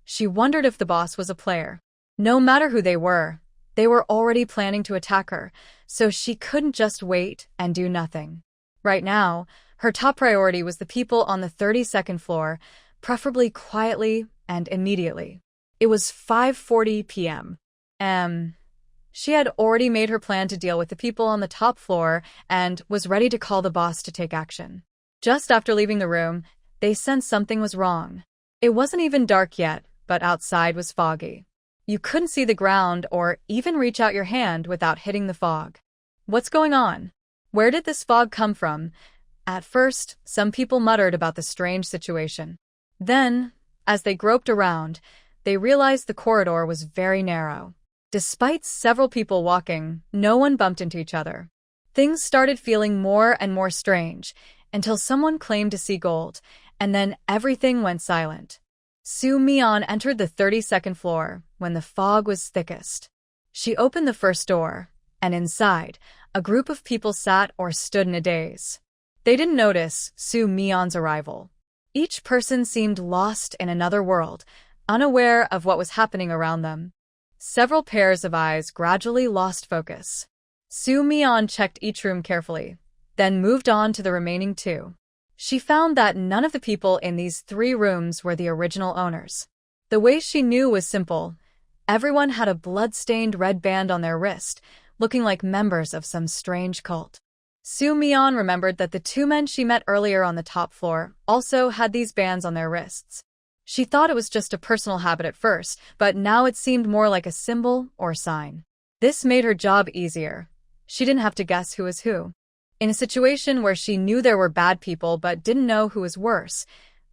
She wondered if the boss was a player. No matter who they were already planning to attack her, so she couldn't just wait and do nothing. Right now, her top priority was the people on the 32nd floor, preferably quietly and immediately. It was 5:40 p.m. She had already made her plan to deal with the people on the top floor and was ready to call the boss to take action. Just after leaving the room, they sensed something was wrong. It wasn't even dark yet, but outside was foggy. You couldn't see the ground or even reach out your hand without hitting the fog. What's going on? Where did this fog come from? At first, some people muttered about the strange situation. Then, as they groped around, they realized the corridor was very narrow. Despite several people walking, no one bumped into each other. Things started feeling more and more strange until someone claimed to see gold, and then everything went silent. Tsunami entered the 32nd floor when the fog was thickest. She opened the first door, and inside, a group of people sat or stood in a daze. They didn't notice Tsunami's arrival. Each person seemed lost in another world, unaware of what was happening around them. Several pairs of eyes gradually lost focus. Tsunami checked each room carefully, then moved on to the remaining two. She found that none of the people in these 3 rooms were the original owners. The way she knew was simple. Everyone had a blood-stained red band on their wrist, looking like members of some strange cult. Tsunami remembered that the 2 men she met earlier on the top floor also had these bands on their wrists. She thought it was just a personal habit at first, but now it seemed more like a symbol or sign. This made her job easier. She didn't have to guess who was who. In a situation where she knew there were bad people but didn't know who was worse,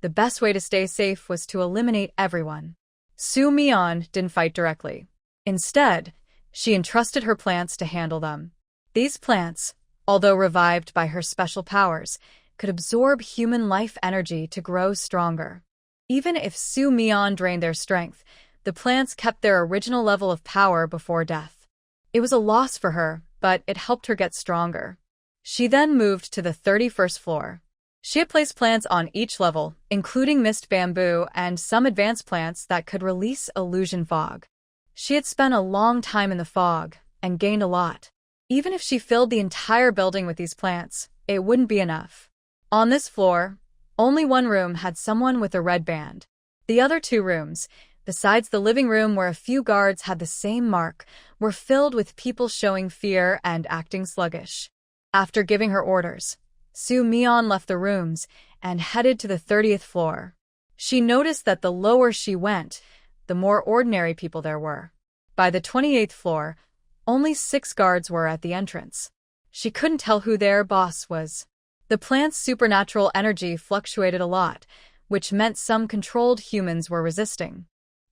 the best way to stay safe was to eliminate everyone. Tsunami didn't fight directly. Instead, she entrusted her plants to handle them. These plants, although revived by her special powers, could absorb human life energy to grow stronger. Even if Tsunami drained their strength, the plants kept their original level of power before death. It was a loss for her, but it helped her get stronger. She then moved to the 31st floor. She had placed plants on each level, including mist bamboo and some advanced plants that could release illusion fog. She had spent a long time in the fog and gained a lot. Even if she filled the entire building with these plants, it wouldn't be enough. On this floor, only 1 room had someone with a red band. The other 2 rooms, besides the living room where a few guards had the same mark, were filled with people showing fear and acting sluggish. After giving her orders, Tsunami left the rooms and headed to the 30th floor. She noticed that the lower she went, the more ordinary people there were. By the 28th floor, only 6 guards were at the entrance. She couldn't tell who their boss was. The plant's supernatural energy fluctuated a lot, which meant some controlled humans were resisting.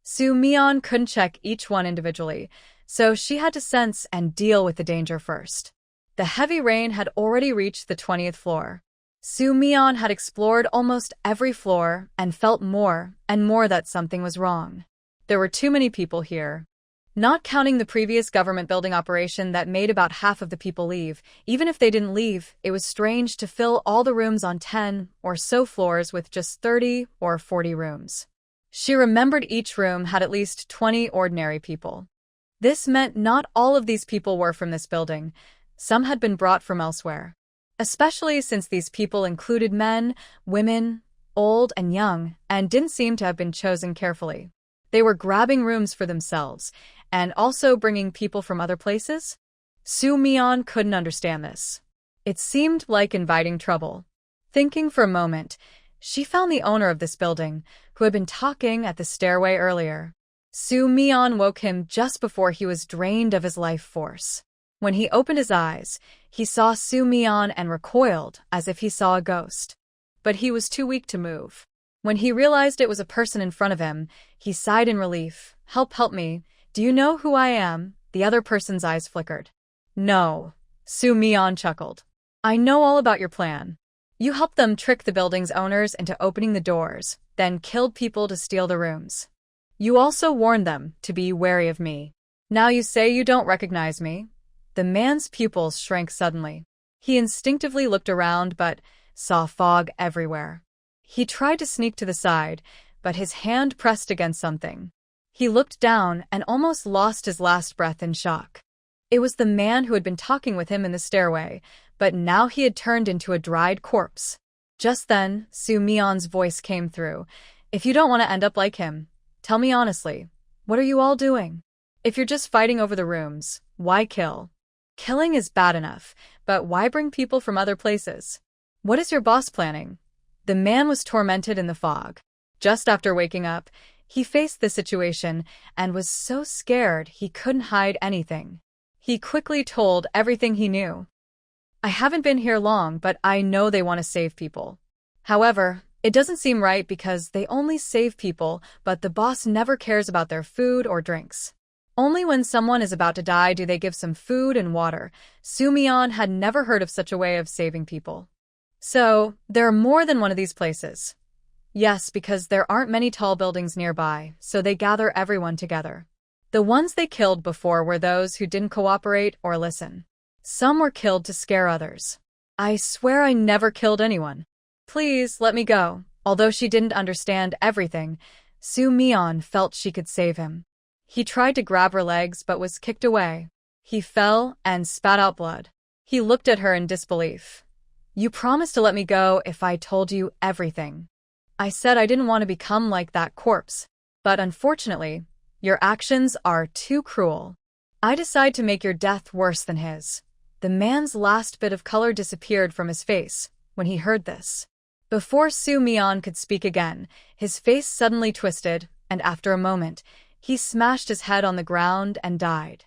Tsunami couldn't check each one individually, so she had to sense and deal with the danger first. The heavy rain had already reached the 20th floor. Tsunami had explored almost every floor and felt more and more that something was wrong. There were too many people here. Not counting the previous government building operation that made about half of the people leave, even if they didn't leave, it was strange to fill all the rooms on 10 or so floors with just 30 or 40 rooms. She remembered each room had at least 20 ordinary people. This meant not all of these people were from this building. Some had been brought from elsewhere. Especially since these people included men, women, old and young, and didn't seem to have been chosen carefully. They were grabbing rooms for themselves, and also bringing people from other places? Tsunami couldn't understand this. It seemed like inviting trouble. Thinking for a moment, she found the owner of this building, who had been talking at the stairway earlier. Tsunami woke him just before he was drained of his life force. When he opened his eyes, he saw Tsunami and recoiled as if he saw a ghost. But he was too weak to move. When he realized it was a person in front of him, he sighed in relief. Help me. Do you know who I am?" The other person's eyes flickered. "No," Tsunami chuckled. "I know all about your plan. You helped them trick the building's owners into opening the doors, then killed people to steal the rooms. You also warned them to be wary of me. Now you say you don't recognize me?" The man's pupils shrank suddenly. He instinctively looked around but saw fog everywhere. He tried to sneak to the side, but his hand pressed against something. He looked down and almost lost his last breath in shock. It was the man who had been talking with him in the stairway, but now he had turned into a dried corpse. Just then, Su Mion's voice came through. If you don't want to end up like him, tell me honestly, what are you all doing? If you're just fighting over the rooms, why kill? Killing is bad enough, but why bring people from other places? What is your boss planning? The man was tormented in the fog. Just after waking up, he faced the situation and was so scared he couldn't hide anything. He quickly told everything he knew. I haven't been here long, but I know they want to save people. However, it doesn't seem right because they only save people, but the boss never cares about their food or drinks. Only when someone is about to die do they give some food and water. Su Mion had never heard of such a way of saving people. So, there are more than one of these places. Yes, because there aren't many tall buildings nearby, so they gather everyone together. The ones they killed before were those who didn't cooperate or listen. Some were killed to scare others. I swear I never killed anyone. Please, let me go. Although she didn't understand everything, Su Mion felt she could save him. He tried to grab her legs but was kicked away. He fell and spat out blood. He looked at her in disbelief. You promised to let me go if I told you everything. I said I didn't want to become like that corpse. But unfortunately, your actions are too cruel. I decide to make your death worse than his. The man's last bit of color disappeared from his face when he heard this. Before Su Mion could speak again, his face suddenly twisted, and after a moment, he smashed his head on the ground and died.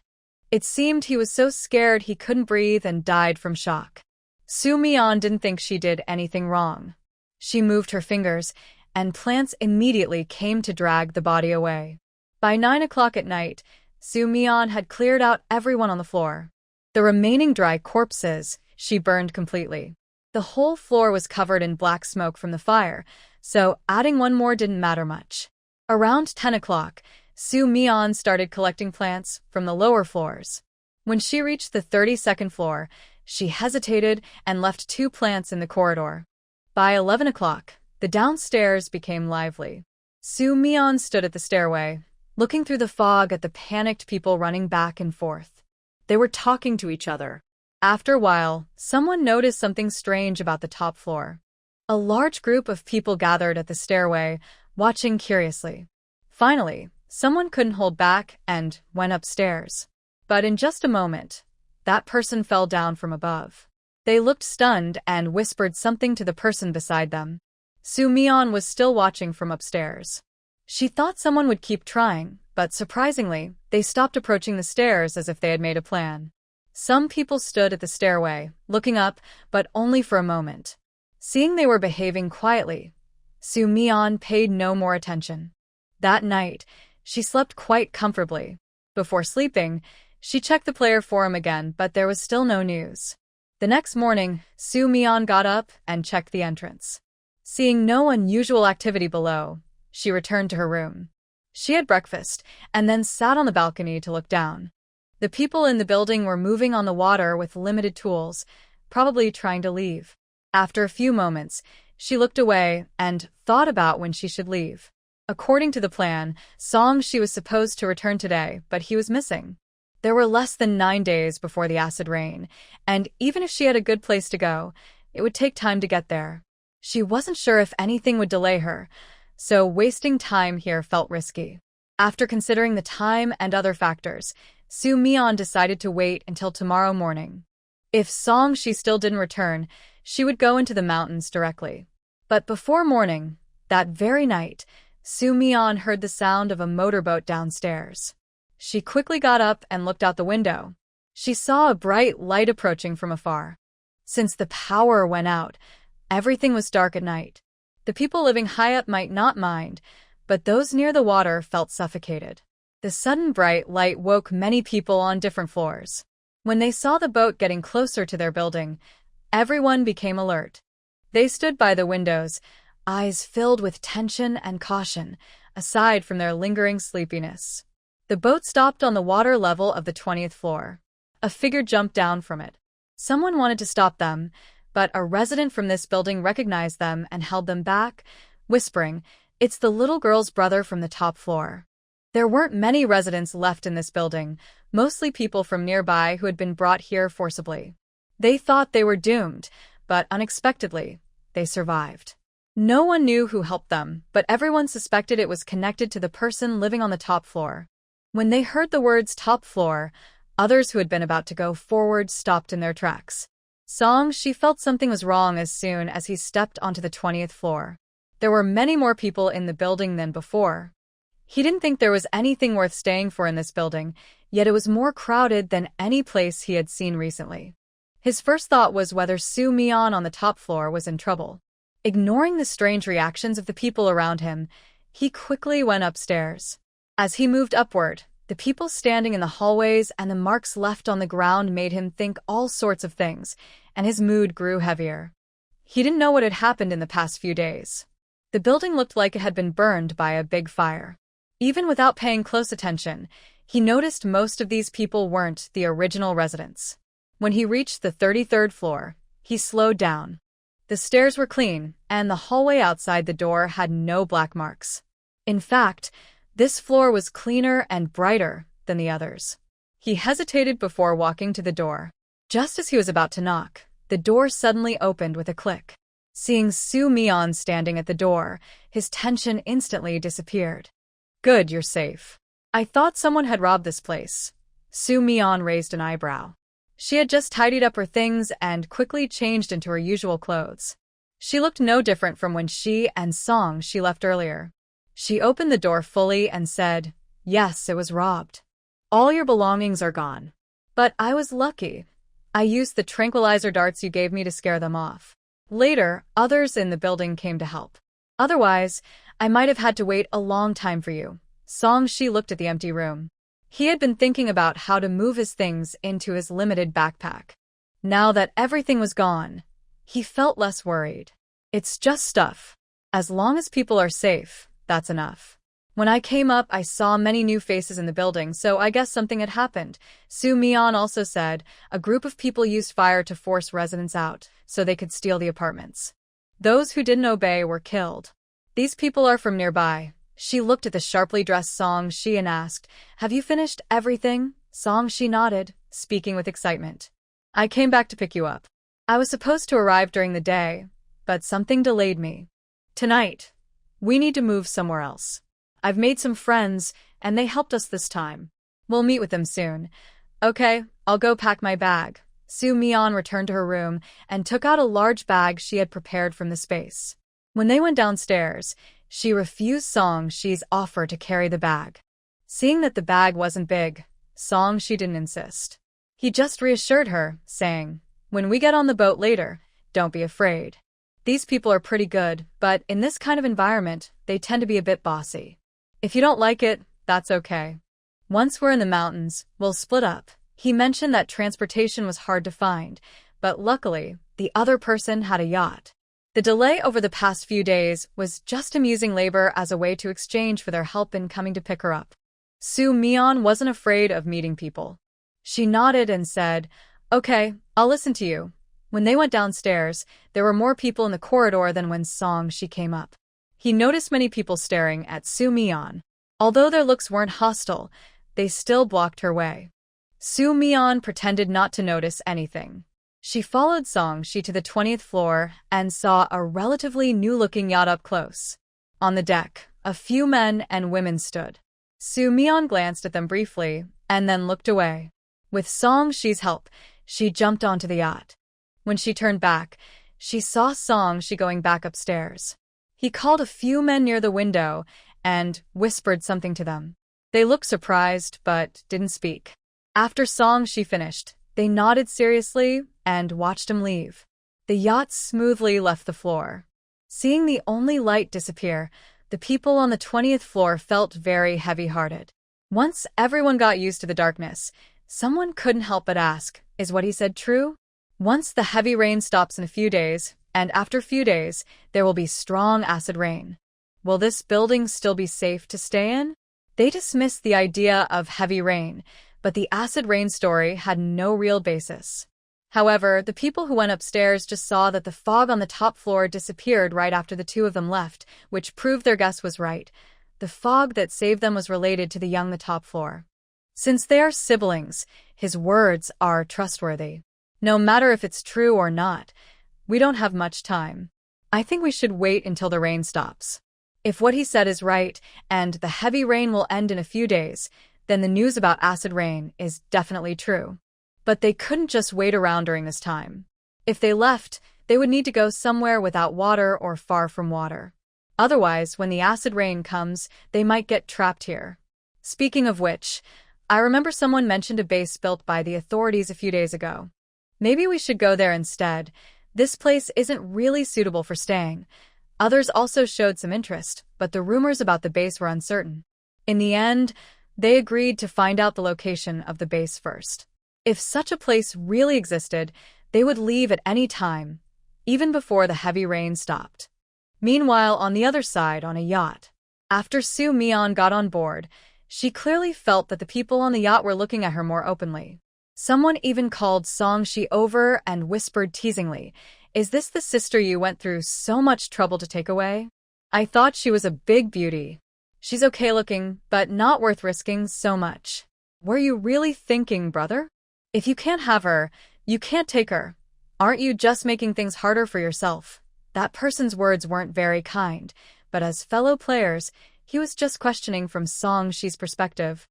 It seemed he was so scared he couldn't breathe and died from shock. Su Mion didn't think she did anything wrong. She moved her fingers, and plants immediately came to drag the body away. By 9 o'clock at night, Su Mion had cleared out everyone on the floor. The remaining dry corpses she burned completely. The whole floor was covered in black smoke from the fire, so adding one more didn't matter much. Around 10 o'clock, Su Mion started collecting plants from the lower floors. When she reached the 32nd floor, she hesitated and left 2 plants in the corridor. By 11 o'clock, the downstairs became lively. Su Mion stood at the stairway, looking through the fog at the panicked people running back and forth. They were talking to each other. After a while, someone noticed something strange about the top floor. A large group of people gathered at the stairway, watching curiously. Finally, someone couldn't hold back and went upstairs. But in just a moment, that person fell down from above. They looked stunned and whispered something to the person beside them. Su Mion was still watching from upstairs. She thought someone would keep trying, but surprisingly, they stopped approaching the stairs as if they had made a plan. Some people stood at the stairway, looking up, but only for a moment. Seeing they were behaving quietly, Su Mion paid no more attention. That night, she slept quite comfortably. Before sleeping, she checked the player forum again, but there was still no news. The next morning, Su Mion got up and checked the entrance. Seeing no unusual activity below, she returned to her room. She had breakfast and then sat on the balcony to look down. The people in the building were moving on the water with limited tools, probably trying to leave. After a few moments, she looked away and thought about when she should leave. According to the plan, she was supposed to return today, but he was missing. There were less than 9 days before the acid rain, and even if she had a good place to go, it would take time to get there. She wasn't sure if anything would delay her, so wasting time here felt risky. After considering the time and other factors, Su Mion decided to wait until tomorrow morning. If she still didn't return, she would go into the mountains directly. But before morning, that very night, Su Mion heard the sound of a motorboat downstairs. She quickly got up and looked out the window. She saw a bright light approaching from afar. Since the power went out, everything was dark at night. The people living high up might not mind, but those near the water felt suffocated. The sudden bright light woke many people on different floors. When they saw the boat getting closer to their building, everyone became alert. They stood by the windows, eyes filled with tension and caution, aside from their lingering sleepiness. The boat stopped on the water level of the 20th floor. A figure jumped down from it. Someone wanted to stop them, but a resident from this building recognized them and held them back, whispering, It's the little girl's brother from the top floor. There weren't many residents left in this building, mostly people from nearby who had been brought here forcibly. They thought they were doomed, but unexpectedly, they survived. No one knew who helped them, but everyone suspected it was connected to the person living on the top floor. When they heard the words top floor, others who had been about to go forward stopped in their tracks. She felt something was wrong as soon as he stepped onto the 20th floor. There were many more people in the building than before. He didn't think there was anything worth staying for in this building, yet it was more crowded than any place he had seen recently. His first thought was whether Su-mion on the top floor was in trouble. Ignoring the strange reactions of the people around him, he quickly went upstairs. As he moved upward, the people standing in the hallways and the marks left on the ground made him think all sorts of things, and his mood grew heavier. He didn't know what had happened in the past few days. The building looked like it had been burned by a big fire. Even without paying close attention, he noticed most of these people weren't the original residents. When he reached the 33rd floor, he slowed down. The stairs were clean, and the hallway outside the door had no black marks. In fact, this floor was cleaner and brighter than the others. He hesitated before walking to the door. Just as he was about to knock, the door suddenly opened with a click. Seeing Su-mion standing at the door, his tension instantly disappeared. "Good, you're safe. I thought someone had robbed this place." Su-mion raised an eyebrow. She had just tidied up her things and quickly changed into her usual clothes. She looked no different from when she and she left earlier. She opened the door fully and said, "Yes, it was robbed. All your belongings are gone. But I was lucky. I used the tranquilizer darts you gave me to scare them off. Later, others in the building came to help. Otherwise, I might have had to wait a long time for you." She looked at the empty room. He had been thinking about how to move his things into his limited backpack. Now that everything was gone, he felt less worried. "It's just stuff. As long as people are safe, that's enough. When I came up, I saw many new faces in the building, so I guess something had happened." Su-mion also said a group of people used fire to force residents out, so they could steal the apartments. Those who didn't obey were killed. "These people are from nearby." She looked at the sharply dressed She and asked, "Have you finished everything?" She nodded, speaking with excitement. "I came back to pick you up. I was supposed to arrive during the day, but something delayed me. Tonight, we need to move somewhere else. I've made some friends, and they helped us this time. We'll meet with them soon." "Okay, I'll go pack my bag." Su-mion returned to her room and took out a large bag she had prepared from the space. When they went downstairs, she refused She's offer to carry the bag. Seeing that the bag wasn't big, she didn't insist. He just reassured her, saying, "When we get on the boat later, don't be afraid. These people are pretty good, but in this kind of environment, they tend to be a bit bossy. If you don't like it, that's okay. Once we're in the mountains, we'll split up." He mentioned that transportation was hard to find, but luckily, the other person had a yacht. The delay over the past few days was just him using labor as a way to exchange for their help in coming to pick her up. Su-mion wasn't afraid of meeting people. She nodded and said, "Okay, I'll listen to you." When they went downstairs, there were more people in the corridor than when she came up. He noticed many people staring at Su-mion. Although their looks weren't hostile, they still blocked her way. Su-mion pretended not to notice anything. She followed She to the 20th floor and saw a relatively new-looking yacht up close. On the deck, a few men and women stood. Su-mion glanced at them briefly and then looked away. With She's help, she jumped onto the yacht. When she turned back, she saw She going back upstairs. He called a few men near the window and whispered something to them. They looked surprised but didn't speak. After She finished, they nodded seriously and watched him leave. The yacht smoothly left the floor. Seeing the only light disappear, the people on the 20th floor felt very heavy-hearted. Once everyone got used to the darkness, someone couldn't help but ask, "Is what he said true?" Once the heavy rain stops in a few days, and after a few days, there will be strong acid rain. Will this building still be safe to stay in? They dismissed the idea of heavy rain, but the acid rain story had no real basis. However, the people who went upstairs just saw that the fog on the top floor disappeared right after the two of them left, which proved their guess was right. The fog that saved them was related to the young the top floor. Since they are siblings, his words are trustworthy. No matter if it's true or not, we don't have much time. I think we should wait until the rain stops. If what he said is right, and the heavy rain will end in a few days, then the news about acid rain is definitely true. But they couldn't just wait around during this time. If they left, they would need to go somewhere without water or far from water. Otherwise, when the acid rain comes, they might get trapped here. Speaking of which, I remember someone mentioned a base built by the authorities a few days ago. Maybe we should go there instead. This place isn't really suitable for staying. Others also showed some interest, but the rumors about the base were uncertain. In the end, they agreed to find out the location of the base first. If such a place really existed, they would leave at any time, even before the heavy rain stopped. Meanwhile, on the other side, on a yacht, after Soo Mion got on board, she clearly felt that the people on the yacht were looking at her more openly. Someone even called Song-shi over and whispered teasingly, "Is this the sister you went through so much trouble to take away? I thought she was a big beauty. She's okay looking, but not worth risking so much. Were you really thinking, brother? If you can't have her, you can't take her. Aren't you just making things harder for yourself?" That person's words weren't very kind, but as fellow players, he was just questioning from Song-shi's perspective.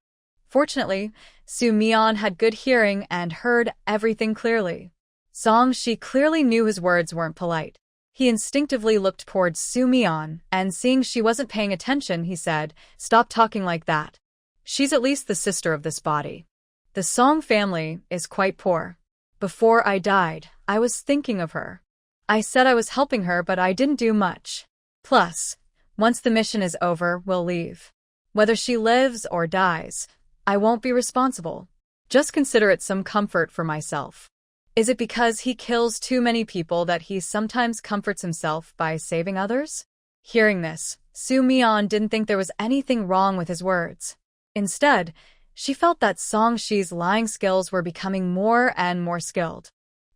Fortunately, Soo Mion had good hearing and heard everything clearly. Song-shi clearly knew his words weren't polite. He instinctively looked towards Soo Mion, and seeing she wasn't paying attention, he said, "Stop talking like that. She's at least the sister of this body. The Song family is quite poor. Before I died, I was thinking of her. I said I was helping her, but I didn't do much. Plus, once the mission is over, we'll leave. Whether she lives or dies, I won't be responsible. Just consider it some comfort for myself." Is it because he kills too many people that he sometimes comforts himself by saving others? Hearing this, Soo Mion didn't think there was anything wrong with his words. Instead, she felt that Song-shi's lying skills were becoming more and more skilled.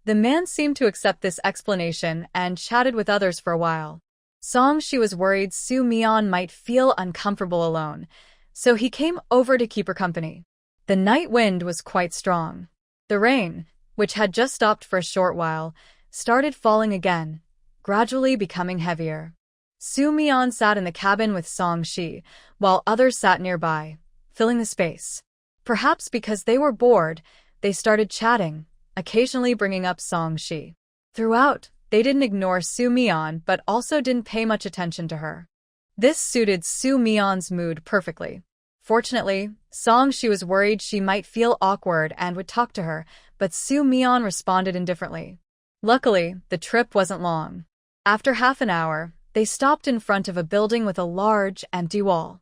The man seemed to accept this explanation and chatted with others for a while. Song-shi was worried Soo Mion might feel uncomfortable alone, so he came over to keep her company. The night wind was quite strong. The rain, which had just stopped for a short while, started falling again, gradually becoming heavier. Soo Mion sat in the cabin with Song-shi, while others sat nearby, filling the space. Perhaps because they were bored, they started chatting, occasionally bringing up Song-shi. Throughout, they didn't ignore Soo Mion but also didn't pay much attention to her. This suited Soo Mion's mood perfectly. Fortunately, Song-shi was worried she might feel awkward and would talk to her, but Soo Mion responded indifferently. Luckily, the trip wasn't long. After half an hour, they stopped in front of a building with a large, empty wall.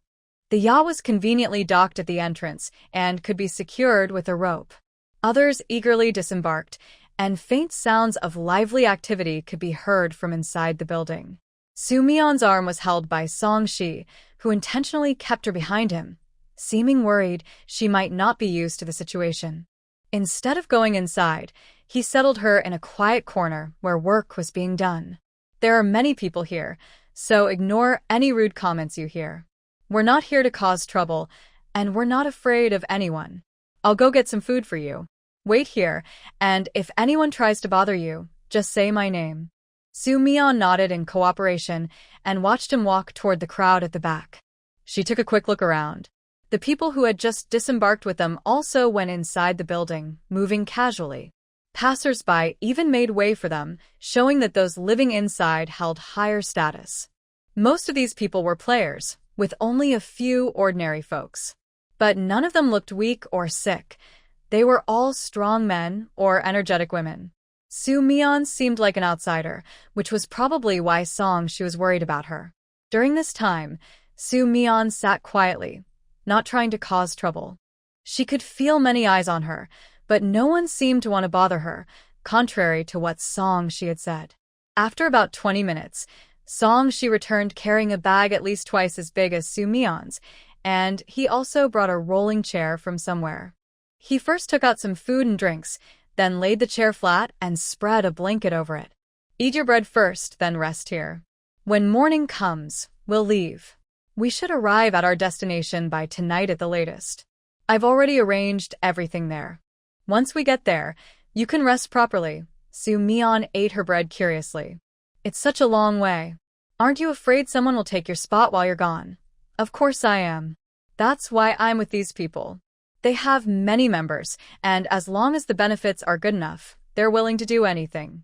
The yacht was conveniently docked at the entrance and could be secured with a rope. Others eagerly disembarked, and faint sounds of lively activity could be heard from inside the building. Soo Mion's arm was held by Song-shi, who intentionally kept her behind him, seeming worried she might not be used to the situation. Instead of going inside, he settled her in a quiet corner where work was being done. "There are many people here, so ignore any rude comments you hear. We're not here to cause trouble, and we're not afraid of anyone. I'll go get some food for you. Wait here, and if anyone tries to bother you, just say my name." Soo Mion nodded in cooperation and watched him walk toward the crowd at the back. She took a quick look around. The people who had just disembarked with them also went inside the building, moving casually. Passers-by even made way for them, showing that those living inside held higher status. Most of these people were players, with only a few ordinary folks. But none of them looked weak or sick. They were all strong men or energetic women. Soo Mion seemed like an outsider, which was probably why Song-shi was worried about her. During this time, Soo Mion sat quietly, not trying to cause trouble. She could feel many eyes on her, but no one seemed to want to bother her, contrary to what Song-shi had said. After about 20 minutes, Song-shi returned carrying a bag at least twice as big as Soo Mion's, and he also brought a rolling chair from somewhere. He first took out some food and drinks, then laid the chair flat and spread a blanket over it. Eat your bread first, then rest here. When morning comes, we'll leave. We should arrive at our destination by tonight at the latest. I've already arranged everything there. Once we get there, you can rest properly. Soo Mi-yeon ate her bread curiously. It's such a long way. Aren't you afraid someone will take your spot while you're gone? Of course I am. That's why I'm with these people. They have many members, and as long as the benefits are good enough, they're willing to do anything.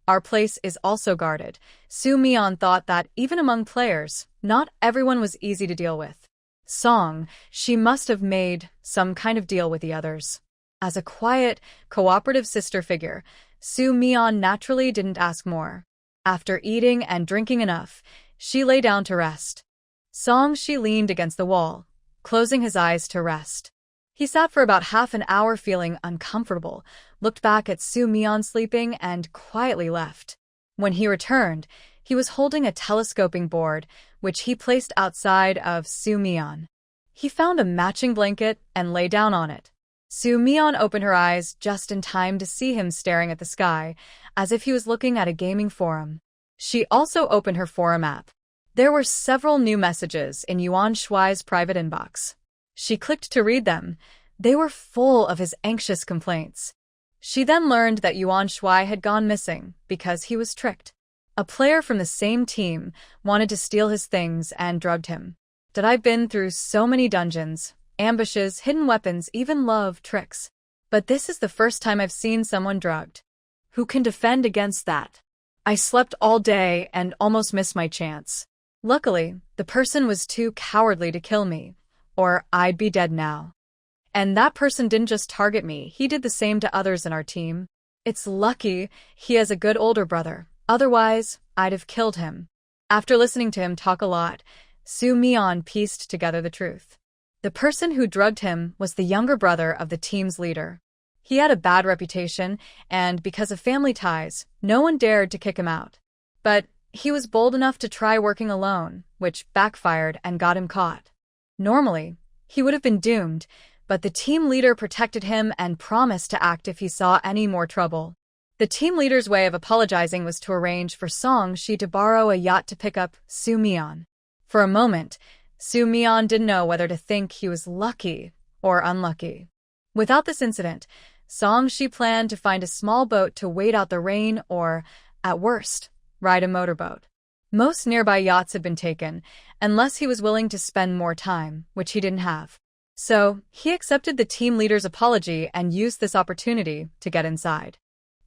Our place is also guarded. Soo Mi-yeon thought that even among players, not everyone was easy to deal with. Song, she must have made some kind of deal with the others. As a quiet, cooperative sister figure, Soo Mi-yeon naturally didn't ask more. After eating and drinking enough, she lay down to rest. Song, she leaned against the wall, closing his eyes to rest. He sat for about half an hour feeling uncomfortable, looked back at Soo Mi-yeon sleeping, and quietly left. When he returned, he was holding a telescoping board, which he placed outside of Soo Mi-yeon. He found a matching blanket and lay down on it. Soo Mi-yeon opened her eyes just in time to see him staring at the sky, as if he was looking at a gaming forum. She also opened her forum app. There were several new messages in Yuan Shuai's private inbox. She clicked to read them. They were full of his anxious complaints. She then learned that Yuan Shuai had gone missing because he was tricked. A player from the same team wanted to steal his things and drugged him. I've been through so many dungeons, ambushes, hidden weapons, even love tricks. But this is the first time I've seen someone drugged. Who can defend against that? I slept all day and almost missed my chance. Luckily, the person was too cowardly to kill me, or I'd be dead now. And that person didn't just target me, he did the same to others in our team. It's lucky he has a good older brother, otherwise I'd have killed him. After listening to him talk a lot, Soo Mi-yeon pieced together the truth. The person who drugged him was the younger brother of the team's leader. He had a bad reputation, and because of family ties, no one dared to kick him out. But he was bold enough to try working alone, which backfired and got him caught. Normally, he would have been doomed, but the team leader protected him and promised to act if he saw any more trouble. The team leader's way of apologizing was to arrange for Song Shi to borrow a yacht to pick up Soo Mi-yeon. For a moment, Soo Mi-yeon didn't know whether to think he was lucky or unlucky. Without this incident, Song Shi planned to find a small boat to wait out the rain or, at worst, ride a motorboat. Most nearby yachts had been taken, unless he was willing to spend more time, which he didn't have. So, he accepted the team leader's apology and used this opportunity to get inside.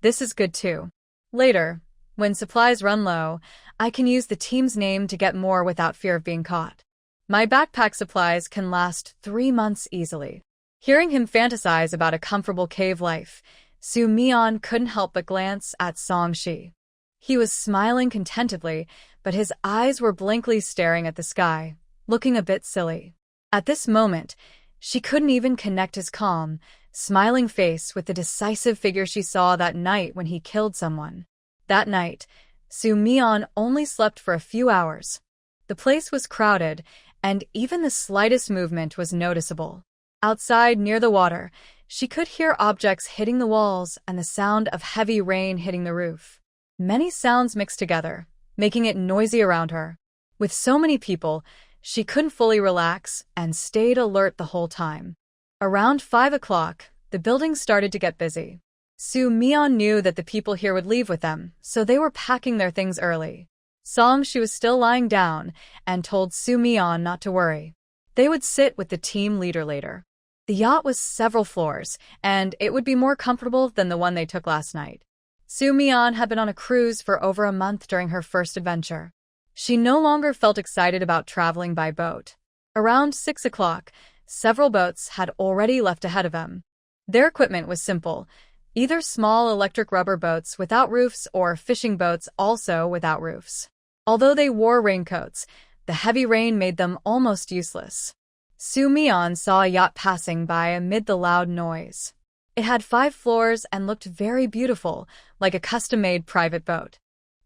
This is good too. Later, when supplies run low, I can use the team's name to get more without fear of being caught. My backpack supplies can last 3 months easily. Hearing him fantasize about a comfortable cave life, Soo Mi-yeon couldn't help but glance at Song Shi. He was smiling contentedly, but his eyes were blankly staring at the sky, looking a bit silly. At this moment, she couldn't even connect his calm, smiling face with the decisive figure she saw that night when he killed someone. That night, Soo Mi-yeon only slept for a few hours. The place was crowded, and even the slightest movement was noticeable. Outside, near the water, she could hear objects hitting the walls and the sound of heavy rain hitting the roof. Many sounds mixed together, making it noisy around her. With so many people, she couldn't fully relax and stayed alert the whole time. Around 5 o'clock, the building started to get busy. Soo Mi-yeon knew that the people here would leave with them, so they were packing their things early. Song Shi was still lying down and told Soo Mi-yeon not to worry. They would sit with the team leader later. The yacht was several floors, and it would be more comfortable than the one they took last night. Soo Mi-yeon had been on a cruise for over a month during her first adventure. She no longer felt excited about traveling by boat. Around 6 o'clock, several boats had already left ahead of them. Their equipment was simple, either small electric rubber boats without roofs or fishing boats also without roofs. Although they wore raincoats, the heavy rain made them almost useless. Soo Mi-yeon saw a yacht passing by amid the loud noise. It had 5 floors and looked very beautiful, like a custom-made private boat.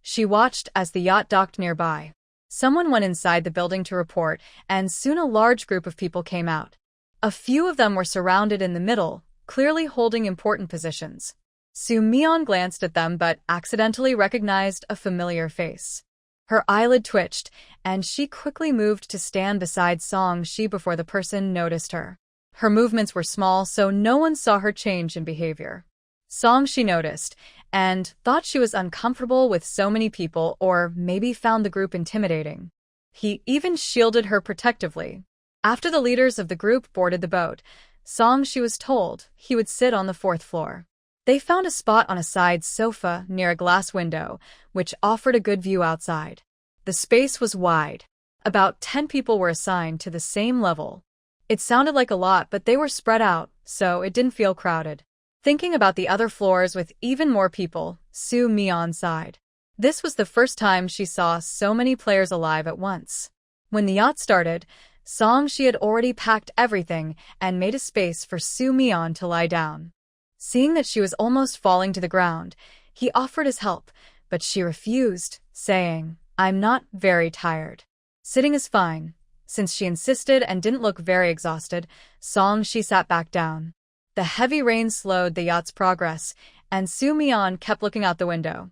She watched as the yacht docked nearby. Someone went inside the building to report, and soon a large group of people came out. A few of them were surrounded in the middle, clearly holding important positions. Soo-mi-yeon glanced at them but accidentally recognized a familiar face. Her eyelid twitched, and she quickly moved to stand beside Song-shi before the person noticed her. Her movements were small, so no one saw her change in behavior. Song-shi noticed, and thought she was uncomfortable with so many people, or maybe found the group intimidating. He even shielded her protectively. After the leaders of the group boarded the boat, Song-shi was told he would sit on the 4th floor. They found a spot on a side sofa near a glass window, which offered a good view outside. The space was wide. About 10 people were assigned to the same level. It sounded like a lot, but they were spread out, so it didn't feel crowded. Thinking about the other floors with even more people, Soo-mi-yeon sighed. This was the first time she saw so many players alive at once. When the yacht started, Song-shi had already packed everything and made a space for Soo-mi-yeon to lie down. Seeing that she was almost falling to the ground, he offered his help, but she refused, saying, "I'm not very tired. Sitting is fine." Since she insisted and didn't look very exhausted, Song-shi sat back down. The heavy rain slowed the yacht's progress, and Soo-mi-yeon kept looking out the window.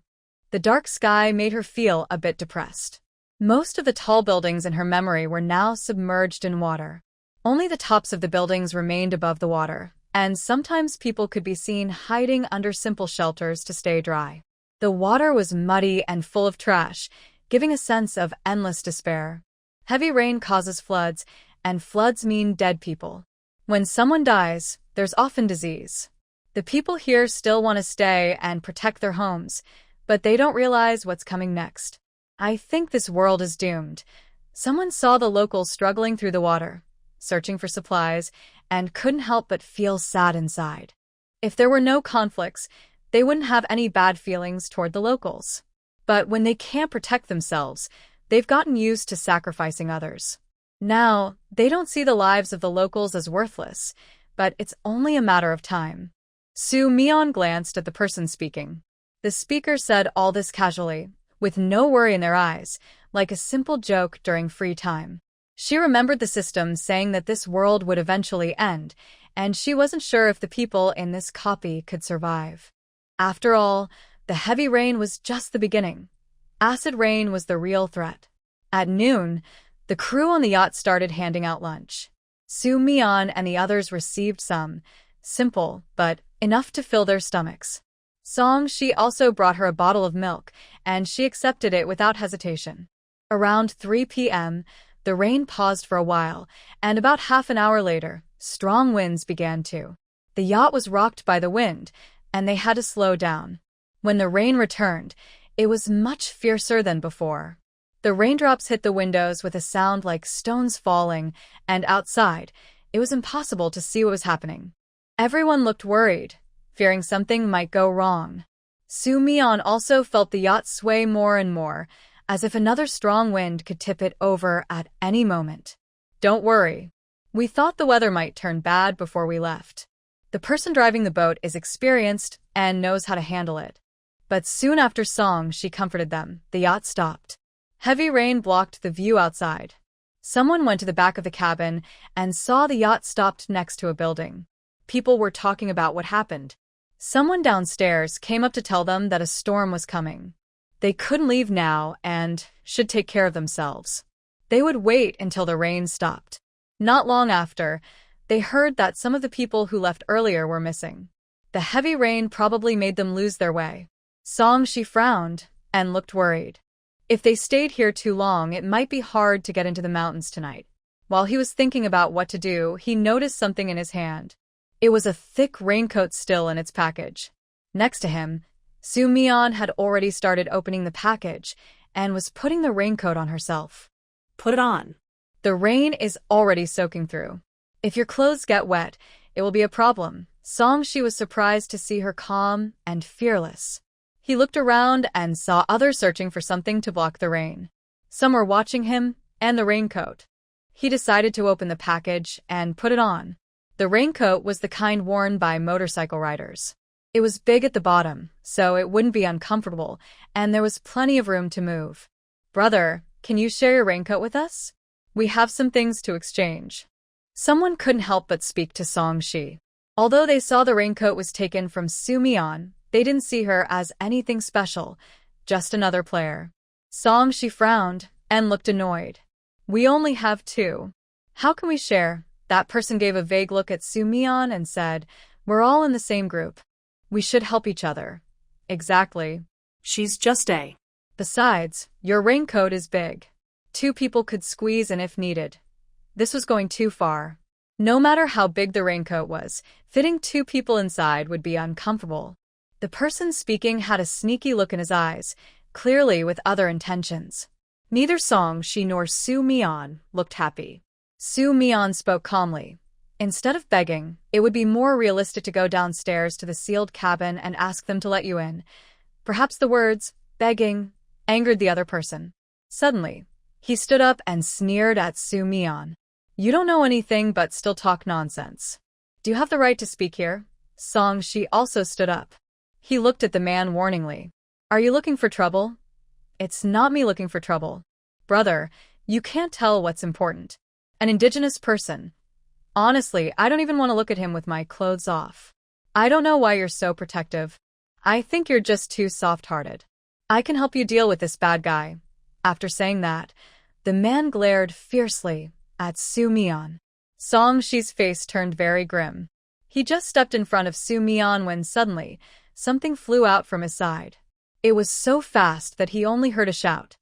The dark sky made her feel a bit depressed. Most of the tall buildings in her memory were now submerged in water. Only the tops of the buildings remained above the water, and sometimes people could be seen hiding under simple shelters to stay dry. The water was muddy and full of trash, giving a sense of endless despair. Heavy rain causes floods, and floods mean dead people. When someone dies, there's often disease. The people here still want to stay and protect their homes, but they don't realize what's coming next. "I think this world is doomed." Someone saw the locals struggling through the water, searching for supplies, and couldn't help but feel sad inside. If there were no conflicts, they wouldn't have any bad feelings toward the locals. But when they can't protect themselves, they've gotten used to sacrificing others. Now, they don't see the lives of the locals as worthless, but it's only a matter of time. Soo-mi-yeon glanced at the person speaking. The speaker said all this casually, with no worry in their eyes, like a simple joke during free time. She remembered the system saying that this world would eventually end, and she wasn't sure if the people in this copy could survive. After all, the heavy rain was just the beginning. Acid rain was the real threat. At noon, the crew on the yacht started handing out lunch. Soo-mi-yeon and the others received some, simple, but enough to fill their stomachs. Song-shi also brought her a bottle of milk, and she accepted it without hesitation. Around 3 p.m., the rain paused for a while, and about half an hour later, strong winds began too. The yacht was rocked by the wind, and they had to slow down. When the rain returned, it was much fiercer than before. The raindrops hit the windows with a sound like stones falling, and outside, it was impossible to see what was happening. Everyone looked worried, fearing something might go wrong. Soo-mi-yeon also felt the yacht sway more and more, as if another strong wind could tip it over at any moment. "Don't worry. We thought the weather might turn bad before we left. The person driving the boat is experienced and knows how to handle it." But soon after she comforted them, the yacht stopped. Heavy rain blocked the view outside. Someone went to the back of the cabin and saw the yacht stopped next to a building. People were talking about what happened. Someone downstairs came up to tell them that a storm was coming. They couldn't leave now and should take care of themselves. They would wait until the rain stopped. Not long after, they heard that some of the people who left earlier were missing. The heavy rain probably made them lose their way. Song-shi frowned and looked worried. If they stayed here too long, it might be hard to get into the mountains tonight. While he was thinking about what to do, he noticed something in his hand. It was a thick raincoat still in its package. Next to him, Soo-mi-yeon had already started opening the package and was putting the raincoat on herself. "Put it on." "The rain is already soaking through. If your clothes get wet, it will be a problem." Song-shi was surprised to see her calm and fearless. He looked around and saw others searching for something to block the rain. Some were watching him and the raincoat. He decided to open the package and put it on. The raincoat was the kind worn by motorcycle riders. It was big at the bottom, so it wouldn't be uncomfortable, and there was plenty of room to move. "Brother, can you share your raincoat with us? We have some things to exchange." Someone couldn't help but speak to Song-shi. Although they saw the raincoat was taken from Soo-mi-yeon, They didn't see her as anything special, just another player. Song, she frowned and looked annoyed. We only have two. How can we share? That person gave a vague look at Soo-mi-yeon and said, we're all in the same group. We should help each other. Exactly. She's just a. Besides, your raincoat is big. Two people could squeeze in if needed. This was going too far. No matter how big the raincoat was, fitting two people inside would be uncomfortable. The person speaking had a sneaky look in his eyes, clearly with other intentions. Neither Song, she nor Soo-mi-yeon looked happy. Soo-mi-yeon spoke calmly. Instead of begging, it would be more realistic to go downstairs to the sealed cabin and ask them to let you in. Perhaps the words, begging, angered the other person. Suddenly, he stood up and sneered at Soo-mi-yeon. You don't know anything but still talk nonsense. Do you have the right to speak here? Song, she also stood up. He looked at the man warningly. Are you looking for trouble? It's not me looking for trouble. Brother, you can't tell what's important. An indigenous person. Honestly, I don't even want to look at him with my clothes off. I don't know why you're so protective. I think you're just too soft-hearted. I can help you deal with this bad guy. After saying that, the man glared fiercely at Soo-mi-yeon. Song, she's face turned very grim. He just stepped in front of Soo-mi-yeon when suddenly, something flew out from his side. It was so fast that he only heard a shout.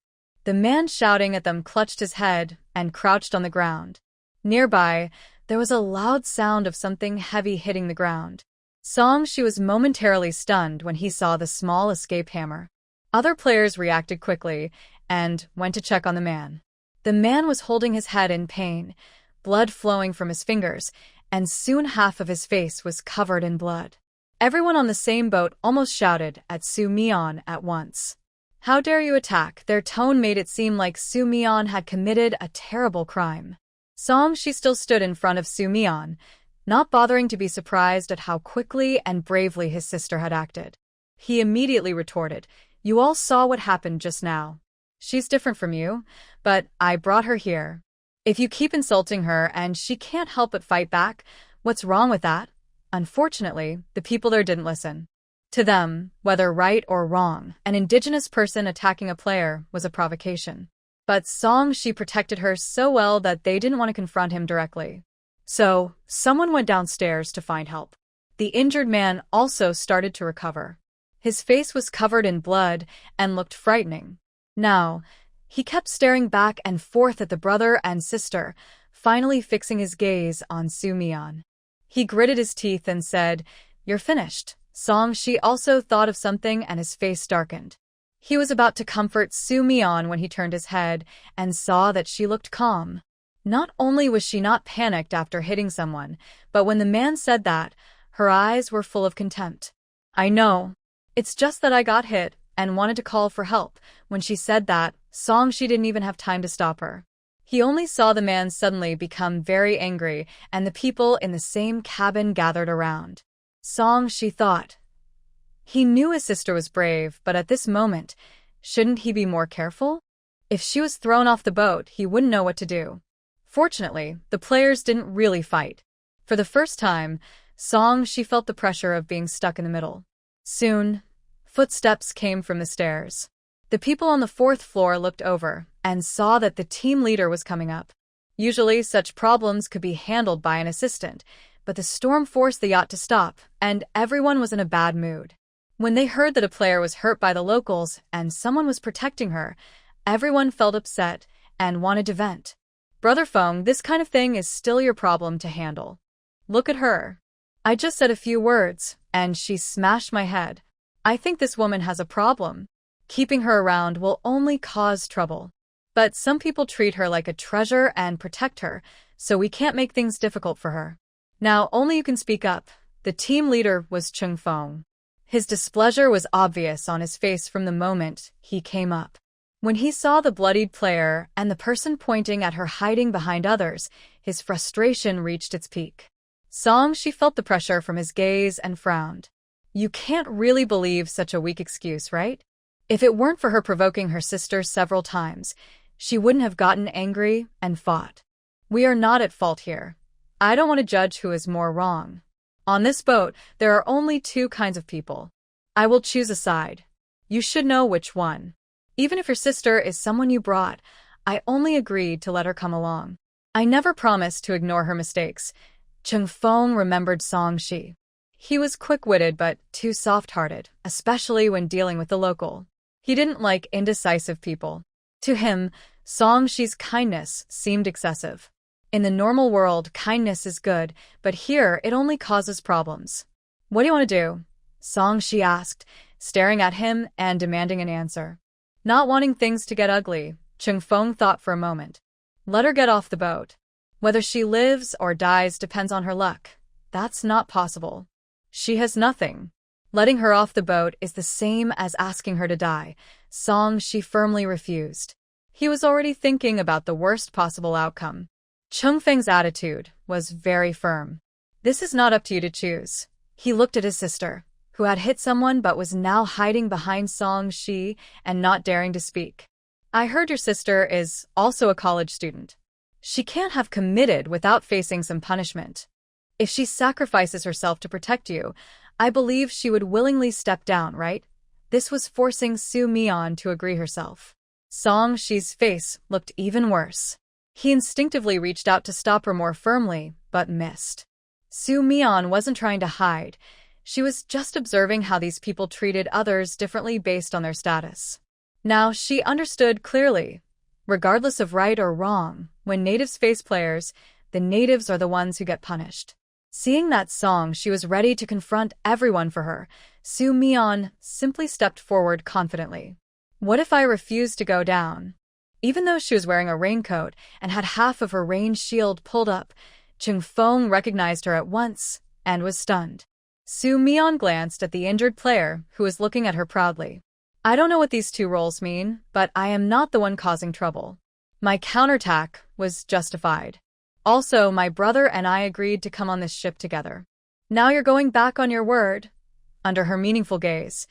The man shouting at them clutched his head and crouched on the ground. Nearby, there was a loud sound of something heavy hitting the ground. Song, she was momentarily stunned when he saw the small escape hammer. Other players reacted quickly and went to check on the man. The man was holding his head in pain, blood flowing from his fingers, and soon half of his face was covered in blood. Everyone on the same boat almost shouted at Soo-mi-yeon at once. How dare you attack? Their tone made it seem like Soo-mi-yeon had committed a terrible crime. Song, she still stood in front of Soo-mi-yeon, not bothering to be surprised at how quickly and bravely his sister had acted. He immediately retorted, you all saw what happened just now. She's different from you, but I brought her here. If you keep insulting her and she can't help but fight back, what's wrong with that? Unfortunately, the people there didn't listen. To them, whether right or wrong, an indigenous person attacking a player was a provocation. But Song, she protected her so well that they didn't want to confront him directly. So, someone went downstairs to find help. The injured man also started to recover. His face was covered in blood and looked frightening. Now, he kept staring back and forth at the brother and sister, finally fixing his gaze on Soo-mi-yeon. He gritted his teeth and said, you're finished. Song, she also thought of something and his face darkened. He was about to comfort Soo-mi-yeon when he turned his head and saw that she looked calm. Not only was she not panicked after hitting someone, but when the man said that, her eyes were full of contempt. I know. It's just that I got hit and wanted to call for help. When she said that, Song, she didn't even have time to stop her. He only saw the man suddenly become very angry, and the people in the same cabin gathered around. Song, she thought. He knew his sister was brave, but at this moment, shouldn't he be more careful? If she was thrown off the boat, he wouldn't know what to do. Fortunately, the players didn't really fight. For the first time, Song, she felt the pressure of being stuck in the middle. Soon, footsteps came from the stairs. The people on the fourth floor looked over and saw that the team leader was coming up. Usually, such problems could be handled by an assistant, but the storm forced the yacht to stop, and everyone was in a bad mood. When they heard that a player was hurt by the locals and someone was protecting her, everyone felt upset and wanted to vent. Brother Feng, this kind of thing is still your problem to handle. Look at her. I just said a few words, and she smashed my head. I think this woman has a problem. Keeping her around will only cause trouble. But some people treat her like a treasure and protect her, so we can't make things difficult for her. Now only you can speak up. The team leader was Chung Feng. His displeasure was obvious on his face from the moment he came up. When he saw the bloodied player and the person pointing at her hiding behind others, his frustration reached its peak. Song, she felt the pressure from his gaze and frowned. You can't really believe such a weak excuse, right? If it weren't for her provoking her sister several times, she wouldn't have gotten angry and fought. We are not at fault here. I don't want to judge who is more wrong. On this boat, there are only two kinds of people. I will choose a side. You should know which one. Even if your sister is someone you brought, I only agreed to let her come along. I never promised to ignore her mistakes. Chung Feng remembered Song Shi. He was quick-witted but too soft-hearted, especially when dealing with the local. He didn't like indecisive people. To him, Song Shi's kindness seemed excessive. In the normal world, kindness is good, but here it only causes problems. What do you want to do? Song Shi asked, staring at him and demanding an answer. Not wanting things to get ugly, Chung Feng thought for a moment. Let her get off the boat. Whether she lives or dies depends on her luck. That's not possible. She has nothing. Letting her off the boat is the same as asking her to die. Song Shi firmly refused. He was already thinking about the worst possible outcome. Chung Feng's attitude was very firm. This is not up to you to choose. He looked at his sister, who had hit someone but was now hiding behind Song Shi and not daring to speak. I heard your sister is also a college student. She can't have committed without facing some punishment. If she sacrifices herself to protect you, I believe she would willingly step down, right? This was forcing Su Mian to agree herself. Song Shi's face looked even worse. He instinctively reached out to stop her more firmly, but missed. Su Mian wasn't trying to hide. She was just observing how these people treated others differently based on their status. Now she understood clearly. Regardless of right or wrong, when natives face players, the natives are the ones who get punished. Seeing that Song Shi was ready to confront everyone for her, Su Mian simply stepped forward confidently. What if I refused to go down? Even though she was wearing a raincoat and had half of her rain shield pulled up, Chung Feng recognized her at once and was stunned. Su Mian glanced at the injured player, who was looking at her proudly. I don't know what these two roles mean, but I am not the one causing trouble. My counterattack was justified. Also, my brother and I agreed to come on this ship together. Now you're going back on your word? Under her meaningful gaze,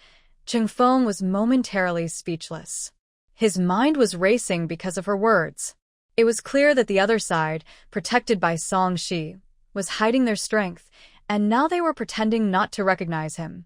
Chung Feng was momentarily speechless. His mind was racing because of her words. It was clear that the other side, protected by Song Shi, was hiding their strength, and now they were pretending not to recognize him.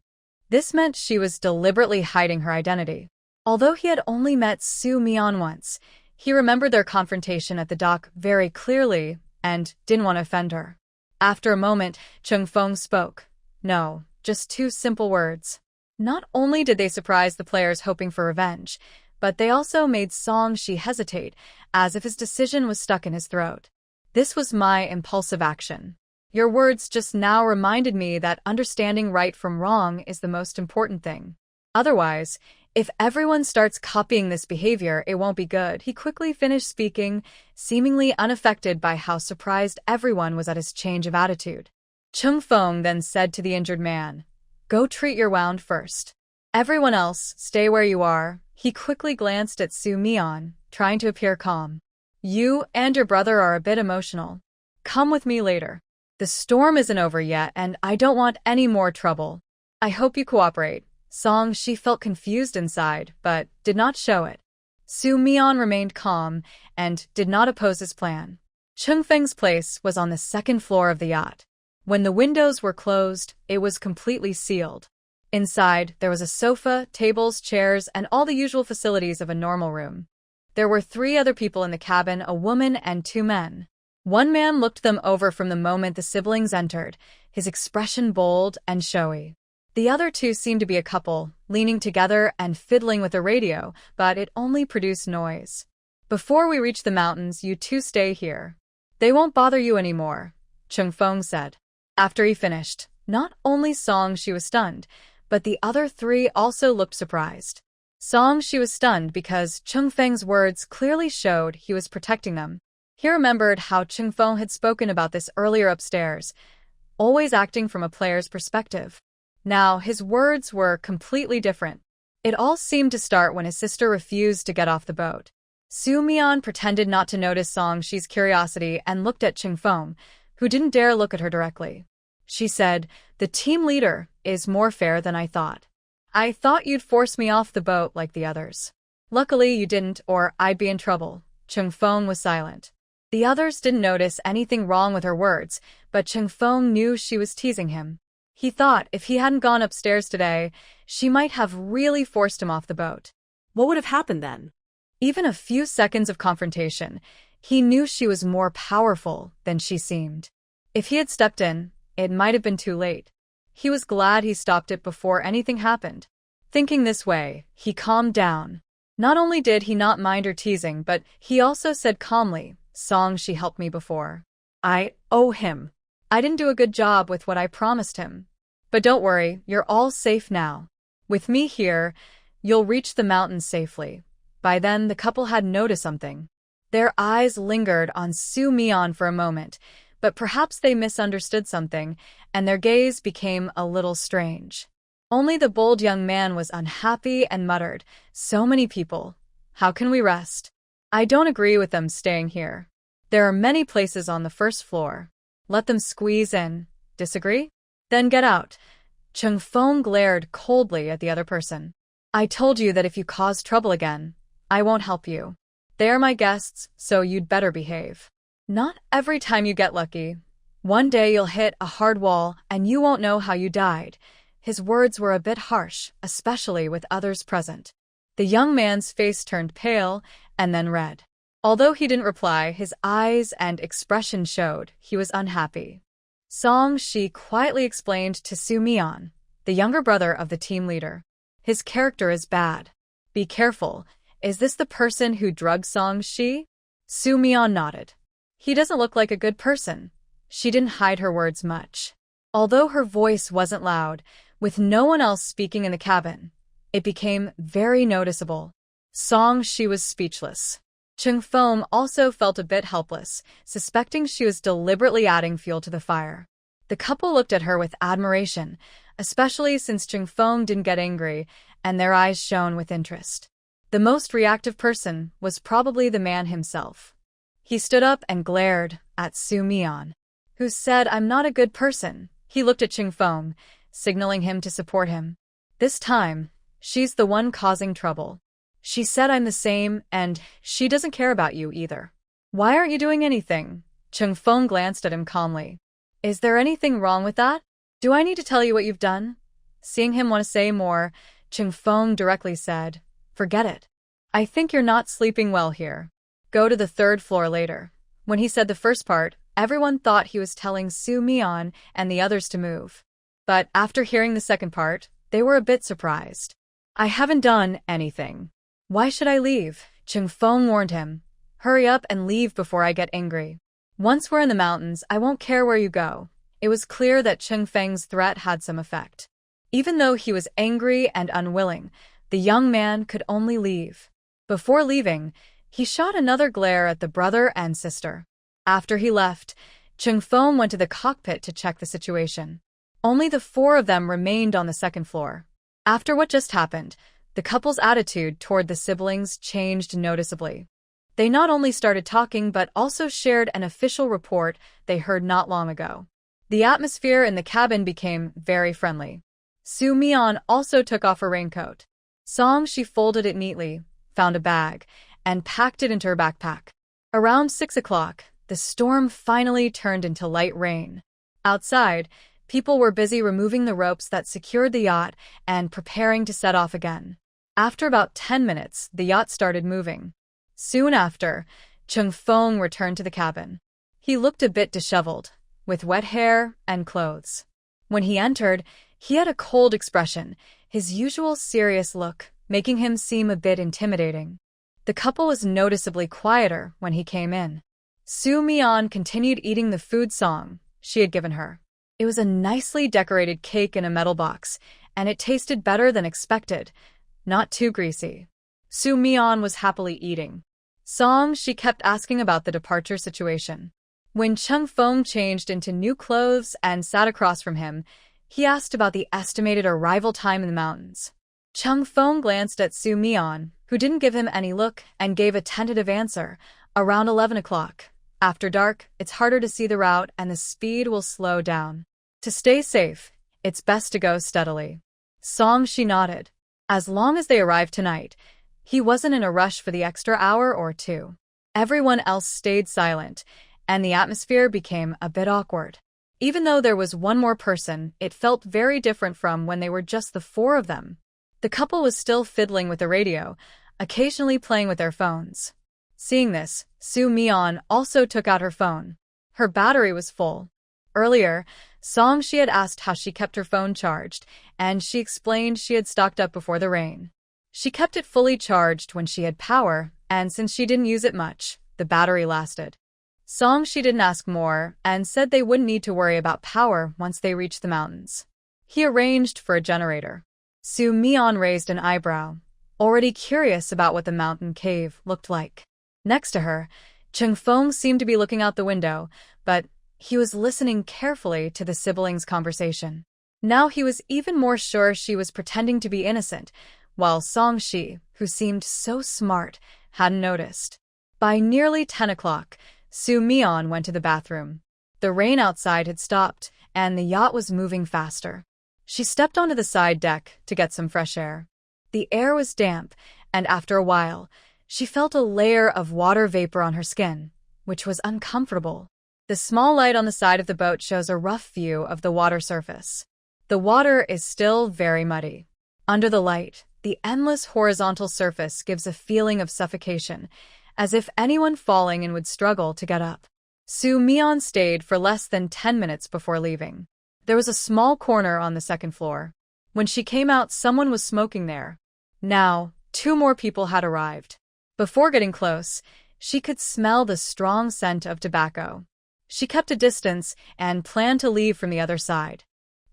This meant she was deliberately hiding her identity. Although he had only met Su Mian once, he remembered their confrontation at the dock very clearly and didn't want to offend her. After a moment, Chung Feng spoke. No, just two simple words. Not only did they surprise the players hoping for revenge, but they also made Song Shi hesitate, as if his decision was stuck in his throat. This was my impulsive action. Your words just now reminded me that understanding right from wrong is the most important thing. Otherwise, if everyone starts copying this behavior, it won't be good. He quickly finished speaking, seemingly unaffected by how surprised everyone was at his change of attitude. Chung Feng then said to the injured man, Go treat your wound first. Everyone else, stay where you are. He quickly glanced at Su Mian, trying to appear calm. You and your brother are a bit emotional. Come with me later. The storm isn't over yet, and I don't want any more trouble. I hope you cooperate. Song Shi felt confused inside, but did not show it. Su Mian remained calm and did not oppose his plan. Chung Feng's place was on the second floor of the yacht. When the windows were closed, it was completely sealed. Inside, there was a sofa, tables, chairs, and all the usual facilities of a normal room. There were 3 other people in the cabin, a woman and 2 men. One man looked them over from the moment the siblings entered, his expression bold and showy. The other 2 seemed to be a couple, leaning together and fiddling with a radio, but it only produced noise. Before we reach the mountains, you 2 stay here. They won't bother you anymore, Chung Feng said. After he finished, not only Song Shi was stunned, but the other 3 also looked surprised. Song Shi was stunned because Chung Feng's words clearly showed he was protecting them. He remembered how Chung Feng had spoken about this earlier upstairs, always acting from a player's perspective. Now, his words were completely different. It all seemed to start when his sister refused to get off the boat. Su Mian pretended not to notice Song Shi's curiosity and looked at Chung Feng, who didn't dare look at her directly. She said, The team leader is more fair than I thought. I thought you'd force me off the boat like the others. Luckily you didn't, or I'd be in trouble. Chung Feng was silent. The others didn't notice anything wrong with her words, but Chung Feng knew she was teasing him. He thought if he hadn't gone upstairs today, she might have really forced him off the boat. What would have happened then? Even a few seconds of confrontation, he knew she was more powerful than she seemed. If he had stepped in, it might have been too late. He was glad he stopped it before anything happened. Thinking this way, he calmed down. Not only did he not mind her teasing, but he also said calmly, "Song, she helped me before. I owe him. I didn't do a good job with what I promised him. But don't worry, you're all safe now. With me here, you'll reach the mountains safely." By then, the couple had noticed something. Their eyes lingered on Tsunami for a moment, but perhaps they misunderstood something, and their gaze became a little strange. Only the bold young man was unhappy and muttered, "So many people. How can we rest? I don't agree with them staying here. There are many places on the first floor. Let them squeeze in. Disagree? Then get out." Chung Feng glared coldly at the other person. "I told you that if you cause trouble again, I won't help you. They are my guests, so you'd better behave. Not every time you get lucky. One day you'll hit a hard wall and you won't know how you died." His words were a bit harsh, especially with others present. The young man's face turned pale and then red. Although he didn't reply, his eyes and expression showed he was unhappy. Song Shi quietly explained to Su Mian, the younger brother of the team leader. "His character is bad. Be careful. Is this the person who drugged Song Shi?" Su Mian nodded. "He doesn't look like a good person." She didn't hide her words much. Although her voice wasn't loud, with no one else speaking in the cabin, it became very noticeable. Song Shi was speechless. Chung Feng also felt a bit helpless, suspecting she was deliberately adding fuel to the fire. The couple looked at her with admiration, especially since Chung Feng didn't get angry, and their eyes shone with interest. The most reactive person was probably the man himself. He stood up and glared at Su Mian, who said, "I'm not a good person." He looked at Chung Feng, signaling him to support him. "This time, she's the one causing trouble. She said I'm the same, and she doesn't care about you either. Why aren't you doing anything?" Chung Feng glanced at him calmly. "Is there anything wrong with that? Do I need to tell you what you've done?" Seeing him want to say more, Chung Feng directly said, "Forget it. I think you're not sleeping well here. Go to the third floor later." When he said the first part, everyone thought he was telling Su Mian and the others to move. But after hearing the second part, they were a bit surprised. "I haven't done anything. Why should I leave?" Chung Feng warned him. "Hurry up and leave before I get angry. Once we're in the mountains, I won't care where you go." It was clear that Chung Feng's threat had some effect. Even though he was angry and unwilling, the young man could only leave. Before leaving, he shot another glare at the brother and sister. After he left, Chung Feng went to the cockpit to check the situation. Only the four of them remained on the second floor. After what just happened, the couple's attitude toward the siblings changed noticeably. They not only started talking but also shared an official report they heard not long ago. The atmosphere in the cabin became very friendly. Su Mian also took off her raincoat. Song Shi folded it neatly, found a bag, and packed it into her backpack. Around 6 o'clock, the storm finally turned into light rain. Outside, people were busy removing the ropes that secured the yacht and preparing to set off again. After about 10 minutes, the yacht started moving. Soon after, Chung Feng returned to the cabin. He looked a bit disheveled, with wet hair and clothes. When he entered, he had a cold expression, his usual serious look, making him seem a bit intimidating. The couple was noticeably quieter when he came in. Su Mian continued eating the food Song Shi had given her. It was a nicely decorated cake in a metal box, and it tasted better than expected, not too greasy. Su Mian was happily eating. Song Shi kept asking about the departure situation. When Chung Feng changed into new clothes and sat across from him, he asked about the estimated arrival time in the mountains. Chung Feng glanced at Su Mian, who didn't give him any look, and gave a tentative answer, around 11 o'clock. After dark, it's harder to see the route and the speed will slow down. To stay safe, it's best to go steadily. Song Shi nodded. As long as they arrived tonight, he wasn't in a rush for the extra hour or two. Everyone else stayed silent, and the atmosphere became a bit awkward. Even though there was one more person, it felt very different from when they were just the four of them. The couple was still fiddling with the radio, occasionally playing with their phones. Seeing this, Soo Mi-yeon also took out her phone. Her battery was full. Earlier, Song-shi had asked how she kept her phone charged, and she explained she had stocked up before the rain. She kept it fully charged when she had power, and since she didn't use it much, the battery lasted. Song-shi didn't ask more and said they wouldn't need to worry about power once they reached the mountains. He arranged for a generator. Soo Mi-yeon raised an eyebrow, already curious about what the mountain cave looked like. Next to her, Chung Fong seemed to be looking out the window, but he was listening carefully to the siblings' conversation. Now he was even more sure she was pretending to be innocent, while Song-shi, who seemed so smart, hadn't noticed. By nearly 10 o'clock, Soo Mi-yeon went to the bathroom. The rain outside had stopped, and the yacht was moving faster. She stepped onto the side deck to get some fresh air. The air was damp, and after a while, she felt a layer of water vapor on her skin, which was uncomfortable. The small light on the side of the boat shows a rough view of the water surface. The water is still very muddy. Under the light, the endless horizontal surface gives a feeling of suffocation, as if anyone falling in would struggle to get up. Soo Mi-yeon stayed for less than 10 minutes before leaving. There was a small corner on the second floor. When she came out, someone was smoking there. Now, 2 more people had arrived. Before getting close, she could smell the strong scent of tobacco. She kept a distance and planned to leave from the other side.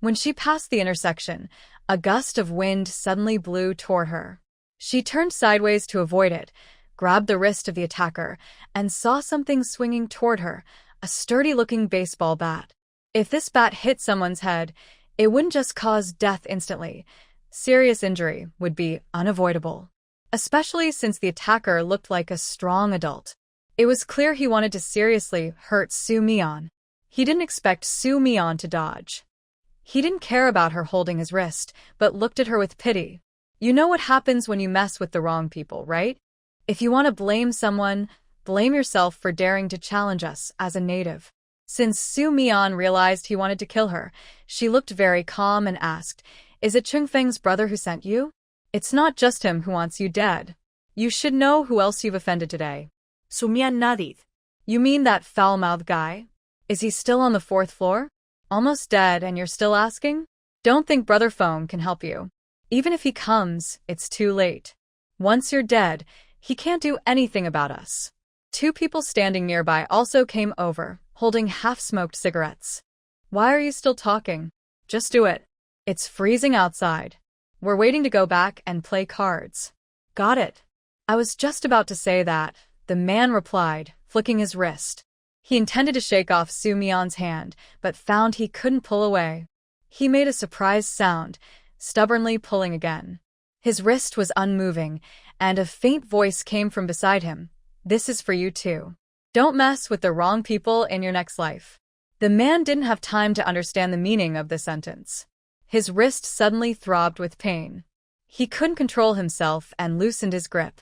When she passed the intersection, a gust of wind suddenly blew toward her. She turned sideways to avoid it, grabbed the wrist of the attacker, and saw something swinging toward her, a sturdy-looking baseball bat. If this bat hit someone's head, it wouldn't just cause death instantly. Serious injury would be unavoidable, especially since the attacker looked like a strong adult. It was clear he wanted to seriously hurt Soo Mi-yeon. He didn't expect Soo Mi-yeon to dodge. He didn't care about her holding his wrist, but looked at her with pity. You know what happens when you mess with the wrong people, right? If you want to blame someone, blame yourself for daring to challenge us as a native. Since Soo Mi-yeon realized he wanted to kill her, she looked very calm and asked, "Is it Chung Feng's brother who sent you? It's not just him who wants you dead. You should know who else you've offended today." Soo Mi-yeon nodded. "You mean that foul-mouthed guy? Is he still on the 4th floor? Almost dead and you're still asking? Don't think Brother Fong can help you. Even if he comes, it's too late. Once you're dead, he can't do anything about us." 2 people standing nearby also came over, holding half-smoked cigarettes. "Why are you still talking? Just do it. It's freezing outside. We're waiting to go back and play cards." "Got it. I was just about to say that," the man replied, flicking his wrist. He intended to shake off Soo Mi-yeon's hand, but found he couldn't pull away. He made a surprised sound, stubbornly pulling again. His wrist was unmoving, and a faint voice came from beside him. "This is for you too. Don't mess with the wrong people in your next life." The man didn't have time to understand the meaning of the sentence. His wrist suddenly throbbed with pain. He couldn't control himself and loosened his grip.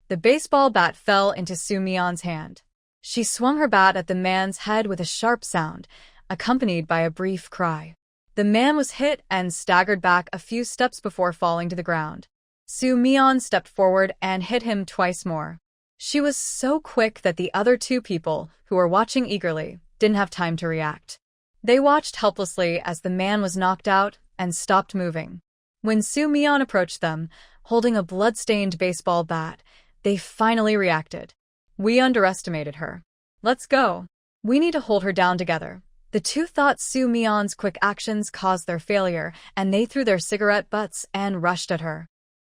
The baseball bat fell into Soo Mi-yeon's hand. She swung her bat at the man's head with a sharp sound, accompanied by a brief cry. The man was hit and staggered back a few steps before falling to the ground. Soo Mi-yeon stepped forward and hit him twice more. She was so quick that the other 2 people, who were watching eagerly, didn't have time to react. They watched helplessly as the man was knocked out and stopped moving. When Soo Mi-yeon approached them, holding a blood-stained baseball bat, they finally reacted. "We underestimated her. Let's go. We need to hold her down together." The 2 thought Soo Mi-yeon's quick actions caused their failure, and they threw their cigarette butts and rushed at her.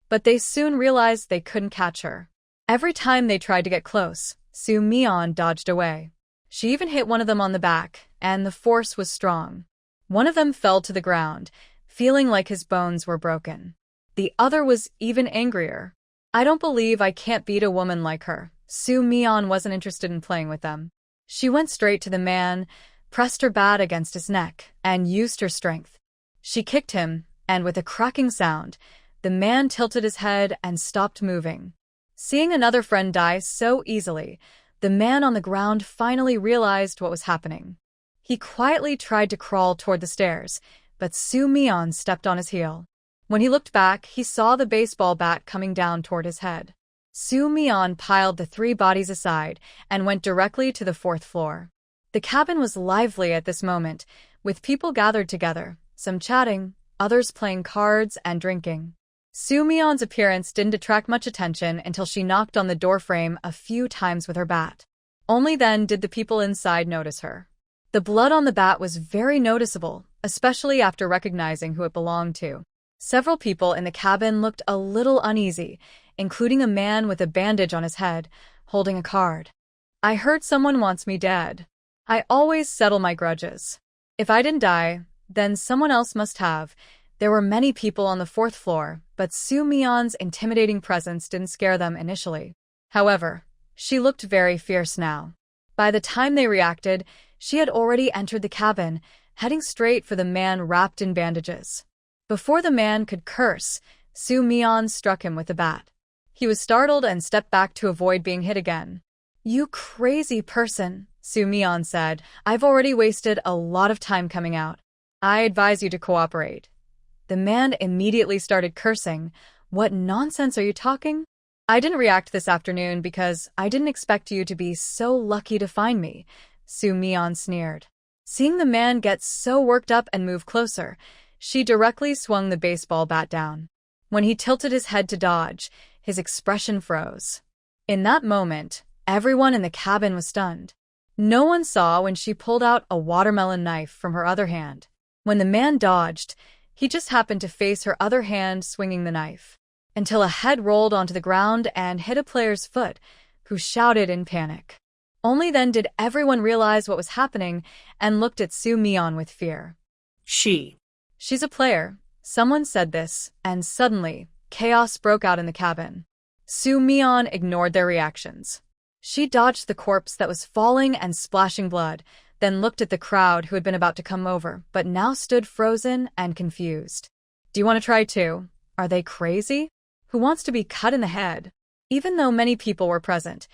But they soon realized they couldn't catch her. Every time they tried to get close, Soo Mi-yeon dodged away. She even hit one of them on the back, and the force was strong. One of them fell to the ground, feeling like his bones were broken. The other was even angrier. "I don't believe I can't beat a woman like her." Soo Mi-yeon wasn't interested in playing with them. She went straight to the man, pressed her bat against his neck, and used her strength. She kicked him, and with a cracking sound, the man tilted his head and stopped moving. Seeing another friend die so easily, the man on the ground finally realized what was happening. He quietly tried to crawl toward the stairs, but Su Mian stepped on his heel. When he looked back, he saw the baseball bat coming down toward his head. Su Mian piled the 3 bodies aside and went directly to the 4th floor. The cabin was lively at this moment, with people gathered together, some chatting, others playing cards and drinking. Su Mian's appearance didn't attract much attention until she knocked on the doorframe a few times with her bat. Only then did the people inside notice her. The blood on the bat was very noticeable, especially after recognizing who it belonged to. Several people in the cabin looked a little uneasy, including a man with a bandage on his head, holding a card. I heard someone wants me dead. I always settle my grudges. If I didn't die, then someone else must have. There were many people on the 4th floor, but Su Mian's intimidating presence didn't scare them initially. However, she looked very fierce now. By the time they reacted, she had already entered the cabin, heading straight for the man wrapped in bandages. Before the man could curse, Su Mian struck him with the bat. He was startled and stepped back to avoid being hit again. "You crazy person," Su Mian said. "I've already wasted a lot of time coming out. I advise you to cooperate." The man immediately started cursing. "What nonsense are you talking? I didn't react this afternoon because I didn't expect you to be so lucky to find me," Su Mian sneered. Seeing the man get so worked up and move closer, she directly swung the baseball bat down. When he tilted his head to dodge, his expression froze. In that moment, everyone in the cabin was stunned. No one saw when she pulled out a watermelon knife from her other hand. When the man dodged, he just happened to face her other hand swinging the knife, until a head rolled onto the ground and hit a player's foot, who shouted in panic. Only then did everyone realize what was happening and looked at Su Mian with fear. She's a player. Someone said this, and suddenly, chaos broke out in the cabin. Su Mian ignored their reactions. She dodged the corpse that was falling and splashing blood, then looked at the crowd who had been about to come over, but now stood frozen and confused. "Do you want to try too? Are they crazy? Who wants to be cut in the head?" Even though many people were present,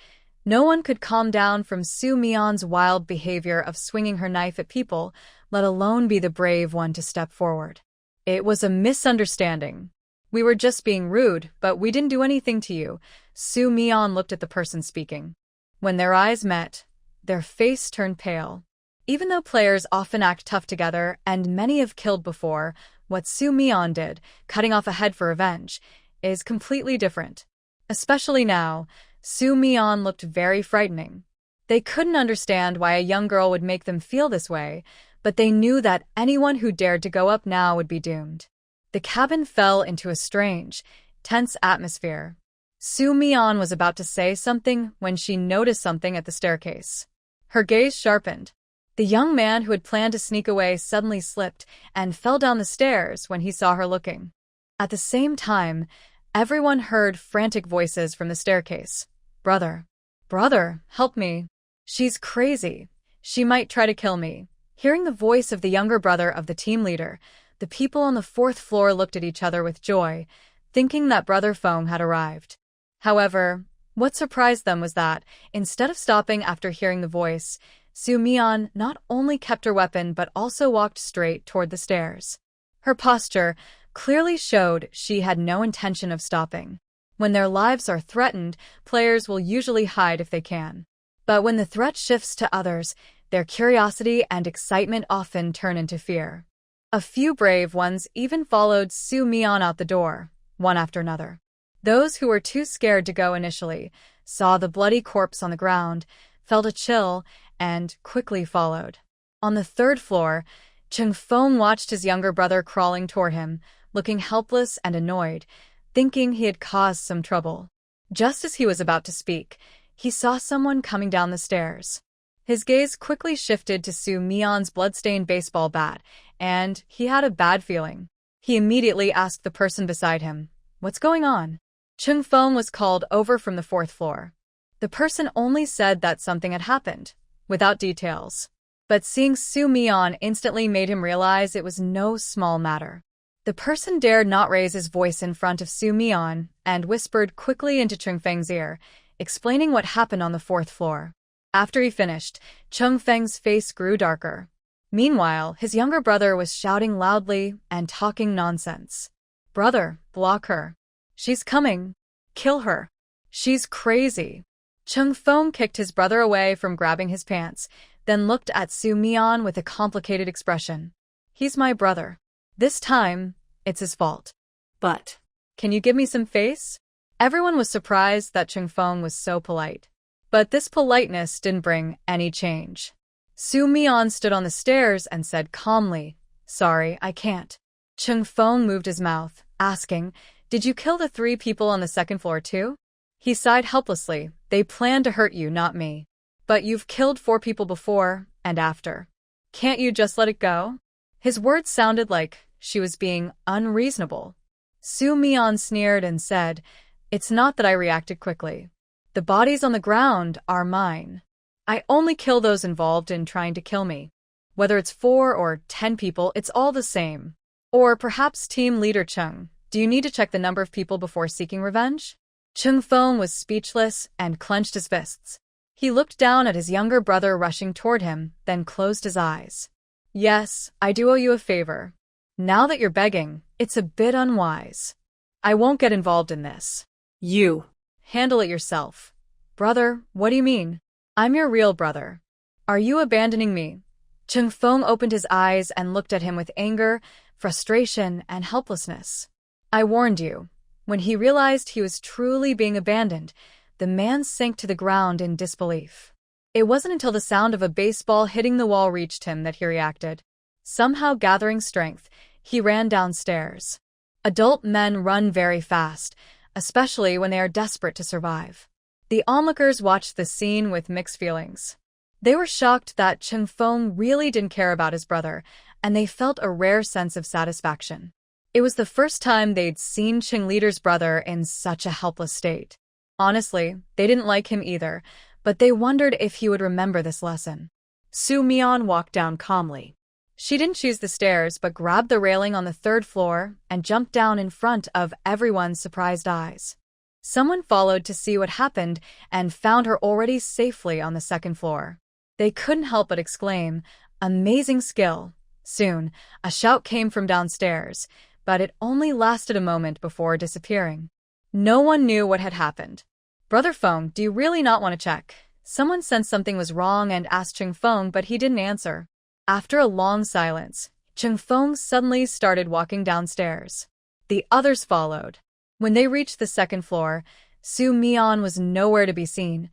no one could calm down from Su Mian's wild behavior of swinging her knife at people, let alone be the brave one to step forward. "It was a misunderstanding. We were just being rude, but we didn't do anything to you." Su Mian looked at the person speaking. When their eyes met, their face turned pale. Even though players often act tough together, and many have killed before, what Su Mian did, cutting off a head for revenge, is completely different. Especially now, Su Mian looked very frightening. They couldn't understand why a young girl would make them feel this way, but they knew that anyone who dared to go up now would be doomed. The cabin fell into a strange, tense atmosphere. Su Mian was about to say something when she noticed something at the staircase. Her gaze sharpened. The young man who had planned to sneak away suddenly slipped and fell down the stairs when he saw her looking. At the same time, everyone heard frantic voices from the staircase. "Brother! Brother, help me! She's crazy! She might try to kill me!" Hearing the voice of the younger brother of the team leader, the people on the 4th floor looked at each other with joy, thinking that Brother Feng had arrived. However, what surprised them was that, instead of stopping after hearing the voice, Su Mian not only kept her weapon but also walked straight toward the stairs. Her posture clearly showed she had no intention of stopping. When their lives are threatened, players will usually hide if they can. But when the threat shifts to others, their curiosity and excitement often turn into fear. A few brave ones even followed Su Mian out the door, one after another. Those who were too scared to go initially saw the bloody corpse on the ground, felt a chill, and quickly followed. On the 3rd floor, Chung Feng watched his younger brother crawling toward him, looking helpless and annoyed, thinking he had caused some trouble. Just as he was about to speak, he saw someone coming down the stairs. His gaze quickly shifted to Su Mian's bloodstained baseball bat, and he had a bad feeling. He immediately asked the person beside him, "What's going on?" Chung Feng was called over from the 4th floor. The person only said that something had happened, without details. But seeing Su Mian instantly made him realize it was no small matter. The person dared not raise his voice in front of Su Mian and whispered quickly into Chung Feng's ear, explaining what happened on the 4th floor. After he finished, Chung Feng's face grew darker. Meanwhile, his younger brother was shouting loudly and talking nonsense. "Brother, block her. She's coming. Kill her. She's crazy." Chung Fong kicked his brother away from grabbing his pants, then looked at Su Mian with a complicated expression. "He's my brother. This time, it's his fault. But, can you give me some face?" Everyone was surprised that Chung Fong was so polite. But this politeness didn't bring any change. Su Mian stood on the stairs and said calmly, "Sorry, I can't." Chung Fong moved his mouth, asking, "Did you kill the 3 people on the second floor too?" He sighed helplessly. "They planned to hurt you, not me. But you've killed 4 people before and after. Can't you just let it go?" His words sounded like she was being unreasonable. Su Mian sneered and said, "It's not that I reacted quickly. The bodies on the ground are mine. I only kill those involved in trying to kill me. Whether it's 4 or 10 people, it's all the same. Or perhaps Team Leader Chung, do you need to check the number of people before seeking revenge?" Chung Fong was speechless and clenched his fists. He looked down at his younger brother rushing toward him, then closed his eyes. "Yes, I do owe you a favor. Now that you're begging, it's a bit unwise. I won't get involved in this. You handle it yourself." "Brother, what do you mean? I'm your real brother. Are you abandoning me?" Chung Fong opened his eyes and looked at him with anger, frustration, and helplessness. "I warned you." When he realized he was truly being abandoned, the man sank to the ground in disbelief. It wasn't until the sound of a baseball hitting the wall reached him that he reacted. Somehow gathering strength, he ran downstairs. Adult men run very fast, especially when they are desperate to survive. The onlookers watched the scene with mixed feelings. They were shocked that Chung Fong really didn't care about his brother, and they felt a rare sense of satisfaction. It was the first time they'd seen Chung Leader's brother in such a helpless state. Honestly, they didn't like him either, but they wondered if he would remember this lesson. Su Mian walked down calmly. She didn't choose the stairs but grabbed the railing on the 3rd floor and jumped down in front of everyone's surprised eyes. Someone followed to see what happened and found her already safely on the 2nd floor. They couldn't help but exclaim, "Amazing skill." Soon, a shout came from downstairs, but it only lasted a moment before disappearing. No one knew what had happened. "Brother Fong, do you really not want to check?" Someone sensed something was wrong and asked Chung Fong, but he didn't answer. After a long silence, Chung Fong suddenly started walking downstairs. The others followed. When they reached the 2nd floor, Su Mian was nowhere to be seen,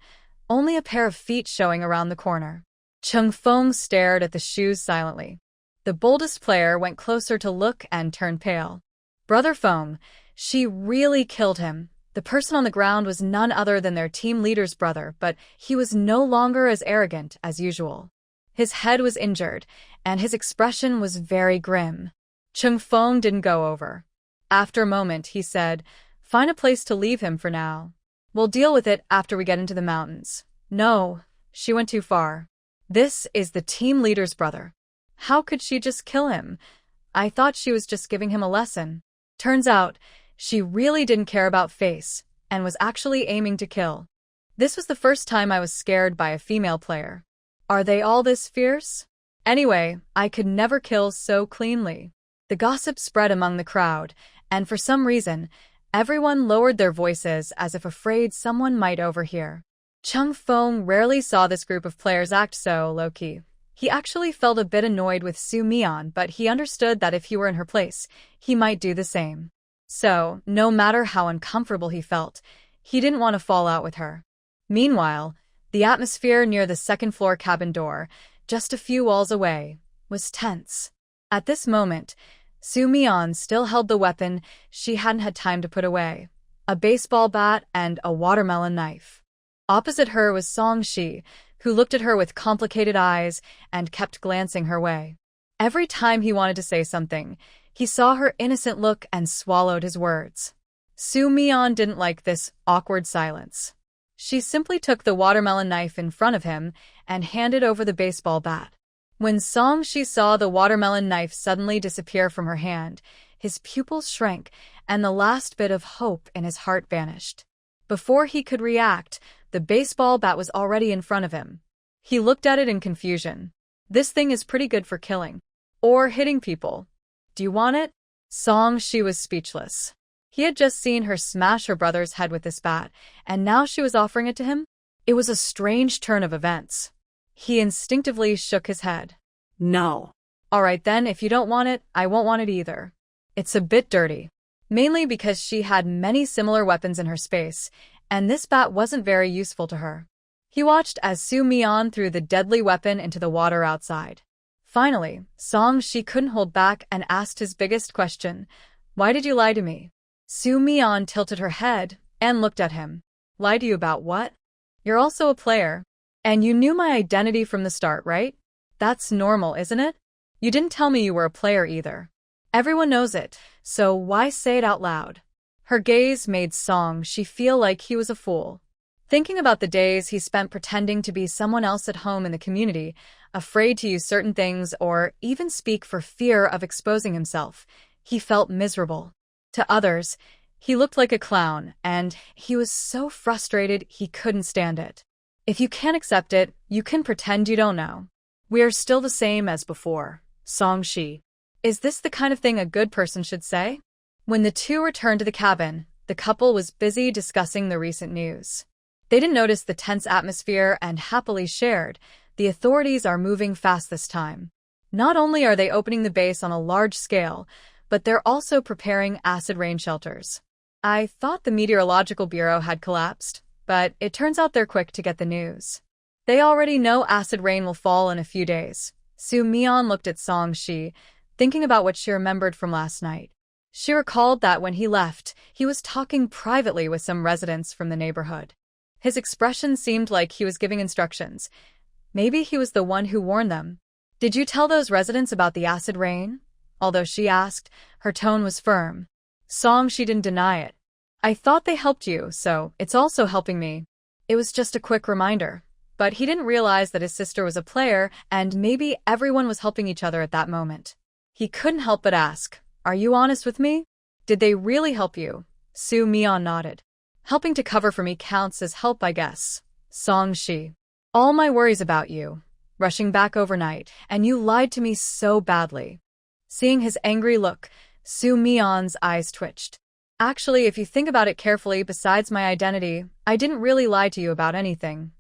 only a pair of feet showing around the corner. Chung Fong stared at the shoes silently. The boldest player went closer to look and turned pale. "Brother Fong, she really killed him." The person on the ground was none other than their team leader's brother, but he was no longer as arrogant as usual. His head was injured, and his expression was very grim. Chung Fong didn't go over. After a moment, he said, "Find a place to leave him for now. We'll deal with it after we get into the mountains." "No, she went too far. This is the team leader's brother. How could she just kill him? I thought she was just giving him a lesson." Turns out, she really didn't care about face, and was actually aiming to kill. This was the first time I was scared by a female player. Are they all this fierce? Anyway, I could never kill so cleanly. The gossip spread among the crowd, and for some reason, everyone lowered their voices as if afraid someone might overhear. Chung Fong rarely saw this group of players act so low-key. He actually felt a bit annoyed with Su Mian, but he understood that if he were in her place, he might do the same. So, no matter how uncomfortable he felt, he didn't want to fall out with her. Meanwhile, the atmosphere near the 2nd floor cabin door, just a few walls away, was tense. At this moment, Su Mian still held the weapon she hadn't had time to put away, a baseball bat and a watermelon knife. Opposite her was Song Shi, who looked at her with complicated eyes and kept glancing her way. Every time he wanted to say something, he saw her innocent look and swallowed his words. Su Mian didn't like this awkward silence. She simply took the watermelon knife in front of him and handed over the baseball bat. When Song Shi saw the watermelon knife suddenly disappear from her hand, his pupils shrank and the last bit of hope in his heart vanished. Before he could react, the baseball bat was already in front of him. He looked at it in confusion. This thing is pretty good for killing. Or hitting people. Do you want it? She was speechless. He had just seen her smash her brother's head with this bat, and now she was offering it to him? It was a strange turn of events. He instinctively shook his head. No. All right then, if you don't want it, I won't want it either. It's a bit dirty. Mainly because she had many similar weapons in her space, and this bat wasn't very useful to her. He watched as Su-mian threw the deadly weapon into the water outside. Finally, She couldn't hold back and asked his biggest question. Why did you lie to me? Su-mian tilted her head and looked at him. Lie to you about what? You're also a player. And you knew my identity from the start, right? That's normal, isn't it? You didn't tell me you were a player either. Everyone knows it, so why say it out loud? Her gaze made She feel like he was a fool. Thinking about the days he spent pretending to be someone else at home in the community, afraid to use certain things or even speak for fear of exposing himself, he felt miserable. To others, he looked like a clown, and he was so frustrated he couldn't stand it. If you can't accept it, you can pretend you don't know. We are still the same as before, Shi. Is this the kind of thing a good person should say? When the two returned to the cabin, the couple was busy discussing the recent news. They didn't notice the tense atmosphere and happily shared, the authorities are moving fast this time. Not only are they opening the base on a large scale, but they're also preparing acid rain shelters. I thought the Meteorological Bureau had collapsed, but it turns out they're quick to get the news. They already know acid rain will fall in a few days. Su-mian looked at Shi, thinking about what she remembered from last night. She recalled that when he left, he was talking privately with some residents from the neighborhood. His expression seemed like he was giving instructions. Maybe he was the one who warned them. Did you tell those residents about the acid rain? Although she asked, her tone was firm. She didn't deny it. I thought they helped you, so it's also helping me. It was just a quick reminder. But he didn't realize that his sister was a player, and maybe everyone was helping each other at that moment. He couldn't help but ask, are you honest with me? Did they really help you? Su-mian nodded. Helping to cover for me counts as help, I guess. Shi. All my worries about you. Rushing back overnight, and you lied to me so badly. Seeing his angry look, Su-mian's eyes twitched. Actually, if you think about it carefully, besides my identity, I didn't really lie to you about anything.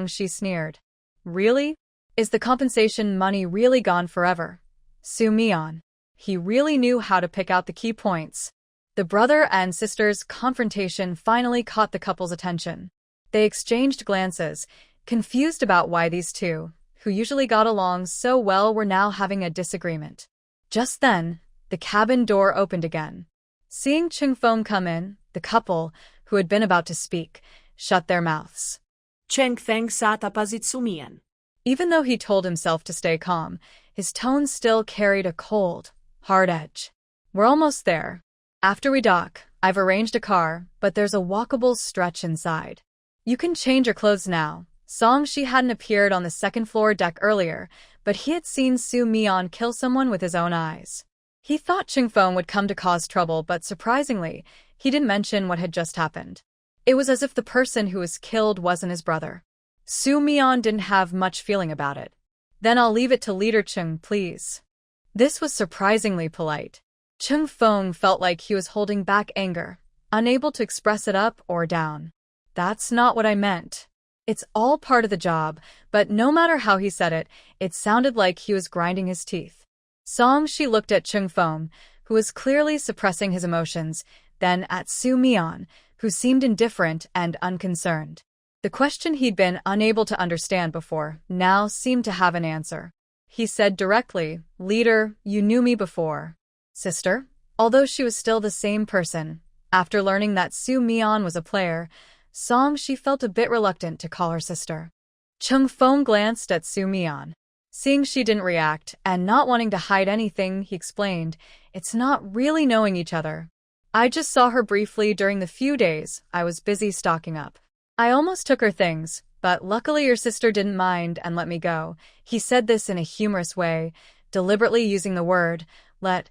She sneered. Really? Is the compensation money really gone forever? Su-mian. He really knew how to pick out the key points. The brother and sister's confrontation finally caught the couple's attention. They exchanged glances, confused about why these two, who usually got along so well, were now having a disagreement. Just then, the cabin door opened again. Seeing Cheng-feng come in, the couple, who had been about to speak, shut their mouths. Cheng-feng sa tapazit sumian. Even though he told himself to stay calm, his tone still carried a cold, hard edge. We're almost there. After we dock, I've arranged a car, but there's a walkable stretch inside. You can change your clothes now. She hadn't appeared on the second-floor deck earlier, but he had seen Su-mian kill someone with his own eyes. He thought Cheng-feng would come to cause trouble, but surprisingly, he didn't mention what had just happened. It was as if the person who was killed wasn't his brother. Su-mian didn't have much feeling about it. Then I'll leave it to Leader Cheng, please. This was surprisingly polite. Cheng-feng felt like he was holding back anger, unable to express it up or down. That's not what I meant. It's all part of the job, but no matter how he said it, it sounded like he was grinding his teeth. She looked at Cheng-feng, who was clearly suppressing his emotions, then at Su-mian, who seemed indifferent and unconcerned. The question he'd been unable to understand before now seemed to have an answer. He said directly, Leader, you knew me before. Sister? Although she was still the same person, after learning that Su-mian was a player, she felt a bit reluctant to call her sister. Cheng-feng glanced at Su-mian. Seeing she didn't react, and not wanting to hide anything, he explained, it's not really knowing each other. I just saw her briefly during the few days I was busy stocking up. I almost took her things, but luckily your sister didn't mind and let me go. He said this in a humorous way, deliberately using the word, let,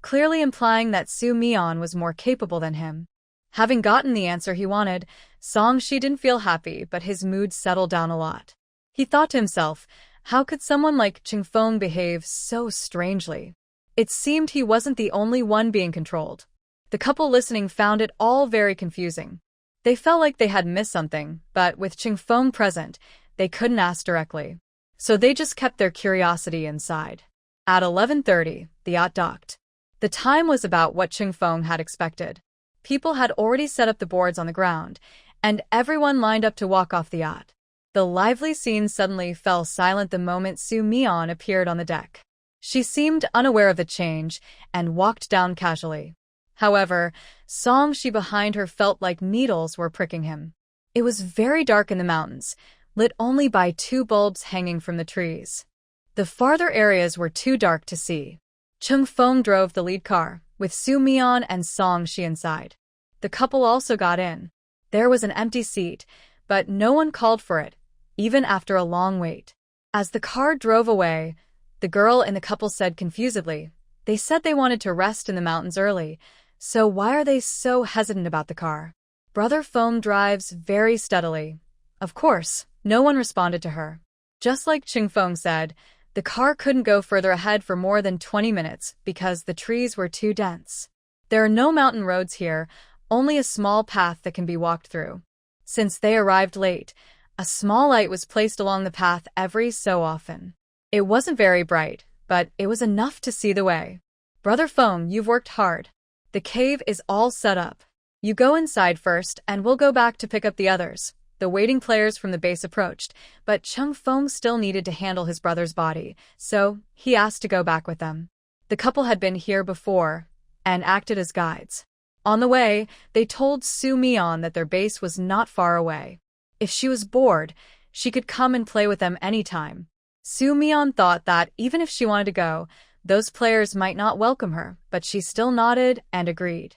clearly implying that Su-mian was more capable than him. Having gotten the answer he wanted, Shi didn't feel happy, but his mood settled down a lot. He thought to himself, How could someone like Qingfeng behave so strangely? It seemed he wasn't the only one being controlled. The couple listening found it all very confusing. They felt like they had missed something, but with Qingfeng present, they couldn't ask directly. So they just kept their curiosity inside. At 11:30, the yacht docked. The time was about what Qingfeng had expected. People had already set up the boards on the ground, and everyone lined up to walk off the yacht. The lively scene suddenly fell silent the moment Su Mian appeared on the deck. She seemed unaware of the change and walked down casually. However, Song Shi behind her felt like needles were pricking him. It was very dark in the mountains, lit only by 2 bulbs hanging from the trees. The farther areas were too dark to see. Qingfeng drove the lead car, with Su Mian and Song Shi inside. The couple also got in. There was an empty seat, but no one called for it, even after a long wait. As the car drove away, the girl in the couple said confusedly, "They said they wanted to rest in the mountains early, so why are they so hesitant about the car?" Brother Foam drives very steadily. Of course, no one responded to her. Just like Qingfeng said, the car couldn't go further ahead for more than 20 minutes because the trees were too dense. There are no mountain roads here, only a small path that can be walked through. Since they arrived late, a small light was placed along the path every so often. It wasn't very bright, but it was enough to see the way. "Brother Foam, you've worked hard. The cave is all set up. You go inside first, and we'll go back to pick up the others." The waiting players from the base approached, but Qingfeng still needed to handle his brother's body, so he asked to go back with them. The couple had been here before and acted as guides. On the way, they told Su Mian that their base was not far away. If she was bored, she could come and play with them anytime. Su Mian thought that even if she wanted to go, those players might not welcome her, but she still nodded and agreed.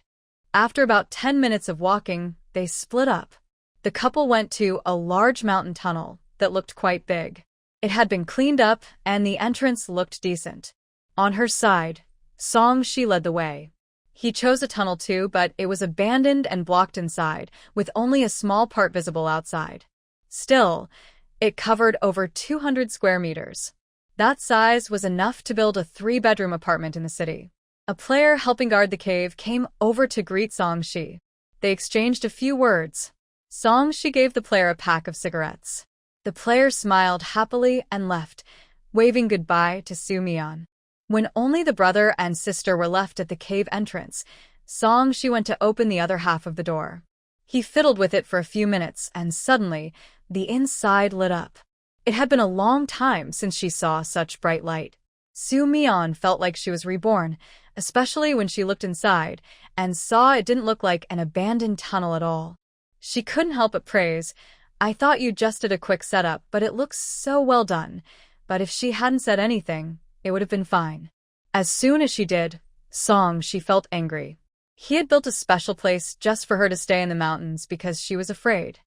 After about 10 minutes of walking, they split up. The couple went to a large mountain tunnel that looked quite big. It had been cleaned up, and the entrance looked decent. On her side, Song Shi led the way. He chose a tunnel too, but it was abandoned and blocked inside, with only a small part visible outside. Still, it covered over 200 square meters. That size was enough to build a 3-bedroom apartment in the city. A player helping guard the cave came over to greet Song Shi. They exchanged a few words. Song Shi gave the player a pack of cigarettes. The player smiled happily and left, waving goodbye to Su Mian. When only the brother and sister were left at the cave entrance, Song Shi went to open the other half of the door. He fiddled with it for a few minutes, and suddenly, the inside lit up. It had been a long time since she saw such bright light. Su Mian felt like she was reborn, especially when she looked inside and saw it didn't look like an abandoned tunnel at all. She couldn't help but praise, "I thought you just did a quick setup, but it looks so well done." But if she hadn't said anything, it would have been fine. As soon as she did, Song Shi felt angry. He had built a special place just for her to stay in the mountains because she was afraid.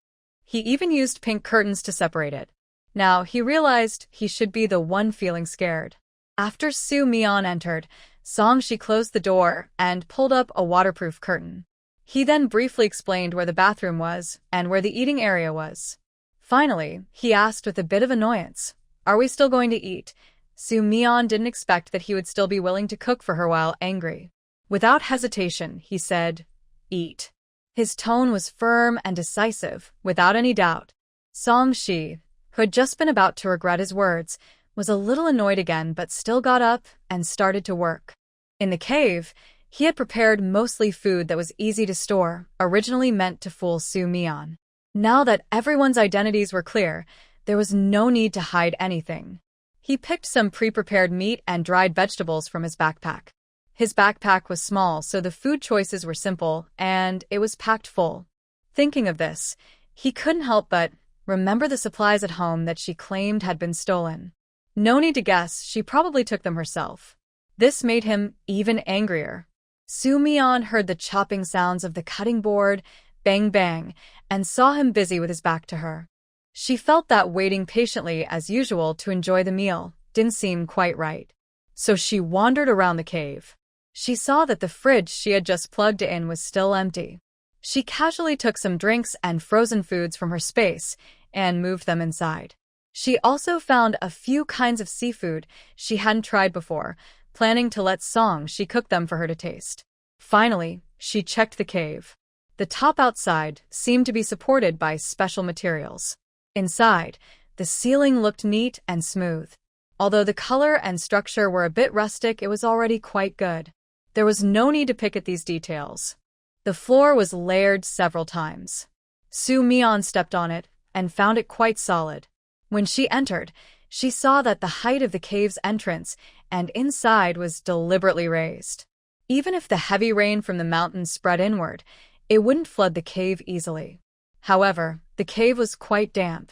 He even used pink curtains to separate it. Now he realized he should be the one feeling scared. After Su Mian entered, Song Shi closed the door and pulled up a waterproof curtain. He then briefly explained where the bathroom was and where the eating area was. Finally, he asked with a bit of annoyance, "Are we still going to eat?" Su Mian didn't expect that he would still be willing to cook for her while angry. Without hesitation, he said, "Eat." His tone was firm and decisive, without any doubt. Song Shi, who had just been about to regret his words, was a little annoyed again but still got up and started to work. In the cave, he had prepared mostly food that was easy to store, originally meant to fool Su Mian. Now that everyone's identities were clear, there was no need to hide anything. He picked some pre-prepared meat and dried vegetables from his backpack. His backpack was small, so the food choices were simple, and it was packed full. Thinking of this, he couldn't help but remember the supplies at home that she claimed had been stolen. No need to guess, she probably took them herself. This made him even angrier. Su Mian heard the chopping sounds of the cutting board, bang bang, and saw him busy with his back to her. She felt that waiting patiently as usual to enjoy the meal didn't seem quite right. So she wandered around the cave. She saw that the fridge she had just plugged in was still empty. She casually took some drinks and frozen foods from her space and moved them inside. She also found a few kinds of seafood she hadn't tried before, planning to let Song she cook them for her to taste. Finally, she checked the cave. The top outside seemed to be supported by special materials. Inside, the ceiling looked neat and smooth. Although the color and structure were a bit rustic, it was already quite good. There was no need to pick at these details. The floor was layered several times. Su Mian stepped on it and found it quite solid. When she entered, she saw that the height of the cave's entrance and inside was deliberately raised. Even if the heavy rain from the mountains spread inward, it wouldn't flood the cave easily. However, the cave was quite damp.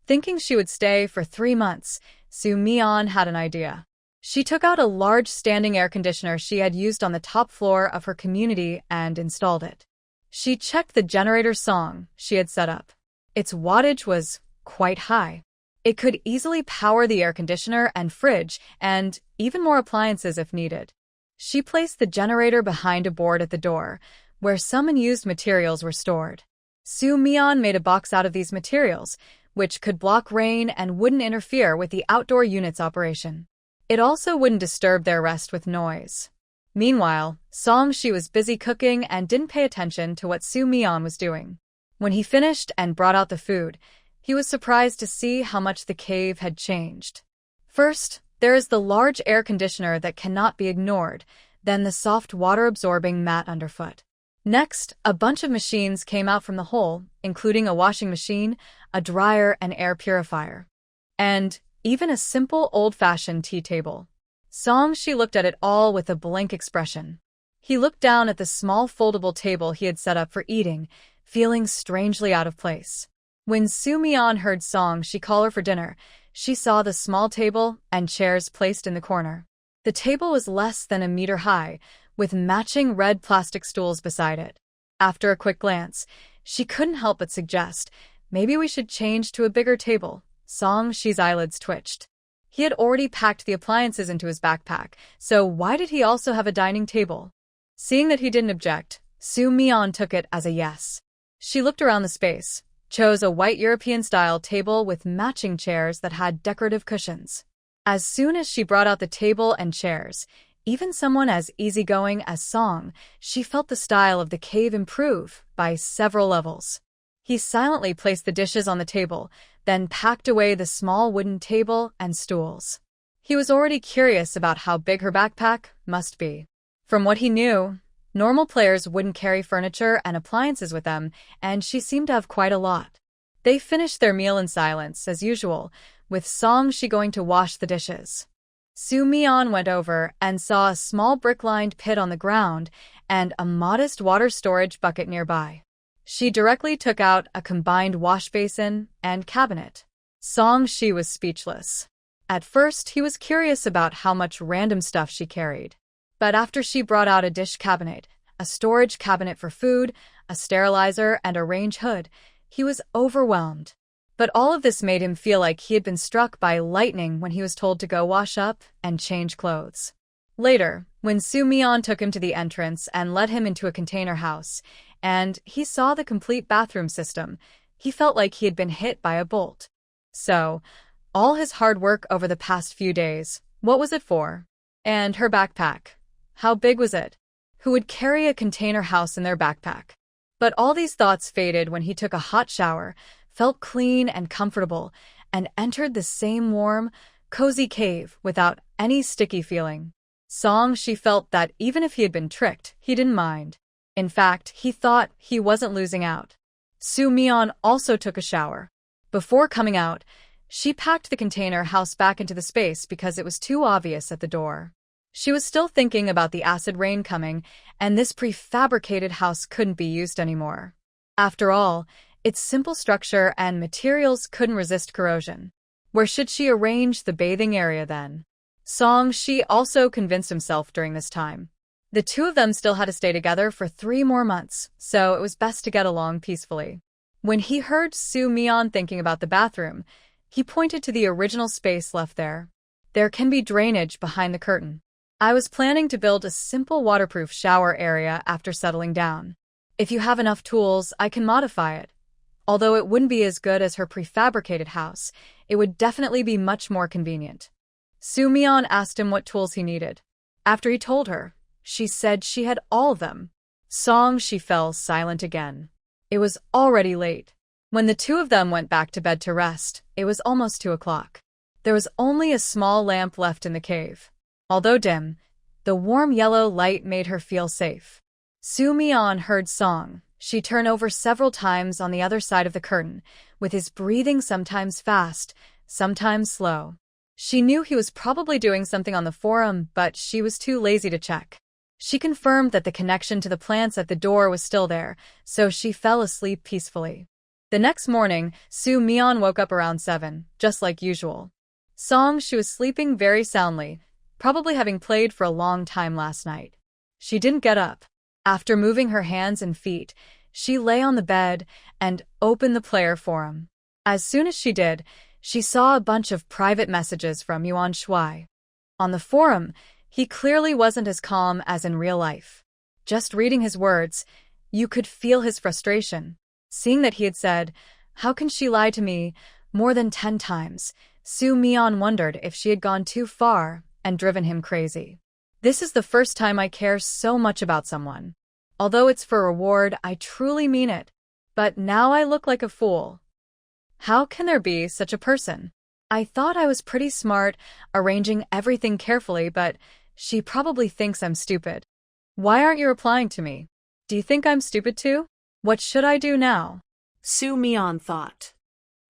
Thinking she would stay for 3 months, Su Mian had an idea. She took out a large standing air conditioner she had used on the top floor of her community and installed it. She checked the generator Song she had set up. Its wattage was quite high. It could easily power the air conditioner and fridge and even more appliances if needed. She placed the generator behind a board at the door, where some unused materials were stored. Su Mian made a box out of these materials, which could block rain and wouldn't interfere with the outdoor unit's operation. It also wouldn't disturb their rest with noise. Meanwhile, Song she was busy cooking and didn't pay attention to what Su Mian was doing. When he finished and brought out the food, he was surprised to see how much the cave had changed. First, there is the large air conditioner that cannot be ignored, then the soft water-absorbing mat underfoot. Next, a bunch of machines came out from the hole, including a washing machine, a dryer, and air purifier. And even a simple old-fashioned tea table. Song she looked at it all with a blank expression. He looked down at the small foldable table he had set up for eating, feeling strangely out of place. When Su Mian heard Song she call her for dinner, she saw the small table and chairs placed in the corner. The table was less than a meter high, with matching red plastic stools beside it. After a quick glance, she couldn't help but suggest, maybe we should change to a bigger table. Song she's eyelids twitched. He had already packed the appliances into his backpack, so why did he also have a dining table? Seeing that he didn't object, Su Mian took it as a yes. She looked around the space, chose a white European-style table with matching chairs that had decorative cushions. As soon as she brought out the table and chairs, even someone as easygoing as Song, she felt the style of the cave improve by several levels. He silently placed the dishes on the table, then packed away the small wooden table and stools. He was already curious about how big her backpack must be. From what he knew, normal players wouldn't carry furniture and appliances with them, and she seemed to have quite a lot. They finished their meal in silence, as usual, with Song she going to wash the dishes. Su Mian went over and saw a small brick-lined pit on the ground and a modest water storage bucket nearby. She directly took out a combined wash basin and cabinet. Song she was speechless. At first, he was curious about how much random stuff she carried. But after she brought out a dish cabinet, a storage cabinet for food, a sterilizer, and a range hood, he was overwhelmed. But all of this made him feel like he had been struck by lightning when he was told to go wash up and change clothes. Later, when Su Mian took him to the entrance and led him into a container house, and he saw the complete bathroom system, he felt like he had been hit by a bolt. So, all his hard work over the past few days, what was it for? And her backpack. How big was it? Who would carry a container house in their backpack? But all these thoughts faded when he took a hot shower, felt clean and comfortable, and entered the same warm, cozy cave without any sticky feeling. Song she felt that even if he had been tricked, he didn't mind. In fact, he thought he wasn't losing out. Su Mian also took a shower. Before coming out, she packed the container house back into the space because it was too obvious at the door. She was still thinking about the acid rain coming, and this prefabricated house couldn't be used anymore. After all, its simple structure and materials couldn't resist corrosion. Where should she arrange the bathing area then? Song she also convinced himself during this time. The two of them still had to stay together for 3 more months, so it was best to get along peacefully. When he heard Su Mian thinking about the bathroom, he pointed to the original space left there. There can be drainage behind the curtain. I was planning to build a simple waterproof shower area after settling down. If you have enough tools, I can modify it. Although it wouldn't be as good as her prefabricated house, it would definitely be much more convenient. Soo-mi-yeon asked him what tools he needed. After he told her, she said she had all of them. She fell silent again. It was already late. When the two of them went back to bed to rest, it was almost 2 o'clock. There was only a small lamp left in the cave. Although dim, the warm yellow light made her feel safe. Soo-mi-yeon heard Song. She turned over several times on the other side of the curtain, with his breathing sometimes fast, sometimes slow. She knew he was probably doing something on the forum, but she was too lazy to check. She confirmed that the connection to the plants at the door was still there, so she fell asleep peacefully. The next morning, Soo-mi-yeon woke up around 7, just like usual. She was sleeping very soundly, probably having played for a long time last night. She didn't get up. After moving her hands and feet, she lay on the bed and opened the player forum. As soon as she did, she saw a bunch of private messages from Yuan Shui. On the forum, he clearly wasn't as calm as in real life. Just reading his words, you could feel his frustration. Seeing that he had said, "How can she lie to me?" more than 10 times, Soo-mi-yeon wondered if she had gone too far and driven him crazy. This is the first time I care so much about someone. Although it's for reward, I truly mean it. But now I look like a fool. How can there be such a person? I thought I was pretty smart, arranging everything carefully, but she probably thinks I'm stupid. Why aren't you replying to me? Do you think I'm stupid too? What should I do now? Soo-mi-yeon thought.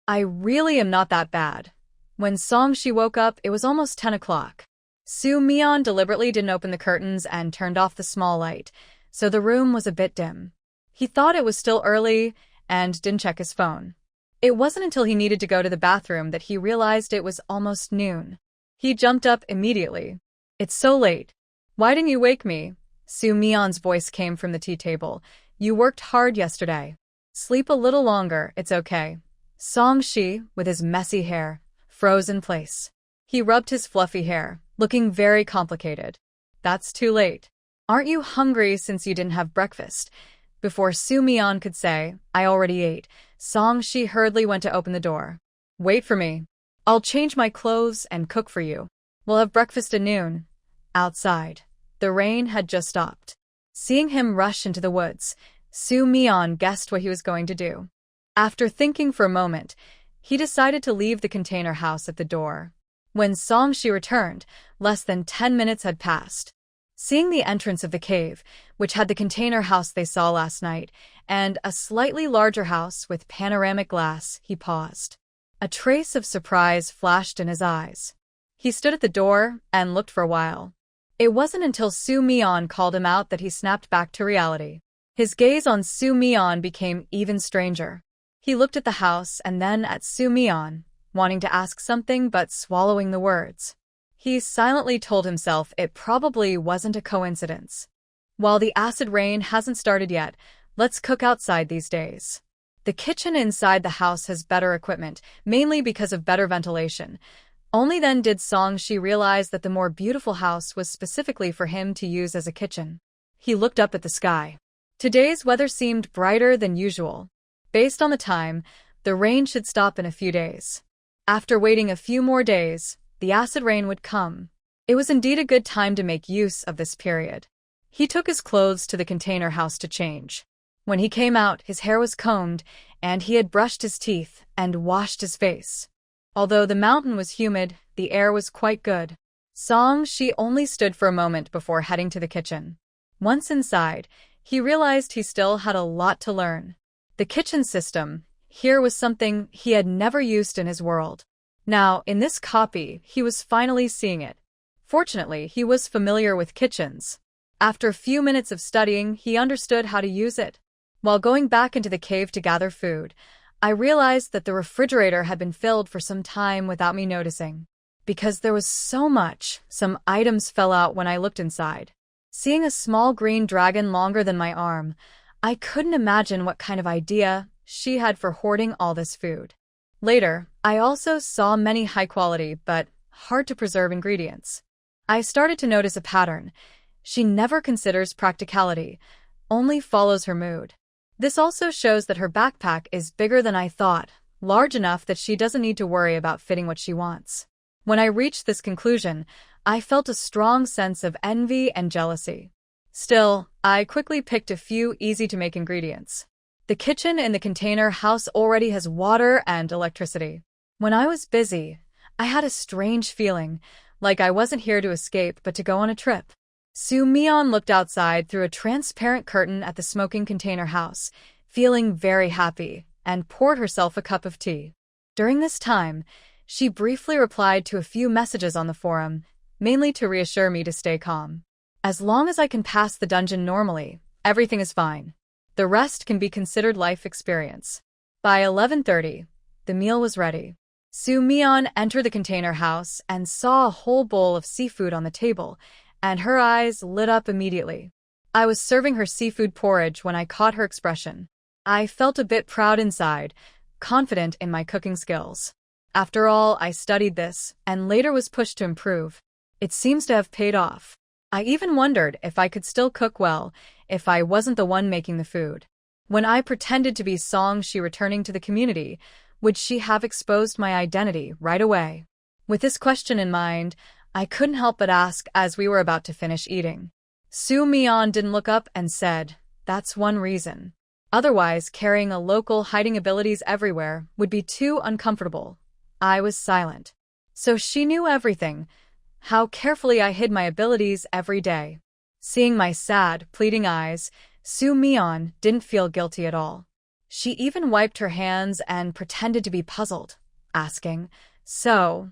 I really am not that bad. When she woke up, it was almost 10 o'clock. Soo-mi-yeon deliberately didn't open the curtains and turned off the small light, so the room was a bit dim. He thought it was still early and didn't check his phone. It wasn't until he needed to go to the bathroom that he realized it was almost noon. He jumped up immediately. "It's so late. Why didn't you wake me?" Soo-mi-yeon's voice came from the tea table. "You worked hard yesterday. Sleep a little longer, it's okay." Shi, with his messy hair, froze in place. He rubbed his fluffy hair, looking very complicated. "That's too late. Aren't you hungry since you didn't have breakfast?" Before Soo-mi-yeon could say, "I already ate," Shi hurriedly went to open the door. "Wait for me. I'll change my clothes and cook for you. We'll have breakfast at noon." Outside, the rain had just stopped. Seeing him rush into the woods, Soo-mi-yeon guessed what he was going to do. After thinking for a moment, he decided to leave the container house at the door. When Shi returned, less than 10 minutes had passed. Seeing the entrance of the cave, which had the container house they saw last night, and a slightly larger house with panoramic glass, he paused. A trace of surprise flashed in his eyes. He stood at the door and looked for a while. It wasn't until Soo-mi-yeon called him out that he snapped back to reality. His gaze on Soo-mi-yeon became even stranger. He looked at the house and then at Soo-mi-yeon, wanting to ask something but swallowing the words. He silently told himself it probably wasn't a coincidence. While the acid rain hasn't started yet, let's cook outside these days. The kitchen inside the house has better equipment, mainly because of better ventilation. Only then did Shi realize that the more beautiful house was specifically for him to use as a kitchen. He looked up at the sky. Today's weather seemed brighter than usual. Based on the time, the rain should stop in a few days. After waiting a few more days, the acid rain would come. It was indeed a good time to make use of this period. He took his clothes to the container house to change. When he came out, his hair was combed, and he had brushed his teeth and washed his face. Although the mountain was humid, the air was quite good. Shi only stood for a moment before heading to the kitchen. Once inside, he realized he still had a lot to learn. The kitchen system here was something he had never used in his world. Now, in this copy, he was finally seeing it. Fortunately, he was familiar with kitchens. After a few minutes of studying, he understood how to use it. While going back into the cave to gather food, I realized that the refrigerator had been filled for some time without me noticing. Because there was so much, some items fell out when I looked inside. Seeing a small green dragon longer than my arm, I couldn't imagine what kind of idea she had for hoarding all this food. Later, I also saw many high-quality but hard-to-preserve ingredients. I started to notice a pattern. She never considers practicality, only follows her mood. This also shows that her backpack is bigger than I thought, large enough that she doesn't need to worry about fitting what she wants. When I reached this conclusion, I felt a strong sense of envy and jealousy. Still, I quickly picked a few easy-to-make ingredients. The kitchen in the container house already has water and electricity. When I was busy, I had a strange feeling, like I wasn't here to escape but to go on a trip. Soo-mi-yeon looked outside through a transparent curtain at the smoking container house, feeling very happy, and poured herself a cup of tea. During this time, she briefly replied to a few messages on the forum, mainly to reassure me to stay calm. As long as I can pass the dungeon normally, everything is fine. The rest can be considered life experience. By 11:30, the meal was ready. Soo-mi-yeon entered the container house and saw a whole bowl of seafood on the table, and her eyes lit up immediately. I was serving her seafood porridge when I caught her expression. I felt a bit proud inside, confident in my cooking skills. After all, I studied this, and later was pushed to improve. It seems to have paid off. I even wondered if I could still cook well, if I wasn't the one making the food. When I pretended to be Song-shi returning to the community, would she have exposed my identity right away? With this question in mind, I couldn't help but ask as we were about to finish eating. Soo-mi-yeon didn't look up and said, "That's one reason. Otherwise, carrying a local hiding abilities everywhere would be too uncomfortable." I was silent. So she knew everything, how carefully I hid my abilities every day. Seeing my sad, pleading eyes, Soo-mi-yeon didn't feel guilty at all. She even wiped her hands and pretended to be puzzled, asking, "So,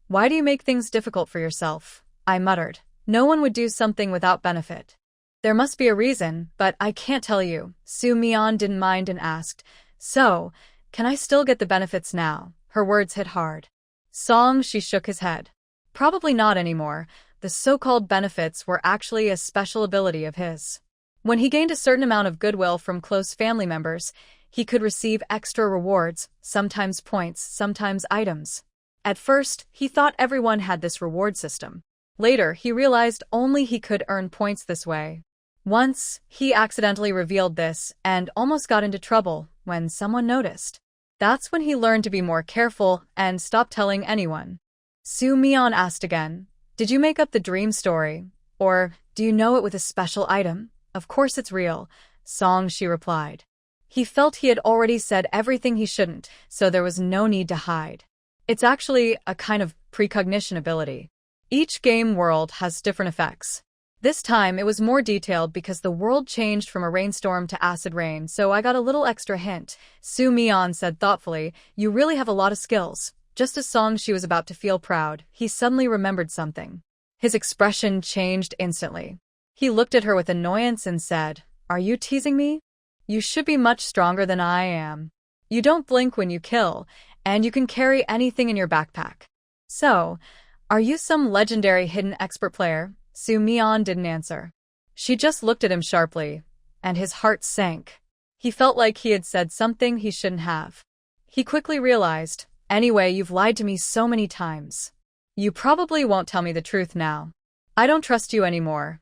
why do you make things difficult for yourself?" I muttered. No one would do something without benefit. "There must be a reason, but I can't tell you." Soo-mi-yeon didn't mind and asked, "So, can I still get the benefits now?" Her words hit hard. Song-shi shook his head. "Probably not anymore. The so-called benefits were actually a special ability of his. When he gained a certain amount of goodwill from close family members, he could receive extra rewards, sometimes points, sometimes items. At first, he thought everyone had this reward system. Later, he realized only he could earn points this way. Once, he accidentally revealed this and almost got into trouble when someone noticed. That's when he learned to be more careful and stopped telling anyone." Soo-mi-yeon asked again, "Did you make up the dream story? Or do you know it with a special item?" "Of course it's real," Song-shi replied. He felt he had already said everything he shouldn't, so there was no need to hide. It's actually a kind of precognition ability. Each game world has different effects. This time it was more detailed because the world changed from a rainstorm to acid rain, so I got a little extra hint. Soo-mi-yeon said thoughtfully, "You really have a lot of skills." Just as Song-shi was about to feel proud, he suddenly remembered something. His expression changed instantly. He looked at her with annoyance and said, "Are you teasing me? You should be much stronger than I am. You don't blink when you kill, and you can carry anything in your backpack. So, are you some legendary hidden expert player?" Soo-mi-yeon didn't answer. She just looked at him sharply, and his heart sank. He felt like he had said something he shouldn't have. He quickly realized, "Anyway, you've lied to me so many times. You probably won't tell me the truth now. I don't trust you anymore."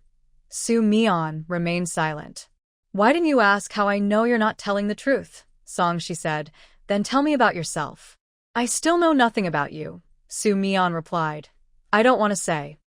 Soo-mi-yeon remained silent. "Why didn't you ask how I know you're not telling the truth?" Song-shi said. "Then tell me about yourself." "I still know nothing about you," Soo-mi-yeon replied. "I don't want to say."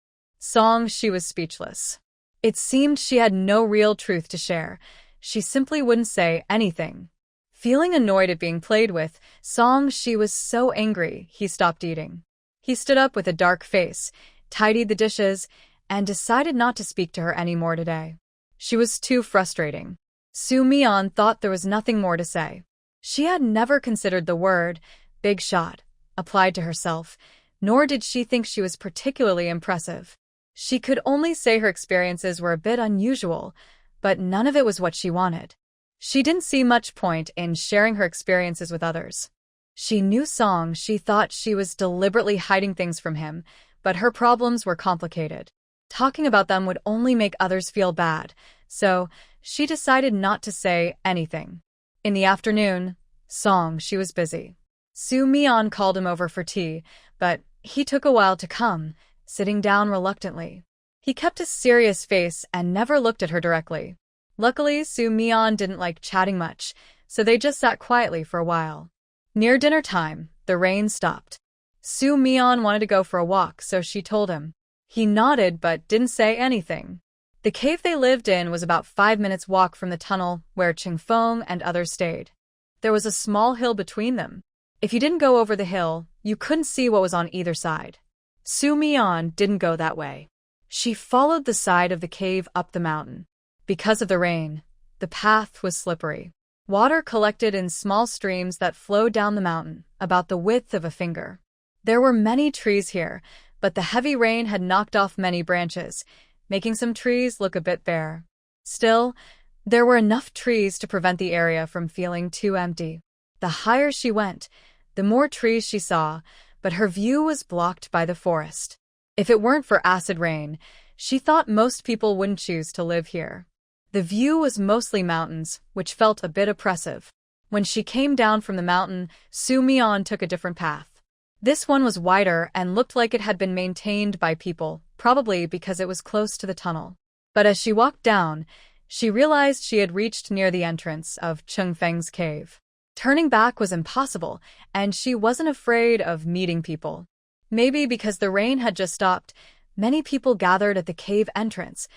Song-shi was speechless. It seemed she had no real truth to share. She simply wouldn't say anything. Feeling annoyed at being played with, Song-shi was so angry he stopped eating. He stood up with a dark face, tidied the dishes, and decided not to speak to her anymore today. She was too frustrating. Soo-mi-yeon thought there was nothing more to say. She had never considered the word "big shot" applied to herself, nor did she think she was particularly impressive. She could only say her experiences were a bit unusual, but none of it was what she wanted. She didn't see much point in sharing her experiences with others. She knew Song-shi thought she was deliberately hiding things from him, but her problems were complicated. Talking about them would only make others feel bad, so she decided not to say anything. In the afternoon, Song-shi was busy. Soo-mi-yeon called him over for tea, but he took a while to come, sitting down reluctantly. He kept a serious face and never looked at her directly. Luckily, Su Mian didn't like chatting much, so they just sat quietly for a while. Near dinner time, the rain stopped. Su Mian wanted to go for a walk, so she told him. He nodded but didn't say anything. The cave they lived in was about 5 minutes' walk from the tunnel where Qingfeng and others stayed. There was a small hill between them. If you didn't go over the hill, you couldn't see what was on either side. Su Mian didn't go that way. She followed the side of the cave up the mountain. Because of the rain, the path was slippery. Water collected in small streams that flowed down the mountain, about the width of a finger. There were many trees here, but the heavy rain had knocked off many branches, making some trees look a bit bare. Still, there were enough trees to prevent the area from feeling too empty. The higher she went, the more trees she saw, but her view was blocked by the forest. If it weren't for acid rain, she thought most people wouldn't choose to live here. The view was mostly mountains, which felt a bit oppressive. When she came down from the mountain, Su Mian took a different path. This one was wider and looked like it had been maintained by people, probably because it was close to the tunnel. But as she walked down, she realized she had reached near the entrance of Qingfeng's cave. Turning back was impossible, and she wasn't afraid of meeting people. Maybe because the rain had just stopped, many people gathered at the cave entrance,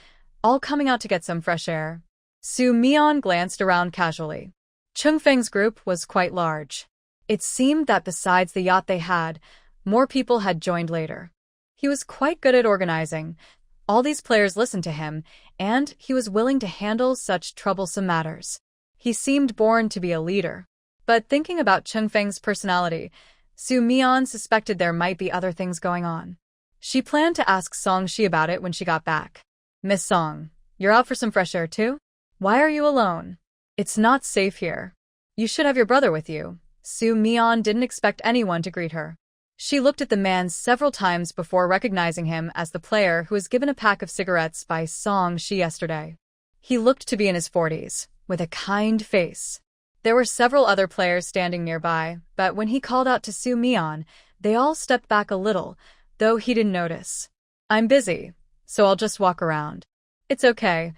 all coming out to get some fresh air. Su Mian glanced around casually. Qingfeng's group was quite large. It seemed that besides the yacht they had, more people had joined later. He was quite good at organizing. All these players listened to him, and he was willing to handle such troublesome matters. He seemed born to be a leader. But thinking about Qingfeng's personality, Su Mian suspected there might be other things going on. She planned to ask Song Shi about it when she got back. Miss Song, you're out for some fresh air too? Why are you alone? It's not safe here. You should have your brother with you. Su Mian didn't expect anyone to greet her. She looked at the man several times before recognizing him as the player who was given a pack of cigarettes by Song Shi yesterday. He looked to be in his 40s, with a kind face. There were several other players standing nearby, but when he called out to Su Mian, they all stepped back a little, though he didn't notice. I'm busy, so I'll just walk around. It's okay.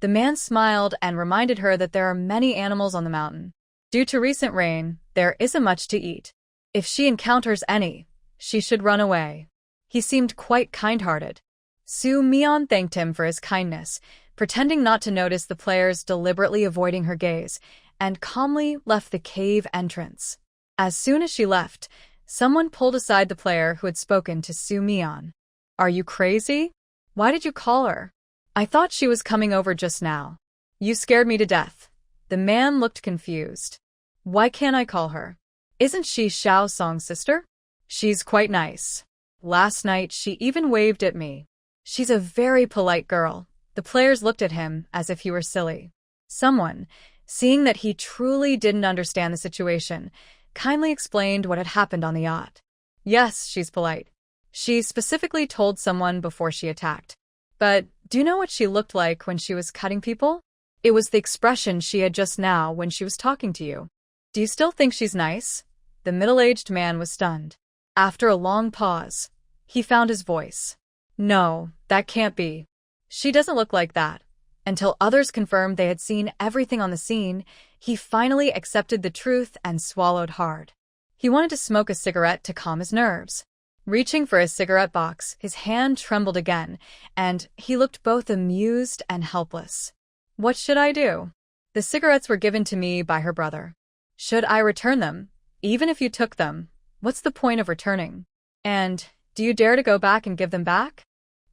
The man smiled and reminded her that there are many animals on the mountain. Due to recent rain, there isn't much to eat. If she encounters any, she should run away. He seemed quite kind-hearted. Su Mian thanked him for his kindness, pretending not to notice the players deliberately avoiding her gaze, and calmly left the cave entrance. As soon as she left, someone pulled aside the player who had spoken to Su Mian. Are you crazy? Why did you call her? I thought she was coming over just now. You scared me to death. The man looked confused. Why can't I call her? Isn't she Xiao Song's sister? She's quite nice. Last night she even waved at me. She's a very polite girl. The players looked at him as if he were silly. Someone, seeing that he truly didn't understand the situation, kindly explained what had happened on the yacht. Yes, she's polite. She specifically told someone before she attacked. But do you know what she looked like when she was cutting people? It was the expression she had just now when she was talking to you. Do you still think she's nice? The middle-aged man was stunned. After a long pause, he found his voice. No, that can't be. She doesn't look like that. Until others confirmed they had seen everything on the scene, he finally accepted the truth and swallowed hard. He wanted to smoke a cigarette to calm his nerves. Reaching for his cigarette box, his hand trembled again, and he looked both amused and helpless. What should I do? The cigarettes were given to me by her brother. Should I return them? Even if you took them, what's the point of returning? And do you dare to go back and give them back?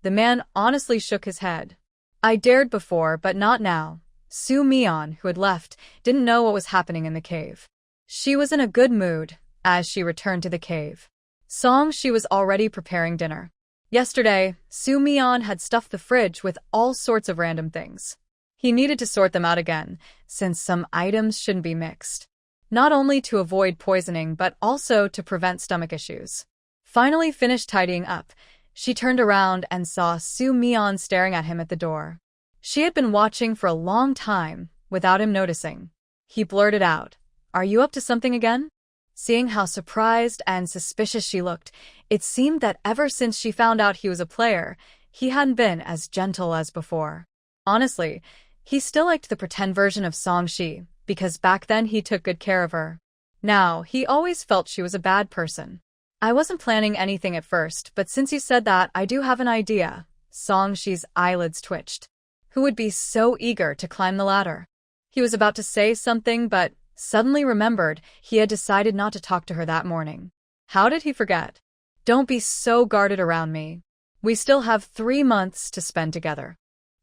The man honestly shook his head. I dared before, but not now. Su Mian, who had left, didn't know what was happening in the cave. She was in a good mood as she returned to the cave. Song Shi was already preparing dinner. Yesterday, Su Mian had stuffed the fridge with all sorts of random things. He needed to sort them out again, since some items shouldn't be mixed. Not only to avoid poisoning, but also to prevent stomach issues. Finally finished tidying up, she turned around and saw Su Mian staring at him at the door. She had been watching for a long time, without him noticing. He blurted out, "Are you up to something again?" Seeing how surprised and suspicious she looked, it seemed that ever since she found out he was a player, he hadn't been as gentle as before. Honestly, He still liked the pretend version of Song-shi, because back then he took good care of her. Now, he always felt she was a bad person. I wasn't planning anything at first, but since you said that, I do have an idea. Song-shi's eyelids twitched. Who would be so eager to climb the ladder? He was about to say something, but suddenly remembered he had decided not to talk to her that morning. How did he forget? Don't be so guarded around me. We still have 3 months to spend together.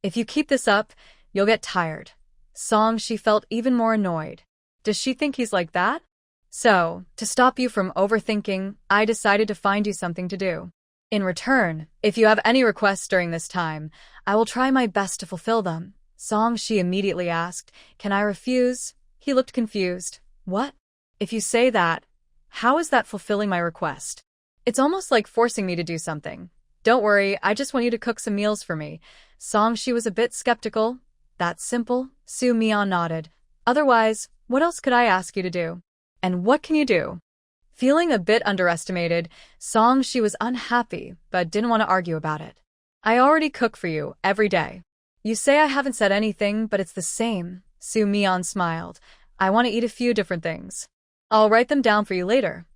If you keep this up, you'll get tired. Song-shi felt even more annoyed. Does she think he's like that? So, to stop you from overthinking, I decided to find you something to do. In return, if you have any requests during this time, I will try my best to fulfill them. Song-shi immediately asked, Can I refuse? He looked confused. What? If you say that, how is that fulfilling my request? It's almost like forcing me to do something. Don't worry, I just want you to cook some meals for me. Song-shi was a bit skeptical. That's simple, Su Mian nodded. Otherwise, what else could I ask you to do? And what can you do? Feeling a bit underestimated, Song-shi was unhappy, but didn't want to argue about it. I already cook for you, every day. You say I haven't said anything, but it's the same. Su Mian smiled. I want to eat a few different things. I'll write them down for you later.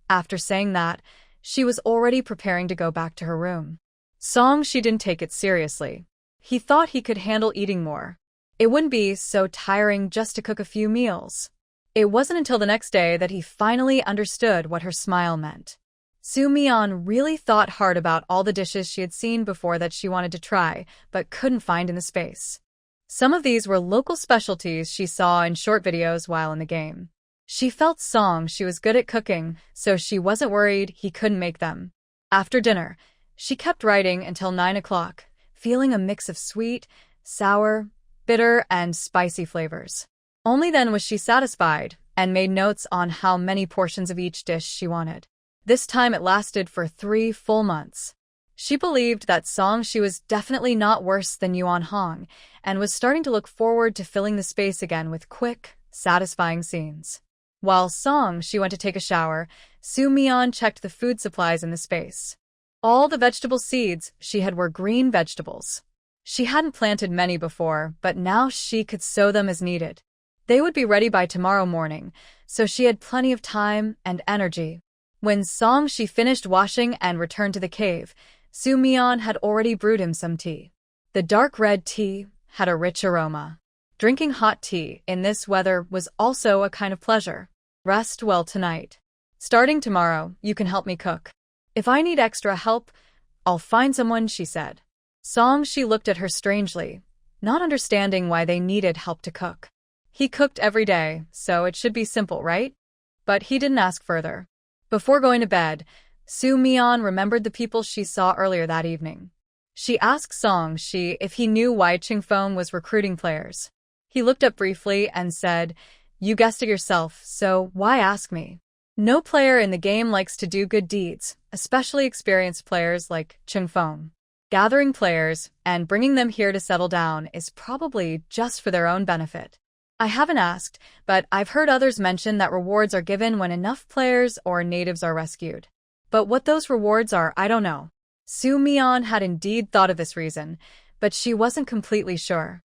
After saying that, she was already preparing to go back to her room. Song-shi didn't take it seriously. He thought he could handle eating more. It wouldn't be so tiring just to cook a few meals. It wasn't until the next day that he finally understood what her smile meant. Su Mian really thought hard about all the dishes she had seen before that she wanted to try, but couldn't find in the space. Some of these were local specialties she saw in short videos while in the game. She felt Song-shi was good at cooking, so she wasn't worried he couldn't make them. After dinner, she kept writing until 9 o'clock, feeling a mix of sweet, sour, bitter, and spicy flavors. Only then was she satisfied, and made notes on how many portions of each dish she wanted. This time it lasted for 3 full months. She believed that Song-shi was definitely not worse than Yuan Hong, and was starting to look forward to filling the space again with quick, satisfying scenes. While Song-shi went to take a shower, Su Mian checked the food supplies in the space. All the vegetable seeds she had were green vegetables. She hadn't planted many before, but now she could sow them as needed. They would be ready by tomorrow morning, so she had plenty of time and energy. When Song-shi finished washing and returned to the cave, Su Mian had already brewed him some tea. The dark red tea had a rich aroma. Drinking hot tea in this weather was also a kind of pleasure. Rest well tonight. Starting tomorrow, you can help me cook. If I need extra help, I'll find someone, she said. Song-shi looked at her strangely, not understanding why they needed help to cook. He cooked every day, so it should be simple, right? But he didn't ask further. Before going to bed, Su Mian remembered the people she saw earlier that evening. She asked Song-shi if he knew why Qingfeng was recruiting players. He looked up briefly and said, You guessed it yourself, so why ask me? No player in the game likes to do good deeds, especially experienced players like Qingfeng. Gathering players and bringing them here to settle down is probably just for their own benefit. I haven't asked, but I've heard others mention that rewards are given when enough players or natives are rescued. But what those rewards are, I don't know. Su Mian had indeed thought of this reason, but she wasn't completely sure.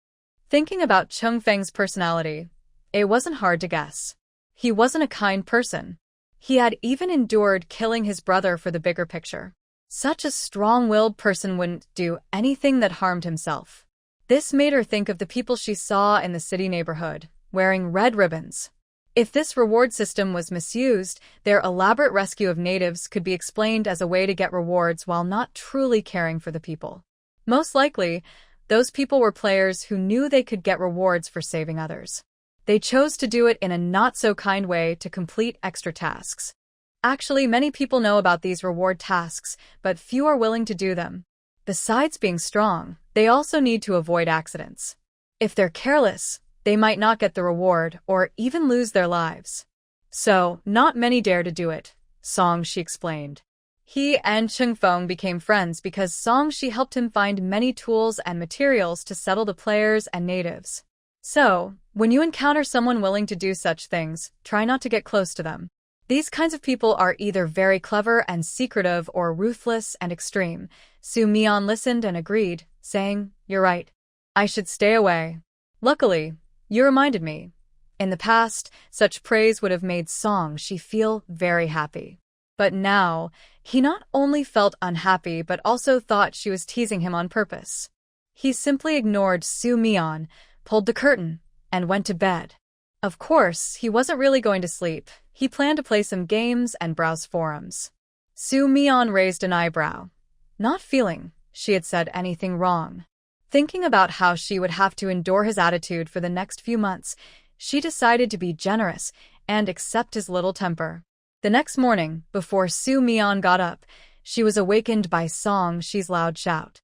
Thinking about Qingfeng's personality, it wasn't hard to guess. He wasn't a kind person. He had even endured killing his brother for the bigger picture. Such a strong-willed person wouldn't do anything that harmed himself. This made her think of the people she saw in the city neighborhood, wearing red ribbons. If this reward system was misused, their elaborate rescue of natives could be explained as a way to get rewards while not truly caring for the people. Most likely, those people were players who knew they could get rewards for saving others. They chose to do it in a not-so-kind way to complete extra tasks. Actually, many people know about these reward tasks, but few are willing to do them. Besides being strong, they also need to avoid accidents. If they're careless, they might not get the reward or even lose their lives. So, not many dare to do it, Song-shi explained. He and Qingfeng became friends because Song-shi helped him find many tools and materials to settle the players and natives. So, when you encounter someone willing to do such things, try not to get close to them. These kinds of people are either very clever and secretive or ruthless and extreme. Su Mian listened and agreed, saying, You're right. I should stay away. Luckily, you reminded me. In the past, such praise would have made Song-shi feel very happy. But now, he not only felt unhappy but also thought she was teasing him on purpose. He simply ignored Soo-mi-yeon, pulled the curtain, and went to bed. Of course, he wasn't really going to sleep. He planned to play some games and browse forums. Soo-mi-yeon raised an eyebrow. Not feeling she had said anything wrong. Thinking about how she would have to endure his attitude for the next few months, she decided to be generous and accept his little temper. The next morning, before Soo-mi-yeon got up, she was awakened by Song-shi's loud shout.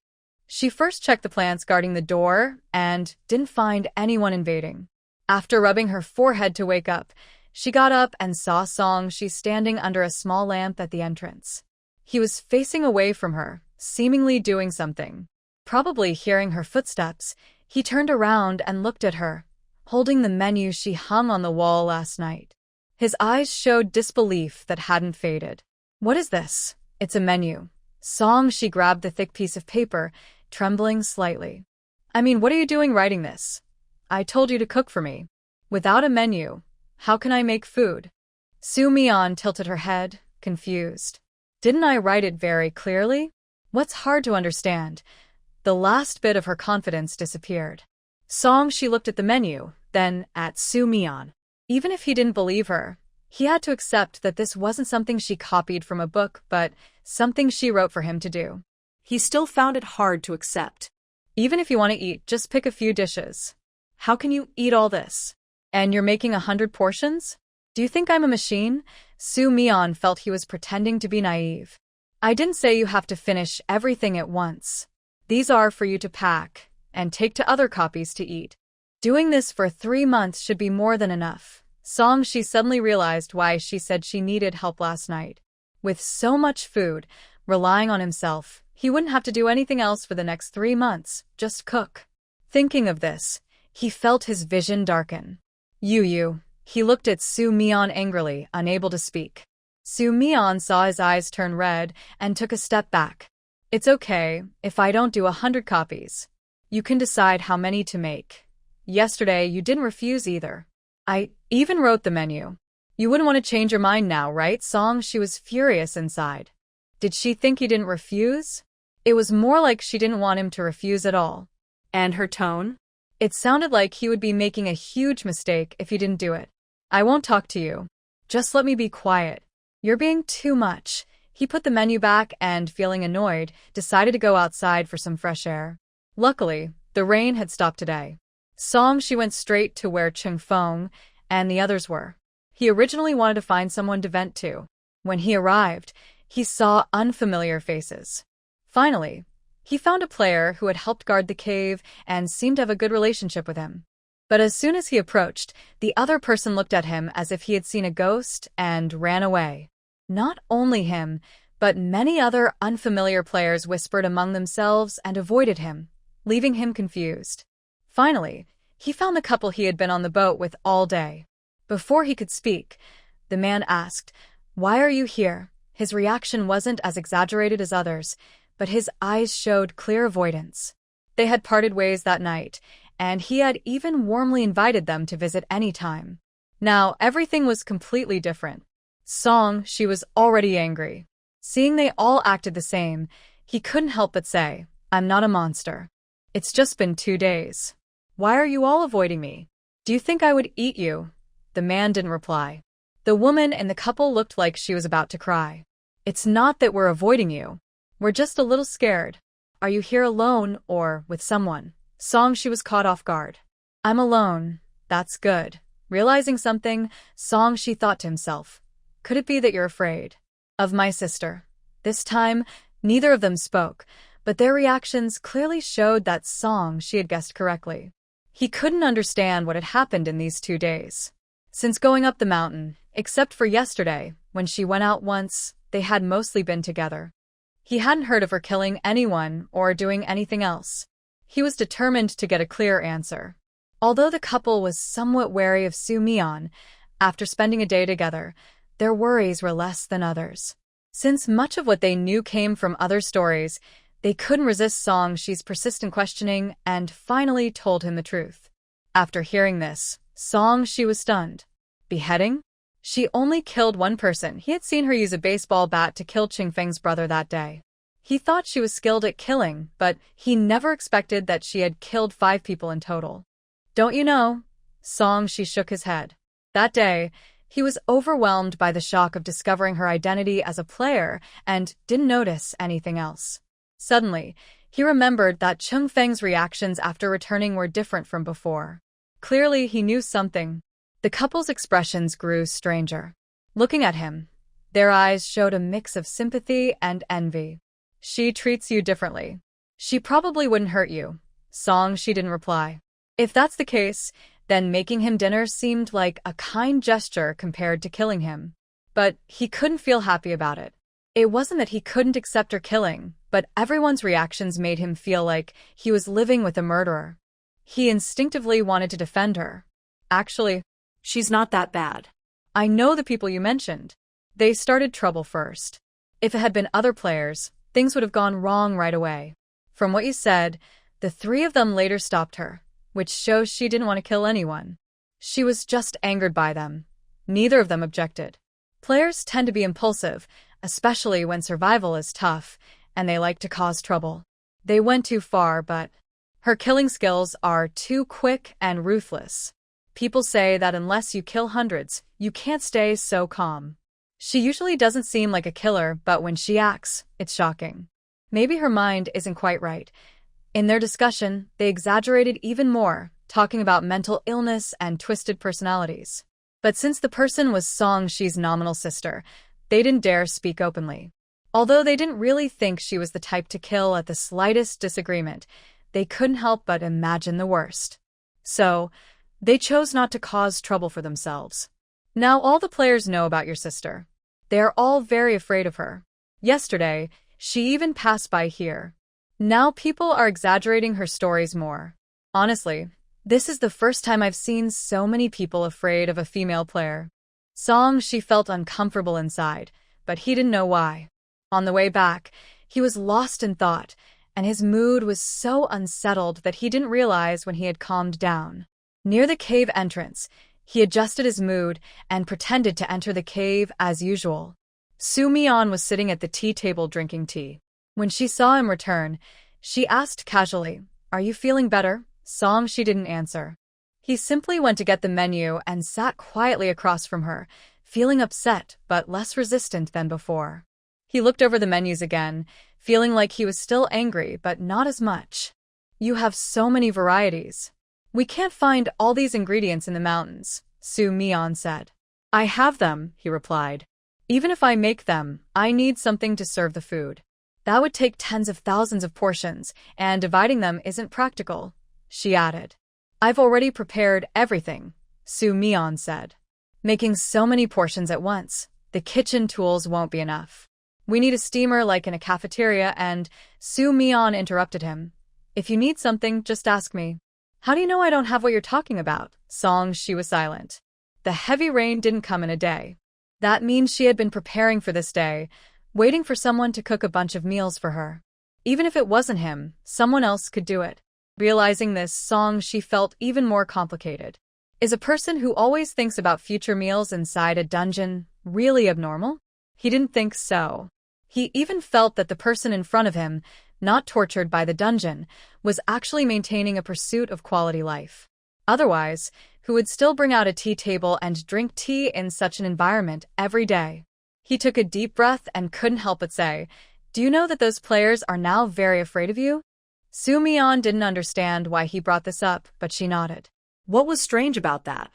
She first checked the plants guarding the door and didn't find anyone invading. After rubbing her forehead to wake up, she got up and saw Song-shi standing under a small lamp at the entrance. He was facing away from her, seemingly doing something. Probably hearing her footsteps, he turned around and looked at her, holding the menu she hung on the wall last night. His eyes showed disbelief that hadn't faded. What is this? It's a menu. Song-shi grabbed the thick piece of paper, trembling slightly. I mean, what are you doing writing this? I told you to cook for me. Without a menu, how can I make food? Soo-mi-yeon tilted her head, confused. Didn't I write it very clearly? What's hard to understand? The last bit of her confidence disappeared. Song-shi looked at the menu, then at Soo-mi-yeon. Even if he didn't believe her, he had to accept that this wasn't something she copied from a book, but something she wrote for him to do. He still found it hard to accept. Even if you want to eat, just pick a few dishes. How can you eat all this? And you're making 100 portions? Do you think I'm a machine? Soo-mi-yeon felt he was pretending to be naive. I didn't say you have to finish everything at once. These are for you to pack and take to other copies to eat. Doing this for 3 months should be more than enough. Song-shi suddenly realized why she said she needed help last night. With so much food, relying on himself, he wouldn't have to do anything else for the next 3 months, just cook. Thinking of this, he felt his vision darken. You. He looked at Soo-mi-yeon angrily, unable to speak. Soo-mi-yeon saw his eyes turn red and took a step back. It's okay if I don't do 100 copies. You can decide how many to make. Yesterday, you didn't refuse either. I even wrote the menu. You wouldn't want to change your mind now, right? Song-shi was furious inside. Did she think he didn't refuse? It was more like she didn't want him to refuse at all. And her tone? It sounded like he would be making a huge mistake if he didn't do it. I won't talk to you. Just let me be quiet. You're being too much. He put the menu back and, feeling annoyed, decided to go outside for some fresh air. Luckily, the rain had stopped today. Song-shi went straight to where Chung-fong and the others were. He originally wanted to find someone to vent to. When he arrived, he saw unfamiliar faces. Finally, he found a player who had helped guard the cave and seemed to have a good relationship with him. But as soon as he approached, the other person looked at him as if he had seen a ghost and ran away. Not only him, but many other unfamiliar players whispered among themselves and avoided him, leaving him confused. Finally, he found the couple he had been on the boat with all day. Before he could speak, the man asked, "Why are you here?" His reaction wasn't as exaggerated as others, but his eyes showed clear avoidance. They had parted ways that night, and he had even warmly invited them to visit any time. Now, everything was completely different. Song-shi was already angry. Seeing they all acted the same, he couldn't help but say, "I'm not a monster. It's just been 2 days. Why are you all avoiding me? Do you think I would eat you?" The man didn't reply. The woman in the couple looked like she was about to cry. "It's not that we're avoiding you. We're just a little scared. Are you here alone or with someone?" Song-shi was caught off guard. "I'm alone. That's good." Realizing something, Song-shi thought to himself, "Could it be that you're afraid of my sister?" This time, neither of them spoke, but their reactions clearly showed that Song-shi had guessed correctly. He couldn't understand what had happened in these 2 days. Since going up the mountain, except for yesterday, when she went out once, they had mostly been together. He hadn't heard of her killing anyone or doing anything else. He was determined to get a clear answer. Although the couple was somewhat wary of Soo-mi-yeon, after spending a day together, their worries were less than others. Since much of what they knew came from other stories, they couldn't resist Song-shi's persistent questioning and finally told him the truth. After hearing this, she was stunned. Beheading? She only killed one person. He had seen her use a baseball bat to kill Qingfeng's brother that day. He thought she was skilled at killing, but he never expected that she had killed 5 people in total. Don't you know? She shook his head. That day, he was overwhelmed by the shock of discovering her identity as a player and didn't notice anything else. Suddenly, he remembered that Qingfeng's reactions after returning were different from before. Clearly, he knew something. The couple's expressions grew stranger. Looking at him, their eyes showed a mix of sympathy and envy. She treats you differently. She probably wouldn't hurt you. She didn't reply. If that's the case, then making him dinner seemed like a kind gesture compared to killing him. But he couldn't feel happy about it. It wasn't that he couldn't accept her killing, but everyone's reactions made him feel like he was living with a murderer. He instinctively wanted to defend her. Actually, she's not that bad. I know the people you mentioned. They started trouble first. If it had been other players, things would have gone wrong right away. From what you said, the 3 of them later stopped her, which shows she didn't want to kill anyone. She was just angered by them. Neither of them objected. Players tend to be impulsive, especially when survival is tough, and they like to cause trouble. They went too far, but her killing skills are too quick and ruthless. People say that unless you kill hundreds, you can't stay so calm. She usually doesn't seem like a killer, but when she acts, it's shocking. Maybe her mind isn't quite right. In their discussion, they exaggerated even more, talking about mental illness and twisted personalities. But since the person was She's nominal sister, they didn't dare speak openly. Although they didn't really think she was the type to kill at the slightest disagreement, they couldn't help but imagine the worst. So, they chose not to cause trouble for themselves. Now all the players know about your sister. They are all very afraid of her. Yesterday, she even passed by here. Now people are exaggerating her stories more. Honestly, this is the first time I've seen so many people afraid of a female player. She felt uncomfortable inside, but he didn't know why. On the way back, he was lost in thought, and his mood was so unsettled that he didn't realize when he had calmed down. Near the cave entrance, he adjusted his mood and pretended to enter the cave as usual. Su-mian was sitting at the tea table drinking tea. When she saw him return, she asked casually, "Are you feeling better?" She didn't answer. He simply went to get the menu and sat quietly across from her, feeling upset but less resistant than before. He looked over the menus again, feeling like he was still angry but not as much. "You have so many varieties. We can't find all these ingredients in the mountains," Su-mian said. "I have them," he replied. "Even if I make them, I need something to serve the food. That would take tens of thousands of portions, and dividing them isn't practical," she added. "I've already prepared everything," Su-mian said. "Making so many portions at once, the kitchen tools won't be enough. We need a steamer like in a cafeteria," and Su-mian interrupted him. "If you need something, just ask me." "How do you know I don't have what you're talking about?" She was silent. The heavy rain didn't come in a day. That means she had been preparing for this day, waiting for someone to cook a bunch of meals for her. Even if it wasn't him, someone else could do it. Realizing this, she felt even more complicated. Is a person who always thinks about future meals inside a dungeon really abnormal? He didn't think so. He even felt that the person in front of him, not tortured by the dungeon, was actually maintaining a pursuit of quality life. Otherwise, who would still bring out a tea table and drink tea in such an environment every day? He took a deep breath and couldn't help but say, "Do you know that those players are now very afraid of you?" Su-mian didn't understand why he brought this up, but she nodded. What was strange about that?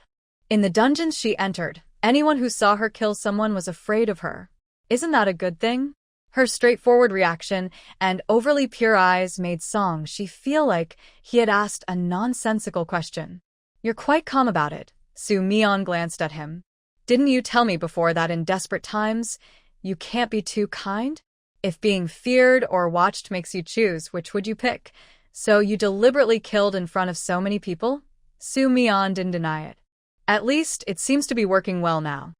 In the dungeons she entered, anyone who saw her kill someone was afraid of her. Isn't that a good thing? Her straightforward reaction and overly pure eyes made she feel like he had asked a nonsensical question. "You're quite calm about it," Su-mian glanced at him. "Didn't you tell me before that in desperate times, you can't be too kind? If being feared or watched makes you choose, which would you pick? So you deliberately killed in front of so many people?" Su-mian didn't deny it. "At least, it seems to be working well now."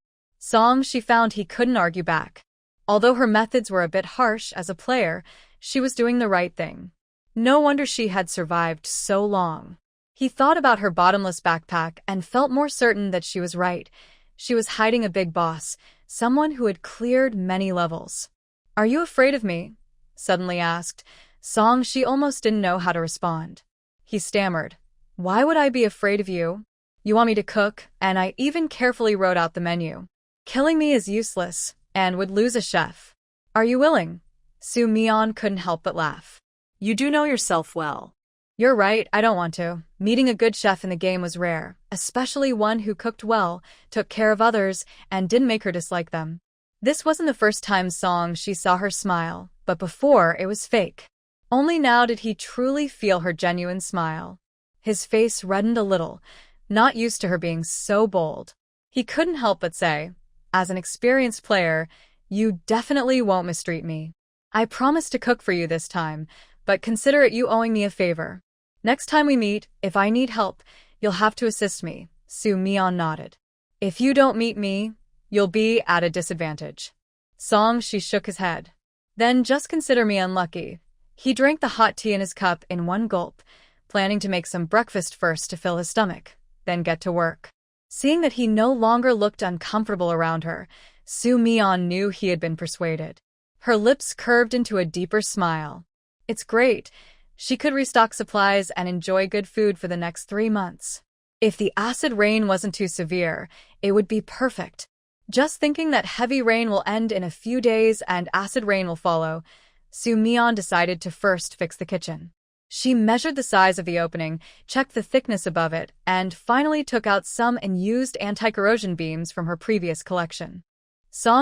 She found he couldn't argue back. Although her methods were a bit harsh as a player, she was doing the right thing. No wonder she had survived so long. He thought about her bottomless backpack and felt more certain that she was right. She was hiding a big boss, someone who had cleared many levels. "Are you afraid of me?" suddenly asked Song. She almost didn't know how to respond. He stammered, "Why would I be afraid of you? You want me to cook, and I even carefully wrote out the menu. Killing me is useless, and would lose a chef. Are you willing?" Soo Mi-yeon couldn't help but laugh. You do know yourself well. "You're right, I don't want to." Meeting a good chef in the game was rare, especially one who cooked well, took care of others, and didn't make her dislike them. This wasn't the first time she saw her smile, but before it was fake. Only now did he truly feel her genuine smile. His face reddened a little, not used to her being so bold. He couldn't help but say, "As an experienced player, you definitely won't mistreat me. I promise to cook for you this time, but consider it you owing me a favor. Next time we meet, if I need help, you'll have to assist me." Soo Mi-yeon nodded. "If you don't meet me, you'll be at a disadvantage." She shook his head. "Then just consider me unlucky." He drank the hot tea in his cup in one gulp, planning to make some breakfast first to fill his stomach, then get to work. Seeing that he no longer looked uncomfortable around her, Soo Mi-yeon knew he had been persuaded. Her lips curved into a deeper smile. It's great. She could restock supplies and enjoy good food for the next 3 months. If the acid rain wasn't too severe, it would be perfect. Just thinking that heavy rain will end in a few days and acid rain will follow, Soo Mi-yeon decided to first fix the kitchen. She measured the size of the opening, checked the thickness above it, and finally took out some unused anti-corrosion beams from her previous collection.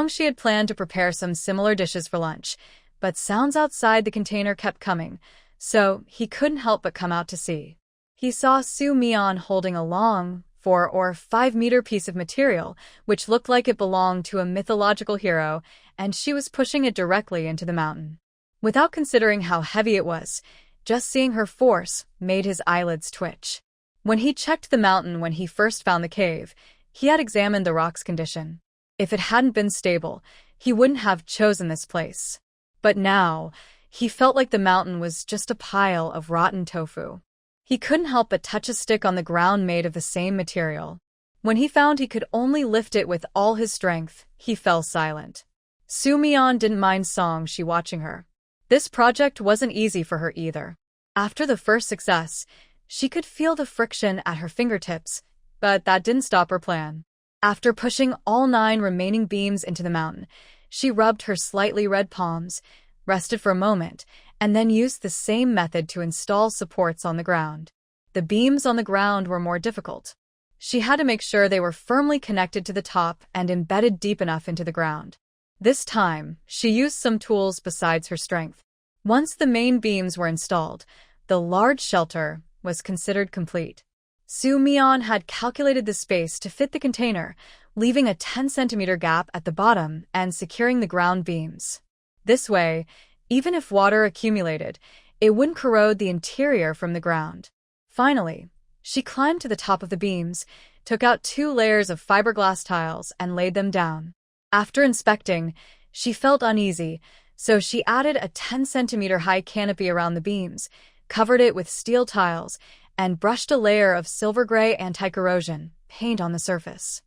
She had planned to prepare some similar dishes for lunch, but sounds outside the container kept coming, so he couldn't help but come out to see. He saw Soo Mi-yeon holding a long, 4 or 5-meter piece of material, which looked like it belonged to a mythological hero, and she was pushing it directly into the mountain. Without considering how heavy it was, just seeing her force made his eyelids twitch. When he checked the mountain when he first found the cave, he had examined the rock's condition. If it hadn't been stable, he wouldn't have chosen this place. But now, he felt like the mountain was just a pile of rotten tofu. He couldn't help but touch a stick on the ground made of the same material. When he found he could only lift it with all his strength, he fell silent. Soo Mi-yeon didn't mind she watching her. This project wasn't easy for her either. After the first success, she could feel the friction at her fingertips, but that didn't stop her plan. After pushing all 9 remaining beams into the mountain, she rubbed her slightly red palms, rested for a moment, and then used the same method to install supports on the ground. The beams on the ground were more difficult. She had to make sure they were firmly connected to the top and embedded deep enough into the ground. This time, she used some tools besides her strength. Once the main beams were installed, the large shelter was considered complete. Soo Mi-yeon had calculated the space to fit the container, leaving a 10-centimeter gap at the bottom and securing the ground beams. This way, even if water accumulated, it wouldn't corrode the interior from the ground. Finally, she climbed to the top of the beams, took out 2 layers of fiberglass tiles and laid them down. After inspecting, she felt uneasy, so she added a 10-centimeter high canopy around the beams, covered it with steel tiles, and brushed a layer of silver gray anti-corrosion paint on the surface.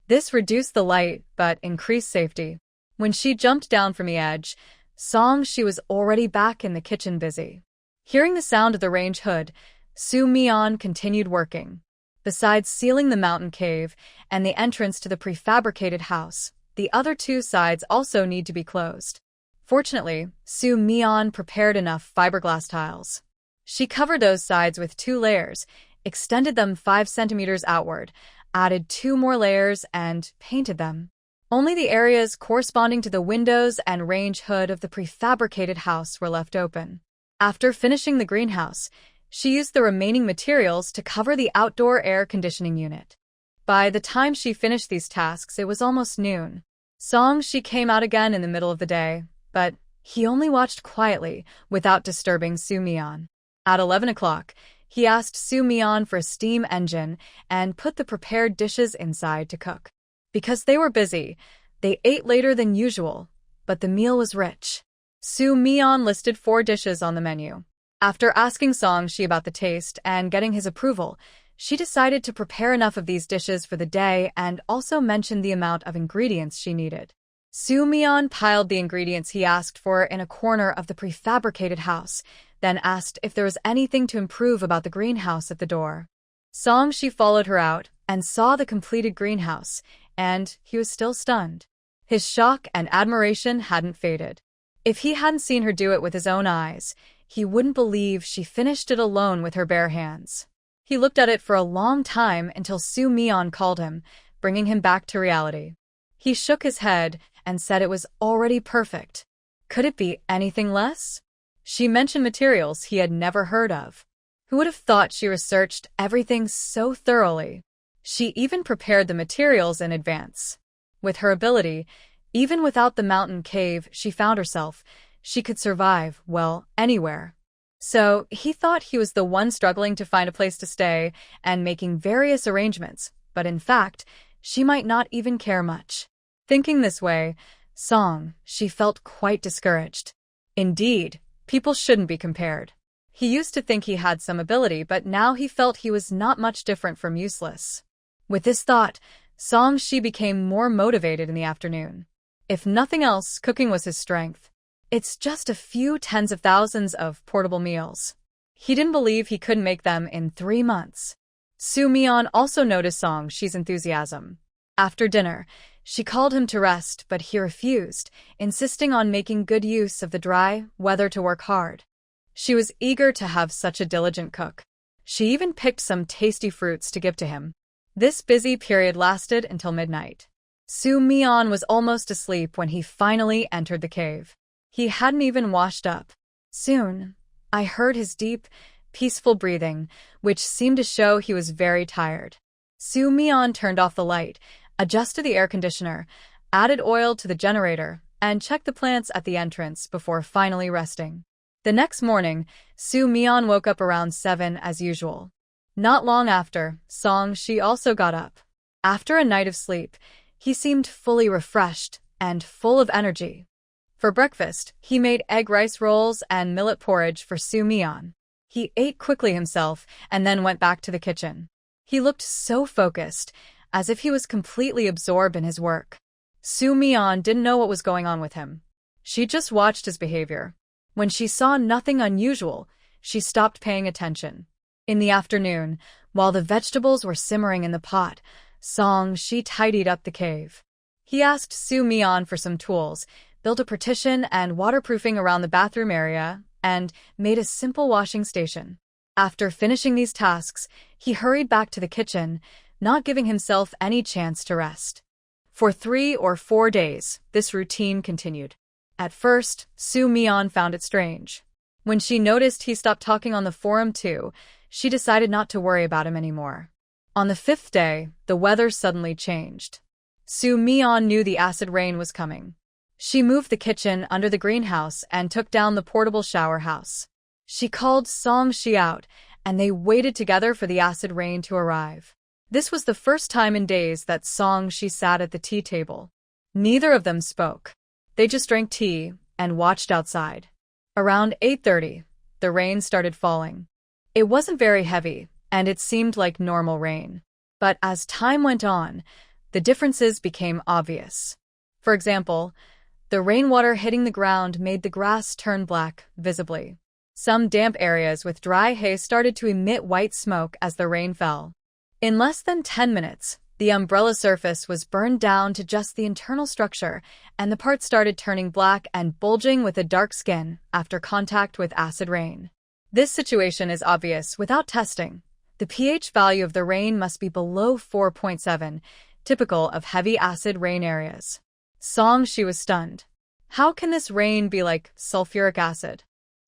This reduced the light but increased safety. When she jumped down from the edge, she was already back in the kitchen busy. Hearing the sound of the range hood, Soo Mi-yeon continued working. Besides sealing the mountain cave and the entrance to the prefabricated house, the other 2 sides also need to be closed. Fortunately, Soo Mi-yeon prepared enough fiberglass tiles. She covered those sides with 2 layers, extended them 5 centimeters outward, added 2 more layers, and painted them. Only the areas corresponding to the windows and range hood of the prefabricated house were left open. After finishing the greenhouse, she used the remaining materials to cover the outdoor air conditioning unit. By the time she finished these tasks, it was almost noon. She came out again in the middle of the day, but he only watched quietly, without disturbing Soo Mi-yeon. At 11 o'clock, he asked Soo Mi-yeon for a steam engine and put the prepared dishes inside to cook. Because they were busy, they ate later than usual, but the meal was rich. Soo Mi-yeon listed 4 dishes on the menu. After asking Song-shi about the taste and getting his approval, she decided to prepare enough of these dishes for the day and also mentioned the amount of ingredients she needed. Soo-mi-yeon piled the ingredients he asked for in a corner of the prefabricated house, then asked if there was anything to improve about the greenhouse at the door. Song-shi followed her out and saw the completed greenhouse, and he was still stunned. His shock and admiration hadn't faded. If he hadn't seen her do it with his own eyes, he wouldn't believe she finished it alone with her bare hands. He looked at it for a long time until Soo-mi-yeon called him, bringing him back to reality. He shook his head and said it was already perfect. Could it be anything less? She mentioned materials he had never heard of. Who would have thought she researched everything so thoroughly? She even prepared the materials in advance. With her ability, even without the mountain cave she found herself, she could survive, well, anywhere. So he thought he was the one struggling to find a place to stay and making various arrangements, but in fact, she might not even care much. Thinking this way, she felt quite discouraged. Indeed, people shouldn't be compared. He used to think he had some ability, but now he felt he was not much different from useless. With this thought, she became more motivated in the afternoon. If nothing else, cooking was his strength. It's just a few tens of thousands of portable meals. He didn't believe he could make them in 3 months. Soo-mi-yeon also noticed Song-shi's enthusiasm. After dinner, she called him to rest, but he refused, insisting on making good use of the dry weather to work hard. She was eager to have such a diligent cook. She even picked some tasty fruits to give to him. This busy period lasted until midnight. Soo-mi-yeon was almost asleep when he finally entered the cave. He hadn't even washed up. Soon, I heard his deep, peaceful breathing, which seemed to show he was very tired. Soo-mi-yeon turned off the light, adjusted the air conditioner, added oil to the generator, and checked the plants at the entrance before finally resting. The next morning, Soo-mi-yeon woke up around 7 as usual. Not long after, Song-shi also got up. After a night of sleep, he seemed fully refreshed and full of energy. For breakfast, he made egg rice rolls and millet porridge for Soo-mi-yeon. He ate quickly himself and then went back to the kitchen. He looked so focused, as if he was completely absorbed in his work. Soo-mi-yeon didn't know what was going on with him. She just watched his behavior. When she saw nothing unusual, she stopped paying attention. In the afternoon, while the vegetables were simmering in the pot, she tidied up the cave. He asked Soo-mi-yeon for some tools, built a partition and waterproofing around the bathroom area, and made a simple washing station. After finishing these tasks, he hurried back to the kitchen, not giving himself any chance to rest. For 3 or 4 days, this routine continued. At first, Soo-mi-yeon found it strange. When she noticed he stopped talking on the forum too, she decided not to worry about him anymore. On the 5th day, the weather suddenly changed. Soo-mi-yeon knew the acid rain was coming. She moved the kitchen under the greenhouse and took down the portable shower house. She called Song-shi out, and they waited together for the acid rain to arrive. This was the first time in days that Song-shi sat at the tea table. Neither of them spoke. They just drank tea and watched outside. Around 8:30, the rain started falling. It wasn't very heavy, and it seemed like normal rain. But as time went on, the differences became obvious. For example, the rainwater hitting the ground made the grass turn black, visibly. Some damp areas with dry hay started to emit white smoke as the rain fell. In less than 10 minutes, the umbrella surface was burned down to just the internal structure, and the parts started turning black and bulging with a dark skin after contact with acid rain. This situation is obvious without testing. The pH value of the rain must be below 4.7, typical of heavy acid rain areas. She was stunned. How can this rain be like sulfuric acid?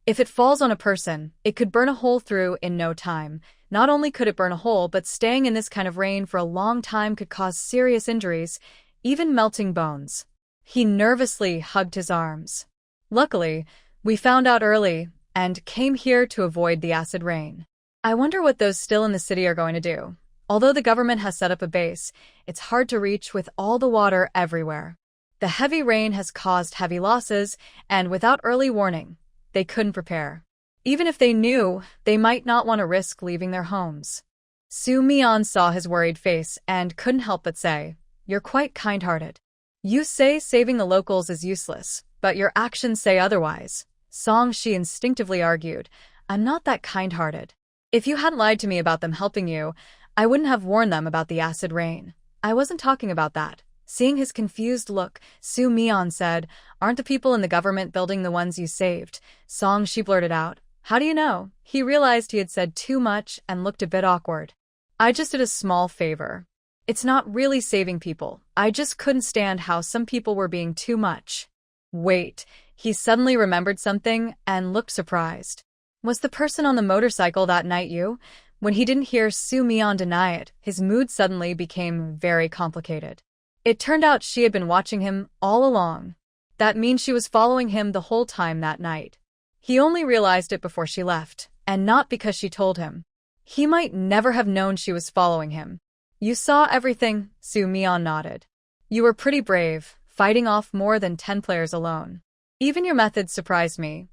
If it falls on a person, it could burn a hole through in no time. Not only could it burn a hole, but staying in this kind of rain for a long time could cause serious injuries, even melting bones. He nervously hugged his arms. Luckily, we found out early and came here to avoid the acid rain. I wonder what those still in the city are going to do. Although the government has set up a base, it's hard to reach with all the water everywhere. The heavy rain has caused heavy losses, and without early warning, they couldn't prepare. Even if they knew, they might not want to risk leaving their homes. Soo Mi-yeon saw his worried face and couldn't help but say, "You're quite kind-hearted. You say saving the locals is useless, but your actions say otherwise." Song-shi instinctively argued, "I'm not that kind-hearted. If you hadn't lied to me about them helping you, I wouldn't have warned them about the acid rain. I wasn't talking about that." Seeing his confused look, Soo Mi-yeon said, "Aren't the people in the government building the ones you saved?" Song-shi blurted out, "How do you know?" He realized he had said too much and looked a bit awkward. "I just did a small favor. It's not really saving people. I just couldn't stand how some people were being too much." Wait, he suddenly remembered something and looked surprised. "Was the person on the motorcycle that night you?" When he didn't hear Soo Mi-yeon deny it, his mood suddenly became very complicated. It turned out she had been watching him all along. That means she was following him the whole time that night. He only realized it before she left, and not because she told him. He might never have known she was following him. "You saw everything," Soo Mi-yeon nodded. "You were pretty brave, fighting off more than 10 players alone. Even your methods surprised me."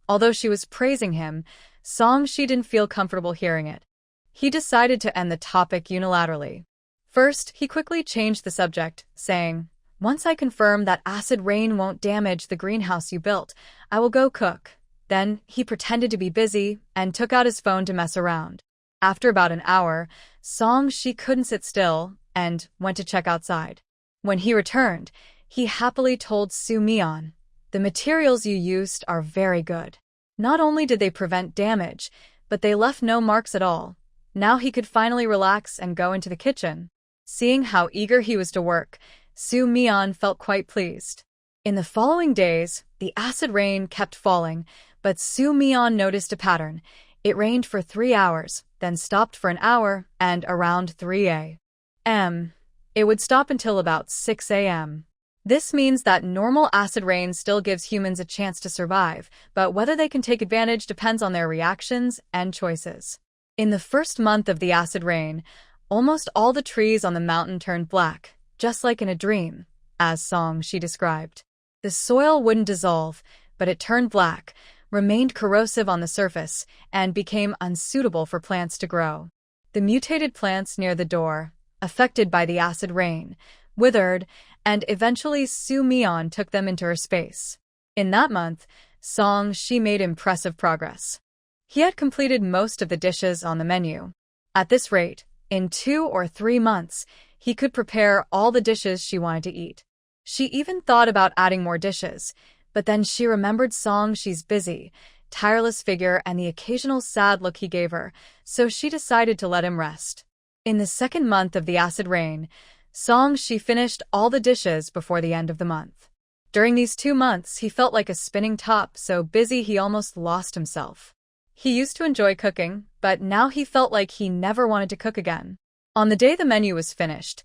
Although she was praising him, Song-shi didn't feel comfortable hearing it. He decided to end the topic unilaterally. First, he quickly changed the subject, saying, "Once I confirm that acid rain won't damage the greenhouse you built, I will go cook." Then, he pretended to be busy and took out his phone to mess around. After about an hour, Song-shi couldn't sit still and went to check outside. When he returned, he happily told Soo Mi-yeon, "The materials you used are very good. Not only did they prevent damage, but they left no marks at all." Now he could finally relax and go into the kitchen. Seeing how eager he was to work, Soo Mi-yeon felt quite pleased. In the following days, the acid rain kept falling, but Soo Mi-yeon noticed a pattern. It rained for 3 hours, then stopped for an hour, and around 3 a.m. it would stop until about 6 a.m. This means that normal acid rain still gives humans a chance to survive, but whether they can take advantage depends on their reactions and choices. In the first month of the acid rain, almost all the trees on the mountain turned black, just like in a dream, as Song-shi described. The soil wouldn't dissolve, but it turned black, remained corrosive on the surface, and became unsuitable for plants to grow. The mutated plants near the door, affected by the acid rain, withered, and eventually Soo Mi-yeon took them into her space. In that month, Song-shi made impressive progress. He had completed most of the dishes on the menu. At this rate, in 2 or 3 months, he could prepare all the dishes she wanted to eat. She even thought about adding more dishes, but then she remembered Song-shi's busy, tireless figure and the occasional sad look he gave her, so she decided to let him rest. In the second month of the acid rain, Song-shi finished all the dishes before the end of the month. During these 2 months, he felt like a spinning top, so busy he almost lost himself. He used to enjoy cooking, but now he felt like he never wanted to cook again. On the day the menu was finished,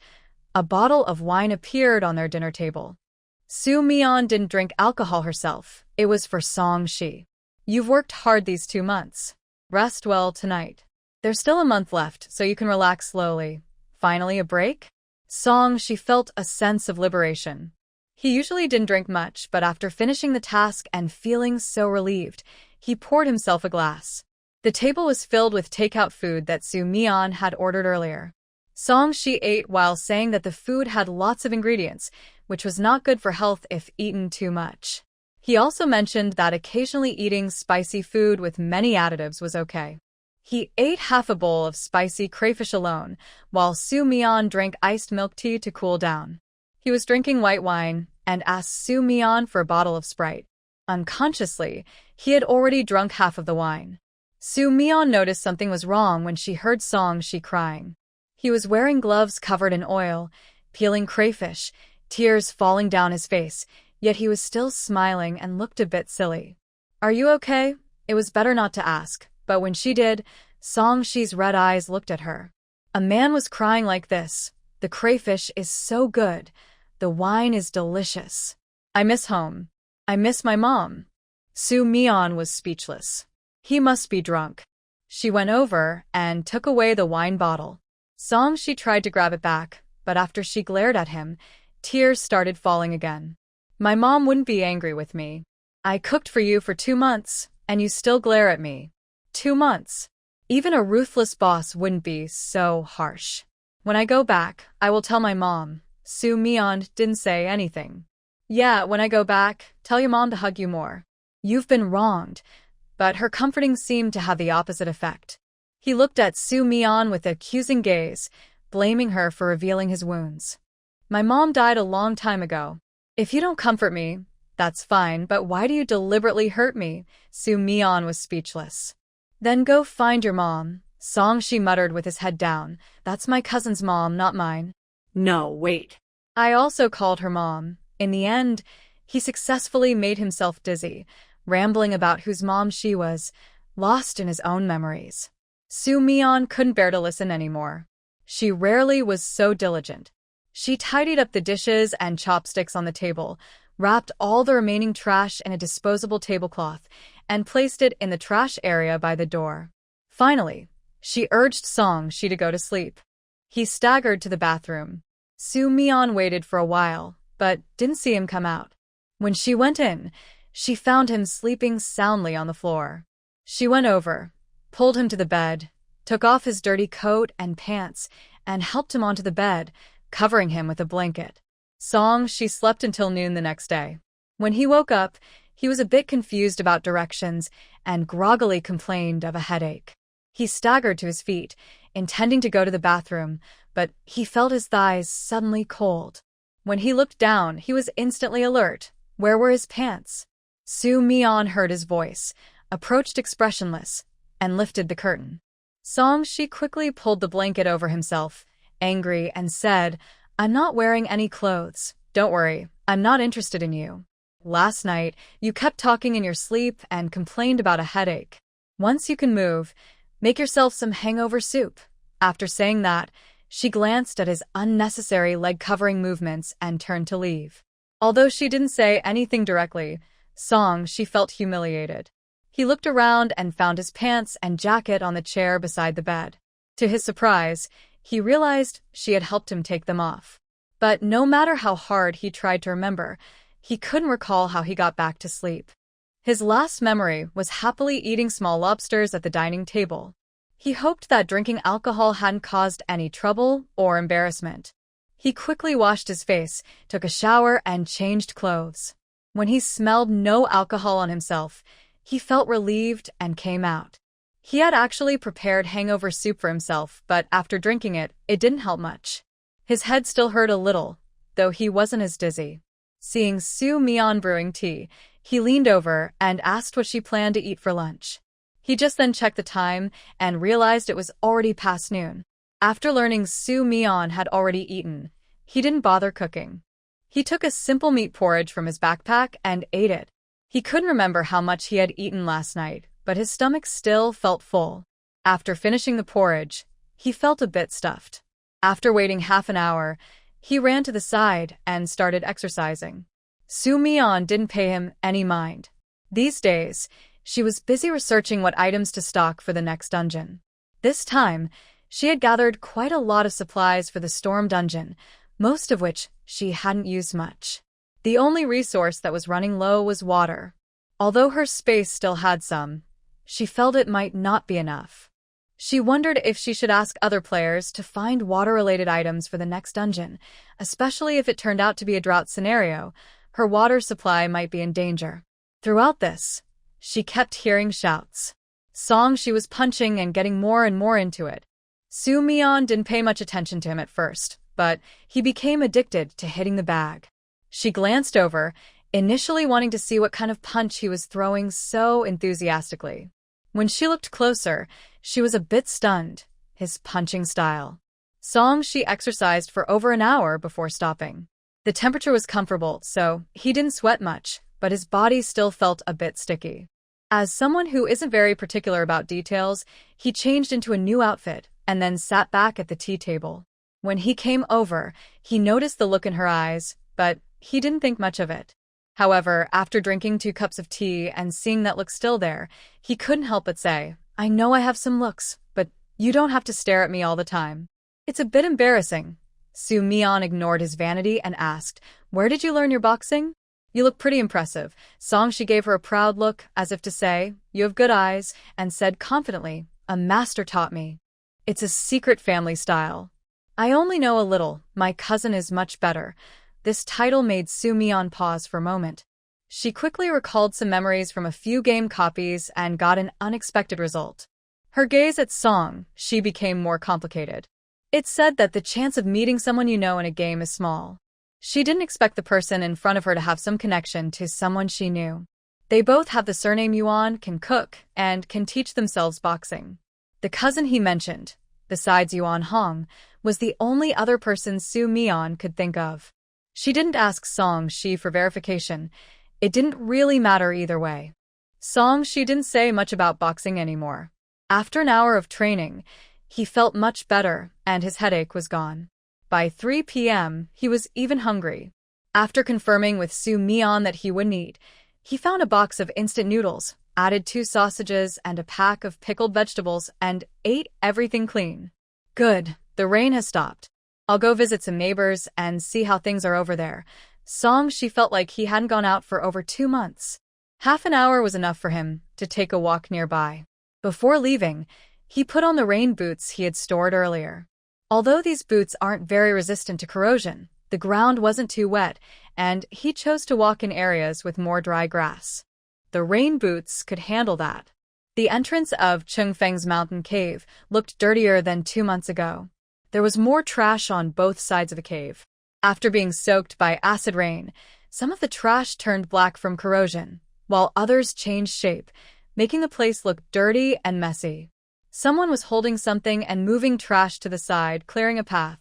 a bottle of wine appeared on their dinner table. Soo Mi-yeon didn't drink alcohol herself. It was for Song-shi. "You've worked hard these 2 months. Rest well tonight. There's still a month left, so you can relax slowly." Finally a break? Song-shi felt a sense of liberation. He usually didn't drink much, but after finishing the task and feeling so relieved, he poured himself a glass. The table was filled with takeout food that Soo Mi-yeon had ordered earlier. Song-shi ate while saying that the food had lots of ingredients, which was not good for health if eaten too much. He also mentioned that occasionally eating spicy food with many additives was okay. He ate half a bowl of spicy crayfish alone, while Soo Mi-yeon drank iced milk tea to cool down. He was drinking white wine and asked Soo Mi-yeon for a bottle of Sprite. Unconsciously, he had already drunk half of the wine. Soo Mi-yeon noticed something was wrong when she heard Song-shi crying. He was wearing gloves covered in oil, peeling crayfish, tears falling down his face, yet he was still smiling and looked a bit silly. "Are you okay?" It was better not to ask, but when she did, Song-shi's red eyes looked at her. "A man was crying like this. The crayfish is so good. The wine is delicious. I miss home. I miss my mom." Soo Mi-yeon was speechless. He must be drunk. She went over and took away the wine bottle. Song-shi tried to grab it back, but after she glared at him, tears started falling again. "My mom wouldn't be angry with me. I cooked for you for 2 months. and you still glare at me. 2 months. Even a ruthless boss wouldn't be so harsh. When I go back, I will tell my mom. Soo Mi-yeon didn't say anything. Yeah, when I go back, tell your mom to hug you more. You've been wronged. But her comforting seemed to have the opposite effect. He looked at Soo Mi-yeon with an accusing gaze, blaming her for revealing his wounds. My mom died a long time ago. If you don't comfort me, that's fine, but why do you deliberately hurt me? Soo Mi-yeon was speechless. Then go find your mom, Song-shi muttered with his head down. That's my cousin's mom, not mine. No, wait. I also called her mom. In the end, he successfully made himself dizzy, rambling about whose mom she was, lost in his own memories. Soo Mi-yeon couldn't bear to listen anymore. She rarely was so diligent. She tidied up the dishes and chopsticks on the table, wrapped all the remaining trash in a disposable tablecloth, and placed it in the trash area by the door. Finally, she urged Song-shi to go to sleep. He staggered to the bathroom. Soo Mi-yeon waited for a while, but didn't see him come out. When she went in, she found him sleeping soundly on the floor. She went over, pulled him to the bed, took off his dirty coat and pants, and helped him onto the bed, covering him with a blanket. Song-shi slept until noon the next day. When he woke up, he was a bit confused about directions and groggily complained of a headache. He staggered to his feet, intending to go to the bathroom, but he felt his thighs suddenly cold. When he looked down, he was instantly alert. Where were his pants? Soo Mi-yeon heard his voice, approached expressionless, and lifted the curtain. Song-shi quickly pulled the blanket over himself, angry, and said, I'm not wearing any clothes. Don't worry, I'm not interested in you. Last night, you kept talking in your sleep and complained about a headache. Once you can move, make yourself some hangover soup. After saying that, she glanced at his unnecessary leg-covering movements and turned to leave. Although she didn't say anything directly, Song-shi felt humiliated. He looked around and found his pants and jacket on the chair beside the bed. To his surprise, he realized she had helped him take them off. But no matter how hard he tried to remember, he couldn't recall how he got back to sleep. His last memory was happily eating small lobsters at the dining table. He hoped that drinking alcohol hadn't caused any trouble or embarrassment. He quickly washed his face, took a shower, and changed clothes. When he smelled no alcohol on himself, he felt relieved and came out. He had actually prepared hangover soup for himself, but after drinking it, it didn't help much. His head still hurt a little, though he wasn't as dizzy. Seeing Soo Mi-yeon brewing tea, he leaned over and asked what she planned to eat for lunch. He just then checked the time and realized it was already past noon. After learning Soo Mi-yeon had already eaten, he didn't bother cooking. He took a simple meat porridge from his backpack and ate it. He couldn't remember how much he had eaten last night, but his stomach still felt full. After finishing the porridge, he felt a bit stuffed. After waiting half an hour, he ran to the side and started exercising. Soo Mi-yeon didn't pay him any mind. These days, she was busy researching what items to stock for the next dungeon. This time, she had gathered quite a lot of supplies for the storm dungeon, most of which she hadn't used much. The only resource that was running low was water. Although her space still had some, she felt it might not be enough. She wondered if she should ask other players to find water-related items for the next dungeon, especially if it turned out to be a drought scenario. Her water supply might be in danger. Throughout this, she kept hearing shouts. Song-shi was punching and getting more and more into it. Soo Mi-yeon didn't pay much attention to him at first, but he became addicted to hitting the bag. She glanced over, initially wanting to see what kind of punch he was throwing so enthusiastically. When she looked closer, she was a bit stunned. His punching style. Song-shi exercised for over an hour before stopping. The temperature was comfortable, so he didn't sweat much, but his body still felt a bit sticky. As someone who isn't very particular about details, he changed into a new outfit and then sat back at the tea table. When he came over, he noticed the look in her eyes, but he didn't think much of it. However, after drinking 2 cups of tea and seeing that look still there, he couldn't help but say, I know I have some looks, but you don't have to stare at me all the time. It's a bit embarrassing. Soo Mi-yeon ignored his vanity and asked, Where did you learn your boxing? You look pretty impressive. She gave her a proud look, as if to say, you have good eyes, and said confidently, a master taught me. It's a secret family style. I only know a little, my cousin is much better. This title made Soo-mi-yeon pause for a moment. She quickly recalled some memories from a few game copies and got an unexpected result. Her gaze at She became more complicated. It's said that the chance of meeting someone you know in a game is small. She didn't expect the person in front of her to have some connection to someone she knew. They both have the surname Yuan, can cook, and can teach themselves boxing. The cousin he mentioned, besides Yuan Hong, was the only other person Soo-mi-yeon could think of. She didn't ask She for verification. It didn't really matter either way. She didn't say much about boxing anymore. After an hour of training, he felt much better, and his headache was gone. By 3 p.m., he was even hungry. After confirming with Soo-mi-yeon that he wouldn't eat, he found a box of instant noodles, added 2 sausages and a pack of pickled vegetables, and ate everything clean. Good, the rain has stopped. I'll go visit some neighbors and see how things are over there. She felt like he hadn't gone out for over 2 months. Half an hour was enough for him to take a walk nearby. Before leaving, he put on the rain boots he had stored earlier. Although these boots aren't very resistant to corrosion, the ground wasn't too wet, and he chose to walk in areas with more dry grass. The rain boots could handle that. The entrance of Chungfeng's mountain cave looked dirtier than 2 months ago. There was more trash on both sides of the cave. After being soaked by acid rain, some of the trash turned black from corrosion, while others changed shape, making the place look dirty and messy. Someone was holding something and moving trash to the side, clearing a path.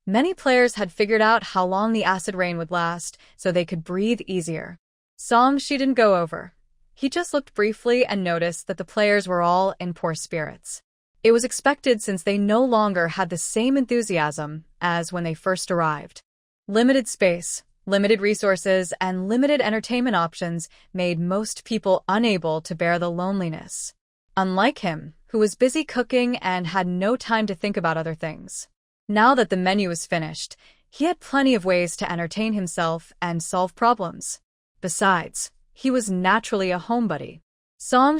Many players had figured out how long the acid rain would last, so they could breathe easier. She didn't go over. He just looked briefly and noticed that the players were all in poor spirits. It was expected since they no longer had the same enthusiasm as when they first arrived. Limited space, limited resources, and limited entertainment options made most people unable to bear the loneliness. Unlike him, who was busy cooking and had no time to think about other things. Now that the menu was finished, he had plenty of ways to entertain himself and solve problems. Besides, he was naturally a homebody.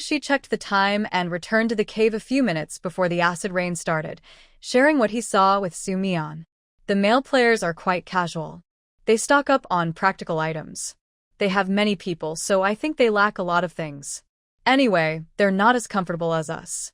She checked the time and returned to the cave a few minutes before the acid rain started, sharing what he saw with Soo-mi-yeon. The male players are quite casual. They stock up on practical items. They have many people, so I think they lack a lot of things. Anyway, they're not as comfortable as us.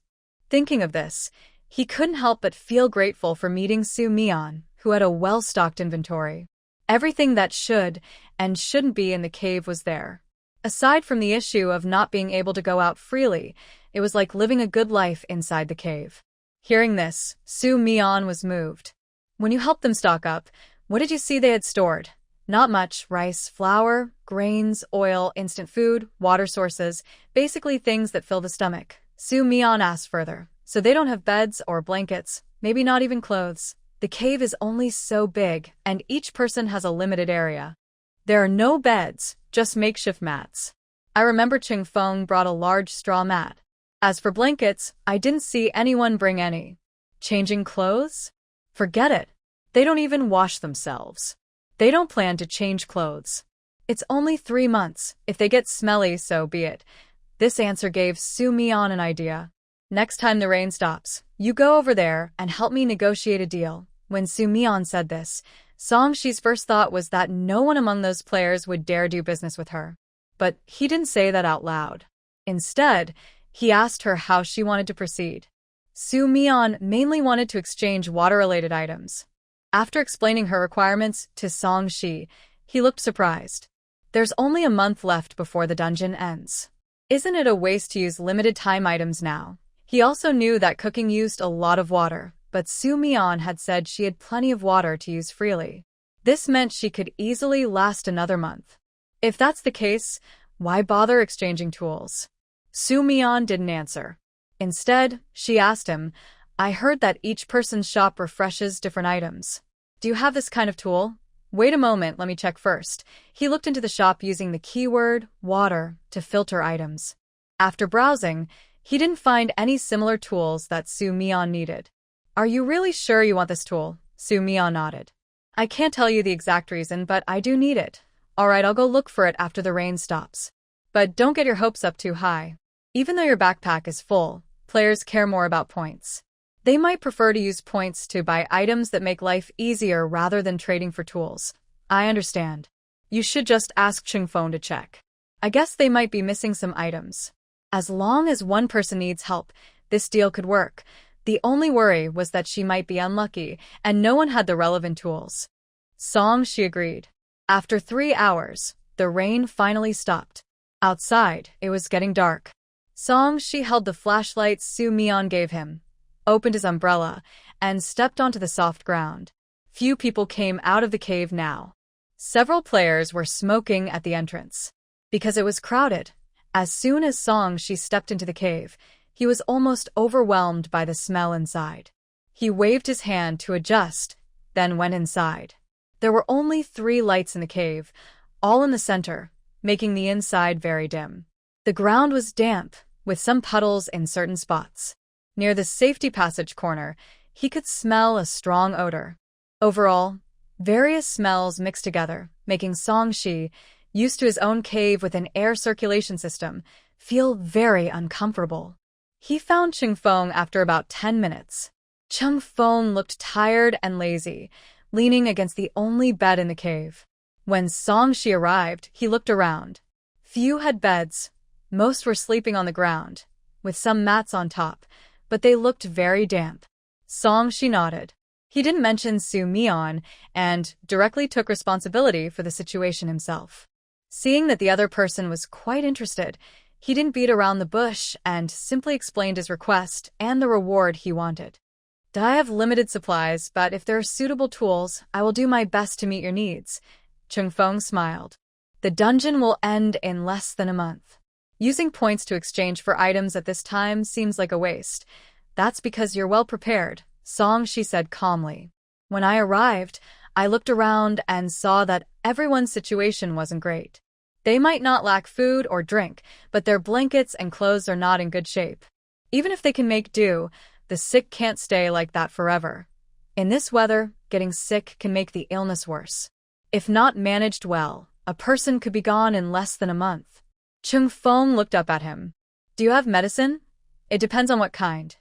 Thinking of this, he couldn't help but feel grateful for meeting Soo-mi-yeon, who had a well-stocked inventory. Everything that should and shouldn't be in the cave was there. Aside from the issue of not being able to go out freely, it was like living a good life inside the cave. Hearing this, Soo-mi-yeon was moved. When you helped them stock up, what did you see they had stored? Not much: rice, flour, grains, oil, instant food, water sources, basically things that fill the stomach. Soo-mi-yeon asked further. So they don't have beds or blankets, maybe not even clothes. The cave is only so big, and each person has a limited area. There are no beds, just makeshift mats. I remember Chung Feng brought a large straw mat. As for blankets, I didn't see anyone bring any. Changing clothes? Forget it. They don't even wash themselves. They don't plan to change clothes. It's only 3 months. If they get smelly, so be it. This answer gave Soo-mi-yeon an idea. Next time the rain stops, you go over there and help me negotiate a deal. When Soo-mi-yeon said this, She's first thought was that no one among those players would dare do business with her. But he didn't say that out loud. Instead, he asked her how she wanted to proceed. Soo-mi-yeon mainly wanted to exchange water-related items. After explaining her requirements to Shi, he looked surprised. There's only a month left before the dungeon ends. Isn't it a waste to use limited-time items now? He also knew that cooking used a lot of water, but Soo-mi-yeon had said she had plenty of water to use freely. This meant she could easily last another month. If that's the case, why bother exchanging tools? Soo-mi-yeon didn't answer. Instead, she asked him, I heard that each person's shop refreshes different items. Do you have this kind of tool? Wait a moment, let me check first. He looked into the shop using the keyword, water, to filter items. After browsing, he didn't find any similar tools that Soo-mi-yeon needed. Are you really sure you want this tool? Soo-mi-yeon nodded. I can't tell you the exact reason, but I do need it. Alright, I'll go look for it after the rain stops. But don't get your hopes up too high. Even though your backpack is full, players care more about points. They might prefer to use points to buy items that make life easier rather than trading for tools. I understand. You should just ask Chungfeng to check. I guess they might be missing some items. As long as one person needs help, this deal could work. The only worry was that she might be unlucky, and no one had the relevant tools. She agreed. After 3 hours, the rain finally stopped. Outside, it was getting dark. She held the flashlight Su Mian gave him, opened his umbrella, and stepped onto the soft ground. Few people came out of the cave now. Several players were smoking at the entrance. Because it was crowded, as soon as she stepped into the cave, he was almost overwhelmed by the smell inside. He waved his hand to adjust, then went inside. There were only 3 lights in the cave, all in the center, making the inside very dim. The ground was damp, with some puddles in certain spots. Near the safety passage corner, he could smell a strong odor. Overall, various smells mixed together, making Shi, used to his own cave with an air circulation system, feel very uncomfortable. He found Chungfeng after about 10 minutes. Chungfeng looked tired and lazy, leaning against the only bed in the cave. When Shi arrived, he looked around. Few had beds. Most were sleeping on the ground, with some mats on top, but they looked very damp. Shi nodded. He didn't mention Su Mian and directly took responsibility for the situation himself. Seeing that the other person was quite interested, he didn't beat around the bush and simply explained his request and the reward he wanted. I have limited supplies, but if there are suitable tools, I will do my best to meet your needs. Chungfeng smiled. The dungeon will end in less than a month. Using points to exchange for items at this time seems like a waste. That's because you're well prepared, Shi said calmly. When I arrived, I looked around and saw that everyone's situation wasn't great. They might not lack food or drink, but their blankets and clothes are not in good shape. Even if they can make do, the sick can't stay like that forever. In this weather, getting sick can make the illness worse. If not managed well, a person could be gone in less than a month. Chungfeng looked up at him. Do you have medicine? It depends on what kind.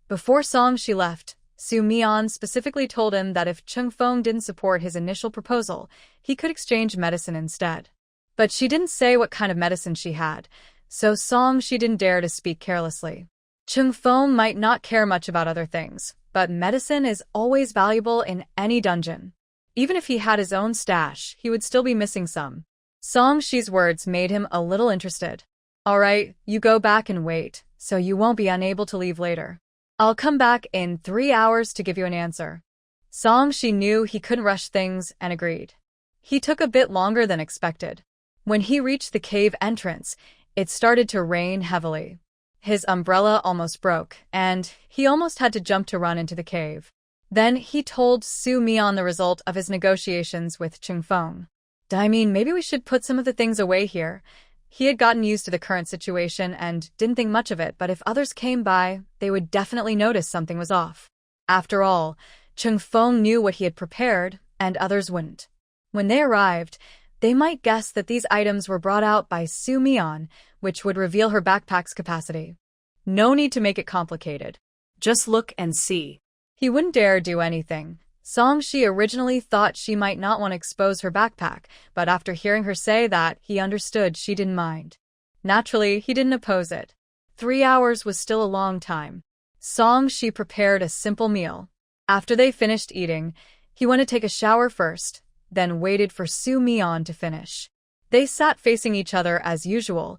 Before Shi left, Su Mian specifically told him that if Chungfeng didn't support his initial proposal, he could exchange medicine instead. But she didn't say what kind of medicine she had, so she didn't dare to speak carelessly. Chungfeng might not care much about other things, but medicine is always valuable in any dungeon. Even if he had his own stash, he would still be missing some. Shi's words made him a little interested. Alright, you go back and wait, so you won't be unable to leave later. I'll come back in 3 hours to give you an answer. Shi knew he couldn't rush things and agreed. He took a bit longer than expected. When he reached the cave entrance, it started to rain heavily. His umbrella almost broke, and he almost had to jump to run into the cave. Then he told Su Mian the result of his negotiations with Chungfeng. I mean, maybe we should put some of the things away here. He had gotten used to the current situation and didn't think much of it, but if others came by, they would definitely notice something was off. After all, Chungfeng knew what he had prepared, and others wouldn't. When they arrived, they might guess that these items were brought out by Su Mian, which would reveal her backpack's capacity. No need to make it complicated. Just look and see. He wouldn't dare do anything. Shi originally thought she might not want to expose her backpack, but after hearing her say that, he understood she didn't mind. Naturally, he didn't oppose it. 3 hours was still a long time. Shi prepared a simple meal. After they finished eating, he went to take a shower first, then waited for Su Mian to finish. They sat facing each other as usual,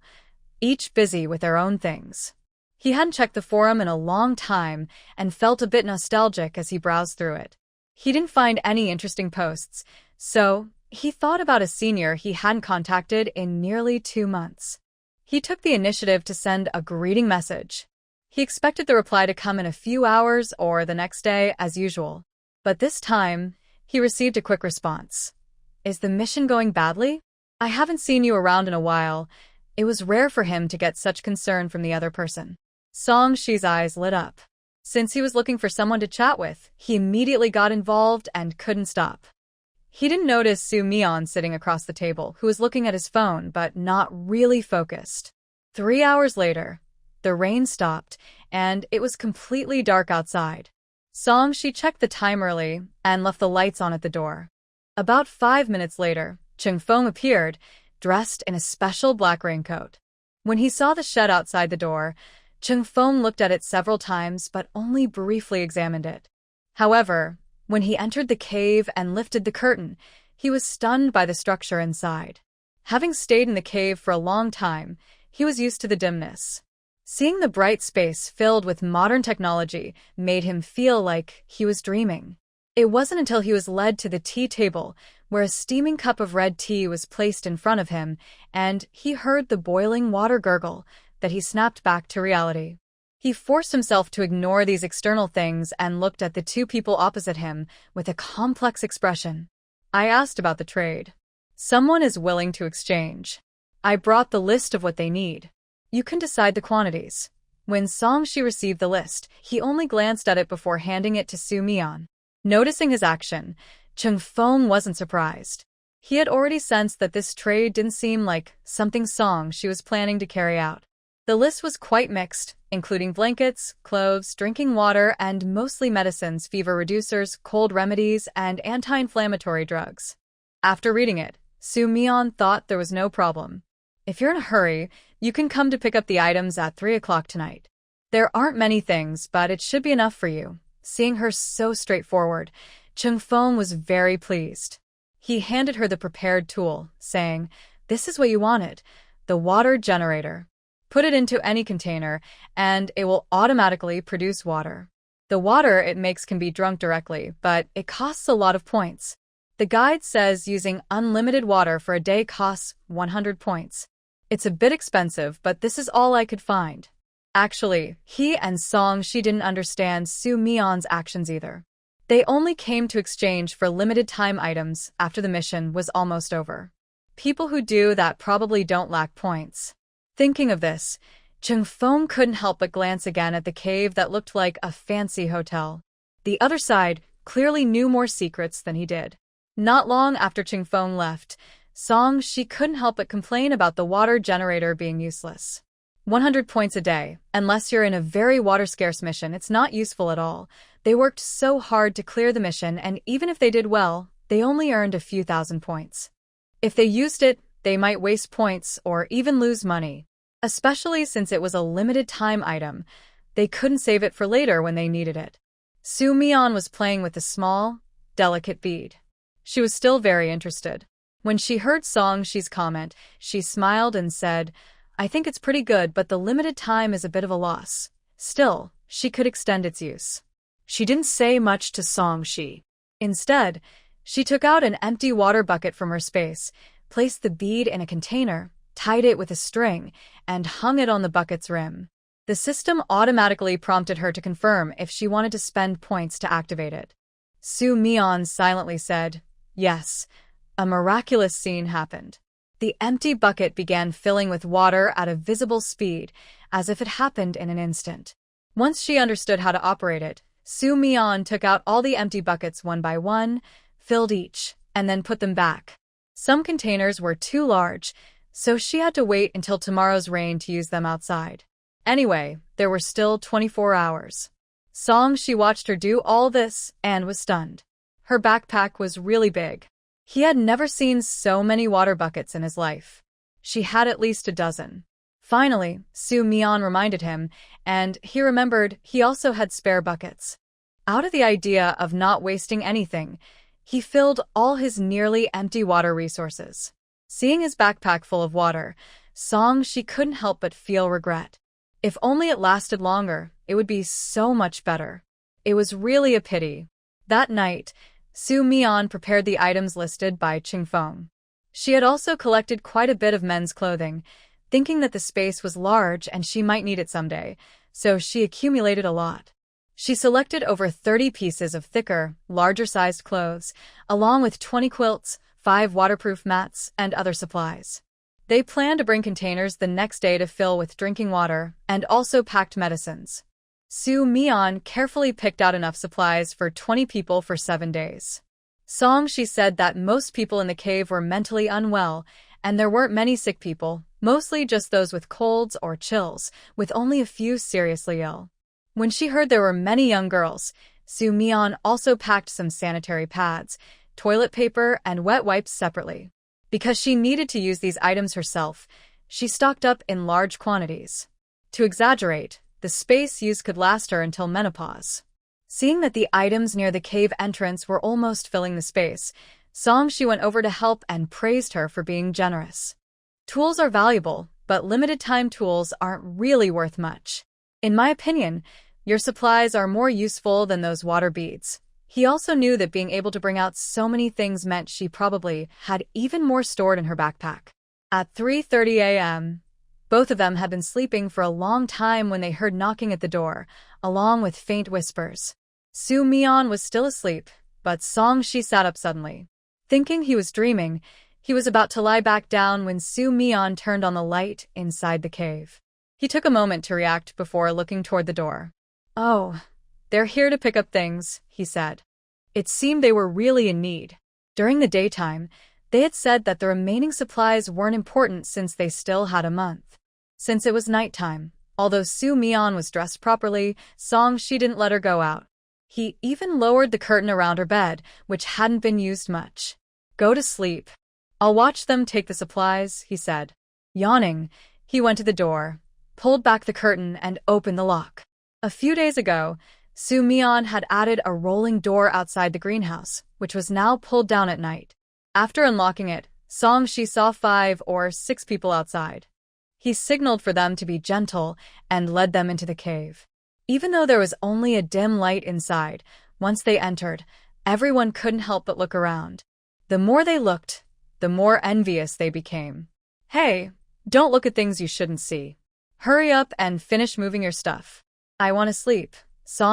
each busy with their own things. He hadn't checked the forum in a long time and felt a bit nostalgic as he browsed through it. He didn't find any interesting posts, so he thought about a senior he hadn't contacted in nearly 2 months. He took the initiative to send a greeting message. He expected the reply to come in a few hours or the next day as usual. But this time, he received a quick response. Is the mission going badly? I haven't seen you around in a while. It was rare for him to get such concern from the other person. Shi's eyes lit up. Since he was looking for someone to chat with, he immediately got involved and couldn't stop. He didn't notice Su Mian sitting across the table, who was looking at his phone but not really focused. 3 hours later, the rain stopped, and it was completely dark outside. She checked the time early and left the lights on at the door. About 5 minutes later, Feng appeared, dressed in a special black raincoat. When he saw the shed outside the door, Feng looked at it several times but only briefly examined it. However, when he entered the cave and lifted the curtain, he was stunned by the structure inside. Having stayed in the cave for a long time, he was used to the dimness. Seeing the bright space filled with modern technology made him feel like he was dreaming. It wasn't until he was led to the tea table, where a steaming cup of red tea was placed in front of him, and he heard the boiling water gurgle, that he snapped back to reality. He forced himself to ignore these external things and looked at the two people opposite him with a complex expression. I asked about the trade. Someone is willing to exchange. I brought the list of what they need. You can decide the quantities. When Songshi received the list, he only glanced at it before handing it to Su Mian. Noticing his action, Feng wasn't surprised. He had already sensed that this trade didn't seem like something Songshi was planning to carry out. The list was quite mixed, including blankets, clothes, drinking water, and mostly medicines, fever reducers, cold remedies, and anti-inflammatory drugs. After reading it, Su Mian thought there was no problem. If you're in a hurry, you can come to pick up the items at 3 o'clock tonight. There aren't many things, but it should be enough for you. Seeing her so straightforward, Feng was very pleased. He handed her the prepared tool, saying, "This is what you wanted, the water generator. Put it into any container, and it will automatically produce water. The water it makes can be drunk directly, but it costs a lot of points. The guide says using unlimited water for a day costs 100 points. It's a bit expensive, but this is all I could find." Actually, he and Songshi didn't understand Su Mian's actions either. They only came to exchange for limited time items after the mission was almost over. People who do that probably don't lack points. Thinking of this, Feng couldn't help but glance again at the cave that looked like a fancy hotel. The other side clearly knew more secrets than he did. Not long after Feng left, Songshi couldn't help but complain about the water generator being useless. 100 points a day. Unless you're in a very water-scarce mission, it's not useful at all. They worked so hard to clear the mission, and even if they did well, they only earned a few thousand points. If they used it, they might waste points or even lose money. Especially since it was a limited-time item, they couldn't save it for later when they needed it. Su Mian was playing with a small, delicate bead. She was still very interested. When she heard Songshi's comment, she smiled and said, "I think it's pretty good, but the limited time is a bit of a loss. Still, she could extend its use." She didn't say much to Songshi. Instead, she took out an empty water bucket from her space, placed the bead in a container, tied it with a string, and hung it on the bucket's rim. The system automatically prompted her to confirm if she wanted to spend points to activate it. Su Mian silently said, "Yes." A miraculous scene happened. The empty bucket began filling with water at a visible speed, as if it happened in an instant. Once she understood how to operate it, Su Mian took out all the empty buckets one by one, filled each, and then put them back. Some containers were too large, so she had to wait until tomorrow's rain to use them outside. Anyway, there were still 24 hours. She watched her do all this and was stunned. Her backpack was really big. He had never seen so many water buckets in his life. She had at least a dozen. Finally, Su Mian reminded him, and he remembered he also had spare buckets. Out of the idea of not wasting anything, he filled all his nearly empty water resources. Seeing his backpack full of water, she couldn't help but feel regret. If only it lasted longer, it would be so much better. It was really a pity. That night, Su Mian prepared the items listed by Feng. She had also collected quite a bit of men's clothing, thinking that the space was large and she might need it someday, so she accumulated a lot. She selected over 30 pieces of thicker, larger-sized clothes, along with 20 quilts, 5 waterproof mats, and other supplies. They planned to bring containers the next day to fill with drinking water, and also packed medicines. Su Mian carefully picked out enough supplies for 20 people for 7 days. She said that most people in the cave were mentally unwell, and there weren't many sick people, mostly just those with colds or chills, with only a few seriously ill. When she heard there were many young girls, Soo-mi-yeon also packed some sanitary pads, toilet paper, and wet wipes separately. Because she needed to use these items herself, she stocked up in large quantities. To exaggerate, the space used could last her until menopause. Seeing that the items near the cave entrance were almost filling the space, She went over to help and praised her for being generous. Tools are valuable, but limited-time tools aren't really worth much. In my opinion, your supplies are more useful than those water beads. He also knew that being able to bring out so many things meant she probably had even more stored in her backpack. At 3:30 a.m., both of them had been sleeping for a long time when they heard knocking at the door, along with faint whispers. Soo-mi-yeon was still asleep, but She sat up suddenly. Thinking he was dreaming, he was about to lie back down when Soo-mi-yeon turned on the light inside the cave. He took a moment to react before looking toward the door. "Oh, they're here to pick up things," he said. It seemed they were really in need. During the daytime, they had said that the remaining supplies weren't important since they still had a month. Since it was nighttime, although Soo-mi-yeon was dressed properly, She didn't let her go out. He even lowered the curtain around her bed, which hadn't been used much. "Go to sleep. I'll watch them take the supplies," he said. Yawning, he went to the door, pulled back the curtain, and opened the lock. A few days ago, Soo-mi-yeon had added a rolling door outside the greenhouse, which was now pulled down at night. After unlocking it, She saw 5 or 6 people outside. He signaled for them to be gentle and led them into the cave. Even though there was only a dim light inside, once they entered, everyone couldn't help but look around. The more they looked, the more envious they became. "Hey, don't look at things you shouldn't see. Hurry up and finish moving your stuff. I want to sleep,"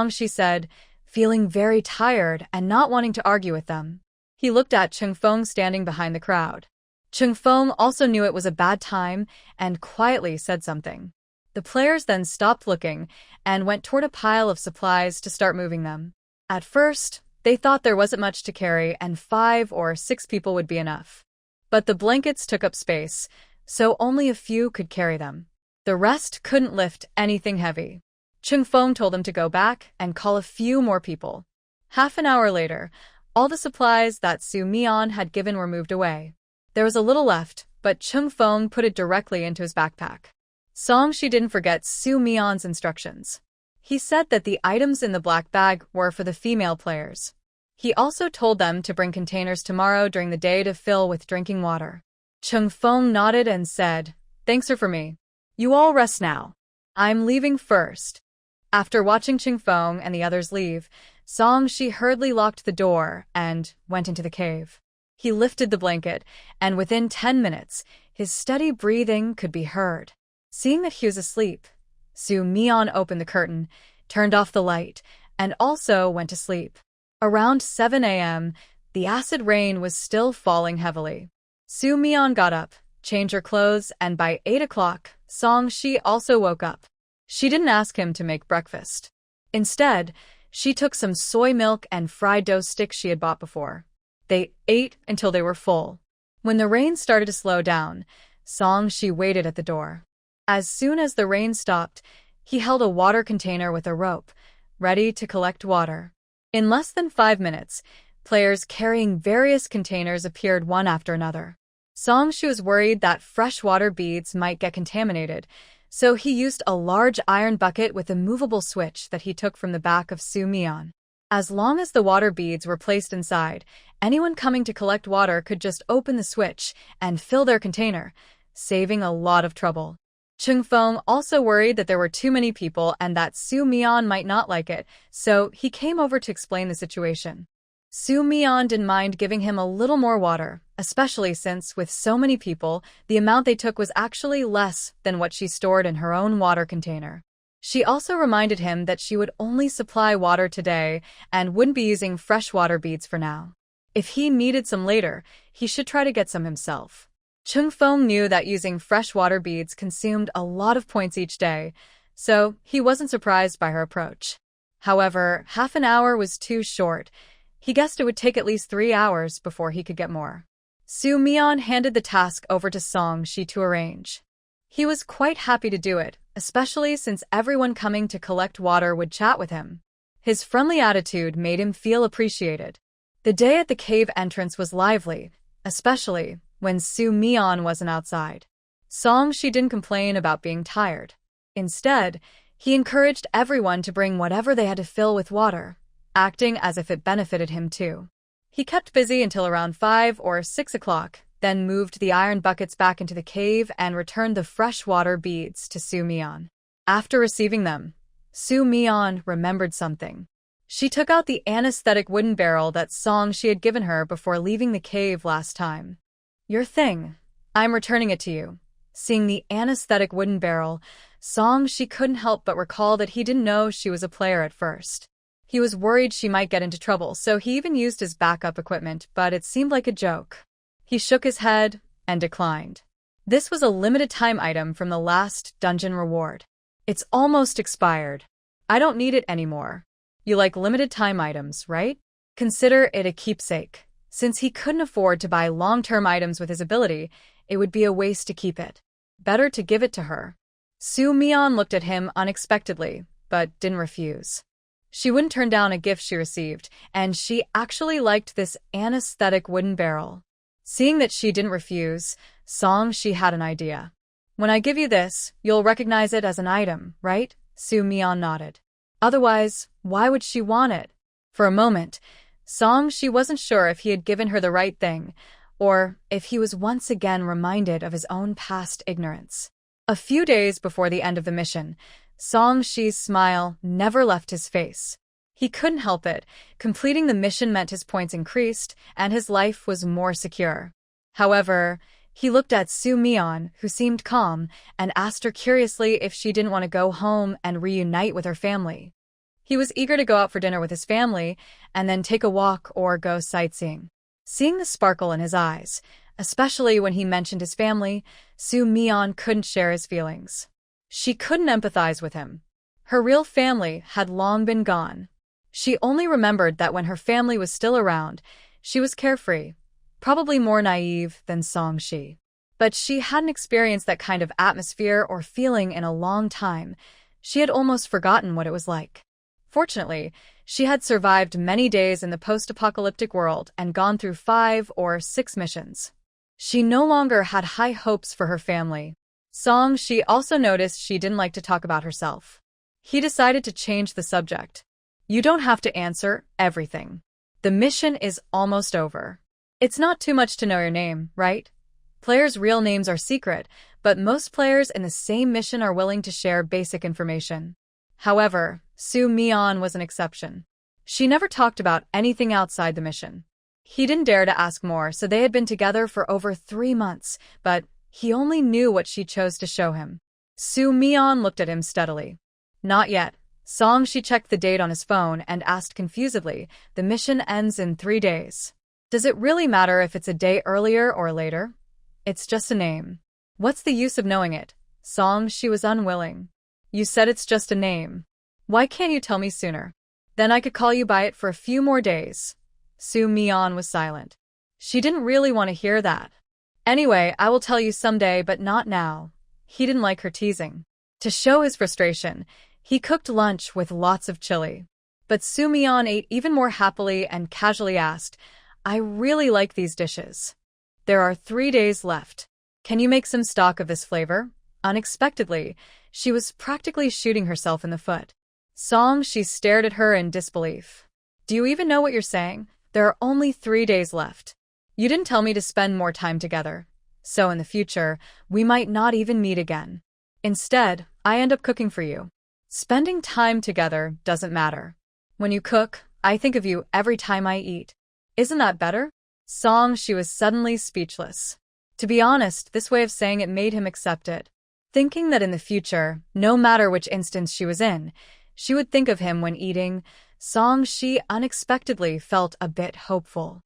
She said, feeling very tired and not wanting to argue with them. He looked at Chung-fong standing behind the crowd. Chung-fong also knew it was a bad time and quietly said something. The players then stopped looking and went toward a pile of supplies to start moving them. At first, they thought there wasn't much to carry and 5 or 6 people would be enough. But the blankets took up space, so only a few could carry them. The rest couldn't lift anything heavy. Chung-fong told them to go back and call a few more people. Half an hour later, all the supplies that Soo-mi-yeon had given were moved away. There was a little left, but Chung-fong put it directly into his backpack. She didn't forget Soo-mi-yeon's instructions. He said that the items in the black bag were for the female players. He also told them to bring containers tomorrow during the day to fill with drinking water. Chung-fong nodded and said, "Thanks for me. You all rest now. I'm leaving first." After watching Chung-fong and the others leave, She hurriedly locked the door and went into the cave. He lifted the blanket, and within 10 minutes, his steady breathing could be heard. Seeing that he was asleep, Soo-mi-yeon opened the curtain, turned off the light, and also went to sleep. Around 7 a.m., the acid rain was still falling heavily. Soo-mi-yeon got up, changed her clothes, and by 8 o'clock, She also woke up. She didn't ask him to make breakfast. Instead, she took some soy milk and fried dough sticks she had bought before. They ate until they were full. When the rain started to slow down, She waited at the door. As soon as the rain stopped, he held a water container with a rope, ready to collect water. In less than 5 minutes, players carrying various containers appeared one after another. She was worried that fresh water beads might get contaminated, so he used a large iron bucket with a movable switch that he took from the back of Soo-mi-yeon. As long as the water beads were placed inside, anyone coming to collect water could just open the switch and fill their container, saving a lot of trouble. Chung-fong also worried that there were too many people and that Soo-mi-yeon might not like it, so he came over to explain the situation. Soo-mi-yeon didn't mind giving him a little more water, especially since, with so many people, the amount they took was actually less than what she stored in her own water container. She also reminded him that she would only supply water today and wouldn't be using fresh water beads for now. If he needed some later, he should try to get some himself. Chung-fong knew that using fresh water beads consumed a lot of points each day, so he wasn't surprised by her approach. However, half an hour was too short. He guessed it would take at least 3 hours before he could get more. Soo Myeon handed the task over to Song Shi to arrange. He was quite happy to do it, especially since everyone coming to collect water would chat with him. His friendly attitude made him feel appreciated. The day at the cave entrance was lively, especially when Soo Myeon wasn't outside. Song Shi didn't complain about being tired. Instead, he encouraged everyone to bring whatever they had to fill with water, acting as if it benefited him too. He kept busy until around 5 or 6 o'clock, then moved the iron buckets back into the cave and returned the fresh water beads to Soo Myeon. After receiving them, Soo Myeon remembered something. She took out the anesthetic wooden barrel that Song Shi had given her before leaving the cave last time. Your thing. I'm returning it to you. Seeing the anesthetic wooden barrel, Song Shi couldn't help but recall that he didn't know she was a player at first. He was worried she might get into trouble, so he even used his backup equipment, but it seemed like a joke. He shook his head and declined. This was a limited-time item from the last dungeon reward. It's almost expired. I don't need it anymore. You like limited-time items, right? Consider it a keepsake. Since he couldn't afford to buy long-term items with his ability, it would be a waste to keep it. Better to give it to her. Soo Myeon looked at him unexpectedly, but didn't refuse. She wouldn't turn down a gift she received, and she actually liked this anesthetic wooden barrel. Seeing that she didn't refuse, Song Shi had an idea. When I give you this, you'll recognize it as an item, right? Soo Myeon nodded. Otherwise, why would she want it? For a moment, Song Shi wasn't sure if he had given her the right thing, or if he was once again reminded of his own past ignorance. A few days before the end of the mission, Song Shi's smile never left his face. He couldn't help it. Completing the mission meant his points increased, and his life was more secure. However, he looked at Soo Myeon, who seemed calm, and asked her curiously if she didn't want to go home and reunite with her family. He was eager to go out for dinner with his family, and then take a walk or go sightseeing. Seeing the sparkle in his eyes, especially when he mentioned his family, Soo Myeon couldn't share his feelings. She couldn't empathize with him. Her real family had long been gone. She only remembered that when her family was still around, she was carefree, probably more naive than Song Shi. But she hadn't experienced that kind of atmosphere or feeling in a long time. She had almost forgotten what it was like. Fortunately, she had survived many days in the post-apocalyptic world and gone through 5 or 6 missions. She no longer had high hopes for her family. Song Shi also noticed she didn't like to talk about herself. He decided to change the subject. You don't have to answer everything. The mission is almost over. It's not too much to know your name, right? Players' real names are secret, but most players in the same mission are willing to share basic information. However, Soo Myeon was an exception. She never talked about anything outside the mission. He didn't dare to ask more, so they had been together for over 3 months, but he only knew what she chose to show him. Soo Myeon looked at him steadily. Not yet. Song Shi checked the date on his phone and asked confusedly, the mission ends in 3 days. Does it really matter if it's a day earlier or later? It's just a name. What's the use of knowing it? Song Shi was unwilling. You said it's just a name. Why can't you tell me sooner? Then I could call you by it for a few more days. Soo Myeon was silent. She didn't really want to hear that. Anyway, I will tell you someday, but not now. He didn't like her teasing. To show his frustration, he cooked lunch with lots of chili. But Soo Myeon ate even more happily and casually asked, I really like these dishes. There are 3 days left. Can you make some stock of this flavor? Unexpectedly, she was practically shooting herself in the foot. Song Shi stared at her in disbelief. Do you even know what you're saying? There are only 3 days left. You didn't tell me to spend more time together. So in the future, we might not even meet again. Instead, I end up cooking for you. Spending time together doesn't matter. When you cook, I think of you every time I eat. Isn't that better? Song Shi was suddenly speechless. To be honest, this way of saying it made him accept it. Thinking that in the future, no matter which instance she was in, she would think of him when eating, Song Shi unexpectedly felt a bit hopeful.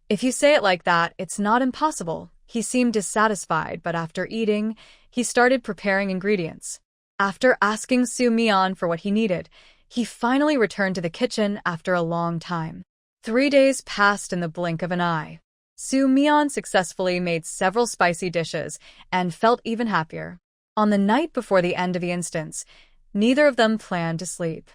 If you say it like that, it's not impossible. He seemed dissatisfied, but after eating, he started preparing ingredients. After asking Soo Myeon for what he needed, he finally returned to the kitchen after a long time. 3 days passed in the blink of an eye. Soo Myeon successfully made several spicy dishes and felt even happier. On the night before the end of the instance, neither of them planned to sleep.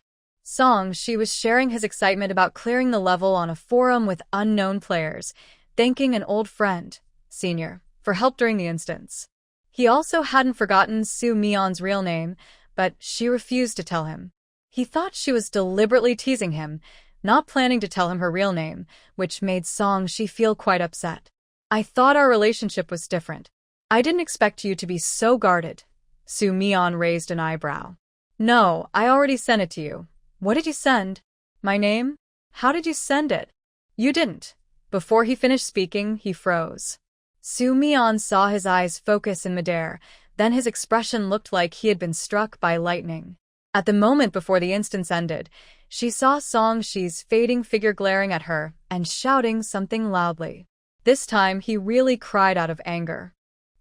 She was sharing his excitement about clearing the level on a forum with unknown players, thanking an old friend, Senior, for help during the instance. He also hadn't forgotten Soo Myeon's real name, but she refused to tell him. He thought she was deliberately teasing him, not planning to tell him her real name, which made she feel quite upset. I thought our relationship was different. I didn't expect you to be so guarded. Soo Myeon raised an eyebrow. No, I already sent it to you. What did you send? My name? How did you send it? You didn't. Before he finished speaking, he froze. Soo Myeon saw his eyes focus in midair, then his expression looked like he had been struck by lightning. At the moment before the instance ended, she saw Song's fading figure glaring at her and shouting something loudly. This time, he really cried out of anger.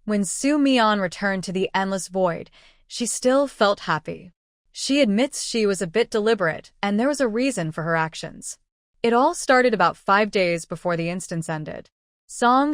When Soo Myeon returned to the endless void, she still felt happy. She admits she was a bit deliberate, and there was a reason for her actions. It all started about 5 days before the instance ended.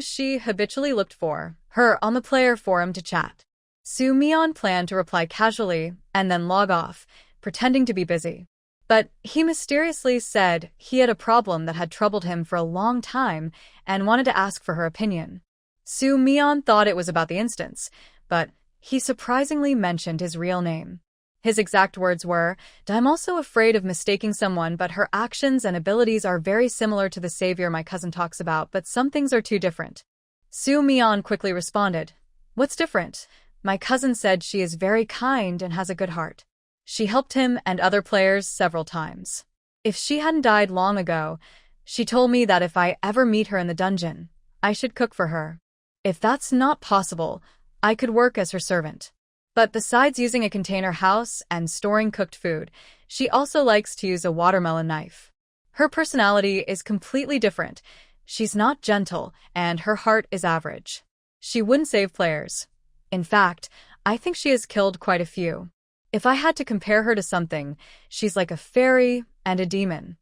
She habitually looked for her on the player forum to chat. Soo Myeon planned to reply casually and then log off, pretending to be busy. But he mysteriously said he had a problem that had troubled him for a long time and wanted to ask for her opinion. Soo Myeon thought it was about the instance, but he surprisingly mentioned his real name. His exact words were, I'm also afraid of mistaking someone, but her actions and abilities are very similar to the savior my cousin talks about, but some things are too different. Soo Myeon quickly responded, What's different? My cousin said she is very kind and has a good heart. She helped him and other players several times. If she hadn't died long ago, she told me that if I ever meet her in the dungeon, I should cook for her. If that's not possible, I could work as her servant. But besides using a container house and storing cooked food, she also likes to use a watermelon knife. Her personality is completely different. She's not gentle, and her heart is average. She wouldn't save players. In fact, I think she has killed quite a few. If I had to compare her to something, she's like a fairy and a demon.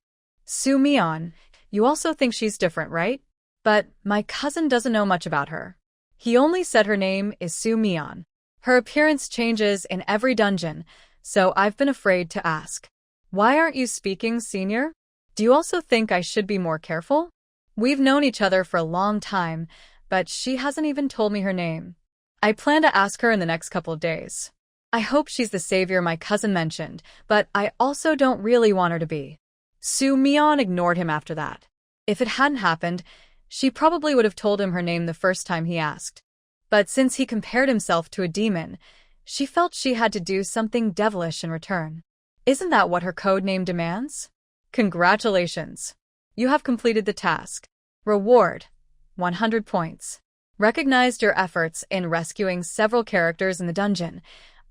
Soo Myeon, you also think she's different, right? But my cousin doesn't know much about her. He only said her name is Soo Myeon. Her appearance changes in every dungeon, so I've been afraid to ask. Why aren't you speaking, Senior? Do you also think I should be more careful? We've known each other for a long time, but she hasn't even told me her name. I plan to ask her in the next couple of days. I hope she's the savior my cousin mentioned, but I also don't really want her to be. Soo Myeon ignored him after that. If it hadn't happened, she probably would have told him her name the first time he asked. But since he compared himself to a demon, she felt she had to do something devilish in return. Isn't that what her code name demands? Congratulations! You have completed the task. Reward: 100 points. Recognized your efforts in rescuing several characters in the dungeon,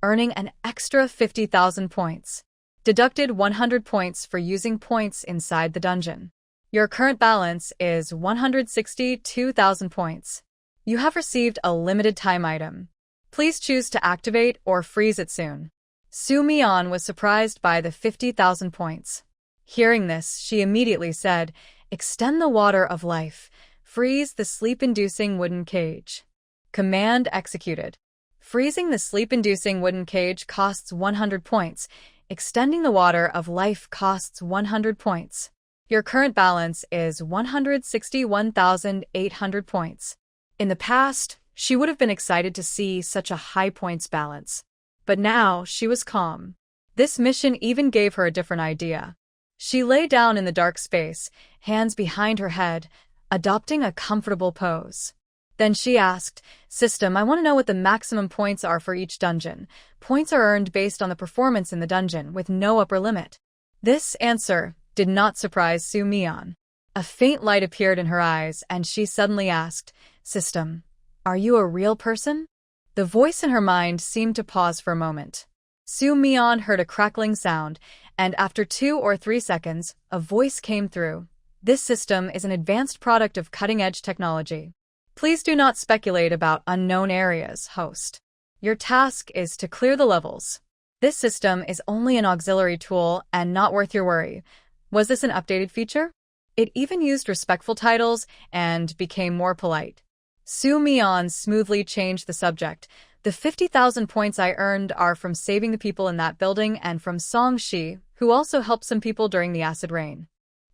earning an extra 50,000 points. Deducted 100 points for using points inside the dungeon. Your current balance is 162,000 points. You have received a limited time item. Please choose to activate or freeze it soon. Soo Myeon was surprised by the 50,000 points. Hearing this, she immediately said, Extend the water of life. Freeze the sleep-inducing wooden cage. Command executed. Freezing the sleep-inducing wooden cage costs 100 points. Extending the water of life costs 100 points. Your current balance is 161,800 points. In the past, she would have been excited to see such a high points balance. But now, she was calm. This mission even gave her a different idea. She lay down in the dark space, hands behind her head, adopting a comfortable pose. Then she asked, System, I want to know what the maximum points are for each dungeon. Points are earned based on the performance in the dungeon, with no upper limit. This answer did not surprise Soo Myeon. A faint light appeared in her eyes, and she suddenly asked, System, are you a real person? The voice in her mind seemed to pause for a moment. Soo Myeon heard a crackling sound, and after 2 or 3 seconds, a voice came through. This system is an advanced product of cutting-edge technology. Please do not speculate about unknown areas, host. Your task is to clear the levels. This system is only an auxiliary tool and not worth your worry. Was this an updated feature? It even used respectful titles and became more polite. Su Mian smoothly changed the subject. The 50,000 points I earned are from saving the people in that building and from Song Shi, who also helped some people during the acid rain.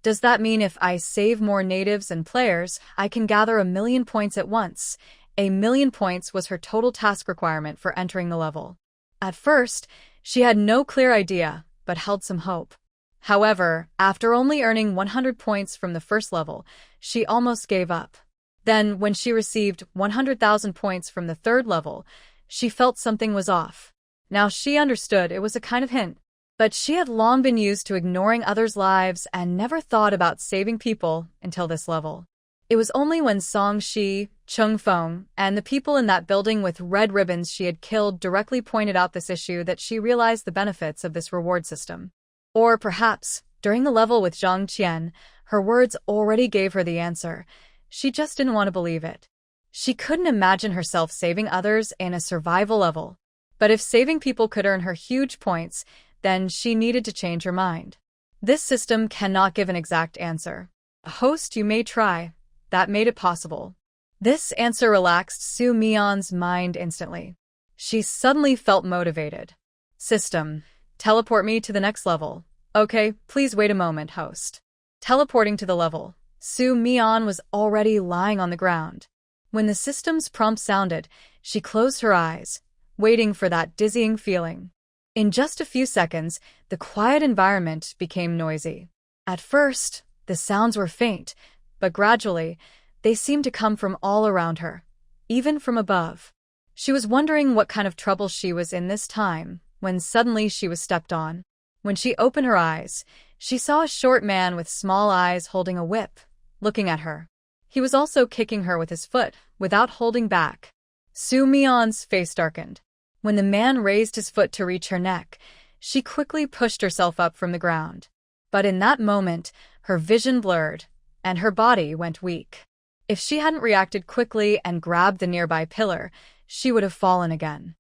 Does that mean if I save more natives and players, I can gather 1,000,000 points at once? 1,000,000 points was her total task requirement for entering the level. At first, she had no clear idea, but held some hope. However, after only earning 100 points from the first level, she almost gave up. Then, when she received 100,000 points from the third level, she felt something was off. Now she understood it was a kind of hint. But she had long been used to ignoring others' lives and never thought about saving people until this level. It was only when Song Shi, Chung Feng, and the people in that building with red ribbons she had killed directly pointed out this issue that she realized the benefits of this reward system. Or perhaps, during the level with Zhang Qian, her words already gave her the answer. She just didn't want to believe it. She couldn't imagine herself saving others in a survival level. But if saving people could earn her huge points, then she needed to change her mind. This system cannot give an exact answer. A host, you may try. That made it possible. This answer relaxed Su Mian's mind instantly. She suddenly felt motivated. System. Teleport me to the next level. Okay, please wait a moment, host. Teleporting to the level. Su Mian was already lying on the ground. When the system's prompt sounded, she closed her eyes, waiting for that dizzying feeling. In just a few seconds, the quiet environment became noisy. At first, the sounds were faint, but gradually, they seemed to come from all around her, even from above. She was wondering what kind of trouble she was in this time, when suddenly she was stepped on. When she opened her eyes, she saw a short man with small eyes holding a whip, looking at her. He was also kicking her with his foot, without holding back. Su Mian's face darkened. When the man raised his foot to reach her neck, she quickly pushed herself up from the ground. But in that moment, her vision blurred, and her body went weak. If she hadn't reacted quickly and grabbed the nearby pillar, she would have fallen again.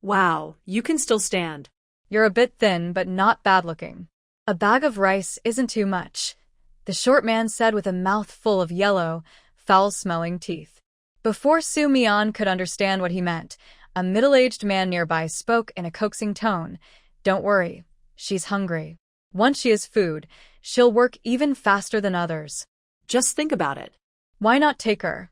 Wow, you can still stand. You're a bit thin, but not bad-looking. A bag of rice isn't too much, the short man said with a mouth full of yellow, foul-smelling teeth. Before Su Mian could understand what he meant, a middle-aged man nearby spoke in a coaxing tone. Don't worry, she's hungry. Once she has food, she'll work even faster than others. Just think about it. Why not take her?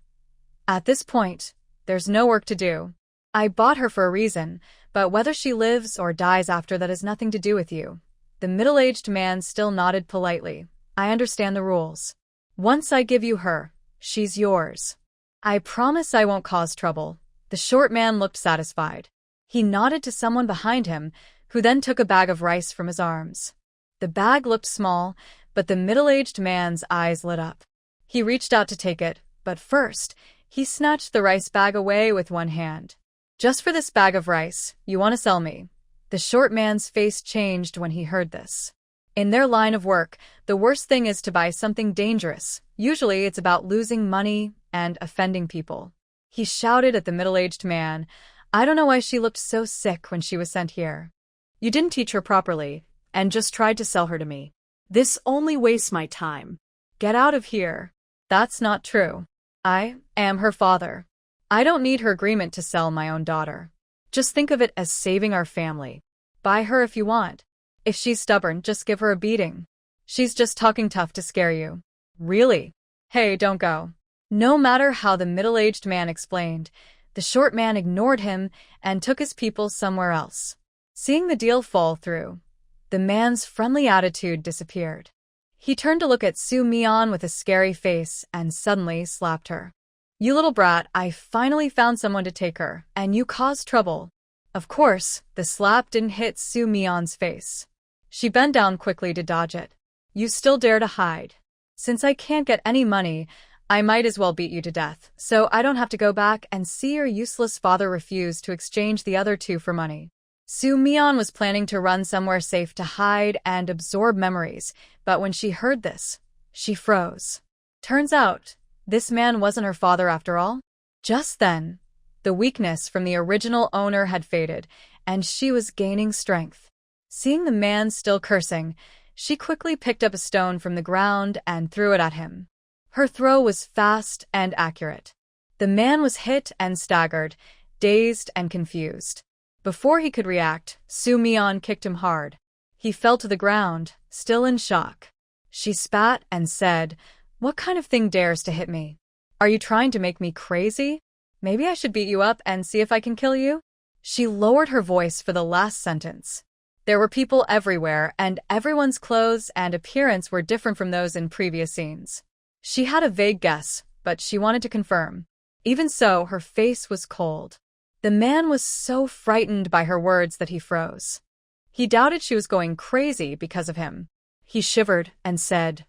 At this point, there's no work to do. I bought her for a reason, but whether she lives or dies after that has nothing to do with you. The middle-aged man still nodded politely. I understand the rules. Once I give you her, she's yours. I promise I won't cause trouble. The short man looked satisfied. He nodded to someone behind him, who then took a bag of rice from his arms. The bag looked small, but the middle-aged man's eyes lit up. He reached out to take it, but first, he snatched the rice bag away with one hand. Just for this bag of rice, you want to sell me? The short man's face changed when he heard this. In their line of work, the worst thing is to buy something dangerous. Usually it's about losing money and offending people. He shouted at the middle-aged man. I don't know why she looked so sick when she was sent here. You didn't teach her properly, and just tried to sell her to me. This only wastes my time. Get out of here. That's not true. I am her father. I don't need her agreement to sell my own daughter. Just think of it as saving our family. Buy her if you want. If she's stubborn, just give her a beating. She's just talking tough to scare you. Really? Hey, don't go. No matter how the middle-aged man explained, the short man ignored him and took his people somewhere else. Seeing the deal fall through, the man's friendly attitude disappeared. He turned to look at Su Mian with a scary face and suddenly slapped her. You little brat, I finally found someone to take her, and you caused trouble. Of course, the slap didn't hit Su Mian's face. She bent down quickly to dodge it. You still dare to hide. Since I can't get any money, I might as well beat you to death, so I don't have to go back and see your useless father refuse to exchange the other two for money. Su Mian was planning to run somewhere safe to hide and absorb memories, but when she heard this, she froze. Turns out, this man wasn't her father after all. Just then, the weakness from the original owner had faded, and she was gaining strength. Seeing the man still cursing, She quickly picked up a stone from the ground and threw it at him. Her throw was fast and accurate. The man was hit and staggered, dazed and confused. Before he could react, Su Mian kicked him hard. He fell to the ground, still in shock. She spat and said, "What kind of thing dares to hit me? Are you trying to make me crazy? Maybe I should beat you up and see if I can kill you?" She lowered her voice for the last sentence. There were people everywhere, and everyone's clothes and appearance were different from those in previous scenes. She had a vague guess, but she wanted to confirm. Even so, her face was cold. The man was so frightened by her words that he froze. He doubted she was going crazy because of him. He shivered and said,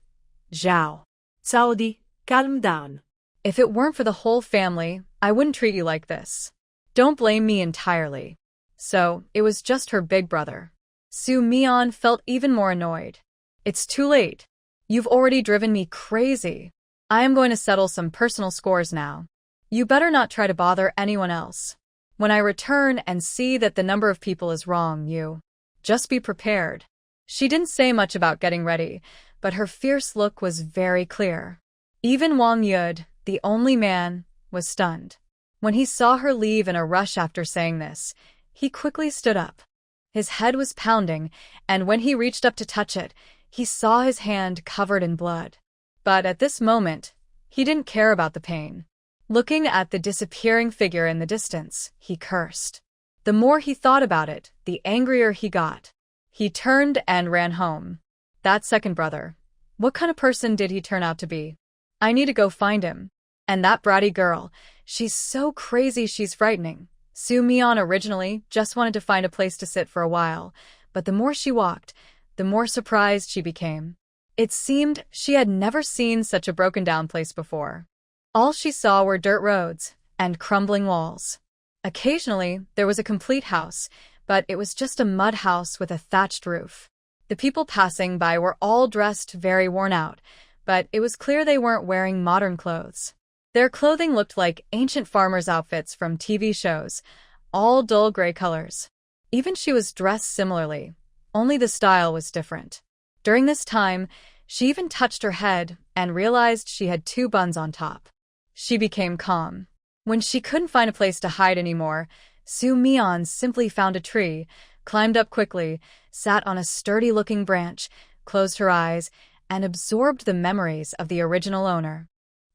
"Zhao. Saudi, calm down. If it weren't for the whole family, I wouldn't treat you like this. Don't blame me entirely." So, it was just her big brother. Su Mian felt even more annoyed. "It's too late. You've already driven me crazy. I am going to settle some personal scores now. You better not try to bother anyone else. When I return and see that the number of people is wrong, you just be prepared." She didn't say much about getting ready, but her fierce look was very clear. Even Wang Yud, the only man, was stunned. When he saw her leave in a rush after saying this, he quickly stood up. His head was pounding, and when he reached up to touch it, he saw his hand covered in blood. But at this moment, he didn't care about the pain. Looking at the disappearing figure in the distance, he cursed. The more he thought about it, the angrier he got. He turned and ran home. That second brother. What kind of person did he turn out to be? I need to go find him. And that bratty girl, she's so crazy she's frightening. Su Mian originally just wanted to find a place to sit for a while, but the more she walked, the more surprised she became. It seemed she had never seen such a broken-down place before. All she saw were dirt roads and crumbling walls. Occasionally, there was a complete house, but it was just a mud house with a thatched roof. The people passing by were all dressed very worn out, but it was clear they weren't wearing modern clothes. Their clothing looked like ancient farmers' outfits from TV shows, all dull gray colors. Even she was dressed similarly, only the style was different. During this time, she even touched her head and realized she had two buns on top. She became calm. When she couldn't find a place to hide anymore, Su Mian simply found a tree, climbed up quickly, sat on a sturdy-looking branch, closed her eyes, and absorbed the memories of the original owner.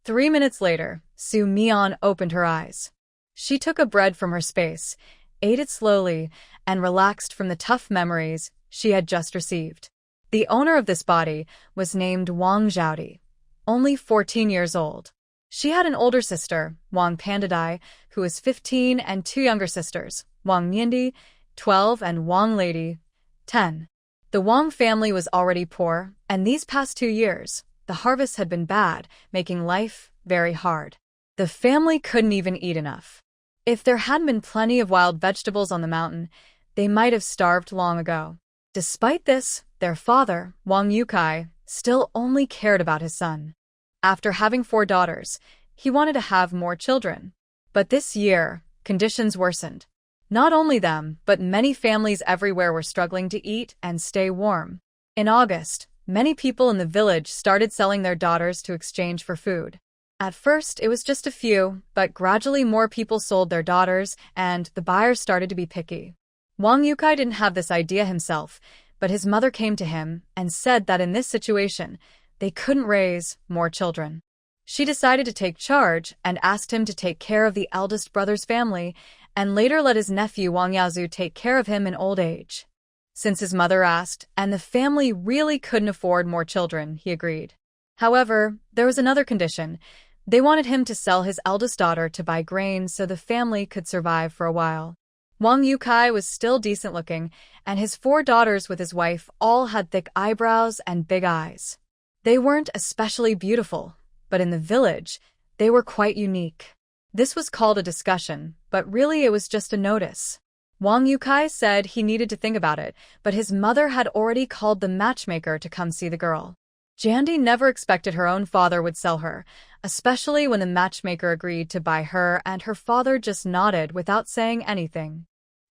3 minutes later, Su Mian opened her eyes. She took a bread from her space, ate it slowly, and relaxed from the tough memories she had just received. The owner of this body was named Wang Zhaodi, only 14 years old. She had an older sister, Wang Pandadai, who was 15, and two younger sisters, Wang Miandi, 12, and Wang Lady, 10. The Wang family was already poor, and these past 2 years, the harvest had been bad, making life very hard. The family couldn't even eat enough. If there hadn't been plenty of wild vegetables on the mountain, they might have starved long ago. Despite this, their father, Wang Yukai, still only cared about his son. After having 4 daughters, he wanted to have more children. But this year, conditions worsened. Not only them, but many families everywhere were struggling to eat and stay warm. In August, many people in the village started selling their daughters to exchange for food. At first, it was just a few, but gradually more people sold their daughters, and the buyers started to be picky. Wang Yukai didn't have this idea himself, but his mother came to him and said that in this situation, they couldn't raise more children. She decided to take charge and asked him to take care of the eldest brother's family, and later let his nephew Wang Yazu take care of him in old age. Since his mother asked, and the family really couldn't afford more children, he agreed. However, there was another condition. They wanted him to sell his eldest daughter to buy grain so the family could survive for a while. Wang Yukai was still decent-looking, and his 4 daughters with his wife all had thick eyebrows and big eyes. They weren't especially beautiful, but in the village, they were quite unique. This was called a discussion, but really it was just a notice. Wang Yukai said he needed to think about it, but his mother had already called the matchmaker to come see the girl. Jandy never expected her own father would sell her, especially when the matchmaker agreed to buy her, and her father just nodded without saying anything.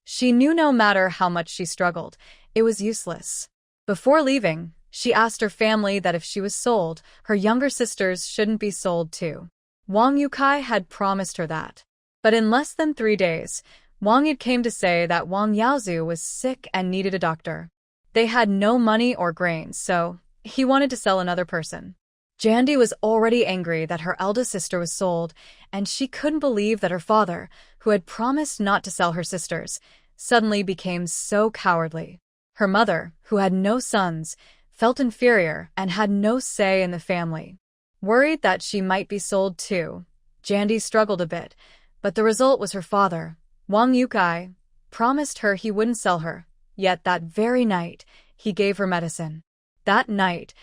She knew no matter how much she struggled, it was useless. Before leaving, She asked her family that if she was sold, her younger sisters shouldn't be sold too. Wang Yukai had promised her that. But in less than 3 days, Wang Yid came to say that Wang Yaozu was sick and needed a doctor. They had no money or grains, so he wanted to sell another person. Jandy was already angry that her eldest sister was sold, and she couldn't believe that her father, who had promised not to sell her sisters, suddenly became so cowardly. Her mother, who had no sons, felt inferior and had no say in the family. Worried that she might be sold too, Jandy struggled a bit, but the result was her father, Wang Yukai, promised her he wouldn't sell her, yet that very night, he gave her medicine. That night,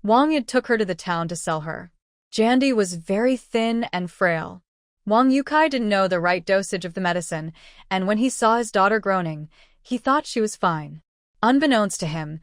Wang Yid took her to the town to sell her. Jandy was very thin and frail. Wang Yukai didn't know the right dosage of the medicine, and when he saw his daughter groaning, he thought she was fine. Unbeknownst to him,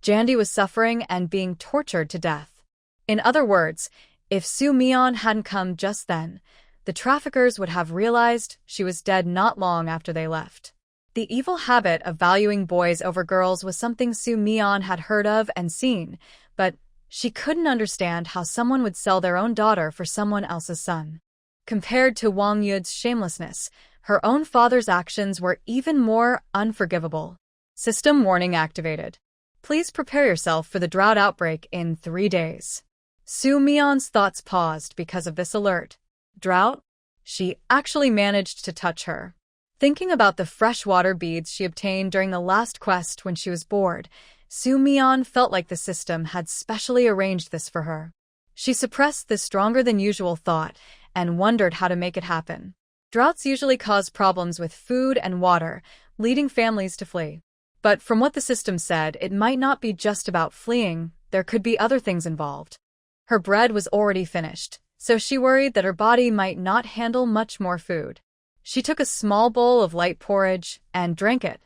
Jandy was suffering and being tortured to death. In other words, if Su Mian hadn't come just then, the traffickers would have realized she was dead not long after they left. The evil habit of valuing boys over girls was something Su Mian had heard of and seen, but she couldn't understand how someone would sell their own daughter for someone else's son. Compared to Wang Yud's shamelessness, her own father's actions were even more unforgivable. System warning activated. Please prepare yourself for the drought outbreak in 3 days. Su Mian's thoughts paused because of this alert. Drought? She actually managed to touch her. Thinking about the freshwater beads she obtained during the last quest when she was bored, Su Mian felt like the system had specially arranged this for her. She suppressed this stronger-than-usual thought and wondered how to make it happen. Droughts usually cause problems with food and water, leading families to flee. But from what the system said, it might not be just about fleeing, there could be other things involved. Her bread was already finished, so she worried that her body might not handle much more food. She took a small bowl of light porridge and drank it.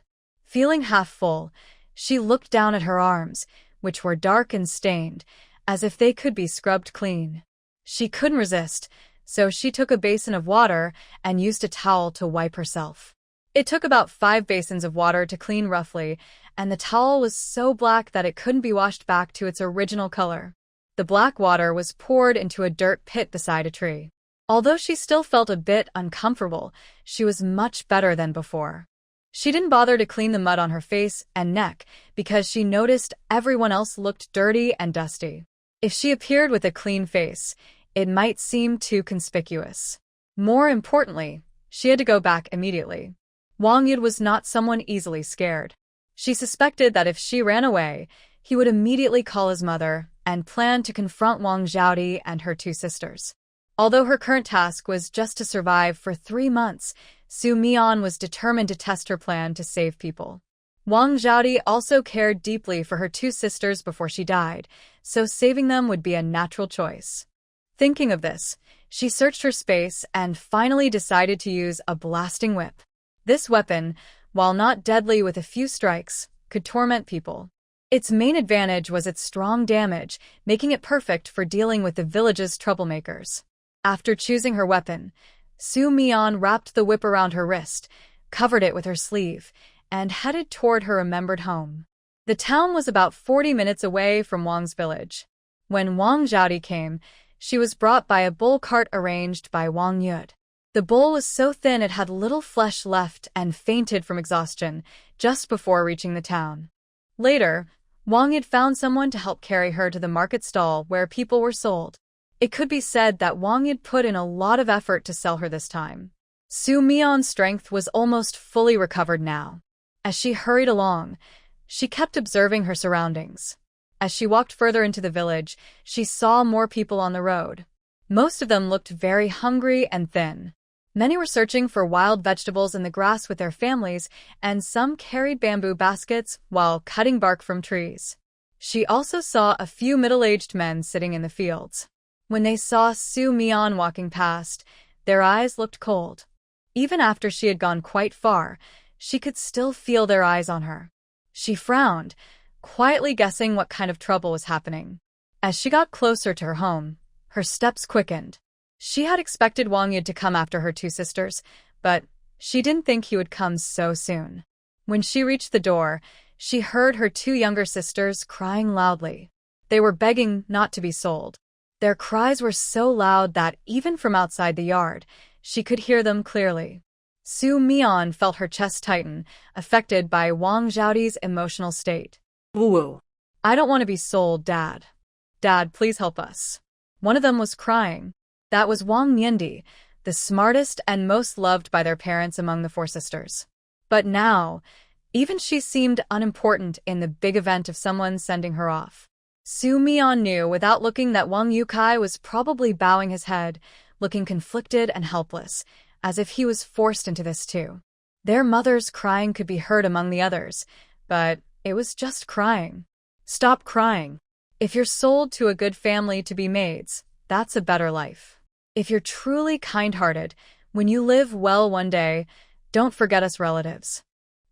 Feeling half full, she looked down at her arms, which were dark and stained, as if they could be scrubbed clean. She couldn't resist, so she took a basin of water and used a towel to wipe herself. It took about 5 basins of water to clean roughly, and the towel was so black that it couldn't be washed back to its original color. The black water was poured into a dirt pit beside a tree. Although she still felt a bit uncomfortable, she was much better than before. She didn't bother to clean the mud on her face and neck because she noticed everyone else looked dirty and dusty. If she appeared with a clean face, it might seem too conspicuous. More importantly, she had to go back immediately. Wang Yid was not someone easily scared. She suspected that if she ran away, he would immediately call his mother and plan to confront Wang Zhaodi and her 2 sisters. Although her current task was just to survive for 3 months, Su Mian was determined to test her plan to save people. Wang Zhaodi also cared deeply for her 2 sisters before she died, so saving them would be a natural choice. Thinking of this, she searched her space and finally decided to use a blasting whip. This weapon, while not deadly with a few strikes, could torment people. Its main advantage was its strong damage, making it perfect for dealing with the village's troublemakers. After choosing her weapon, Su Mian wrapped the whip around her wrist, covered it with her sleeve, and headed toward her remembered home. The town was about 40 minutes away from Wang's village. When Wang Zhaodi came, she was brought by a bull cart arranged by Wang Yud. The bull was so thin it had little flesh left and fainted from exhaustion just before reaching the town. Later, Wang Yid found someone to help carry her to the market stall where people were sold. It could be said that Wang Yid put in a lot of effort to sell her this time. Su Mian's strength was almost fully recovered now. As she hurried along, she kept observing her surroundings. As she walked further into the village, she saw more people on the road. Most of them looked very hungry and thin. Many were searching for wild vegetables in the grass with their families, and some carried bamboo baskets while cutting bark from trees. She also saw a few middle-aged men sitting in the fields. When they saw Su Mian walking past, their eyes looked cold. Even after she had gone quite far, she could still feel their eyes on her. She frowned, quietly guessing what kind of trouble was happening. As she got closer to her home, her steps quickened. She had expected Wang Yid to come after her 2 sisters, but she didn't think he would come so soon. When she reached the door, she heard her two younger sisters crying loudly. They were begging not to be sold. Their cries were so loud that even from outside the yard, she could hear them clearly. Su Mian felt her chest tighten, affected by Wang Zhaodi's emotional state. Woo. I don't want to be sold, Dad. Dad, please help us. One of them was crying. That was Wang Niandi, the smartest and most loved by their parents among the four sisters. But now, even she seemed unimportant in the big event of someone sending her off. Su Mian knew without looking that Wang Yukai was probably bowing his head, looking conflicted and helpless, as if he was forced into this too. Their mother's crying could be heard among the others, but it was just crying. Stop crying. If you're sold to a good family to be maids, that's a better life. If you're truly kind-hearted, when you live well one day, don't forget us relatives.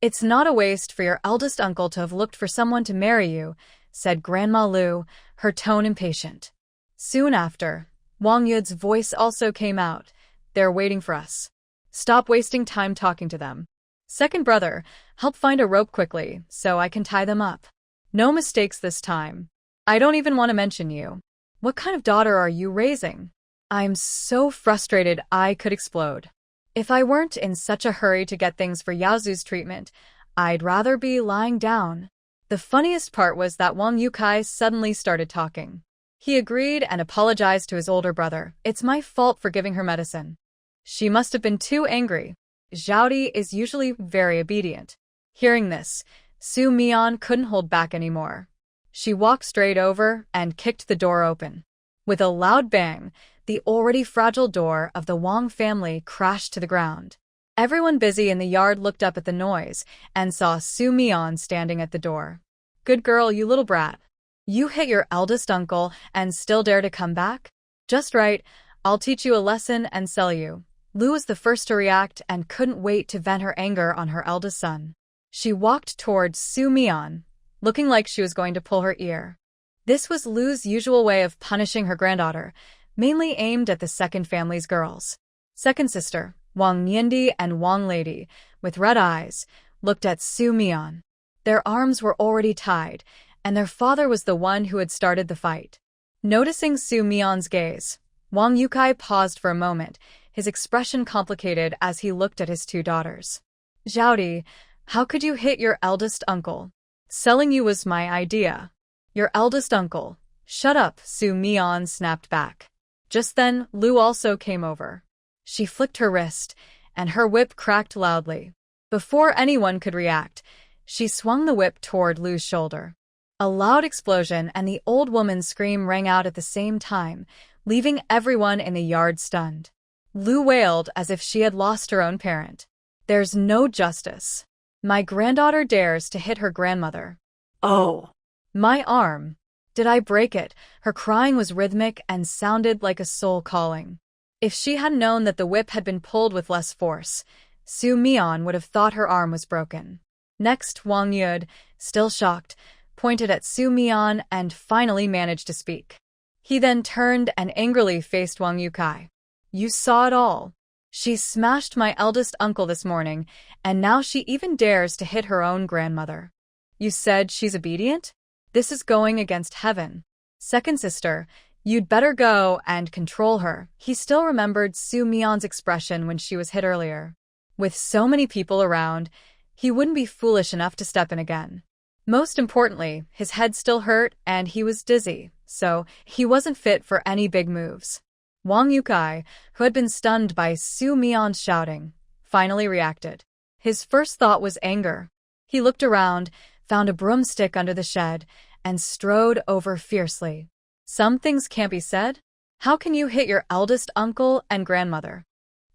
It's not a waste for your eldest uncle to have looked for someone to marry you, said Grandma Lu, her tone impatient. Soon after, Wang Yud's voice also came out. They're waiting for us. Stop wasting time talking to them. Second brother, help find a rope quickly, so I can tie them up. No mistakes this time. I don't even want to mention you. What kind of daughter are you raising? I'm so frustrated I could explode. If I weren't in such a hurry to get things for Yaozu's treatment, I'd rather be lying down. The funniest part was that Wang Yukai suddenly started talking. He agreed and apologized to his older brother. It's my fault for giving her medicine. She must have been too angry. Zhaodi is usually very obedient. Hearing this, Su Mian couldn't hold back anymore. She walked straight over and kicked the door open. With a loud bang, the already fragile door of the Wang family crashed to the ground. Everyone busy in the yard looked up at the noise and saw Su Mian standing at the door. Good girl, you little brat. You hit your eldest uncle and still dare to come back? Just right, I'll teach you a lesson and sell you. Lu was the first to react and couldn't wait to vent her anger on her eldest son. She walked towards Su Mian, looking like she was going to pull her ear. This was Lu's usual way of punishing her granddaughter, mainly aimed at the second family's girls. Second sister, Wang Niandi and Wang Lady, with red eyes, looked at Su Mian. Their arms were already tied, and their father was the one who had started the fight. Noticing Su Mian's gaze, Wang Yukai paused for a moment, his expression complicated as he looked at his two daughters. Zhaodi, how could you hit your eldest uncle? Selling you was my idea. Your eldest uncle. Shut up, Su Mian snapped back. Just then, Lu also came over. She flicked her wrist, and her whip cracked loudly. Before anyone could react, she swung the whip toward Lu's shoulder. A loud explosion and the old woman's scream rang out at the same time, leaving everyone in the yard stunned. Lu wailed as if she had lost her own parent. There's no justice. My granddaughter dares to hit her grandmother. Oh. My arm. Did I break it? Her crying was rhythmic and sounded like a soul calling. If she had known that the whip had been pulled with less force, Su Mian would have thought her arm was broken. Next, Wang Yud, still shocked, pointed at Su Mian and finally managed to speak. He then turned and angrily faced Wang Yukai. You saw it all. She smashed my eldest uncle this morning, and now she even dares to hit her own grandmother. You said she's obedient? This is going against heaven. Second sister, you'd better go and control her. He still remembered Su Mian's expression when she was hit earlier. With so many people around, he wouldn't be foolish enough to step in again. Most importantly, his head still hurt and he was dizzy, so he wasn't fit for any big moves. Wang Yukai, who had been stunned by Su Mian's shouting, finally reacted. His first thought was anger. He looked around, found a broomstick under the shed, and strode over fiercely. Some things can't be said. How can you hit your eldest uncle and grandmother?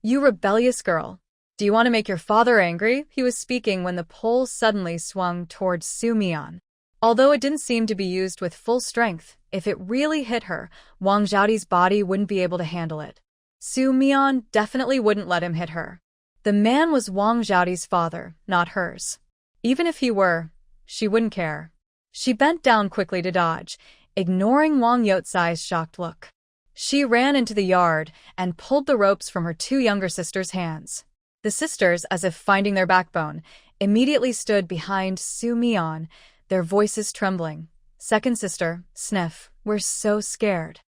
You rebellious girl. Do you want to make your father angry? He was speaking when the pole suddenly swung towards Su Mian. Although it didn't seem to be used with full strength, if it really hit her, Wang Zhaodi's body wouldn't be able to handle it. Su Mian definitely wouldn't let him hit her. The man was Wang Zhaodi's father, not hers. Even if he were, she wouldn't care. She bent down quickly to dodge, ignoring Wang Youtsai's shocked look. She ran into the yard and pulled the ropes from her two younger sisters' hands. The sisters, as if finding their backbone, immediately stood behind Su Mian, their voices trembling. Second sister, sniff, we're so scared.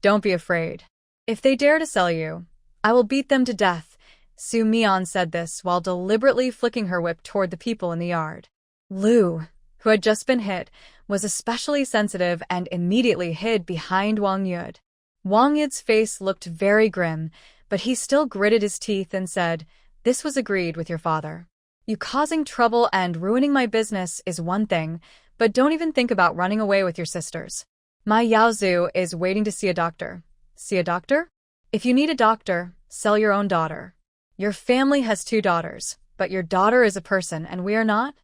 Don't be afraid. If they dare to sell you, I will beat them to death. Su Mian said this while deliberately flicking her whip toward the people in the yard. Lu, who had just been hit, was especially sensitive and immediately hid behind Wang Yud. Wang Yud's face looked very grim, but he still gritted his teeth and said, "This was agreed with your father. You causing trouble and ruining my business is one thing, but don't even think about running away with your sisters. My Yaozu is waiting to see a doctor." See a doctor? If you need a doctor, sell your own daughter. Your family has 2 daughters, but your daughter is a person and we are not?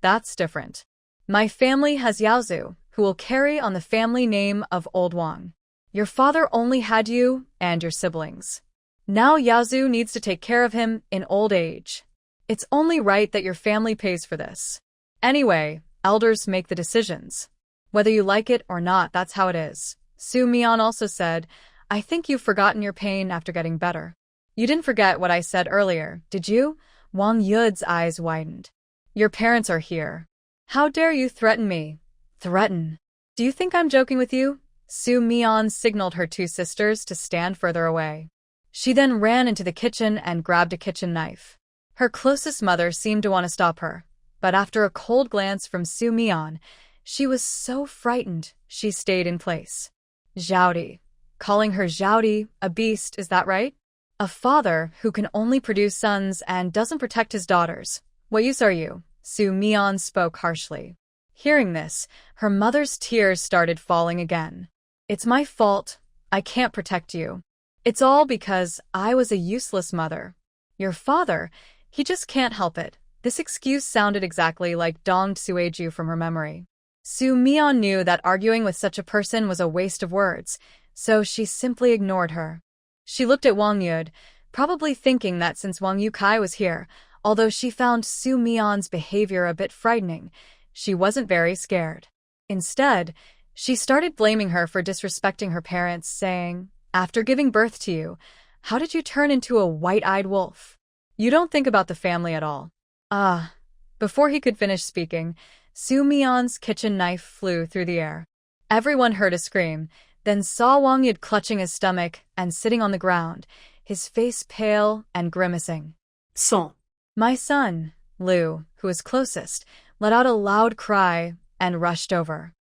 That's different. My family has Yaozu, who will carry on the family name of Old Wang. Your father only had you and your siblings. Now Yaozu needs to take care of him in old age. It's only right that your family pays for this. Anyway, elders make the decisions. Whether you like it or not, that's how it is. Su Mian also said, I think you've forgotten your pain after getting better. You didn't forget what I said earlier, did you? Wang Yud's eyes widened. Your parents are here. How dare you threaten me? Threaten? Do you think I'm joking with you? Su Mian signaled her 2 sisters to stand further away. She then ran into the kitchen and grabbed a kitchen knife. Her closest mother seemed to want to stop her, but after a cold glance from Su Mian, she was so frightened she stayed in place. Zhaodi. Calling her Zhaodi, a beast, is that right? A father who can only produce sons and doesn't protect his daughters. What use are you? Su Mian spoke harshly. Hearing this, her mother's tears started falling again. It's my fault. I can't protect you. It's all because I was a useless mother. Your father, he just can't help it. This excuse sounded exactly like Dong Sueju from her memory. Su Mian knew that arguing with such a person was a waste of words, so she simply ignored her. She looked at Wang Yud, probably thinking that since Wang Yukai was here, although she found Su Mian's behavior a bit frightening, she wasn't very scared. Instead, she started blaming her for disrespecting her parents, saying, after giving birth to you, how did you turn into a white-eyed wolf? You don't think about the family at all. Ah. Before he could finish speaking, Su Mian's kitchen knife flew through the air. Everyone heard a scream, then saw Wang Yud clutching his stomach and sitting on the ground, his face pale and grimacing. Son. My son, Lu, who was closest, let out a loud cry and rushed over.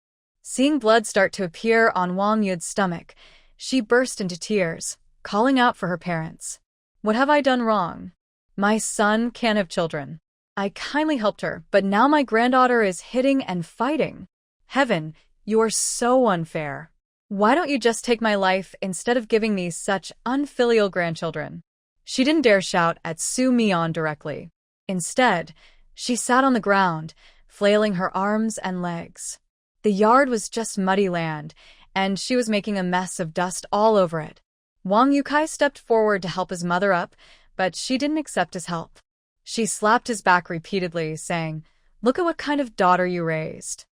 Seeing blood start to appear on Wang Yud's stomach, she burst into tears, calling out for her parents. What have I done wrong? My son can't have children. I kindly helped her, but now my granddaughter is hitting and fighting. Heaven, you are so unfair. Why don't you just take my life instead of giving me such unfilial grandchildren? She didn't dare shout at Su Mian directly. Instead, she sat on the ground, flailing her arms and legs. The yard was just muddy land, and she was making a mess of dust all over it. Wang Yukai stepped forward to help his mother up, but she didn't accept his help. She slapped his back repeatedly, saying, Look at what kind of daughter you raised.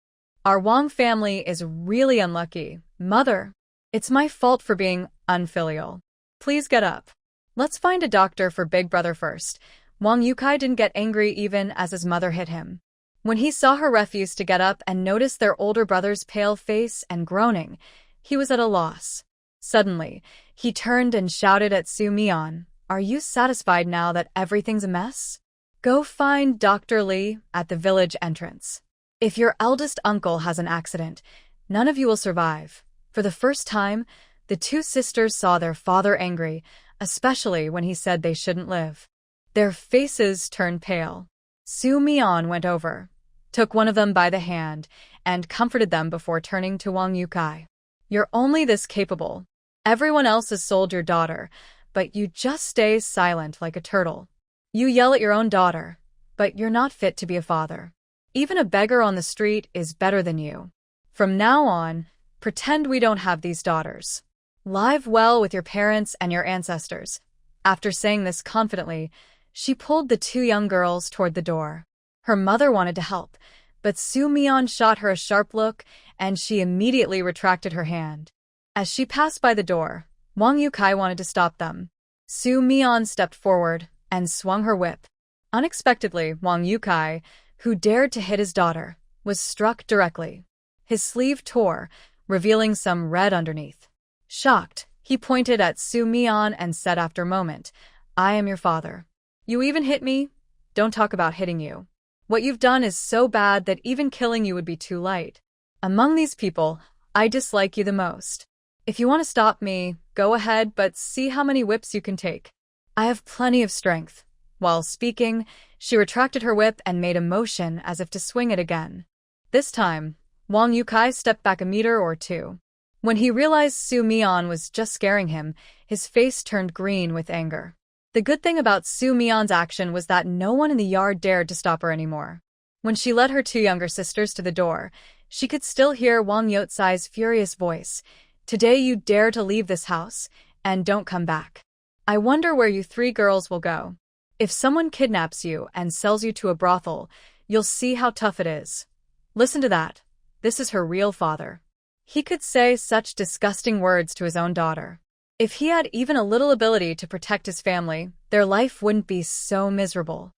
Our Wang family is really unlucky. Mother, it's my fault for being unfilial. Please get up. Let's find a doctor for Big Brother first. Wang Yukai didn't get angry even as his mother hit him. When he saw her refuse to get up and noticed their older brother's pale face and groaning, he was at a loss. Suddenly, he turned and shouted at Su Mian, Are you satisfied now that everything's a mess? Go find Dr. Li at the village entrance. If your eldest uncle has an accident, none of you will survive. For the first time, the 2 sisters saw their father angry, especially when he said they shouldn't live. Their faces turned pale. Su Mian went over, took one of them by the hand, and comforted them before turning to Wang Yukai. You're only this capable. Everyone else has sold your daughter, but you just stay silent like a turtle. You yell at your own daughter, but you're not fit to be a father. Even a beggar on the street is better than you. From now on, pretend we don't have these daughters. Live well with your parents and your ancestors. After saying this confidently, she pulled the 2 young girls toward the door. Her mother wanted to help, but Su Mian shot her a sharp look, and she immediately retracted her hand. As she passed by the door, Wang Yukai wanted to stop them. Su Mian stepped forward and swung her whip. Unexpectedly, Wang Yukai, who dared to hit his daughter, was struck directly. His sleeve tore, revealing some red underneath. Shocked, he pointed at Su Mian and said after a moment, "I am your father. You even hit me? Don't talk about hitting you. What you've done is so bad that even killing you would be too light. Among these people, I dislike you the most. If you want to stop me, go ahead, but see how many whips you can take. I have plenty of strength." While speaking, she retracted her whip and made a motion as if to swing it again. This time, Wang Yukai stepped back a meter or two. When he realized Su Mian was just scaring him, his face turned green with anger. The good thing about Su Mian's action was that no one in the yard dared to stop her anymore. When she led her two younger sisters to the door, she could still hear Wang Yotsai's furious voice. "Today you dare to leave this house, and don't come back. I wonder where you three girls will go. If someone kidnaps you and sells you to a brothel, you'll see how tough it is." Listen to that. This is her real father. He could say such disgusting words to his own daughter. If he had even a little ability to protect his family, their life wouldn't be so miserable.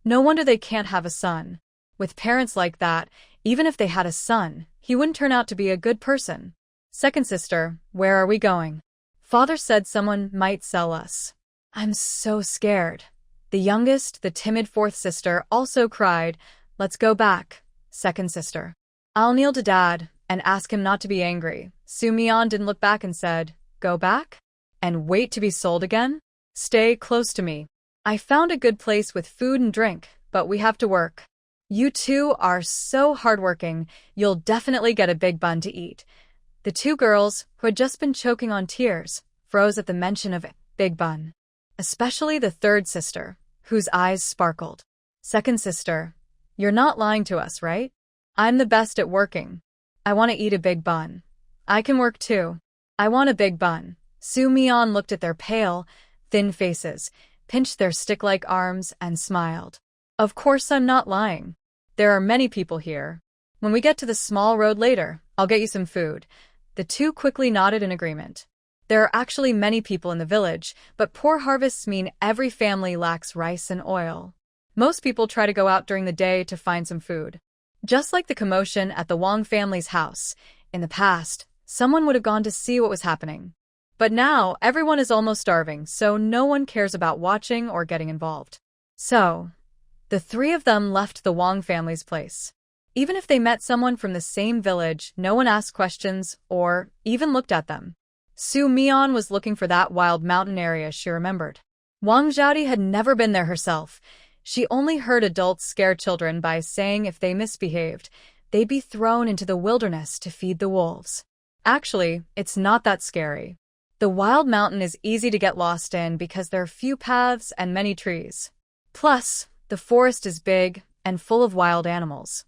No wonder they can't have a son. With parents like that, even if they had a son, he wouldn't turn out to be a good person. "Second sister, where are we going?" "Father said someone might sell us." "I'm so scared." The youngest, the timid fourth sister, also cried, "Let's go back, second sister." "I'll kneel to Dad and ask him not to be angry." Su Mian didn't look back and said, "Go back? And wait to be sold again? Stay close to me. I found a good place with food and drink, but we have to work. You two are so hardworking, you'll definitely get a big bun to eat." The two girls, who had just been choking on tears, froze at the mention of big bun. Especially the third sister, whose eyes sparkled. "Second sister, you're not lying to us, right? I'm the best at working. I want to eat a big bun. I can work too. I want a big bun." Su Mian looked at their pale, thin faces, pinched their stick-like arms, and smiled. "Of course I'm not lying. There are many people here. When we get to the small road later, I'll get you some food." The two quickly nodded in agreement. There are actually many people in the village, but poor harvests mean every family lacks rice and oil. Most people try to go out during the day to find some food. Just like the commotion at the Wang family's house, in the past, someone would have gone to see what was happening. But now, everyone is almost starving, so no one cares about watching or getting involved. So, the three of them left the Wang family's place. Even if they met someone from the same village, no one asked questions or even looked at them. Su Mian was looking for that wild mountain area she remembered. Wang Zhaodi had never been there herself. She only heard adults scare children by saying if they misbehaved, they'd be thrown into the wilderness to feed the wolves. Actually, it's not that scary. The wild mountain is easy to get lost in because there are few paths and many trees. Plus, the forest is big and full of wild animals.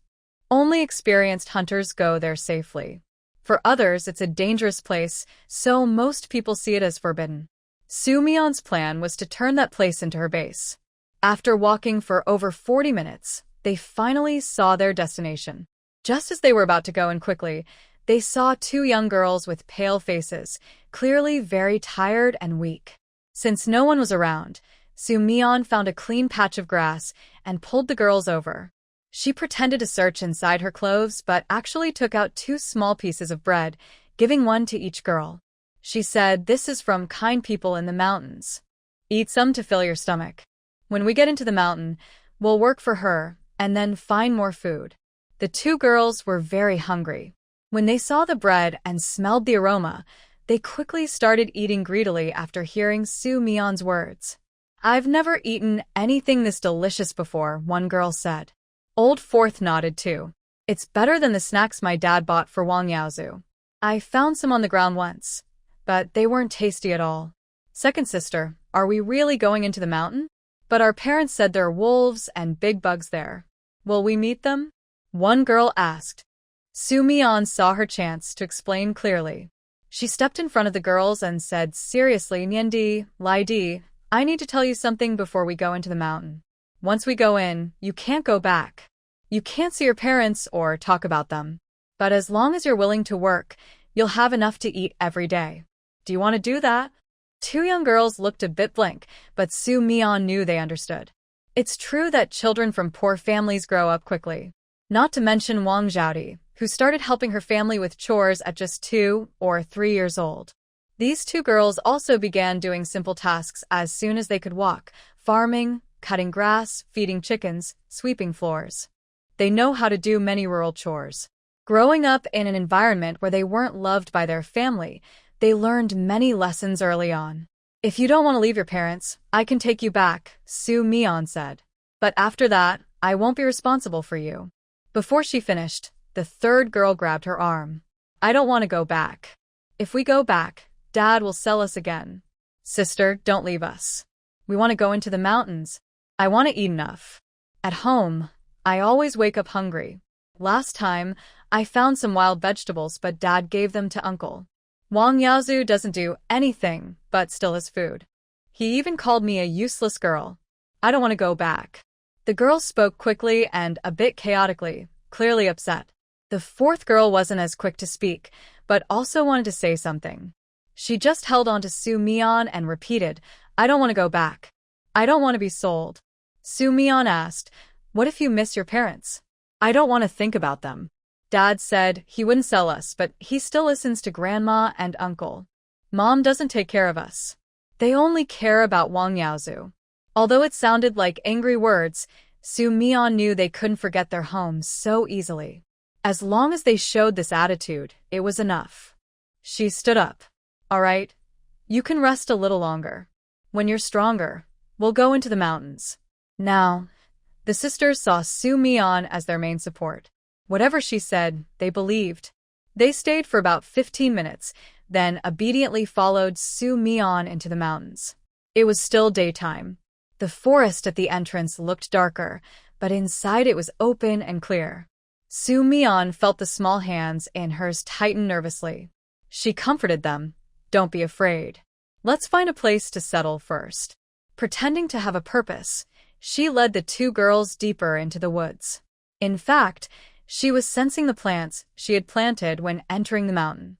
Only experienced hunters go there safely. For others, it's a dangerous place, so most people see it as forbidden. Su Mian's plan was to turn that place into her base. After walking for over 40 minutes, they finally saw their destination. Just as they were about to go in quickly, they saw two young girls with pale faces, clearly very tired and weak. Since no one was around, Su Mian found a clean patch of grass and pulled the girls over. She pretended to search inside her clothes but actually took out two small pieces of bread, giving one to each girl. She said, "This is from kind people in the mountains. Eat some to fill your stomach. When we get into the mountain, we'll work for her and then find more food." The two girls were very hungry. When they saw the bread and smelled the aroma, they quickly started eating greedily after hearing Su Mian's words. "I've never eaten anything this delicious before," one girl said. Old Fourth nodded too. "It's better than the snacks my dad bought for Wang Yaozu. I found some on the ground once, but they weren't tasty at all." "Second sister, are we really going into the mountain? But our parents said there are wolves and big bugs there. Will we meet them?" one girl asked. Su Mian saw her chance to explain clearly. She stepped in front of the girls and said seriously, "Niandi, Lai Di, I need to tell you something before we go into the mountain. Once we go in, you can't go back. You can't see your parents or talk about them. But as long as you're willing to work, you'll have enough to eat every day. Do you want to do that?" Two young girls looked a bit blank, but Su Mian knew they understood. It's true that children from poor families grow up quickly. Not to mention Wang Zhaodi, who started helping her family with chores at just 2 or 3 years old. These two girls also began doing simple tasks as soon as they could walk: farming, cutting grass, feeding chickens, sweeping floors. They know how to do many rural chores. Growing up in an environment where they weren't loved by their family, they learned many lessons early on. "If you don't want to leave your parents, I can take you back," Su Mian said. "But after that, I won't be responsible for you." Before she finished, the third girl grabbed her arm. "I don't want to go back. If we go back, Dad will sell us again. Sister, don't leave us. We want to go into the mountains. I want to eat enough. At home, I always wake up hungry. Last time, I found some wild vegetables, but Dad gave them to Uncle. Wang Yaozu doesn't do anything but steal his food. He even called me a useless girl. I don't want to go back." The girls spoke quickly and a bit chaotically, clearly upset. The fourth girl wasn't as quick to speak, but also wanted to say something. She just held on to Su Mian and repeated, "I don't want to go back. I don't want to be sold." Su Mian asked, "What if you miss your parents?" "I don't want to think about them. Dad said he wouldn't sell us, but he still listens to Grandma and Uncle. Mom doesn't take care of us. They only care about Wang Yaozu." Although it sounded like angry words, Su Mian knew they couldn't forget their homes so easily. As long as they showed this attitude, it was enough. She stood up. "All right, you can rest a little longer. When you're stronger, we'll go into the mountains." Now, the sisters saw Su Mian as their main support. Whatever she said, they believed. They stayed for about 15 minutes, then obediently followed Su Mian into the mountains. It was still daytime. The forest at the entrance looked darker, but inside it was open and clear. Su Mian felt the small hands in hers tighten nervously. She comforted them. "Don't be afraid. Let's find a place to settle first." Pretending to have a purpose, she led the two girls deeper into the woods. In fact, she was sensing the plants she had planted when entering the mountain.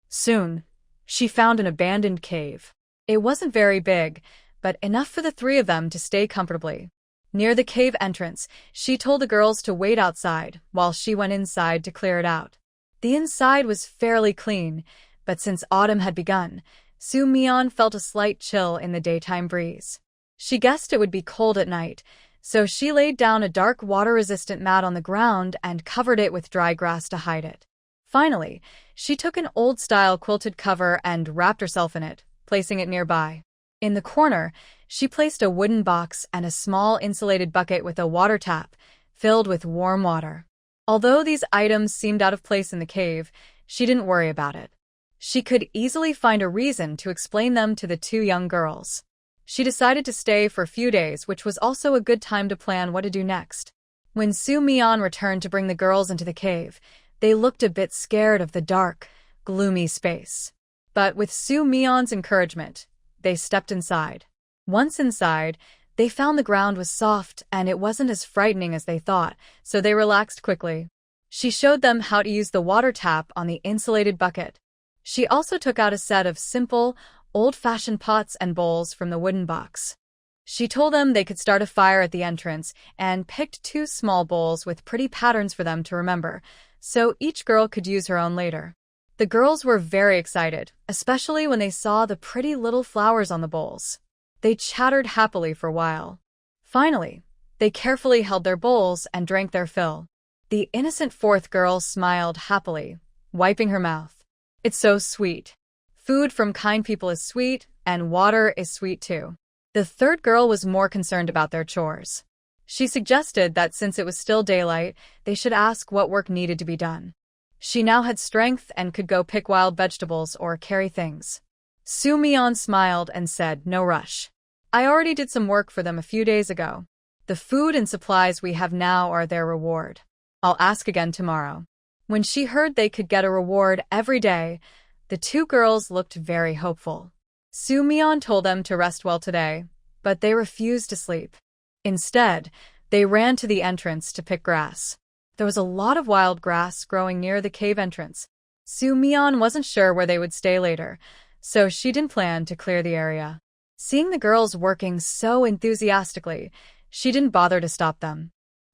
Soon, she found an abandoned cave. It wasn't very big, but enough for the three of them to stay comfortably. Near the cave entrance, she told the girls to wait outside while she went inside to clear it out. The inside was fairly clean, but since autumn had begun, Su Mian felt a slight chill in the daytime breeze. She guessed it would be cold at night, so she laid down a dark water-resistant mat on the ground and covered it with dry grass to hide it. Finally, she took an old-style quilted cover and wrapped herself in it, placing it nearby. In the corner, she placed a wooden box and a small insulated bucket with a water tap, filled with warm water. Although these items seemed out of place in the cave, she didn't worry about it. She could easily find a reason to explain them to the two young girls. She decided to stay for a few days, which was also a good time to plan what to do next. When Su Mian returned to bring the girls into the cave, they looked a bit scared of the dark, gloomy space. But with Su Mian's encouragement, they stepped inside. Once inside, they found the ground was soft and it wasn't as frightening as they thought, so they relaxed quickly. She showed them how to use the water tap on the insulated bucket. She also took out a set of simple, old-fashioned pots and bowls from the wooden box. She told them they could start a fire at the entrance and picked 2 small bowls with pretty patterns for them to remember, so each girl could use her own later. The girls were very excited, especially when they saw the pretty little flowers on the bowls. They chattered happily for a while. Finally, they carefully held their bowls and drank their fill. The innocent fourth girl smiled happily, wiping her mouth. "It's so sweet. Food from kind people is sweet, and water is sweet too." The third girl was more concerned about their chores. She suggested that since it was still daylight, they should ask what work needed to be done. She now had strength and could go pick wild vegetables or carry things. Su Mian smiled and said, "No rush. I already did some work for them a few days ago. The food and supplies we have now are their reward. I'll ask again tomorrow." When she heard they could get a reward every day, the two girls looked very hopeful. Su Mian told them to rest well today, but they refused to sleep. Instead, they ran to the entrance to pick grass. There was a lot of wild grass growing near the cave entrance. Su Mian wasn't sure where they would stay later, so she didn't plan to clear the area. Seeing the girls working so enthusiastically, She didn't bother to stop them.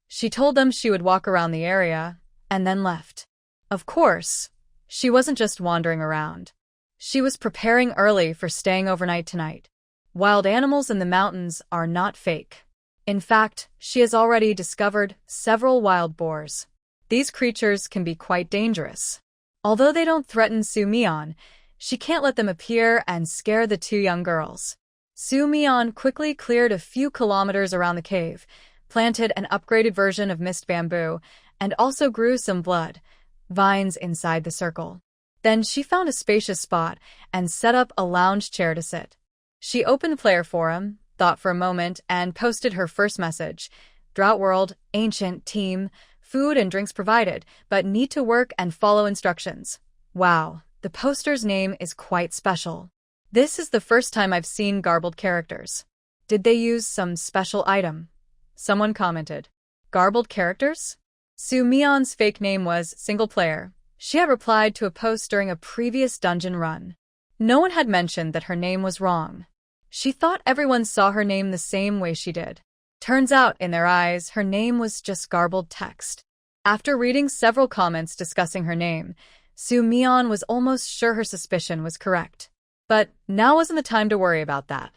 She told them she would walk around the area, and then left. Of course, she wasn't just wandering around. She was preparing early for staying overnight tonight. Wild animals in the mountains are not fake. In fact, she has already discovered several wild boars. These creatures can be quite dangerous. Although they don't threaten Su Mian, she can't let them appear and scare the two young girls. Su Mian quickly cleared a few kilometers around the cave, planted an upgraded version of mist bamboo, and also grew some blood vines inside the circle. Then she found a spacious spot and set up a lounge chair to sit. She opened Player Forum, thought for a moment, and posted her first message. Drought World, Ancient Team, food and drinks provided, but need to work and follow instructions. Wow, the poster's name is quite special. This is the first time I've seen garbled characters. Did they use some special item? Someone commented. Garbled characters? Su Mian's fake name was Single Player. She had replied to a post during a previous dungeon run. No one had mentioned that her name was wrong. She thought everyone saw her name the same way she did. Turns out, in their eyes, her name was just garbled text. After reading several comments discussing her name, Su Mian was almost sure her suspicion was correct. But now wasn't the time to worry about that.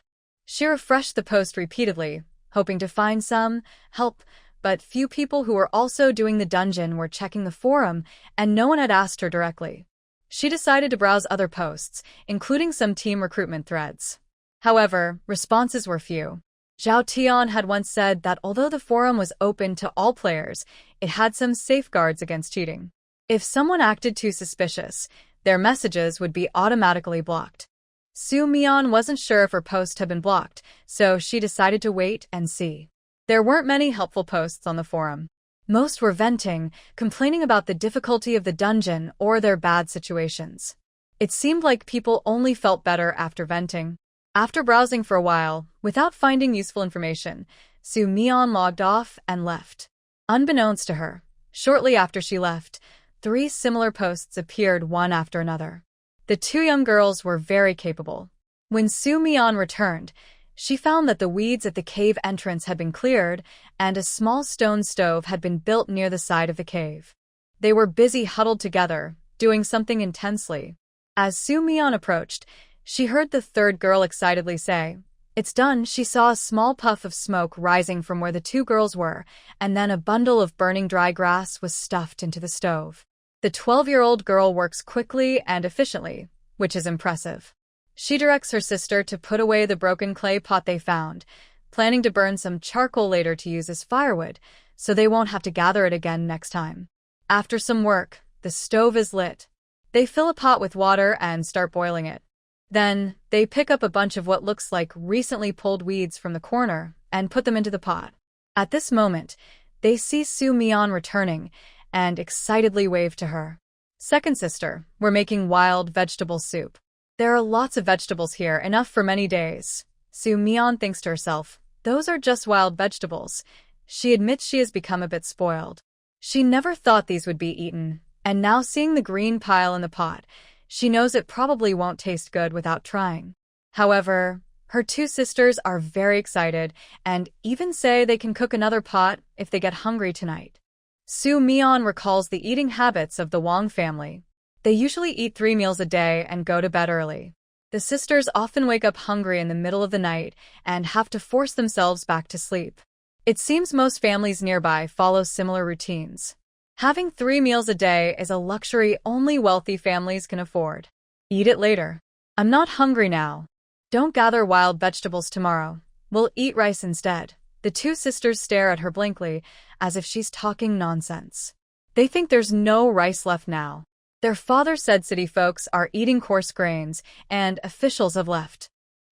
She refreshed the post repeatedly, hoping to find some help, but few people who were also doing the dungeon were checking the forum, and no one had asked her directly. She decided to browse other posts, including some team recruitment threads. However, responses were few. Zhao Tian had once said that although the forum was open to all players, it had some safeguards against cheating. If someone acted too suspicious, their messages would be automatically blocked. Su Mian wasn't sure if her post had been blocked, so she decided to wait and see. There weren't many helpful posts on the forum. Most were venting, complaining about the difficulty of the dungeon or their bad situations. It seemed like people only felt better after venting. After browsing for a while, without finding useful information, Su Mian logged off and left. Unbeknownst to her, shortly after she left, 3 similar posts appeared one after another. The 2 young girls were very capable. When Su Mian returned, she found that the weeds at the cave entrance had been cleared, and a small stone stove had been built near the side of the cave. They were busy huddled together, doing something intensely. As Su Mian approached, she heard the 3rd girl excitedly say, "It's done." She saw a small puff of smoke rising from where the 2 girls were, and then a bundle of burning dry grass was stuffed into the stove. The 12-year-old girl works quickly and efficiently, which is impressive. She directs her sister to put away the broken clay pot they found, planning to burn some charcoal later to use as firewood, so they won't have to gather it again next time. After some work, the stove is lit. They fill a pot with water and start boiling it. Then, they pick up a bunch of what looks like recently pulled weeds from the corner and put them into the pot. At this moment, they see Su Mian returning and excitedly wave to her. Second sister, we're making wild vegetable soup. There are lots of vegetables here, enough for many days. Su Mian thinks to herself, those are just wild vegetables. She admits she has become a bit spoiled. She never thought these would be eaten, and now seeing the green pile in the pot, she knows it probably won't taste good without trying. However, her 2 sisters are very excited and even say they can cook another pot if they get hungry tonight. Su Mian recalls the eating habits of the Wang family. They usually eat 3 meals a day and go to bed early. The sisters often wake up hungry in the middle of the night and have to force themselves back to sleep. It seems most families nearby follow similar routines. Having 3 meals a day is a luxury only wealthy families can afford. Eat it later. I'm not hungry now. Don't gather wild vegetables tomorrow. We'll eat rice instead. The 2 sisters stare at her blankly, as if she's talking nonsense. They think there's no rice left now. Their father said city folks are eating coarse grains, and officials have left.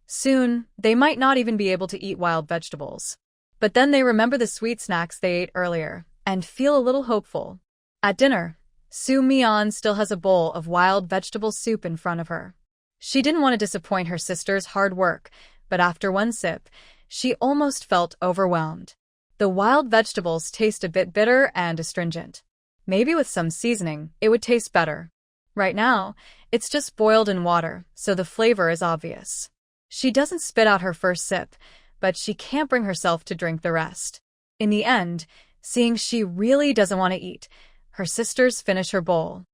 Soon, they might not even be able to eat wild vegetables. But then they remember the sweet snacks they ate earlier, and feel a little hopeful. At dinner, Su Mian still has a bowl of wild vegetable soup in front of her. She didn't want to disappoint her sister's hard work, but after one sip, she almost felt overwhelmed. The wild vegetables taste a bit bitter and astringent. Maybe with some seasoning, it would taste better. Right now, it's just boiled in water, so the flavor is obvious. She doesn't spit out her first sip, but she can't bring herself to drink the rest. In the end, seeing she really doesn't want to eat, her sisters finish her bowl.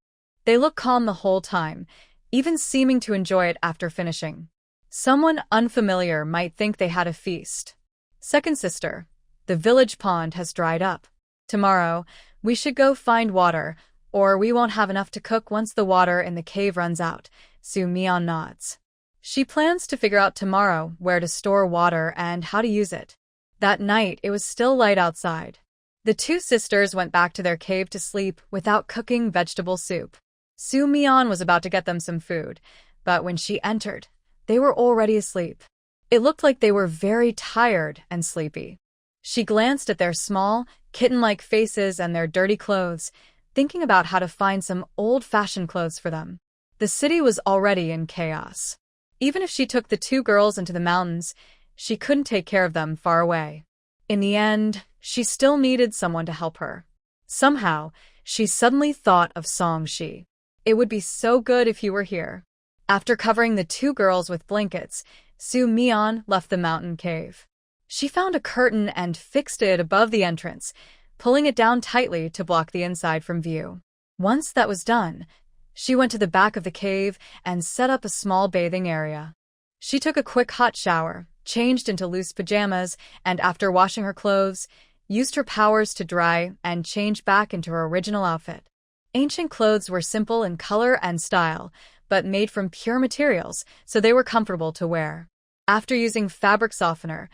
They look calm the whole time, even seeming to enjoy it after finishing. Someone unfamiliar might think they had a feast. Second sister, the village pond has dried up. Tomorrow, we should go find water, or we won't have enough to cook once the water in the cave runs out. Soo-mi-yeon nods. She plans to figure out tomorrow where to store water and how to use it. That night, it was still light outside. The two sisters went back to their cave to sleep without cooking vegetable soup. Soo-mi-yeon was about to get them some food, but when she entered, they were already asleep. It looked like they were very tired and sleepy. She glanced at their small, kitten-like faces and their dirty clothes, thinking about how to find some old-fashioned clothes for them. The city was already in chaos. Even if she took the two girls into the mountains, she couldn't take care of them far away. In the end, she still needed someone to help her. Somehow, she suddenly thought of Song-shi. It would be so good if you were here. After covering the two girls with blankets, Soo-mi-yeon left the mountain cave. She found a curtain and fixed it above the entrance, pulling it down tightly to block the inside from view. Once that was done, she went to the back of the cave and set up a small bathing area. She took a quick hot shower, changed into loose pajamas, and after washing her clothes, used her powers to dry and change back into her original outfit. Ancient clothes were simple in color and style, but made from pure materials, so they were comfortable to wear. After using fabric softener,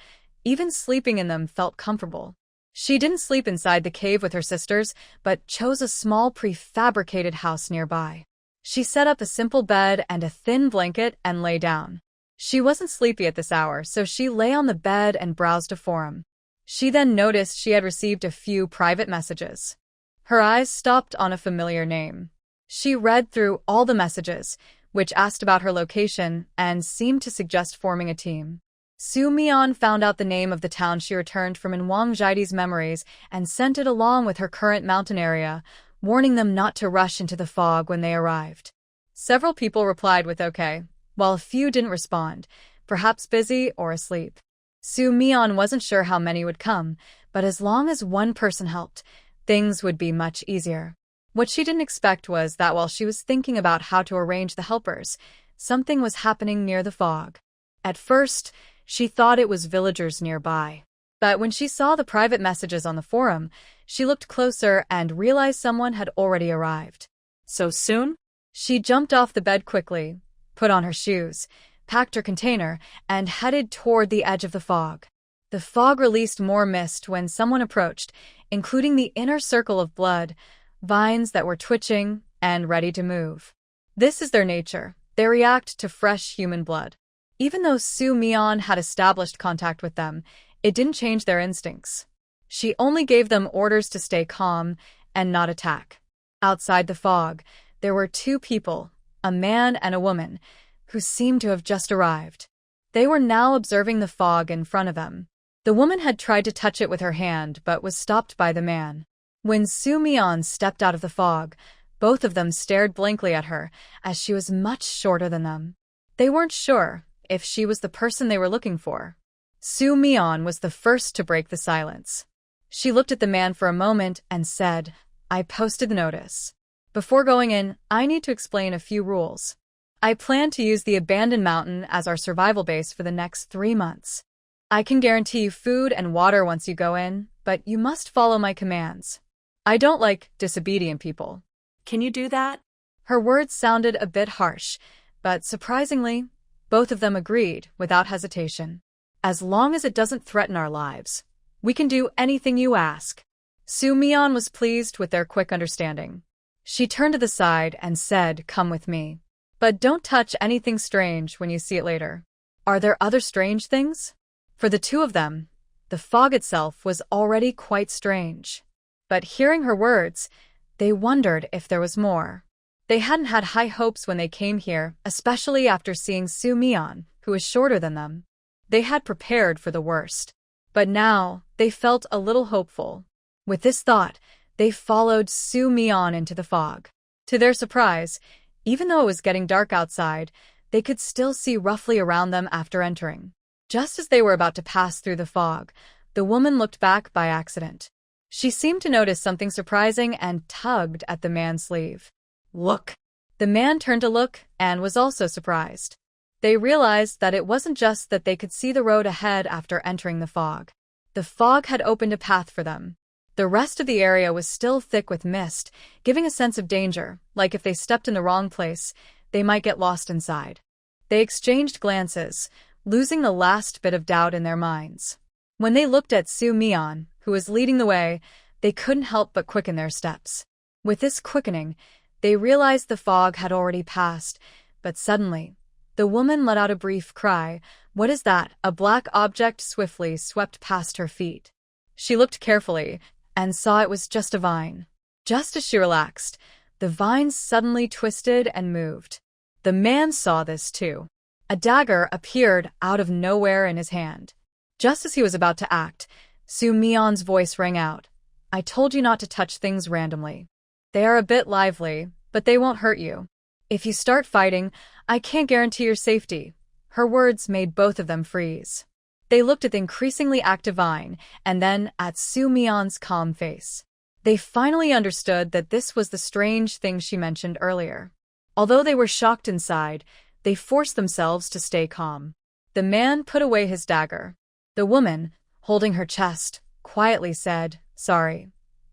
even sleeping in them felt comfortable. She didn't sleep inside the cave with her sisters, but chose a small prefabricated house nearby. She set up a simple bed and a thin blanket and lay down. She wasn't sleepy at this hour, so she lay on the bed and browsed a forum. She then noticed she had received a few private messages. Her eyes stopped on a familiar name. She read through all the messages, which asked about her location and seemed to suggest forming a team. Soo-mi-yeon found out the name of the town she returned from in Wang Jaidi's memories and sent it along with her current mountain area, warning them not to rush into the fog when they arrived. Several people replied with okay, while a few didn't respond, perhaps busy or asleep. Soo-mi-yeon wasn't sure how many would come, but as long as one person helped, things would be much easier. What she didn't expect was that while she was thinking about how to arrange the helpers, something was happening near the fog. At first, she thought it was villagers nearby. But when she saw the private messages on the forum, she looked closer and realized someone had already arrived. So soon? She jumped off the bed quickly, put on her shoes, packed her container, and headed toward the edge of the fog. The fog released more mist when someone approached, including the inner circle of blood, vines that were twitching and ready to move. This is their nature. They react to fresh human blood. Even though Soo-mi-yeon had established contact with them, it didn't change their instincts. She only gave them orders to stay calm and not attack. Outside the fog, there were two people, a man and a woman, who seemed to have just arrived. They were now observing the fog in front of them. The woman had tried to touch it with her hand but was stopped by the man. When Soo-mi-yeon stepped out of the fog, both of them stared blankly at her, as she was much shorter than them. They weren't sure if she was the person they were looking for. Soo-mi-yeon was the first to break the silence. She looked at the man for a moment and said, "I posted the notice. Before going in, I need to explain a few rules. I plan to use the abandoned mountain as our survival base for the next 3 months. I can guarantee you food and water once you go in, but you must follow my commands. I don't like disobedient people." Can you do that? Her words sounded a bit harsh, but surprisingly, both of them agreed without hesitation. "As long as it doesn't threaten our lives, we can do anything you ask." Soo-mi-yeon was pleased with their quick understanding. She turned to the side and said, "Come with me. But don't touch anything strange when you see it later." Are there other strange things? For the two of them, the fog itself was already quite strange. But hearing her words, they wondered if there was more. They hadn't had high hopes when they came here, especially after seeing Soo-mi-yeon, who was shorter than them. They had prepared for the worst. But now, they felt a little hopeful. With this thought, they followed Soo-mi-yeon into the fog. To their surprise, even though it was getting dark outside, they could still see roughly around them after entering. Just as they were about to pass through the fog, the woman looked back by accident. She seemed to notice something surprising and tugged at the man's sleeve. "Look!" The man turned to look and was also surprised. They realized that it wasn't just that they could see the road ahead after entering the fog. The fog had opened a path for them. The rest of the area was still thick with mist, giving a sense of danger, like if they stepped in the wrong place, they might get lost inside. They exchanged glances, losing the last bit of doubt in their minds. When they looked at Su Mian, who was leading the way, they couldn't help but quicken their steps. With this quickening, they realized the fog had already passed, but suddenly, the woman let out a brief cry. "What is that?" A black object swiftly swept past her feet. She looked carefully and saw it was just a vine. Just as she relaxed, the vine suddenly twisted and moved. The man saw this too. A dagger appeared out of nowhere in his hand. Just as he was about to act, Su Mian's voice rang out. "I told you not to touch things randomly. They are a bit lively, but they won't hurt you. If you start fighting, I can't guarantee your safety." Her words made both of them freeze. They looked at the increasingly active vine, and then at Su Mian's calm face. They finally understood that this was the strange thing she mentioned earlier. Although they were shocked inside, they forced themselves to stay calm. The man put away his dagger. The woman, holding her chest, quietly said, "Sorry."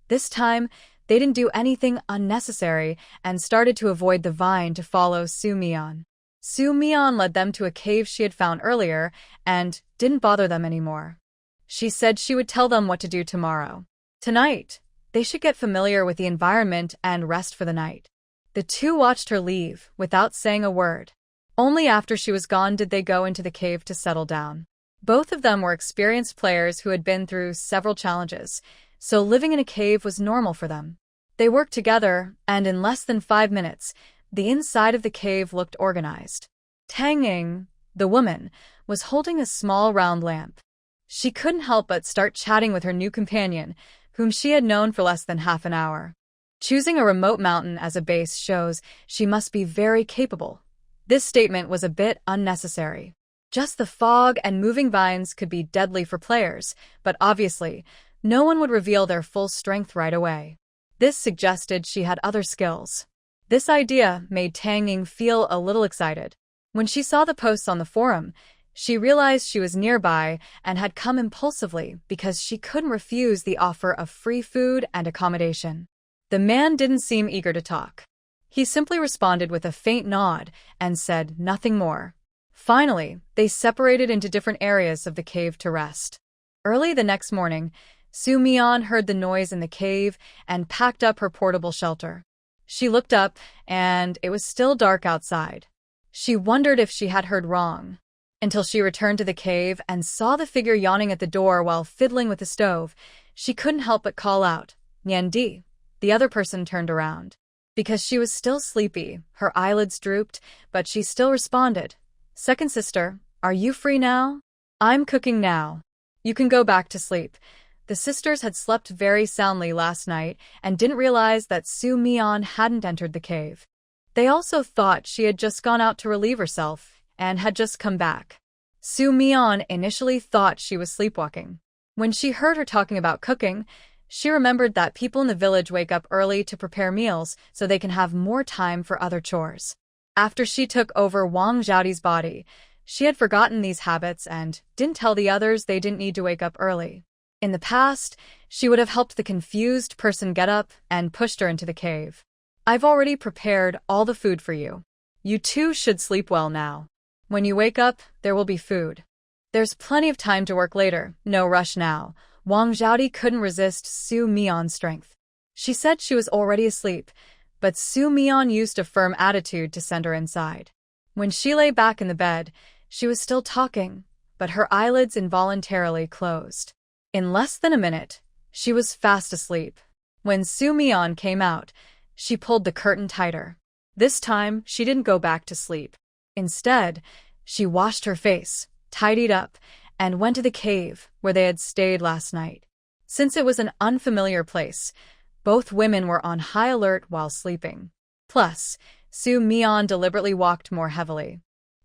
This time, they didn't do anything unnecessary and started to avoid the vine to follow Su Mian. Su Mian led them to a cave she had found earlier and didn't bother them anymore. She said she would tell them what to do tomorrow. Tonight, they should get familiar with the environment and rest for the night. The two watched her leave without saying a word. Only after she was gone did they go into the cave to settle down. Both of them were experienced players who had been through several challenges, so living in a cave was normal for them. They worked together, and in less than 5 minutes, the inside of the cave looked organized. Tang Ying, the woman, was holding a small round lamp. She couldn't help but start chatting with her new companion, whom she had known for less than half an hour. Choosing a remote mountain as a base shows she must be very capable. This statement was a bit unnecessary. Just the fog and moving vines could be deadly for players, but obviously, no one would reveal their full strength right away. This suggested she had other skills. This idea made Tang Ying feel a little excited. When she saw the posts on the forum, she realized she was nearby and had come impulsively because she couldn't refuse the offer of free food and accommodation. The man didn't seem eager to talk. He simply responded with a faint nod and said nothing more. Finally, they separated into different areas of the cave to rest. Early the next morning, Su Mian heard the noise in the cave and packed up her portable shelter. She looked up, and it was still dark outside. She wondered if she had heard wrong, until she returned to the cave and saw the figure yawning at the door while fiddling with the stove. She couldn't help but call out, "Nian Di." The other person turned around. Because she was still sleepy, her eyelids drooped, but she still responded, "Second sister, are you free now? I'm cooking now. You can go back to sleep." The sisters had slept very soundly last night and didn't realize that Su Mian hadn't entered the cave. They also thought she had just gone out to relieve herself and had just come back. Su Mian initially thought she was sleepwalking. When she heard her talking about cooking, she remembered that people in the village wake up early to prepare meals so they can have more time for other chores. After she took over Wang Zhaodi's body, she had forgotten these habits and didn't tell the others they didn't need to wake up early. In the past, she would have helped the confused person get up and pushed her into the cave. "I've already prepared all the food for you. You two should sleep well now. When you wake up, there will be food. There's plenty of time to work later, no rush now." Wang Zhaodi couldn't resist Su Mian's strength. She said she was already asleep, but Su Mian used a firm attitude to send her inside. When she lay back in the bed, she was still talking, but her eyelids involuntarily closed. In less than a minute, she was fast asleep. When Su Mian came out, she pulled the curtain tighter. This time, she didn't go back to sleep. Instead, she washed her face, tidied up, and went to the cave where they had stayed last night. Since it was an unfamiliar place, both women were on high alert while sleeping. Plus, Su Mian deliberately walked more heavily.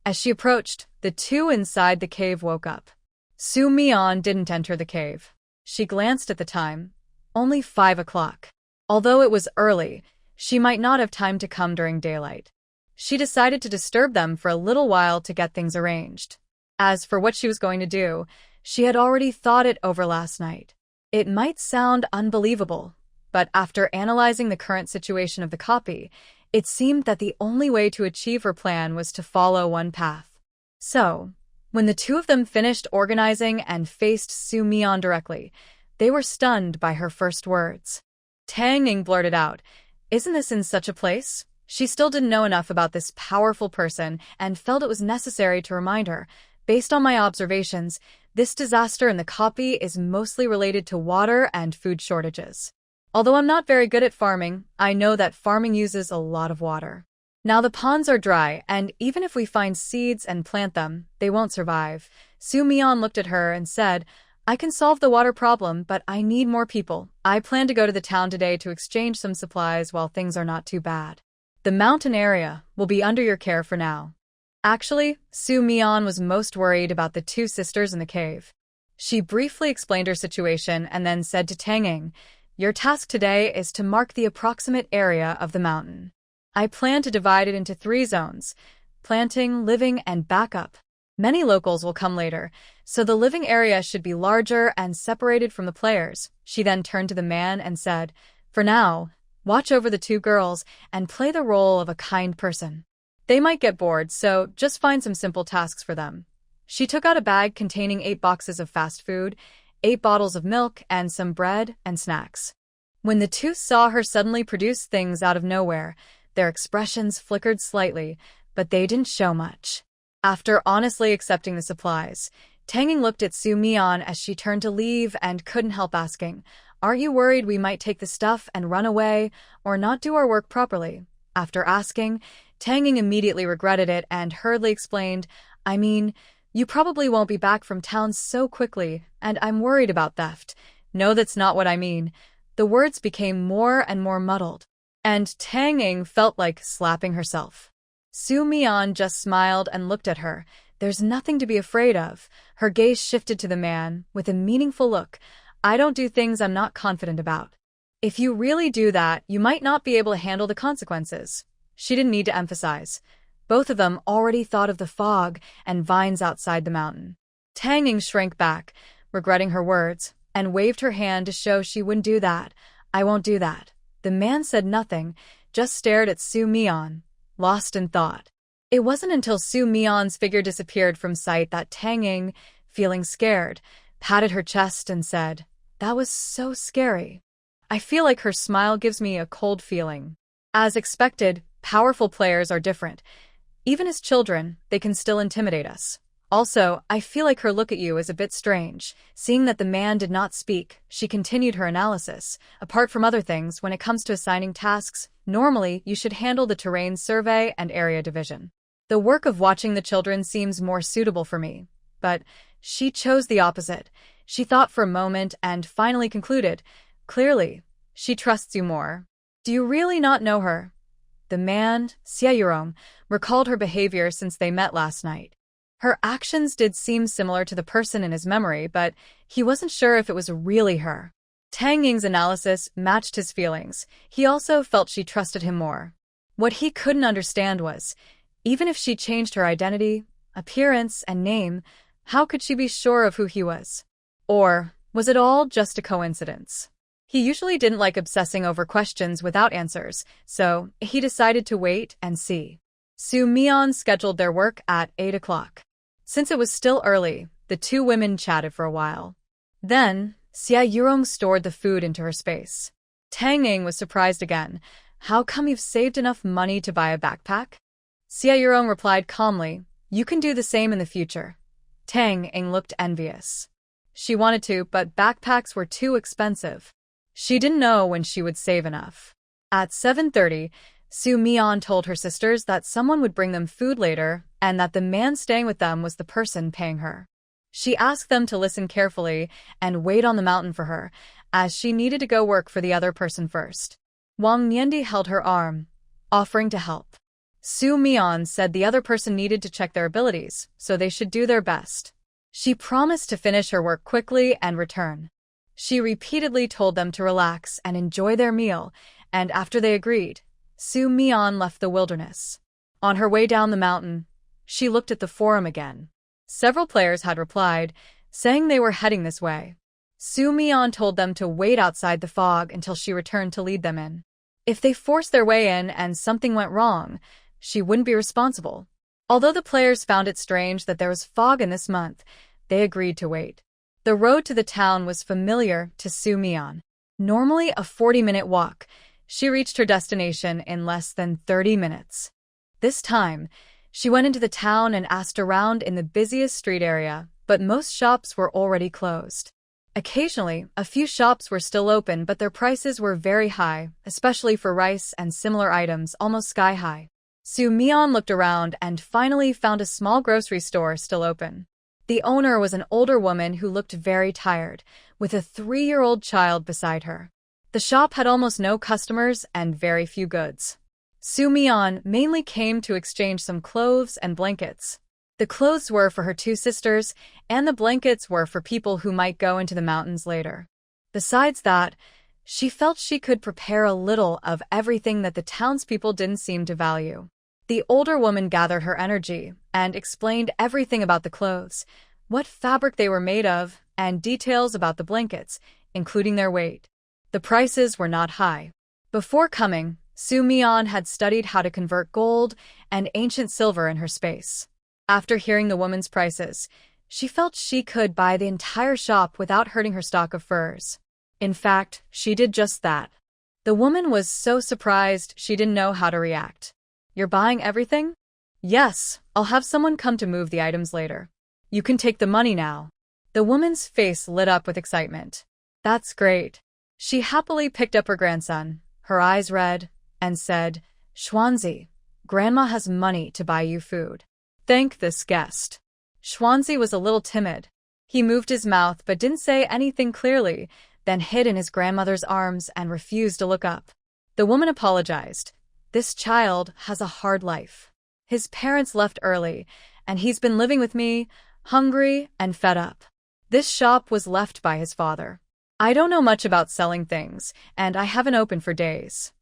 As she approached, the two inside the cave woke up. Su Mian didn't enter the cave. She glanced at the time. Only 5 o'clock. Although it was early, she might not have time to come during daylight. She decided to disturb them for a little while to get things arranged. As for what she was going to do, she had already thought it over last night. It might sound unbelievable, but after analyzing the current situation of the copy, it seemed that the only way to achieve her plan was to follow one path. So, when the two of them finished organizing and faced Su Mian directly, they were stunned by her first words. Tang Ning blurted out, "Isn't this in such a place?" She still didn't know enough about this powerful person and felt it was necessary to remind her, based on my observations, this disaster in the copy is mostly related to water and food shortages. Although I'm not very good at farming, I know that farming uses a lot of water. Now the ponds are dry, and even if we find seeds and plant them, they won't survive. Su Mian looked at her and said, "I can solve the water problem, but I need more people. I plan to go to the town today to exchange some supplies while things are not too bad. The mountain area will be under your care for now." Actually, Su Mian was most worried about the two sisters in the cave. She briefly explained her situation and then said to Tang Ning, "Your task today is to mark the approximate area of the mountain. I plan to divide it into 3 zones: planting, living, and backup. Many locals will come later, so the living area should be larger and separated from the players." She then turned to the man and said, "For now, watch over the 2 girls and play the role of a kind person. They might get bored, so just find some simple tasks for them." She took out a bag containing 8 boxes of fast food, 8 bottles of milk, and some bread and snacks. When the two saw her suddenly produce things out of nowhere, their expressions flickered slightly, but they didn't show much. After honestly accepting the supplies, Tang Ning looked at Su Mian as she turned to leave and couldn't help asking, "Aren't you worried we might take the stuff and run away, or not do our work properly?" After asking, Tang Ning immediately regretted it and hurriedly explained, "I mean, you probably won't be back from town so quickly, and I'm worried about theft." "No, that's not what I mean." The words became more and more muddled, and Tang Ning felt like slapping herself. Su Mian just smiled and looked at her. "There's nothing to be afraid of." Her gaze shifted to the man, with a meaningful look. "I don't do things I'm not confident about. If you really do that, you might not be able to handle the consequences." She didn't need to emphasize. Both of them already thought of the fog and vines outside the mountain. Tang Ning shrank back, regretting her words, and waved her hand to show she wouldn't do that. "I won't do that." The man said nothing, just stared at Su Mian, lost in thought. It wasn't until Su Mian's figure disappeared from sight that Tang Ning, feeling scared, patted her chest and said, "That was so scary. I feel like her smile gives me a cold feeling." As expected, powerful players are different. Even as children, they can still intimidate us. Also, I feel like her look at you is a bit strange. Seeing that the man did not speak, she continued her analysis. "Apart from other things, when it comes to assigning tasks, normally you should handle the terrain survey and area division. The work of watching the children seems more suitable for me." But she chose the opposite. She thought for a moment and finally concluded, "Clearly, she trusts you more. Do you really not know her?" The man, Xie recalled her behavior since they met last night. Her actions did seem similar to the person in his memory, but he wasn't sure if it was really her. Tang Ning's analysis matched his feelings. He also felt she trusted him more. What he couldn't understand was, even if she changed her identity, appearance, and name, how could she be sure of who he was? Or was it all just a coincidence? He usually didn't like obsessing over questions without answers, so he decided to wait and see. Su Mian scheduled their work at 8 o'clock. Since it was still early, the 2 women chatted for a while. Then, Xie Yurong stored the food into her space. Tang Ning was surprised again. "How come you've saved enough money to buy a backpack?" Xie Yurong replied calmly, "You can do the same in the future." Tang Ning looked envious. She wanted to, but backpacks were too expensive. She didn't know when she would save enough. At 7:30, Su Mian told her sisters that someone would bring them food later and that the man staying with them was the person paying her. She asked them to listen carefully and wait on the mountain for her, as she needed to go work for the other person first. Wang Niandi held her arm, offering to help. Su Mian said the other person needed to check their abilities, so they should do their best. She promised to finish her work quickly and return. She repeatedly told them to relax and enjoy their meal, and after they agreed, Su Mian left the wilderness. On her way down the mountain, she looked at the forum again. Several players had replied, saying they were heading this way. Su Mian told them to wait outside the fog until she returned to lead them in. If they forced their way in and something went wrong, she wouldn't be responsible. Although the players found it strange that there was fog in this month, they agreed to wait. The road to the town was familiar to Su Mian. Normally a 40-minute walk, she reached her destination in less than 30 minutes. This time, she went into the town and asked around in the busiest street area, but most shops were already closed. Occasionally, a few shops were still open, but their prices were very high, especially for rice and similar items, almost sky-high. Su Mian looked around and finally found a small grocery store still open. The owner was an older woman who looked very tired, with a 3-year-old child beside her. The shop had almost no customers and very few goods. Su Mian mainly came to exchange some clothes and blankets. The clothes were for her 2 sisters, and the blankets were for people who might go into the mountains later. Besides that, she felt she could prepare a little of everything that the townspeople didn't seem to value. The older woman gathered her energy and explained everything about the clothes, what fabric they were made of, and details about the blankets, including their weight. The prices were not high. Before coming, Su Mian had studied how to convert gold and ancient silver in her space. After hearing the woman's prices, she felt she could buy the entire shop without hurting her stock of furs. In fact, she did just that. The woman was so surprised she didn't know how to react. "You're buying everything?" "Yes, I'll have someone come to move the items later. You can take the money now." The woman's face lit up with excitement. "That's great." She happily picked up her grandson, her eyes red, and said, "Xuanzi, Grandma has money to buy you food. Thank this guest." Xuanzi was a little timid. He moved his mouth but didn't say anything clearly, then hid in his grandmother's arms and refused to look up. The woman apologized. "This child has a hard life. His parents left early, and he's been living with me, hungry and fed up. This shop was left by his father. I don't know much about selling things, and I haven't opened for days.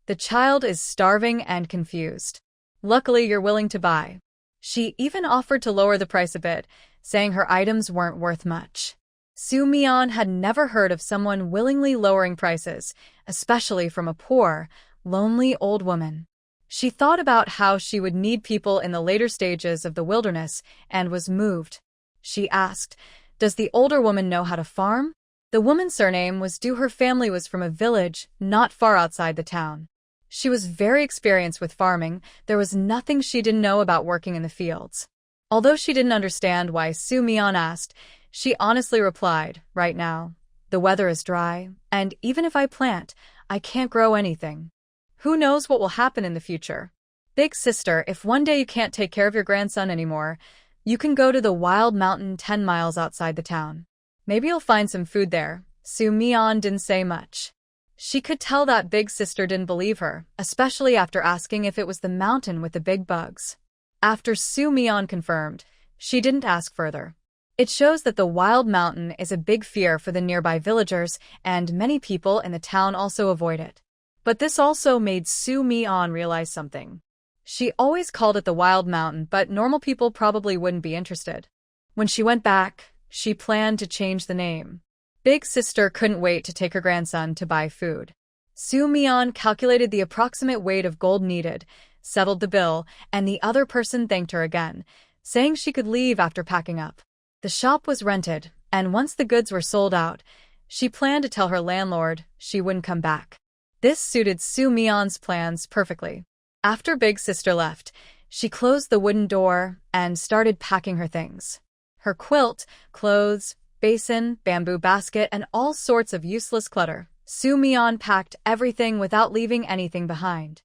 The child is starving and confused. Luckily, you're willing to buy." She even offered to lower the price a bit, saying her items weren't worth much. Su Mian had never heard of someone willingly lowering prices, especially from a poor, lonely old woman. She thought about how she would need people in the later stages of the wilderness and was moved. She asked, "Does the older woman know how to farm?" The woman's surname was due her family was from a village not far outside the town. She was very experienced with farming. There was nothing she didn't know about working in the fields. Although she didn't understand why Su Mian asked, she honestly replied, "Right now, the weather is dry, and even if I plant, I can't grow anything. Who knows what will happen in the future? Big sister, if one day you can't take care of your grandson anymore, you can go to the wild mountain 10 miles outside the town. Maybe you'll find some food there." Su Mian didn't say much. She could tell that big sister didn't believe her, especially after asking if it was the mountain with the big bugs. After Su Mian confirmed, she didn't ask further. It shows that the wild mountain is a big fear for the nearby villagers, and many people in the town also avoid it. But this also made Su Mian realize something. She always called it the wild mountain, but normal people probably wouldn't be interested. When she went back, she planned to change the name. Big sister couldn't wait to take her grandson to buy food. Su Mian calculated the approximate weight of gold needed, settled the bill, and the other person thanked her again, saying she could leave after packing up. The shop was rented, and once the goods were sold out, she planned to tell her landlord she wouldn't come back. This suited Su Mian's plans perfectly. After Big Sister left, she closed the wooden door and started packing her things. Her quilt, clothes, basin, bamboo basket, and all sorts of useless clutter. Su Mian packed everything without leaving anything behind.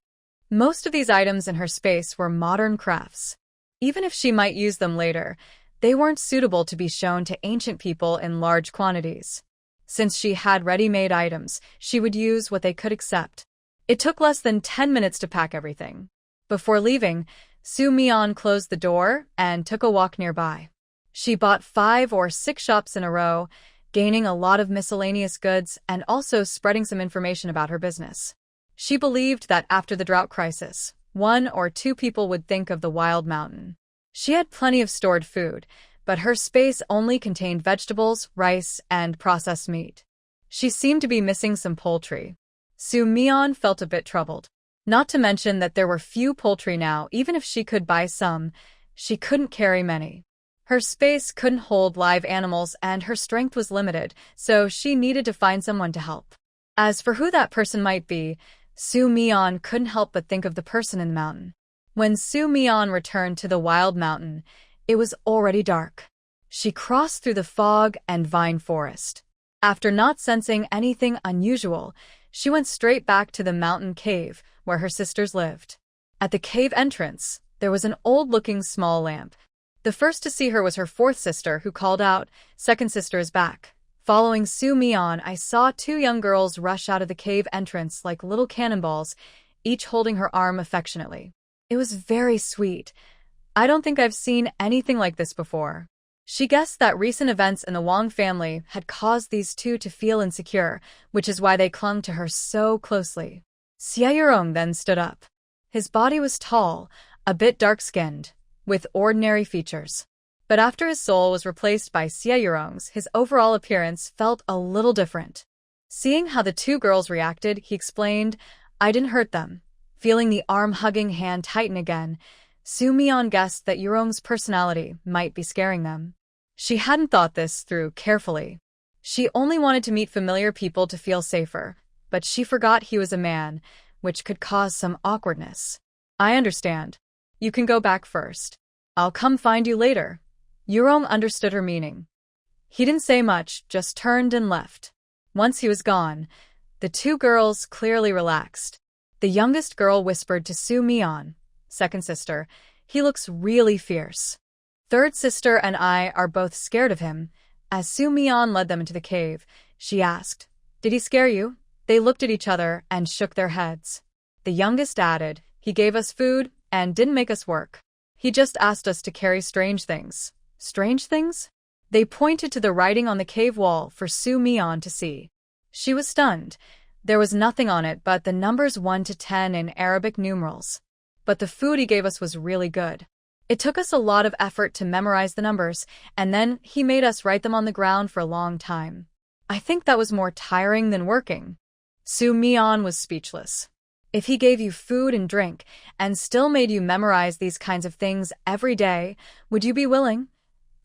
Most of these items in her space were modern crafts. Even if she might use them later, they weren't suitable to be shown to ancient people in large quantities. Since she had ready-made items, she would use what they could accept. It took less than 10 minutes to pack everything. Before leaving, Su Mian closed the door and took a walk nearby. She bought 5 or 6 shops in a row, gaining a lot of miscellaneous goods and also spreading some information about her business. She believed that after the drought crisis, 1 or 2 people would think of the wild mountain. She had plenty of stored food, but her space only contained vegetables, rice, and processed meat. She seemed to be missing some poultry. Su Mian felt a bit troubled. Not to mention that there were few poultry now. Even if she could buy some, she couldn't carry many. Her space couldn't hold live animals and her strength was limited, so she needed to find someone to help. As for who that person might be, Su Mian couldn't help but think of the person in the mountain. When Su Mian returned to the wild mountain, it was already dark. She crossed through the fog and vine forest. After not sensing anything unusual, she went straight back to the mountain cave where her sisters lived. At the cave entrance, there was an old-looking small lamp. The first to see her was her 4th sister, who called out, "Second sister is back." Following Su Mian, I saw 2 young girls rush out of the cave entrance like little cannonballs, each holding her arm affectionately. It was very sweet. I don't think I've seen anything like this before. She guessed that recent events in the Wang family had caused these 2 to feel insecure, which is why they clung to her so closely. Xie Yurong then stood up. His body was tall, a bit dark-skinned, with ordinary features. But after his soul was replaced by Xie Yurong's, his overall appearance felt a little different. Seeing how the 2 girls reacted, he explained, "I didn't hurt them." Feeling the arm-hugging hand tighten again, Su Mian guessed that Yurong's personality might be scaring them. She hadn't thought this through carefully. She only wanted to meet familiar people to feel safer, but she forgot he was a man, which could cause some awkwardness. "I understand. You can go back first. I'll come find you later." Yurong understood her meaning. He didn't say much, just turned and left. Once he was gone, the 2 girls clearly relaxed. The youngest girl whispered to Su Mian, "Second sister, he looks really fierce." Third sister and I are both scared of him. As Su Mian led them into the cave, she asked, "Did he scare you?" They looked at each other and shook their heads. The youngest added, "He gave us food and didn't make us work. He just asked us to carry strange things." "Strange things?" They pointed to the writing on the cave wall for Su Mian to see. She was stunned. There was nothing on it but the numbers 1 to 10 in Arabic numerals. But the food he gave us was really good. It took us a lot of effort to memorize the numbers, and then he made us write them on the ground for a long time. I think that was more tiring than working. Su Mian was speechless. If he gave you food and drink, and still made you memorize these kinds of things every day, would you be willing?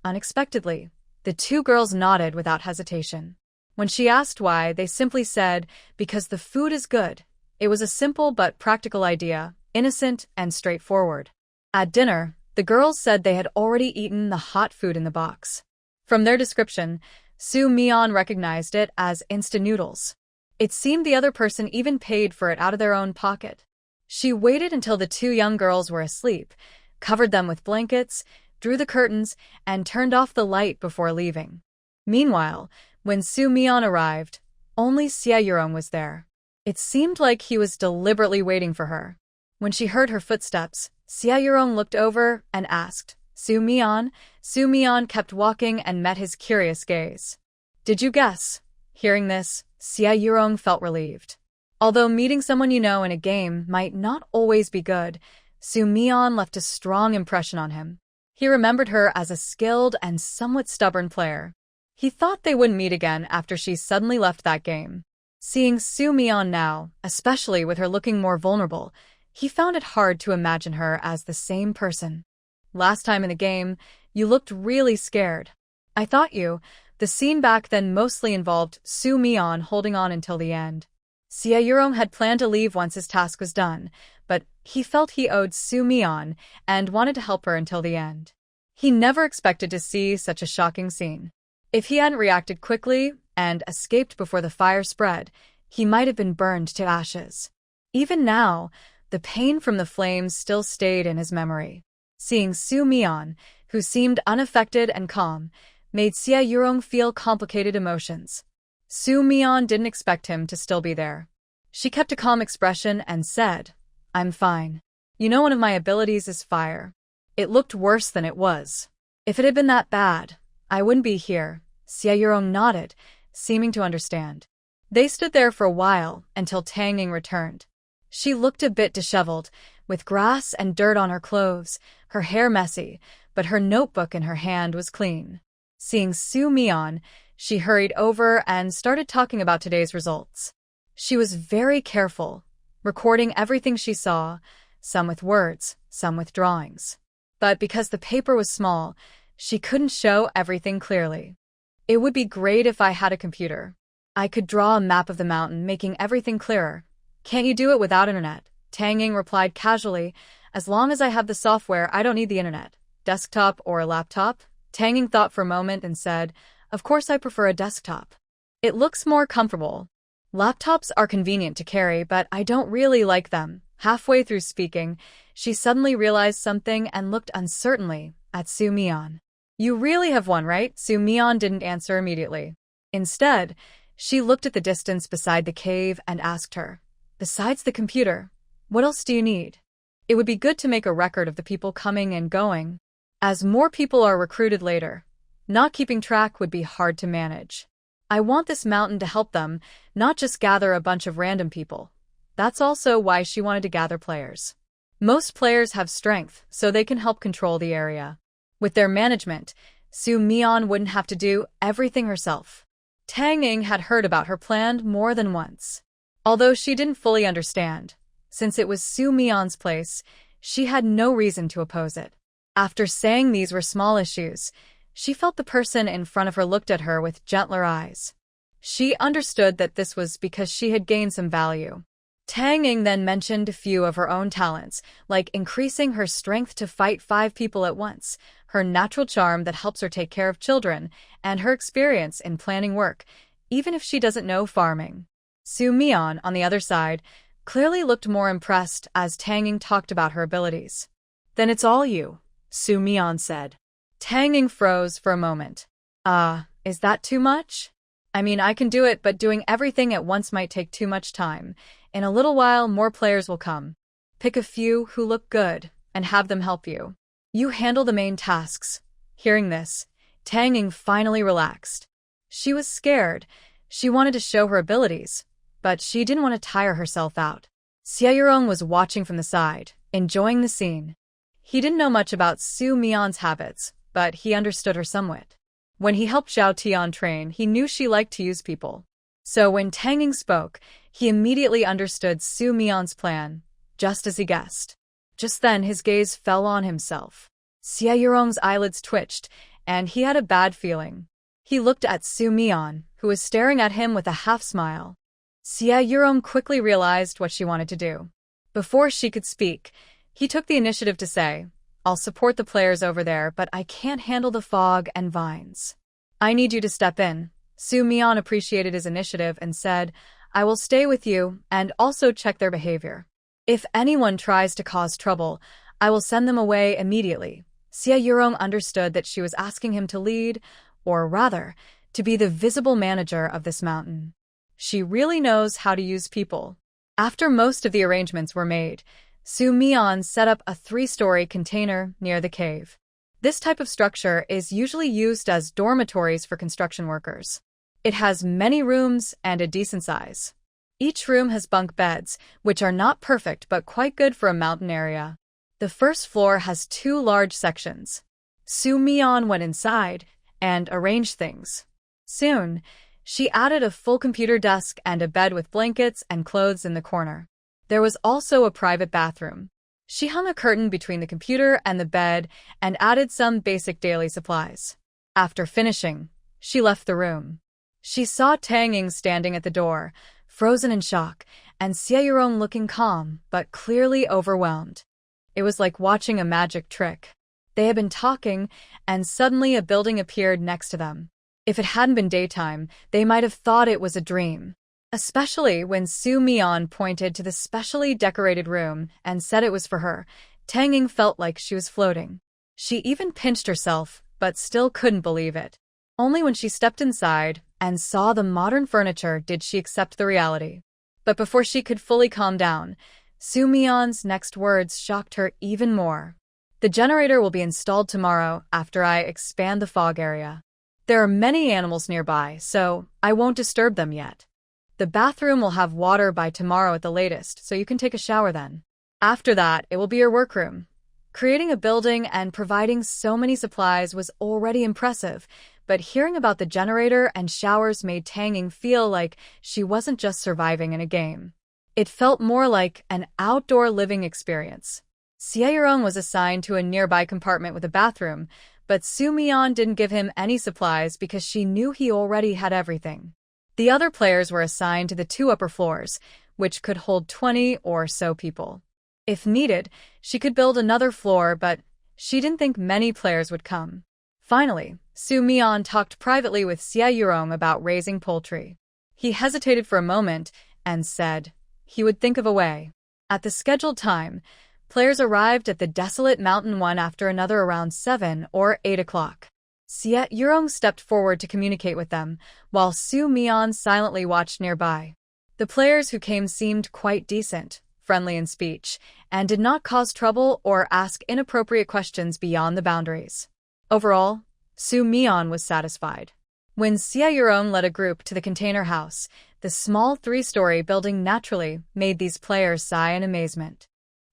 Unexpectedly, the 2 girls nodded without hesitation. When she asked why, they simply said, "Because the food is good." It was a simple but practical idea, innocent and straightforward. At dinner, the girls said they had already eaten the hot food in the box. From their description, Su Mian recognized it as instant noodles. It seemed the other person even paid for it out of their own pocket. She waited until the 2 young girls were asleep, covered them with blankets, drew the curtains, and turned off the light before leaving. Meanwhile, when Su Mian arrived, only Xie Yurong was there. It seemed like he was deliberately waiting for her. When she heard her footsteps, Xie Yurong looked over and asked, "Su Mian?" Su Mian kept walking and met his curious gaze. "Did you guess?" Hearing this, Xie Yurong felt relieved. Although meeting someone you know in a game might not always be good, Su Mian left a strong impression on him. He remembered her as a skilled and somewhat stubborn player. He thought they wouldn't meet again after she suddenly left that game. Seeing Su Mian now, especially with her looking more vulnerable, he found it hard to imagine her as the same person. "Last time in the game, you looked really scared. I thought you." The scene back then mostly involved Su Mian holding on until the end. Xie Yurong had planned to leave once his task was done, but he felt he owed Su Mian and wanted to help her until the end. He never expected to see such a shocking scene. If he hadn't reacted quickly and escaped before the fire spread, he might have been burned to ashes. Even now, the pain from the flames still stayed in his memory. Seeing Su Mian, who seemed unaffected and calm, made Xie Yurong feel complicated emotions. Su Mian didn't expect him to still be there. She kept a calm expression and said, "I'm fine." You know, one of my abilities is fire. It looked worse than it was. If it had been that bad, I wouldn't be here. Xiaoyurong nodded, seeming to understand. They stood there for a while until Tang Ying returned. She looked a bit disheveled, with grass and dirt on her clothes, her hair messy, but her notebook in her hand was clean. Seeing Su Mian, she hurried over and started talking about today's results. She was very careful, recording everything she saw, some with words, some with drawings. But because the paper was small, she couldn't show everything clearly. It would be great if I had a computer. I could draw a map of the mountain, making everything clearer. Can't you do it without internet? Tang Ying replied casually. As long as I have the software, I don't need the internet. Desktop or a laptop? Tang Ying thought for a moment and said, of course I prefer a desktop. It looks more comfortable. Laptops are convenient to carry, but I don't really like them. Halfway through speaking, she suddenly realized something and looked uncertainly at Su Mian. You really have one, right? Su Mian didn't answer immediately. Instead, she looked at the distance beside the cave and asked her, besides the computer, what else do you need? It would be good to make a record of the people coming and going. As more people are recruited later, not keeping track would be hard to manage. I want this mountain to help them, not just gather a bunch of random people. That's also why she wanted to gather players. Most players have strength, so they can help control the area. With their management, Su Mian wouldn't have to do everything herself. Tang Ying had heard about her plan more than once. Although she didn't fully understand, since it was Su Mian's place, she had no reason to oppose it. After saying these were small issues, she felt the person in front of her looked at her with gentler eyes. She understood that this was because she had gained some value. Tang Ying then mentioned a few of her own talents, like increasing her strength to fight 5 people at once, her natural charm that helps her take care of children, and her experience in planning work, even if she doesn't know farming. Su Mian, on the other side, clearly looked more impressed as Tang Ying talked about her abilities. Then it's all you, Su Mian said. Tang Ying froze for a moment. Is that too much? I mean, I can do it, but doing everything at once might take too much time. In a little while, more players will come. Pick a few who look good and have them help you. You handle the main tasks. Hearing this, Tang Ying finally relaxed. She was scared. She wanted to show her abilities, but she didn't want to tire herself out. Xiaoyurong was watching from the side, enjoying the scene. He didn't know much about Su Mian's habits, but he understood her somewhat. When he helped Zhao Tian train, he knew she liked to use people. So when Tang Ying spoke, he immediately understood Su Mian's plan, just as he guessed. Just then his gaze fell on himself. Xiaoyurong's eyelids twitched, and he had a bad feeling. He looked at Su Mian, who was staring at him with a half-smile. Xiaoyurong quickly realized what she wanted to do. Before she could speak, he took the initiative to say, I'll support the players over there, but I can't handle the fog and vines. I need you to step in. Su Mian appreciated his initiative and said, I will stay with you and also check their behavior. If anyone tries to cause trouble, I will send them away immediately. Xiaoyurong understood that she was asking him to lead, or rather, to be the visible manager of this mountain. She really knows how to use people. After most of the arrangements were made, Su Mian set up a 3-story container near the cave. This type of structure is usually used as dormitories for construction workers. It has many rooms and a decent size. Each room has bunk beds, which are not perfect but quite good for a mountain area. The first floor has 2 large sections. Su Mian went inside and arranged things. Soon, she added a full computer desk and a bed with blankets and clothes in the corner. There was also a private bathroom. She hung a curtain between the computer and the bed and added some basic daily supplies. After finishing, she left the room. She saw Tang Ying standing at the door, frozen in shock, and Xiaoyurong looking calm but clearly overwhelmed. It was like watching a magic trick. They had been talking, and suddenly a building appeared next to them. If it hadn't been daytime, they might have thought it was a dream. Especially when Su Mian pointed to the specially decorated room and said it was for her, Tang Ying felt like she was floating. She even pinched herself, but still couldn't believe it. Only when she stepped inside and saw the modern furniture did she accept the reality. But before she could fully calm down, Soo Mi-yeon's next words shocked her even more. The generator will be installed tomorrow after I expand the fog area. There are many animals nearby, so I won't disturb them yet. The bathroom will have water by tomorrow at the latest, so you can take a shower then. After that, it will be your workroom. Creating a building and providing so many supplies was already impressive, but hearing about the generator and showers made Tanging feel like she wasn't just surviving in a game. It felt more like an outdoor living experience. Seo was assigned to a nearby compartment with a bathroom, but Soo Mi-yeon didn't give him any supplies because she knew he already had everything. The other players were assigned to the 2 upper floors, which could hold 20 or so people. If needed, she could build another floor, but she didn't think many players would come. Finally, Soo Mi-yeon talked privately with Seo about raising poultry. He hesitated for a moment and said he would think of a way. At the scheduled time, players arrived at the desolate mountain one after another around 7 or 8 o'clock. Seo stepped forward to communicate with them, while Soo Mi-yeon silently watched nearby. The players who came seemed quite decent, friendly in speech, and did not cause trouble or ask inappropriate questions beyond the boundaries. Overall, Soo Mi-yeon was satisfied. When Seo led a group to the container house, the small 3-story building naturally made these players sigh in amazement.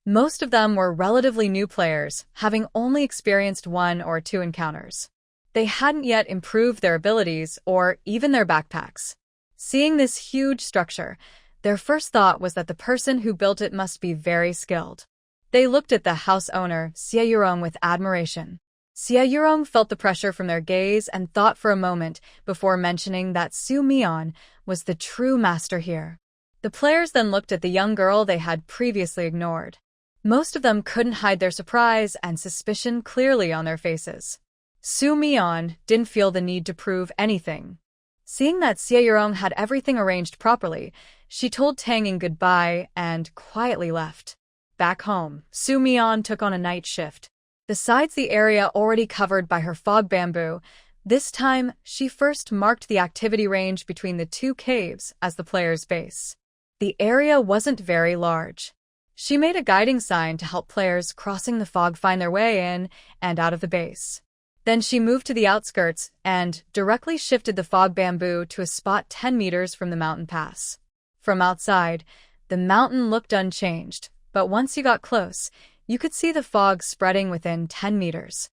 Most of them were relatively new players, having only experienced 1 or 2 encounters. They hadn't yet improved their abilities or even their backpacks. Seeing this huge structure, their first thought was that the person who built it must be very skilled. They looked at the house owner, Seo, with admiration. Seo felt the pressure from their gaze and thought for a moment before mentioning that Soo Mi-yeon was the true master here. The players then looked at the young girl they had previously ignored. Most of them couldn't hide their surprise and suspicion clearly on their faces. Soo Mi-yeon didn't feel the need to prove anything. Seeing that Seo had everything arranged properly, she told Tanging goodbye and quietly left. Back home, Soo Mi-yeon took on a night shift. Besides the area already covered by her fog bamboo, this time she first marked the activity range between the 2 caves as the player's base. The area wasn't very large. She made a guiding sign to help players crossing the fog find their way in and out of the base. Then she moved to the outskirts and directly shifted the fog bamboo to a spot 10 meters from the mountain pass. From outside, the mountain looked unchanged, but once you got close, you could see the fog spreading within 10 meters.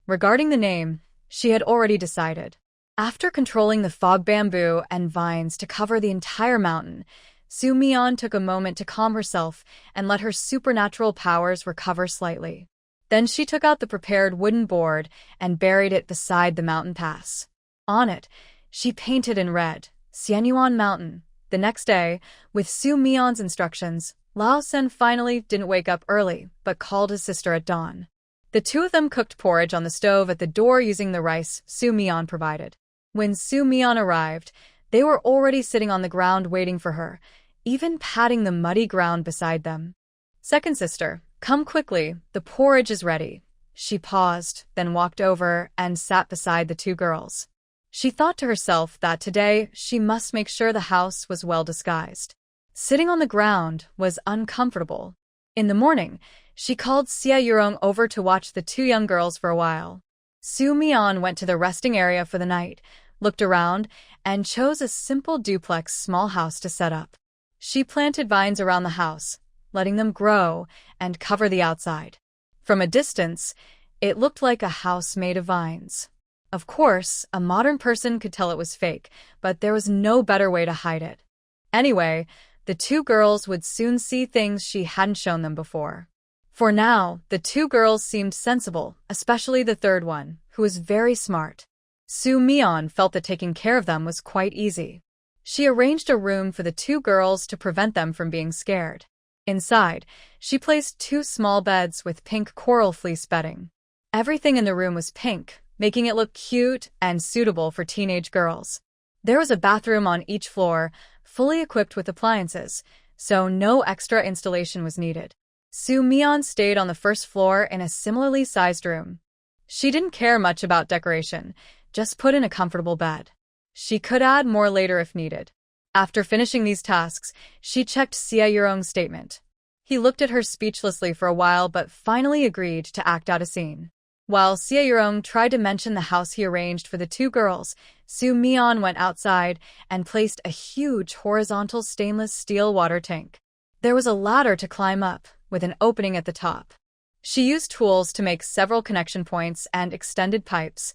Regarding the name, she had already decided. After controlling the fog bamboo and vines to cover the entire mountain, Soo Mi-yeon took a moment to calm herself and let her supernatural powers recover slightly. Then she took out the prepared wooden board and buried it beside the mountain pass. On it, she painted in red, Sienuan Mountain. The next day, with Soo Mi-yeon's instructions, Lao Sen finally didn't wake up early, but called his sister at dawn. The 2 of them cooked porridge on the stove at the door using the rice Soo Mi-yeon provided. When Soo Mi-yeon arrived, they were already sitting on the ground waiting for her, even patting the muddy ground beside them. Second sister, come quickly, the porridge is ready. She paused, then walked over and sat beside the 2 girls. She thought to herself that today she must make sure the house was well disguised. Sitting on the ground was uncomfortable. In the morning, she called Seo over to watch the 2 young girls for a while. Soo Mi-yeon went to the resting area for the night, looked around, and chose a simple duplex small house to set up. She planted vines around the house, letting them grow and cover the outside. From a distance, it looked like a house made of vines. Of course, a modern person could tell it was fake, but there was no better way to hide it. Anyway, the 2 girls would soon see things she hadn't shown them before. For now, the 2 girls seemed sensible, especially the third one, who was very smart. Soo Mi-yeon felt that taking care of them was quite easy. She arranged a room for the 2 girls to prevent them from being scared. Inside, she placed 2 small beds with pink coral fleece bedding. Everything in the room was pink, making it look cute and suitable for teenage girls. There was a bathroom on each floor, fully equipped with appliances, so no extra installation was needed. Soo Mi-yeon stayed on the first floor in a similarly sized room. She didn't care much about decoration, just put in a comfortable bed. She could add more later if needed. After finishing these tasks, she checked Seo statement. He looked at her speechlessly for a while but finally agreed to act out a scene. While Seo tried to mention the house he arranged for the two girls, Soo Mion went outside and placed a huge horizontal stainless steel water tank. There was a ladder to climb up, with an opening at the top. She used tools to make several connection points and extended pipes,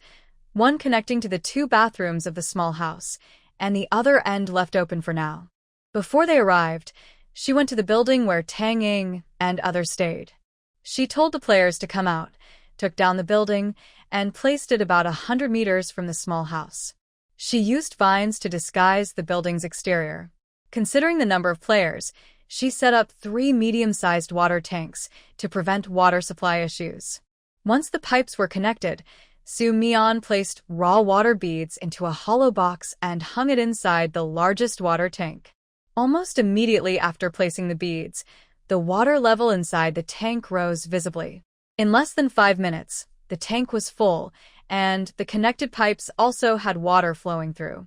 one connecting to the two bathrooms of the small house, and the other end left open for now. Before they arrived, she went to the building where Tang Ying and others stayed. She told the players to come out, took down the building, and placed it about 100 meters from the small house. She used vines to disguise the building's exterior. Considering the number of players, she set up 3 medium-sized water tanks to prevent water supply issues. Once the pipes were connected, Soo Mion placed raw water beads into a hollow box and hung it inside the largest water tank. Almost immediately after placing the beads, the water level inside the tank rose visibly. In less than 5 minutes, the tank was full, and the connected pipes also had water flowing through.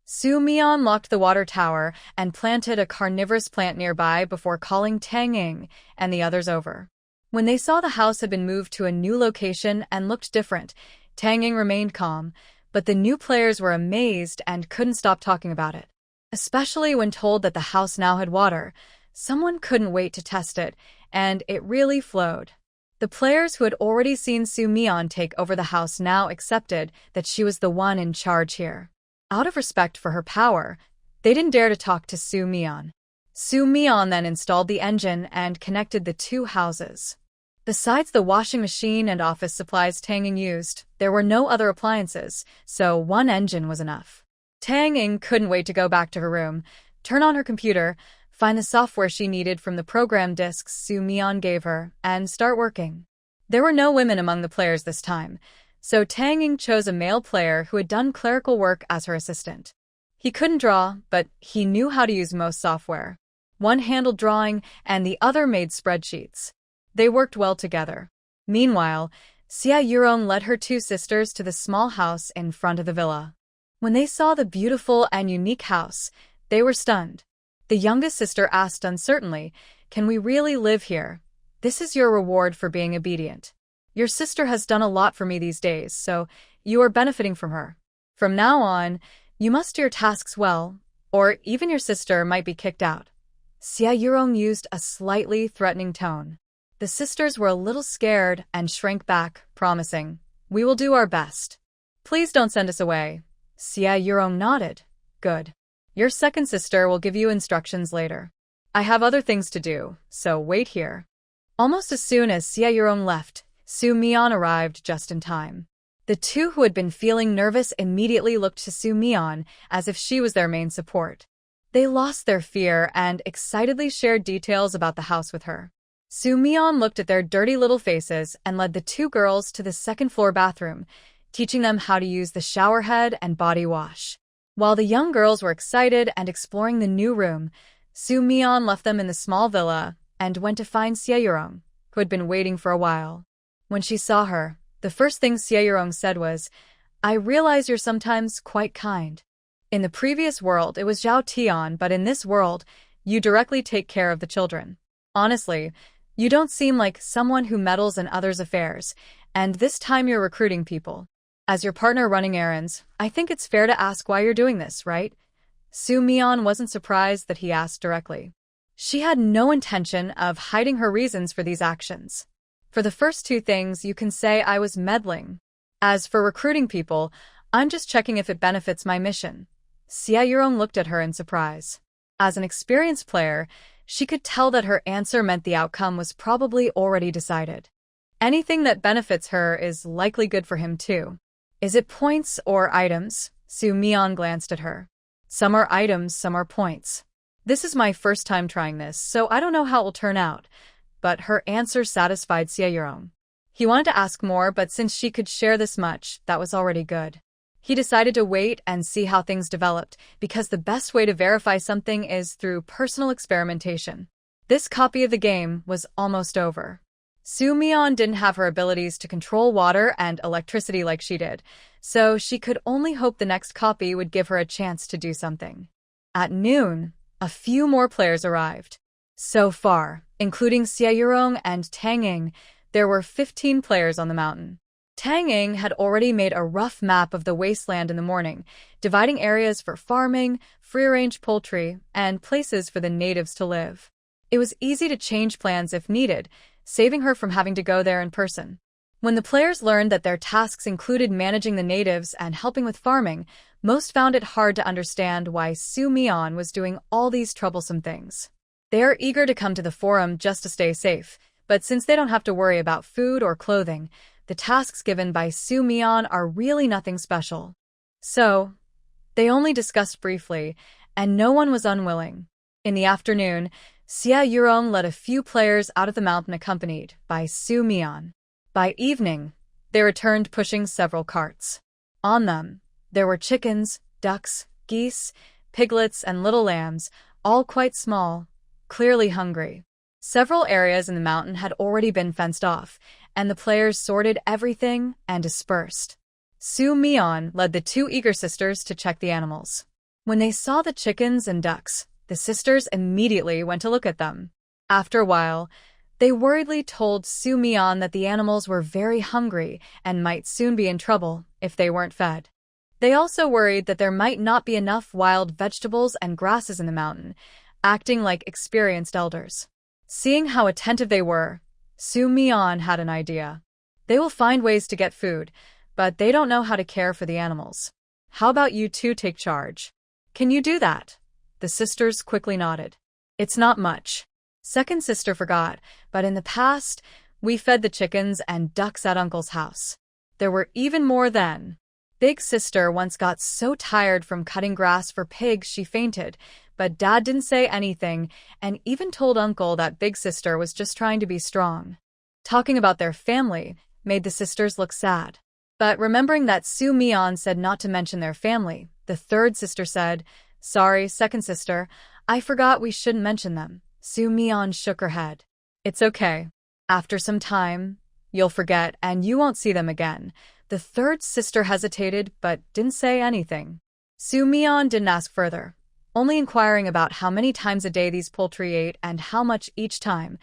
Soo Mion locked the water tower and planted a carnivorous plant nearby before calling Tang Ying and the others over. When they saw the house had been moved to a new location and looked different, Tang Ying remained calm, but the new players were amazed and couldn't stop talking about it. Especially when told that the house now had water, someone couldn't wait to test it, and it really flowed. The players who had already seen Soo Mion take over the house now accepted that she was the one in charge here. Out of respect for her power, they didn't dare to talk to Soo Mion. Soo Mion then installed the engine and connected the two houses. Besides the washing machine and office supplies Tang Ying used, there were no other appliances, so one engine was enough. Tang Ying couldn't wait to go back to her room, turn on her computer, find the software she needed from the program disks Soo Mion gave her, and start working. There were no women among the players this time, so Tang Ying chose a male player who had done clerical work as her assistant. He couldn't draw, but he knew how to use most software. One handled drawing, and the other made spreadsheets. They worked well together. Meanwhile, Xia Yurong led her two sisters to the small house in front of the villa. When they saw the beautiful and unique house, they were stunned. The youngest sister asked uncertainly, "Can we really live here? This is your reward for being obedient. Your sister has done a lot for me these days, so you are benefiting from her. From now on, you must do your tasks well, or even your sister might be kicked out." Xia Yurong used a slightly threatening tone. The sisters were a little scared and shrank back, promising, "We will do our best. Please don't send us away." Xia Yurong nodded. "Good. Your second sister will give you instructions later. I have other things to do, so wait here." Almost as soon as Xia Yurong left, Soo Mion arrived just in time. The two who had been feeling nervous immediately looked to Soo Mion as if she was their main support. They lost their fear and excitedly shared details about the house with her. Soo Mion looked at their dirty little faces and led the two girls to the second-floor bathroom, teaching them how to use the shower head and body wash. While the young girls were excited and exploring the new room, Soo Mion left them in the small villa and went to find Xia Yurong, who had been waiting for a while. When she saw her, the first thing Xia Yurong said was, "I realize you're sometimes quite kind. In the previous world, it was Zhao Tian, but in this world, you directly take care of the children. Honestly, you don't seem like someone who meddles in others' affairs, and this time you're recruiting people. As your partner running errands, I think it's fair to ask why you're doing this, right?" Soo Mion wasn't surprised that he asked directly. She had no intention of hiding her reasons for these actions. For the first two things, you can say I was meddling. As for recruiting people, I'm just checking if it benefits my mission. Xia Yurong looked at her in surprise. As an experienced player, she could tell that her answer meant the outcome was probably already decided. Anything that benefits her is likely good for him too. Is it points or items? Soo Mion glanced at her. Some are items, some are points. This is my first time trying this, so I don't know how it will turn out. But her answer satisfied Xia Yurong. He wanted to ask more, but since she could share this much, that was already good. He decided to wait and see how things developed, because the best way to verify something is through personal experimentation. This copy of the game was almost over. Soo Mion didn't have her abilities to control water and electricity like she did, so she could only hope the next copy would give her a chance to do something. At noon, a few more players arrived. So far, including Xie and Tang, there were 15 players on the mountain. Tang had already made a rough map of the wasteland in the morning, dividing areas for farming, free-range poultry, and places for the natives to live. It was easy to change plans if needed, saving her from having to go there in person. When the players learned that their tasks included managing the natives and helping with farming, most found it hard to understand why Tsunami was doing all these troublesome things. They are eager to come to the forum just to stay safe, but since they don't have to worry about food or clothing, the tasks given by Tsunami are really nothing special. So, they only discussed briefly, and no one was unwilling. In the afternoon, Xie led a few players out of the mountain accompanied by Tsunami. By evening, they returned pushing several carts. On them, there were chickens, ducks, geese, piglets, and little lambs, all quite small, clearly hungry. Several areas in the mountain had already been fenced off, and the players sorted everything and dispersed. Tsunami led the two eager sisters to check the animals. When they saw the chickens and ducks, the sisters immediately went to look at them. After a while, they worriedly told Tsunami that the animals were very hungry and might soon be in trouble if they weren't fed. They also worried that there might not be enough wild vegetables and grasses in the mountain, acting like experienced elders. Seeing how attentive they were, Tsunami had an idea. They will find ways to get food, but they don't know how to care for the animals. How about you two take charge? Can you do that? The sisters quickly nodded. It's not much. Second sister forgot, but in the past, we fed the chickens and ducks at Uncle's house. There were even more then. Big sister once got so tired from cutting grass for pigs she fainted, but Dad didn't say anything and even told Uncle that Big sister was just trying to be strong. Talking about their family made the sisters look sad. But remembering that Tsunami said not to mention their family, the third sister said, "Sorry, second sister, I forgot we shouldn't mention them." Tsunami shook her head. It's okay. After some time, you'll forget and you won't see them again. The third sister hesitated but didn't say anything. Tsunami didn't ask further, only inquiring about how many times a day these poultry ate and how much each time,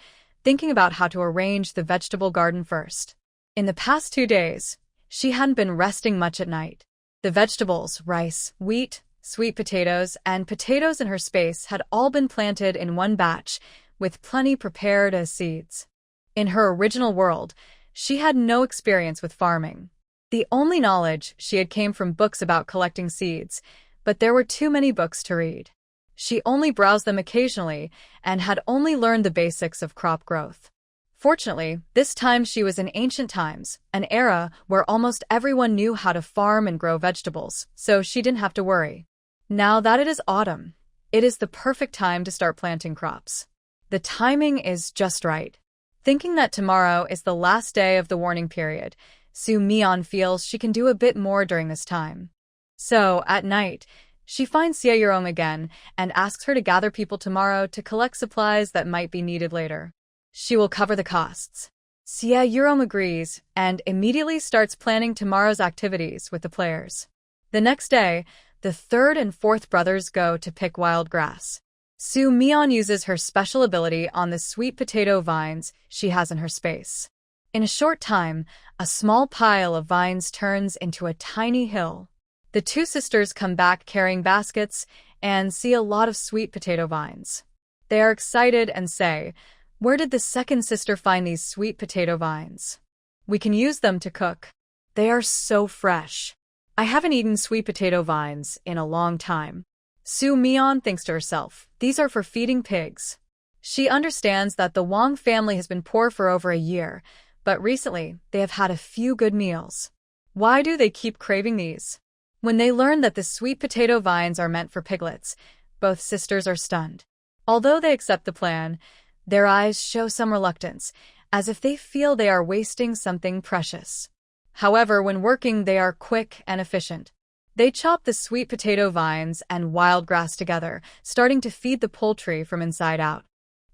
thinking about how to arrange the vegetable garden first. In the past 2 days, she hadn't been resting much at night. The vegetables, rice, wheat, sweet potatoes, and potatoes in her space had all been planted in one batch, with plenty prepared as seeds. In her original world, she had no experience with farming. The only knowledge she had came from books about collecting seeds, but there were too many books to read. She only browsed them occasionally and had only learned the basics of crop growth. Fortunately, this time she was in ancient times, an era where almost everyone knew how to farm and grow vegetables, so she didn't have to worry. Now that it is autumn, it is the perfect time to start planting crops. The timing is just right. Thinking that tomorrow is the last day of the warning period, Tsunami feels she can do a bit more during this time. So, at night, she finds Xie again and asks her to gather people tomorrow to collect supplies that might be needed later. She will cover the costs. Xie agrees and immediately starts planning tomorrow's activities with the players. The next day, the third and fourth brothers go to pick wild grass. Tsunami uses her special ability on the sweet potato vines she has in her space. In a short time, a small pile of vines turns into a tiny hill. The two sisters come back carrying baskets and see a lot of sweet potato vines. They are excited and say, "Where did the second sister find these sweet potato vines? We can use them to cook. They are so fresh. I haven't eaten sweet potato vines in a long time." Tsunami thinks to herself, these are for feeding pigs. She understands that the Wang family has been poor for over a year, but recently they have had a few good meals. Why do they keep craving these? When they learn that the sweet potato vines are meant for piglets, both sisters are stunned. Although they accept the plan, their eyes show some reluctance, as if they feel they are wasting something precious. However, when working, they are quick and efficient. They chop the sweet potato vines and wild grass together, starting to feed the poultry from inside out.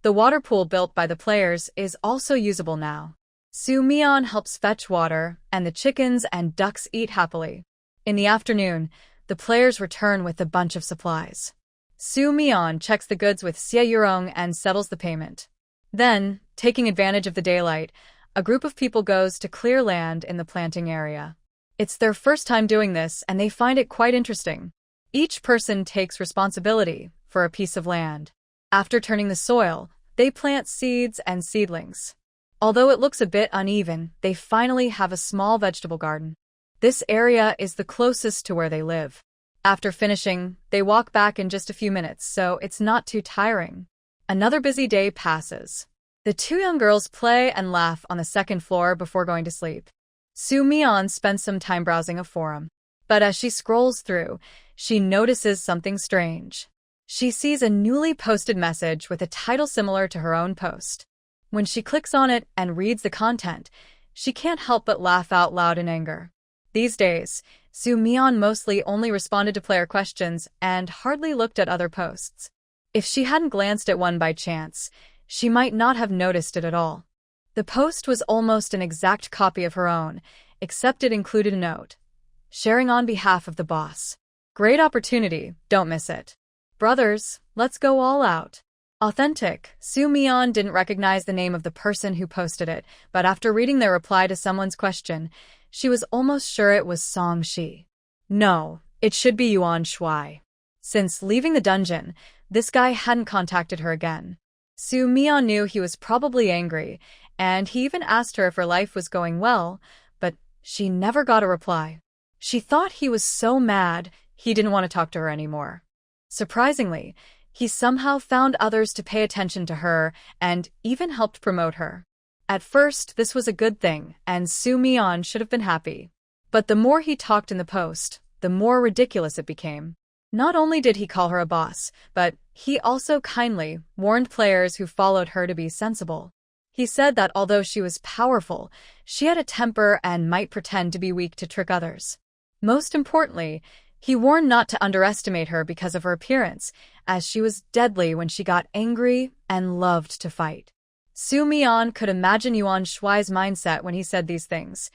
The water pool built by the players is also usable now. Tsunami helps fetch water, and the chickens and ducks eat happily. In the afternoon, the players return with a bunch of supplies. Su Mian checks the goods with Xie Yurong and settles the payment. Then, taking advantage of the daylight, a group of people goes to clear land in the planting area. It's their first time doing this, and they find it quite interesting. Each person takes responsibility for a piece of land. After turning the soil, they plant seeds and seedlings. Although it looks a bit uneven, they finally have a small vegetable garden. This area is the closest to where they live. After finishing, they walk back in just a few minutes, so it's not too tiring. Another busy day passes. The two young girls play and laugh on the second floor before going to sleep. Su Mian spends some time browsing a forum. But as she scrolls through, she notices something strange. She sees a newly posted message with a title similar to her own post. When she clicks on it and reads the content, she can't help but laugh out loud in anger. These days, Su Mian mostly only responded to player questions and hardly looked at other posts. If she hadn't glanced at one by chance, she might not have noticed it at all. The post was almost an exact copy of her own, except it included a note. Sharing on behalf of the boss. Great opportunity, don't miss it. Brothers, let's go all out. Authentic. Su Mian didn't recognize the name of the person who posted it, but after reading their reply to someone's question, she was almost sure it was Song Shi. No, it should be Yuan Shuai. Since leaving the dungeon, this guy hadn't contacted her again. Su Mian knew he was probably angry, and he even asked her if her life was going well, but she never got a reply. She thought he was so mad he didn't want to talk to her anymore. Surprisingly, he somehow found others to pay attention to her and even helped promote her. At first, this was a good thing, and Su Mian should have been happy. But the more he talked in the post, the more ridiculous it became. Not only did he call her a boss, but he also kindly warned players who followed her to be sensible. He said that although she was powerful, she had a temper and might pretend to be weak to trick others. Most importantly, he warned not to underestimate her because of her appearance, as she was deadly when she got angry and loved to fight. Su Mian could imagine Yuan Shuai's mindset when he said these things.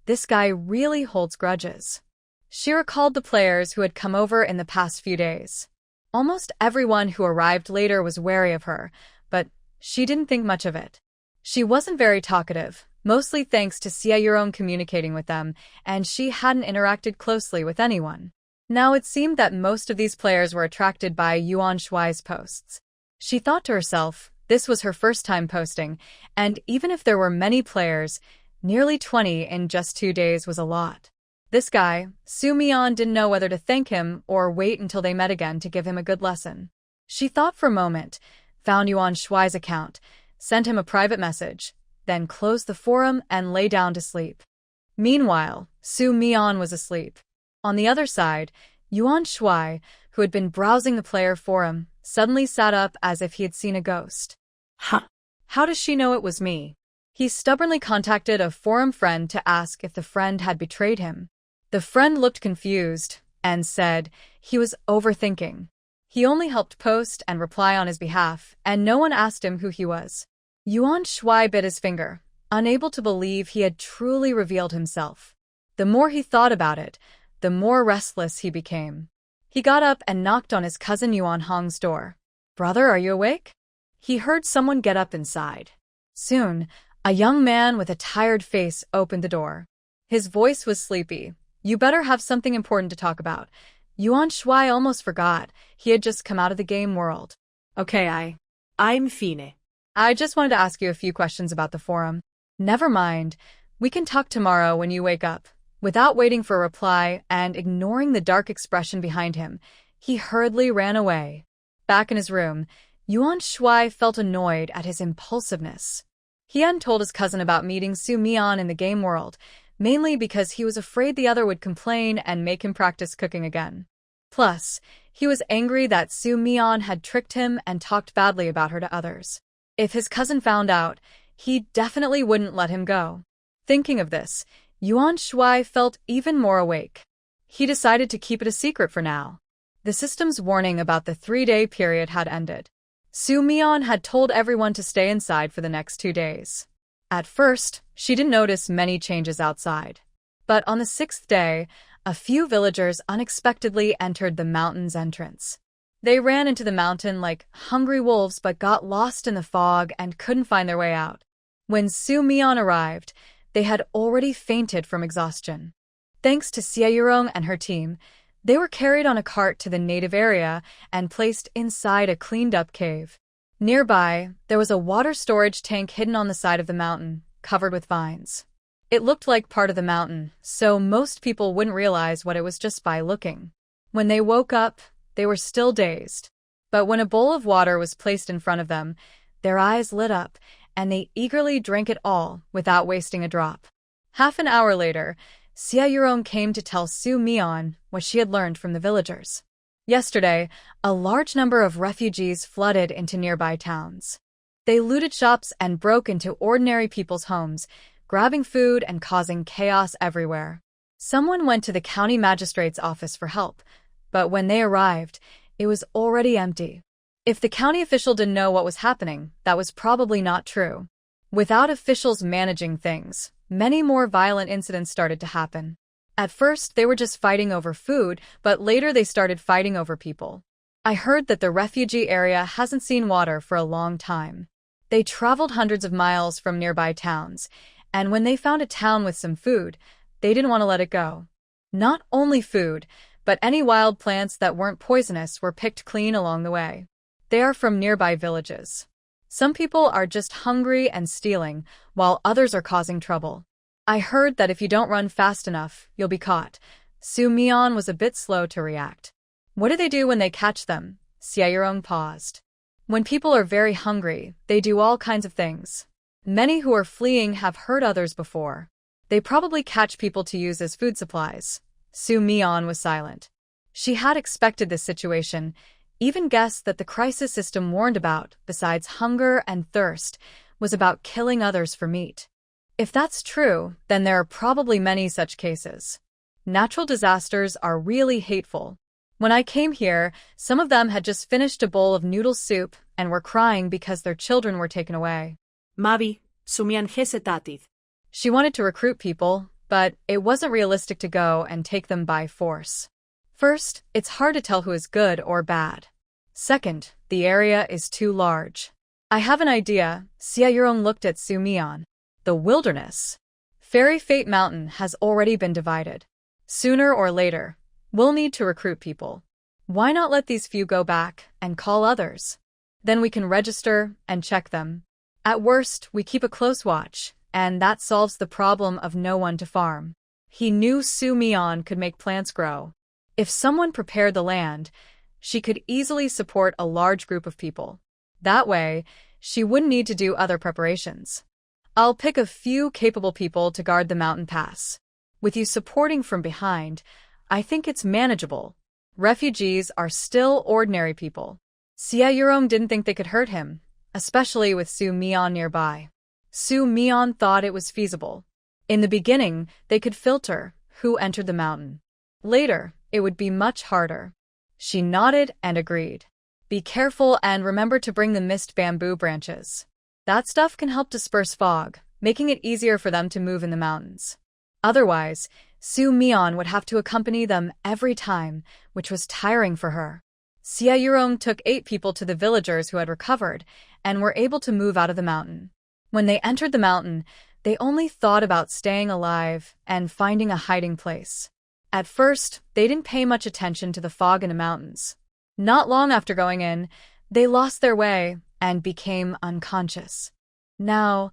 This guy really holds grudges. She recalled the players who had come over in the past few days. Almost everyone who arrived later was wary of her, but she didn't think much of it. She wasn't very talkative, mostly thanks to Xie Yurong communicating with them, and she hadn't interacted closely with anyone. Now it seemed that most of these players were attracted by Yuan Shuai's posts. She thought to herself, this was her first time posting, and even if there were many players, nearly 20 in just 2 days was a lot. This guy, Su Mian, didn't know whether to thank him or wait until they met again to give him a good lesson. She thought for a moment, found Yuan Shuai's account, sent him a private message, then closed the forum and lay down to sleep. Meanwhile, Su Mian was asleep. On the other side, Yuan Shuai, who had been browsing the player forum, suddenly sat up as if he had seen a ghost. How does she know it was me? He stubbornly contacted a forum friend to ask if the friend had betrayed him. The friend looked confused and said he was overthinking. He only helped post and reply on his behalf, and no one asked him who he was. Yuan Shuai bit his finger, unable to believe he had truly revealed himself. The more he thought about it, the more restless he became. He got up and knocked on his cousin Yuan Hong's door. "Brother, are you awake?" He heard someone get up inside. Soon, a young man with a tired face opened the door. His voice was sleepy. "You better have something important to talk about." Yuan Shuai almost forgot he had just come out of the game world. Okay, I'm Fine. I just wanted to ask you a few questions about the forum. Never mind. We can talk tomorrow when you wake up. Without waiting for a reply and ignoring the dark expression behind him, he hurriedly ran away. Back in his room, Yuan Shuai felt annoyed at his impulsiveness. He hadn't told his cousin about meeting Su Mian in the game world, mainly because he was afraid the other would complain and make him practice cooking again. Plus, he was angry that Su Mian had tricked him and talked badly about her to others. If his cousin found out, he definitely wouldn't let him go. Thinking of this, Yuan Shuai felt even more awake. He decided to keep it a secret for now. The system's warning about the 3-day period had ended. Su Mian had told everyone to stay inside for the next 2 days. At first, she didn't notice many changes outside. But on the 6th day, a few villagers unexpectedly entered the mountain's entrance. They ran into the mountain like hungry wolves but got lost in the fog and couldn't find their way out. When Su Mian arrived, they had already fainted from exhaustion. Thanks to Xia Yurong and her team, they were carried on a cart to the native area and placed inside a cleaned-up cave. Nearby, there was a water storage tank hidden on the side of the mountain, covered with vines. It looked like part of the mountain, so most people wouldn't realize what it was just by looking. When they woke up, they were still dazed. But when a bowl of water was placed in front of them, their eyes lit up, and they eagerly drank it all without wasting a drop. Half an hour later, Xia Yurong came to tell Su Mian what she had learned from the villagers. Yesterday, a large number of refugees flooded into nearby towns. They looted shops and broke into ordinary people's homes, grabbing food and causing chaos everywhere. Someone went to the county magistrate's office for help, but when they arrived, it was already empty. If the county official didn't know what was happening, that was probably not true. Without officials managing things, many more violent incidents started to happen. At first, they were just fighting over food, but later they started fighting over people. I heard that the refugee area hasn't seen water for a long time. They traveled hundreds of miles from nearby towns, and when they found a town with some food, they didn't want to let it go. Not only food, but any wild plants that weren't poisonous were picked clean along the way. They are from nearby villages. Some people are just hungry and stealing, while others are causing trouble. I heard that if you don't run fast enough, you'll be caught. Su Mian was a bit slow to react. What do they do when they catch them? Xia Yurong paused. When people are very hungry, they do all kinds of things. Many who are fleeing have hurt others before. They probably catch people to use as food supplies. Su Mian was silent. She had expected this situation, even guessed that the crisis system warned about, besides hunger and thirst, was about killing others for meat. If that's true, then there are probably many such cases. Natural disasters are really hateful. When I came here, some of them had just finished a bowl of noodle soup and were crying because their children were taken away. Mavi, sumian hesetatith. She wanted to recruit people, but it wasn't realistic to go and take them by force. First, it's hard to tell who is good or bad. Second, the area is too large. I have an idea. Xia Yurong looked at Su Mian. The wilderness. Fairy Fate Mountain has already been divided. Sooner or later, we'll need to recruit people. Why not let these few go back and call others? Then we can register and check them. At worst, we keep a close watch, and that solves the problem of no one to farm. He knew Su Mian could make plants grow. If someone prepared the land, she could easily support a large group of people. That way, she wouldn't need to do other preparations. I'll pick a few capable people to guard the mountain pass. With you supporting from behind, I think it's manageable. Refugees are still ordinary people. Xia Yurong didn't think they could hurt him, especially with Su Mian nearby. Su Mian thought it was feasible. In the beginning, they could filter who entered the mountain. Later, it would be much harder. She nodded and agreed. Be careful and remember to bring the mist bamboo branches. That stuff can help disperse fog, making it easier for them to move in the mountains. Otherwise, Su Mian would have to accompany them every time, which was tiring for her. Xia Yurong took 8 people to the villagers who had recovered and were able to move out of the mountain. When they entered the mountain, they only thought about staying alive and finding a hiding place. At first, they didn't pay much attention to the fog in the mountains. Not long after going in, they lost their way and became unconscious. Now,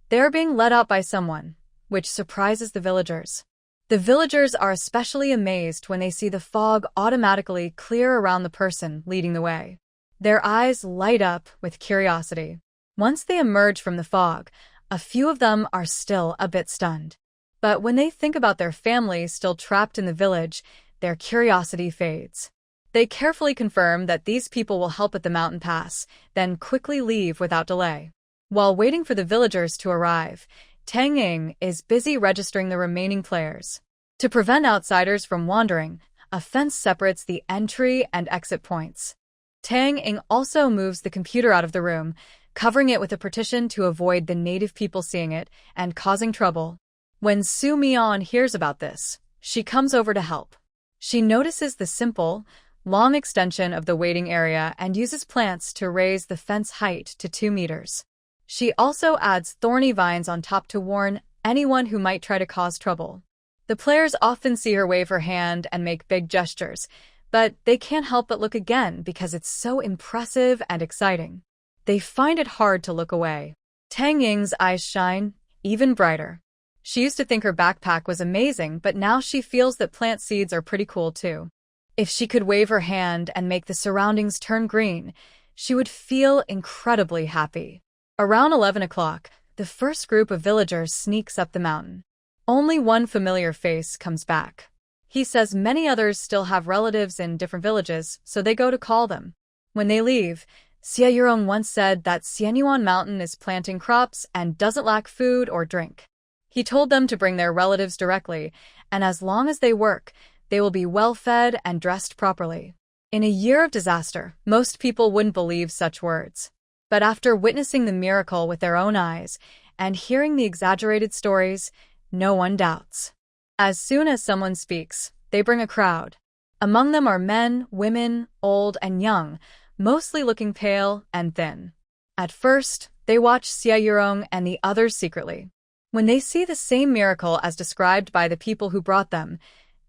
they're being led out by someone, which surprises the villagers. The villagers are especially amazed when they see the fog automatically clear around the person leading the way. Their eyes light up with curiosity. Once they emerge from the fog, a few of them are still a bit stunned. But when they think about their family still trapped in the village, their curiosity fades. They carefully confirm that these people will help at the mountain pass, then quickly leave without delay. While waiting for the villagers to arrive, Tang Ying is busy registering the remaining players. To prevent outsiders from wandering, a fence separates the entry and exit points. Tang Ying also moves the computer out of the room, covering it with a partition to avoid the native people seeing it and causing trouble. When Su Mian hears about this, she comes over to help. She notices the simple, long extension of the waiting area and uses plants to raise the fence height to 2 meters. She also adds thorny vines on top to warn anyone who might try to cause trouble. The players often see her wave her hand and make big gestures, but they can't help but look again because it's so impressive and exciting. They find it hard to look away. Tang Ying's eyes shine even brighter. She used to think her backpack was amazing, but now she feels that plant seeds are pretty cool too. If she could wave her hand and make the surroundings turn green, she would feel incredibly happy. Around 11 o'clock, the first group of villagers sneaks up the mountain. Only one familiar face comes back. He says many others still have relatives in different villages, so they go to call them. When they leave, Xie Yurong once said that Xianyuan Mountain is planting crops and doesn't lack food or drink. He told them to bring their relatives directly, and as long as they work, they will be well-fed and dressed properly. In a year of disaster, most people wouldn't believe such words. But after witnessing the miracle with their own eyes and hearing the exaggerated stories, no one doubts. As soon as someone speaks, they bring a crowd. Among them are men, women, old and young, mostly looking pale and thin. At first, they watch Xie Yurong and the others secretly. When they see the same miracle as described by the people who brought them,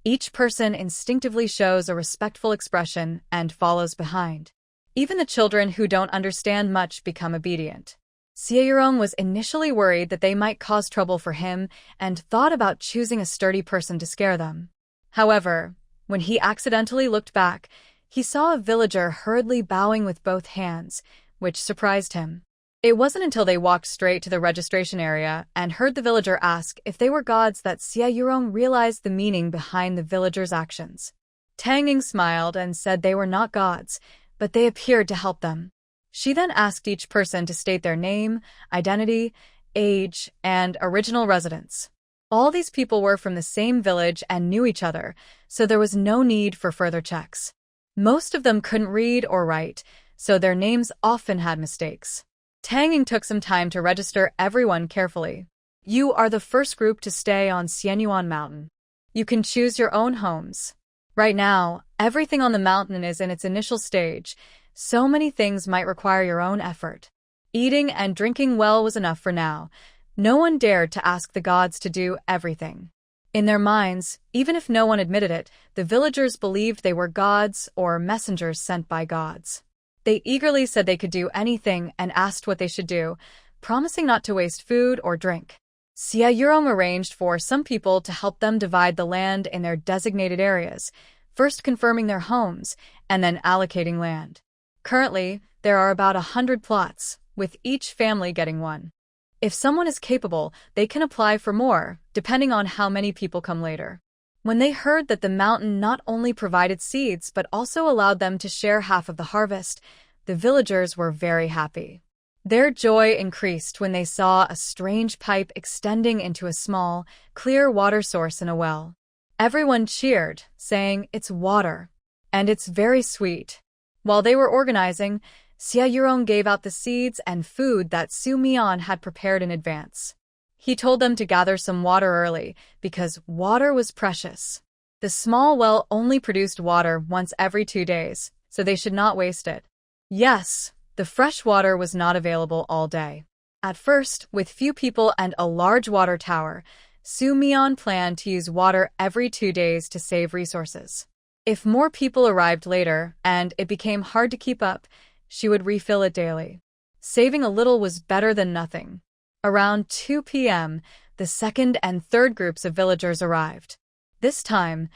each person instinctively shows a respectful expression and follows behind. Even the children who don't understand much become obedient. Xie Yurong was initially worried that they might cause trouble for him and thought about choosing a sturdy person to scare them. However, when he accidentally looked back, he saw a villager hurriedly bowing with both hands, which surprised him. It wasn't until they walked straight to the registration area and heard the villager ask if they were gods that Xie Yurong realized the meaning behind the villager's actions. Tang Ying smiled and said they were not gods, but they appeared to help them. She then asked each person to state their name, identity, age, and original residence. All these people were from the same village and knew each other, so there was no need for further checks. Most of them couldn't read or write, so their names often had mistakes. Tang Ying took some time to register everyone carefully. You are the first group to stay on Xianyuan Mountain. You can choose your own homes. Right now, everything on the mountain is in its initial stage. So many things might require your own effort. Eating and drinking well was enough for now. No one dared to ask the gods to do everything. In their minds, even if no one admitted it, the villagers believed they were gods or messengers sent by gods. They eagerly said they could do anything and asked what they should do, promising not to waste food or drink. Xie Yurong arranged for some people to help them divide the land in their designated areas, first confirming their homes and then allocating land. Currently, there are about 100 plots, with each family getting one. If someone is capable, they can apply for more, depending on how many people come later. When they heard that the mountain not only provided seeds but also allowed them to share half of the harvest, the villagers were very happy. Their joy increased when they saw a strange pipe extending into a small, clear water source in a well. Everyone cheered, saying, "It's water, and it's very sweet." While they were organizing, Xie Yurong gave out the seeds and food that Su Mian had prepared in advance. He told them to gather some water early, because water was precious. The small well only produced water once every 2 days, so they should not waste it. Yes, the fresh water was not available all day. At first, with few people and a large water tower, Su Mian planned to use water every 2 days to save resources. If more people arrived later and it became hard to keep up, she would refill it daily. Saving a little was better than nothing. Around 2 p.m., the second and third groups of villagers arrived. This time,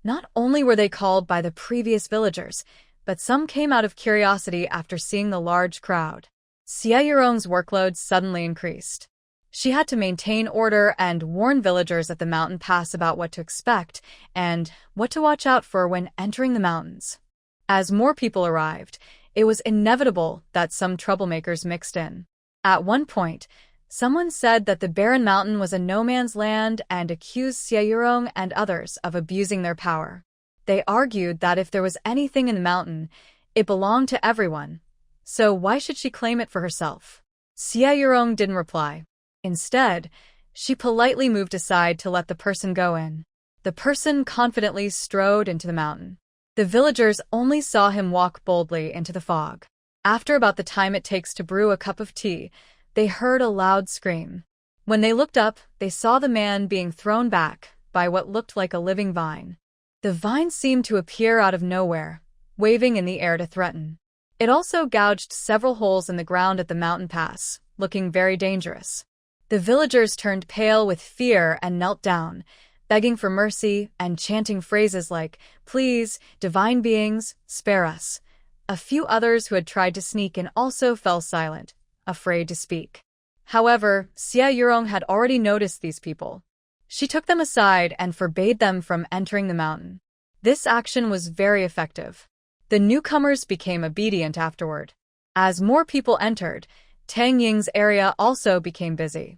not only were they called by the previous villagers, but some came out of curiosity after seeing the large crowd. Xie Yurong's workload suddenly increased. She had to maintain order and warn villagers at the mountain pass about what to expect and what to watch out for when entering the mountains. As more people arrived, it was inevitable that some troublemakers mixed in. At one point, someone said that the barren mountain was a no-man's land and accused Xie Yurong and others of abusing their power. They argued that if there was anything in the mountain, it belonged to everyone. So why should she claim it for herself? Xie Yurong didn't reply. Instead, she politely moved aside to let the person go in. The person confidently strode into the mountain. The villagers only saw him walk boldly into the fog. After about the time it takes to brew a cup of tea, they heard a loud scream. When they looked up, they saw the man being thrown back by what looked like a living vine. The vine seemed to appear out of nowhere, waving in the air to threaten. It also gouged several holes in the ground at the mountain pass, looking very dangerous. The villagers turned pale with fear and knelt down, begging for mercy and chanting phrases like, "Please, divine beings, spare us." A few others who had tried to sneak in also fell silent, afraid to speak. However, Xia Yurong had already noticed these people. She took them aside and forbade them from entering the mountain. This action was very effective. The newcomers became obedient afterward. As more people entered, Tang Ying's area also became busy.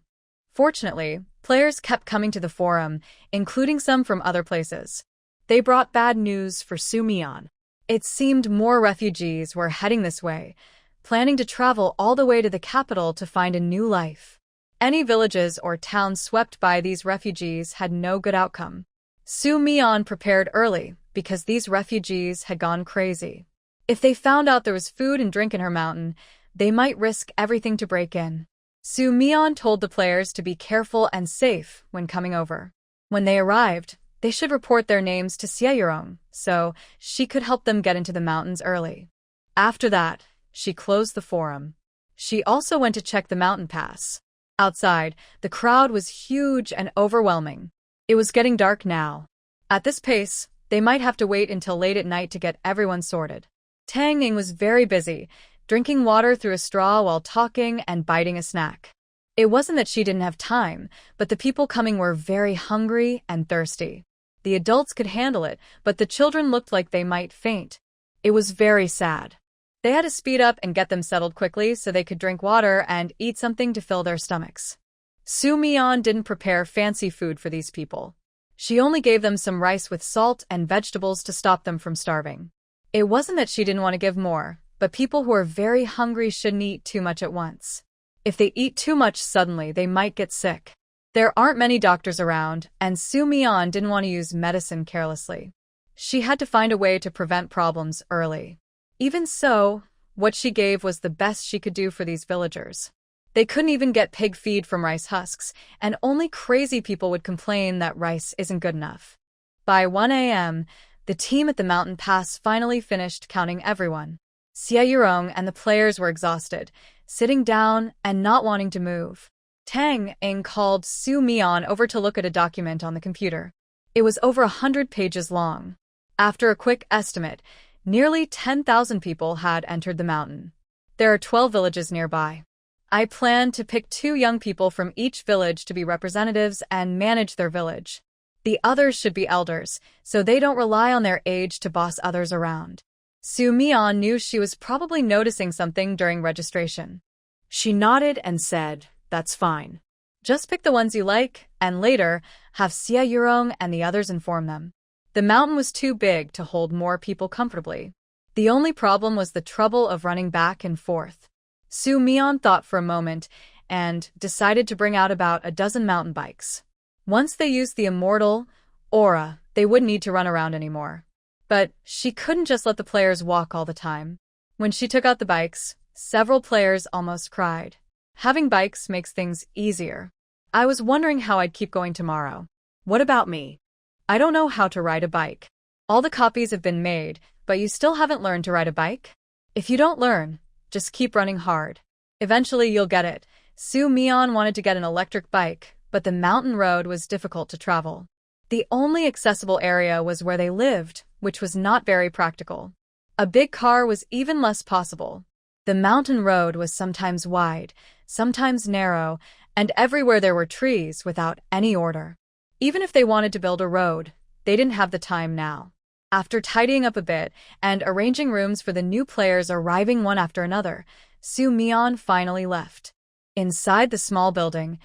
Fortunately, players kept coming to the forum, including some from other places. They brought bad news for Su Mian. It seemed more refugees were heading this way, planning to travel all the way to the capital to find a new life. Any villages or towns swept by these refugees had no good outcome. Su Mian prepared early because these refugees had gone crazy. If they found out there was food and drink in her mountain, they might risk everything to break in. Su Mian told the players to be careful and safe when coming over. When they arrived, they should report their names to Xie Yurong, so she could help them get into the mountains early. After that, she closed the forum. She also went to check the mountain pass. Outside, the crowd was huge and overwhelming. It was getting dark now. At this pace, they might have to wait until late at night to get everyone sorted. Tang Ying was very busy, drinking water through a straw while talking and biting a snack. It wasn't that she didn't have time, but the people coming were very hungry and thirsty. The adults could handle it, but the children looked like they might faint. It was very sad. They had to speed up and get them settled quickly so they could drink water and eat something to fill their stomachs. Su Mian didn't prepare fancy food for these people. She only gave them some rice with salt and vegetables to stop them from starving. It wasn't that she didn't want to give more, but people who are very hungry shouldn't eat too much at once. If they eat too much suddenly, they might get sick. There aren't many doctors around, and Su Mian didn't want to use medicine carelessly. She had to find a way to prevent problems early. Even so, what she gave was the best she could do for these villagers. They couldn't even get pig feed from rice husks, and only crazy people would complain that rice isn't good enough. By 1 a.m., the team at the mountain pass finally finished counting everyone. Xie Yurong and the players were exhausted, sitting down and not wanting to move. Tang Ying called Su Mian over to look at a document on the computer. It was over 100 pages long. After a quick estimate, nearly 10,000 people had entered the mountain. There are 12 villages nearby. I plan to pick 2 young people from each village to be representatives and manage their village. The others should be elders, so they don't rely on their age to boss others around. Su Mian knew she was probably noticing something during registration. She nodded and said, "That's fine. Just pick the ones you like, and later, have Xie Yurong and the others inform them." The mountain was too big to hold more people comfortably. The only problem was the trouble of running back and forth. Su Mian thought for a moment and decided to bring out about a dozen mountain bikes. Once they used the immortal aura, they wouldn't need to run around anymore. But she couldn't just let the players walk all the time. When she took out the bikes, several players almost cried. Having bikes makes things easier. I was wondering how I'd keep going tomorrow. What about me? I don't know how to ride a bike. All the copies have been made, but you still haven't learned to ride a bike? If you don't learn, just keep running hard. Eventually you'll get it. Su Mian wanted to get an electric bike, but the mountain road was difficult to travel. The only accessible area was where they lived, which was not very practical. A big car was even less possible. The mountain road was sometimes wide, sometimes narrow, and everywhere there were trees without any order. Even if they wanted to build a road, they didn't have the time now. After tidying up a bit and arranging rooms for the new players arriving one after another, Su Mian finally left. Inside the small building,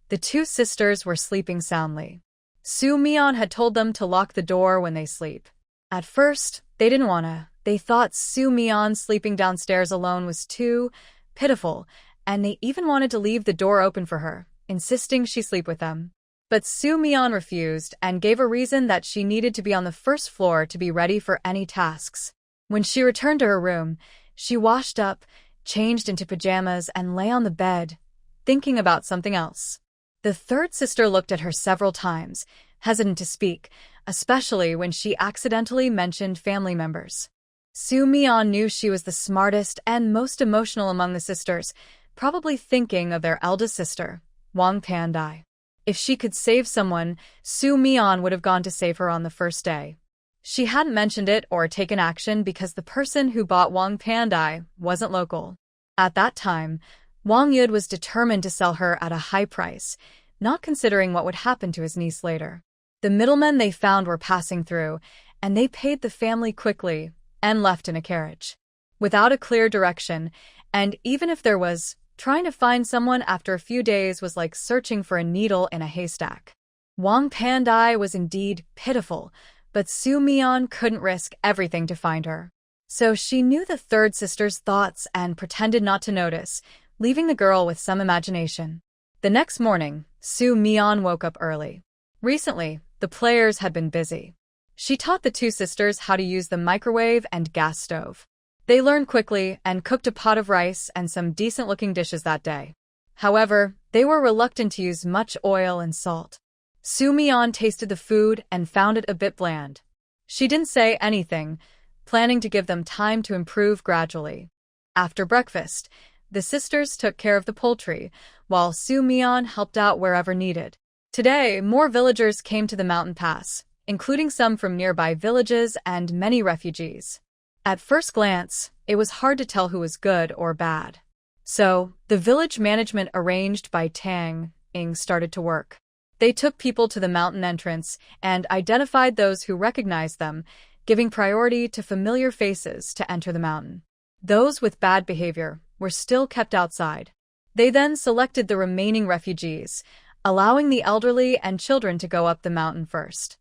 the 2 sisters were sleeping soundly. Su Mian had told them to lock the door when they sleep. At first, they didn't wanna. They thought Su Mian sleeping downstairs alone was too pitiful, and they even wanted to leave the door open for her, insisting she sleep with them. But Su Mian refused and gave a reason that she needed to be on the first floor to be ready for any tasks. When she returned to her room, she washed up, changed into pajamas, and lay on the bed, thinking about something else. The third sister looked at her several times, hesitant to speak, especially when she accidentally mentioned family members. Su Mian knew she was the smartest and most emotional among the sisters, probably thinking of their eldest sister, Wang Pandai. If she could save someone, Su Mian would have gone to save her on the first day. She hadn't mentioned it or taken action because the person who bought Wang Pandai wasn't local. At that time, Wang Yud was determined to sell her at a high price, not considering what would happen to his niece later. The middlemen they found were passing through, and they paid the family quickly and left in a carriage. Without a clear direction, and even if there was, trying to find someone after a few days was like searching for a needle in a haystack. Wang Pandai was indeed pitiful, but Su Mian couldn't risk everything to find her. So she knew the third sister's thoughts and pretended not to notice, leaving the girl with some imagination. The next morning, Su Mian woke up early. Recently, the players had been busy. She taught the two sisters how to use the microwave and gas stove. They learned quickly and cooked a pot of rice and some decent-looking dishes that day. However, they were reluctant to use much oil and salt. Su Mian tasted the food and found it a bit bland. She didn't say anything, planning to give them time to improve gradually. After breakfast, the sisters took care of the poultry, while Su Mian helped out wherever needed. Today, more villagers came to the mountain pass, including some from nearby villages and many refugees. At first glance, it was hard to tell who was good or bad. So, the village management arranged by Tang Ing started to work. They took people to the mountain entrance and identified those who recognized them, giving priority to familiar faces to enter the mountain. Those with bad behavior were still kept outside. They then selected the remaining refugees, allowing the elderly and children to go up the mountain first.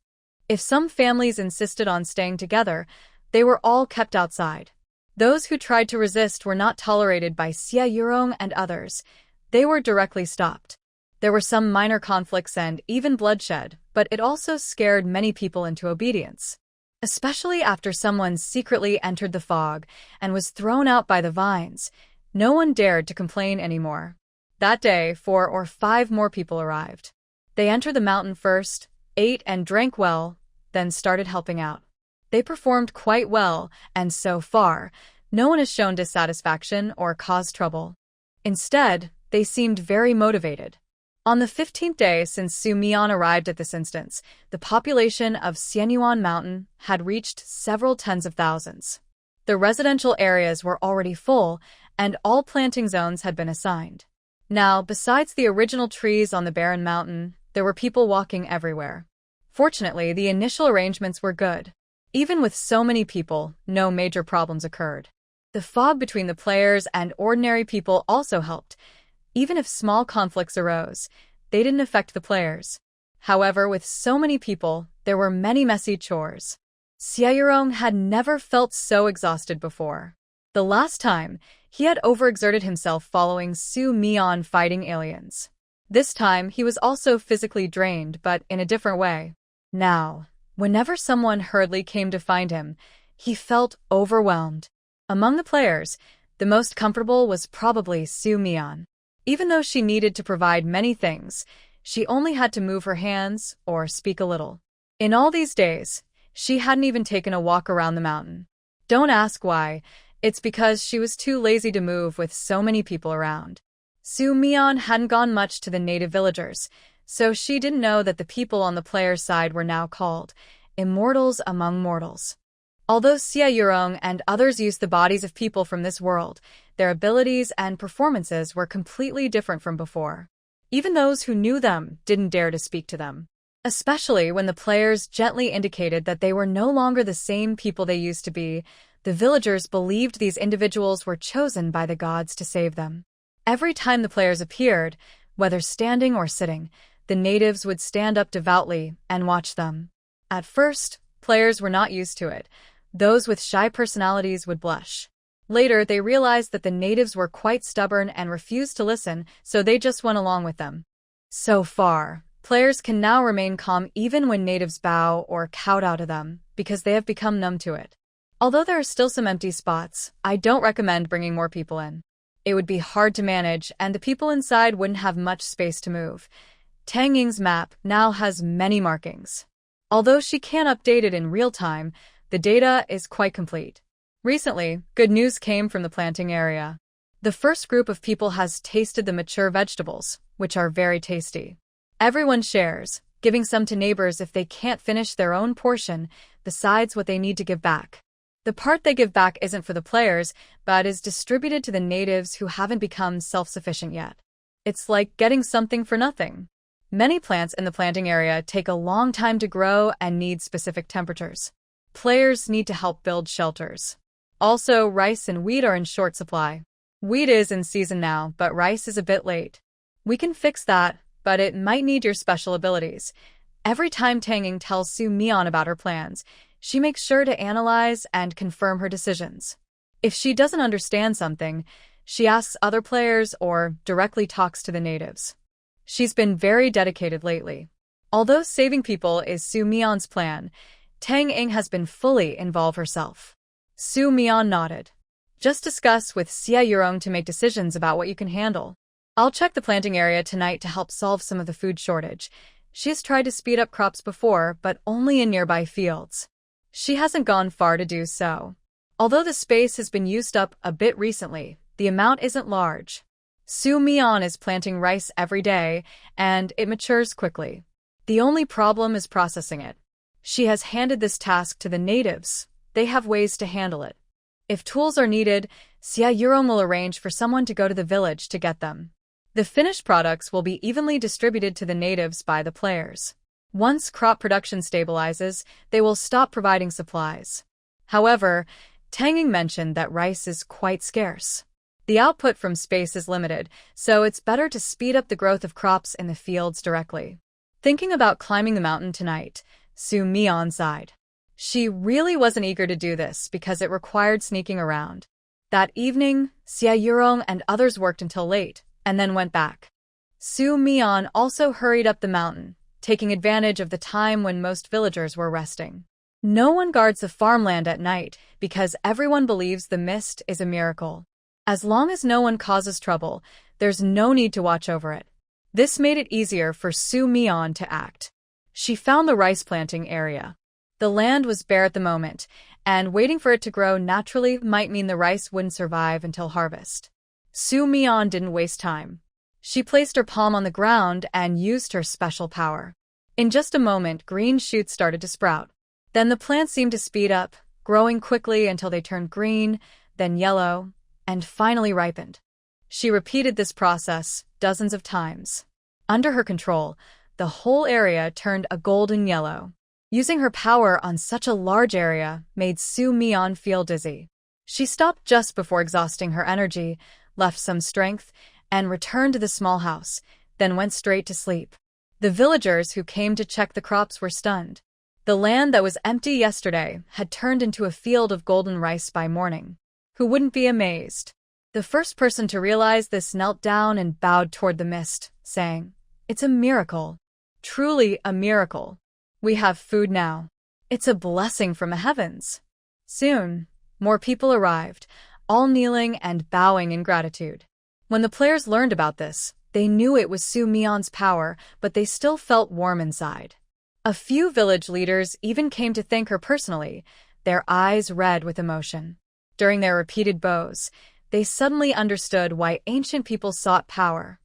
If some families insisted on staying together, they were all kept outside. Those who tried to resist were not tolerated by Xie Yurong and others. They were directly stopped. There were some minor conflicts and even bloodshed, but it also scared many people into obedience. Especially after someone secretly entered the fog and was thrown out by the vines, no one dared to complain anymore. That day, 4 or 5 more people arrived. They entered the mountain first, ate and drank well, then started helping out. They performed quite well, and so far, no one has shown dissatisfaction or caused trouble. Instead, they seemed very motivated. On the 15th day since Su Mian arrived at this instance, the population of Xianyuan Mountain had reached several tens of thousands. The residential areas were already full, and all planting zones had been assigned. Now, besides the original trees on the barren mountain, there were people walking everywhere. Fortunately, the initial arrangements were good. Even with so many people, no major problems occurred. The fog between the players and ordinary people also helped. Even if small conflicts arose, they didn't affect the players. However, with so many people, there were many messy chores. Xiaorong had never felt so exhausted before. The last time, he had overexerted himself following Su Mian fighting aliens. This time, he was also physically drained, but in a different way. Now, whenever someone hurriedly came to find him, he felt overwhelmed. Among the players, the most comfortable was probably Su Mian. Even though she needed to provide many things, she only had to move her hands or speak a little. In all these days, she hadn't even taken a walk around the mountain. Don't ask why, it's because she was too lazy to move with so many people around. Su Mian hadn't gone much to the native villagers, so she didn't know that the people on the player's side were now called immortals among mortals. Although Xie Yurong and others used the bodies of people from this world, their abilities and performances were completely different from before. Even those who knew them didn't dare to speak to them. Especially when the players gently indicated that they were no longer the same people they used to be, the villagers believed these individuals were chosen by the gods to save them. Every time the players appeared, whether standing or sitting, the natives would stand up devoutly and watch them. At first, players were not used to it. Those with shy personalities would blush. Later, they realized that the natives were quite stubborn and refused to listen, so they just went along with them. So far, Players can now remain calm even when natives bow or kowtow to them, because they have become numb to it. Although there are still some empty spots, I don't recommend bringing more people in. It would be hard to manage, and the people inside wouldn't have much space to move. Tang Ying's map now has many markings. Although she can't update it in real time, the data is quite complete. Recently, good news came from the planting area. The first group of people has tasted the mature vegetables, which are very tasty. Everyone shares, giving some to neighbors if they can't finish their own portion, besides what they need to give back. The part they give back isn't for the players, but is distributed to the natives who haven't become self-sufficient yet. It's like getting something for nothing. Many plants in the planting area take a long time to grow and need specific temperatures. Players need to help build shelters. Also, rice and wheat are in short supply. Wheat is in season now, but rice is a bit late. We can fix that, but it might need your special abilities. Every time Tang Ying tells Su Mian about her plans, she makes sure to analyze and confirm her decisions. If she doesn't understand something, she asks other players or directly talks to the natives. She's been very dedicated lately. Although saving people is Su Mian's plan, Tang Ying has been fully involved herself. Su Mian nodded. Just discuss with Xia Yurong to make decisions about what you can handle. I'll check the planting area tonight to help solve some of the food shortage. She has tried to speed up crops before, but only in nearby fields. She hasn't gone far to do so. Although the space has been used up a bit recently, the amount isn't large. Su Mian is planting rice every day, and it matures quickly. The only problem is processing it. She has handed this task to the natives. They have ways to handle it. If tools are needed, Xia Yurong will arrange for someone to go to the village to get them. The finished products will be evenly distributed to the natives by the players. Once crop production stabilizes, they will stop providing supplies. However, Tang Ying mentioned that rice is quite scarce. The output from space is limited, so it's better to speed up the growth of crops in the fields directly. Thinking about climbing the mountain tonight, Su Mian sighed. She really wasn't eager to do this because it required sneaking around. That evening, Xia Yurong and others worked until late, and then went back. Su Mian also hurried up the mountain, taking advantage of the time when most villagers were resting. No one guards the farmland at night because everyone believes the mist is a miracle. As long as no one causes trouble, there's no need to watch over it. This made it easier for Su Mian to act. She found the rice planting area. The land was bare at the moment, and waiting for it to grow naturally might mean the rice wouldn't survive until harvest. Su Mian didn't waste time. She placed her palm on the ground and used her special power. In just a moment, green shoots started to sprout. Then the plants seemed to speed up, growing quickly until they turned green, then yellow, and finally ripened. She repeated this process dozens of times. Under her control, the whole area turned a golden yellow. Using her power on such a large area made Su Mian feel dizzy. She stopped just before exhausting her energy, left some strength, and returned to the small house, then went straight to sleep. The villagers who came to check the crops were stunned. The land that was empty yesterday had turned into a field of golden rice by morning. Who wouldn't be amazed? The first person to realize this knelt down and bowed toward the mist, saying, "It's a miracle. Truly a miracle. We have food now. It's a blessing from the heavens." Soon, more people arrived, all kneeling and bowing in gratitude. When the players learned about this, they knew it was Su Mian's power, but they still felt warm inside. A few village leaders even came to thank her personally, their eyes red with emotion. During their repeated bows, they suddenly understood why ancient people sought power.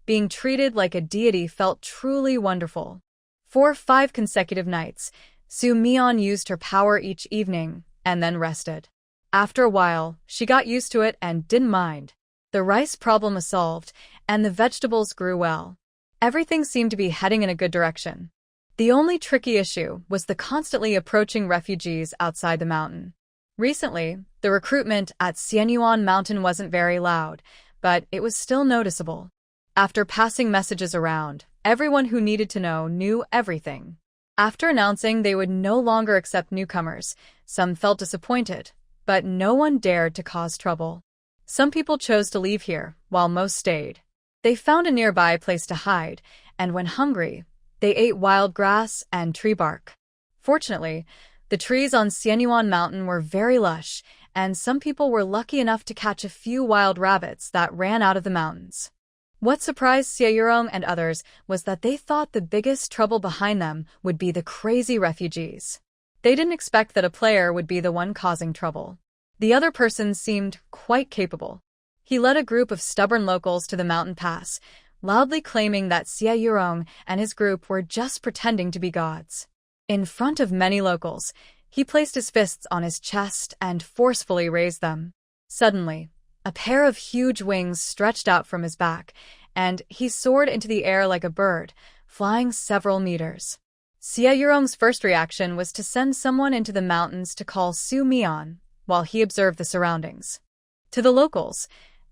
Being treated like a deity felt truly wonderful. For 5 consecutive nights, Su Mian used her power each evening and then rested. After a while, she got used to it and didn't mind. The rice problem was solved, and the vegetables grew well. Everything seemed to be heading in a good direction. The only tricky issue was the constantly approaching refugees outside the mountain. Recently, the recruitment at Xianyuan Mountain wasn't very loud, but it was still noticeable. After passing messages around, everyone who needed to know knew everything. After announcing they would no longer accept newcomers, some felt disappointed, but no one dared to cause trouble. Some people chose to leave here, while most stayed. They found a nearby place to hide, and when hungry, They ate wild grass and tree bark. Fortunately, the trees on Xianyuan Mountain were very lush, and some people were lucky enough to catch a few wild rabbits that ran out of the mountains. What surprised Xie Yurong and others was that they thought the biggest trouble behind them would be the crazy refugees. They didn't expect that a player would be the one causing trouble. The other person seemed quite capable. He led a group of stubborn locals to the mountain pass, loudly claiming that Xie Yurong and his group were just pretending to be gods. In front of many locals, he placed his fists on his chest and forcefully raised them. Suddenly, a pair of huge wings stretched out from his back, and he soared into the air like a bird, flying several meters. Xie Yurong's first reaction was to send someone into the mountains to call Su Mian, while he observed the surroundings. To the locals,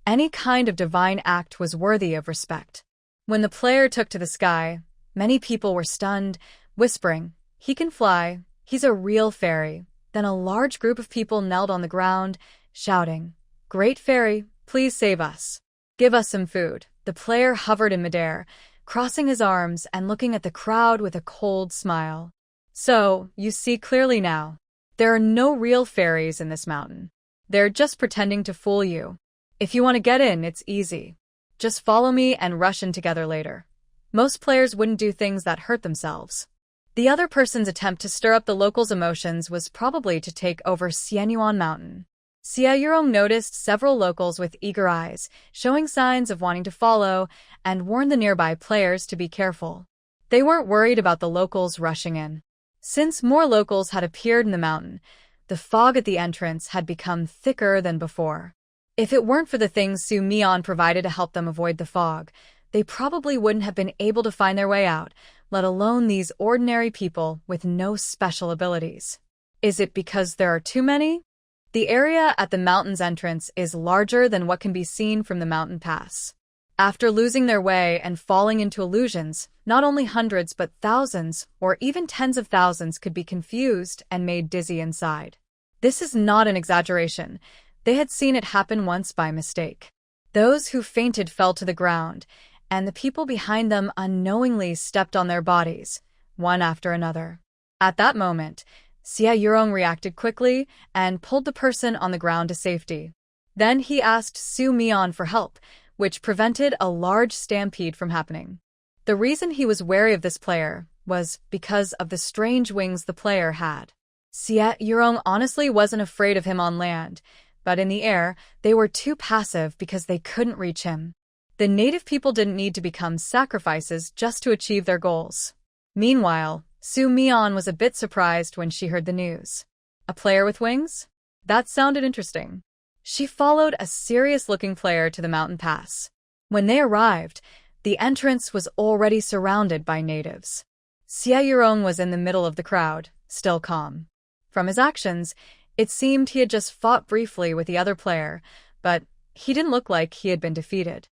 any kind of divine act was worthy of respect. When the player took to the sky, many people were stunned, whispering, "He can fly, he's a real fairy." Then a large group of people knelt on the ground, shouting, "Great fairy, please save us. Give us some food." The player hovered in midair, crossing his arms and looking at the crowd with a cold smile. "So, you see clearly now. There are no real fairies in this mountain. They're just pretending to fool you. If you want to get in, it's easy. Just follow me and rush in together later." Most players wouldn't do things that hurt themselves. The other person's attempt to stir up the locals' emotions was probably to take over Xianyuan Mountain. Xie Yurong noticed several locals with eager eyes, showing signs of wanting to follow, and warned the nearby players to be careful. They weren't worried about the locals rushing in. Since more locals had appeared in the mountain, the fog at the entrance had become thicker than before. If it weren't for the things Su Mian provided to help them avoid the fog, they probably wouldn't have been able to find their way out, let alone these ordinary people with no special abilities. Is it because there are too many? The area at the mountain's entrance is larger than what can be seen from the mountain pass. After losing their way and falling into illusions, not only hundreds but thousands or even tens of thousands could be confused and made dizzy inside. This is not an exaggeration. They had seen it happen once by mistake. Those who fainted fell to the ground, and the people behind them unknowingly stepped on their bodies, one after another. At that moment, Xie Yurong reacted quickly and pulled the person on the ground to safety. Then he asked Su Mian for help, which prevented a large stampede from happening. The reason he was wary of this player was because of the strange wings the player had. Xie Yurong honestly wasn't afraid of him on land, but in the air, they were too passive because they couldn't reach him. The native people didn't need to become sacrifices just to achieve their goals. Meanwhile, Su Mian was a bit surprised when she heard the news. A player with wings? That sounded interesting. She followed a serious-looking player to the mountain pass. When they arrived, the entrance was already surrounded by natives. Xie Yurong was in the middle of the crowd, still calm. From his actions, it seemed he had just fought briefly with the other player, but he didn't look like he had been defeated.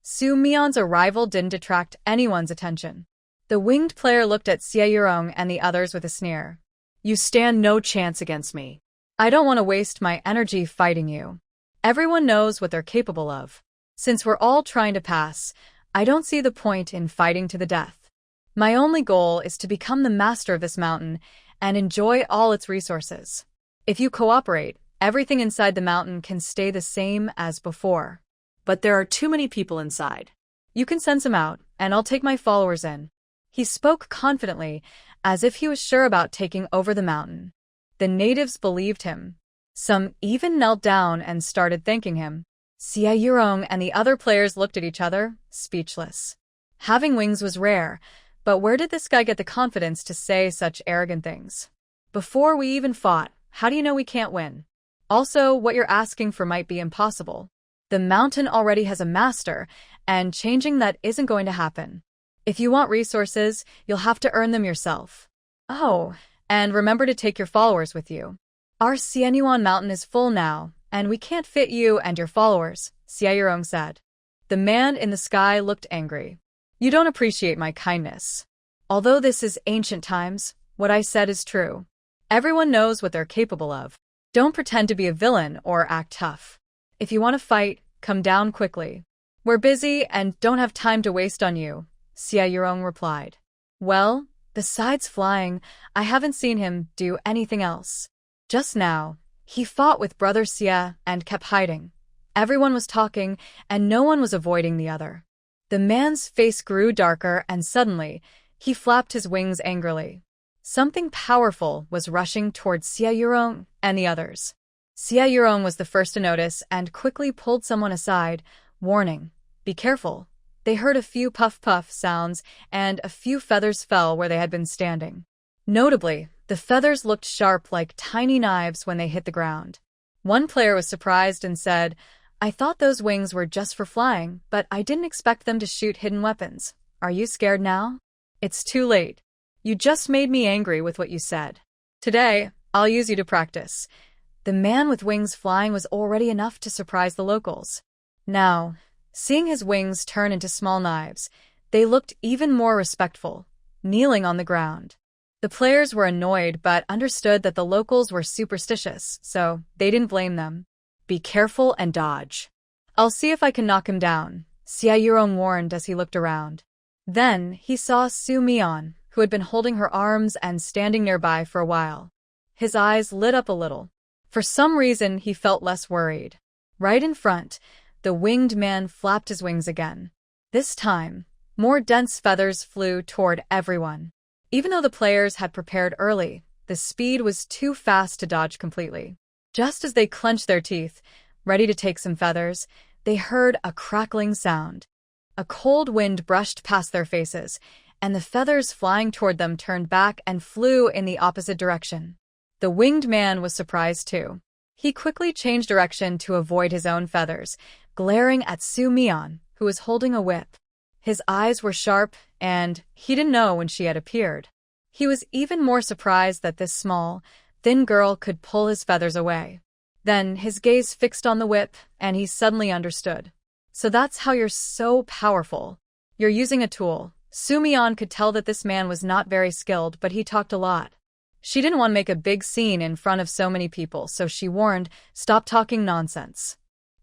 Su Mian's arrival didn't attract anyone's attention. The winged player looked at Xie Yurong and the others with a sneer. "You stand no chance against me. I don't want to waste my energy fighting you. Everyone knows what they're capable of. Since we're all trying to pass, I don't see the point in fighting to the death. My only goal is to become the master of this mountain and enjoy all its resources. If you cooperate, everything inside the mountain can stay the same as before." But there are too many people inside. "You can send some out, and I'll take my followers in." He spoke confidently, as if he was sure about taking over the mountain. The natives believed him. Some even knelt down and started thanking him. Xie Yurong and the other players looked at each other, speechless. Having wings was rare, but where did this guy get the confidence to say such arrogant things? "Before we even fought, how do you know we can't win? Also, what you're asking for might be impossible. The mountain already has a master, and changing that isn't going to happen. If you want resources, you'll have to earn them yourself. Oh, and remember to take your followers with you. Our Xianyuan mountain is full now, and we can't fit you and your followers," Xie Yurong said. The man in the sky looked angry. "You don't appreciate my kindness. Although this is ancient times, what I said is true. Everyone knows what they're capable of. Don't pretend to be a villain or act tough. If you want to fight, come down quickly. We're busy and don't have time to waste on you," Xie Yurong replied. Well, besides flying, I haven't seen him do anything else. Just now, he fought with Brother Xie and kept hiding. Everyone was talking, and no one was avoiding the other. The man's face grew darker, and suddenly, he flapped his wings angrily. Something powerful was rushing towards Xie Yurong and the others. Xie Yurong was the first to notice and quickly pulled someone aside, warning, "Be careful." They heard a few puff-puff sounds, and a few feathers fell where they had been standing. Notably, the feathers looked sharp like tiny knives when they hit the ground. One player was surprised and said, "I thought those wings were just for flying, but I didn't expect them to shoot hidden weapons. Are you scared now?" "It's too late. You just made me angry with what you said. Today, I'll use you to practice." The man with wings flying was already enough to surprise the locals. Now, seeing his wings turn into small knives, they looked even more respectful, kneeling on the ground. The players were annoyed but understood that the locals were superstitious, so they didn't blame them. "Be careful and dodge. I'll see if I can knock him down," Xie Yurong warned as he looked around. Then he saw Su Mian, who had been holding her arms and standing nearby for a while. His eyes lit up a little. For some reason, he felt less worried. Right in front, the winged man flapped his wings again. This time, more dense feathers flew toward everyone. Even though the players had prepared early, the speed was too fast to dodge completely. Just as they clenched their teeth, ready to take some feathers, they heard a crackling sound. A cold wind brushed past their faces, and the feathers flying toward them turned back and flew in the opposite direction. The winged man was surprised too. He quickly changed direction to avoid his own feathers, glaring at Su Mian, who was holding a whip. His eyes were sharp, and he didn't know when she had appeared. He was even more surprised that this small, thin girl could pull his feathers away. Then his gaze fixed on the whip, and he suddenly understood. "So that's how you're so powerful. You're using a tool." Su Mian could tell that this man was not very skilled, but he talked a lot. She didn't want to make a big scene in front of so many people, so she warned, "Stop talking nonsense.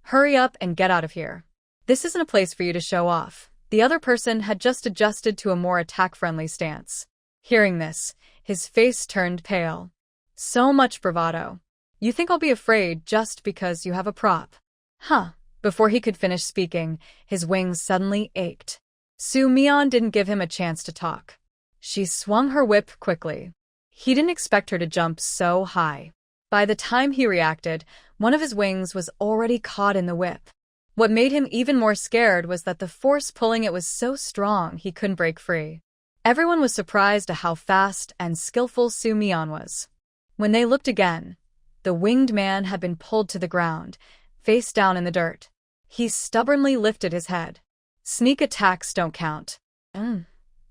Hurry up and get out of here. This isn't a place for you to show off." The other person had just adjusted to a more attack-friendly stance. Hearing this, his face turned pale. "So much bravado. You think I'll be afraid just because you have a prop?" "Huh." Before he could finish speaking, his wings suddenly ached. Su Mian didn't give him a chance to talk. She swung her whip quickly. He didn't expect her to jump so high. By the time he reacted, one of his wings was already caught in the whip. What made him even more scared was that the force pulling it was so strong he couldn't break free. Everyone was surprised at how fast and skillful Su Mian was. When they looked again, the winged man had been pulled to the ground, face down in the dirt. He stubbornly lifted his head. "Sneak attacks don't count."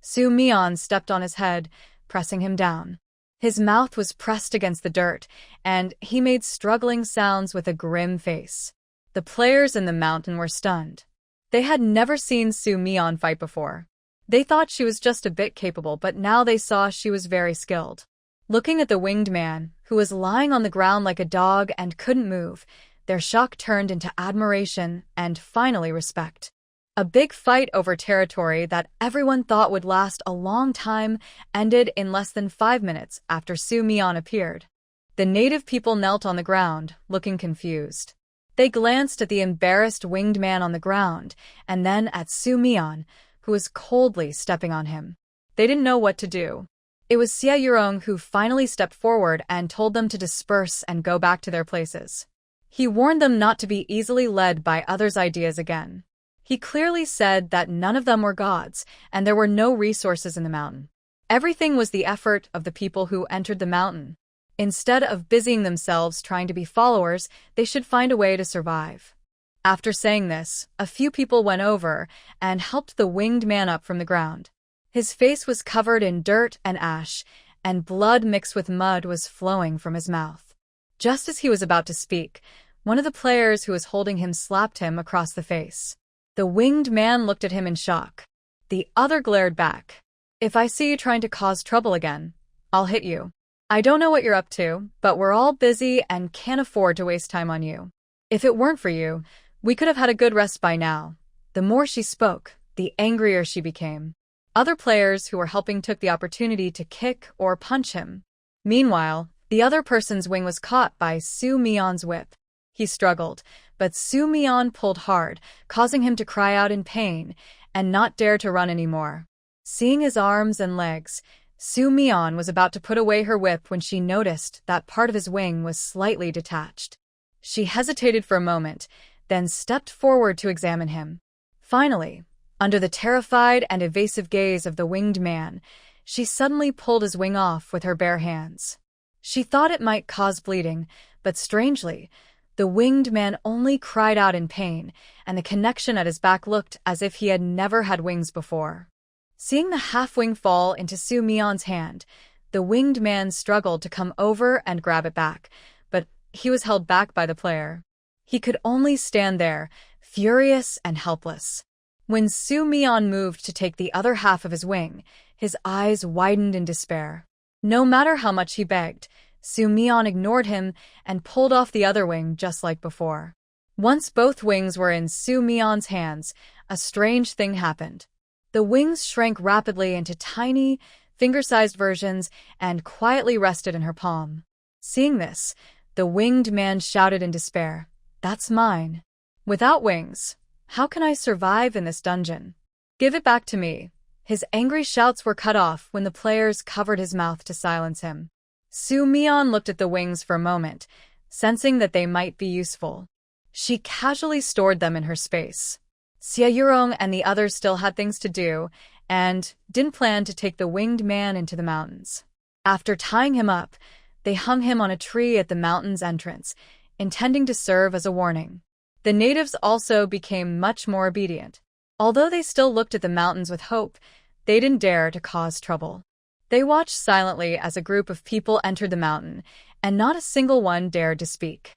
Su Mian stepped on his head, pressing him down. His mouth was pressed against the dirt, and he made struggling sounds with a grim face. The players in the mountain were stunned. They had never seen Su Mian fight before. They thought she was just a bit capable, but now they saw she was very skilled. Looking at the winged man, who was lying on the ground like a dog and couldn't move, their shock turned into admiration and finally respect. A big fight over territory that everyone thought would last a long time ended in less than 5 minutes after Su Mian appeared. The native people knelt on the ground, looking confused. They glanced at the embarrassed winged man on the ground, and then at Su Mian, who was coldly stepping on him. They didn't know what to do. It was Xie Yurong who finally stepped forward and told them to disperse and go back to their places. He warned them not to be easily led by others' ideas again. He clearly said that none of them were gods, and there were no resources in the mountain. Everything was the effort of the people who entered the mountain. Instead of busying themselves trying to be followers, they should find a way to survive. After saying this, a few people went over and helped the winged man up from the ground. His face was covered in dirt and ash, and blood mixed with mud was flowing from his mouth. Just as he was about to speak, one of the players who was holding him slapped him across the face. The winged man looked at him in shock. The other glared back. "If I see you trying to cause trouble again, I'll hit you. I don't know what you're up to, but we're all busy and can't afford to waste time on you. If it weren't for you, we could have had a good rest by now." The more she spoke, the angrier she became. Other players who were helping took the opportunity to kick or punch him. Meanwhile, the other person's wing was caught by Su Mion's whip. He struggled, but Su Mion pulled hard, causing him to cry out in pain and not dare to run anymore. Seeing his arms and legs, Su Mion was about to put away her whip when she noticed that part of his wing was slightly detached. She hesitated for a moment, then stepped forward to examine him. Finally, under the terrified and evasive gaze of the winged man, she suddenly pulled his wing off with her bare hands. She thought it might cause bleeding, but strangely, the winged man only cried out in pain, and the connection at his back looked as if he had never had wings before. Seeing the half-wing fall into Su Mion's hand, the winged man struggled to come over and grab it back, but he was held back by the player. He could only stand there, furious and helpless. When Su Mion moved to take the other half of his wing, his eyes widened in despair. No matter how much he begged, Su Mion ignored him and pulled off the other wing just like before. Once both wings were in Su Mion's hands, a strange thing happened. The wings shrank rapidly into tiny, finger-sized versions and quietly rested in her palm. Seeing this, the winged man shouted in despair, "That's mine. Without wings, how can I survive in this dungeon? Give it back to me." His angry shouts were cut off when the players covered his mouth to silence him. Su Mion looked at the wings for a moment, sensing that they might be useful. She casually stored them in her space. Xia Yurong and the others still had things to do, and didn't plan to take the winged man into the mountains. After tying him up, they hung him on a tree at the mountain's entrance, intending to serve as a warning. The natives also became much more obedient. Although they still looked at the mountains with hope, they didn't dare to cause trouble. They watched silently as a group of people entered the mountain, and not a single one dared to speak.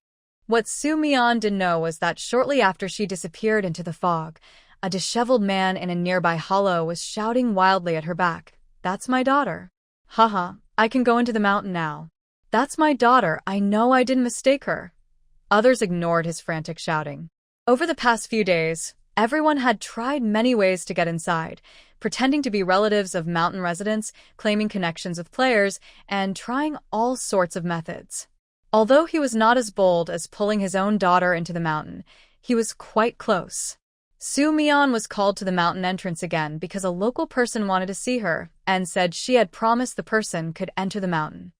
What Su Mion didn't know was that shortly after she disappeared into the fog, a disheveled man in a nearby hollow was shouting wildly at her back, "That's my daughter. Haha, I can go into the mountain now. That's my daughter, I know I didn't mistake her." Others ignored his frantic shouting. Over the past few days, everyone had tried many ways to get inside, pretending to be relatives of mountain residents, claiming connections with players, and trying all sorts of methods. Although he was not as bold as pulling his own daughter into the mountain, he was quite close. Su Mion was called to the mountain entrance again because a local person wanted to see her and said she had promised the person could enter the mountain.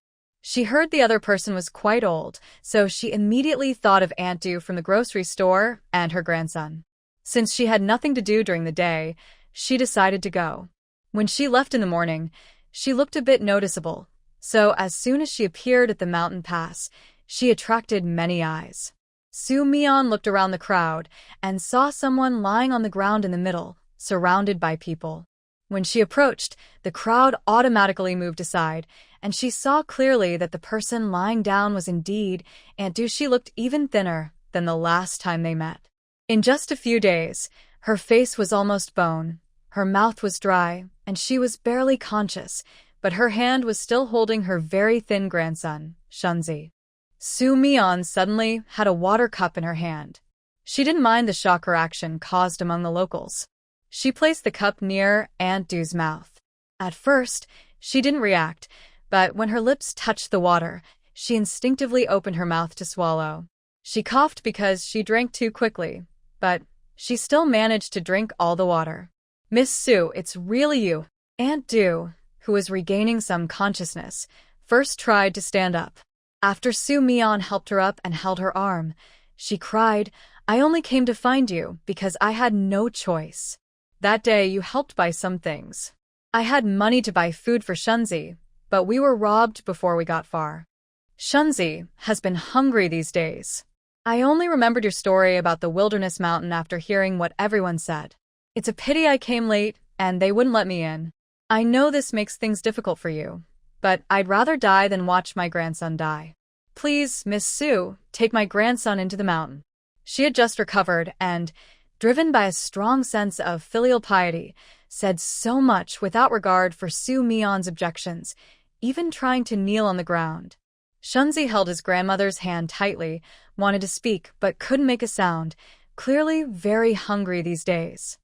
She heard the other person was quite old, so she immediately thought of Aunt Du from the grocery store and her grandson. Since she had nothing to do during the day, she decided to go. When she left in the morning, she looked a bit noticeable, so as soon as she appeared at the mountain pass, she attracted many eyes. Su Mion looked around the crowd and saw someone lying on the ground in the middle, surrounded by people. When she approached, the crowd automatically moved aside, and she saw clearly that the person lying down was indeed Aunt Du. She looked even thinner than the last time they met. In just a few days, her face was almost bone, her mouth was dry, and she was barely conscious, but her hand was still holding her very thin grandson, Shunzi. Su Mion suddenly had a water cup in her hand. She didn't mind the shock her action caused among the locals. She placed the cup near Aunt Du's mouth. At first, she didn't react, but when her lips touched the water, she instinctively opened her mouth to swallow. She coughed because she drank too quickly, but she still managed to drink all the water. "Miss Su, it's really you." Aunt Du, who was regaining some consciousness, first tried to stand up. After Su Mion helped her up and held her arm, she cried, "I only came to find you because I had no choice. That day you helped buy some things. I had money to buy food for Shunzi, but we were robbed before we got far. Shunzi has been hungry these days. I only remembered your story about the wilderness mountain after hearing what everyone said. It's a pity I came late and they wouldn't let me in. I know this makes things difficult for you, but I'd rather die than watch my grandson die. Please, Miss Su, take my grandson into the mountain." She had just recovered and, driven by a strong sense of filial piety, said so much without regard for Su Mion's objections, even trying to kneel on the ground. Shunzi held his grandmother's hand tightly, wanted to speak but couldn't make a sound, clearly very hungry these days.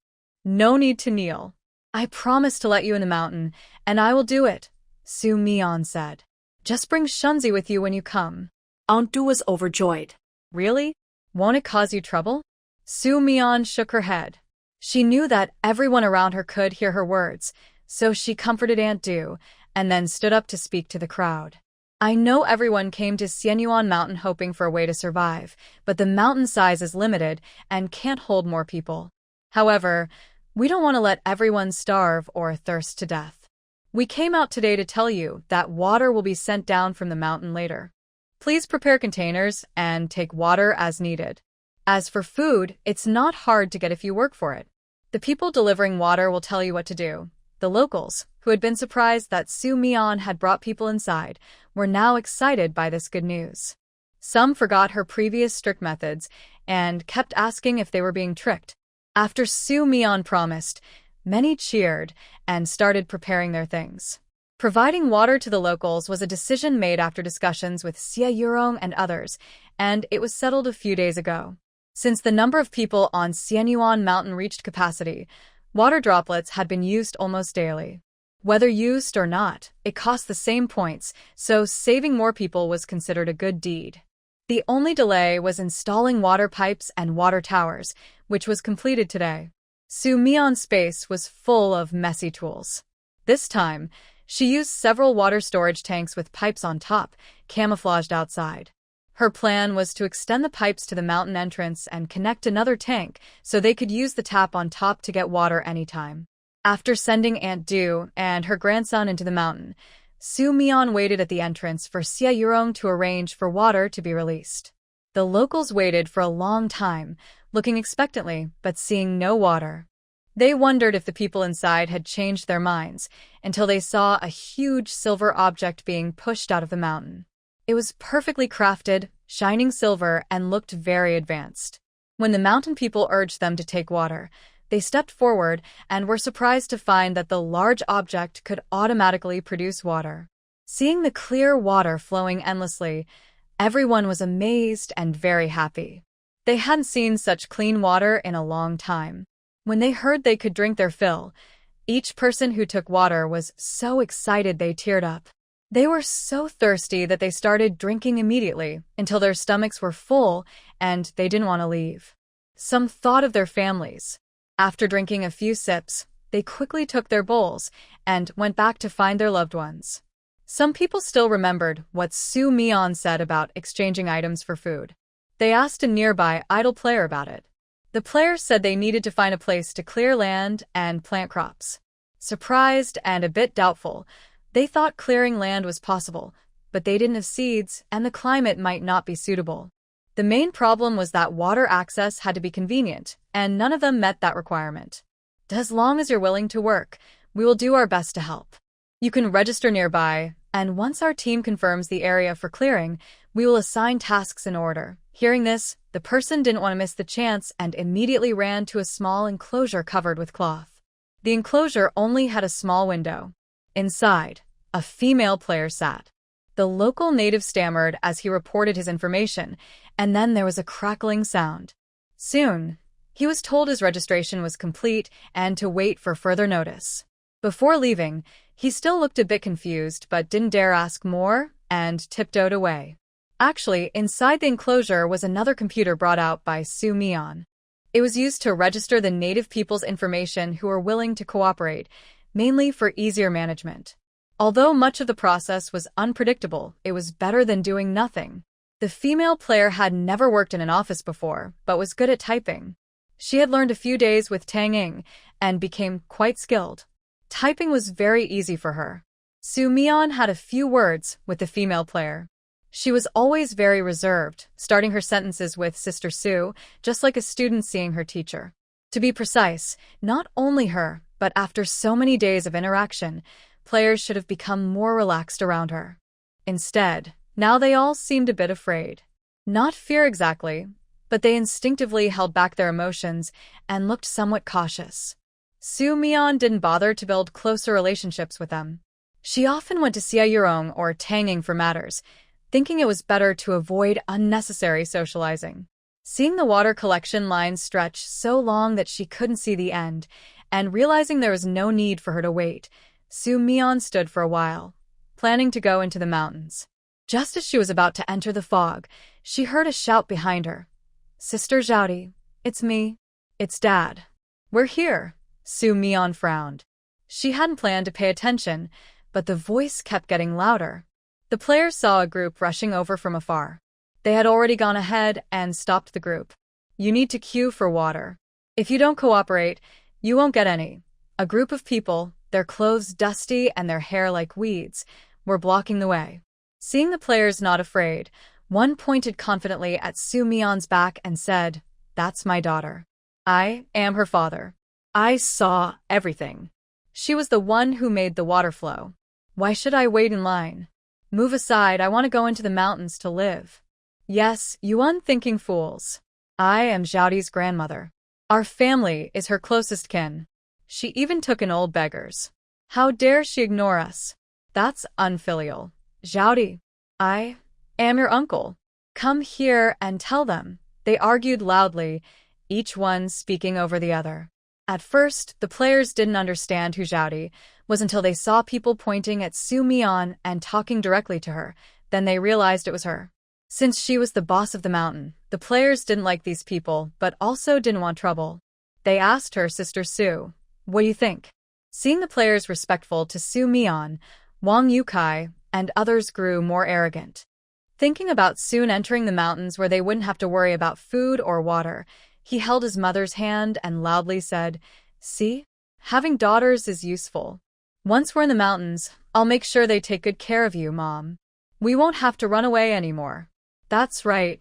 "No need to kneel. I promise to let you in the mountain, and I will do it, Su Mian said. Just bring Shunzi with you when you come. Aunt Du was overjoyed. Really? Won't it cause you trouble? Su Mian shook her head. She knew that everyone around her could hear her words, so she comforted Aunt Du, and then stood up to speak to the crowd. I know everyone came to Xianyuan Mountain hoping for a way to survive, but the mountain size is limited and can't hold more people. However, we don't want to let everyone starve or thirst to death. We came out today to tell you that water will be sent down from the mountain later. Please prepare containers and take water as needed. As for food, it's not hard to get if you work for it. The people delivering water will tell you what to do. The locals, who had been surprised that Su Mian had brought people inside, were now excited by this good news. Some forgot her previous strict methods and kept asking if they were being tricked. After Su Mian promised, many cheered and started preparing their things. Providing water to the locals was a decision made after discussions with Xie Yurong and others, and it was settled a few days ago. Since the number of people on Xianyuan Mountain reached capacity, water droplets had been used almost daily. Whether used or not, it cost the same points, so saving more people was considered a good deed. The only delay was installing water pipes and water towers, which was completed today. Su Mian's space was full of messy tools. This time, she used several water storage tanks with pipes on top, camouflaged outside. Her plan was to extend the pipes to the mountain entrance and connect another tank so they could use the tap on top to get water anytime. After sending Aunt Du and her grandson into the mountain, Su Mian waited at the entrance for Xie Yurong to arrange for water to be released. The locals waited for a long time, looking expectantly but seeing no water. They wondered if the people inside had changed their minds until they saw a huge silver object being pushed out of the mountain. It was perfectly crafted, shining silver, and looked very advanced. When the mountain people urged them to take water, they stepped forward and were surprised to find that the large object could automatically produce water. Seeing the clear water flowing endlessly, everyone was amazed and very happy. They hadn't seen such clean water in a long time. When they heard they could drink their fill, each person who took water was so excited they teared up. They were so thirsty that they started drinking immediately until their stomachs were full and they didn't want to leave. Some thought of their families. After drinking a few sips, they quickly took their bowls and went back to find their loved ones. Some people still remembered what Su Mian said about exchanging items for food. They asked a nearby idle player about it. The player said they needed to find a place to clear land and plant crops. Surprised and a bit doubtful, they thought clearing land was possible, but they didn't have seeds and the climate might not be suitable. The main problem was that water access had to be convenient, and none of them met that requirement. As long as you're willing to work, we will do our best to help. You can register nearby, and once our team confirms the area for clearing, we will assign tasks in order. Hearing this, the person didn't want to miss the chance and immediately ran to a small enclosure covered with cloth. The enclosure only had a small window. Inside, a female player sat. The local native stammered as he reported his information, and then there was a crackling sound. Soon, he was told his registration was complete and to wait for further notice. Before leaving, he still looked a bit confused but didn't dare ask more and tiptoed away. Actually, inside the enclosure was another computer brought out by Su Mian. It was used to register the native people's information who were willing to cooperate, mainly for easier management. Although much of the process was unpredictable, it was better than doing nothing. The female player had never worked in an office before, but was good at typing. She had learned a few days with Tang Ying and became quite skilled. Typing was very easy for her. Su Mian had a few words with the female player. She was always very reserved, starting her sentences with Sister Su, just like a student seeing her teacher. To be precise, not only her, but after so many days of interaction, players should have become more relaxed around her. Instead, now they all seemed a bit afraid. Not fear exactly, but they instinctively held back their emotions and looked somewhat cautious. Su Mian didn't bother to build closer relationships with them. She often went to Xie Yurong or Tang Ying for matters, thinking it was better to avoid unnecessary socializing. Seeing the water collection line stretch so long that she couldn't see the end, and realizing there was no need for her to wait, Su Mian stood for a while, planning to go into the mountains. Just as she was about to enter the fog, she heard a shout behind her. "Sister Zhaodi, it's me. It's Dad. We're here." Su Mian frowned. She hadn't planned to pay attention, but the voice kept getting louder. The players saw a group rushing over from afar. They had already gone ahead and stopped the group. "You need to queue for water. If you don't cooperate, you won't get any." A group of people, their clothes dusty and their hair like weeds, were blocking the way. Seeing the players not afraid, one pointed confidently at Su Mian's back and said, "That's my daughter. I am her father. I saw everything. She was the one who made the water flow. Why should I wait in line? Move aside, I want to go into the mountains to live." "Yes, you unthinking fools. I am Zhaodi's grandmother. Our family is her closest kin. She even took in old beggars. How dare she ignore us? That's unfilial. Zhaodi, I am your uncle. Come here and tell them." They argued loudly, each one speaking over the other. At first, the players didn't understand who Zhaodi was until they saw people pointing at Su Mian and talking directly to her. Then they realized it was her. Since she was the boss of the mountain, the players didn't like these people, but also didn't want trouble. They asked her, "Sister Su, what do you think?" Seeing the players respectful to Su Mian, Wang Yukai and others grew more arrogant. Thinking about soon entering the mountains where they wouldn't have to worry about food or water, he held his mother's hand and loudly said, "See, having daughters is useful. Once we're in the mountains, I'll make sure they take good care of you, Mom. We won't have to run away anymore." That's right.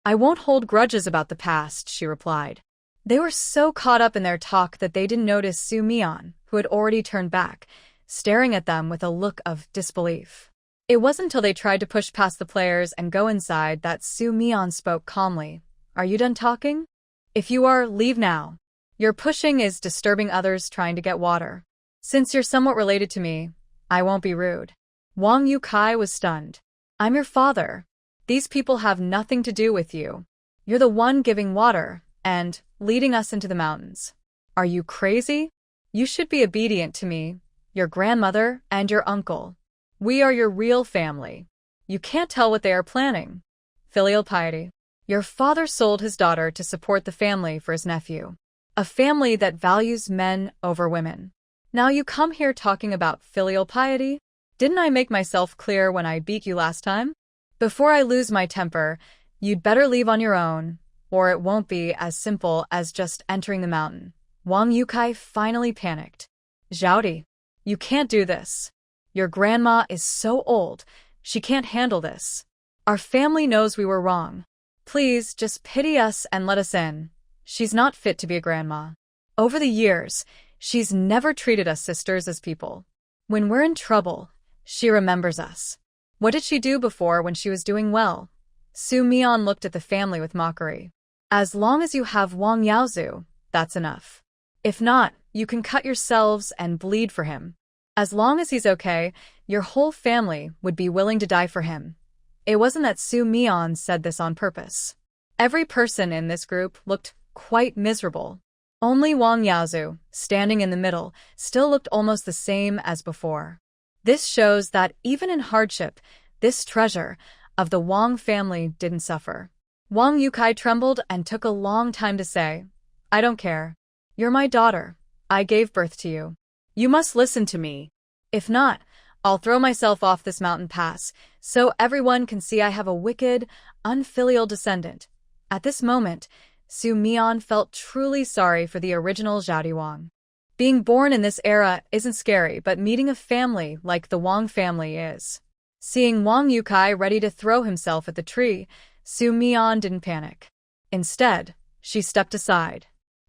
I won't hold grudges about the past," she replied. They were so caught up in their talk that they didn't notice Su Mian, who had already turned back, staring at them with a look of disbelief. It wasn't until they tried to push past the players and go inside that Su Mian spoke calmly. "Are you done talking? If you are, leave now. Your pushing is disturbing others trying to get water. Since you're somewhat related to me, I won't be rude." Wang Yukai was stunned. "I'm your father. These people have nothing to do with you. You're the one giving water and leading us into the mountains. Are you crazy? You should be obedient to me, your grandmother, and your uncle. We are your real family. You can't tell what they are planning." Filial piety. Your father sold his daughter to support the family for his nephew. A family that values men over women. Now you come here talking about filial piety? Didn't I make myself clear when I beat you last time? Before I lose my temper, you'd better leave on your own, or it won't be as simple as just entering the mountain. Wang Yukai finally panicked. "Zhaodi, you can't do this. Your grandma is so old, she can't handle this. Our family knows we were wrong. Please, just pity us and let us in. She's not fit to be a grandma. Over the years, she's never treated us sisters as people. When we're in trouble, she remembers us. What did she do before when she was doing well?" Su Mian looked at the family with mockery. "As long as you have Wang Yaozu, that's enough. If not, you can cut yourselves and bleed for him. As long as he's okay, your whole family would be willing to die for him." It wasn't that Su Mian said this on purpose. Every person in this group looked quite miserable. Only Wang Yaozu, standing in the middle, still looked almost the same as before. This shows that even in hardship, this treasure of the Wang family didn't suffer. Wang Yukai trembled and took a long time to say, "I don't care. You're my daughter. I gave birth to you. You must listen to me. If not, I'll throw myself off this mountain pass, so everyone can see I have a wicked, unfilial descendant." At this moment, Su Mian felt truly sorry for the original Zhaodi Wang. Being born in this era isn't scary, but meeting a family like the Wang family is. Seeing Wang Yukai ready to throw himself at the tree, Su Mian didn't panic. Instead, she stepped aside.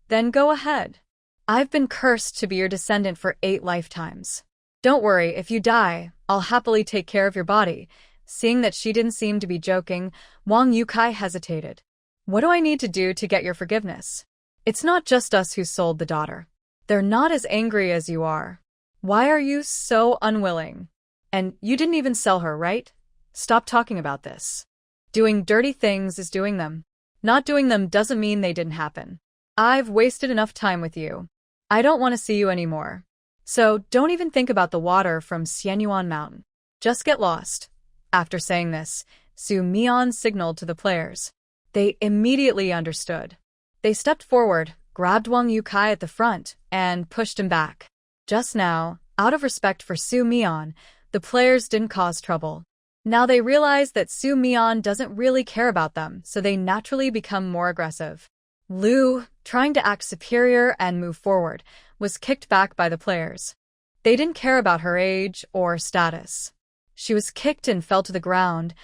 "Then go ahead. I've been cursed to be your descendant for 8 lifetimes. Don't worry, if you die, I'll happily take care of your body." Seeing that she didn't seem to be joking, Wang Yukai hesitated. "What do I need to do to get your forgiveness? It's not just us who sold the daughter. They're not as angry as you are. Why are you so unwilling? And you didn't even sell her, right? Stop talking about this. Doing dirty things is doing them. Not doing them doesn't mean they didn't happen. I've wasted enough time with you. I don't want to see you anymore. So don't even think about the water from Xianyuan Mountain. Just get lost. After saying this, Su Mian signaled to the players. They immediately understood. They stepped forward, grabbed Wang Yukai at the front, and pushed him back. Just now, out of respect for Su Mian, the players didn't cause trouble. Now they realize that Su Mian doesn't really care about them, so they naturally become more aggressive. Lu, trying to act superior and move forward, was kicked back by the players. They didn't care about her age or status. She was kicked and fell to the ground,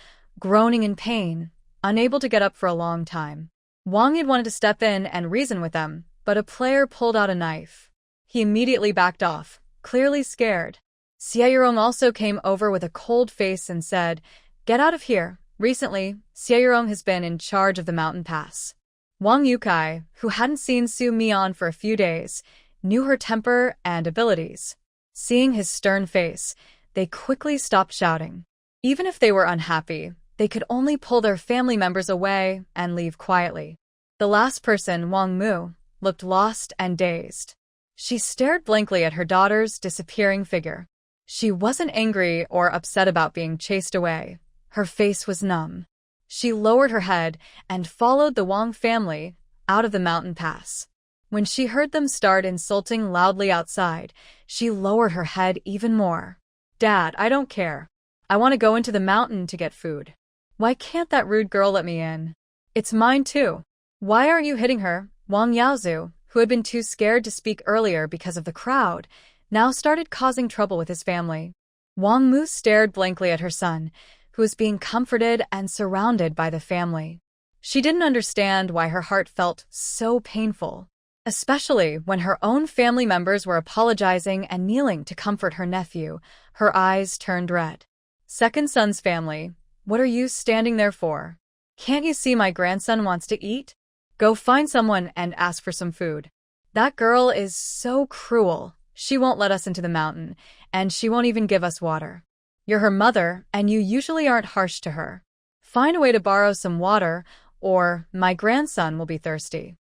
groaning in pain, unable to get up for a long time. Wang had wanted to step in and reason with them, but a player pulled out a knife. He immediately backed off, clearly scared. Xiaorong also came over with a cold face and said, "Get out of here." Recently, Xiaorong has been in charge of the mountain pass. Wang Yukai, who hadn't seen Su Mian for a few days, knew her temper and abilities. Seeing his stern face, they quickly stopped shouting. Even if they were unhappy, they could only pull their family members away and leave quietly. The last person, Wang Mu, looked lost and dazed. She stared blankly at her daughter's disappearing figure. She wasn't angry or upset about being chased away. Her face was numb. She lowered her head and followed the Wang family out of the mountain pass. When she heard them start insulting loudly outside, she lowered her head even more. "Dad, I don't care. I want to go into the mountain to get food. Why can't that rude girl let me in? It's mine too. Why aren't you hitting her?" Wang Yaozu, who had been too scared to speak earlier because of the crowd, now started causing trouble with his family. Wang Mu stared blankly at her son, who was being comforted and surrounded by the family. She didn't understand why her heart felt so painful, especially when her own family members were apologizing and kneeling to comfort her nephew. Her eyes turned red. "Second son's family, what are you standing there for? Can't you see my grandson wants to eat? Go find someone and ask for some food. That girl is so cruel. She won't let us into the mountain, and she won't even give us water. You're her mother, and you usually aren't harsh to her. Find a way to borrow some water, or my grandson will be thirsty."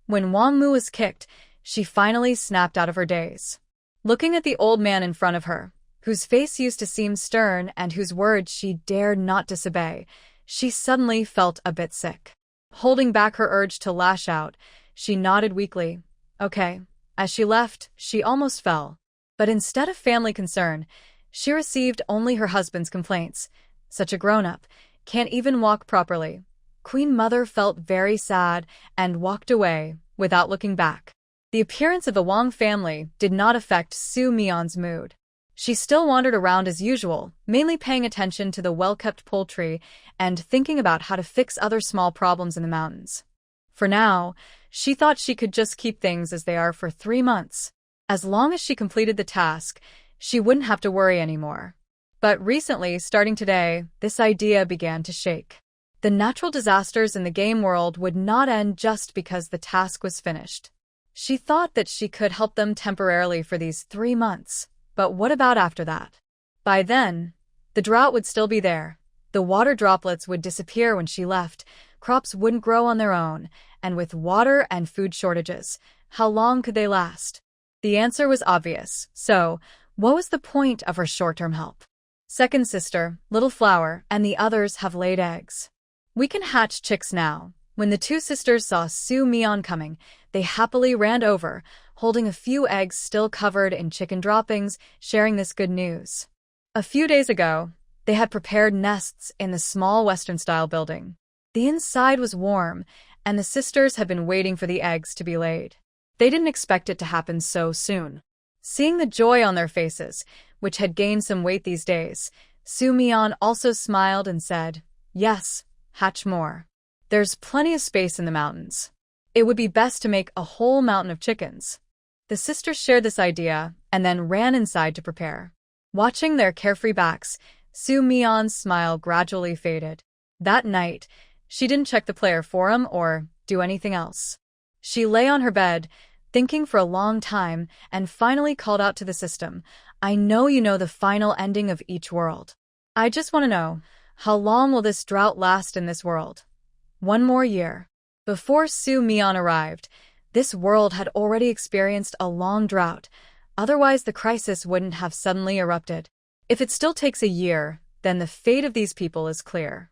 When Wang Mu was kicked, she finally snapped out of her daze. Looking at the old man in front of her, whose face used to seem stern and whose words she dared not disobey, she suddenly felt a bit sick. Holding back her urge to lash out, she nodded weakly. "Okay." As she left, she almost fell. But instead of family concern, she received only her husband's complaints. Such a grown-up, can't even walk properly. Queen Mother felt very sad and walked away without looking back. The appearance of the Wang family did not affect Su Mian's mood. She still wandered around as usual, mainly paying attention to the well-kept poultry and thinking about how to fix other small problems in the mountains. For now, she thought she could just keep things as they are for 3 months. As long as she completed the task, she wouldn't have to worry anymore. But recently, starting today, this idea began to shake. The natural disasters in the game world would not end just because the task was finished. She thought that she could help them temporarily for these 3 months. But what about after that? By then, the drought would still be there. The water droplets would disappear when she left, crops wouldn't grow on their own, and with water and food shortages, how long could they last? The answer was obvious, so what was the point of her short-term help? Second sister, Little Flower, and the others have laid eggs. We can hatch chicks now. When the two sisters saw Su Mian coming, they happily ran over, holding a few eggs still covered in chicken droppings, sharing this good news. A few days ago, they had prepared nests in the small Western-style building. The inside was warm, and the sisters had been waiting for the eggs to be laid. They didn't expect it to happen so soon. Seeing the joy on their faces, which had gained some weight these days, Su Mian also smiled and said, "Yes, hatch more. There's plenty of space in the mountains. It would be best to make a whole mountain of chickens." The sisters shared this idea and then ran inside to prepare. Watching their carefree backs, Su Mian's smile gradually faded. That night, she didn't check the player forum or do anything else. She lay on her bed, thinking for a long time, and finally called out to the system, "I know you know the final ending of each world. I just want to know, how long will this drought last in this world? 1 more year. Before Su Mian arrived, this world had already experienced a long drought, otherwise the crisis wouldn't have suddenly erupted. If it still takes a year, then the fate of these people is clear.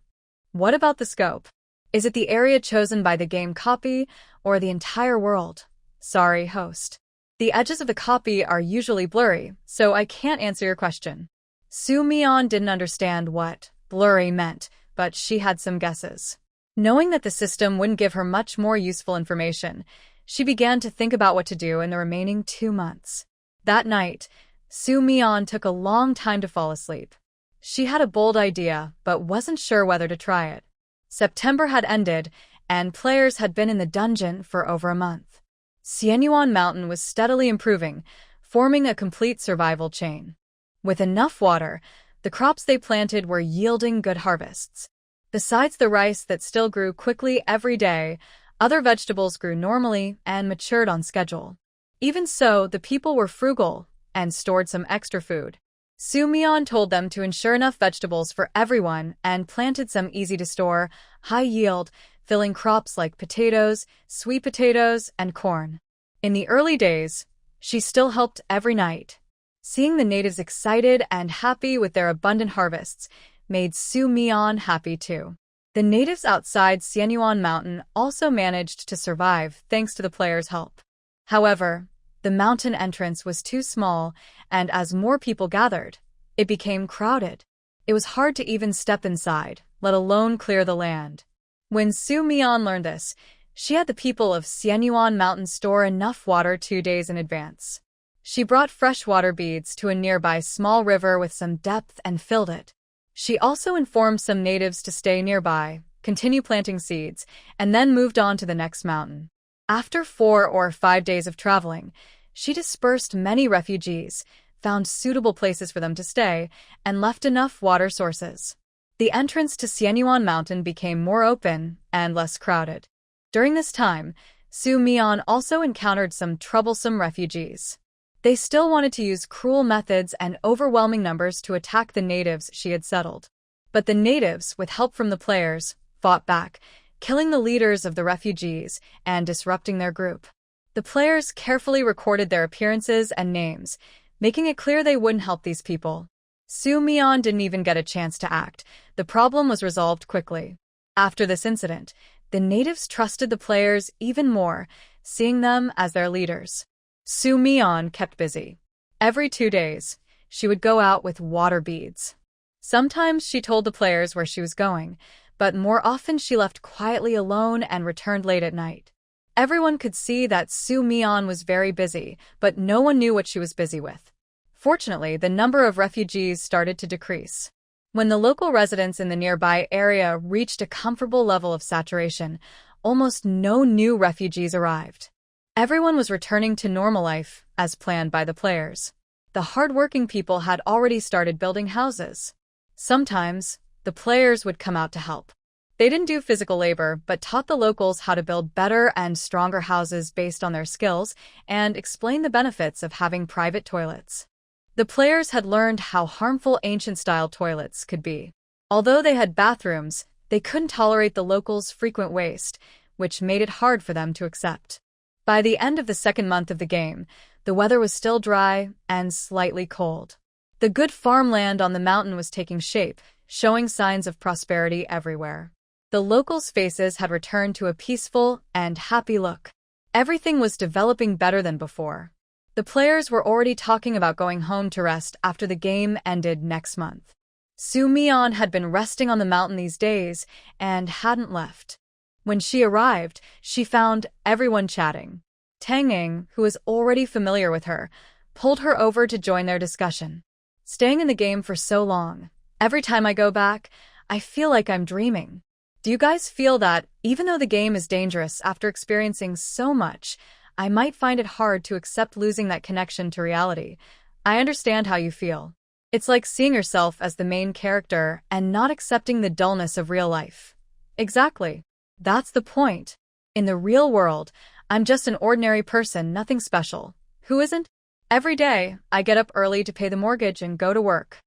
What about the scope? Is it the area chosen by the game copy, or the entire world? Sorry, host. The edges of the copy are usually blurry, so I can't answer your question. Su Mian didn't understand what blurry meant, but she had some guesses. Knowing that the system wouldn't give her much more useful information, she began to think about what to do in the remaining 2 months. That night, Su Mian took a long time to fall asleep. She had a bold idea, but wasn't sure whether to try it. September had ended, and players had been in the dungeon for over a month. Xianyuan Mountain was steadily improving, forming a complete survival chain. With enough water, the crops they planted were yielding good harvests. Besides the rice that still grew quickly every day, other vegetables grew normally and matured on schedule. Even so, the people were frugal and stored some extra food. Su Mian told them to ensure enough vegetables for everyone and planted some easy-to-store, high-yield, filling crops like potatoes, sweet potatoes, and corn. In the early days, she still helped every night. Seeing the natives excited and happy with their abundant harvests made Su Mian happy too. The natives outside Xianyuan Mountain also managed to survive thanks to the players' help. However, the mountain entrance was too small, and as more people gathered, it became crowded. It was hard to even step inside, let alone clear the land. When Su Mian learned this, she had the people of Xianyuan Mountain store enough water 2 days in advance. She brought fresh water beads to a nearby small river with some depth and filled it. She also informed some natives to stay nearby, continue planting seeds, and then moved on to the next mountain. After 4 or 5 days of traveling, she dispersed many refugees, found suitable places for them to stay, and left enough water sources. The entrance to Xianyuan Mountain became more open and less crowded. During this time, Su Mian also encountered some troublesome refugees. They still wanted to use cruel methods and overwhelming numbers to attack the natives she had settled. But the natives, with help from the players, fought back, killing the leaders of the refugees and disrupting their group. The players carefully recorded their appearances and names, making it clear they wouldn't help these people. Su Mian didn't even get a chance to act. The problem was resolved quickly. After this incident, the natives trusted the players even more, seeing them as their leaders. Su Mian kept busy. Every 2 days, she would go out with water beads. Sometimes she told the players where she was going, but more often she left quietly alone and returned late at night. Everyone could see that Su Mian was very busy, but no one knew what she was busy with. Fortunately, the number of refugees started to decrease. When the local residents in the nearby area reached a comfortable level of saturation, almost no new refugees arrived. Everyone was returning to normal life, as planned by the players. The hard-working people had already started building houses. Sometimes, the players would come out to help. They didn't do physical labor, but taught the locals how to build better and stronger houses based on their skills and explained the benefits of having private toilets. The players had learned how harmful ancient-style toilets could be. Although they had bathrooms, they couldn't tolerate the locals' frequent waste, which made it hard for them to accept. By the end of the second month of the game, the weather was still dry and slightly cold. The good farmland on the mountain was taking shape, showing signs of prosperity everywhere. The locals' faces had returned to a peaceful and happy look. Everything was developing better than before. The players were already talking about going home to rest after the game ended next month. Su Mian had been resting on the mountain these days and hadn't left. When she arrived, she found everyone chatting. Tang, who was already familiar with her, pulled her over to join their discussion. Staying in the game for so long, every time I go back, I feel like I'm dreaming. Do you guys feel that, even though the game is dangerous after experiencing so much, I might find it hard to accept losing that connection to reality? I understand how you feel. It's like seeing yourself as the main character and not accepting the dullness of real life. Exactly. That's the point. In the real world, I'm just an ordinary person, nothing special. Who isn't? Every day, I get up early to pay the mortgage and go to work.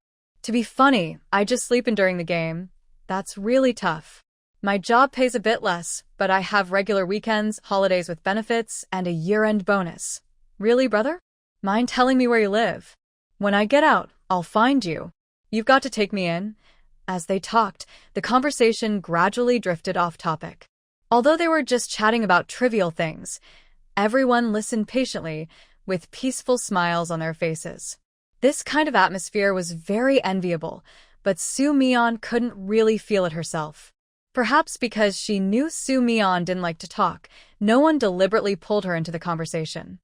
To be funny, I just sleep in during the game. That's really tough. My job pays a bit less, but I have regular weekends, holidays with benefits, and a year-end bonus. Really, brother? Mind telling me where you live? When I get out, I'll find you. You've got to take me in. As they talked, the conversation gradually drifted off topic. Although they were just chatting about trivial things, everyone listened patiently, with peaceful smiles on their faces. This kind of atmosphere was very enviable, but Soo Mi-yeon couldn't really feel it herself. Perhaps because she knew Soo Mi-yeon didn't like to talk, no one deliberately pulled her into the conversation.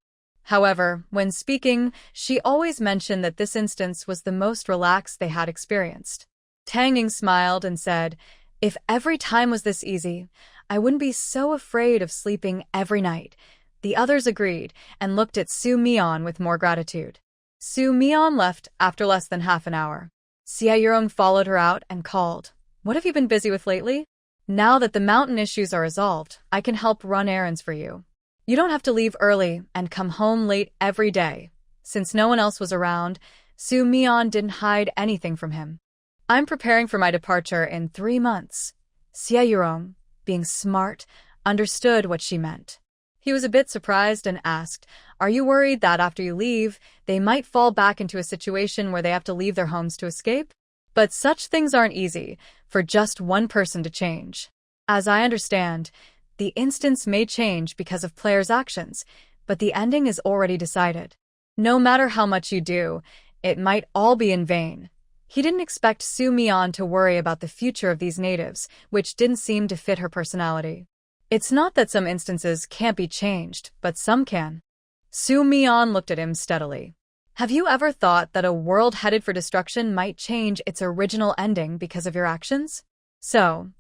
However, when speaking, she always mentioned that this instance was the most relaxed they had experienced. Tang Ying smiled and said, "If every time was this easy, I wouldn't be so afraid of sleeping every night." The others agreed and looked at Soo Mi-yeon with more gratitude. Soo Mi-yeon left after less than half an hour. Se-yeon followed her out and called, "What have you been busy with lately? Now that the mountain issues are resolved, I can help run errands for you. You don't have to leave early and come home late every day." Since no one else was around, Soo Mi-yeon didn't hide anything from him. "I'm preparing for my departure in 3 months." Se-yeon, being smart, understood what she meant. He was a bit surprised and asked, "Are you worried that after you leave, they might fall back into a situation where they have to leave their homes to escape? But such things aren't easy for just one person to change. As I understand, the instance may change because of players' actions, but the ending is already decided. No matter how much you do, it might all be in vain." He didn't expect Soo Mi-yeon to worry about the future of these natives, which didn't seem to fit her personality. It's not that some instances can't be changed, but some can. Soo Mi-yeon looked at him steadily. "Have you ever thought that a world headed for destruction might change its original ending because of your actions? So,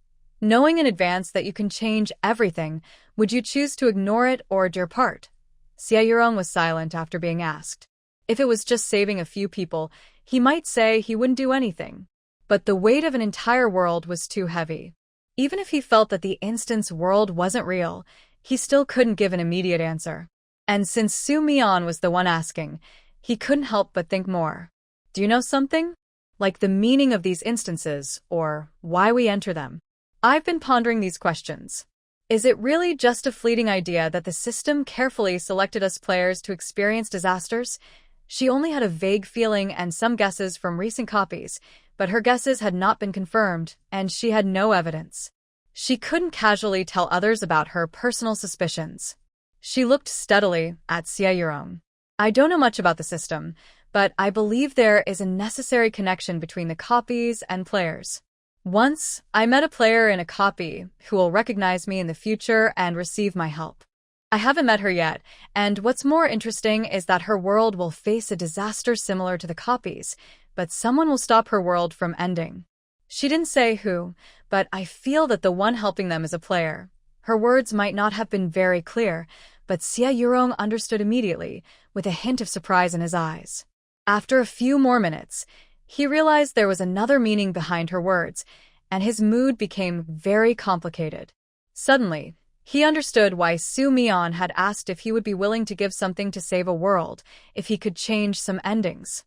knowing in advance that you can change everything, would you choose to ignore it or do your part?" Se-yeon was silent after being asked. If it was just saving a few people, he might say he wouldn't do anything. But the weight of an entire world was too heavy. Even if he felt that the instant's world wasn't real, he still couldn't give an immediate answer. And since Soo Mi-yeon was the one asking, he couldn't help but think more. "Do you know something? Like the meaning of these instances, or why we enter them? I've been pondering these questions. Is it really just a fleeting idea that the system carefully selected us players to experience disasters?" She only had a vague feeling and some guesses from recent copies, but her guesses had not been confirmed, and she had no evidence. She couldn't casually tell others about her personal suspicions. She looked steadily at Se-yeon. "I don't know much about the system, but I believe there is a necessary connection between the copies and players. Once, I met a player in a copy who will recognize me in the future and receive my help. I haven't met her yet, and what's more interesting is that her world will face a disaster similar to the copies, but someone will stop her world from ending. She didn't say who, but I feel that the one helping them is a player." Her words might not have been very clear, but Se-yeon understood immediately, with a hint of surprise in his eyes. After a few more minutes, he realized there was another meaning behind her words, and his mood became very complicated. Suddenly, he understood why Soo Mi-yeon had asked if he would be willing to give something to save a world, if he could change some endings.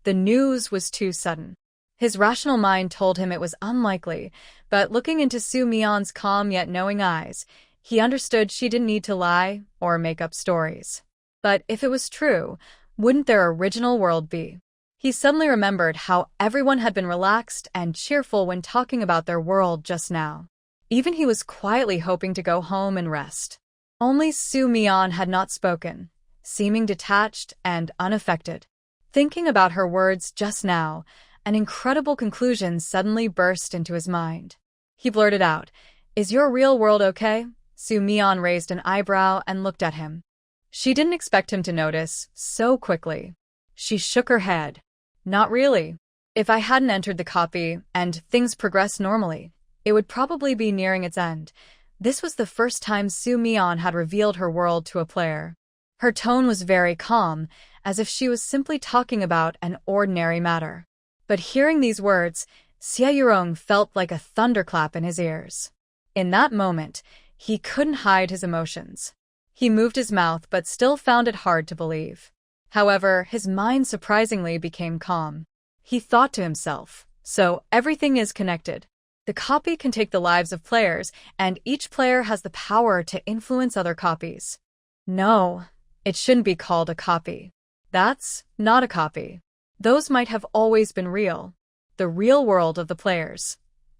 The news was too sudden. His rational mind told him it was unlikely, but looking into Soo Mi-yeon's calm yet knowing eyes, he understood she didn't need to lie or make up stories. But if it was true, wouldn't their original world be? He suddenly remembered how everyone had been relaxed and cheerful when talking about their world just now. Even he was quietly hoping to go home and rest. Only Soo Mi-yeon had not spoken, seeming detached and unaffected. Thinking about her words just now, an incredible conclusion suddenly burst into his mind. He blurted out, "Is your real world okay?" Soo Mi-yeon raised an eyebrow and looked at him. She didn't expect him to notice so quickly. She shook her head. "Not really. If I hadn't entered the copy and things progressed normally, it would probably be nearing its end." This was the first time Soo Mi-yeon had revealed her world to a player. Her tone was very calm, as if she was simply talking about an ordinary matter. But hearing these words, Se-yeon felt like a thunderclap in his ears. In that moment, he couldn't hide his emotions. He moved his mouth but still found it hard to believe. However, his mind surprisingly became calm. He thought to himself, "So everything is connected. The copy can take the lives of players, and each player has the power to influence other copies. No, it shouldn't be called a copy. That's not a copy. Those might have always been real. The real world of the players.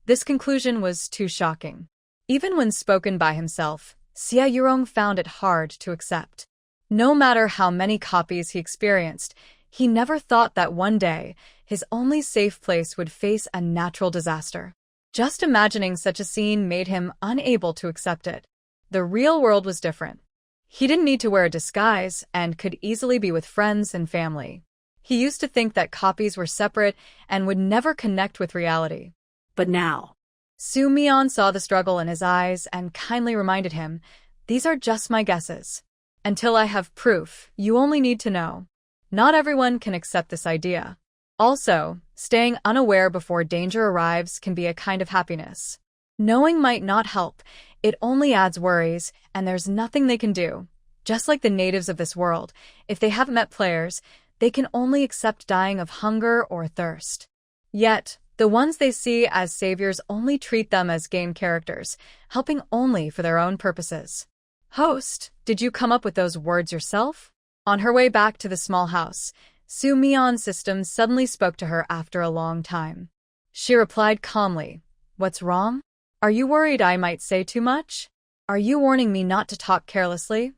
This conclusion was too shocking. Even when spoken by himself, Xie Yurong found it hard to accept. No matter how many copies he experienced, he never thought that one day, his only safe place would face a natural disaster. Just imagining such a scene made him unable to accept it. The real world was different. He didn't need to wear a disguise and could easily be with friends and family. He used to think that copies were separate and would never connect with reality. But now, Su Mian saw the struggle in his eyes and kindly reminded him, "These are just my guesses. Until I have proof, you only need to know. Not everyone can accept this idea. Also, staying unaware before danger arrives can be a kind of happiness. Knowing might not help, it only adds worries, and there's nothing they can do. Just like the natives of this world, if they haven't met players, they can only accept dying of hunger or thirst. Yet, the ones they see as saviors only treat them as game characters, helping only for their own purposes." "Host, did you come up with those words yourself?" On her way back to the small house, Su Mian's system suddenly spoke to her after a long time. She replied calmly, "What's wrong? Are you worried I might say too much? Are you warning me not to talk carelessly?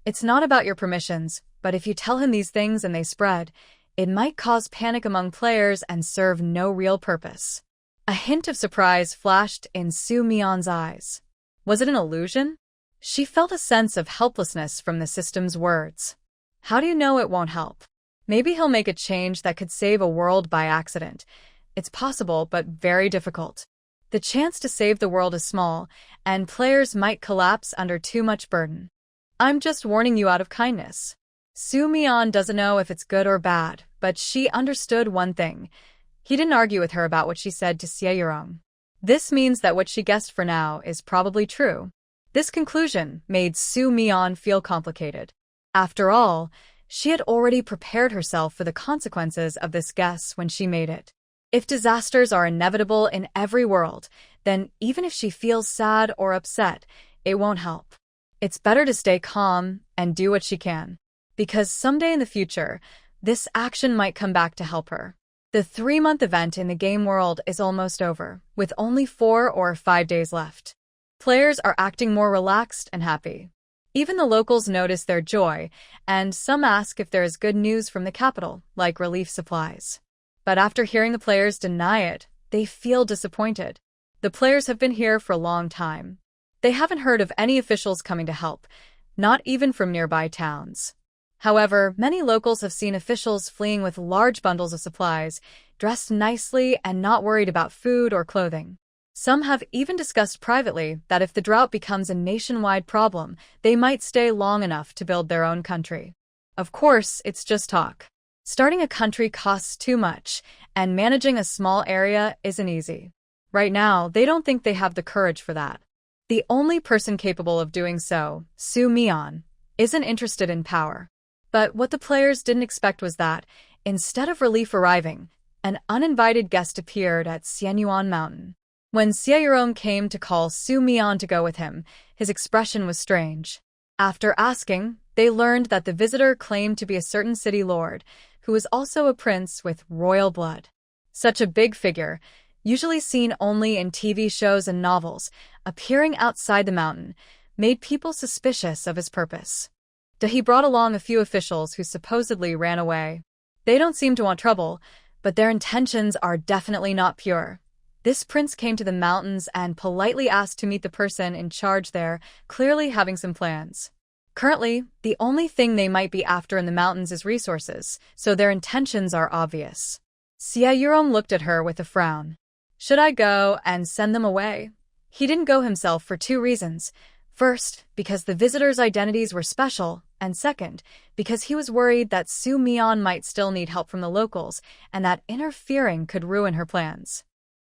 It's not about your permissions, but if you tell him these things and they spread, it might cause panic among players and serve no real purpose." A hint of surprise flashed in Su Mian's eyes. Was it an illusion? She felt a sense of helplessness from the system's words. How do you know it won't help? Maybe he'll make a change that could save a world by accident. It's possible, but very difficult. The chance to save the world is small, and players might collapse under too much burden. I'm just warning you out of kindness. Su Mian doesn't know if it's good or bad, but she understood one thing. He didn't argue with her about what she said to Xie Yurong. This means that what she guessed for now is probably true. This conclusion made Su Mian feel complicated. After all, she had already prepared herself for the consequences of this guess when she made it. If disasters are inevitable in every world, then even if she feels sad or upset, it won't help. It's better to stay calm and do what she can. Because someday in the future, this action might come back to help her. The 3-month event in the game world is almost over, with only 4 or 5 days left. Players are acting more relaxed and happy. Even the locals notice their joy, and some ask if there is good news from the capital, like relief supplies. But after hearing the players deny it, they feel disappointed. The players have been here for a long time. They haven't heard of any officials coming to help, not even from nearby towns. However, many locals have seen officials fleeing with large bundles of supplies, dressed nicely and not worried about food or clothing. Some have even discussed privately that if the drought becomes a nationwide problem, they might stay long enough to build their own country. Of course, it's just talk. Starting a country costs too much, and managing a small area isn't easy. Right now, they don't think they have the courage for that. The only person capable of doing so, Su Mian, isn't interested in power. But what the players didn't expect was that, instead of relief arriving, an uninvited guest appeared at Xianyuan Mountain. When Xie Yurong came to call Su Mian to go with him, his expression was strange. After asking, they learned that the visitor claimed to be a certain city lord, who was also a prince with royal blood. Such a big figure, usually seen only in TV shows and novels, appearing outside the mountain, made people suspicious of his purpose. He brought along a few officials who supposedly ran away. They don't seem to want trouble, but their intentions are definitely not pure. This prince came to the mountains and politely asked to meet the person in charge there, clearly having some plans. Currently, the only thing they might be after in the mountains is resources, so their intentions are obvious. Xie Yurong looked at her with a frown. Should I go and send them away? He didn't go himself for 2 reasons. First, because the visitors' identities were special, and second, because he was worried that Su Mian might still need help from the locals, and that interfering could ruin her plans.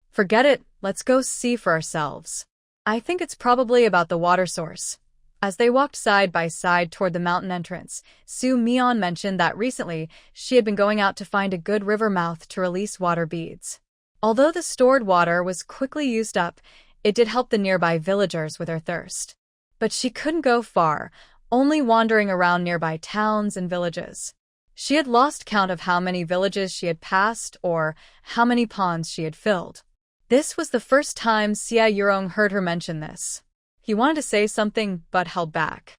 Forget it, let's go see for ourselves. I think it's probably about the water source. As they walked side by side toward the mountain entrance, Su Mian mentioned that recently she had been going out to find a good river mouth to release water beads. Although the stored water was quickly used up, it did help the nearby villagers with their thirst. But she couldn't go far, only wandering around nearby towns and villages. She had lost count of how many villages she had passed or how many ponds she had filled. This was the first time Xia Yurong heard her mention this. He wanted to say something but held back.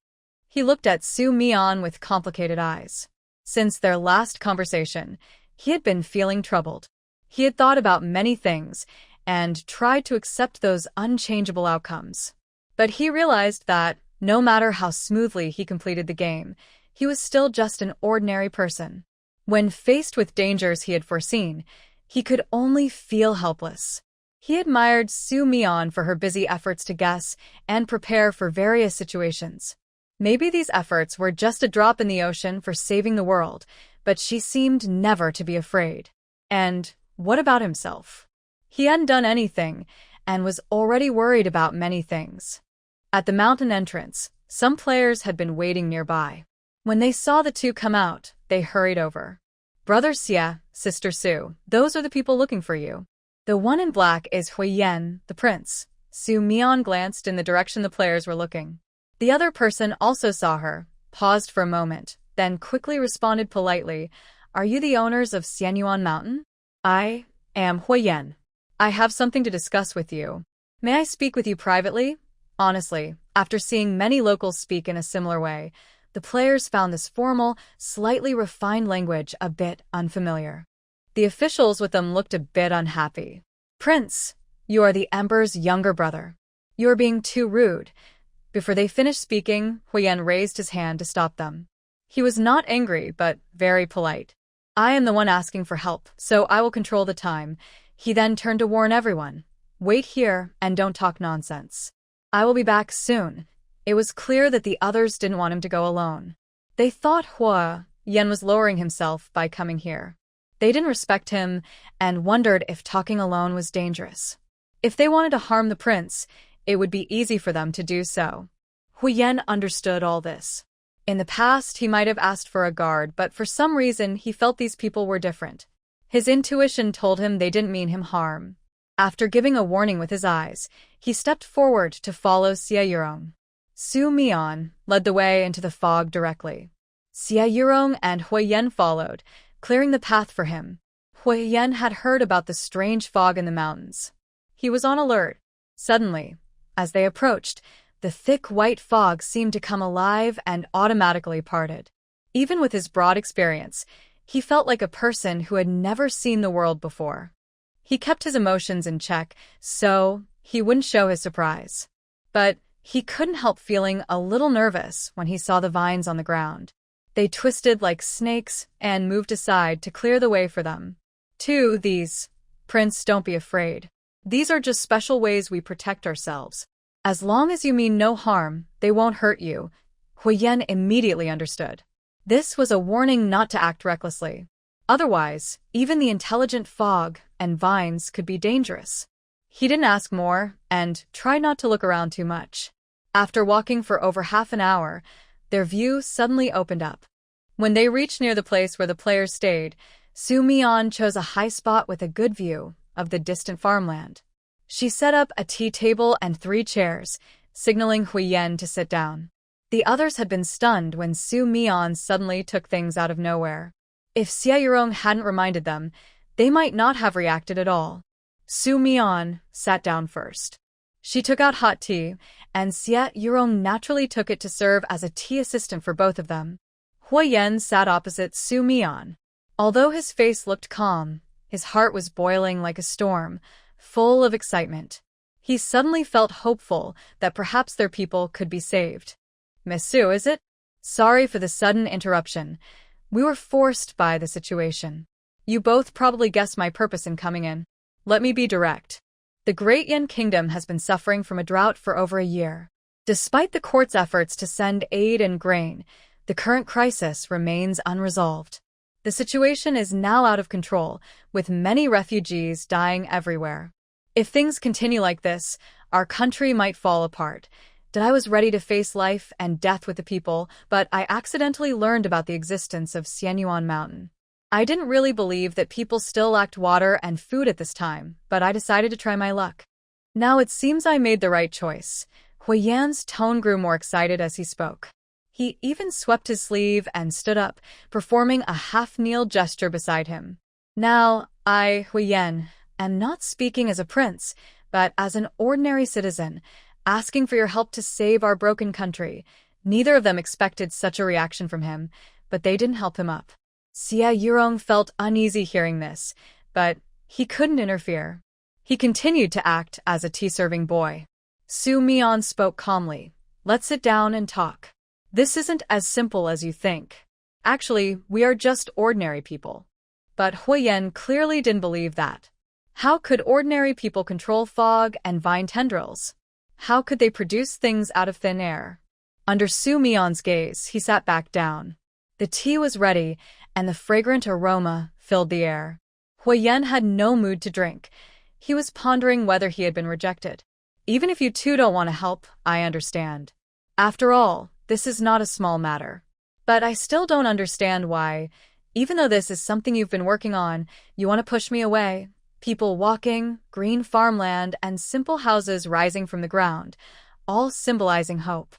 He looked at Su Mian with complicated eyes. Since their last conversation, he had been feeling troubled. He had thought about many things and tried to accept those unchangeable outcomes. But he realized that, no matter how smoothly he completed the game, he was still just an ordinary person. When faced with dangers he had foreseen, he could only feel helpless. He admired Su Mian for her busy efforts to guess and prepare for various situations. Maybe these efforts were just a drop in the ocean for saving the world, but she seemed never to be afraid. And what about himself? He hadn't done anything and was already worried about many things. At the mountain entrance, some players had been waiting nearby. When they saw the two come out, they hurried over. Brother Xia, Sister Su, those are the people looking for you. The one in black is Huiyan, the prince. Su Mian glanced in the direction the players were looking. The other person also saw her, paused for a moment, then quickly responded politely, "Are you the owners of Xianyuan Mountain?" "I am Huiyan. I have something to discuss with you. May I speak with you privately?" Honestly, after seeing many locals speak in a similar way, the players found this formal, slightly refined language a bit unfamiliar. The officials with them looked a bit unhappy. "Prince, you are the emperor's younger brother. You are being too rude." Before they finished speaking, Huiyan raised his hand to stop them. He was not angry, but very polite. "I am the one asking for help, so I will control the time." He then turned to warn everyone. "Wait here and don't talk nonsense. I will be back soon." It was clear that the others didn't want him to go alone. They thought Huiyan was lowering himself by coming here. They didn't respect him and wondered if talking alone was dangerous. If they wanted to harm the prince, it would be easy for them to do so. Huiyan understood all this. In the past, he might have asked for a guard, but for some reason he felt these people were different. His intuition told him they didn't mean him harm. After giving a warning with his eyes, he stepped forward to follow Xia Yurong. Su Mian led the way into the fog directly. Xia Yurong and Huiyan followed, clearing the path for him. Huiyan had heard about the strange fog in the mountains. He was on alert. Suddenly, as they approached, the thick white fog seemed to come alive and automatically parted. Even with his broad experience, he felt like a person who had never seen the world before. He kept his emotions in check, so he wouldn't show his surprise. But he couldn't help feeling a little nervous when he saw the vines on the ground. They twisted like snakes and moved aside to clear the way for them. Prince, don't be afraid. These are just special ways we protect ourselves. As long as you mean no harm, they won't hurt you." Huiyan immediately understood. This was a warning not to act recklessly. Otherwise, even the intelligent fog and vines could be dangerous. He didn't ask more and tried not to look around too much. After walking for over half an hour, their view suddenly opened up. When they reached near the place where the players stayed, Su Mian chose a high spot with a good view of the distant farmland. She set up a tea table and 3 chairs, signaling Huiyan to sit down. The others had been stunned when Su Mian suddenly took things out of nowhere. If Xia Yurong hadn't reminded them, they might not have reacted at all. Su Mian sat down first. She took out hot tea, and Xia Yurong naturally took it to serve as a tea assistant for both of them. Huiyan sat opposite Su Mian. Although his face looked calm, his heart was boiling like a storm, full of excitement. He suddenly felt hopeful that perhaps their people could be saved. "Miss Su, is it? Sorry for the sudden interruption. We were forced by the situation. You both probably guessed my purpose in coming in. Let me be direct. The Great Yin Kingdom has been suffering from a drought for over a year. Despite the court's efforts to send aid and grain, the current crisis remains unresolved. The situation is now out of control, with many refugees dying everywhere. If things continue like this, our country might fall apart. I was ready to face life and death with the people, but I accidentally learned about the existence of Xianyuan Mountain. I didn't really believe that people still lacked water and food at this time, but I decided to try my luck. Now it seems I made the right choice. Huiyan's tone grew more excited as he spoke. He even swept his sleeve and stood up, performing a half-kneel gesture beside him. Now, I, Huiyan, am not speaking as a prince, but as an ordinary citizen, asking for your help to save our broken country. Neither of them expected such a reaction from him, but they didn't help him up. Xia Yurong felt uneasy hearing this, but he couldn't interfere. He continued to act as a tea-serving boy. Su Mian spoke calmly. Let's sit down and talk. This isn't as simple as you think. Actually, we are just ordinary people. But Huiyan clearly didn't believe that. How could ordinary people control fog and vine tendrils? How could they produce things out of thin air? Under Su Mian's gaze, he sat back down. The tea was ready, and the fragrant aroma filled the air. Huiyan had no mood to drink. He was pondering whether he had been rejected. Even if you two don't want to help, I understand. After all, this is not a small matter. But I still don't understand why, even though this is something you've been working on, you want to push me away. People walking, green farmland, and simple houses rising from the ground, all symbolizing hope.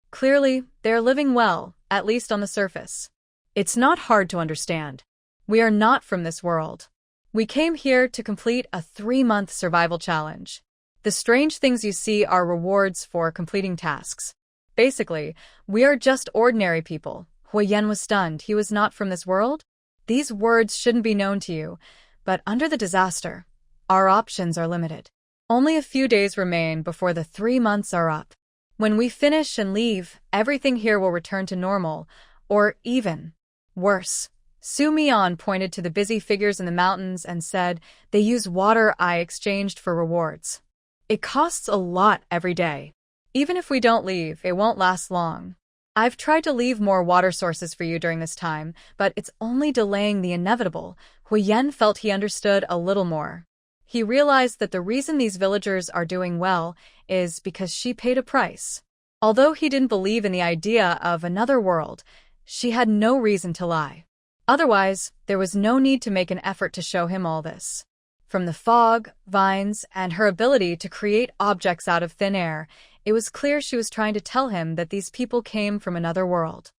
Clearly, they're living well, at least on the surface. It's not hard to understand. We are not from this world. We came here to complete a 3-month survival challenge. The strange things you see are rewards for completing tasks. Basically, we are just ordinary people. Huiyan was stunned. He was not from this world? These words shouldn't be known to you, but under the disaster, our options are limited. Only a few days remain before the 3 months are up. When we finish and leave, everything here will return to normal, or even worse. Su Mian pointed to the busy figures in the mountains and said, they use water I exchanged for rewards. It costs a lot every day. Even if we don't leave, it won't last long. I've tried to leave more water sources for you during this time, but it's only delaying the inevitable. Huiyan felt he understood a little more. He realized that the reason these villagers are doing well is because she paid a price. Although he didn't believe in the idea of another world, she had no reason to lie. Otherwise, there was no need to make an effort to show him all this. From the fog, vines, and her ability to create objects out of thin air, it was clear she was trying to tell him that these people came from another world.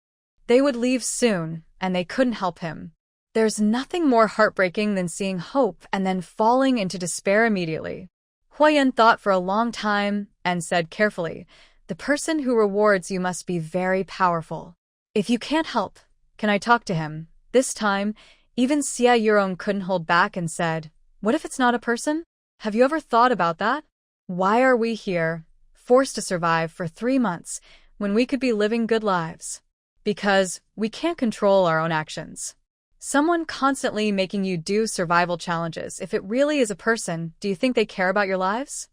They would leave soon, and they couldn't help him. There's nothing more heartbreaking than seeing hope and then falling into despair immediately. Huiyan thought for a long time and said carefully, the person who rewards you must be very powerful. If you can't help, can I talk to him? This time, even Xia Yurong couldn't hold back and said, what if it's not a person? Have you ever thought about that? Why are we here, forced to survive for 3 months, when we could be living good lives? Because we can't control our own actions. Someone constantly making you do survival challenges, if it really is a person, do you think they care about your lives?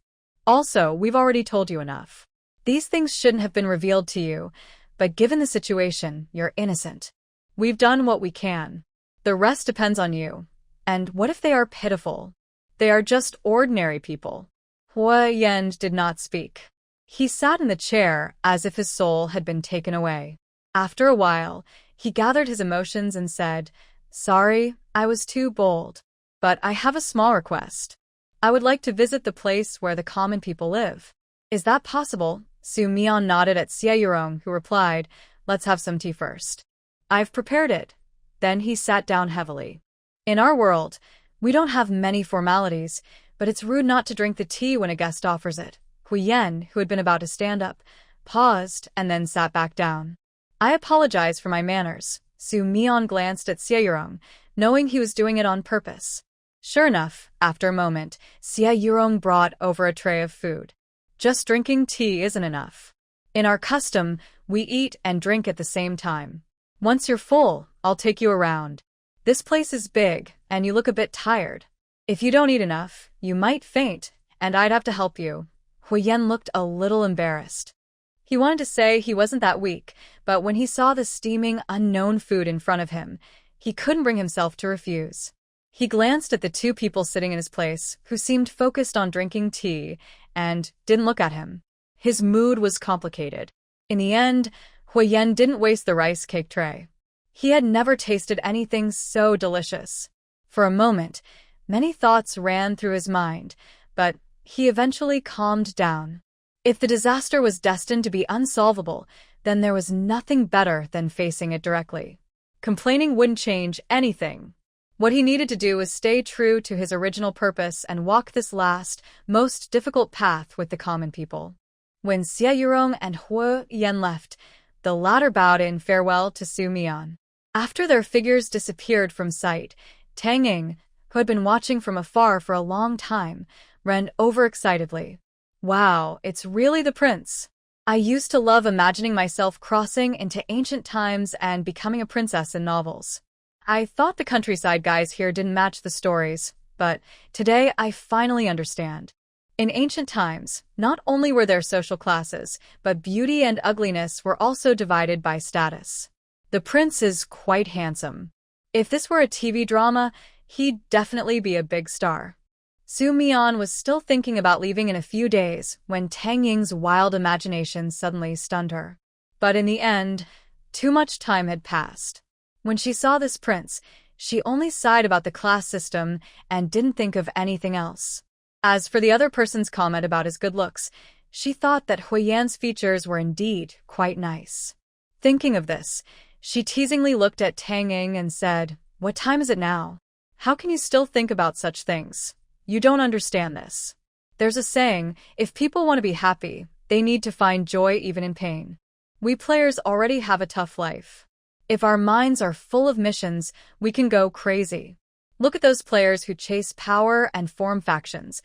Also, we've already told you enough. These things shouldn't have been revealed to you, but given the situation, you're innocent. We've done what we can. The rest depends on you. And what if they are pitiful? They are just ordinary people. Huiyan did not speak. He sat in the chair as if his soul had been taken away. After a while, he gathered his emotions and said, sorry, I was too bold. But I have a small request. I would like to visit the place where the common people live. Is that possible? Su Mian nodded at Xia Yurong, who replied, let's have some tea first. I've prepared it. Then he sat down heavily. In our world, we don't have many formalities, but it's rude not to drink the tea when a guest offers it. Huiyan, who had been about to stand up, paused and then sat back down. I apologize for my manners. Su Mian glanced at Xia Yurong, knowing he was doing it on purpose. Sure enough, after a moment, Xia Yurong brought over a tray of food. Just drinking tea isn't enough. In our custom, we eat and drink at the same time. Once you're full, I'll take you around. This place is big, and you look a bit tired. If you don't eat enough, you might faint, and I'd have to help you. Huiyan looked a little embarrassed. He wanted to say he wasn't that weak, but when he saw the steaming, unknown food in front of him, he couldn't bring himself to refuse. He glanced at the 2 people sitting in his place, who seemed focused on drinking tea, and didn't look at him. His mood was complicated. In the end, Huiyan didn't waste the rice cake tray. He had never tasted anything so delicious. For a moment, many thoughts ran through his mind, but he eventually calmed down. If the disaster was destined to be unsolvable, then there was nothing better than facing it directly. Complaining wouldn't change anything. What he needed to do was stay true to his original purpose and walk this last, most difficult path with the common people. When Xie Yurong and Huo Yan left, the latter bowed in farewell to Su Mian. After their figures disappeared from sight, Tang Ying, who had been watching from afar for a long time, ran overexcitedly. Wow, it's really the prince. I used to love imagining myself crossing into ancient times and becoming a princess in novels. I thought the countryside guys here didn't match the stories, but today I finally understand. In ancient times, not only were there social classes, but beauty and ugliness were also divided by status. The prince is quite handsome. If this were a TV drama, he'd definitely be a big star. Su Mian was still thinking about leaving in a few days when Tang Ying's wild imagination suddenly stunned her. But in the end, too much time had passed. When she saw this prince, she only sighed about the class system and didn't think of anything else. As for the other person's comment about his good looks, she thought that Huiyan's features were indeed quite nice. Thinking of this, she teasingly looked at Tang Ying and said, "What time is it now? How can you still think about such things? You don't understand this. There's a saying, if people want to be happy, they need to find joy even in pain. We players already have a tough life. If our minds are full of missions, we can go crazy. Look at those players who chase power and form factions,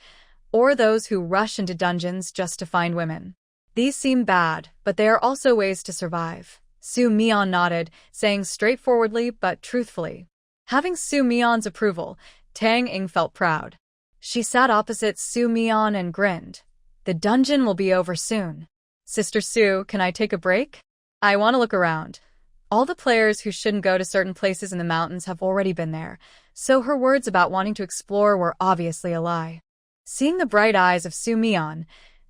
or those who rush into dungeons just to find women. These seem bad, but they are also ways to survive." Su Mian nodded, saying straightforwardly but truthfully. Having Su Mian's approval, Tang Ying felt proud. She sat opposite Su Mian and grinned. "The dungeon will be over soon. Sister Su, can I take a break? I want to look around." All the players who shouldn't go to certain places in the mountains have already been there, so her words about wanting to explore were obviously a lie. Seeing the bright eyes of Su Mian,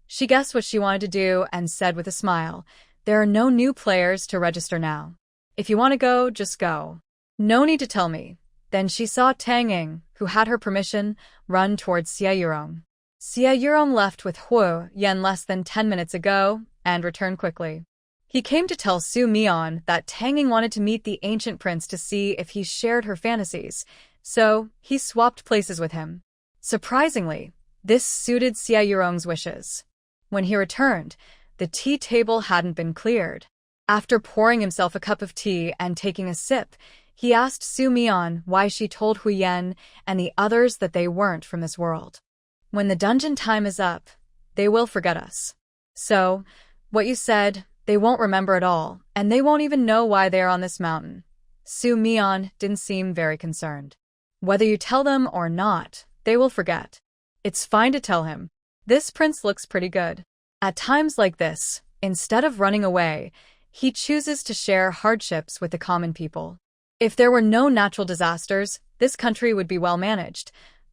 she guessed what she wanted to do and said with a smile, "There are no new players to register now. If you want to go, just go. No need to tell me." Then she saw Tang Ying, who had her permission, run towards Xie Yurong. Xie Yurong left with Huo Yan less than 10 minutes ago and returned quickly. He came to tell Su Mian that Tang Ying wanted to meet the ancient prince to see if he shared her fantasies, so he swapped places with him. Surprisingly, this suited Xie Yurong's wishes. When he returned, the tea table hadn't been cleared. After pouring himself a cup of tea and taking a sip, he asked Su Mian why she told Huiyan and the others that they weren't from this world. "When the dungeon time is up, they will forget us. So, what you said, they won't remember at all, and they won't even know why they are on this mountain." Su Mian didn't seem very concerned. "Whether you tell them or not, they will forget. It's fine to tell him. This prince looks pretty good." At times like this, instead of running away, he chooses to share hardships with the common people. If there were no natural disasters, this country would be well managed.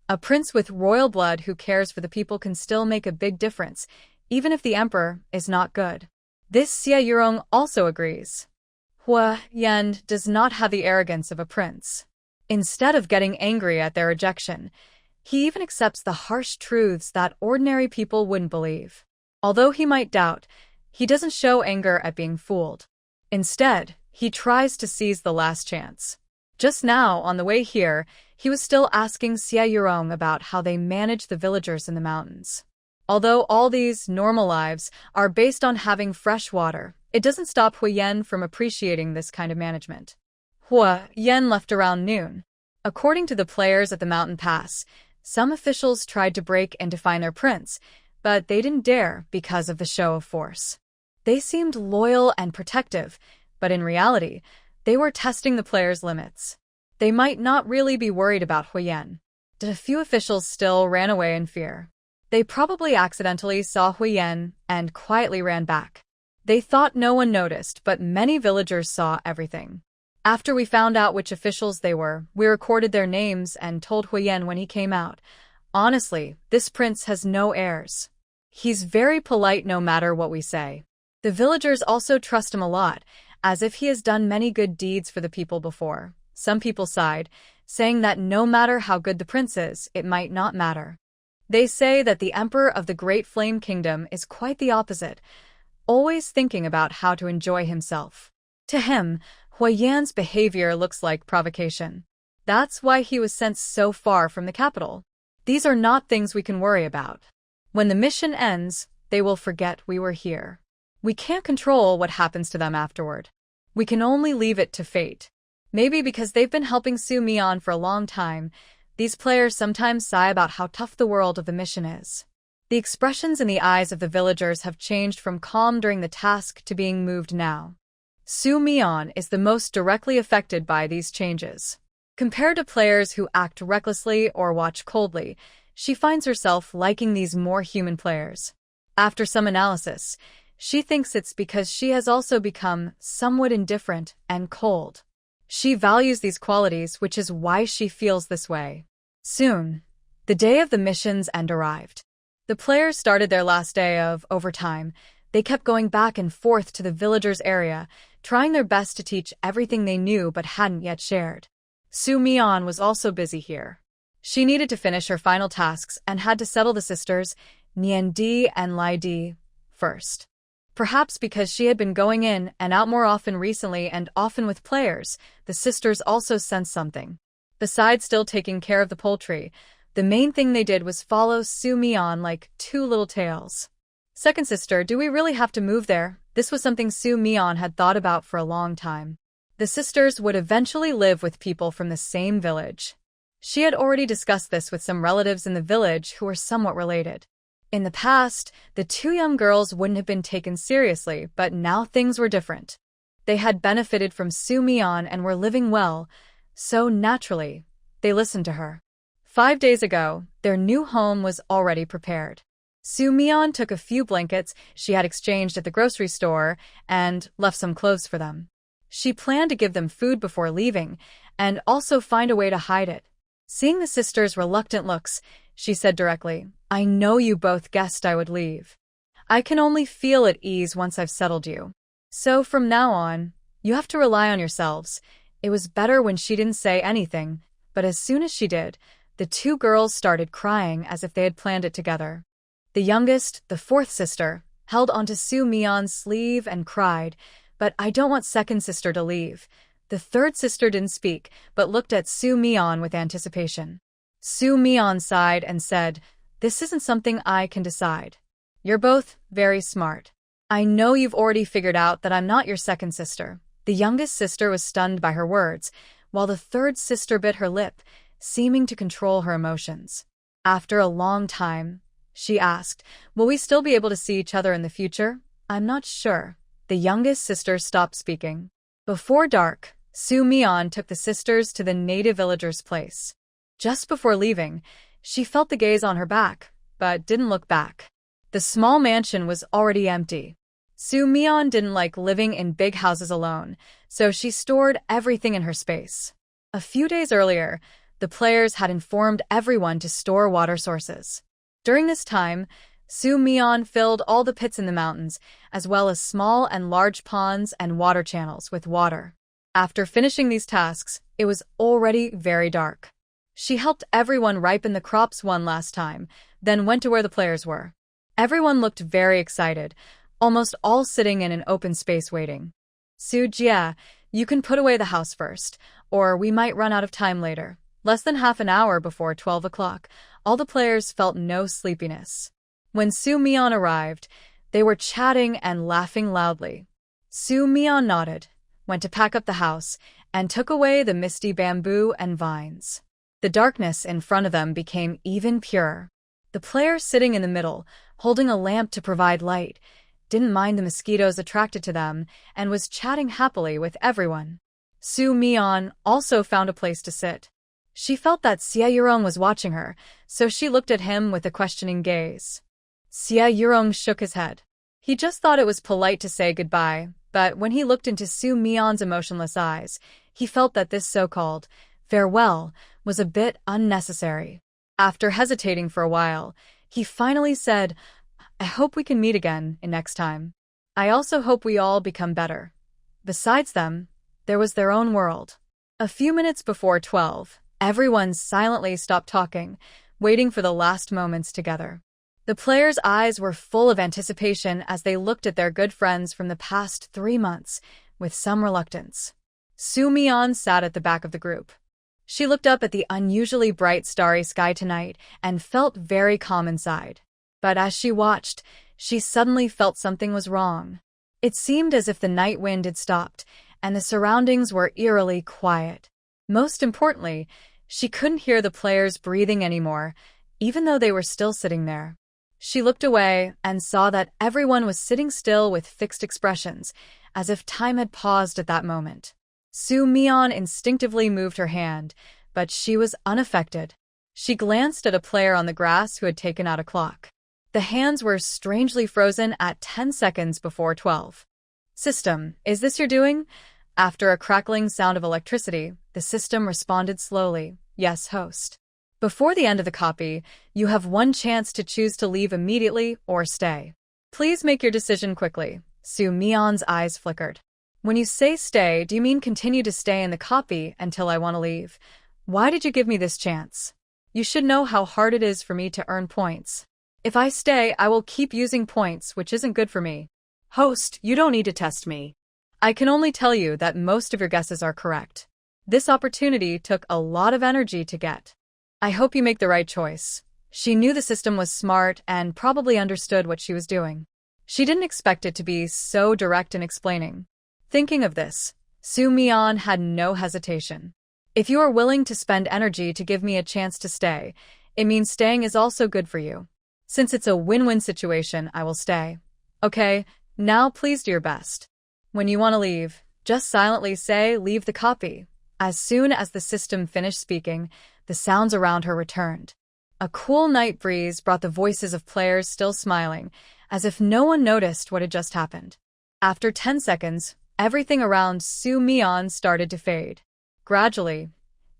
A prince with royal blood who cares for the people can still make a big difference, even if the emperor is not good. This Xie Yurong also agrees. Huo Yan does not have the arrogance of a prince. Instead of getting angry at their rejection, he even accepts the harsh truths that ordinary people wouldn't believe. Although he might doubt, he doesn't show anger at being fooled. Instead, he tries to seize the last chance. Just now, on the way here, he was still asking Xie Yurong about how they manage the villagers in the mountains. Although all these normal lives are based on having fresh water, it doesn't stop Huiyan from appreciating this kind of management. Huiyan left around noon. According to the players at the mountain pass, some officials tried to break and define their prince, but they didn't dare because of the show of force. They seemed loyal and protective, but in reality, they were testing the players' limits. They might not really be worried about Huiyan. A few officials still ran away in fear. They probably accidentally saw Huiyan and quietly ran back. They thought no one noticed, but many villagers saw everything. After we found out which officials they were, we recorded their names and told Huiyan when he came out. Honestly, this prince has no airs. He's very polite no matter what we say. The villagers also trust him a lot, as if he has done many good deeds for the people before. Some people sighed, saying that no matter how good the prince is, it might not matter. They say that the emperor of the Great Flame Kingdom is quite the opposite, always thinking about how to enjoy himself. To him, Huayan's behavior looks like provocation. That's why he was sent so far from the capital. These are not things we can worry about. When the mission ends, they will forget we were here. We can't control what happens to them afterward. We can only leave it to fate. Maybe because they've been helping Su Mian for a long time, these players sometimes sigh about how tough the world of the mission is. The expressions in the eyes of the villagers have changed from calm during the task to being moved now. Su Mian is the most directly affected by these changes. Compared to players who act recklessly or watch coldly, she finds herself liking these more human players. After some analysis, she thinks it's because she has also become somewhat indifferent and cold. She values these qualities, which is why she feels this way. Soon, the day of the mission's end arrived. The players started their last day of overtime. They kept going back and forth to the villagers' area, trying their best to teach everything they knew but hadn't yet shared. Su Mian was also busy here. She needed to finish her final tasks and had to settle the sisters, Nian Di and Lai Di, first. Perhaps because she had been going in and out more often recently and often with players, the sisters also sensed something. Besides still taking care of the poultry, the main thing they did was follow Su Mian like two little tails. Second sister, do we really have to move there? This was something Su Mian had thought about for a long time. The sisters would eventually live with people from the same village. She had already discussed this with some relatives in the village who were somewhat related. In the past, the two young girls wouldn't have been taken seriously, but now things were different. They had benefited from Su Mian and were living well, so naturally, they listened to her. 5 days ago, their new home was already prepared. Su Mian took a few blankets she had exchanged at the grocery store and left some clothes for them. She planned to give them food before leaving and also find a way to hide it. Seeing the sisters' reluctant looks, she said directly, I know you both guessed I would leave. I can only feel at ease once I've settled you. So from now on, you have to rely on yourselves. It was better when she didn't say anything, but as soon as she did, the two girls started crying as if they had planned it together. The youngest, the fourth sister, held onto Su Mian's sleeve and cried, but I don't want second sister to leave. The third sister didn't speak, but looked at Su Mian with anticipation. Su Mian sighed and said, this isn't something I can decide. You're both very smart. I know you've already figured out that I'm not your second sister. The youngest sister was stunned by her words, while the third sister bit her lip, seeming to control her emotions. After a long time, she asked, will we still be able to see each other in the future? I'm not sure. The youngest sister stopped speaking. Before dark, Su Mian took the sisters to the native villager's place. Just before leaving, she felt the gaze on her back, but didn't look back. The small mansion was already empty. Su Mian didn't like living in big houses alone, so she stored everything in her space. A few days earlier, the players had informed everyone to store water sources. During this time, Su Mian filled all the pits in the mountains, as well as small and large ponds and water channels with water. After finishing these tasks, it was already very dark. She helped everyone ripen the crops one last time, then went to where the players were. Everyone looked very excited, almost all sitting in an open space waiting. Su Jia, you can put away the house first, or we might run out of time later. Less than half an hour before 12 o'clock, all the players felt no sleepiness. When Su Mian arrived, they were chatting and laughing loudly. Su Mian nodded, went to pack up the house, and took away the misty bamboo and vines. The darkness in front of them became even purer. The player sitting in the middle, holding a lamp to provide light, didn't mind the mosquitoes attracted to them and was chatting happily with everyone. Su Mian also found a place to sit. She felt that Xie Yurong was watching her, so she looked at him with a questioning gaze. Xie Yurong shook his head. He just thought it was polite to say goodbye, but when he looked into Su Mian's emotionless eyes, he felt that this so-called farewell was a bit unnecessary. After hesitating for a while, he finally said, I hope we can meet again in next time. I also hope we all become better. Besides them, there was their own world. A few minutes before 12, everyone silently stopped talking, waiting for the last moments together. The players' eyes were full of anticipation as they looked at their good friends from the past 3 months, with some reluctance. Soo-mi-yeon sat at the back of the group. She looked up at the unusually bright starry sky tonight and felt very calm inside. But as she watched, she suddenly felt something was wrong. It seemed as if the night wind had stopped, and the surroundings were eerily quiet. Most importantly, she couldn't hear the players breathing anymore, even though they were still sitting there. She looked away and saw that everyone was sitting still with fixed expressions, as if time had paused at that moment. Soo-mi-yeon instinctively moved her hand, but she was unaffected. She glanced at a player on the grass who had taken out a clock. The hands were strangely frozen at 10 seconds before 12. "System, is this your doing?" After a crackling sound of electricity, the system responded slowly, "Yes, host. Before the end of the copy, you have one chance to choose to leave immediately or stay. Please make your decision quickly." Soo-mi-yeon's eyes flickered. "When you say stay, do you mean continue to stay in the copy until I want to leave? Why did you give me this chance? You should know how hard it is for me to earn points. If I stay, I will keep using points, which isn't good for me." Host, you don't need to test me. I can only tell you that most of your guesses are correct. This opportunity took a lot of energy to get. I hope you make the right choice. She knew the system was smart and probably understood what she was doing. She didn't expect it to be so direct in explaining. Thinking of this, Soo-mi-yeon had no hesitation. "If you are willing to spend energy to give me a chance to stay, it means staying is also good for you. Since it's a win-win situation, I will stay. Okay, now please do your best. When you want to leave, just silently say, 'Leave the copy.'" As soon as the system finished speaking, the sounds around her returned. A cool night breeze brought the voices of players still smiling, as if no one noticed what had just happened. After 10 seconds, everything around Soo-mi-yeon started to fade. Gradually,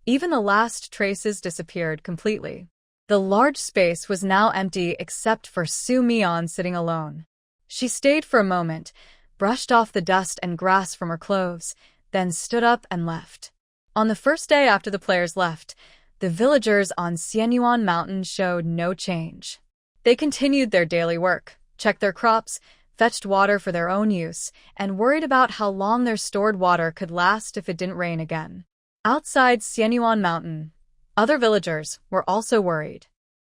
even the last traces disappeared completely. The large space was now empty except for Soo-mi-yeon sitting alone. She stayed for a moment, brushed off the dust and grass from her clothes, then stood up and left. On the first day after the players left, the villagers on Syeonyuan Mountain showed no change. They continued their daily work, checked their crops, fetched water for their own use, and worried about how long their stored water could last if it didn't rain again. Outside Syeonyuan Mountain, other villagers were also worried.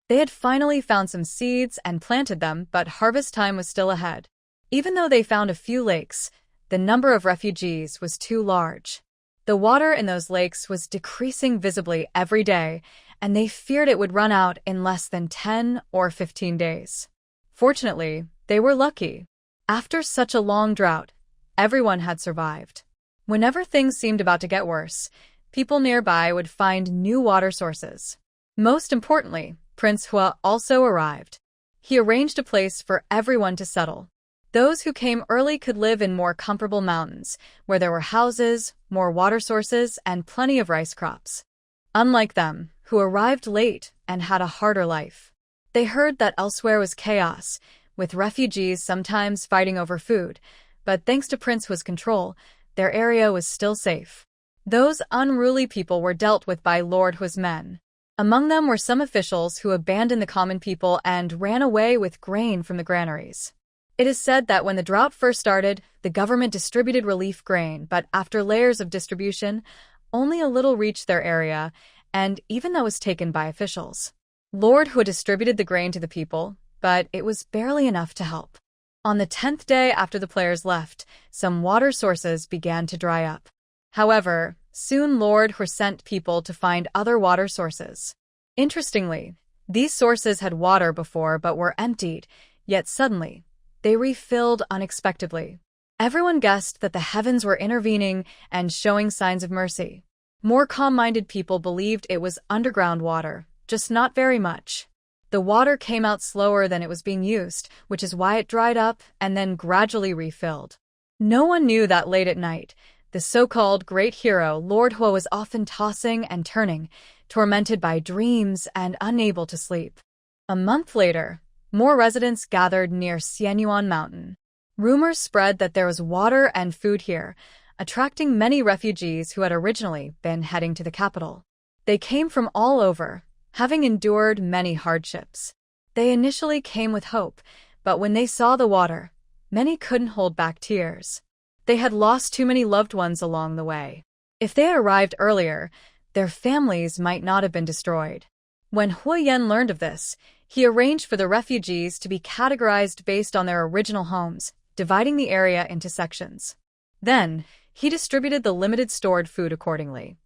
They had finally found some seeds and planted them, but harvest time was still ahead. Even though they found a few lakes, the number of refugees was too large. The water in those lakes was decreasing visibly every day, and they feared it would run out in less than 10 or 15 days. Fortunately, they were lucky. After such a long drought, everyone had survived. Whenever things seemed about to get worse, people nearby would find new water sources. Most importantly, Prince Hua also arrived. He arranged a place for everyone to settle. Those who came early could live in more comfortable mountains, where there were houses, more water sources, and plenty of rice crops. Unlike them, who arrived late and had a harder life. They heard that elsewhere was chaos, with refugees sometimes fighting over food, but thanks to Prince Hua's control, their area was still safe. Those unruly people were dealt with by Lord Hua's men. Among them were some officials who abandoned the common people and ran away with grain from the granaries. It is said that when the drought first started, the government distributed relief grain, but after layers of distribution, only a little reached their area, and even that was taken by officials. Lord Hua distributed the grain to the people, but it was barely enough to help. On the 10th day after the players left, some water sources began to dry up. However, soon Lord Hua sent people to find other water sources. Interestingly, these sources had water before but were emptied, yet suddenly, they refilled unexpectedly. Everyone guessed that the heavens were intervening and showing signs of mercy. More calm-minded people believed it was underground water, just not very much. The water came out slower than it was being used, which is why it dried up and then gradually refilled. No one knew that late at night, the so-called great hero Lord Hua was often tossing and turning, tormented by dreams and unable to sleep. A month later, more residents gathered near Syeonyuan Mountain. Rumors spread that there was water and food here, attracting many refugees who had originally been heading to the capital. They came from all over, having endured many hardships. They initially came with hope, but when they saw the water, many couldn't hold back tears. They had lost too many loved ones along the way. If they had arrived earlier, their families might not have been destroyed. When Huyen learned of this, he arranged for the refugees to be categorized based on their original homes, dividing the area into sections. Then, he distributed the limited stored food accordingly.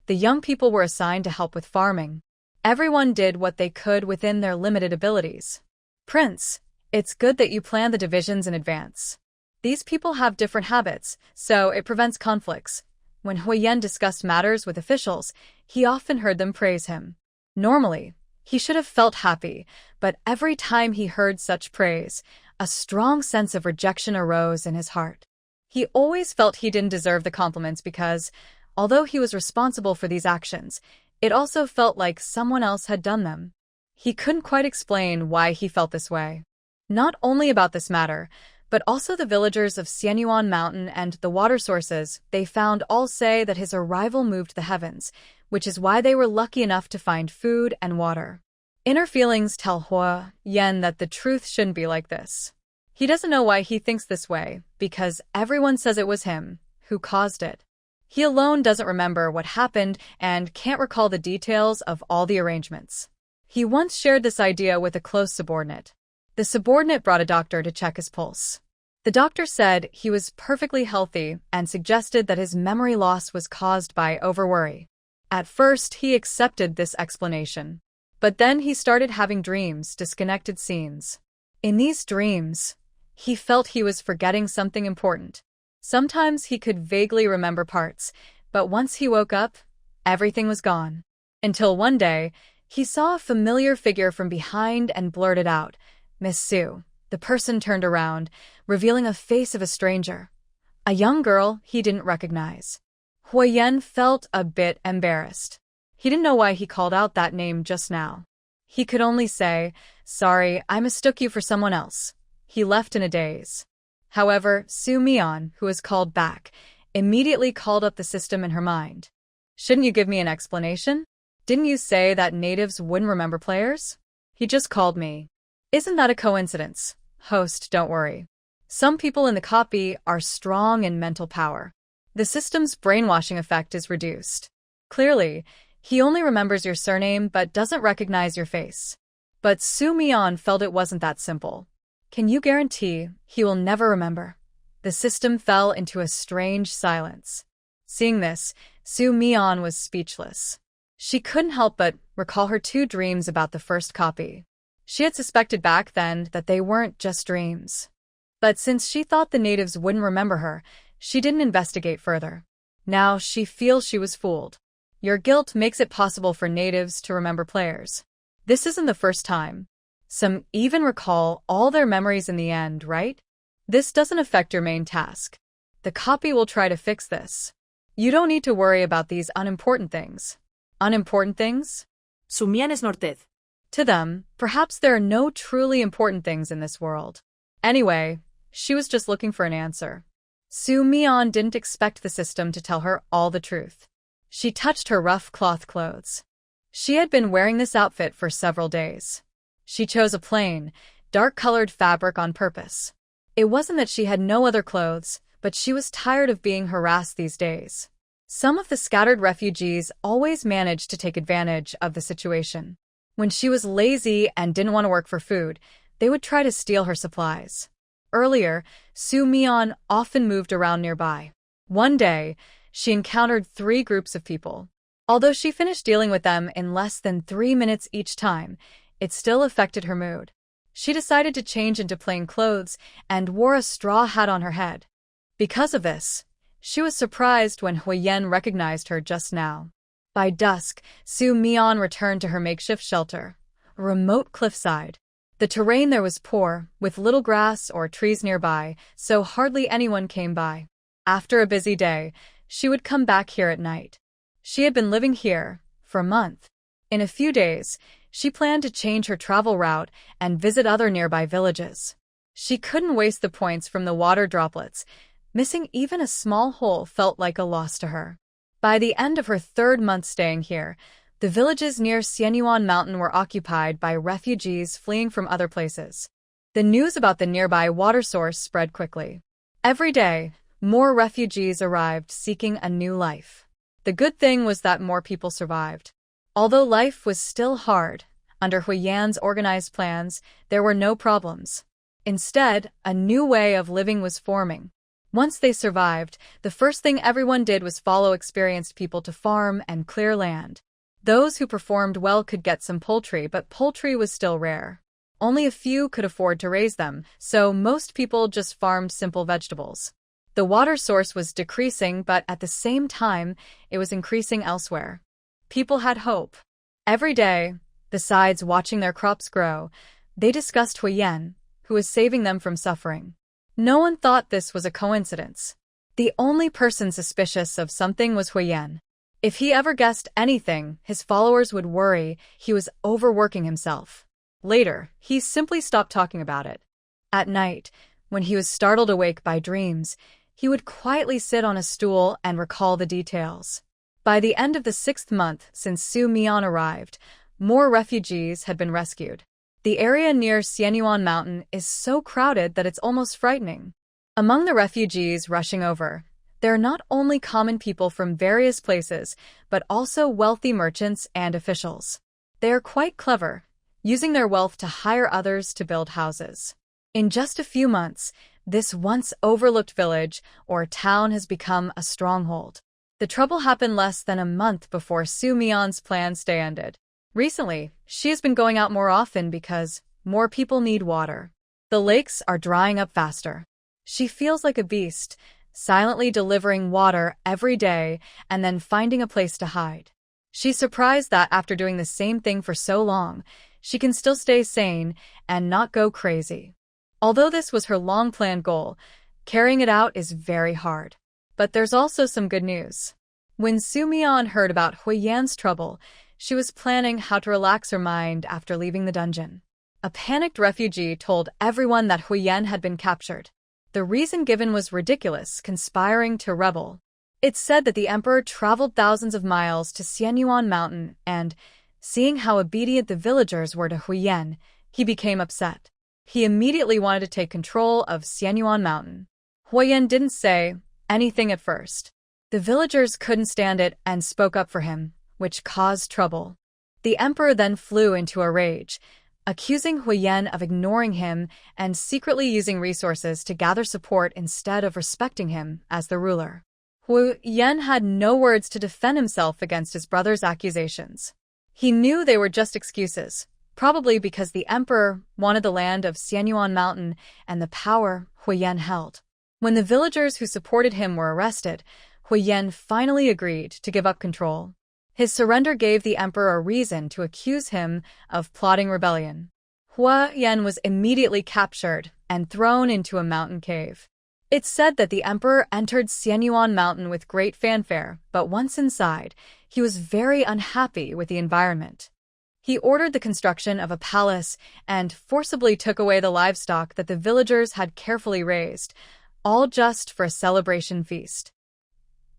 The young people were assigned to help with farming. Everyone did what they could within their limited abilities. Prince, it's good that you plan the divisions in advance. These people have different habits, so it prevents conflicts. When Huyen discussed matters with officials, he often heard them praise him. Normally, he should have felt happy, but every time he heard such praise, a strong sense of rejection arose in his heart. He always felt he didn't deserve the compliments because, although he was responsible for these actions, it also felt like someone else had done them. He couldn't quite explain why he felt this way. Not only about this matter, but also the villagers of Xianyuan Mountain and the water sources they found all say that his arrival moved the heavens, which is why they were lucky enough to find food and water. Inner feelings tell Huyen that the truth shouldn't be like this. He doesn't know why he thinks this way, because everyone says it was him who caused it. He alone doesn't remember what happened and can't recall the details of all the arrangements. He once shared this idea with a close subordinate. The subordinate brought a doctor to check his pulse. The doctor said he was perfectly healthy and suggested that his memory loss was caused by overworry. At first, he accepted this explanation. But then he started having dreams, disconnected scenes. In these dreams, he felt he was forgetting something important. Sometimes he could vaguely remember parts, but once he woke up, everything was gone. Until one day, he saw a familiar figure from behind and blurted out, "Miss Sue." The person turned around, revealing a face of a stranger. A young girl he didn't recognize. Huyen felt a bit embarrassed. He didn't know why he called out that name just now. He could only say, "Sorry, I mistook you for someone else." He left in a daze. However, Su Mian, who was called back, immediately called up the system in her mind. "Shouldn't you give me an explanation? Didn't you say that natives wouldn't remember players? He just called me. Isn't that a coincidence? Host, don't worry. Some people in the copy are strong in mental power. The system's brainwashing effect is reduced. Clearly, he only remembers your surname but doesn't recognize your face." But Su Mian felt it wasn't that simple. "Can you guarantee he will never remember?" The system fell into a strange silence. Seeing this, Su Mian was speechless. She couldn't help but recall her two dreams about the first copy. She had suspected back then that they weren't just dreams. But since she thought the natives wouldn't remember her, she didn't investigate further. Now she feels she was fooled. Your guilt makes it possible for natives to remember players. This isn't the first time. Some even recall all their memories in the end, right? This doesn't affect your main task. The copy will try to fix this. You don't need to worry about these unimportant things. Unimportant things? Sumian snorted. To them, perhaps there are no truly important things in this world. Anyway, she was just looking for an answer. Su Mian didn't expect the system to tell her all the truth. She touched her rough cloth clothes. She had been wearing this outfit for several days. She chose a plain, dark-colored fabric on purpose. It wasn't that she had no other clothes, but she was tired of being harassed these days. Some of the scattered refugees always managed to take advantage of the situation. When she was lazy and didn't want to work for food, they would try to steal her supplies. Earlier, Su Mian often moved around nearby. One day, she encountered 3 groups of people. Although she finished dealing with them in less than 3 minutes each time, it still affected her mood. She decided to change into plain clothes and wore a straw hat on her head. Because of this, she was surprised when Huyen recognized her just now. By dusk, Su Mian returned to her makeshift shelter, a remote cliffside. The terrain there was poor, with little grass or trees nearby, so hardly anyone came by. After a busy day, she would come back here at night. She had been living here for a month. In a few days, she planned to change her travel route and visit other nearby villages. She couldn't waste the points from the water droplets, Missing even a small hole felt like a loss to her. By the end of her 3rd month staying here, the villages near Xianyuan Mountain were occupied by refugees fleeing from other places. The news about the nearby water source spread quickly. Every day, more refugees arrived seeking a new life. The good thing was that more people survived. Although life was still hard, under Huiyan's organized plans, there were no problems. Instead, a new way of living was forming. Once they survived, the first thing everyone did was follow experienced people to farm and clear land. Those who performed well could get some poultry, but poultry was still rare. Only a few could afford to raise them, so most people just farmed simple vegetables. The water source was decreasing, but at the same time, it was increasing elsewhere. People had hope. Every day, besides watching their crops grow, they discussed Huiyan, who was saving them from suffering. No one thought this was a coincidence. The only person suspicious of something was Huiyan. If he ever guessed anything, his followers would worry he was overworking himself. Later, he simply stopped talking about it. At night, when he was startled awake by dreams, he would quietly sit on a stool and recall the details. By the end of the 6th month since Su Mian arrived, more refugees had been rescued. The area near Xianyuan Mountain is so crowded that it's almost frightening. Among the refugees rushing over, there are not only common people from various places, but also wealthy merchants and officials. They are quite clever, using their wealth to hire others to build houses. In just a few months, this once overlooked village or town has become a stronghold. The trouble happened less than a month before Su Mian's planned stay ended. Recently, she has been going out more often because more people need water. The lakes are drying up faster. She feels like a beast, silently delivering water every day and then finding a place to hide. She's surprised that after doing the same thing for so long, she can still stay sane and not go crazy. Although this was her long-planned goal, carrying it out is very hard. But there's also some good news. When Su Mian heard about Huiyan's trouble, she was planning how to relax her mind after leaving the dungeon. A panicked refugee told everyone that Huiyan had been captured. The reason given was ridiculous, conspiring to rebel. It said that the emperor traveled thousands of miles to Xianyuan Mountain and, seeing how obedient the villagers were to Huiyan, he became upset. He immediately wanted to take control of Xianyuan Mountain. Huiyan didn't say anything at first. The villagers couldn't stand it and spoke up for him, which caused trouble. The emperor then flew into a rage, accusing Huiyan of ignoring him and secretly using resources to gather support instead of respecting him as the ruler. Huiyan had no words to defend himself against his brother's accusations. He knew they were just excuses, probably because the emperor wanted the land of Xianyuan Mountain and the power Huiyan held. When the villagers who supported him were arrested, Huiyan finally agreed to give up control. His surrender gave the emperor a reason to accuse him of plotting rebellion. Huiyan was immediately captured and thrown into a mountain cave. It's said that the emperor entered Xianyuan Mountain with great fanfare, but once inside, he was very unhappy with the environment. He ordered the construction of a palace and forcibly took away the livestock that the villagers had carefully raised, all just for a celebration feast.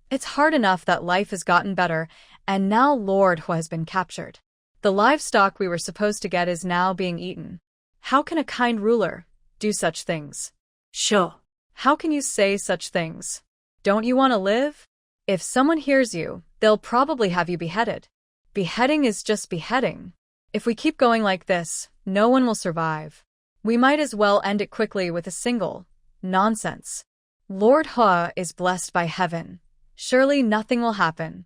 It's hard enough that life has gotten better, and now Lord Hua has been captured. The livestock we were supposed to get is now being eaten. How can a kind ruler do such things? Sure. How can you say such things? Don't you want to live? If someone hears you, they'll probably have you beheaded. Beheading is just beheading. If we keep going like this, no one will survive. We might as well end it quickly with a single nonsense. Lord Hua is blessed by heaven. Surely nothing will happen.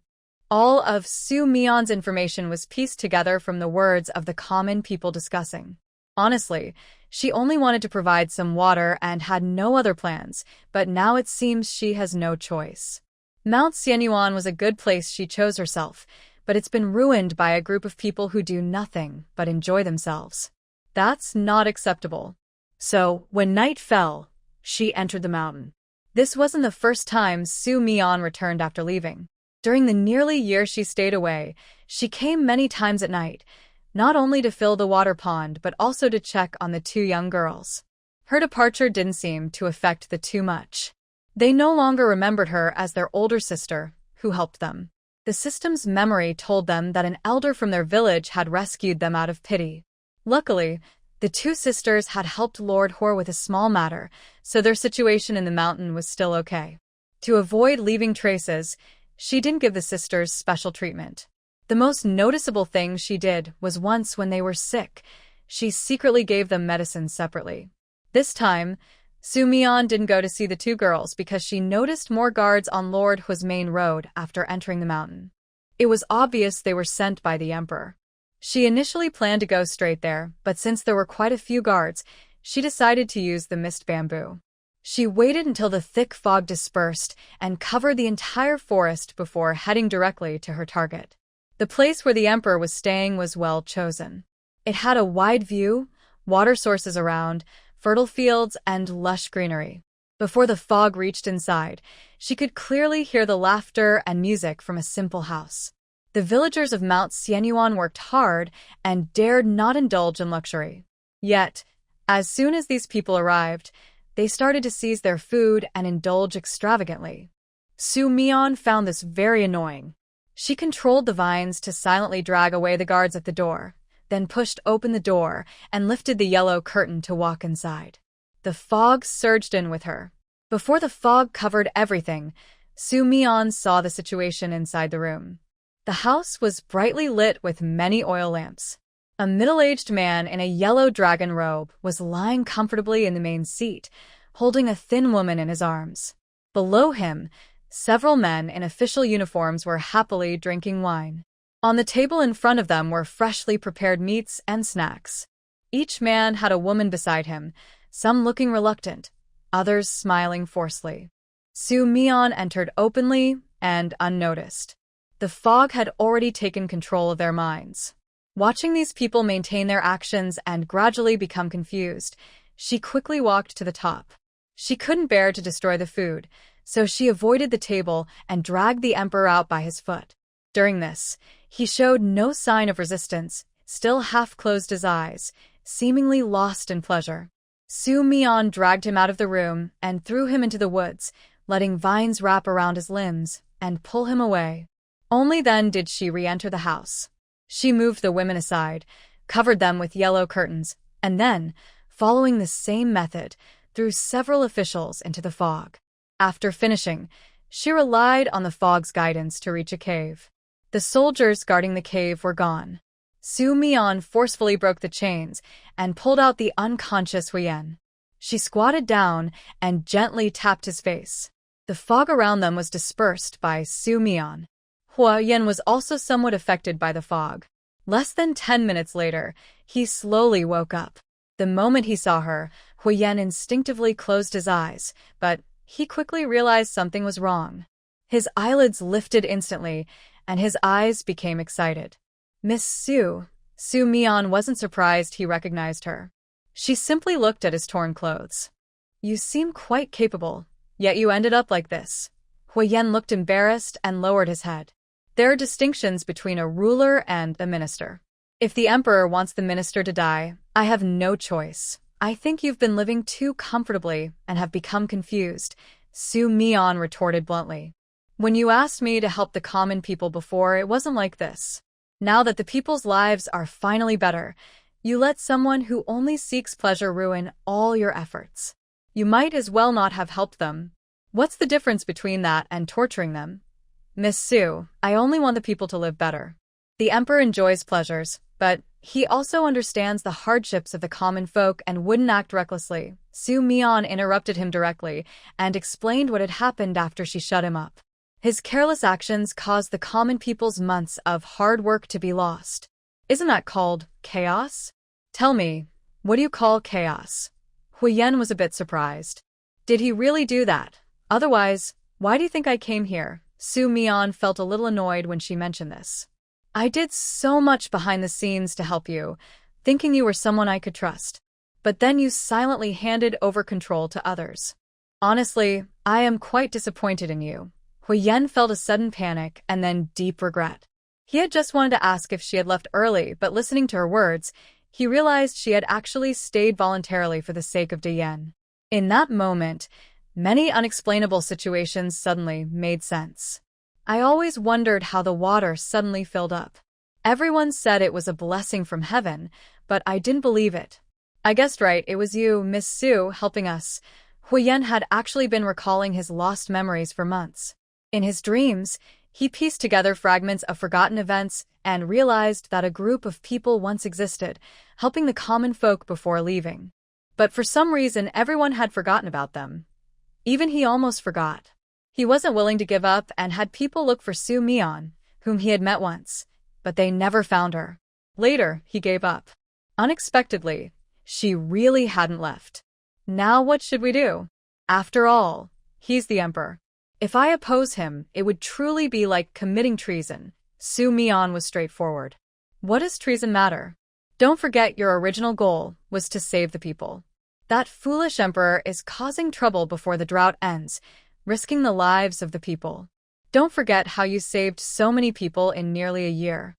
All of Su Mian's information was pieced together from the words of the common people discussing. Honestly, she only wanted to provide some water and had no other plans, but now it seems she has no choice. Mount Xianyuan was a good place she chose herself, but it's been ruined by a group of people who do nothing but enjoy themselves. That's not acceptable. So, when night fell, she entered the mountain. This wasn't the first time Su Mian returned after leaving. During the nearly year she stayed away, she came many times at night, not only to fill the water pond but also to check on the two young girls. Her departure didn't seem to affect the two much. They no longer remembered her as their older sister, who helped them. The system's memory told them that an elder from their village had rescued them out of pity. Luckily, the two sisters had helped Lord Hor with a small matter, so their situation in the mountain was still okay. To avoid leaving traces, she didn't give the sisters special treatment. The most noticeable thing she did was once when they were sick, she secretly gave them medicine separately. This time, Su Mian didn't go to see the two girls because she noticed more guards on Lord Hu's main road after entering the mountain. It was obvious they were sent by the emperor. She initially planned to go straight there, but since there were quite a few guards, she decided to use the mist bamboo. She waited until the thick fog dispersed and covered the entire forest before heading directly to her target. The place where the emperor was staying was well chosen. It had a wide view, water sources around, fertile fields, and lush greenery. Before the fog reached inside, she could clearly hear the laughter and music from a simple house. The villagers of Mount Xianyuan worked hard and dared not indulge in luxury. Yet, as soon as these people arrived, they started to seize their food and indulge extravagantly. Su Mian found this very annoying. She controlled the vines to silently drag away the guards at the door, then pushed open the door and lifted the yellow curtain to walk inside. The fog surged in with her. Before the fog covered everything, Su Mian saw the situation inside the room. The house was brightly lit with many oil lamps. A middle-aged man in a yellow dragon robe was lying comfortably in the main seat, holding a thin woman in his arms. Below him, several men in official uniforms were happily drinking wine. On the table in front of them were freshly prepared meats and snacks. Each man had a woman beside him, some looking reluctant, others smiling forcefully. Su Mian entered openly and unnoticed. The fog had already taken control of their minds. Watching these people maintain their actions and gradually become confused, she quickly walked to the top. She couldn't bear to destroy the food, so she avoided the table and dragged the emperor out by his foot. During this, he showed no sign of resistance, still half closed his eyes, seemingly lost in pleasure. Su Mian dragged him out of the room and threw him into the woods, letting vines wrap around his limbs and pull him away. Only then did she re-enter the house. She moved the women aside, covered them with yellow curtains, and then, following the same method, threw several officials into the fog. After finishing, she relied on the fog's guidance to reach a cave. The soldiers guarding the cave were gone. Su Mian forcefully broke the chains and pulled out the unconscious Huyen. She squatted down and gently tapped his face. The fog around them was dispersed by Su Mian. Huyen was also somewhat affected by the fog. Less than 10 minutes later, he slowly woke up. The moment he saw her, Huyen instinctively closed his eyes, but he quickly realized something was wrong. His eyelids lifted instantly, and his eyes became excited. Miss Su. Su Mian wasn't surprised he recognized her. She simply looked at his torn clothes. You seem quite capable, yet you ended up like this. Huyen looked embarrassed and lowered his head. There are distinctions between a ruler and a minister. If the emperor wants the minister to die, I have no choice. I think you've been living too comfortably and have become confused, Su Mian retorted bluntly. When you asked me to help the common people before, it wasn't like this. Now that the people's lives are finally better, you let someone who only seeks pleasure ruin all your efforts. You might as well not have helped them. What's the difference between that and torturing them? Miss Su, I only want the people to live better. The emperor enjoys pleasures, but he also understands the hardships of the common folk and wouldn't act recklessly. Su Mian interrupted him directly and explained what had happened after she shut him up. His careless actions caused the common people's months of hard work to be lost. Isn't that called chaos? Tell me, what do you call chaos? Huyen was a bit surprised. Did he really do that? Otherwise, why do you think I came here? Su Mian felt a little annoyed when she mentioned this. I did so much behind the scenes to help you, thinking you were someone I could trust. But then you silently handed over control to others. Honestly, I am quite disappointed in you. Huyen felt a sudden panic and then deep regret. He had just wanted to ask if she had left early, but listening to her words, he realized she had actually stayed voluntarily for the sake of Diane. In that moment, Many unexplainable situations suddenly made sense. I always wondered how the water suddenly filled up. Everyone said it was a blessing from heaven, but I didn't believe it. I guessed right, it was you, Miss Sue, helping us. Huyen had actually been recalling his lost memories for months. In his dreams, he pieced together fragments of forgotten events and realized that a group of people once existed, helping the common folk before leaving. But for some reason, everyone had forgotten about them. Even he almost forgot. He wasn't willing to give up and had people look for Sue Mion, whom he had met once, but they never found her. Later, he gave up. Unexpectedly, she really hadn't left. Now what should we do? After all, he's the emperor. If I oppose him, it would truly be like committing treason. Sue Mion was straightforward. What does treason matter? Don't forget your original goal was to save the people. That foolish emperor is causing trouble before the drought ends, risking the lives of the people. Don't forget how you saved so many people in nearly a year.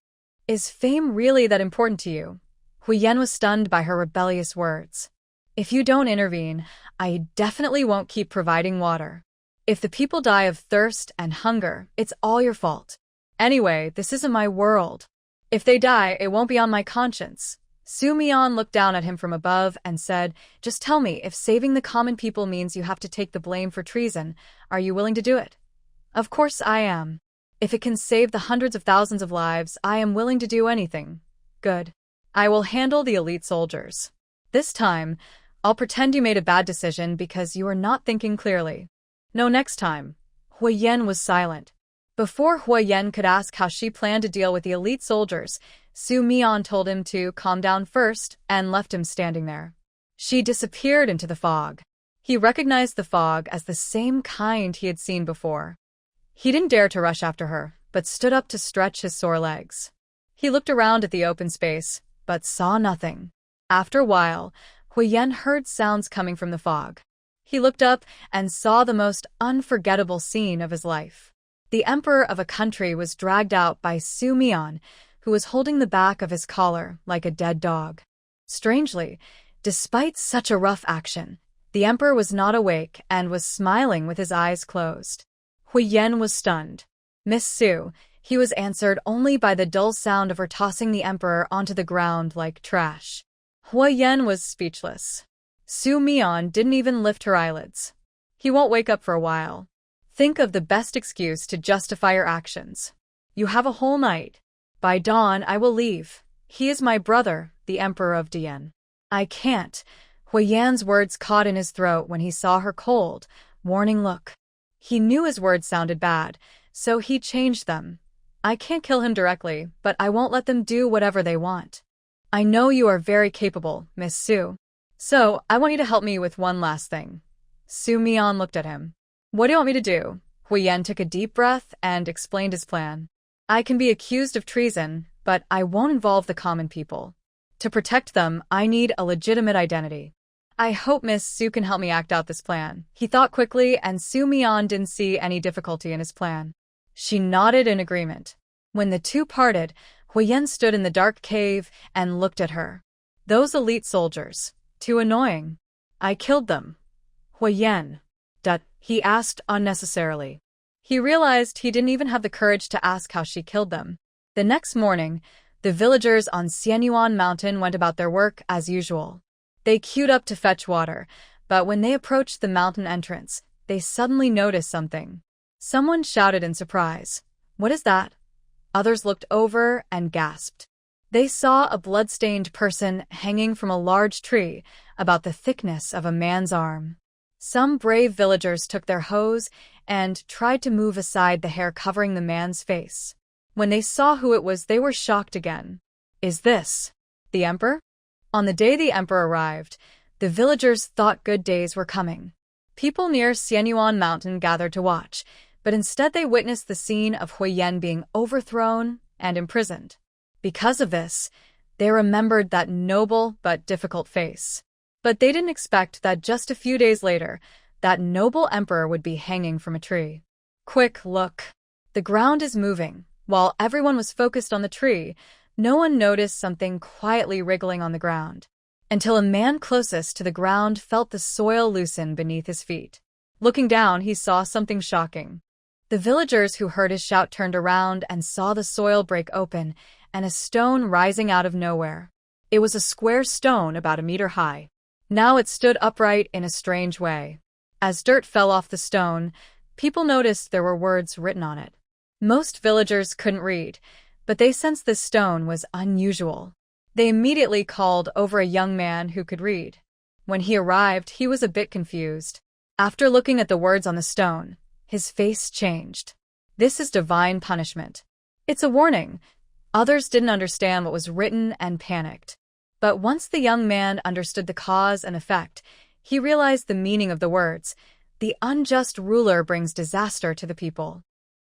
Is fame really that important to you? Huyen was stunned by her rebellious words. If you don't intervene, I definitely won't keep providing water. If the people die of thirst and hunger, it's all your fault. Anyway, this isn't my world. If they die, it won't be on my conscience. Sue Mion looked down at him from above and said, just tell me, if saving the common people means you have to take the blame for treason, are you willing to do it? Of course I am. If it can save the hundreds of thousands of lives, I am willing to do anything. Good. I will handle the elite soldiers. This time, I'll pretend you made a bad decision because you are not thinking clearly. No, next time. Huyen was silent. Before Huyen could ask how she planned to deal with the elite soldiers, Sue Mion told him to calm down first and left him standing there. She disappeared into the fog. He recognized the fog as the same kind he had seen before. He didn't dare to rush after her, but stood up to stretch his sore legs. He looked around at the open space, but saw nothing. After a while, Huyen heard sounds coming from the fog. He looked up and saw the most unforgettable scene of his life. The emperor of a country was dragged out by Sue Mion, who was holding the back of his collar like a dead dog. Strangely, despite such a rough action, the emperor was not awake and was smiling with his eyes closed. Huyen was stunned. Miss Sue, he was answered only by the dull sound of her tossing the emperor onto the ground like trash. Huyen was speechless. Sue Mion didn't even lift her eyelids. He won't wake up for a while. Think of the best excuse to justify your actions. You have a whole night. By dawn, I will leave. He is my brother, the Emperor of Dien. I can't. Huyen's words caught in his throat when he saw her cold, warning look. He knew his words sounded bad, so he changed them. I can't kill him directly, but I won't let them do whatever they want. I know you are very capable, Miss Sue. So, I want you to help me with one last thing. Sue Mion looked at him. What do you want me to do? Huyen took a deep breath and explained his plan. I can be accused of treason, but I won't involve the common people. To protect them, I need a legitimate identity. I hope Miss Sue can help me act out this plan. He thought quickly, and Sue Mion didn't see any difficulty in his plan. She nodded in agreement. When the two parted, Huyen stood in the dark cave and looked at her. Those elite soldiers. Too annoying. I killed them. Huyen. He asked unnecessarily. He realized he didn't even have the courage to ask how she killed them. The next morning, the villagers on Xianyuan Mountain went about their work as usual. They queued up to fetch water, but when they approached the mountain entrance, they suddenly noticed something. Someone shouted in surprise. What is that? Others looked over and gasped. They saw a blood-stained person hanging from a large tree, about the thickness of a man's arm. Some brave villagers took their hose and tried to move aside the hair covering the man's face. When they saw who it was, they were shocked again. Is this the emperor? On the day the emperor arrived, the villagers thought good days were coming. People near Xianyuan Mountain gathered to watch, but instead they witnessed the scene of Huyen being overthrown and imprisoned. Because of this, they remembered that noble but difficult face. But they didn't expect that just a few days later, that noble emperor would be hanging from a tree. Quick, look. The ground is moving. While everyone was focused on the tree, no one noticed something quietly wriggling on the ground, until a man closest to the ground felt the soil loosen beneath his feet. Looking down, he saw something shocking. The villagers who heard his shout turned around and saw the soil break open and a stone rising out of nowhere. It was a square stone about a meter high. Now it stood upright in a strange way. As dirt fell off the stone, people noticed there were words written on it. Most villagers couldn't read, but they sensed this stone was unusual. They immediately called over a young man who could read. When he arrived, he was a bit confused. After looking at the words on the stone, his face changed. This is divine punishment. It's a warning. Others didn't understand what was written and panicked. But once the young man understood the cause and effect, he realized the meaning of the words. The unjust ruler brings disaster to the people.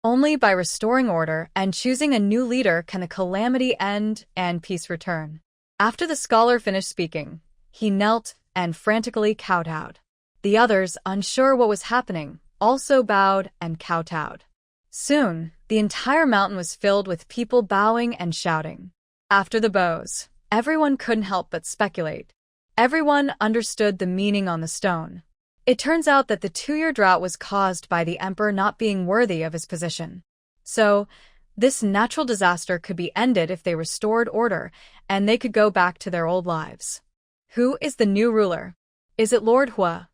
Only by restoring order and choosing a new leader can the calamity end and peace return. After the scholar finished speaking, he knelt and frantically kowtowed. The others, unsure what was happening, also bowed and kowtowed. Soon, the entire mountain was filled with people bowing and shouting. After the bows, everyone couldn't help but speculate. Everyone understood the meaning on the stone. It turns out that the 2-year drought was caused by the emperor not being worthy of his position. So, this natural disaster could be ended if they restored order, and they could go back to their old lives. Who is the new ruler? Is it Lord Hua?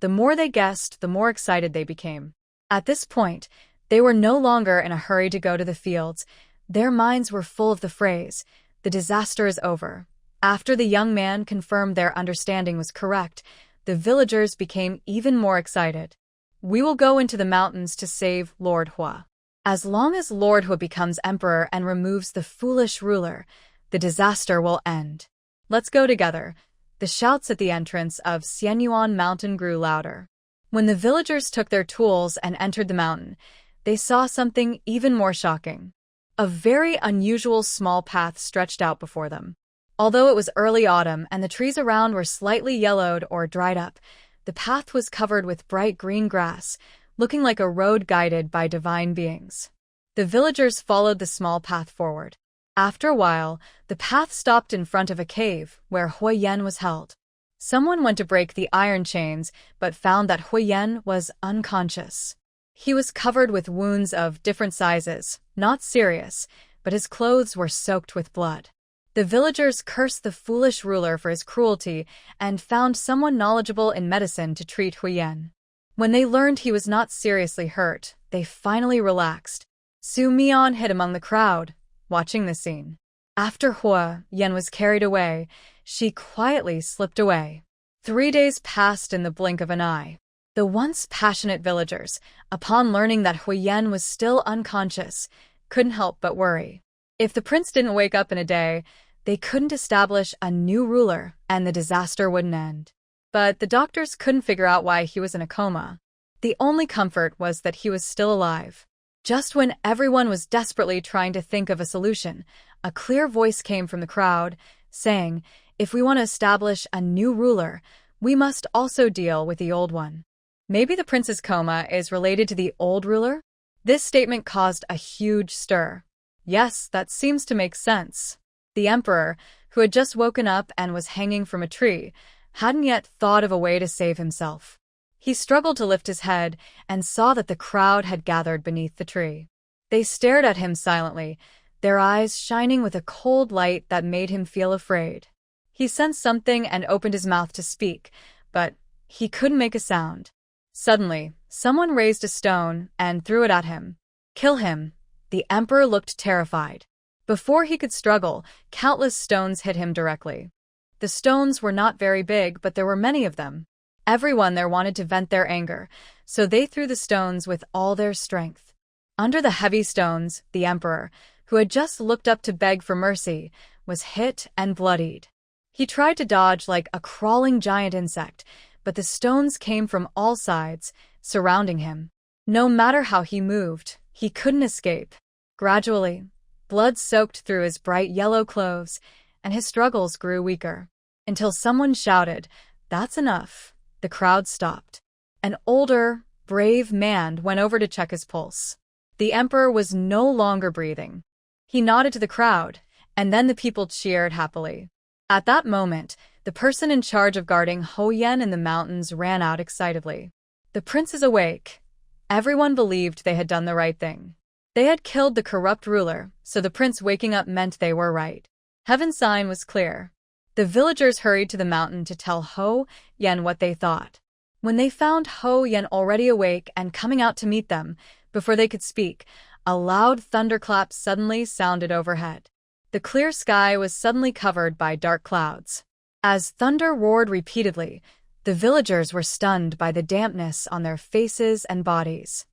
The more they guessed, the more excited they became. At this point, they were no longer in a hurry to go to the fields. Their minds were full of the phrase, "The disaster is over." After the young man confirmed their understanding was correct, the villagers became even more excited. "We will go into the mountains to save Lord Hua. As long as Lord Hua becomes emperor and removes the foolish ruler, the disaster will end. Let's go together." The shouts at the entrance of Xianyuan Mountain grew louder. When the villagers took their tools and entered the mountain, they saw something even more shocking. A very unusual small path stretched out before them. Although it was early autumn and the trees around were slightly yellowed or dried up, the path was covered with bright green grass, looking like a road guided by divine beings. The villagers followed the small path forward. After a while, the path stopped in front of a cave where Huiyan was held. Someone went to break the iron chains, but found that Huiyan was unconscious. He was covered with wounds of different sizes, not serious, but his clothes were soaked with blood. The villagers cursed the foolish ruler for his cruelty and found someone knowledgeable in medicine to treat Huiyan. When they learned he was not seriously hurt, they finally relaxed. Su Mian hid among the crowd, watching the scene. After Huiyan was carried away, she quietly slipped away. 3 days passed in the blink of an eye. The once passionate villagers, upon learning that Huiyan was still unconscious, couldn't help but worry. If the prince didn't wake up in a day, they couldn't establish a new ruler and the disaster wouldn't end. But the doctors couldn't figure out why he was in a coma. The only comfort was that he was still alive. Just when everyone was desperately trying to think of a solution, a clear voice came from the crowd, saying, "If we want to establish a new ruler, we must also deal with the old one." Maybe the prince's coma is related to the old ruler? This statement caused a huge stir. Yes, that seems to make sense. The emperor, who had just woken up and was hanging from a tree, hadn't yet thought of a way to save himself. He struggled to lift his head and saw that the crowd had gathered beneath the tree. They stared at him silently, their eyes shining with a cold light that made him feel afraid. He sensed something and opened his mouth to speak, but he couldn't make a sound. Suddenly, someone raised a stone and threw it at him. "Kill him." The emperor looked terrified. Before he could struggle, countless stones hit him directly. The stones were not very big, but there were many of them. Everyone there wanted to vent their anger, so they threw the stones with all their strength. Under the heavy stones, the emperor, who had just looked up to beg for mercy, was hit and bloodied. He tried to dodge like a crawling giant insect, but the stones came from all sides, surrounding him. No matter how he moved, he couldn't escape. Gradually, blood soaked through his bright yellow clothes, and his struggles grew weaker. Until someone shouted, "That's enough." The crowd stopped. An older, brave man went over to check his pulse. The emperor was no longer breathing. He nodded to the crowd, and then the people cheered happily. At that moment, the person in charge of guarding Huiyan in the mountains ran out excitedly. The prince is awake. Everyone believed they had done the right thing. They had killed the corrupt ruler, so the prince waking up meant they were right. Heaven's sign was clear. The villagers hurried to the mountain to tell Ho Yen what they thought. When they found Ho Yen already awake and coming out to meet them, before they could speak, a loud thunderclap suddenly sounded overhead. The clear sky was suddenly covered by dark clouds. As thunder roared repeatedly, the villagers were stunned by the dampness on their faces and bodies.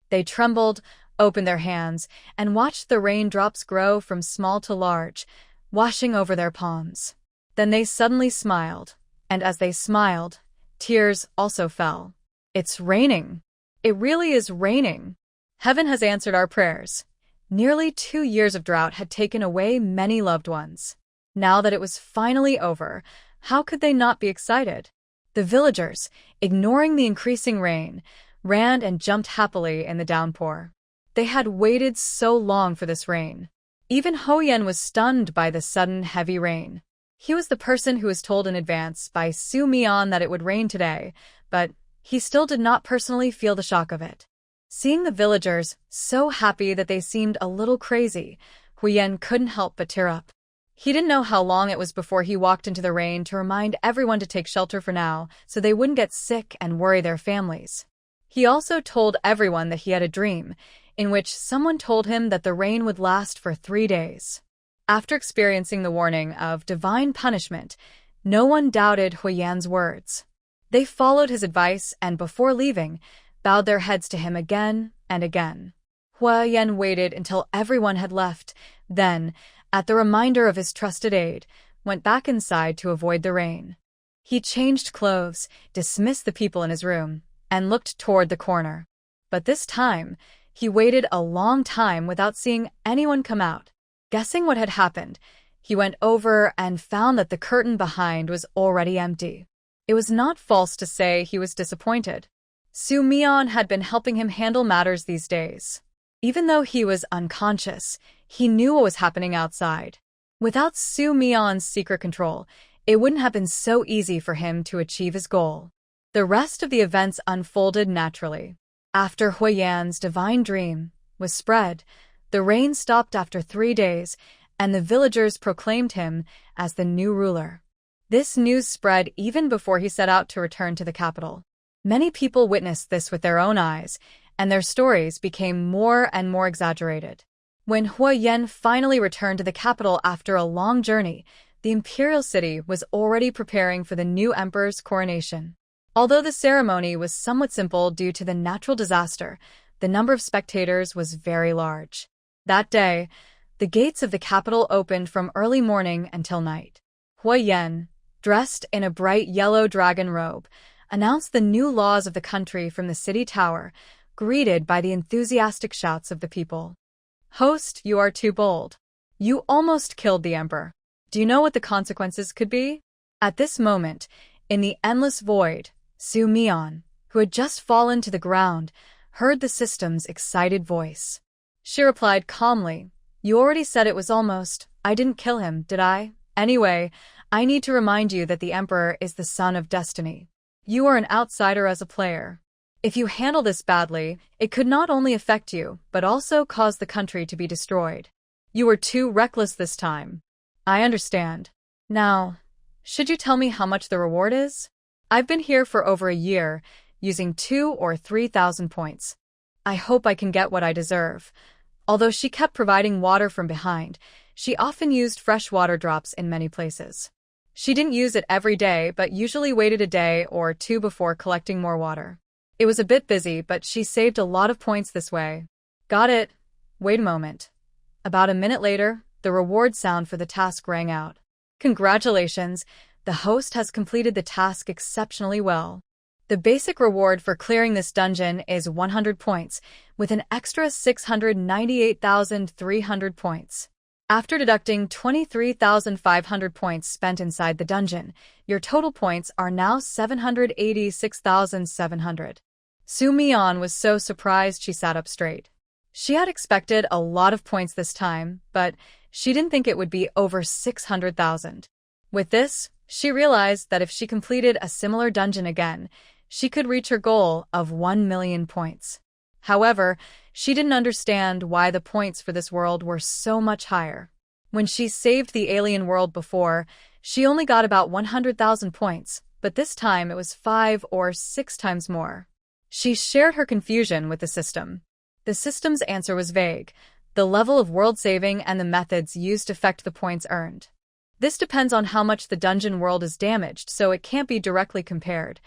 They trembled, opened their hands, and watched the raindrops grow from small to large, washing over their palms. Then they suddenly smiled, and as they smiled, tears also fell. It's raining. It really is raining. Heaven has answered our prayers. Nearly 2 years of drought had taken away many loved ones. Now that it was finally over, how could they not be excited? The villagers, ignoring the increasing rain, ran and jumped happily in the downpour. They had waited so long for this rain. Even Ho Yen was stunned by the sudden heavy rain. He was the person who was told in advance by Su Mian that it would rain today, but he still did not personally feel the shock of it. Seeing the villagers so happy that they seemed a little crazy, Hu Yen couldn't help but tear up. He didn't know how long it was before he walked into the rain to remind everyone to take shelter for now so they wouldn't get sick and worry their families. He also told everyone that he had a dream, in which someone told him that the rain would last for 3 days. After experiencing the warning of divine punishment, no one doubted Hu Yan's words. They followed his advice and before leaving, bowed their heads to him again and again. Hu Yan waited until everyone had left, then, at the reminder of his trusted aide, went back inside to avoid the rain. He changed clothes, dismissed the people in his room, and looked toward the corner. But this time, he waited a long time without seeing anyone come out. Guessing what had happened, he went over and found that the curtain behind was already empty. It was not false to say he was disappointed. Su Mian had been helping him handle matters these days. Even though he was unconscious, he knew what was happening outside. Without Su Mian's secret control, it wouldn't have been so easy for him to achieve his goal. The rest of the events unfolded naturally. After Hu Yan's divine dream was spread, the rain stopped after 3 days, and the villagers proclaimed him as the new ruler. This news spread even before he set out to return to the capital. Many people witnessed this with their own eyes, and their stories became more and more exaggerated. When Hu Yan finally returned to the capital after a long journey, the imperial city was already preparing for the new emperor's coronation. Although the ceremony was somewhat simple due to the natural disaster, the number of spectators was very large. That day, the gates of the capital opened from early morning until night. Hu Yan, dressed in a bright yellow dragon robe, announced the new laws of the country from the city tower, greeted by the enthusiastic shouts of the people. "Host, you are too bold. You almost killed the emperor. Do you know what the consequences could be?" At this moment, in the endless void, Su Mian, who had just fallen to the ground, heard the system's excited voice. She replied calmly, "You already said it was almost. I didn't kill him, did I? Anyway, I need to remind you that the emperor is the son of destiny. You are an outsider as a player. If you handle this badly, it could not only affect you, but also cause the country to be destroyed. You were too reckless this time. I understand. Now, should you tell me how much the reward is? I've been here for over a year, using 2,000 or 3,000 points. I hope I can get what I deserve." Although she kept providing water from behind, she often used fresh water drops in many places. She didn't use it every day, but usually waited a day or 2 before collecting more water. It was a bit busy, but she saved a lot of points this way. Got it. Wait a moment. About a minute later, the reward sound for the task rang out. Congratulations, the host has completed the task exceptionally well. The basic reward for clearing this dungeon is 100 points, with an extra 698,300 points. After deducting 23,500 points spent inside the dungeon, your total points are now 786,700. Su Mian was so surprised she sat up straight. She had expected a lot of points this time, but she didn't think it would be over 600,000. With this, she realized that if she completed a similar dungeon again, she could reach her goal of 1 million points. However, she didn't understand why the points for this world were so much higher. When she saved the alien world before, she only got about 100,000 points, but this time it was 5 or 6 times more. She shared her confusion with the system. The system's answer was vague. The level of world saving and the methods used affect the points earned. This depends on how much the dungeon world is damaged, so it can't be directly compared.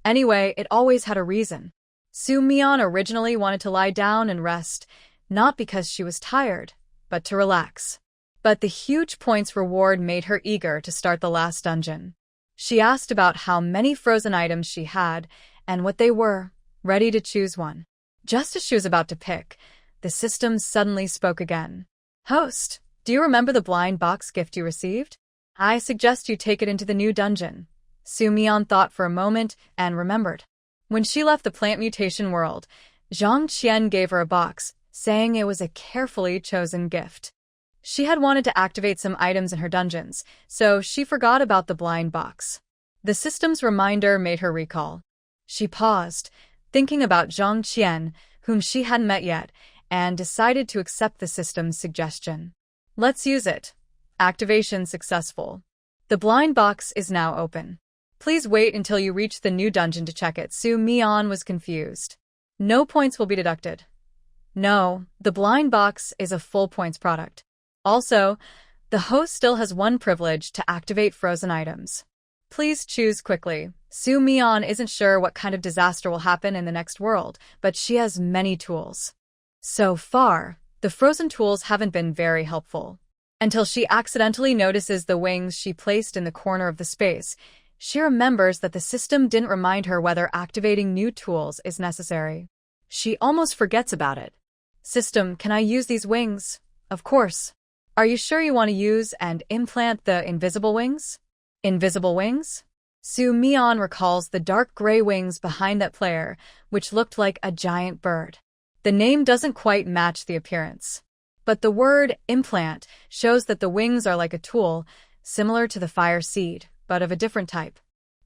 Anyway, it always had a reason. Su-mion originally wanted to lie down and rest, not because she was tired, but to relax. But the huge points reward made her eager to start the last dungeon. She asked about how many frozen items she had and what they were, ready to choose one. Just as she was about to pick, the system suddenly spoke again. "Host, do you remember the blind box gift you received? I suggest you take it into the new dungeon." Su-mion thought for a moment and remembered. When she left the plant mutation world, Zhang Qian gave her a box, saying it was a carefully chosen gift. She had wanted to activate some items in her dungeons, so she forgot about the blind box. The system's reminder made her recall. She paused, thinking about Zhang Qian, whom she hadn't met yet, and decided to accept the system's suggestion. "Let's use it." Activation successful. The blind box is now open. Please wait until you reach the new dungeon to check it. Su-mion was confused. No points will be deducted. No, the blind box is a full points product. Also, the host still has one privilege to activate frozen items. Please choose quickly. Su-mion isn't sure what kind of disaster will happen in the next world, but she has many tools. So far, the frozen tools haven't been very helpful. Until she accidentally notices the wings she placed in the corner of the space, she remembers that the system didn't remind her whether activating new tools is necessary. She almost forgets about it. "System, can I use these wings?" "Of course." "Are you sure you want to use and implant the invisible wings?" "Invisible wings?" Su-mion recalls the dark gray wings behind that player, which looked like a giant bird. The name doesn't quite match the appearance. But the word implant shows that the wings are like a tool, similar to the fire seed, but of a different type.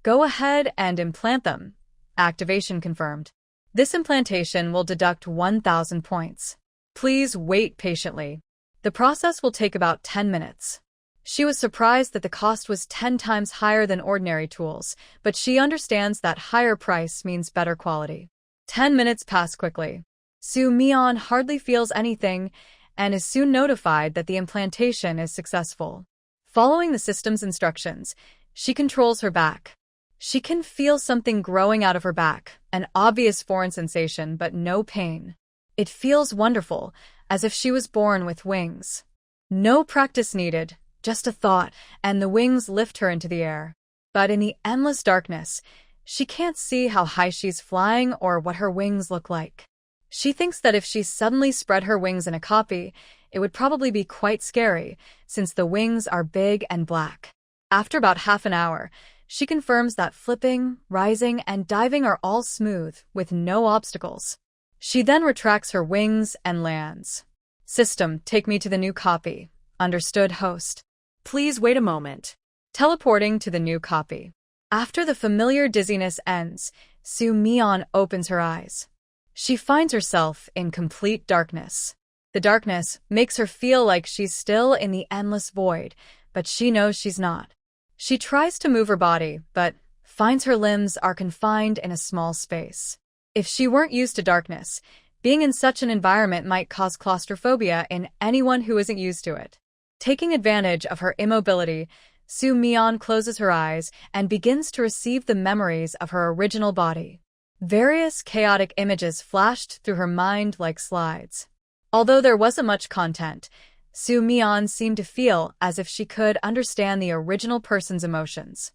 Go ahead and implant them. Activation confirmed. This implantation will deduct 1,000 points. Please wait patiently. The process will take about 10 minutes. She was surprised that the cost was 10 times higher than ordinary tools, but she understands that higher price means better quality. 10 minutes pass quickly. Su-mion hardly feels anything and is soon notified that the implantation is successful. Following the system's instructions, she controls her back. She can feel something growing out of her back, an obvious foreign sensation but no pain. It feels wonderful, as if she was born with wings. No practice needed, just a thought, and the wings lift her into the air. But in the endless darkness, she can't see how high she's flying or what her wings look like. She thinks that if she suddenly spread her wings in a copy, it would probably be quite scary, since the wings are big and black. After about half an hour, she confirms that flipping, rising, and diving are all smooth, with no obstacles. She then retracts her wings and lands. System, take me to the new copy. Understood, host. Please wait a moment. Teleporting to the new copy. After the familiar dizziness ends, Su-mion opens her eyes. She finds herself in complete darkness. The darkness makes her feel like she's still in the endless void, but she knows she's not. She tries to move her body, but finds her limbs are confined in a small space. If she weren't used to darkness, being in such an environment might cause claustrophobia in anyone who isn't used to it. Taking advantage of her immobility, Su-mion closes her eyes and begins to receive the memories of her original body. Various chaotic images flashed through her mind like slides. Although there wasn't much content, Su-mion seemed to feel as if she could understand the original person's emotions.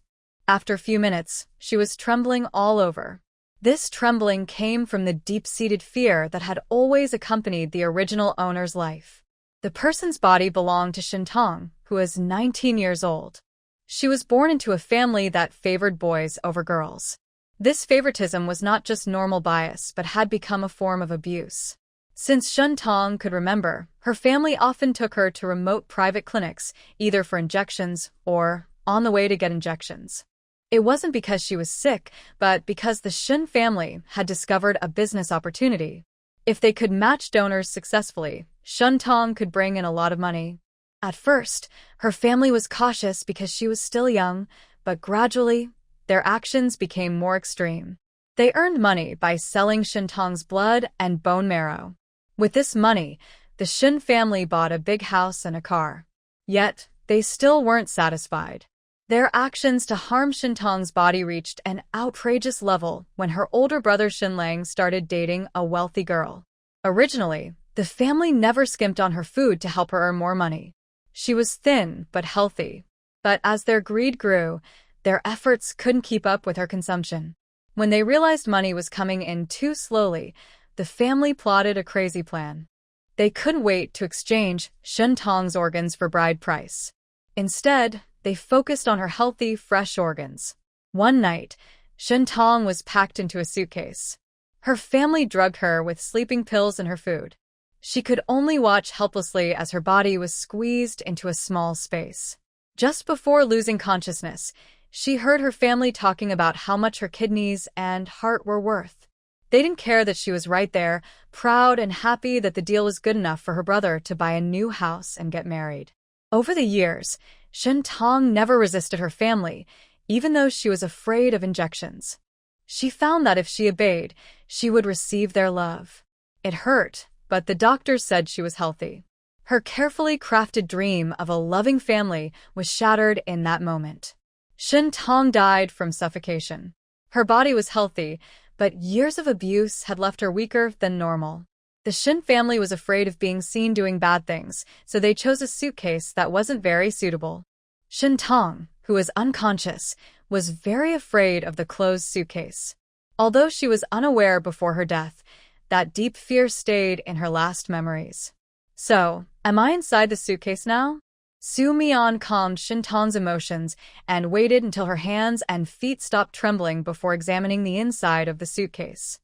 After a few minutes, she was trembling all over. This trembling came from the deep-seated fear that had always accompanied the original owner's life. The person's body belonged to Shintong, who was 19 years old. She was born into a family that favored boys over girls. This favoritism was not just normal bias but had become a form of abuse. Since Shintong could remember, her family often took her to remote private clinics, either for injections or on the way to get injections. It wasn't because she was sick, but because the Shin family had discovered a business opportunity. If they could match donors successfully, Shun Tong could bring in a lot of money. At first, her family was cautious because she was still young, but gradually, their actions became more extreme. They earned money by selling Shun Tong's blood and bone marrow. With this money, the Shin family bought a big house and a car. Yet, they still weren't satisfied. Their actions to harm Shin Tong's body reached an outrageous level when her older brother Shin Lang started dating a wealthy girl. Originally, the family never skimped on her food to help her earn more money. She was thin but healthy. But as their greed grew, their efforts couldn't keep up with her consumption. When they realized money was coming in too slowly, the family plotted a crazy plan. They couldn't wait to exchange Shin Tong's organs for bride price. Instead, they focused on her healthy, fresh organs. One night, Shin Tong was packed into a suitcase. Her family drugged her with sleeping pills in her food. She could only watch helplessly as her body was squeezed into a small space. Just before losing consciousness, she heard her family talking about how much her kidneys and heart were worth. They didn't care that she was right there, proud and happy that the deal was good enough for her brother to buy a new house and get married. Over the years, Shin Tong never resisted her family, even though she was afraid of injections. She found that if she obeyed, she would receive their love. It hurt, but the doctors said she was healthy. Her carefully crafted dream of a loving family was shattered in that moment. Shin Tong died from suffocation. Her body was healthy, but years of abuse had left her weaker than normal. The Shin family was afraid of being seen doing bad things, so they chose a suitcase that wasn't very suitable. Shin Tong, who was unconscious, was very afraid of the closed suitcase. Although she was unaware before her death, that deep fear stayed in her last memories. So, am I inside the suitcase now? Su Mian calmed Shin Tong's emotions and waited until her hands and feet stopped trembling before examining the inside of the suitcase.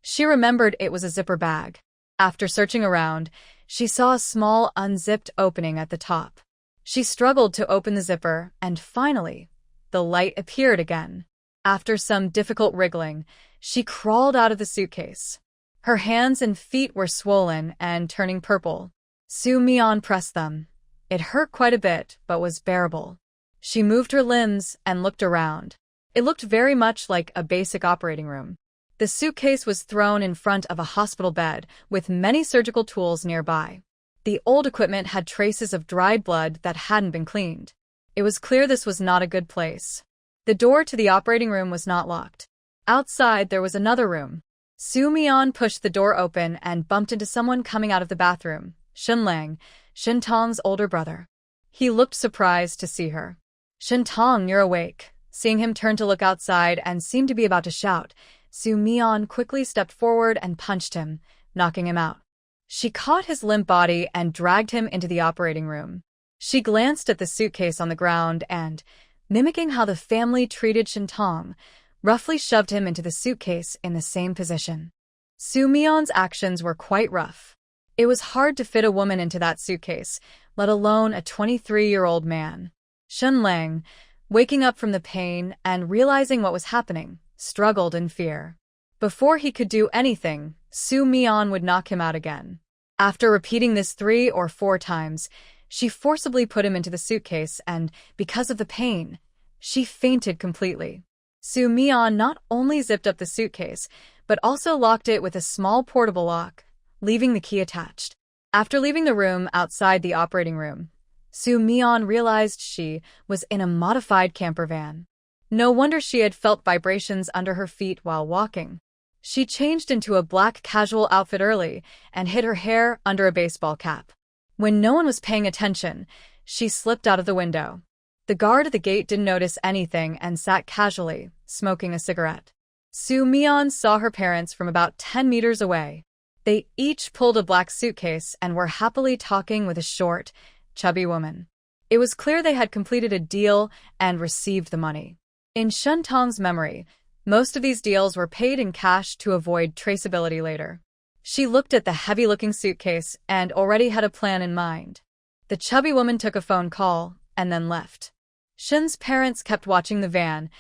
She remembered it was a zipper bag. After searching around, she saw a small unzipped opening at the top. She struggled to open the zipper, and finally, the light appeared again. After some difficult wriggling, she crawled out of the suitcase. Her hands and feet were swollen and turning purple. Su Mian pressed them. It hurt quite a bit, but was bearable. She moved her limbs and looked around. It looked very much like a basic operating room. The suitcase was thrown in front of a hospital bed, with many surgical tools nearby. The old equipment had traces of dried blood that hadn't been cleaned. It was clear this was not a good place. The door to the operating room was not locked. Outside, there was another room. Su Mian pushed the door open and bumped into someone coming out of the bathroom, Shin Lang, Shin Tong's older brother. He looked surprised to see her. "Shin Tong, you're awake." Seeing him turn to look outside and seemed to be about to shout, Su Mian quickly stepped forward and punched him, knocking him out. She caught his limp body and dragged him into the operating room. She glanced at the suitcase on the ground and, mimicking how the family treated Shin Tong, roughly shoved him into the suitcase in the same position. Su Mian's actions were quite rough. It was hard to fit a woman into that suitcase, let alone a 23-year-old man. Shin Lang, waking up from the pain and realizing what was happening, struggled in fear. Before he could do anything, Su Mian would knock him out again. After repeating this 3 or 4 times, she forcibly put him into the suitcase and, because of the pain, she fainted completely. Su Mian not only zipped up the suitcase, but also locked it with a small portable lock, leaving the key attached. After leaving the room outside the operating room, Su Mian realized she was in a modified camper van. No wonder she had felt vibrations under her feet while walking. She changed into a black casual outfit early and hid her hair under a baseball cap. When no one was paying attention, she slipped out of the window. The guard at the gate didn't notice anything and sat casually, smoking a cigarette. Su Mian saw her parents from about 10 meters away. They each pulled a black suitcase and were happily talking with a short, chubby woman. It was clear they had completed a deal and received the money. In Shin Tong's memory, most of these deals were paid in cash to avoid traceability later. She looked at the heavy-looking suitcase and already had a plan in mind. The chubby woman took a phone call and then left. Shin's parents kept watching the van,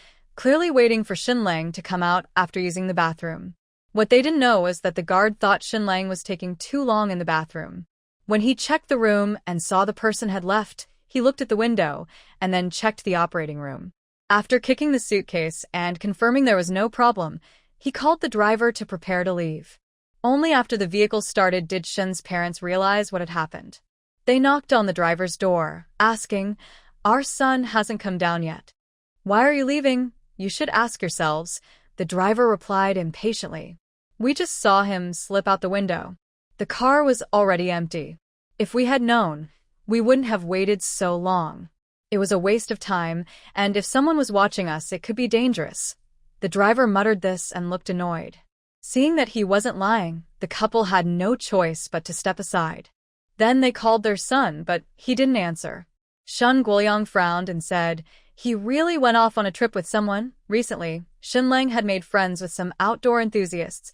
clearly waiting for Shinlang to come out after using the bathroom. What they didn't know was that the guard thought Shinlang was taking too long in the bathroom. When he checked the room and saw the person had left, he looked at the window and then checked the operating room. After kicking the suitcase and confirming there was no problem, he called the driver to prepare to leave. Only after the vehicle started did Shin's parents realize what had happened. They knocked on the driver's door, asking, "Our son hasn't come down yet. Why are you leaving? You should ask yourselves," the driver replied impatiently. "We just saw him slip out the window. The car was already empty. If we had known, we wouldn't have waited so long. It was a waste of time, and if someone was watching us, it could be dangerous." The driver muttered this and looked annoyed. Seeing that he wasn't lying, the couple had no choice but to step aside. Then they called their son, but he didn't answer. Shun Guoyang frowned and said, "He really went off on a trip with someone." Recently, Shinlang had made friends with some outdoor enthusiasts,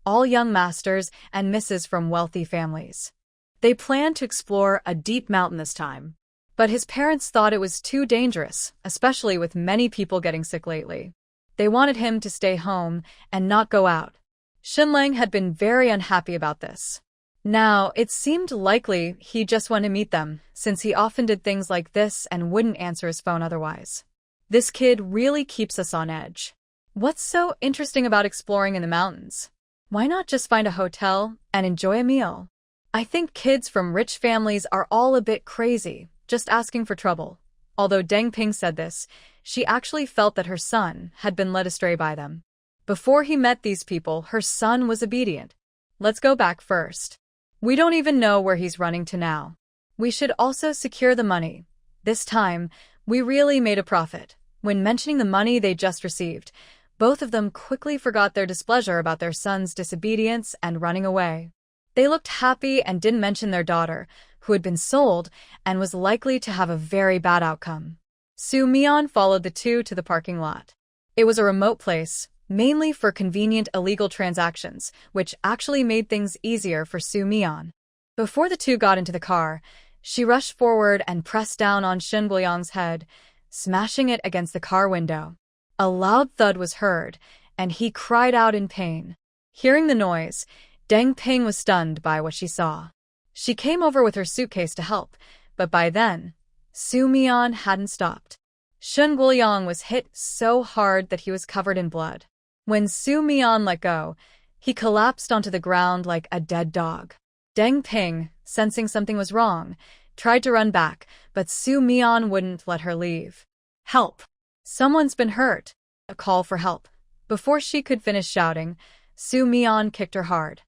all young masters and misses from wealthy families. They planned to explore a deep mountain this time, but his parents thought it was too dangerous, especially with many people getting sick lately. They wanted him to stay home and not go out. Shinlang had been very unhappy about this. Now, it seemed likely he just wanted to meet them, since he often did things like this and wouldn't answer his phone otherwise. This kid really keeps us on edge. What's so interesting about exploring in the mountains? Why not just find a hotel and enjoy a meal? I think kids from rich families are all a bit crazy, just asking for trouble. Although Deng Ping said this, she actually felt that her son had been led astray by them. Before he met these people, her son was obedient. Let's go back first. We don't even know where he's running to now. We should also secure the money. This time, we really made a profit. When mentioning the money they just received, both of them quickly forgot their displeasure about their son's disobedience and running away. They looked happy and didn't mention their daughter, who had been sold and was likely to have a very bad outcome. Su Mian followed the two to the parking lot. It was a remote place, mainly for convenient illegal transactions, which actually made things easier for Su Mian. Before the two got into the car, she rushed forward and pressed down on Shin Guoyang's head, smashing it against the car window. A loud thud was heard, and he cried out in pain. Hearing the noise, Deng Ping was stunned by what she saw. She came over with her suitcase to help, but by then, Su Mian hadn't stopped. Shin Guoyang was hit so hard that he was covered in blood. When Su Mian let go, he collapsed onto the ground like a dead dog. Deng Ping, sensing something was wrong, tried to run back, but Su Mian wouldn't let her leave. "Help! Someone's been hurt!" A call for help. Before she could finish shouting, Su Mian kicked her hard.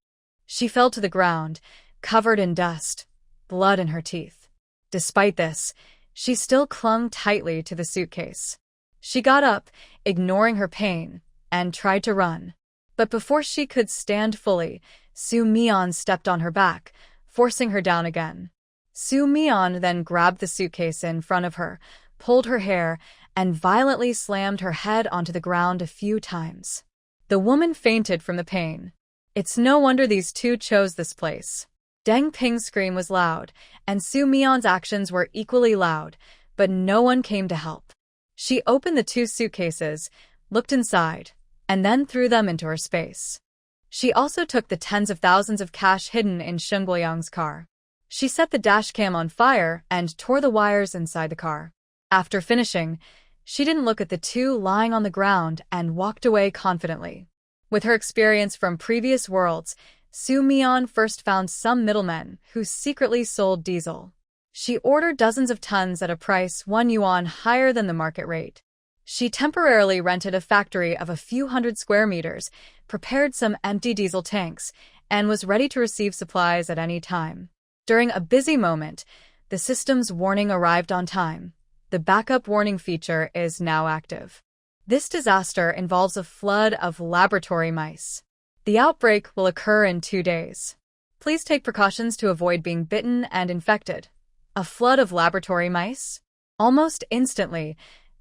She fell to the ground, covered in dust, blood in her teeth. Despite this, she still clung tightly to the suitcase. She got up, ignoring her pain, and tried to run. But before she could stand fully, Su Mian stepped on her back, forcing her down again. Su Mian then grabbed the suitcase in front of her, pulled her hair, and violently slammed her head onto the ground a few times. The woman fainted from the pain. It's no wonder these two chose this place. Deng Ping's scream was loud, and Su Mian's actions were equally loud, but no one came to help. She opened the two suitcases, looked inside, and then threw them into her space. She also took the tens of thousands of cash hidden in Shin Guoyang's car. She set the dashcam on fire and tore the wires inside the car. After finishing, she didn't look at the two lying on the ground and walked away confidently. With her experience from previous worlds, Su Mian first found some middlemen who secretly sold diesel. She ordered dozens of tons at a price 1 yuan higher than the market rate. She temporarily rented a factory of a few hundred square meters, prepared some empty diesel tanks, and was ready to receive supplies at any time. During a busy moment, the system's warning arrived on time. The backup warning feature is now active. This disaster involves a flood of laboratory mice. The outbreak will occur in 2 days. Please take precautions to avoid being bitten and infected. A flood of laboratory mice? Almost instantly,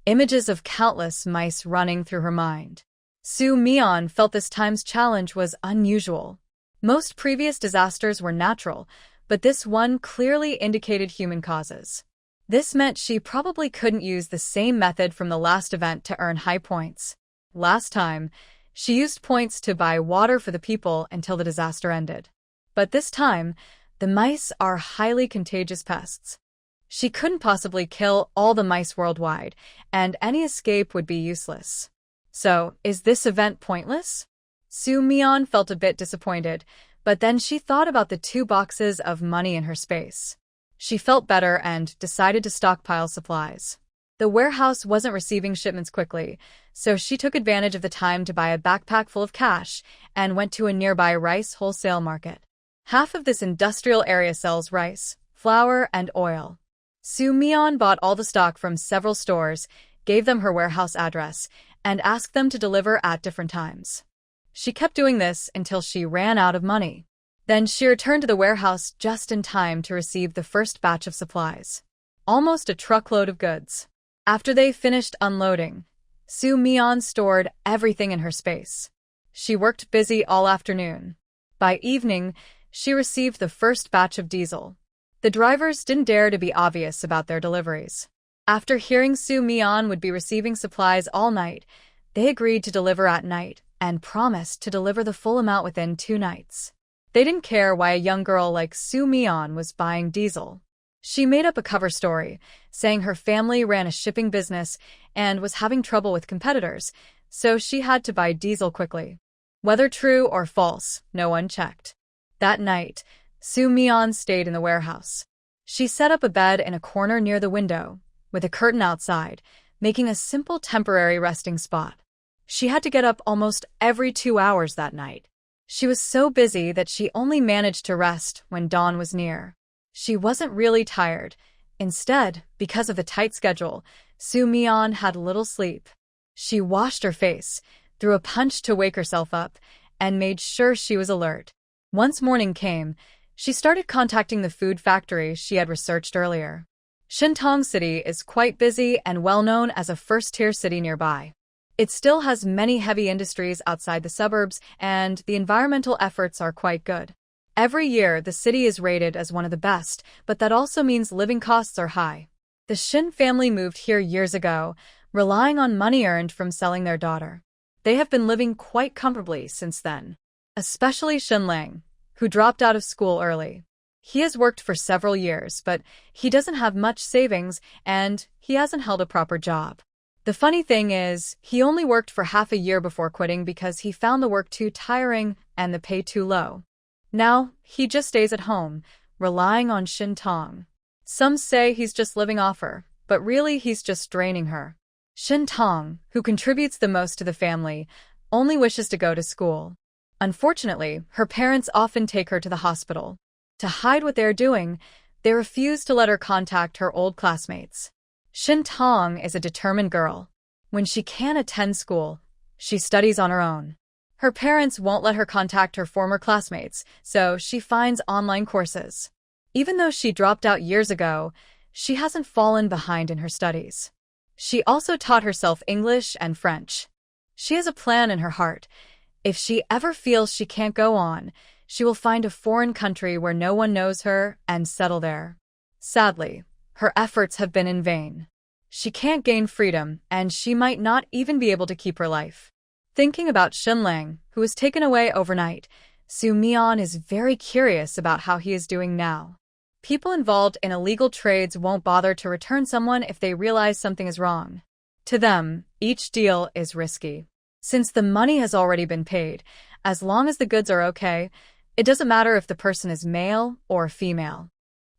images of countless mice running through her mind. Su Mian felt this time's challenge was unusual. Most previous disasters were natural, but this one clearly indicated human causes. This meant she probably couldn't use the same method from the last event to earn high points. Last time, she used points to buy water for the people until the disaster ended. But this time, the mice are highly contagious pests. She couldn't possibly kill all the mice worldwide, and any escape would be useless. So, is this event pointless? Soo Mion felt a bit disappointed, but then she thought about the 2 boxes of money in her space. She felt better and decided to stockpile supplies. The warehouse wasn't receiving shipments quickly, so she took advantage of the time to buy a backpack full of cash and went to a nearby rice wholesale market. Half of this industrial area sells rice, flour, and oil. Soo Mion bought all the stock from several stores, gave them her warehouse address, and asked them to deliver at different times. She kept doing this until she ran out of money. Then she returned to the warehouse just in time to receive the first batch of supplies. Almost a truckload of goods. After they finished unloading, Soo Mion stored everything in her space. She worked busy all afternoon. By evening, she received the first batch of diesel. The drivers didn't dare to be obvious about their deliveries. After hearing Soo Mion would be receiving supplies all night, they agreed to deliver at night and promised to deliver the full amount within 2 nights. They didn't care why a young girl like Soo Mion was buying diesel. She made up a cover story, saying her family ran a shipping business and was having trouble with competitors, so she had to buy diesel quickly. Whether true or false, no one checked. That night, Soo Mion stayed in the warehouse. She set up a bed in a corner near the window, with a curtain outside, making a simple temporary resting spot. She had to get up almost every 2 hours that night. She was so busy that she only managed to rest when dawn was near. She wasn't really tired. Instead, because of the tight schedule, Soo Mion had little sleep. She washed her face, threw a punch to wake herself up, and made sure she was alert. Once morning came, she started contacting the food factory she had researched earlier. Shintong City is quite busy and well known as a first-tier city nearby. It still has many heavy industries outside the suburbs, and the environmental efforts are quite good. Every year, the city is rated as one of the best, but that also means living costs are high. The Shin family moved here years ago, relying on money earned from selling their daughter. They have been living quite comfortably since then. Especially Shin Lang, who dropped out of school early. He has worked for several years, but he doesn't have much savings, and he hasn't held a proper job. The funny thing is, he only worked for half a year before quitting because he found the work too tiring and the pay too low. Now, he just stays at home, relying on Shin Tong. Some say he's just living off her, but really he's just draining her. Shin Tong, who contributes the most to the family, only wishes to go to school. Unfortunately, her parents often take her to the hospital. To hide what they're doing, they refuse to let her contact her old classmates. Shin Tong is a determined girl. When she can't attend school, she studies on her own. Her parents won't let her contact her former classmates, so she finds online courses. Even though she dropped out years ago, she hasn't fallen behind in her studies. She also taught herself English and French. She has a plan in her heart. If she ever feels she can't go on, she will find a foreign country where no one knows her and settle there. Sadly, her efforts have been in vain. She can't gain freedom, and she might not even be able to keep her life. Thinking about Shin Lang, who was taken away overnight, Soo Mion is very curious about how he is doing now. People involved in illegal trades won't bother to return someone if they realize something is wrong. To them, each deal is risky. Since the money has already been paid, as long as the goods are okay, it doesn't matter if the person is male or female.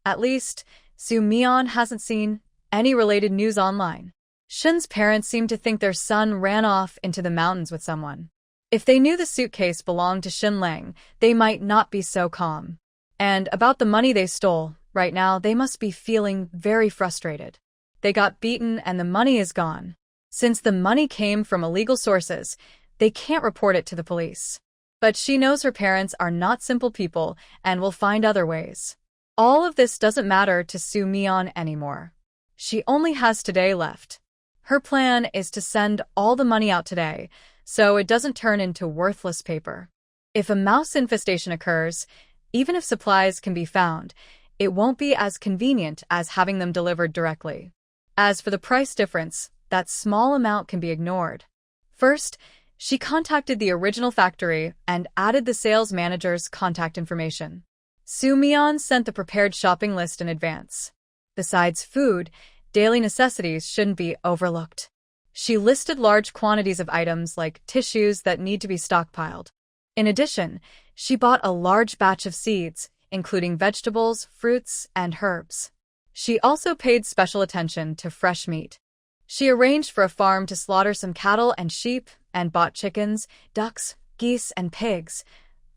At least, Soo Mion hasn't seen any related news online. Shin's parents seem to think their son ran off into the mountains with someone. If they knew the suitcase belonged to Shin Lang, they might not be so calm. And about the money they stole, right now they must be feeling very frustrated. They got beaten and the money is gone. Since the money came from illegal sources, they can't report it to the police. But she knows her parents are not simple people and will find other ways. All of this doesn't matter to Soo Mion anymore. She only has today left. Her plan is to send all the money out today, so it doesn't turn into worthless paper. If a mouse infestation occurs, even if supplies can be found, it won't be as convenient as having them delivered directly. As for the price difference, that small amount can be ignored. First, she contacted the original factory and added the sales manager's contact information. Soo-mi-yeon sent the prepared shopping list in advance. Besides food, daily necessities shouldn't be overlooked. She listed large quantities of items like tissues that need to be stockpiled. In addition, she bought a large batch of seeds, including vegetables, fruits, and herbs. She also paid special attention to fresh meat. She arranged for a farm to slaughter some cattle and sheep and bought chickens, ducks, geese, and pigs,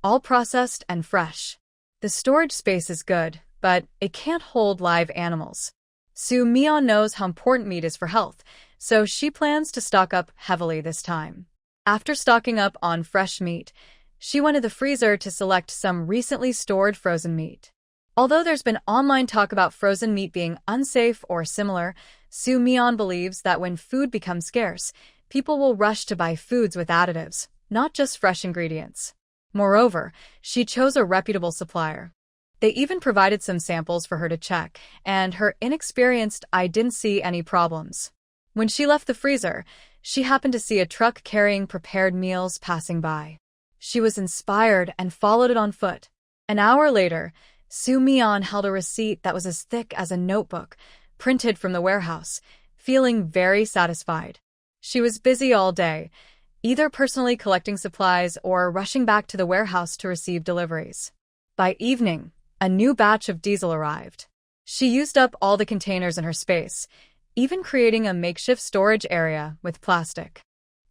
all processed and fresh. The storage space is good, but it can't hold live animals. Soo-mi-yeon knows how important meat is for health, so she plans to stock up heavily this time. After stocking up on fresh meat, she went to the freezer to select some recently stored frozen meat. Although there's been online talk about frozen meat being unsafe or similar, Soo-mi-yeon believes that when food becomes scarce, people will rush to buy foods with additives, not just fresh ingredients. Moreover, she chose a reputable supplier. They even provided some samples for her to check, and her inexperienced eye didn't see any problems. When she left the freezer, she happened to see a truck carrying prepared meals passing by. She was inspired and followed it on foot. An hour later, Soo-mi-yeon held a receipt that was as thick as a notebook, printed from the warehouse, feeling very satisfied. She was busy all day, either personally collecting supplies or rushing back to the warehouse to receive deliveries. By evening, a new batch of diesel arrived. She used up all the containers in her space, even creating a makeshift storage area with plastic.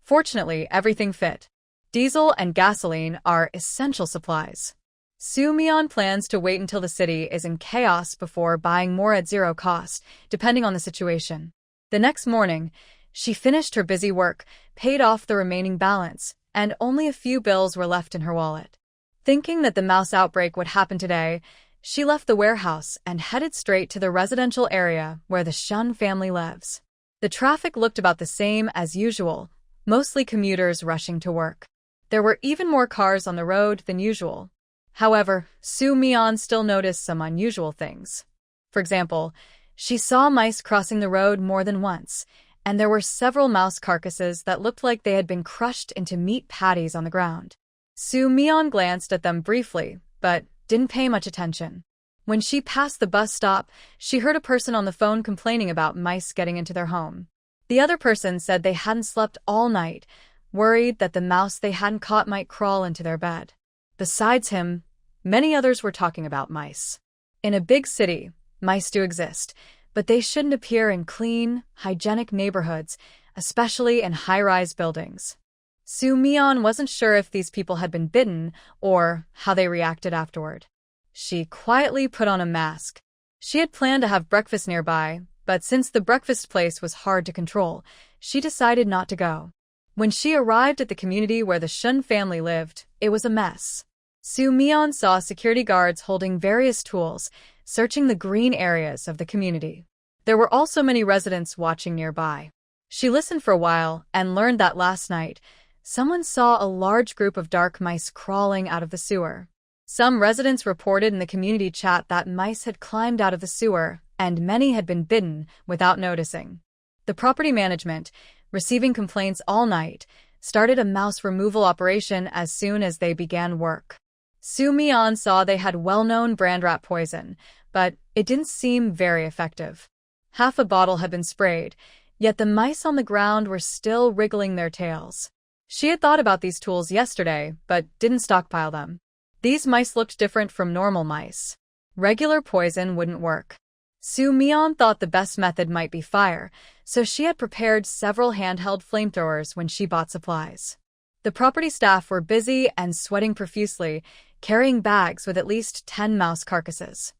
Fortunately, everything fit. Diesel and gasoline are essential supplies. Soo-mi-yeon plans to wait until the city is in chaos before buying more at zero cost, depending on the situation. The next morning, she finished her busy work, paid off the remaining balance, and only a few bills were left in her wallet. Thinking that the mouse outbreak would happen today, she left the warehouse and headed straight to the residential area where the Shun family lives. The traffic looked about the same as usual, mostly commuters rushing to work. There were even more cars on the road than usual. However, Soo-mi-yeon still noticed some unusual things. For example, she saw mice crossing the road more than once, and there were several mouse carcasses that looked like they had been crushed into meat patties on the ground. Soo-mi-yeon glanced at them briefly, but didn't pay much attention. When she passed the bus stop, she heard a person on the phone complaining about mice getting into their home. The other person said they hadn't slept all night, worried that the mouse they hadn't caught might crawl into their bed. Besides him, many others were talking about mice. In a big city, mice do exist, but they shouldn't appear in clean, hygienic neighborhoods, especially in high-rise buildings. Soo-mi-yeon wasn't sure if these people had been bitten or how they reacted afterward. She quietly put on a mask. She had planned to have breakfast nearby, but since the breakfast place was hard to control, she decided not to go. When she arrived at the community where the Shun family lived, it was a mess. Soo-mi-yeon saw security guards holding various tools, searching the green areas of the community. There were also many residents watching nearby. She listened for a while and learned that last night, someone saw a large group of dark mice crawling out of the sewer. Some residents reported in the community chat that mice had climbed out of the sewer, and many had been bitten without noticing. The property management, receiving complaints all night, started a mouse removal operation as soon as they began work. Soo-mi-yeon saw they had well-known brand rat poison, but it didn't seem very effective. Half a bottle had been sprayed, yet the mice on the ground were still wriggling their tails. She had thought about these tools yesterday, but didn't stockpile them. These mice looked different from normal mice. Regular poison wouldn't work. Soo-mi-yeon thought the best method might be fire, so she had prepared several handheld flamethrowers when she bought supplies. The property staff were busy and sweating profusely, carrying bags with at least 10 mouse carcasses.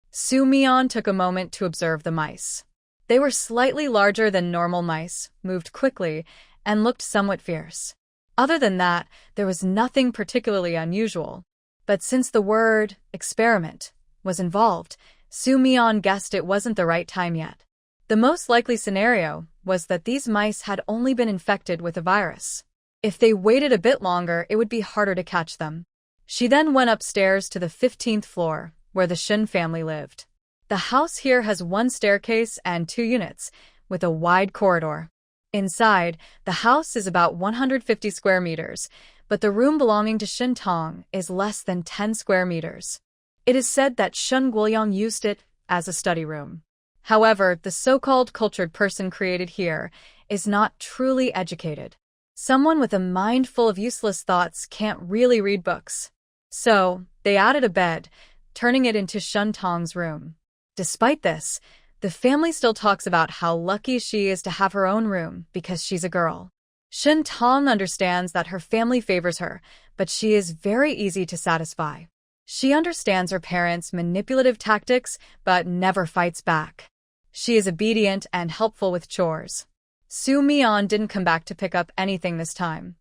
Soo-mi-yeon took a moment to observe the mice. They were slightly larger than normal mice, moved quickly, and looked somewhat fierce. Other than that, there was nothing particularly unusual. But since the word experiment was involved, Soo-mi-yeon guessed it wasn't the right time yet. The most likely scenario was that these mice had only been infected with a virus. If they waited a bit longer, it would be harder to catch them. She then went upstairs to the 15th floor, where the Shin family lived. The house here has one staircase and 2 units, with a wide corridor. Inside, the house is about 150 square meters, but the room belonging to Shin Tong is less than 10 square meters. It is said that Shun Guoyang used it as a study room. However, the so-called cultured person created here is not truly educated. Someone with a mind full of useless thoughts can't really read books. So, they added a bed, turning it into Shun Tong's room. Despite this, the family still talks about how lucky she is to have her own room because she's a girl. Shin Tong understands that her family favors her, but she is very easy to satisfy. She understands her parents' manipulative tactics, but never fights back. She is obedient and helpful with chores. Su Mian didn't come back to pick up anything this time.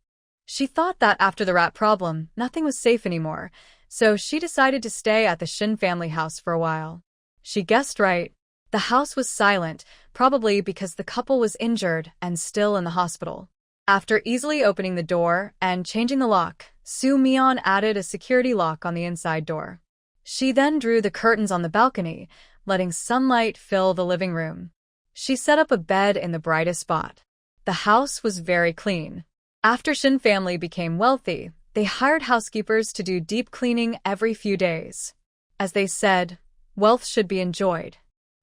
She thought that after the rat problem, nothing was safe anymore, so she decided to stay at the Shin family house for a while. She guessed right. The house was silent, probably because the couple was injured and still in the hospital. After easily opening the door and changing the lock, Su Mian added a security lock on the inside door. She then drew the curtains on the balcony, letting sunlight fill the living room. She set up a bed in the brightest spot. The house was very clean. After Shin family became wealthy, they hired housekeepers to do deep cleaning every few days. As they said, wealth should be enjoyed.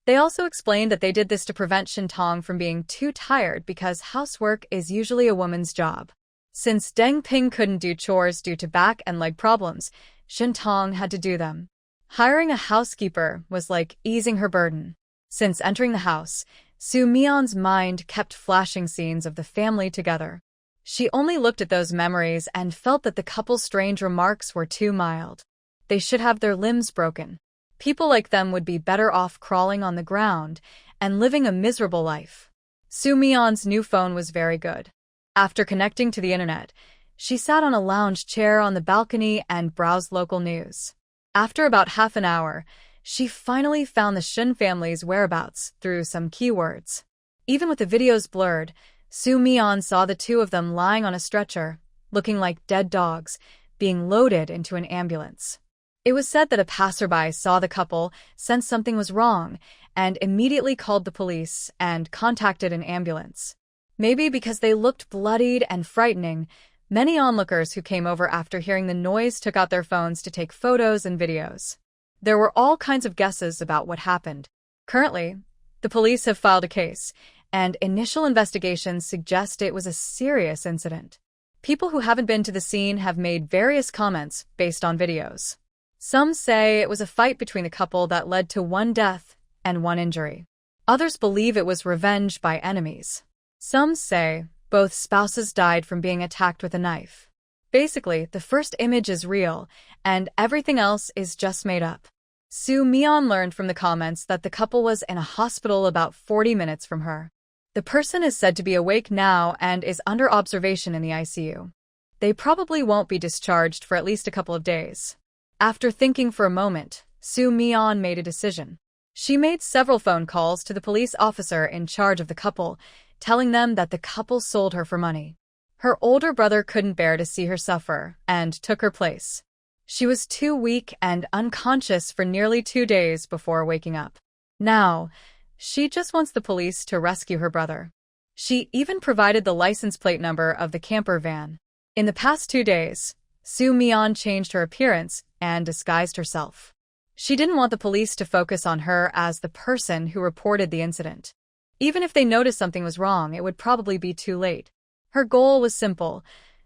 They also explained that they did this to prevent Shin Tong from being too tired because housework is usually a woman's job. Since Deng Ping couldn't do chores due to back and leg problems, Shin Tong had to do them. Hiring a housekeeper was like easing her burden. Since entering the house, Su Mian's mind kept flashing scenes of the family together. She only looked at those memories and felt that the couple's strange remarks were too mild. They should have their limbs broken. People like them would be better off crawling on the ground and living a miserable life. Su Mian's new phone was very good. After connecting to the internet, she sat on a lounge chair on the balcony and browsed local news. After about half an hour, she finally found the Shin family's whereabouts through some keywords. Even with the videos blurred, Su Mian saw the two of them lying on a stretcher, looking like dead dogs, being loaded into an ambulance. It was said that a passerby saw the couple, sensed something was wrong, and immediately called the police and contacted an ambulance. Maybe because they looked bloodied and frightening, many onlookers who came over after hearing the noise took out their phones to take photos and videos. There were all kinds of guesses about what happened. Currently, the police have filed a case, and initial investigations suggest it was a serious incident. People who haven't been to the scene have made various comments based on videos. Some say it was a fight between the couple that led to one death and one injury. Others believe it was revenge by enemies. Some say both spouses died from being attacked with a knife. Basically, the first image is real, and everything else is just made up. Su Mian learned from the comments that the couple was in a hospital about 40 minutes from her. The person is said to be awake now and is under observation in the ICU. They probably won't be discharged for at least a couple of days. After thinking for a moment, Su Mian made a decision. She made several phone calls to the police officer in charge of the couple, telling them that the couple sold her for money. Her older brother couldn't bear to see her suffer and took her place. She was too weak and unconscious for nearly 2 days before waking up. Now, she just wants the police to rescue her brother. She even provided the license plate number of the camper van. In the past 2 days, Su Mian changed her appearance and disguised herself. She didn't want the police to focus on her as the person who reported the incident. Even if they noticed something was wrong, it would probably be too late. Her goal was simple: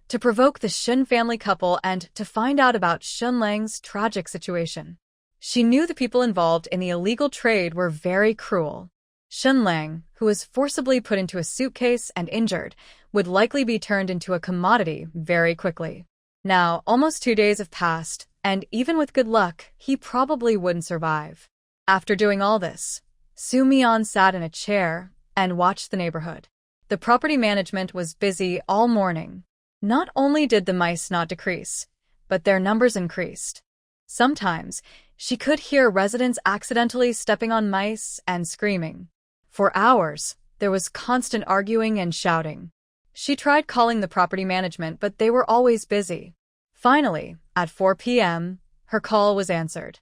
to provoke the Shin family couple and to find out about Shun Lang's tragic situation. She knew the people involved in the illegal trade were very cruel. Shun Lang, who was forcibly put into a suitcase and injured, would likely be turned into a commodity very quickly. Now, almost 2 days have passed, and even with good luck, he probably wouldn't survive. After doing all this, Su Mian sat in a chair and watched the neighborhood. The property management was busy all morning. Not only did the mice not decrease, but their numbers increased. Sometimes, she could hear residents accidentally stepping on mice and screaming. For hours, there was constant arguing and shouting. She tried calling the property management, but they were always busy. Finally, at 4 p.m., her call was answered.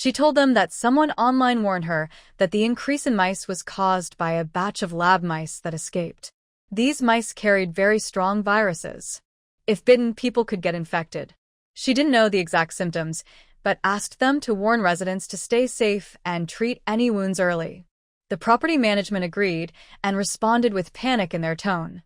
She told them that someone online warned her that the increase in mice was caused by a batch of lab mice that escaped. These mice carried very strong viruses. If bitten, people could get infected. She didn't know the exact symptoms, but asked them to warn residents to stay safe and treat any wounds early. The property management agreed and responded with panic in their tone.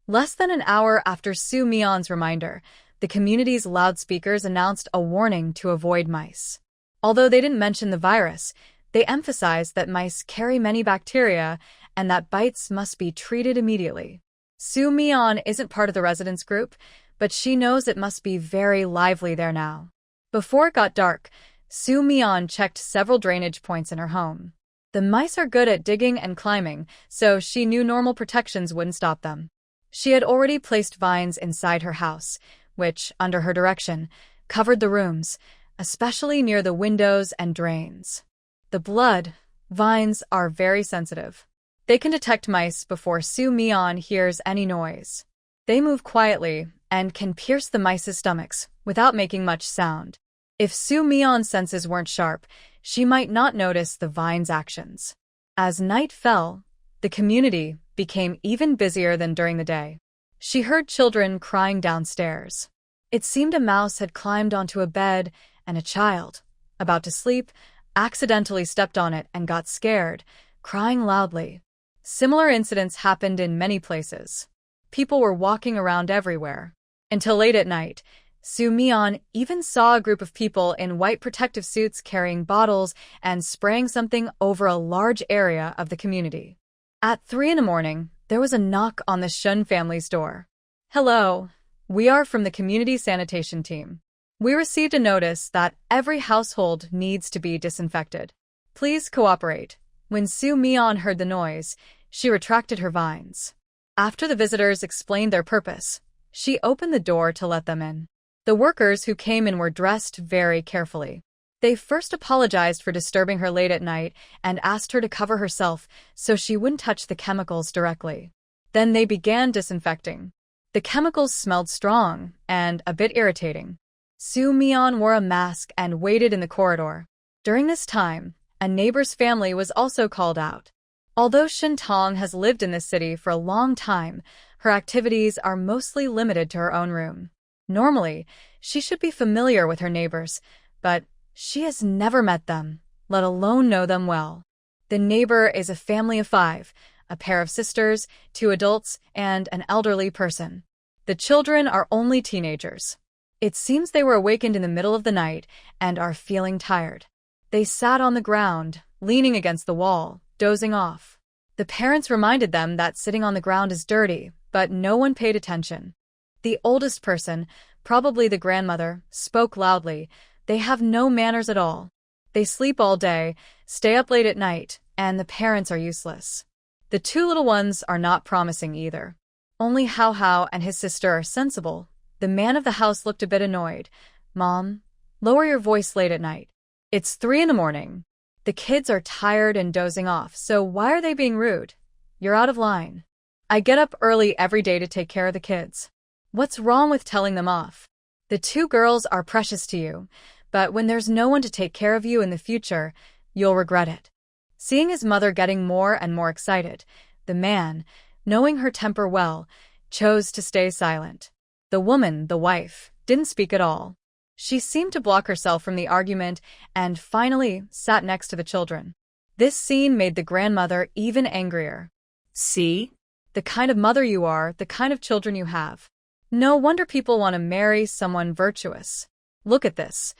Less than an hour after Soo Myeon's reminder, the community's loudspeakers announced a warning to avoid mice. Although they didn't mention the virus, they emphasized that mice carry many bacteria and that bites must be treated immediately. Soo Myeon isn't part of the residents' group, but she knows it must be very lively there now. Before it got dark, Soo Myeon checked several drainage points in her home. The mice are good at digging and climbing, so she knew normal protections wouldn't stop them. She had already placed vines inside her house, which, under her direction, covered the rooms, especially near the windows and drains. The blood vines are very sensitive. They can detect mice before Soo Myeon hears any noise. They move quietly and can pierce the mice's stomachs without making much sound. If Soo Myeon's senses weren't sharp, she might not notice the vine's actions. As night fell, the community became even busier than during the day. She heard children crying downstairs. It seemed a mouse had climbed onto a bed and a child, about to sleep, accidentally stepped on it and got scared, crying loudly. Similar incidents happened in many places. People were walking around everywhere. Until late at night, Soo Myeon even saw a group of people in white protective suits carrying bottles and spraying something over a large area of the community. At 3 a.m, there was a knock on the Shun family's door. "Hello, we are from the community sanitation team. We received a notice that every household needs to be disinfected. Please cooperate." When Soo Myeon heard the noise, she retracted her vines. After the visitors explained their purpose, she opened the door to let them in. The workers who came in were dressed very carefully. They first apologized for disturbing her late at night and asked her to cover herself so she wouldn't touch the chemicals directly. Then they began disinfecting. The chemicals smelled strong and a bit irritating. Soo Myeon wore a mask and waited in the corridor. During this time, a neighbor's family was also called out. Although Shin Tong has lived in this city for a long time, her activities are mostly limited to her own room. Normally, she should be familiar with her neighbors, but she has never met them, let alone know them well. The neighbor is a family of 5, a pair of sisters, 2 adults, and an elderly person. The children are only teenagers. It seems they were awakened in the middle of the night and are feeling tired. They sat on the ground, leaning against the wall, dozing off. The parents reminded them that sitting on the ground is dirty, but no one paid attention. The oldest person, probably the grandmother, spoke loudly. They have no manners at all. They sleep all day, stay up late at night, and the parents are useless. The 2 little ones are not promising either. Only Hao Hao and his sister are sensible. The man of the house looked a bit annoyed. "Mom, lower your voice late at night. It's 3 a.m. The kids are tired and dozing off, so why are they being rude? You're out of line. I get up early every day to take care of the kids. What's wrong with telling them off? The 2 girls are precious to you, but when there's no one to take care of you in the future, you'll regret it." Seeing his mother getting more and more excited, the man, knowing her temper well, chose to stay silent. The woman, the wife, didn't speak at all. She seemed to block herself from the argument and finally sat next to the children. This scene made the grandmother even angrier. See? The kind of mother you are, the kind of children you have. No wonder people want to marry someone virtuous. Look at this.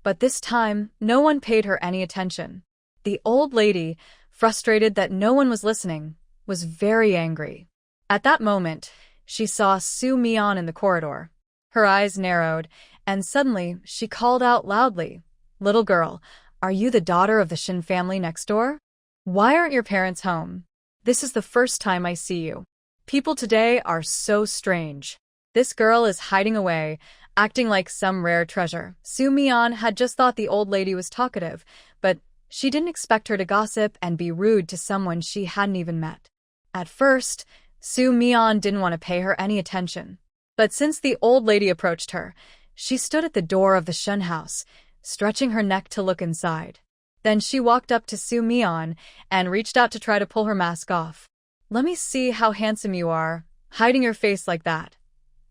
But this time, no one paid her any attention. The old lady, frustrated that no one was listening, was very angry. At that moment, she saw Soo Myeon in the corridor. Her eyes narrowed, and suddenly she called out loudly, "Little girl, are you the daughter of the Shin family next door? Why aren't your parents home? This is the first time I see you. People today are so strange." This girl is hiding away, acting like some rare treasure. Soo Myeon had just thought the old lady was talkative, but she didn't expect her to gossip and be rude to someone she hadn't even met. At first, Soo Myeon didn't want to pay her any attention. But since the old lady approached her, she stood at the door of the Shun house, stretching her neck to look inside. Then she walked up to Soo Mi-yeon and reached out to try to pull her mask off. "Let me see how handsome you are, hiding your face like that."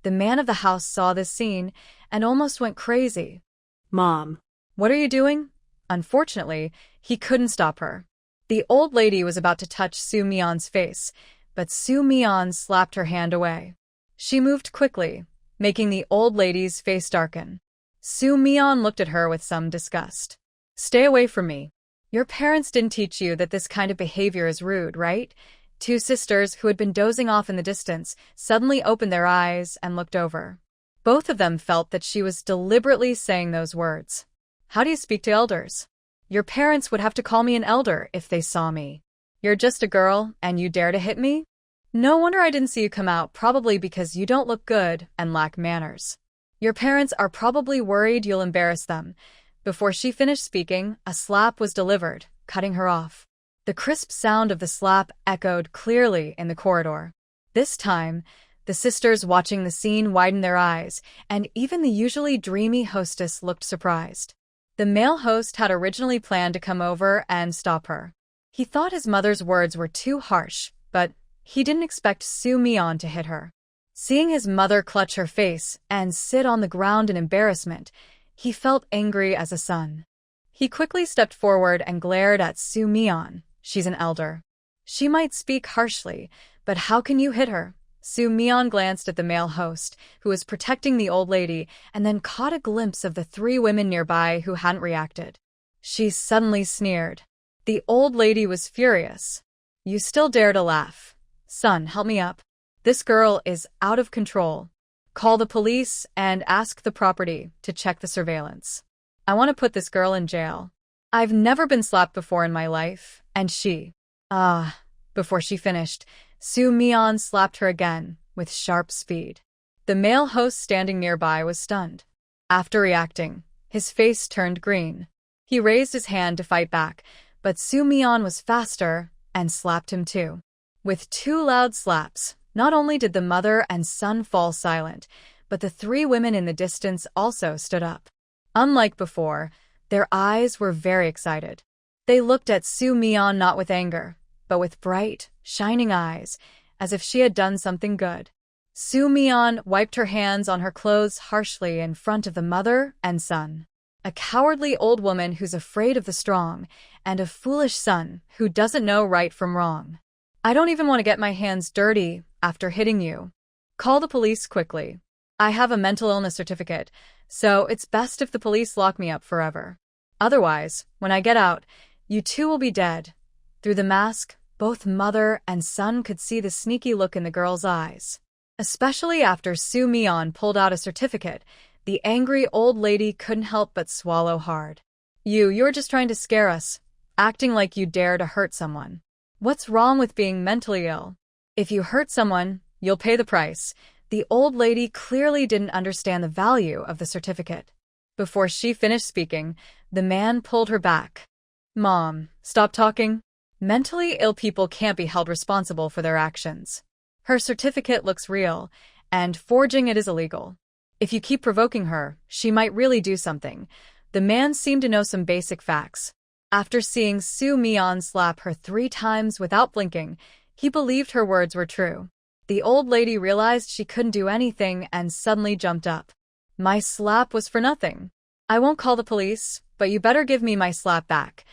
The man of the house saw this scene and almost went crazy. Mom. "What are you doing?" Unfortunately, he couldn't stop her. The old lady was about to touch Soo Mi-yeon's face, but Soo Mi-yeon slapped her hand away. She moved quickly, making the old lady's face darken. Soo Mi-yeon looked at her with some disgust. "Stay away from me. Your parents didn't teach you that this kind of behavior is rude, right?" Two sisters who had been dozing off in the distance suddenly opened their eyes and looked over. Both of them felt that she was deliberately saying those words. "How do you speak to elders? Your parents would have to call me an elder if they saw me. You're just a girl and you dare to hit me? No wonder I didn't see you come out, probably because you don't look good and lack manners. Your parents are probably worried you'll embarrass them." Before she finished speaking, a slap was delivered, cutting her off. The crisp sound of the slap echoed clearly in the corridor. This time, the sisters watching the scene widened their eyes, and even the usually dreamy hostess looked surprised. The male host had originally planned to come over and stop her. He thought his mother's words were too harsh, but he didn't expect Soo Mi-yeon to hit her. Seeing his mother clutch her face and sit on the ground in embarrassment, he felt angry as a son. He quickly stepped forward and glared at Soo Mi-yeon. "She's an elder. She might speak harshly, but how can you hit her?" Soo Mi-yeon glanced at the male host, who was protecting the old lady, and then caught a glimpse of the three women nearby who hadn't reacted. She suddenly sneered. The old lady was furious. "You still dare to laugh? Son, help me up. This girl is out of control. Call the police and ask the property to check the surveillance. I want to put this girl in jail. I've never been slapped before in my life, and she..." Before she finished, Soo Mi-yeon slapped her again, with sharp speed. The male host standing nearby was stunned. After reacting, his face turned green. He raised his hand to fight back, but Soo Mi-yeon was faster and slapped him too. With two loud slaps, not only did the mother and son fall silent, but the three women in the distance also stood up. Unlike before, their eyes were very excited. They looked at Soo Mi-yeon not with anger, but with bright, shining eyes, as if she had done something good. Soo Mi-yeon wiped her hands on her clothes harshly in front of the mother and son. A cowardly old woman who's afraid of the strong, and a foolish son who doesn't know right from wrong. "I don't even want to get my hands dirty after hitting you. Call the police quickly. I have a mental illness certificate, so it's best if the police lock me up forever. Otherwise, when I get out, you two will be dead." Through the mask, both mother and son could see the sneaky look in the girl's eyes. Especially after Soo Mi-yeon pulled out a certificate, the angry old lady couldn't help but swallow hard. You're just trying to scare us, acting like you dare to hurt someone. What's wrong with being mentally ill? If you hurt someone, you'll pay the price." The old lady clearly didn't understand the value of the certificate. Before she finished speaking, the man pulled her back. "Mom, stop talking. Mentally ill people can't be held responsible for their actions. Her certificate looks real, and forging it is illegal. If you keep provoking her, she might really do something." The man seemed to know some basic facts. After seeing Soo Mi-yeon slap her 3 times without blinking, he believed her words were true. The old lady realized she couldn't do anything and suddenly jumped up. "My slap was for nothing. I won't call the police, but you better give me my slap back."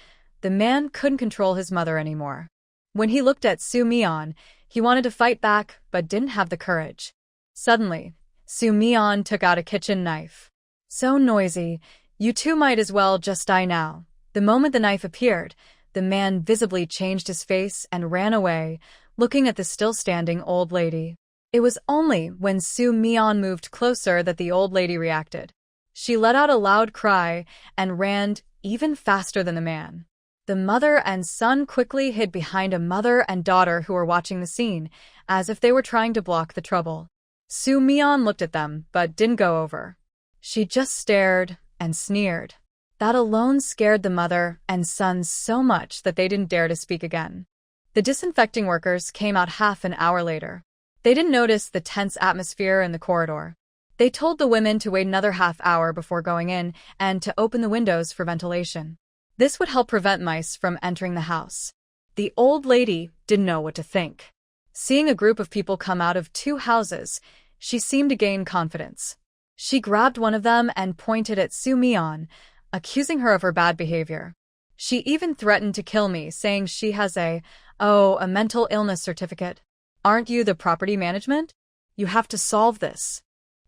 The man couldn't control his mother anymore. When he looked at Soo Mi-yeon, he wanted to fight back but didn't have the courage. Suddenly, Soo Mi-yeon took out a kitchen knife. "So noisy, you two might as well just die now." The moment the knife appeared, the man visibly changed his face and ran away, looking at the still-standing old lady. It was only when Soo Mi-yeon moved closer that the old lady reacted. She let out a loud cry and ran even faster than the man. The mother and son quickly hid behind a mother and daughter who were watching the scene, as if they were trying to block the trouble. Soo Mi-yeon looked at them, but didn't go over. She just stared and sneered. That alone scared the mother and son so much that they didn't dare to speak again. The disinfecting workers came out half an hour later. They didn't notice the tense atmosphere in the corridor. They told the women to wait another half-hour before going in and to open the windows for ventilation. This would help prevent mice from entering the house. The old lady didn't know what to think. Seeing a group of people come out of two houses, she seemed to gain confidence. She grabbed one of them and pointed at Tsunami, accusing her of her bad behavior. She even threatened to kill me, saying she has a mental illness certificate. Aren't you the property management? You have to solve this.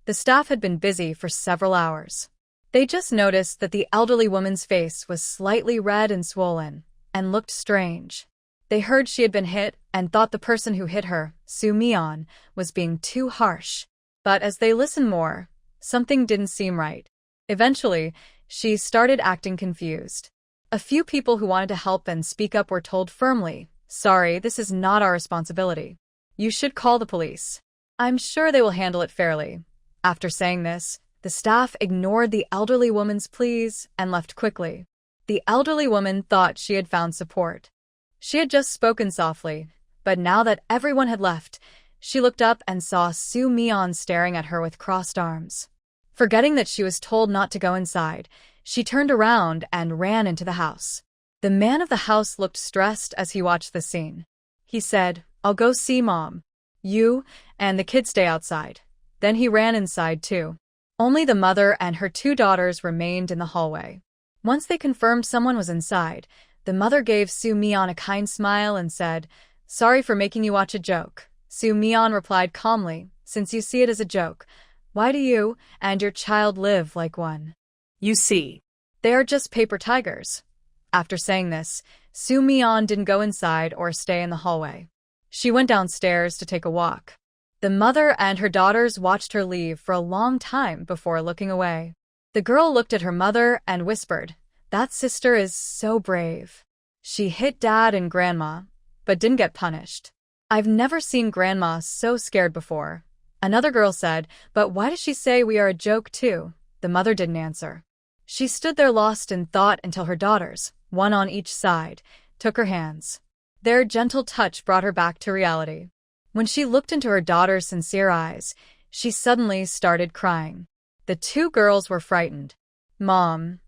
The staff had been busy for several hours. They just noticed that the elderly woman's face was slightly red and swollen, and looked strange. They heard she had been hit and thought the person who hit her, Tsunami, was being too harsh. But as they listened more, something didn't seem right. Eventually, she started acting confused. A few people who wanted to help and speak up were told firmly, "Sorry, this is not our responsibility. You should call the police. I'm sure they will handle it fairly." After saying this, the staff ignored the elderly woman's pleas and left quickly. The elderly woman thought she had found support. She had just spoken softly, but now that everyone had left, she looked up and saw Tsunami staring at her with crossed arms. Forgetting that she was told not to go inside, she turned around and ran into the house. The man of the house looked stressed as he watched the scene. He said, "I'll go see Mom. You and the kids stay outside." Then he ran inside too. Only the mother and her two daughters remained in the hallway. Once they confirmed someone was inside, the mother gave Tsunami a kind smile and said, "Sorry for making you watch a joke." Tsunami replied calmly, "Since you see it as a joke, why do you and your child live like one? You see, They are just paper tigers." After saying this, Tsunami didn't go inside or stay in the hallway. She went downstairs to take a walk. The mother and her daughters watched her leave for a long time before looking away. The girl looked at her mother and whispered, "That sister is so brave. She hit Dad and Grandma, but didn't get punished. I've never seen Grandma so scared before." Another girl said, "But why does she say we are a joke too?" The mother didn't answer. She stood there lost in thought until her daughters, one on each side, took her hands. Their gentle touch brought her back to reality. When she looked into her daughter's sincere eyes, she suddenly started crying. The two girls were frightened. Mom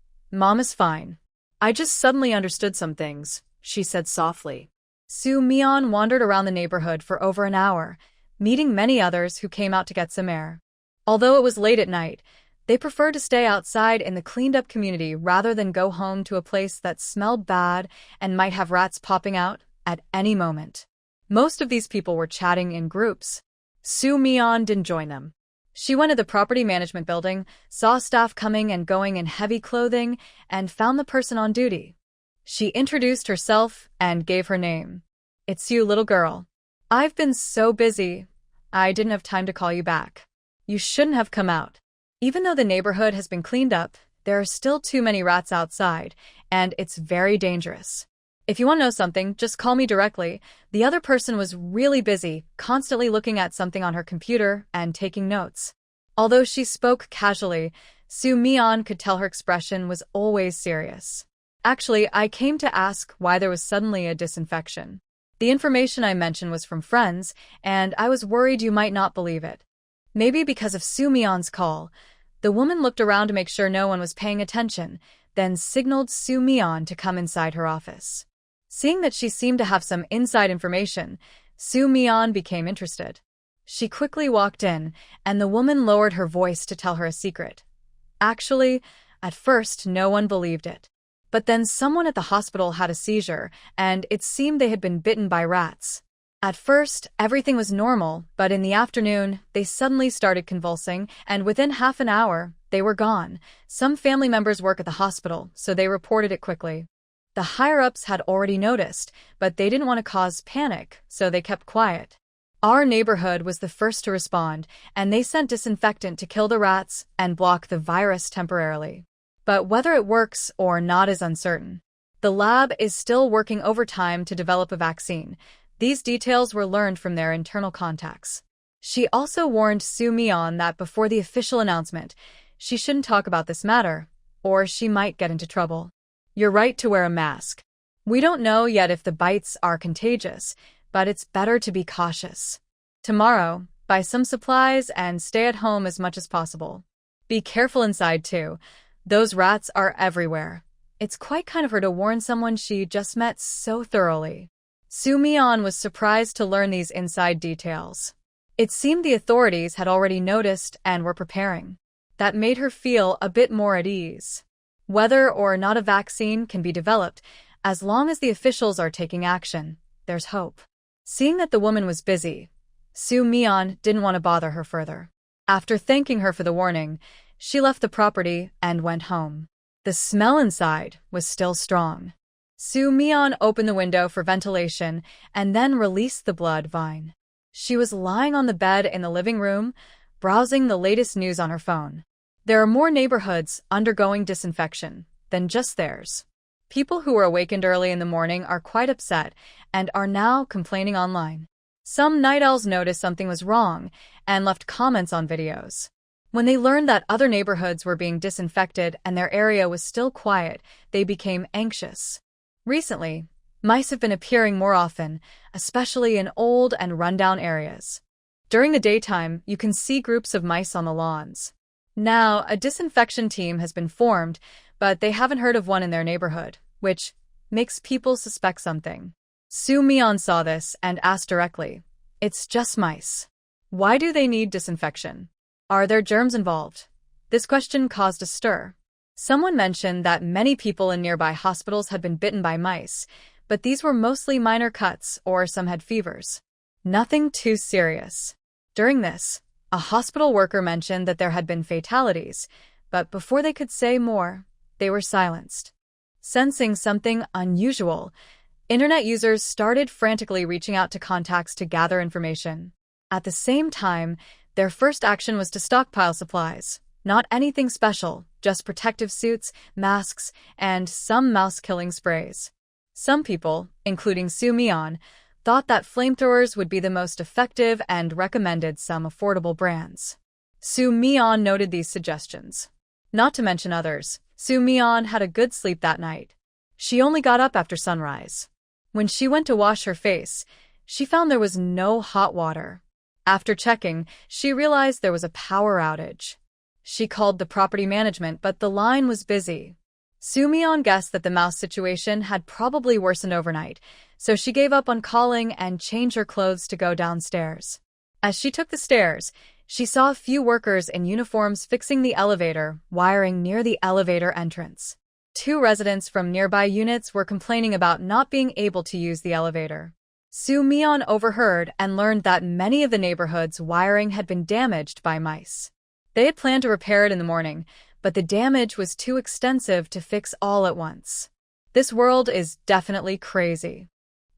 is fine. I just suddenly understood some things," she said softly. Tsunami wandered around the neighborhood for over an hour, meeting many others who came out to get some air. Although it was late at night, they preferred to stay outside in the cleaned-up community rather than go home to a place that smelled bad and might have rats popping out at any moment. Most of these people were chatting in groups. Tsunami didn't join them. She went to the property management building, saw staff coming and going in heavy clothing, and found the person on duty. She introduced herself and gave her name. "It's you, little girl. I've been so busy, I didn't have time to call you back. You shouldn't have come out. Even though the neighborhood has been cleaned up, there are still too many rats outside, and it's very dangerous. If you want to know something, just call me directly." The other person was really busy, constantly looking at something on her computer and taking notes. Although she spoke casually, Tsunami could tell her expression was always serious. "Actually, I came to ask why there was suddenly a disinfection. The information I mentioned was from friends, and I was worried you might not believe it." Maybe because of Tsunami's call, the woman looked around to make sure no one was paying attention, then signaled Tsunami to come inside her office. Seeing that she seemed to have some inside information, Tsunami became interested. She quickly walked in, and the woman lowered her voice to tell her a secret. Actually, at first no one believed it. But then someone at the hospital had a seizure, and it seemed they had been bitten by rats. At first, everything was normal, but in the afternoon, they suddenly started convulsing, and within half an hour, they were gone. Some family members work at the hospital, so they reported it quickly. The higher-ups had already noticed, but they didn't want to cause panic, so they kept quiet. Our neighborhood was the first to respond, and they sent disinfectant to kill the rats and block the virus temporarily. But whether it works or not is uncertain. The lab is still working overtime to develop a vaccine. These details were learned from their internal contacts. She also warned Tsunami that before the official announcement, she shouldn't talk about this matter, or she might get into trouble. "You're right to wear a mask. We don't know yet if the bites are contagious, but it's better to be cautious. Tomorrow, Buy some supplies and stay at home as much as possible. Be careful inside, too. Those rats are everywhere. It's quite kind of her to warn someone she just met so thoroughly. Soo-mi-yeon was surprised to learn these inside details. It seemed the authorities had already noticed and were preparing. That made her feel a bit more at ease. Whether or not a vaccine can be developed, as long as the officials are taking action, there's hope. Seeing that the woman was busy, Soo-mi-yeon didn't want to bother her further. After thanking her for the warning, she left the property and went home. The smell inside was still strong. Soo-mi-yeon opened the window for ventilation and then released the blood vine. She was lying on the bed in the living room, browsing the latest news on her phone. There are more neighborhoods undergoing disinfection than just theirs. People who were awakened early in the morning are quite upset and are now complaining online. Some night owls noticed something was wrong and left comments on videos. When they learned that other neighborhoods were being disinfected and their area was still quiet, they became anxious. Recently, mice have been appearing more often, especially in old and rundown areas. During the daytime, you can see groups of mice on the lawns. Now, a disinfection team has been formed, but they haven't heard of one in their neighborhood, which makes people suspect something. Soo-mi-yeon saw this and asked directly, "It's just mice. Why do they need disinfection? Are there germs involved?" This question caused a stir. Someone mentioned that many people in nearby hospitals had been bitten by mice, but these were mostly minor cuts or some had fevers. Nothing too serious. During this, a hospital worker mentioned that there had been fatalities, but before they could say more, they were silenced. Sensing something unusual, internet users started frantically reaching out to contacts to gather information. At the same time, their first action was to stockpile supplies. Not anything special, just protective suits, masks, and some mouse-killing sprays. Some people, including Soo-mi-yeon, thought that flamethrowers would be the most effective and recommended some affordable brands. Soo-mi-yeon noted these suggestions. Not to mention others, Soo-mi-yeon had a good sleep that night. She only got up after sunrise. When she went to wash her face, she found there was no hot water. After checking, she realized there was a power outage. She called the property management, but the line was busy. Soo-mi-yeon guessed that the mouse situation had probably worsened overnight, so she gave up on calling and changed her clothes to go downstairs. As she took the stairs, she saw a few workers in uniforms fixing the elevator wiring near the elevator entrance. 2 residents from nearby units were complaining about not being able to use the elevator. Soo-mi-yeon overheard and learned that many of the neighborhood's wiring had been damaged by mice. They had planned to repair it in the morning, but the damage was too extensive to fix all at once. This world is definitely crazy.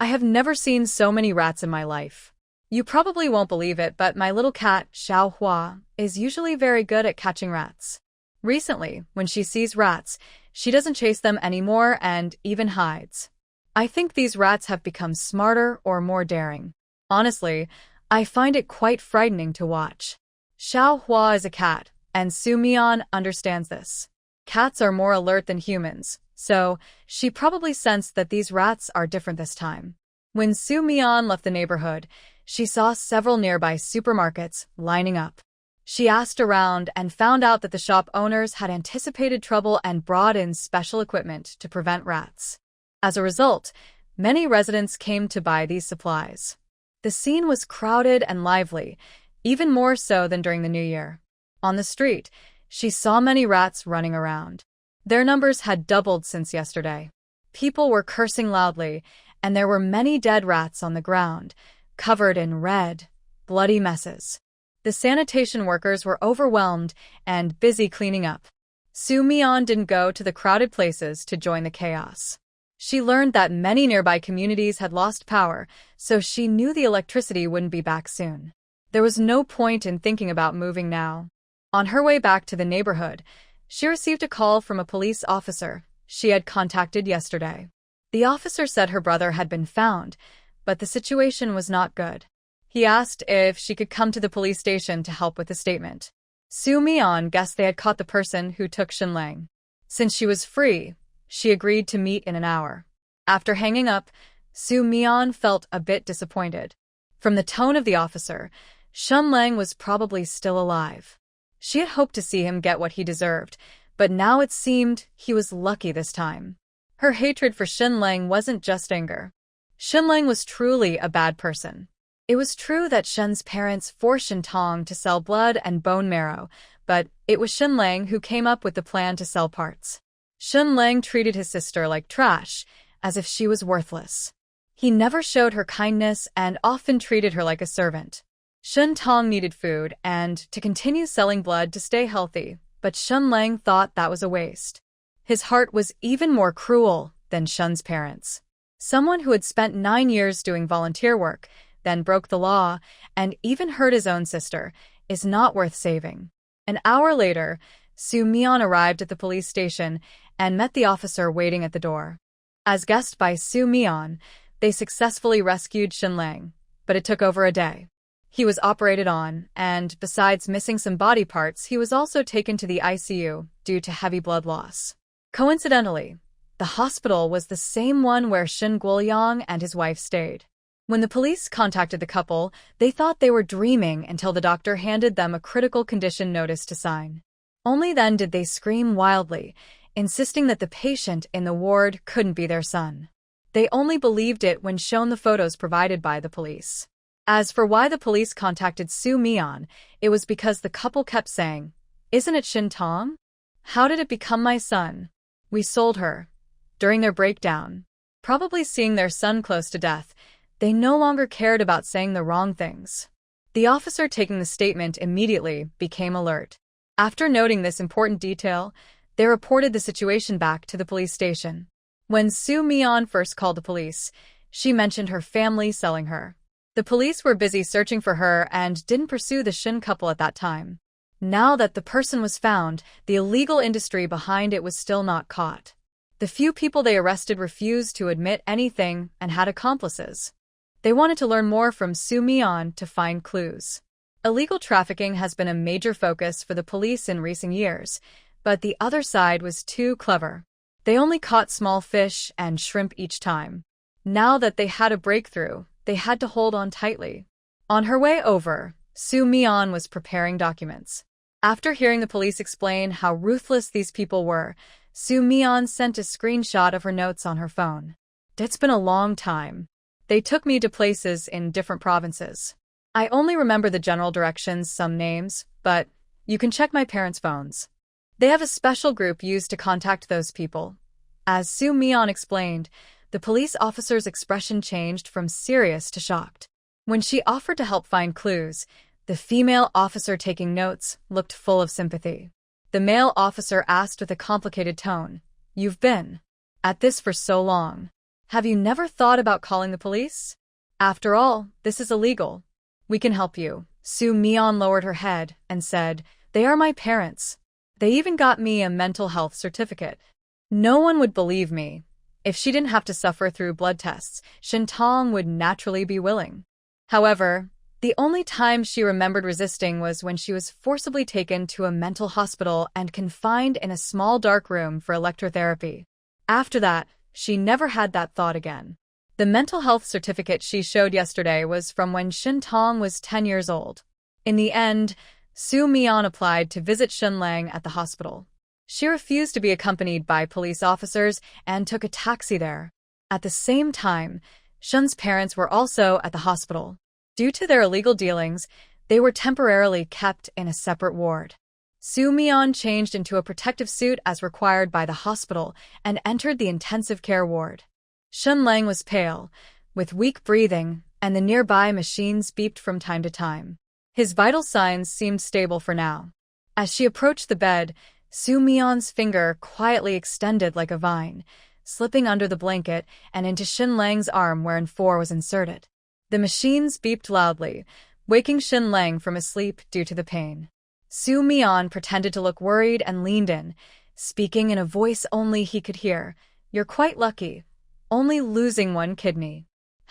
I have never seen so many rats in my life. You probably won't believe it, but my little cat, Xiaohua, is usually very good at catching rats. Recently, when she sees rats, she doesn't chase them anymore and even hides. I think these rats have become smarter or more daring. Honestly, I find it quite frightening to watch. Xiaohua is a cat, and Soo-mi-yeon understands this. Cats are more alert than humans, so she probably sensed that these rats are different this time. When Soo-mi-yeon left the neighborhood, she saw several nearby supermarkets lining up. She asked around and found out that the shop owners had anticipated trouble and brought in special equipment to prevent rats. As a result, many residents came to buy these supplies. The scene was crowded and lively, even more so than during the New Year. On the street, she saw many rats running around. Their numbers had doubled since yesterday. People were cursing loudly, and there were many dead rats on the ground, covered in red, bloody messes. The sanitation workers were overwhelmed and busy cleaning up. Soo-mi-yeon didn't go to the crowded places to join the chaos. She learned that many nearby communities had lost power, so she knew the electricity wouldn't be back soon. There was no point in thinking about moving now. On her way back to the neighborhood, she received a call from a police officer she had contacted yesterday. The officer said her brother had been found, but the situation was not good. He asked if she could come to the police station to help with the statement. Soo-mi-yeon guessed they had caught the person who took Shinlang. Since she was free, she agreed to meet in an hour. After hanging up, Soo-mi-yeon felt a bit disappointed. From the tone of the officer, Shun Lang was probably still alive. She had hoped to see him get what he deserved, but now it seemed he was lucky this time. Her hatred for Shun Lang wasn't just anger. Shun Lang was truly a bad person. It was true that Shun's parents forced Shin Tong to sell blood and bone marrow, but it was Shun Lang who came up with the plan to sell parts. Shun Lang treated his sister like trash, as if she was worthless. He never showed her kindness and often treated her like a servant. Shin Tong needed food and to continue selling blood to stay healthy, but Shun Lang thought that was a waste. His heart was even more cruel than Shun's parents. Someone who had spent 9 years doing volunteer work, then broke the law, and even hurt his own sister, is not worth saving. An hour later, Su Mian arrived at the police station and met the officer waiting at the door. As guessed by Su Mian, they successfully rescued Shun Lang, but it took over a day. He was operated on, and besides missing some body parts, he was also taken to the ICU due to heavy blood loss. Coincidentally, the hospital was the same one where Shin Guoyang and his wife stayed. When the police contacted the couple, they thought they were dreaming until the doctor handed them a critical condition notice to sign. Only then did they scream wildly, insisting that the patient in the ward couldn't be their son. They only believed it when shown the photos provided by the police. As for why the police contacted Su Mian, it was because the couple kept saying, "Isn't it Shin Tong? How did it become my son? We sold her." During their breakdown, probably seeing their son close to death, they no longer cared about saying the wrong things. The officer taking the statement immediately became alert. After noting this important detail, they reported the situation back to the police station. When Su Mian first called the police, she mentioned her family selling her. The police were busy searching for her and didn't pursue the Shin couple at that time. Now that the person was found, the illegal industry behind it was still not caught. The few people they arrested refused to admit anything and had accomplices. They wanted to learn more from Su Mian to find clues. Illegal trafficking has been a major focus for the police in recent years, but the other side was too clever. They only caught small fish and shrimp each time. Now that they had a breakthrough, they had to hold on tightly. On her way over, Su Mian was preparing documents. After hearing the police explain how ruthless these people were, Su Mian sent a screenshot of her notes on her phone. "It's been a long time. They took me to places in different provinces. I only remember the general directions, some names, but you can check my parents' phones. They have a special group used to contact those people." As Su Mian explained, the police officer's expression changed from serious to shocked. When she offered to help find clues, the female officer taking notes looked full of sympathy. The male officer asked with a complicated tone, "You've been at this for so long. Have you never thought about calling the police? After all, this is illegal. We can help you." Su Mian lowered her head and said, "They are my parents. They even got me a mental health certificate. No one would believe me. If she didn't have to suffer through blood tests, Shin Tong would naturally be willing." However, the only time she remembered resisting was when she was forcibly taken to a mental hospital and confined in a small dark room for electrotherapy. After that, she never had that thought again. The mental health certificate she showed yesterday was from when Shin Tong was 10 years old. In the end, Su Mian applied to visit Shun Lang at the hospital. She refused to be accompanied by police officers and took a taxi there. At the same time, Shun's parents were also at the hospital. Due to their illegal dealings, they were temporarily kept in a separate ward. Su Mian changed into a protective suit as required by the hospital and entered the intensive care ward. Shun Lang was pale, with weak breathing, and the nearby machines beeped from time to time. His vital signs seemed stable for now. As she approached the bed, Su Mian's finger quietly extended like a vine, slipping under the blanket and into Shin Lang's arm wherein 4 was inserted. The machines beeped loudly, waking Shin Lang from his sleep due to the pain. Su Mian pretended to look worried and leaned in, speaking in a voice only he could hear. "You're quite lucky. Only losing 1 kidney.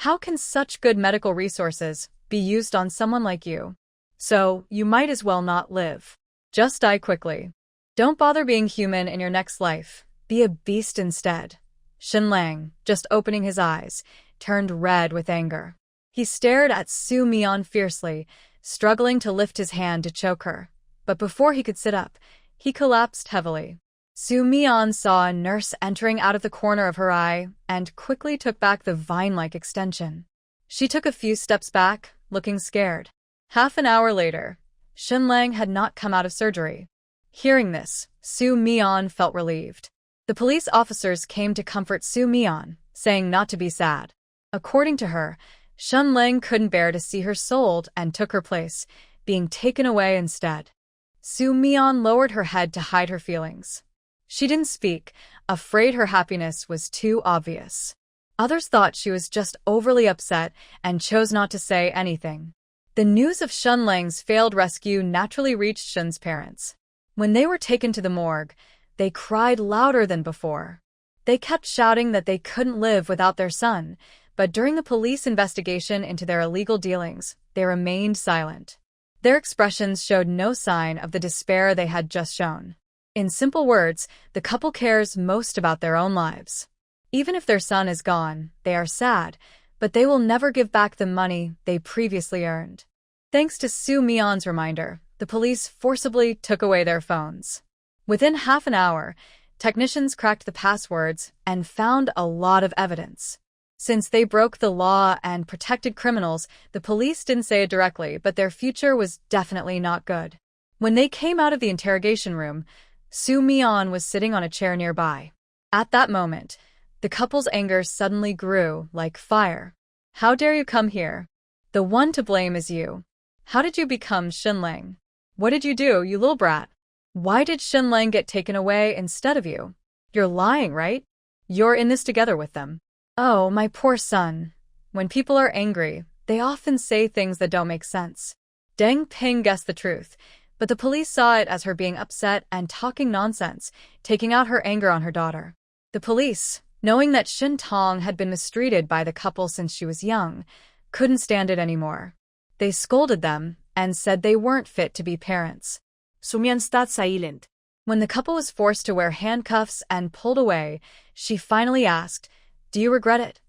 How can such good medical resources be used on someone like you? So, you might as well not live. Just die quickly. Don't bother being human in your next life. Be a beast instead." Shin Lang, just opening his eyes, turned red with anger. He stared at Su Mian fiercely, struggling to lift his hand to choke her. But before he could sit up, he collapsed heavily. Soo Mi-an saw a nurse entering out of the corner of her eye and quickly took back the vine-like extension. She took a few steps back, looking scared. Half an hour later, Shin Lang had not come out of surgery. Hearing this, Soo Mi-an felt relieved. The police officers came to comfort Soo Mi-an, saying not to be sad. According to her, Shin Lang couldn't bear to see her sold and took her place, being taken away instead. Soo Mi-an lowered her head to hide her feelings. She didn't speak, afraid her happiness was too obvious. Others thought she was just overly upset and chose not to say anything. The news of Shin Lang's failed rescue naturally reached Shin's parents. When they were taken to the morgue, they cried louder than before. They kept shouting that they couldn't live without their son, but during the police investigation into their illegal dealings, they remained silent. Their expressions showed no sign of the despair they had just shown. In simple words, the couple cares most about their own lives. Even if their son is gone, they are sad, but they will never give back the money they previously earned. Thanks to Soo Mi-an's reminder, the police forcibly took away their phones. Within half an hour, technicians cracked the passwords and found a lot of evidence. Since they broke the law and protected criminals, the police didn't say it directly, but their future was definitely not good. When they came out of the interrogation room, Soo Mi-an was sitting on a chair nearby. At that moment, the couple's anger suddenly grew like fire. How dare you come here? The one to blame is you. How did you become Shin Lang? What did you do, you little brat? Why did Shin Lang get taken away instead of you? You're lying, right? You're in this together with them. Oh, my poor son. When people are angry, they often say things that don't make sense. Deng Ping guessed the truth, but the police saw it as her being upset and talking nonsense, taking out her anger on her daughter. The police, knowing that Shin Tong had been mistreated by the couple since she was young, couldn't stand it anymore. They scolded them and said they weren't fit to be parents. Soo-mi-an stayed silent. When the couple was forced to wear handcuffs and pulled away, she finally asked, "Do you regret it?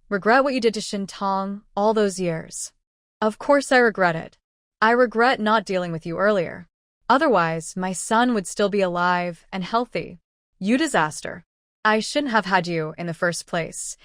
Regret what you did to Shin Tong all those years?" "Of course I regret it. I regret not dealing with you earlier. Otherwise, my son would still be alive and healthy. You disaster. I shouldn't have had you in the first place."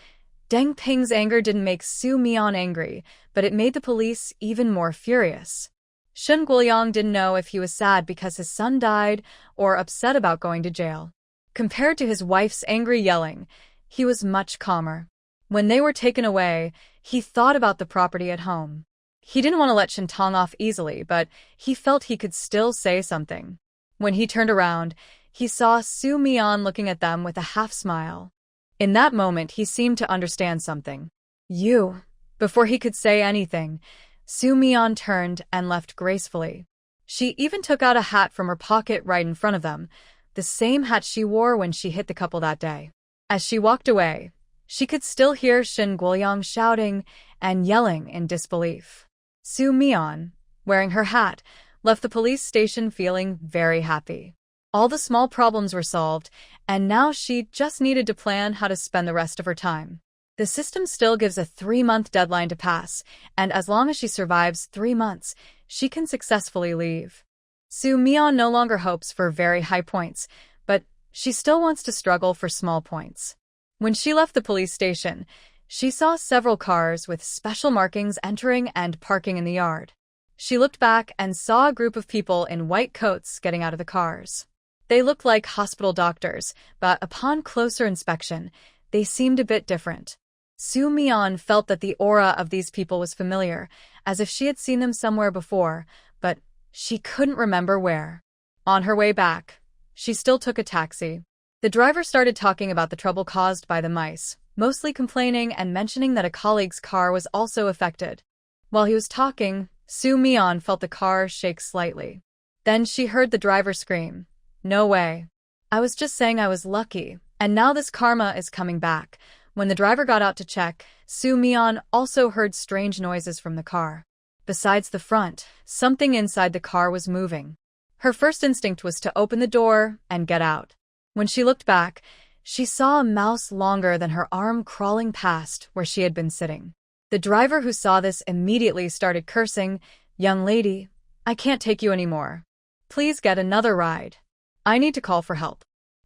Deng Ping's anger didn't make Soo Mi-an angry, but it made the police even more furious. Shin Guoyang didn't know if he was sad because his son died or upset about going to jail. Compared to his wife's angry yelling, he was much calmer. When they were taken away, he thought about the property at home. He didn't want to let Shin Tong off easily, but he felt he could still say something. When he turned around, he saw Soo Mi-an looking at them with a half-smile. In that moment, he seemed to understand something. "You." Before he could say anything, Soo Mi-an turned and left gracefully. She even took out a hat from her pocket right in front of them, the same hat she wore when she hit the couple that day. As she walked away, she could still hear Shin Guoyang shouting and yelling in disbelief. Soo Mi-an, wearing her hat, left the police station feeling very happy. All the small problems were solved, and now she just needed to plan how to spend the rest of her time. The system still gives a 3-month deadline to pass, and as long as she survives 3 months, she can successfully leave. Soo Mi-an no longer hopes for very high points, but she still wants to struggle for small points. When she left the police station, she saw several cars with special markings entering and parking in the yard. She looked back and saw a group of people in white coats getting out of the cars. They looked like hospital doctors, but upon closer inspection, they seemed a bit different. Soo Mi-an felt that the aura of these people was familiar, as if she had seen them somewhere before, but she couldn't remember where. On her way back, she still took a taxi. The driver started talking about the trouble caused by the mice, mostly complaining and mentioning that a colleague's car was also affected. While he was talking, Soo Mi-an felt the car shake slightly. Then she heard the driver scream, "No way. I was just saying I was lucky, and now this karma is coming back." When the driver got out to check, Soo Mi-an also heard strange noises from the car. Besides the front, something inside the car was moving. Her first instinct was to open the door and get out. When she looked back, she saw a mouse longer than her arm crawling past where she had been sitting. The driver who saw this immediately started cursing, "Young lady, I can't take you anymore. Please get another ride. I need to call for help."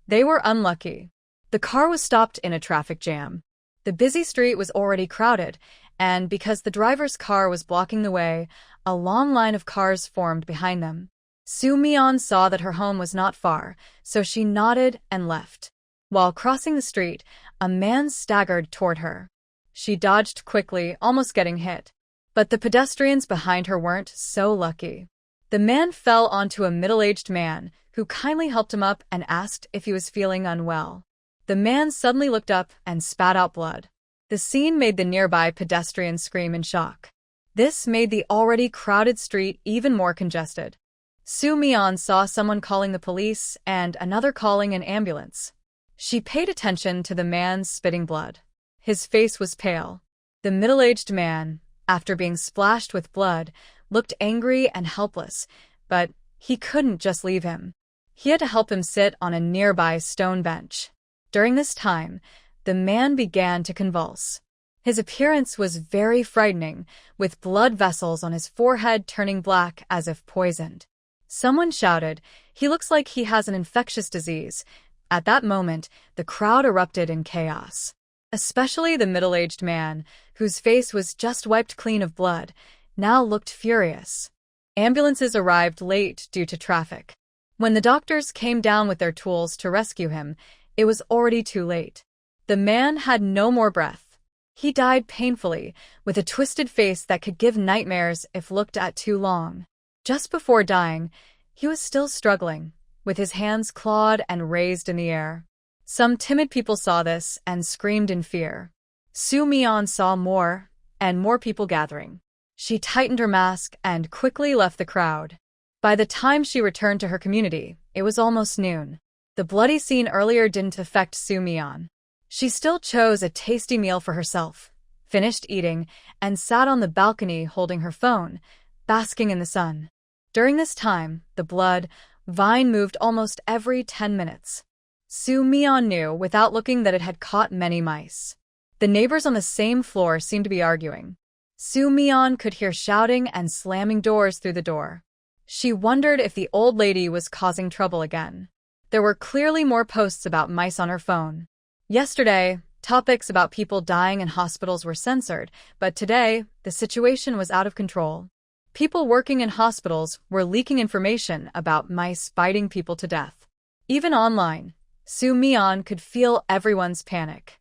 They were unlucky. The car was stopped in a traffic jam. The busy street was already crowded, and because the driver's car was blocking the way, a long line of cars formed behind them. Soo-mi-yeon saw that her home was not far, so she nodded and left. While crossing the street, a man staggered toward her. She dodged quickly, almost getting hit. But the pedestrians behind her weren't so lucky. The man fell onto a middle-aged man, who kindly helped him up and asked if he was feeling unwell. The man suddenly looked up and spat out blood. The scene made the nearby pedestrians scream in shock. This made the already crowded street even more congested. Soo-mi-yeon saw someone calling the police and another calling an ambulance. She paid attention to the man's spitting blood. His face was pale. The middle-aged man, after being splashed with blood, looked angry and helpless, but he couldn't just leave him. He had to help him sit on a nearby stone bench. During this time, the man began to convulse. His appearance was very frightening, with blood vessels on his forehead turning black as if poisoned. Someone shouted, "He looks like he has an infectious disease." At that moment, the crowd erupted in chaos. Especially the middle-aged man, whose face was just wiped clean of blood, now looked furious. Ambulances arrived late due to traffic. When the doctors came down with their tools to rescue him, it was already too late. The man had no more breath. He died painfully, with a twisted face that could give nightmares if looked at too long. Just before dying, he was still struggling, with his hands clawed and raised in the air. Some timid people saw this and screamed in fear. Soo-mi-yeon saw more and more people gathering. She tightened her mask and quickly left the crowd. By the time she returned to her community, it was almost noon. The bloody scene earlier didn't affect Soo-mi-yeon. She still chose a tasty meal for herself, finished eating, and sat on the balcony holding her phone, basking in the sun. During this time, the blood vine moved almost every 10 minutes. Soo-mi-yeon knew without looking that it had caught many mice. The neighbors on the same floor seemed to be arguing. Soo-mi-yeon could hear shouting and slamming doors through the door. She wondered if the old lady was causing trouble again. There were clearly more posts about mice on her phone. Yesterday, topics about people dying in hospitals were censored, but today, the situation was out of control. People working in hospitals were leaking information about mice biting people to death. Even online, Soo-mi-yeon could feel everyone's panic.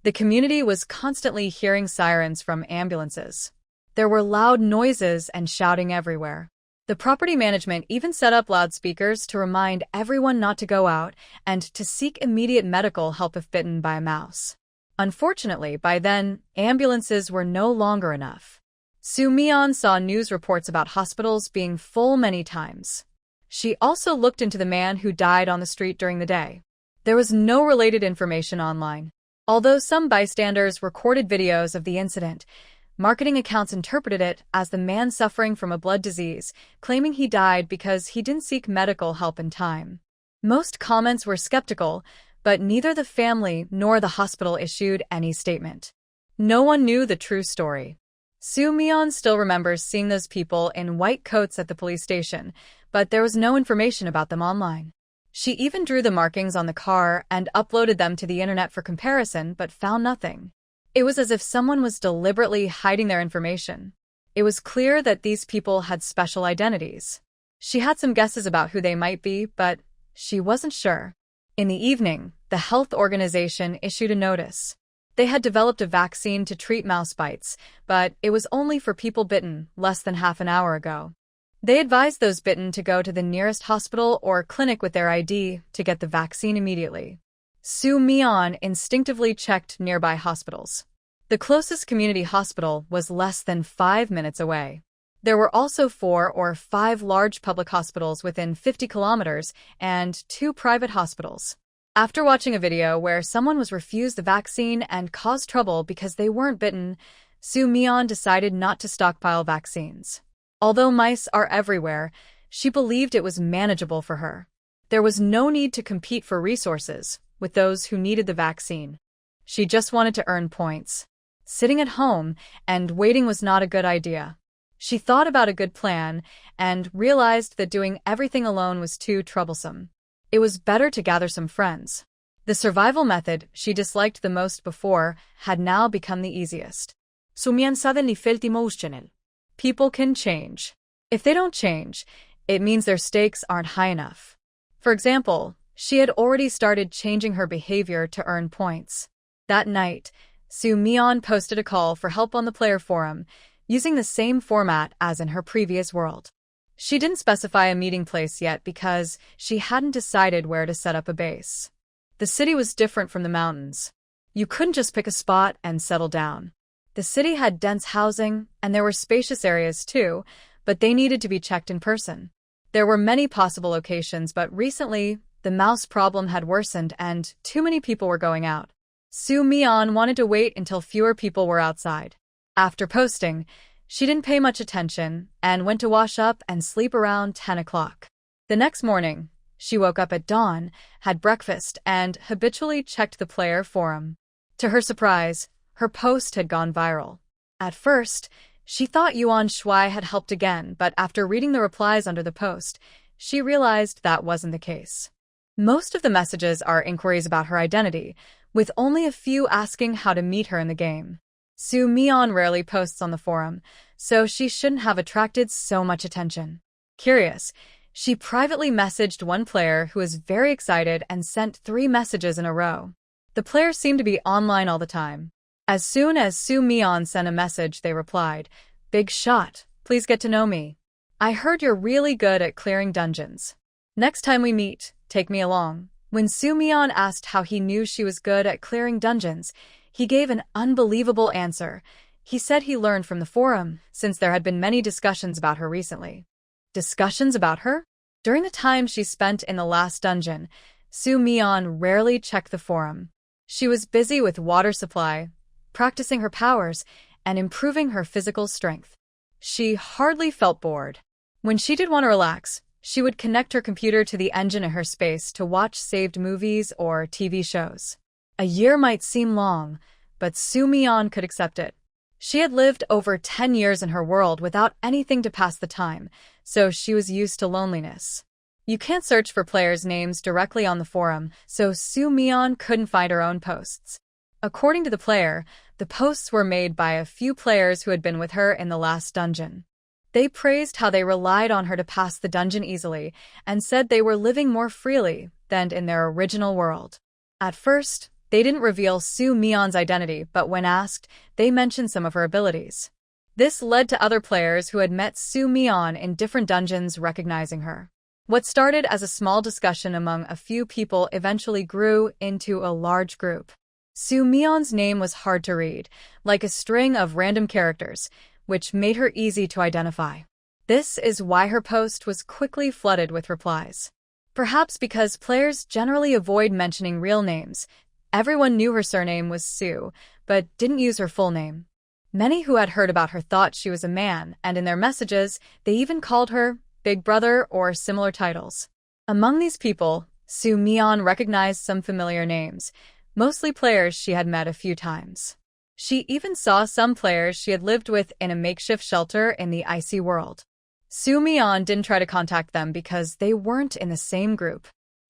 The community was constantly hearing sirens from ambulances. There were loud noises and shouting everywhere. The property management even set up loudspeakers to remind everyone not to go out and to seek immediate medical help if bitten by a mouse. Unfortunately, by then, ambulances were no longer enough. Soo-mi-yeon saw news reports about hospitals being full many times. She also looked into the man who died on the street during the day. There was no related information online. Although some bystanders recorded videos of the incident, marketing accounts interpreted it as the man suffering from a blood disease, claiming he died because he didn't seek medical help in time. Most comments were skeptical, but neither the family nor the hospital issued any statement. No one knew the true story. Soo-mi-yeon still remembers seeing those people in white coats at the police station, but there was no information about them online. She even drew the markings on the car and uploaded them to the internet for comparison, but found nothing. It was as if someone was deliberately hiding their information. It was clear that these people had special identities. She had some guesses about who they might be, but she wasn't sure. In the evening, the health organization issued a notice. They had developed a vaccine to treat mouse bites, but it was only for people bitten less than half an hour ago. They advised those bitten to go to the nearest hospital or clinic with their ID to get the vaccine immediately. Soo-mi-yeon instinctively checked nearby hospitals. The closest community hospital was less than 5 minutes away. There were also 4 or 5 large public hospitals within 50 kilometers and 2 private hospitals. After watching a video where someone was refused the vaccine and caused trouble because they weren't bitten, Soo-mi-yeon decided not to stockpile vaccines. Although mice are everywhere, she believed it was manageable for her. There was no need to compete for resources with those who needed the vaccine. She just wanted to earn points. Sitting at home and waiting was not a good idea. She thought about a good plan and realized that doing everything alone was too troublesome. It was better to gather some friends. The survival method she disliked the most before had now become the easiest. People can change. If they don't change, it means their stakes aren't high enough. For example, she had already started changing her behavior to earn points. That night, Tsunami posted a call for help on the player forum, using the same format as in her previous world. She didn't specify a meeting place yet because she hadn't decided where to set up a base. The city was different from the mountains. You couldn't just pick a spot and settle down. The city had dense housing, and there were spacious areas too, but they needed to be checked in person. There were many possible locations, but recently, the mouse problem had worsened and too many people were going out. Tsunami wanted to wait until fewer people were outside. After posting, she didn't pay much attention and went to wash up and sleep around 10 o'clock. The next morning, she woke up at dawn, had breakfast, and habitually checked the player forum. To her surprise, her post had gone viral. At first, she thought Yuan Shui had helped again, but after reading the replies under the post, she realized that wasn't the case. Most of the messages are inquiries about her identity, with only a few asking how to meet her in the game. Tsunami rarely posts on the forum, so she shouldn't have attracted so much attention. Curious, she privately messaged one player who was very excited and sent 3 messages in a row. The player seemed to be online all the time. As soon as Tsunami sent a message, they replied, "Big shot, please get to know me. I heard you're really good at clearing dungeons. Next time we meet, take me along." When Tsunami asked how he knew she was good at clearing dungeons, he gave an unbelievable answer. He said he learned from the forum, since there had been many discussions about her recently. Discussions about her? During the time she spent in the last dungeon, Tsunami rarely checked the forum. She was busy with water supply, practicing her powers, and improving her physical strength. She hardly felt bored. When she did want to relax, she would connect her computer to the engine in her space to watch saved movies or TV shows. A year might seem long, but Tsunami could accept it. She had lived over 10 years in her world without anything to pass the time, so she was used to loneliness. You can't search for players' names directly on the forum, so Tsunami couldn't find her own posts. According to the player, the posts were made by a few players who had been with her in the last dungeon. They praised how they relied on her to pass the dungeon easily and said they were living more freely than in their original world. At first, they didn't reveal Tsunami's identity, but when asked, they mentioned some of her abilities. This led to other players who had met Tsunami in different dungeons recognizing her. What started as a small discussion among a few people eventually grew into a large group. Tsunami's name was hard to read, like a string of random characters, which made her easy to identify. This is why her post was quickly flooded with replies. Perhaps because players generally avoid mentioning real names, everyone knew her surname was Sue, but didn't use her full name. Many who had heard about her thought she was a man, and in their messages, they even called her Big Brother or similar titles. Among these people, Tsunami recognized some familiar names, mostly players she had met a few times. She even saw some players she had lived with in a makeshift shelter in the icy world. Tsunami didn't try to contact them because they weren't in the same group.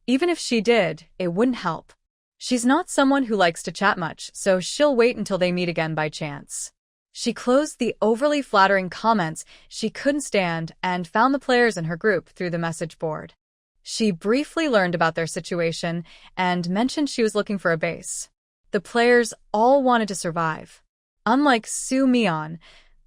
Even if she did, it wouldn't help. She's not someone who likes to chat much, so she'll wait until they meet again by chance. She closed the overly flattering comments she couldn't stand and found the players in her group through the message board. She briefly learned about their situation and mentioned she was looking for a base. The players all wanted to survive. Unlike Tsunami,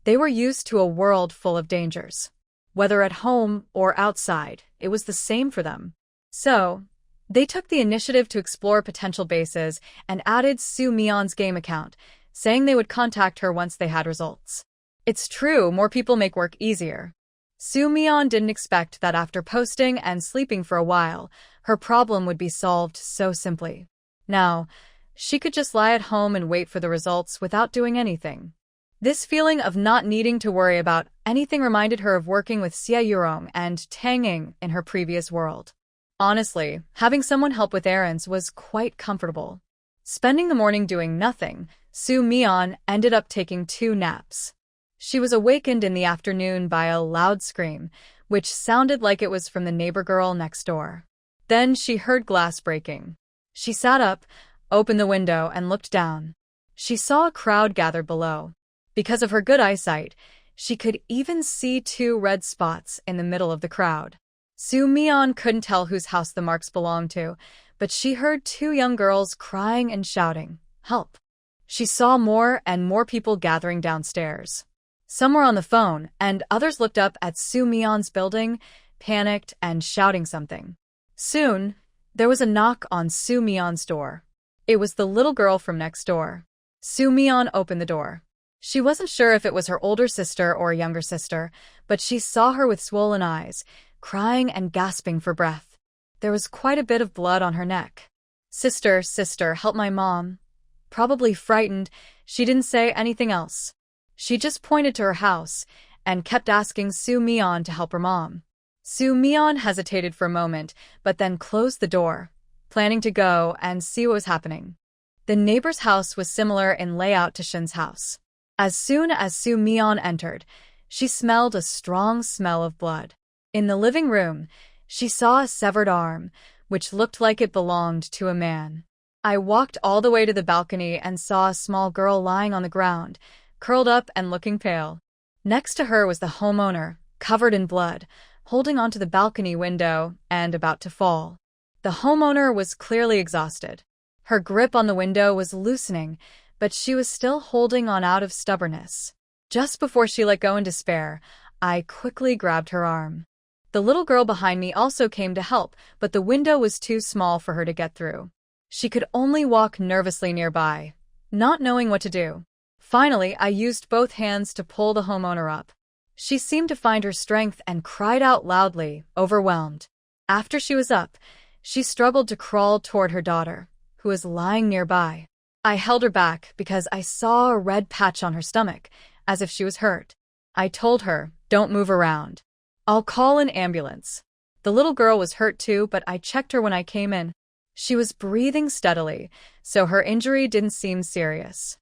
they were used to a world full of dangers. Whether at home or outside, it was the same for them. So, they took the initiative to explore potential bases and added Tsunami's game account, saying they would contact her once they had results. It's true, more people make work easier. Tsunami didn't expect that after posting and sleeping for a while, her problem would be solved so simply. Now, she could just lie at home and wait for the results without doing anything. This feeling of not needing to worry about anything reminded her of working with Xie Yurong and Tanging in her previous world. Honestly, having someone help with errands was quite comfortable. Spending the morning doing nothing, Tsunami ended up taking 2 naps. She was awakened in the afternoon by a loud scream, which sounded like it was from the neighbor girl next door. Then she heard glass breaking. She sat up, opened the window, and looked down. She saw a crowd gathered below. Because of her good eyesight, she could even see two red spots in the middle of the crowd. Soo Mion couldn't tell whose house the marks belonged to, but she heard two young girls crying and shouting, "Help!" She saw more and more people gathering downstairs. Some were on the phone, and others looked up at Soo Mion's building, panicked and shouting something. Soon, there was a knock on Soo Mion's door. It was the little girl from next door. Soo Mion opened the door. She wasn't sure if it was her older sister or younger sister, but she saw her with swollen eyes, crying and gasping for breath. There was quite a bit of blood on her neck. "Sister, sister, help my mom." Probably frightened, she didn't say anything else. She just pointed to her house and kept asking Soo Mion to help her mom. Soo Mion hesitated for a moment, but then closed the door, planning to go and see what was happening. The neighbor's house was similar in layout to Shin's house. As soon as Soo Mion entered, she smelled a strong smell of blood. In the living room, she saw a severed arm, which looked like it belonged to a man. I walked all the way to the balcony and saw a small girl lying on the ground, curled up and looking pale. Next to her was the homeowner, covered in blood, holding onto the balcony window and about to fall. The homeowner was clearly exhausted. Her grip on the window was loosening, but she was still holding on out of stubbornness. Just before she let go in despair, I quickly grabbed her arm. The little girl behind me also came to help, but the window was too small for her to get through. She could only walk nervously nearby, not knowing what to do. Finally, I used both hands to pull the homeowner up. She seemed to find her strength and cried out loudly, overwhelmed. After she was up, she struggled to crawl toward her daughter, who was lying nearby. I held her back because I saw a red patch on her stomach, as if she was hurt. I told her, "Don't move around. I'll call an ambulance." The little girl was hurt too, but I checked her when I came in. She was breathing steadily, so her injury didn't seem serious.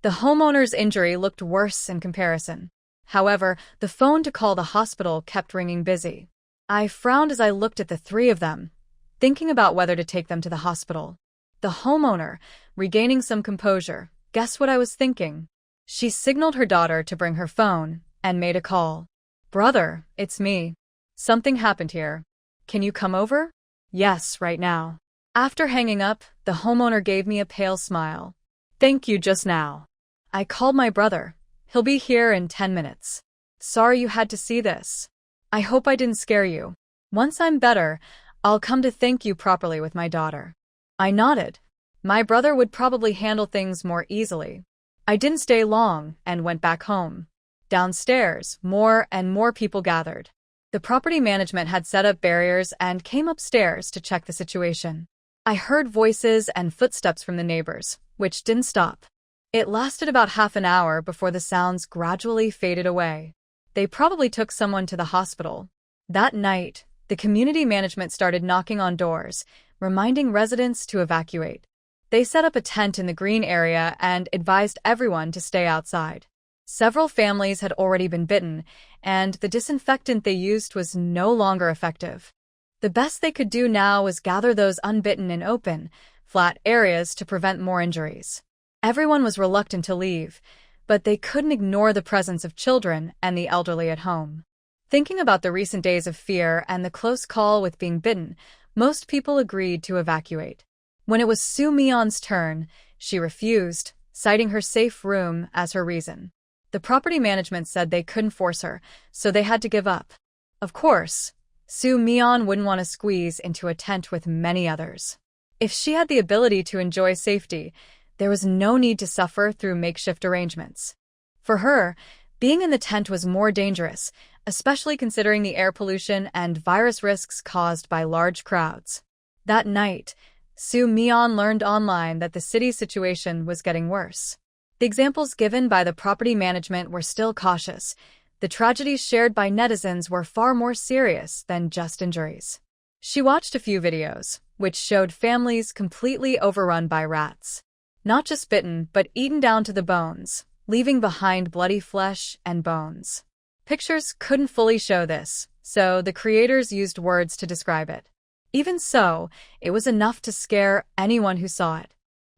The homeowner's injury looked worse in comparison. However, the phone to call the hospital kept ringing busy. I frowned as I looked at the three of them, thinking about whether to take them to the hospital. The homeowner, regaining some composure, guessed what I was thinking. She signaled her daughter to bring her phone and made a call. "Brother, it's me. Something happened here. Can you come over?" "Yes, right now." After hanging up, the homeowner gave me a pale smile. "Thank you just now. I called my brother. He'll be here in 10 minutes. Sorry you had to see this. I hope I didn't scare you. Once I'm better, I'll come to thank you properly with my daughter." I nodded. My brother would probably handle things more easily. I didn't stay long and went back home. Downstairs, more and more people gathered. The property management had set up barriers and came upstairs to check the situation. I heard voices and footsteps from the neighbors, which didn't stop. It lasted about half an hour before the sounds gradually faded away. They probably took someone to the hospital. That night, the community management started knocking on doors, reminding residents to evacuate. They set up a tent in the green area and advised everyone to stay outside. Several families had already been bitten, and the disinfectant they used was no longer effective. The best they could do now was gather those unbitten in open, flat areas to prevent more injuries. Everyone was reluctant to leave, but they couldn't ignore the presence of children and the elderly at home. Thinking about the recent days of fear and the close call with being bitten, most people agreed to evacuate. When it was Soo Mion's turn, she refused, citing her safe room as her reason. The property management said they couldn't force her, so they had to give up. Of course, Soo Mion wouldn't want to squeeze into a tent with many others. If she had the ability to enjoy safety, there was no need to suffer through makeshift arrangements. For her, being in the tent was more dangerous, especially considering the air pollution and virus risks caused by large crowds. That night, Soo Mion learned online that the city's situation was getting worse. The examples given by the property management were still cautious. The tragedies shared by netizens were far more serious than just injuries. She watched a few videos, which showed families completely overrun by rats. Not just bitten, but eaten down to the bones, leaving behind bloody flesh and bones. Pictures couldn't fully show this, so the creators used words to describe it. Even so, it was enough to scare anyone who saw it.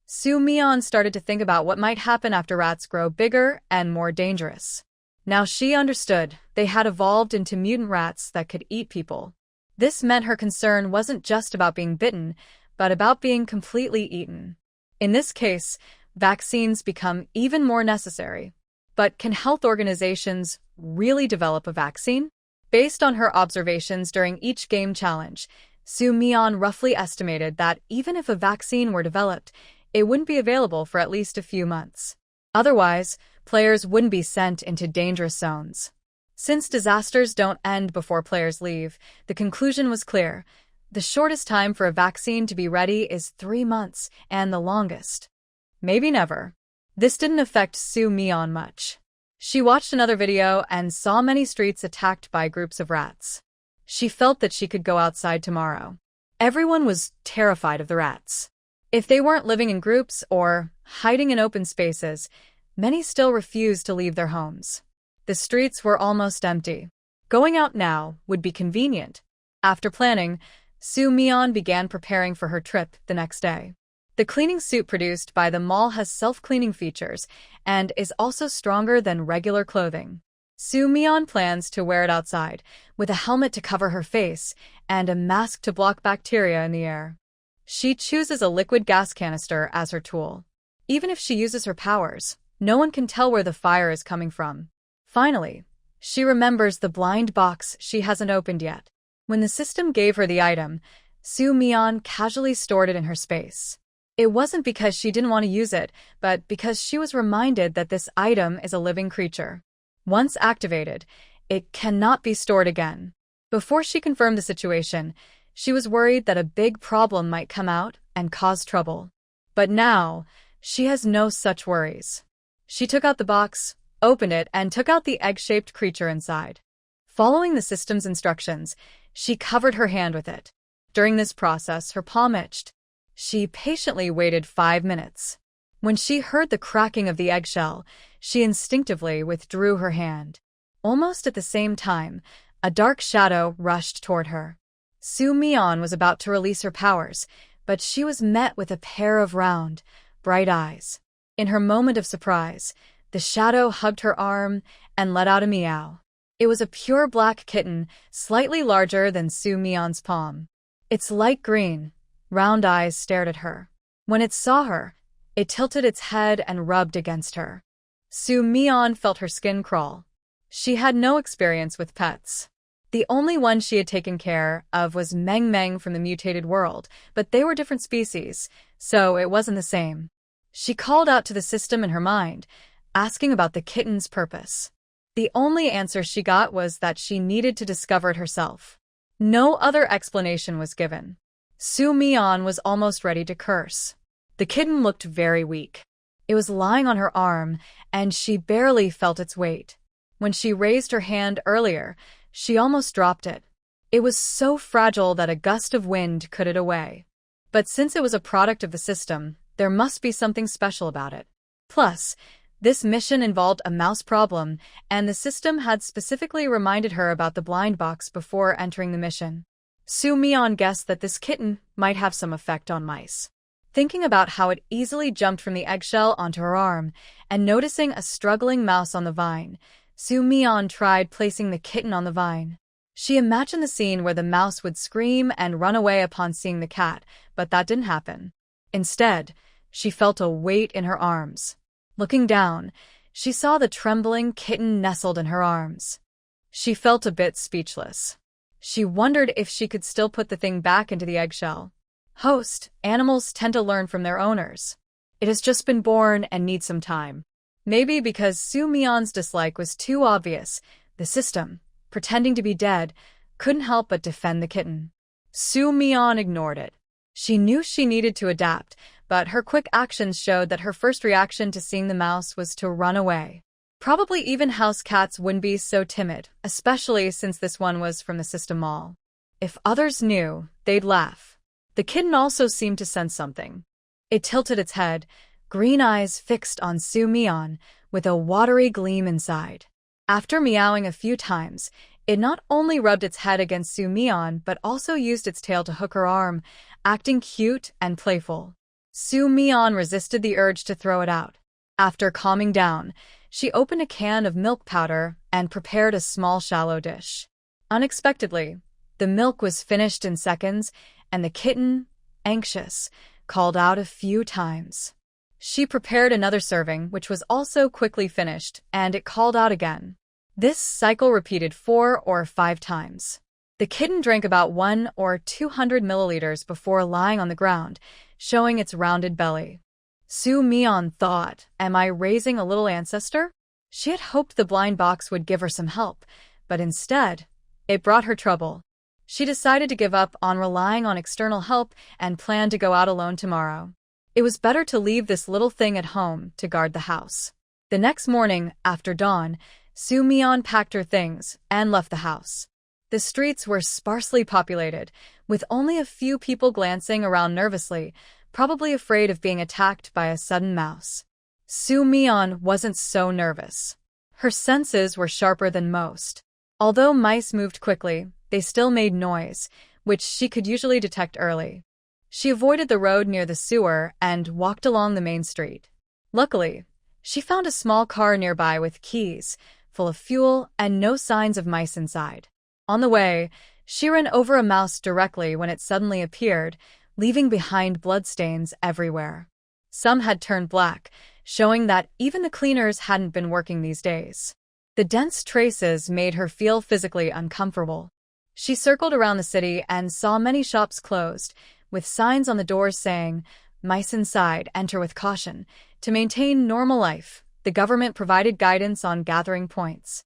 Soo Mi-yeon started to think about what might happen after rats grow bigger and more dangerous. Now she understood they had evolved into mutant rats that could eat people. This meant her concern wasn't just about being bitten, but about being completely eaten. In this case, vaccines become even more necessary. But can health organizations really develop a vaccine? Based on her observations during each game challenge, Soo Mi-yeon roughly estimated that even if a vaccine were developed, it wouldn't be available for at least a few months. Otherwise, players wouldn't be sent into dangerous zones. Since disasters don't end before players leave, the conclusion was clear. The shortest time for a vaccine to be ready is 3 months, and the longest. Maybe never. This didn't affect Soo Mi-yeon much. She watched another video and saw many streets attacked by groups of rats. She felt that she could go outside tomorrow. Everyone was terrified of the rats. If they weren't living in groups or hiding in open spaces, many still refused to leave their homes. The streets were almost empty. Going out now would be convenient. After planning, Soo Mi-yeon began preparing for her trip the next day. The cleaning suit produced by the mall has self-cleaning features and is also stronger than regular clothing. Soo Mi-yeon plans to wear it outside, with a helmet to cover her face and a mask to block bacteria in the air. She chooses a liquid gas canister as her tool. Even if she uses her powers, no one can tell where the fire is coming from. Finally, she remembers the blind box she hasn't opened yet. When the system gave her the item, Soo Mi-yeon casually stored it in her space. It wasn't because she didn't want to use it, but because she was reminded that this item is a living creature. Once activated, it cannot be stored again. Before she confirmed the situation, she was worried that a big problem might come out and cause trouble. But now, she has no such worries. She took out the box, opened it, and took out the egg-shaped creature inside. Following the system's instructions, she covered her hand with it. During this process, her palm itched. She patiently waited 5 minutes. When she heard the cracking of the eggshell, she instinctively withdrew her hand. Almost at the same time, a dark shadow rushed toward her. Soo Mi-yeon was about to release her powers, but she was met with a pair of round, bright eyes. In her moment of surprise, the shadow hugged her arm and let out a meow. It was a pure black kitten, slightly larger than Soo Mi-yeon's palm. Its light green, round eyes stared at her. When it saw her, it tilted its head and rubbed against her. Soo Mi-yeon felt her skin crawl. She had no experience with pets. The only one she had taken care of was Meng Meng from the mutated world, but they were different species, so it wasn't the same. She called out to the system in her mind, asking about the kitten's purpose. The only answer she got was that she needed to discover it herself. No other explanation was given. Soo Mi-yeon was almost ready to curse. The kitten looked very weak. It was lying on her arm, and she barely felt its weight. When she raised her hand earlier, she almost dropped it. It was so fragile that a gust of wind cut it away. But since it was a product of the system, there must be something special about it. Plus, this mission involved a mouse problem, and the system had specifically reminded her about the blind box before entering the mission. Soo Mi-yeon guessed that this kitten might have some effect on mice. Thinking about how it easily jumped from the eggshell onto her arm, and noticing a struggling mouse on the vine, Soo Mi-yeon tried placing the kitten on the vine. She imagined the scene where the mouse would scream and run away upon seeing the cat, but that didn't happen. Instead, she felt a weight in her arms. Looking down, she saw the trembling kitten nestled in her arms. She felt a bit speechless. She wondered if she could still put the thing back into the eggshell. Host, animals tend to learn from their owners. It has just been born and needs some time. Maybe because Soo Mi-yeon's dislike was too obvious, the system, pretending to be dead, couldn't help but defend the kitten. Soo Mi-yeon ignored it. She knew she needed to adapt, but her quick actions showed that her first reaction to seeing the mouse was to run away. Probably even house cats wouldn't be so timid, especially since this one was from the system mall. If others knew, they'd laugh. The kitten also seemed to sense something. It tilted its head, green eyes fixed on Soo Mi-yeon, with a watery gleam inside. After meowing a few times, it not only rubbed its head against Soo-mi-on but also used its tail to hook her arm, acting cute and playful. Soo-mi-on resisted the urge to throw it out. After calming down, she opened a can of milk powder and prepared a small shallow dish. Unexpectedly, the milk was finished in seconds, and the kitten, anxious, called out a few times. She prepared another serving, which was also quickly finished, and it called out again. This cycle repeated 4 or 5 times. The kitten drank about 1 or 200 milliliters before lying on the ground, showing its rounded belly. Soo-mi-on thought, "Am I raising a little ancestor?" She had hoped the blind box would give her some help, but instead, it brought her trouble. She decided to give up on relying on external help and planned to go out alone tomorrow. It was better to leave this little thing at home to guard the house. The next morning, after dawn, Soo-mi-on packed her things and left the house. The streets were sparsely populated, with only a few people glancing around nervously, probably afraid of being attacked by a sudden mouse. Soo-mi-on wasn't so nervous. Her senses were sharper than most. Although mice moved quickly, they still made noise, which she could usually detect early. She avoided the road near the sewer and walked along the main street. Luckily, she found a small car nearby with keys, full of fuel, and no signs of mice inside. On the way, she ran over a mouse directly when it suddenly appeared, leaving behind bloodstains everywhere. Some had turned black, showing that even the cleaners hadn't been working these days. The dense traces made her feel physically uncomfortable. She circled around the city and saw many shops closed, with signs on the doors saying, "Mice inside, enter with caution." To maintain normal life, the government provided guidance on gathering points.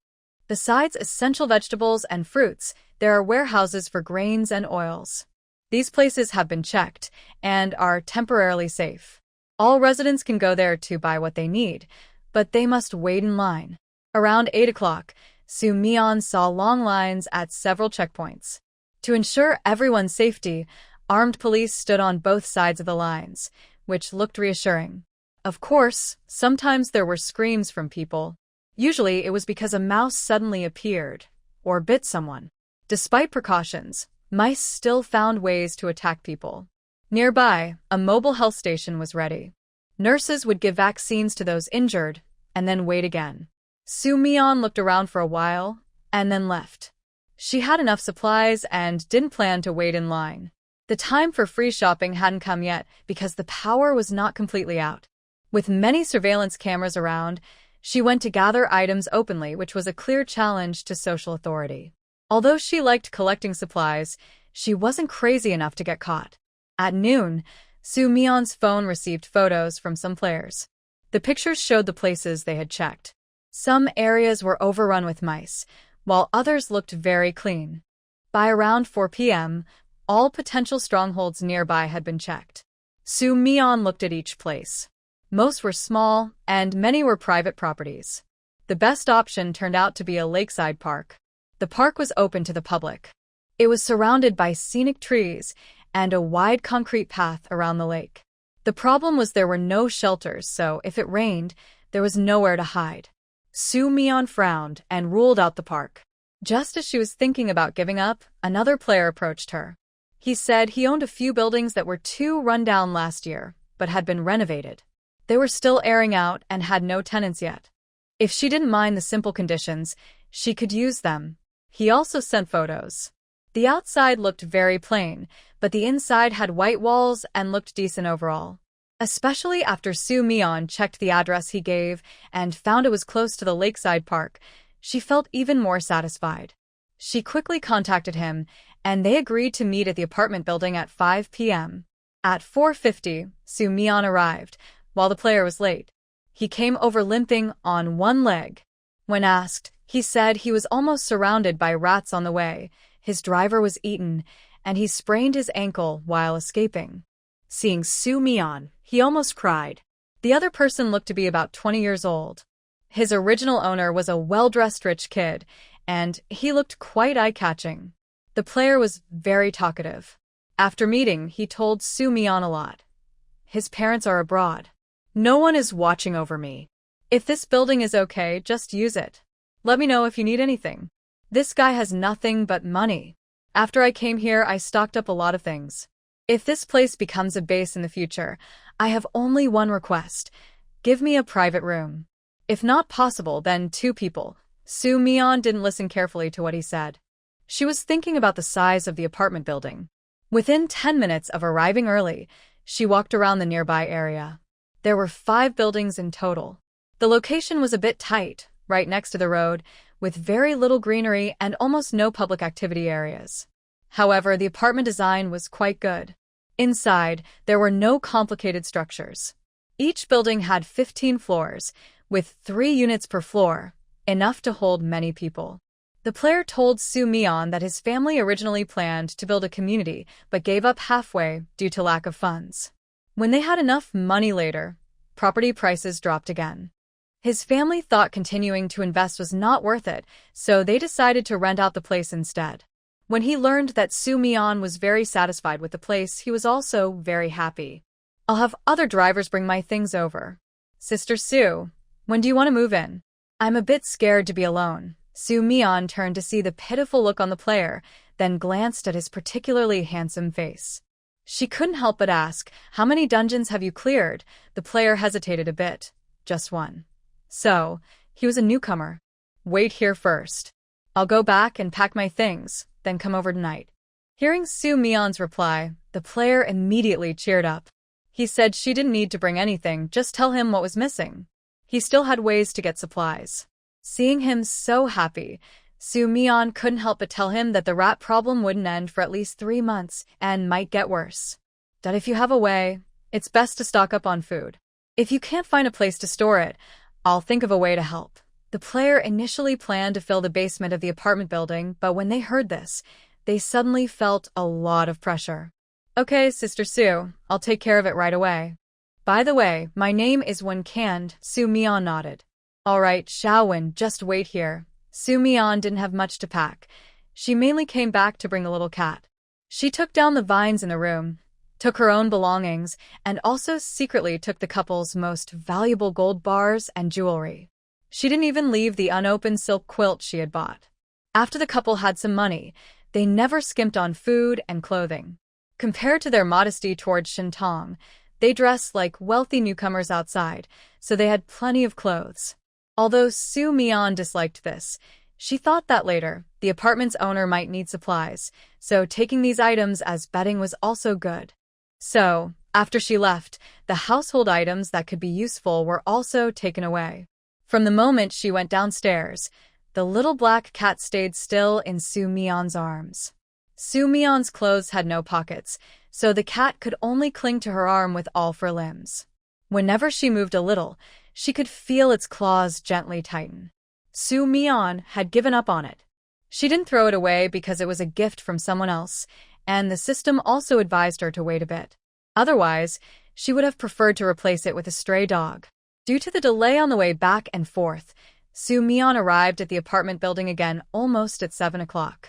Besides essential vegetables and fruits, there are warehouses for grains and oils. These places have been checked and are temporarily safe. All residents can go there to buy what they need, but they must wait in line. Around 8 o'clock, Soo-mi-on saw long lines at several checkpoints. To ensure everyone's safety, armed police stood on both sides of the lines, which looked reassuring. Of course, sometimes there were screams from people. Usually it was because a mouse suddenly appeared or bit someone. Despite precautions, mice still found ways to attack people. Nearby, a mobile health station was ready. Nurses would give vaccines to those injured and then wait again. Soo-mi-on looked around for a while and then left. She had enough supplies and didn't plan to wait in line. The time for free shopping hadn't come yet because the power was not completely out. With many surveillance cameras around, she went to gather items openly, which was a clear challenge to social authority. Although she liked collecting supplies, she wasn't crazy enough to get caught. At noon, Soo-mi-on's phone received photos from some players. The pictures showed the places they had checked. Some areas were overrun with mice, while others looked very clean. By around 4 p.m., all potential strongholds nearby had been checked. Soo-mi-on looked at each place. Most were small, and many were private properties. The best option turned out to be a lakeside park. The park was open to the public. It was surrounded by scenic trees and a wide concrete path around the lake. The problem was there were no shelters, so if it rained, there was nowhere to hide. Soo-mi-on frowned and ruled out the park. Just as she was thinking about giving up, another player approached her. He said he owned a few buildings that were too run down last year, but had been renovated. They were still airing out and had no tenants yet. If she didn't mind the simple conditions, she could use them. He also sent photos. The outside looked very plain, but the inside had white walls and looked decent overall. Especially after Soo-mi-on checked the address he gave and found it was close to the lakeside park, she felt even more satisfied. She quickly contacted him, and they agreed to meet at the apartment building at 5 p.m. At 4:50, Soo-mi-on arrived, while the player was late. He came over limping on one leg. When asked, he said he was almost surrounded by rats on the way, his driver was eaten, and he sprained his ankle while escaping. Seeing Soo-mi-on, he almost cried. The other person looked to be about 20 years old. His original owner was a well-dressed rich kid, and he looked quite eye-catching. The player was very talkative. After meeting, he told Soo-mi-on a lot. His parents are abroad. No one is watching over me. If this building is okay, just use it. Let me know if you need anything. This guy has nothing but money. After I came here, I stocked up a lot of things. If this place becomes a base in the future, I have only one request. Give me a private room. If not possible, then 2 people. Soo Mi-yeon didn't listen carefully to what he said. She was thinking about the size of the apartment building. Within 10 minutes of arriving early, she walked around the nearby area. There were 5 buildings in total. The location was a bit tight, right next to the road, with very little greenery and almost no public activity areas. However, the apartment design was quite good. Inside, there were no complicated structures. Each building had 15 floors, with 3 units per floor, enough to hold many people. The player told Soo Mi-yeon that his family originally planned to build a community but gave up halfway due to lack of funds. When they had enough money later, property prices dropped again. His family thought continuing to invest was not worth it, so they decided to rent out the place instead. When he learned that Soo Mi-yeon was very satisfied with the place, he was also very happy. I'll have other drivers bring my things over. Sister Sue, when do you want to move in? I'm a bit scared to be alone. Soo Mi-yeon turned to see the pitiful look on the player, then glanced at his particularly handsome face. She couldn't help but ask, how many dungeons have you cleared? The player hesitated a bit. Just 1. So, he was a newcomer. Wait here first. I'll go back and pack my things, then come over tonight. Hearing Soo Mi-yeon's reply, the player immediately cheered up. He said she didn't need to bring anything, just tell him what was missing. He still had ways to get supplies. Seeing him so happy, Soo Mi-yeon couldn't help but tell him that the rat problem wouldn't end for at least 3 months and might get worse. That if you have a way, it's best to stock up on food. If you can't find a place to store it, I'll think of a way to help. The player initially planned to fill the basement of the apartment building, but when they heard this, they suddenly felt a lot of pressure. Okay, Sister Sue, I'll take care of it right away. By the way, my name is Won Canned, Soo Mi-yeon nodded. Alright, Xiaowin, just wait here. Soo Mi-yeon didn't have much to pack. She mainly came back to bring the little cat. She took down the vines in the room, took her own belongings, and also secretly took the couple's most valuable gold bars and jewelry. She didn't even leave the unopened silk quilt she had bought. After the couple had some money, they never skimped on food and clothing. Compared to their modesty towards Shintong, they dressed like wealthy newcomers outside, so they had plenty of clothes. Although Soo Mi-yeon disliked this, she thought that later, the apartment's owner might need supplies, so taking these items as bedding was also good. So, after she left, the household items that could be useful were also taken away. From the moment she went downstairs, the little black cat stayed still in Soo Mi-yeon's arms. Soo Mi-yeon's clothes had no pockets, so the cat could only cling to her arm with all 4 limbs. Whenever she moved a little, she could feel its claws gently tighten. Soo Mi-yeon had given up on it. She didn't throw it away because it was a gift from someone else, and the system also advised her to wait a bit. Otherwise, she would have preferred to replace it with a stray dog. Due to the delay on the way back and forth, Soo Mi-yeon arrived at the apartment building again almost at 7 o'clock.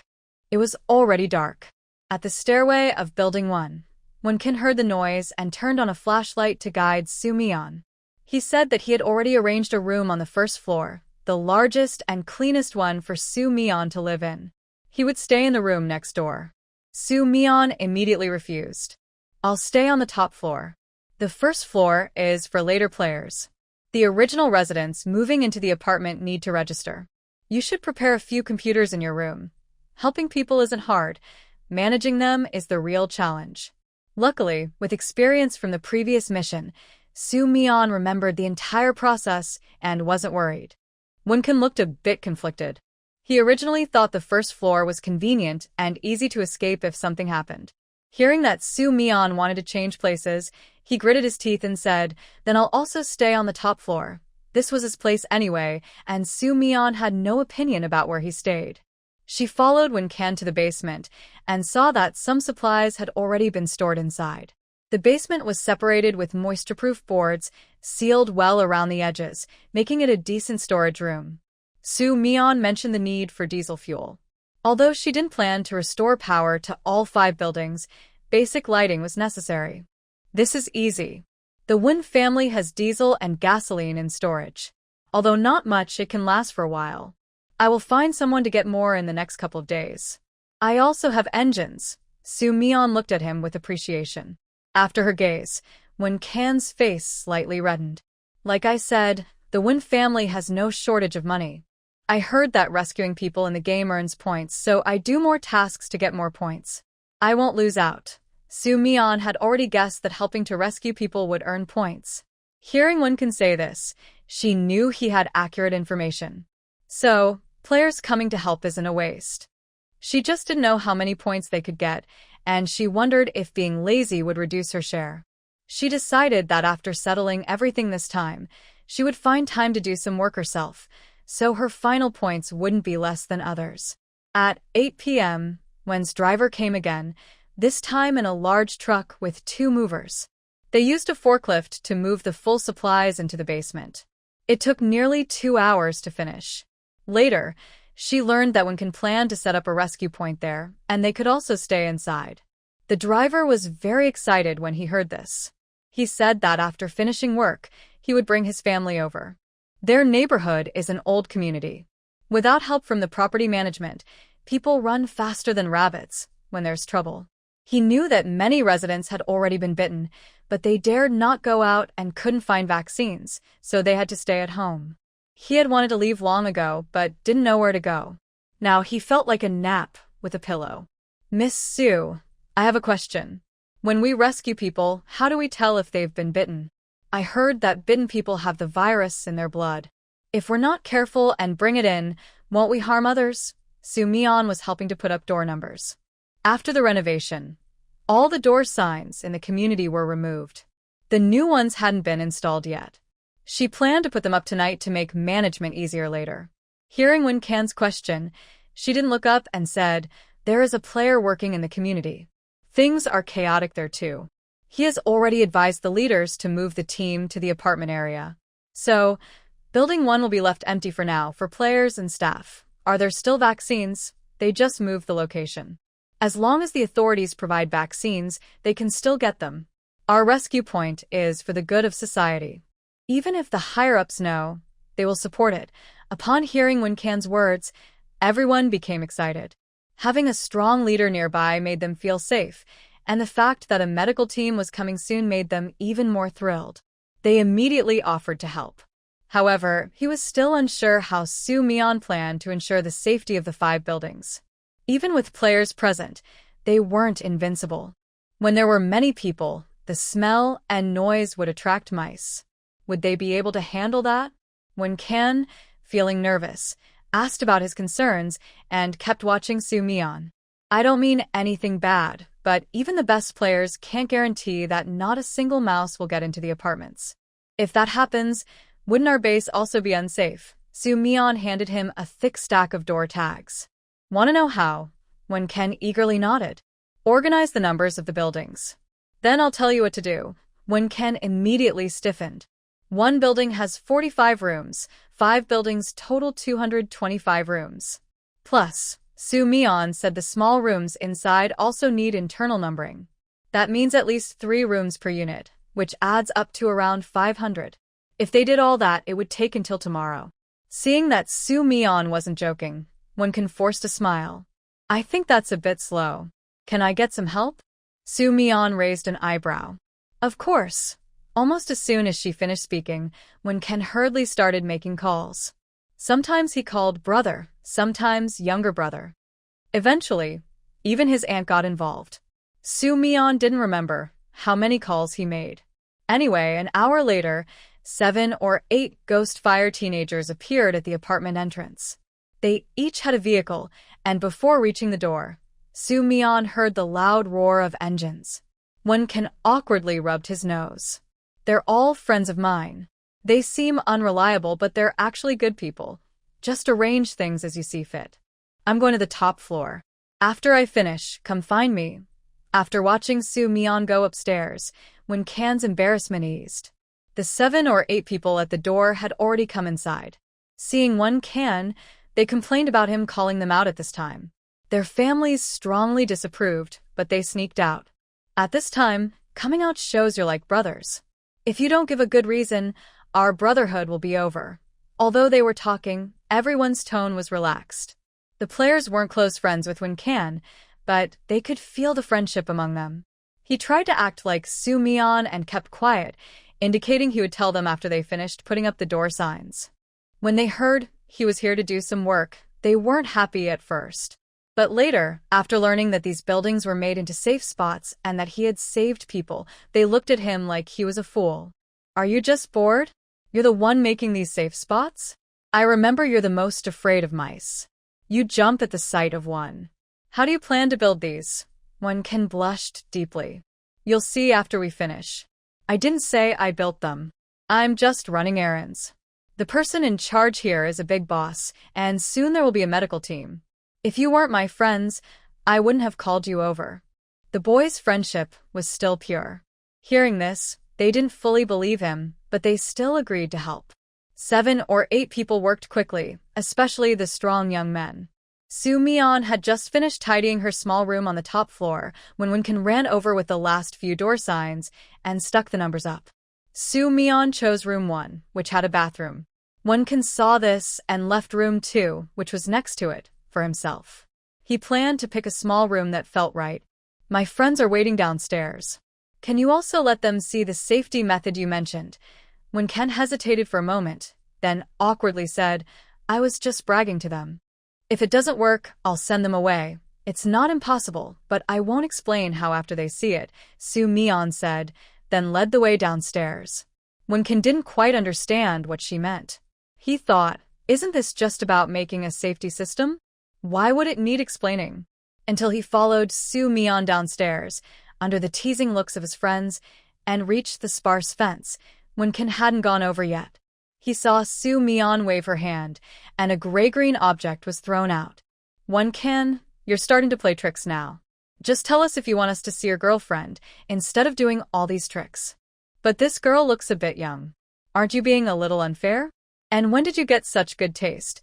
It was already dark. At the stairway of Building 1, Won-kin heard the noise and turned on a flashlight to guide Soo Mi-yeon. He said that he had already arranged a room on the first floor, the largest and cleanest one for Soo Mi-yeon to live in. He would stay in the room next door. Soo Mi-yeon immediately refused. I'll stay on the top floor. The first floor is for later players. The original residents moving into the apartment need to register. You should prepare a few computers in your room. Helping people isn't hard. Managing them is the real challenge. Luckily, with experience from the previous mission, Soo Mi-yeon remembered the entire process and wasn't worried. Won-kin looked a bit conflicted. He originally thought the first floor was convenient and easy to escape if something happened. Hearing that Soo Mi-yeon wanted to change places, he gritted his teeth and said, then I'll also stay on the top floor. This was his place anyway, and Soo Mi-yeon had no opinion about where he stayed. She followed Won-kin to the basement and saw that some supplies had already been stored inside. The basement was separated with moisture-proof boards, sealed well around the edges, making it a decent storage room. Soo Mi-yeon mentioned the need for diesel fuel. Although she didn't plan to restore power to all 5 buildings, basic lighting was necessary. This is easy. The Won family has diesel and gasoline in storage. Although not much, it can last for a while. I will find someone to get more in the next couple of days. I also have engines. Soo Mi-yeon looked at him with appreciation. After her gaze, Won-kan's face slightly reddened. Like I said, the Won family has no shortage of money. I heard that rescuing people in the game earns points, so I do more tasks to get more points. I won't lose out. Soo Mi-yeon had already guessed that helping to rescue people would earn points. Hearing Won-kan say this, she knew he had accurate information. So, players coming to help isn't a waste. She just didn't know how many points they could get, and she wondered if being lazy would reduce her share. She decided that after settling everything this time, she would find time to do some work herself, so her final points wouldn't be less than others. At 8 p.m., Wen's driver came again, this time in a large truck with 2 movers. They used a forklift to move the full supplies into the basement. It took nearly 2 hours to finish. Later, she learned that Won-kan planned to set up a rescue point there, and they could also stay inside. The driver was very excited when he heard this. He said that after finishing work, he would bring his family over. Their neighborhood is an old community. Without help from the property management, people run faster than rabbits when there's trouble. He knew that many residents had already been bitten, but they dared not go out and couldn't find vaccines, so they had to stay at home. He had wanted to leave long ago, but didn't know where to go. Now he felt like a nap with a pillow. Miss Sue, I have a question. When we rescue people, how do we tell if they've been bitten? I heard that bitten people have the virus in their blood. If we're not careful and bring it in, won't we harm others? Soo Mi-yeon was helping to put up door numbers. After the renovation, all the door signs in the community were removed. The new ones hadn't been installed yet. She planned to put them up tonight to make management easier later. Hearing Won-kan's question, she didn't look up and said, "There is a player working in the community. Things are chaotic there too. He has already advised the leaders to move the team to the apartment area. So, Building 1 will be left empty for now for players and staff. Are there still vaccines? They just moved the location. As long as the authorities provide vaccines, they can still get them. Our rescue point is for the good of society. Even if the higher-ups know, they will support it." Upon hearing Won-kan's words, everyone became excited. Having a strong leader nearby made them feel safe, and the fact that a medical team was coming soon made them even more thrilled. They immediately offered to help. However, he was still unsure how Soo Mi-yeon planned to ensure the safety of the 5 buildings. Even with players present, they weren't invincible. When there were many people, the smell and noise would attract mice. Would they be able to handle that? Won-kan, feeling nervous, asked about his concerns and kept watching Soo Mi-yeon. I don't mean anything bad, but even the best players can't guarantee that not a single mouse will get into the apartments. If that happens, wouldn't our base also be unsafe? Soo Mi-yeon handed him a thick stack of door tags. Want to know how? Won-kan eagerly nodded. Organize the numbers of the buildings. Then I'll tell you what to do. Won-kan immediately stiffened. 1 building has 45 rooms, 5 buildings total 225 rooms. Plus, Soo Mi-yeon said the small rooms inside also need internal numbering. That means at least 3 rooms per unit, which adds up to around 500. If they did all that, it would take until tomorrow. Seeing that Soo Mi-yeon wasn't joking, Won-kan forced a smile. I think that's a bit slow. Can I get some help? Soo Mi-yeon raised an eyebrow. Of course. Almost as soon as she finished speaking, Won-kan hurriedly started making calls. Sometimes he called brother, sometimes younger brother. Eventually, even his aunt got involved. Soo Mi-yeon didn't remember how many calls he made. Anyway, an hour later, 7 or 8 ghost fire teenagers appeared at the apartment entrance. They each had a vehicle, and before reaching the door, Soo Mi-yeon heard the loud roar of engines. Won-kan awkwardly rubbed his nose. They're all friends of mine. They seem unreliable, but they're actually good people. Just arrange things as you see fit. I'm going to the top floor. After I finish, come find me. After watching Soo Mi-yeon go upstairs, Won-kan's embarrassment eased. The 7 or 8 people at the door had already come inside. Seeing Won-kan, they complained about him calling them out at this time. Their families strongly disapproved, but they sneaked out. At this time, coming out shows you're like brothers. If you don't give a good reason, our brotherhood will be over. Although they were talking, everyone's tone was relaxed. The players weren't close friends with Won-kan, but they could feel the friendship among them. He tried to act like Soo-mi-yeon and kept quiet, indicating he would tell them after they finished putting up the door signs. When they heard he was here to do some work, they weren't happy at first. But later, after learning that these buildings were made into safe spots and that he had saved people, they looked at him like he was a fool. Are you just bored? You're the one making these safe spots? I remember you're the most afraid of mice. You jump at the sight of one. How do you plan to build these? Won-kan blushed deeply. You'll see after we finish. I didn't say I built them. I'm just running errands. The person in charge here is a big boss, and soon there will be a medical team. If you weren't my friends, I wouldn't have called you over. The boys' friendship was still pure. Hearing this, they didn't fully believe him, but they still agreed to help. 7 or 8 people worked quickly, especially the strong young men. Soo-mi-yeon had just finished tidying her small room on the top floor when Won-kan ran over with the last few door signs and stuck the numbers up. Soo-mi-yeon chose room 1, which had a bathroom. Won-kan saw this and left room 2, which was next to it, for himself. He planned to pick a small room that felt right. My friends are waiting downstairs. Can you also let them see the safety method you mentioned? Won-kan hesitated for a moment, then awkwardly said, I was just bragging to them. If it doesn't work, I'll send them away. It's not impossible, but I won't explain how after they see it, Soo-mi-yeon said, then led the way downstairs. Won-kan didn't quite understand what she meant. He thought, isn't this just about making a safety system? Why would it need explaining? Until he followed Soo-mi-yeon downstairs, under the teasing looks of his friends, and reached the sparse fence, Won-kan hadn't gone over yet. He saw Soo-mi-yeon wave her hand, and a gray-green object was thrown out. Won-kan, you're starting to play tricks now. Just tell us if you want us to see your girlfriend, instead of doing all these tricks. But this girl looks a bit young. Aren't you being a little unfair? And when did you get such good taste?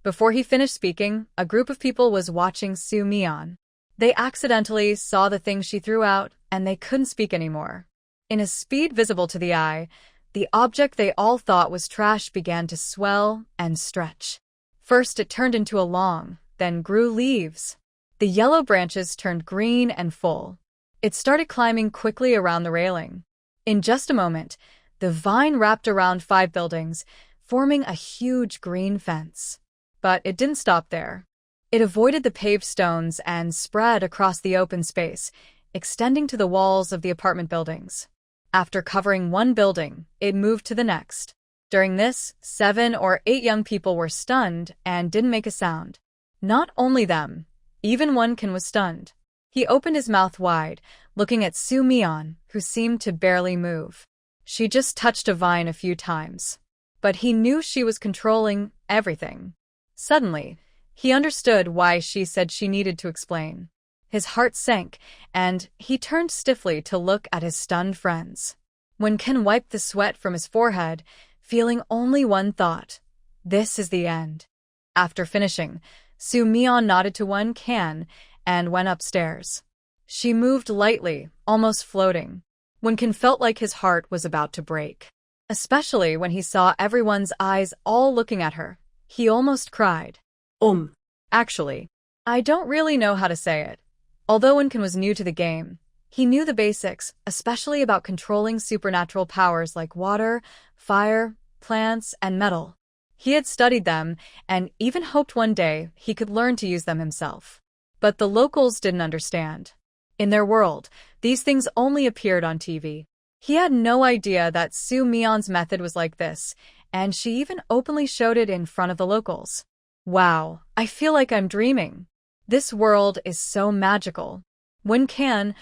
Before he finished speaking, a group of people was watching Soo-mi-yeon. They accidentally saw the thing she threw out, and they couldn't speak anymore. In a speed visible to the eye, the object they all thought was trash began to swell and stretch. First it turned into a long, then grew leaves. The yellow branches turned green and full. It started climbing quickly around the railing. In just a moment, the vine wrapped around 5 buildings, forming a huge green fence. But it didn't stop there. It avoided the paved stones and spread across the open space, extending to the walls of the apartment buildings. After covering one building, it moved to the next. During this, 7 or 8 young people were stunned and didn't make a sound. Not only them, even Won-kan was stunned. He opened his mouth wide, looking at Soo-mi-yeon, who seemed to barely move. She just touched a vine a few times. But he knew she was controlling everything. Suddenly, he understood why she said she needed to explain. His heart sank, and he turned stiffly to look at his stunned friends. Won-kan wiped the sweat from his forehead, feeling only one thought. This is the end. After finishing, Soo-mi-yeon nodded to Won-kan and went upstairs. She moved lightly, almost floating. Won-kan felt like his heart was about to break. Especially when he saw everyone's eyes all looking at her. He almost cried. Actually, I don't really know how to say it. Although Won-kan was new to the game, he knew the basics, especially about controlling supernatural powers like water, fire, plants, and metal. He had studied them and even hoped one day he could learn to use them himself. But the locals didn't understand. In their world, these things only appeared on TV. He had no idea that Soo-mi-yeon's method was like this, and she even openly showed it in front of the locals. Wow, I feel like I'm dreaming. This world is so magical. Won-kan,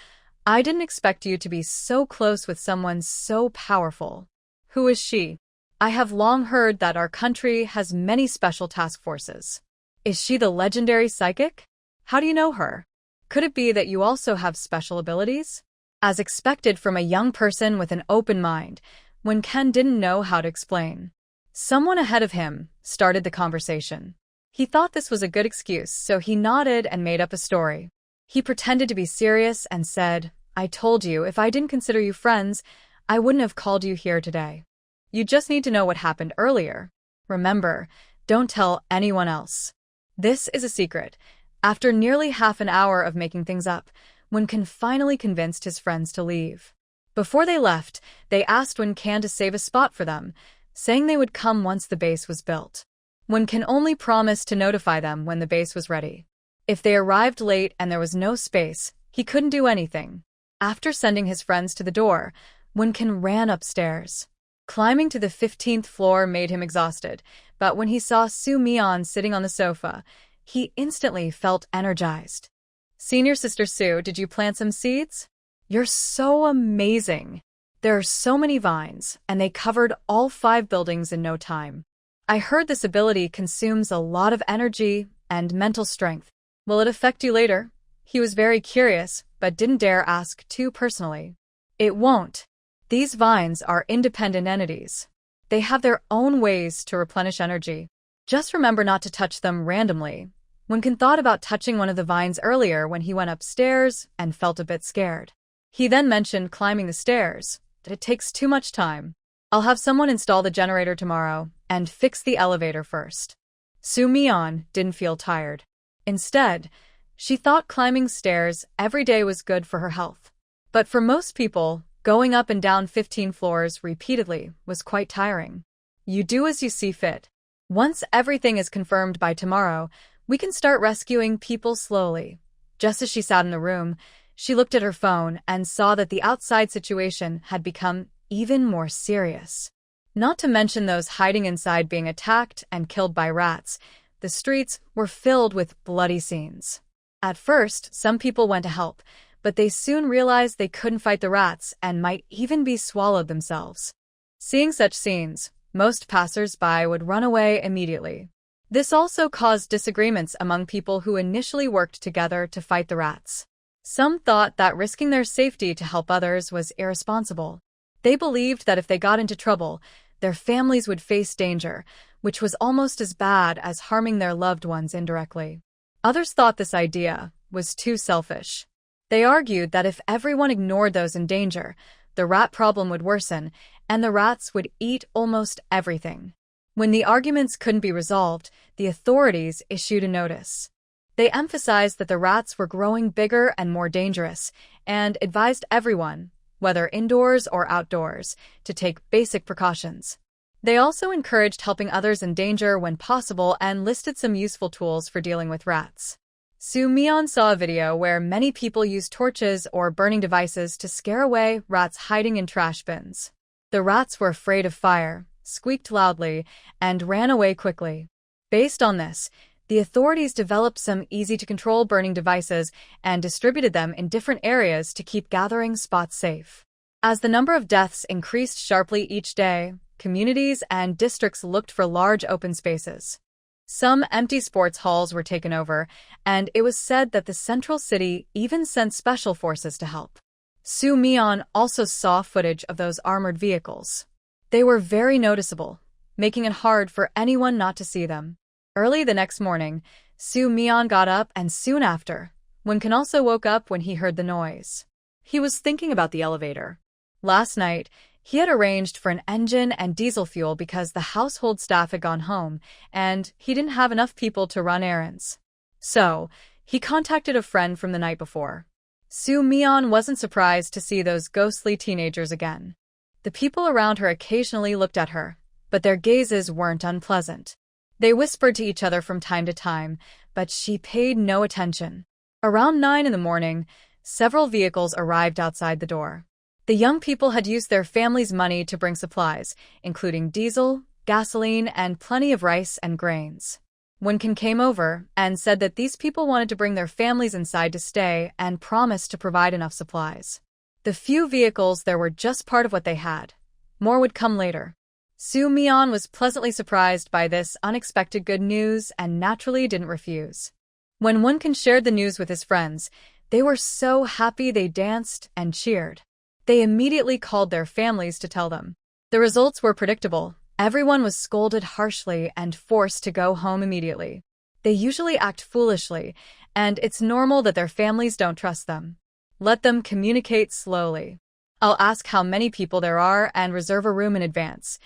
I didn't expect you to be so close with someone so powerful. Who is she? I have long heard that our country has many special task forces. Is she the legendary psychic? How do you know her? Could it be that you also have special abilities? As expected from a young person with an open mind, Won-kan didn't know how to explain. Someone ahead of him started the conversation. He thought this was a good excuse, so he nodded and made up a story. He pretended to be serious and said, I told you if I didn't consider you friends, I wouldn't have called you here today. You just need to know what happened earlier. Remember, don't tell anyone else. This is a secret. After nearly half an hour of making things up, Wenkan finally convinced his friends to leave. Before they left, they asked Wenkan to save a spot for them, saying they would come once the base was built. Wenkan only promised to notify them when the base was ready. If they arrived late and there was no space, he couldn't do anything. After sending his friends to the door, Wenkan ran upstairs. Climbing to the 15th floor made him exhausted, but when he saw Su Mian sitting on the sofa, he instantly felt energized. Senior Sister Su, did you plant some seeds? You're so amazing. There are so many vines, and they covered all 5 buildings in no time. I heard this ability consumes a lot of energy and mental strength. Will it affect you later? He was very curious, but didn't dare ask too personally. It won't. These vines are independent entities. They have their own ways to replenish energy. Just remember not to touch them randomly. Wenkan thought about touching one of the vines earlier when he went upstairs and felt a bit scared. He then mentioned climbing the stairs, that it takes too much time. I'll have someone install the generator tomorrow and fix the elevator first. Su Mian didn't feel tired. Instead, she thought climbing stairs every day was good for her health. But for most people, going up and down 15 floors repeatedly was quite tiring. You do as you see fit. Once everything is confirmed by tomorrow, we can start rescuing people slowly. Just as she sat in the room, she looked at her phone and saw that the outside situation had become even more serious. Not to mention those hiding inside being attacked and killed by rats, the streets were filled with bloody scenes. At first, some people went to help, but they soon realized they couldn't fight the rats and might even be swallowed themselves. Seeing such scenes, most passers-by would run away immediately. This also caused disagreements among people who initially worked together to fight the rats. Some thought that risking their safety to help others was irresponsible. They believed that if they got into trouble, their families would face danger, which was almost as bad as harming their loved ones indirectly. Others thought this idea was too selfish. They argued that if everyone ignored those in danger, the rat problem would worsen, and the rats would eat almost everything. When the arguments couldn't be resolved, the authorities issued a notice. They emphasized that the rats were growing bigger and more dangerous, and advised everyone, whether indoors or outdoors, to take basic precautions. They also encouraged helping others in danger when possible and listed some useful tools for dealing with rats. Su Mian saw a video where many people used torches or burning devices to scare away rats hiding in trash bins. The rats were afraid of fire, squeaked loudly, and ran away quickly. Based on this, the authorities developed some easy-to-control burning devices and distributed them in different areas to keep gathering spots safe. As the number of deaths increased sharply each day, communities and districts looked for large open spaces. Some empty sports halls were taken over, and it was said that the central city even sent special forces to help. Su Mian also saw footage of those armored vehicles. They were very noticeable, making it hard for anyone not to see them. Early the next morning, Su Mian got up and soon after, Wenkan also woke up when he heard the noise. He was thinking about the elevator. Last night, he had arranged for an engine and diesel fuel because the household staff had gone home, and he didn't have enough people to run errands. So, he contacted a friend from the night before. Su Mian wasn't surprised to see those ghostly teenagers again. The people around her occasionally looked at her, but their gazes weren't unpleasant. They whispered to each other from time to time, but she paid no attention. Around 9 in the morning, several vehicles arrived outside the door. The young people had used their family's money to bring supplies, including diesel, gasoline, and plenty of rice and grains. Wenkan came over and said that these people wanted to bring their families inside to stay and promised to provide enough supplies. The few vehicles there were just part of what they had. More would come later. Su Mian was pleasantly surprised by this unexpected good news and naturally didn't refuse. When Wenkan shared the news with his friends, they were so happy they danced and cheered. They immediately called their families to tell them. The results were predictable. Everyone was scolded harshly and forced to go home immediately. They usually act foolishly, and it's normal that their families don't trust them. Let them communicate slowly. I'll ask how many people there are and reserve a room in advance.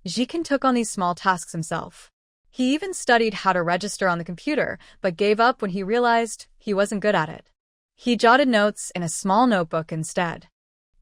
Jikin took on these small tasks himself. He even studied how to register on the computer, but gave up when he realized he wasn't good at it. He jotted notes in a small notebook instead.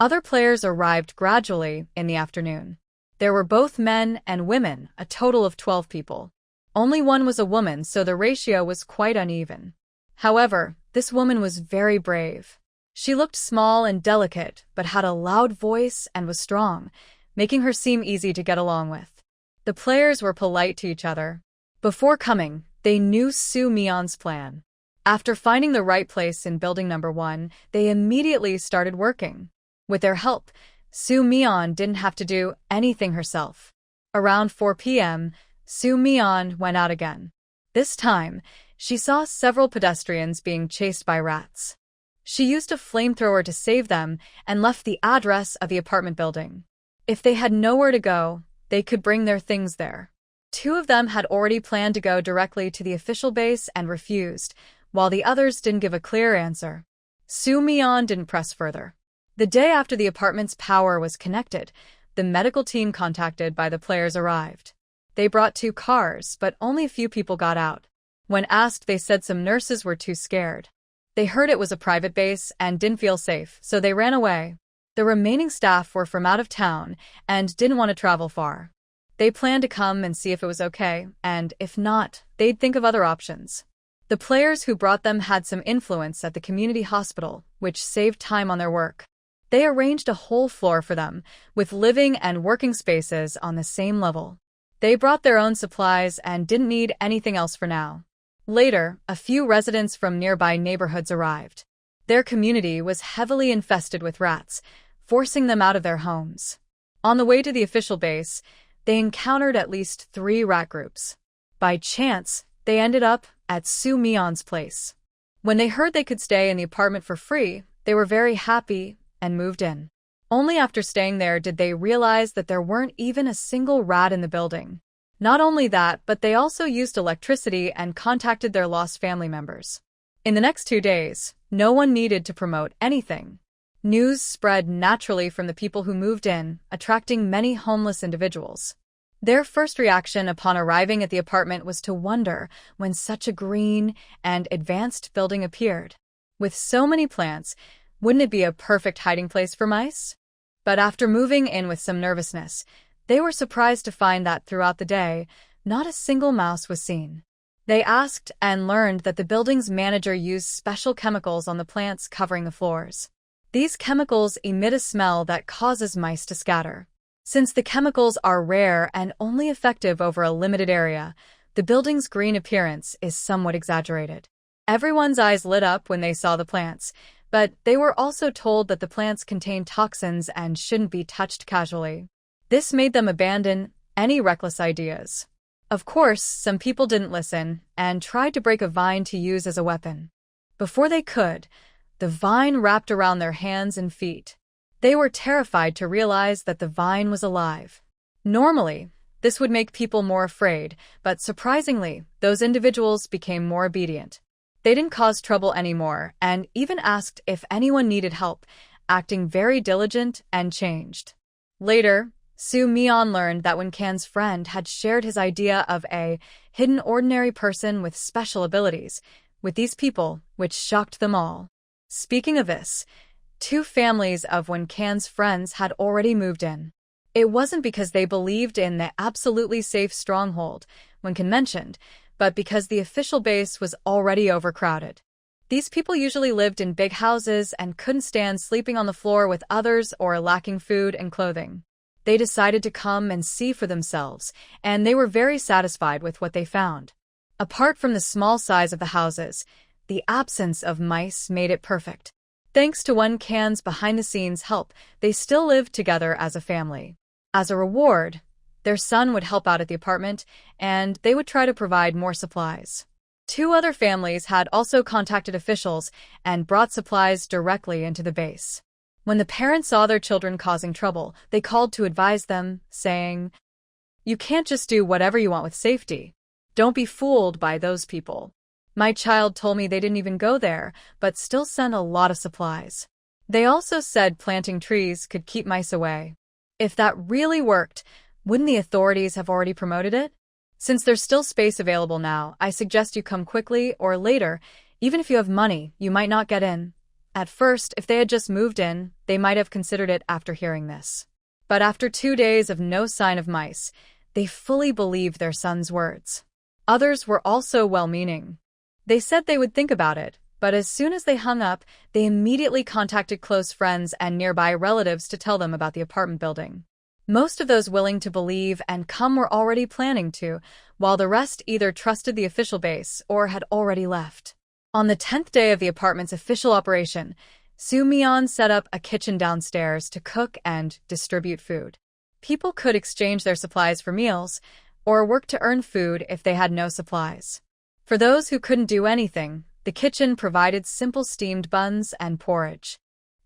Other players arrived gradually in the afternoon. There were both men and women, a total of 12 people. Only one was a woman, so the ratio was quite uneven. However, this woman was very brave. She looked small and delicate, but had a loud voice and was strong, making her seem easy to get along with. The players were polite to each other. Before coming, they knew Su Mion's plan. After finding the right place in building number 1, they immediately started working. With their help, Su Mion didn't have to do anything herself. Around 4 p.m., Su Mion went out again. This time, she saw several pedestrians being chased by rats. She used a flamethrower to save them and left the address of the apartment building. If they had nowhere to go, they could bring their things there. 2 of them had already planned to go directly to the official base and refused, while the others didn't give a clear answer. Su Mion didn't press further. The day after the apartment's power was connected, the medical team contacted by the players arrived. They brought 2 cars, but only a few people got out. When asked, they said some nurses were too scared. They heard it was a private base and didn't feel safe, so they ran away. The remaining staff were from out of town and didn't want to travel far. They planned to come and see if it was okay, and if not, they'd think of other options. The players who brought them had some influence at the community hospital, which saved time on their work. They arranged a whole floor for them, with living and working spaces on the same level. They brought their own supplies and didn't need anything else for now. Later, a few residents from nearby neighborhoods arrived. Their community was heavily infested with rats, forcing them out of their homes. On the way to the official base, they encountered at least 3 rat groups. By chance, they ended up at Su Mion's place. When they heard they could stay in the apartment for free, they were very happy and moved in. Only after staying there did they realize that there weren't even a single rat in the building. Not only that, but they also used electricity and contacted their lost family members. In the next 2 days, no one needed to promote anything. News spread naturally from the people who moved in, attracting many homeless individuals. Their first reaction upon arriving at the apartment was to wonder when such a green and advanced building appeared. With so many plants, wouldn't it be a perfect hiding place for mice? But after moving in with some nervousness, they were surprised to find that throughout the day, not a single mouse was seen. They asked and learned that the building's manager used special chemicals on the plants covering the floors. These chemicals emit a smell that causes mice to scatter. Since the chemicals are rare and only effective over a limited area, the building's green appearance is somewhat exaggerated. Everyone's eyes lit up when they saw the plants, but they were also told that the plants contain toxins and shouldn't be touched casually. This made them abandon any reckless ideas. Of course, some people didn't listen and tried to break a vine to use as a weapon. Before they could, the vine wrapped around their hands and feet. They were terrified to realize that the vine was alive. Normally, this would make people more afraid, but surprisingly, those individuals became more obedient. They didn't cause trouble anymore and even asked if anyone needed help, acting very diligent and changed. Later, Su Mion learned that when Kan's friend had shared his idea of a hidden ordinary person with special abilities with these people, which shocked them all. Speaking of this, 2 families of Wen Kan's friends had already moved in. It wasn't because they believed in the absolutely safe stronghold Wen Kan mentioned, but because the official base was already overcrowded. These people usually lived in big houses and couldn't stand sleeping on the floor with others or lacking food and clothing. They decided to come and see for themselves, and they were very satisfied with what they found. Apart from the small size of the houses, the absence of mice made it perfect. Thanks to Wen Kan's behind-the-scenes help, they still lived together as a family. As a reward, their son would help out at the apartment, and they would try to provide more supplies. 2 other families had also contacted officials and brought supplies directly into the base. When the parents saw their children causing trouble, they called to advise them, saying, "You can't just do whatever you want with safety. Don't be fooled by those people. My child told me they didn't even go there, but still sent a lot of supplies." They also said planting trees could keep mice away. If that really worked, Wouldn't the authorities have already promoted it? Since there's still space available now, I suggest you come quickly or later. Even if you have money, you might not get in. At first, if they had just moved in, they might have considered it after hearing this. But after 2 days of no sign of mice, they fully believed their son's words. Others were also well-meaning. They said they would think about it, but as soon as they hung up, they immediately contacted close friends and nearby relatives to tell them about the apartment building. Most of those willing to believe and come were already planning to, while the rest either trusted the official base or had already left. On the 10th day of the apartment's official operation, Soo-mi-yeon set up a kitchen downstairs to cook and distribute food. People could exchange their supplies for meals, or work to earn food if they had no supplies. For those who couldn't do anything, the kitchen provided simple steamed buns and porridge.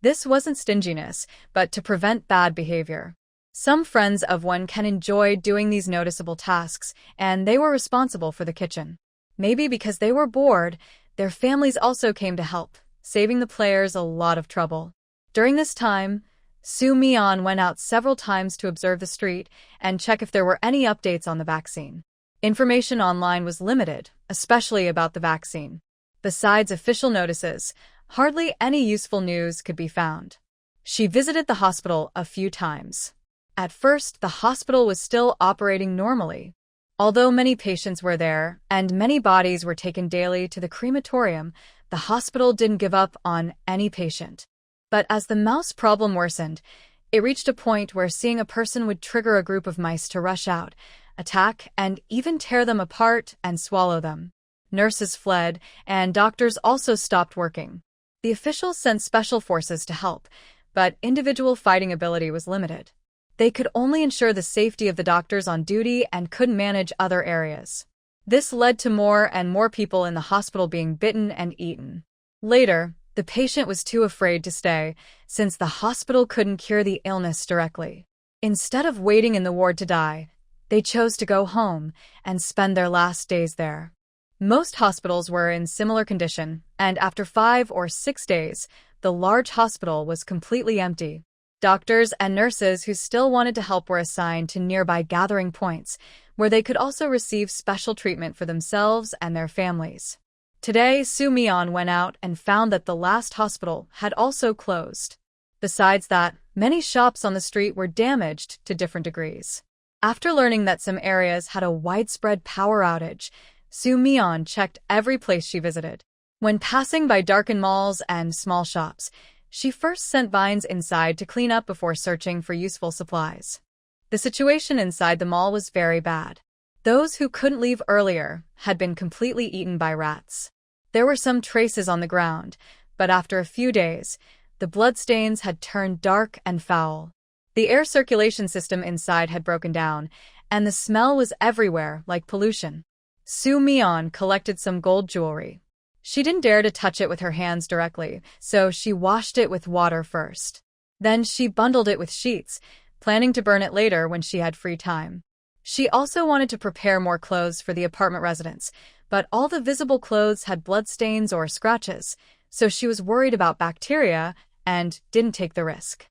This wasn't stinginess, but to prevent bad behavior. Some friends of one can enjoy doing these noticeable tasks, and they were responsible for the kitchen. Maybe because they were bored, their families also came to help, saving the players a lot of trouble. During this time, Soo-mi-yeon went out several times to observe the street and check if there were any updates on the vaccine. Information online was limited, especially about the vaccine. Besides official notices, hardly any useful news could be found. She visited the hospital a few times. At first, the hospital was still operating normally. Although many patients were there, and many bodies were taken daily to the crematorium, the hospital didn't give up on any patient. But as the mouse problem worsened, it reached a point where seeing a person would trigger a group of mice to rush out, attack, and even tear them apart and swallow them. Nurses fled, and doctors also stopped working. The officials sent special forces to help, but individual fighting ability was limited. They could only ensure the safety of the doctors on duty and couldn't manage other areas. This led to more and more people in the hospital being bitten and eaten. Later, the patient was too afraid to stay, since the hospital couldn't cure the illness directly. Instead of waiting in the ward to die, they chose to go home and spend their last days there. Most hospitals were in similar condition, and after 5 or 6 days, the large hospital was completely empty. Doctors and nurses who still wanted to help were assigned to nearby gathering points, where they could also receive special treatment for themselves and their families. Today, Soo-mi-yeon went out and found that the last hospital had also closed. Besides that, many shops on the street were damaged to different degrees. After learning that some areas had a widespread power outage, Soo-mi-yeon checked every place she visited. When passing by darkened malls and small shops, she first sent vines inside to clean up before searching for useful supplies. The situation inside the mall was very bad. Those who couldn't leave earlier had been completely eaten by rats. There were some traces on the ground, but after a few days, the bloodstains had turned dark and foul. The air circulation system inside had broken down, and the smell was everywhere like pollution. Soo-mi-yeon collected some gold jewelry. She didn't dare to touch it with her hands directly, so she washed it with water first. Then she bundled it with sheets, planning to burn it later when she had free time. She also wanted to prepare more clothes for the apartment residents, but all the visible clothes had bloodstains or scratches, so she was worried about bacteria and didn't take the risk.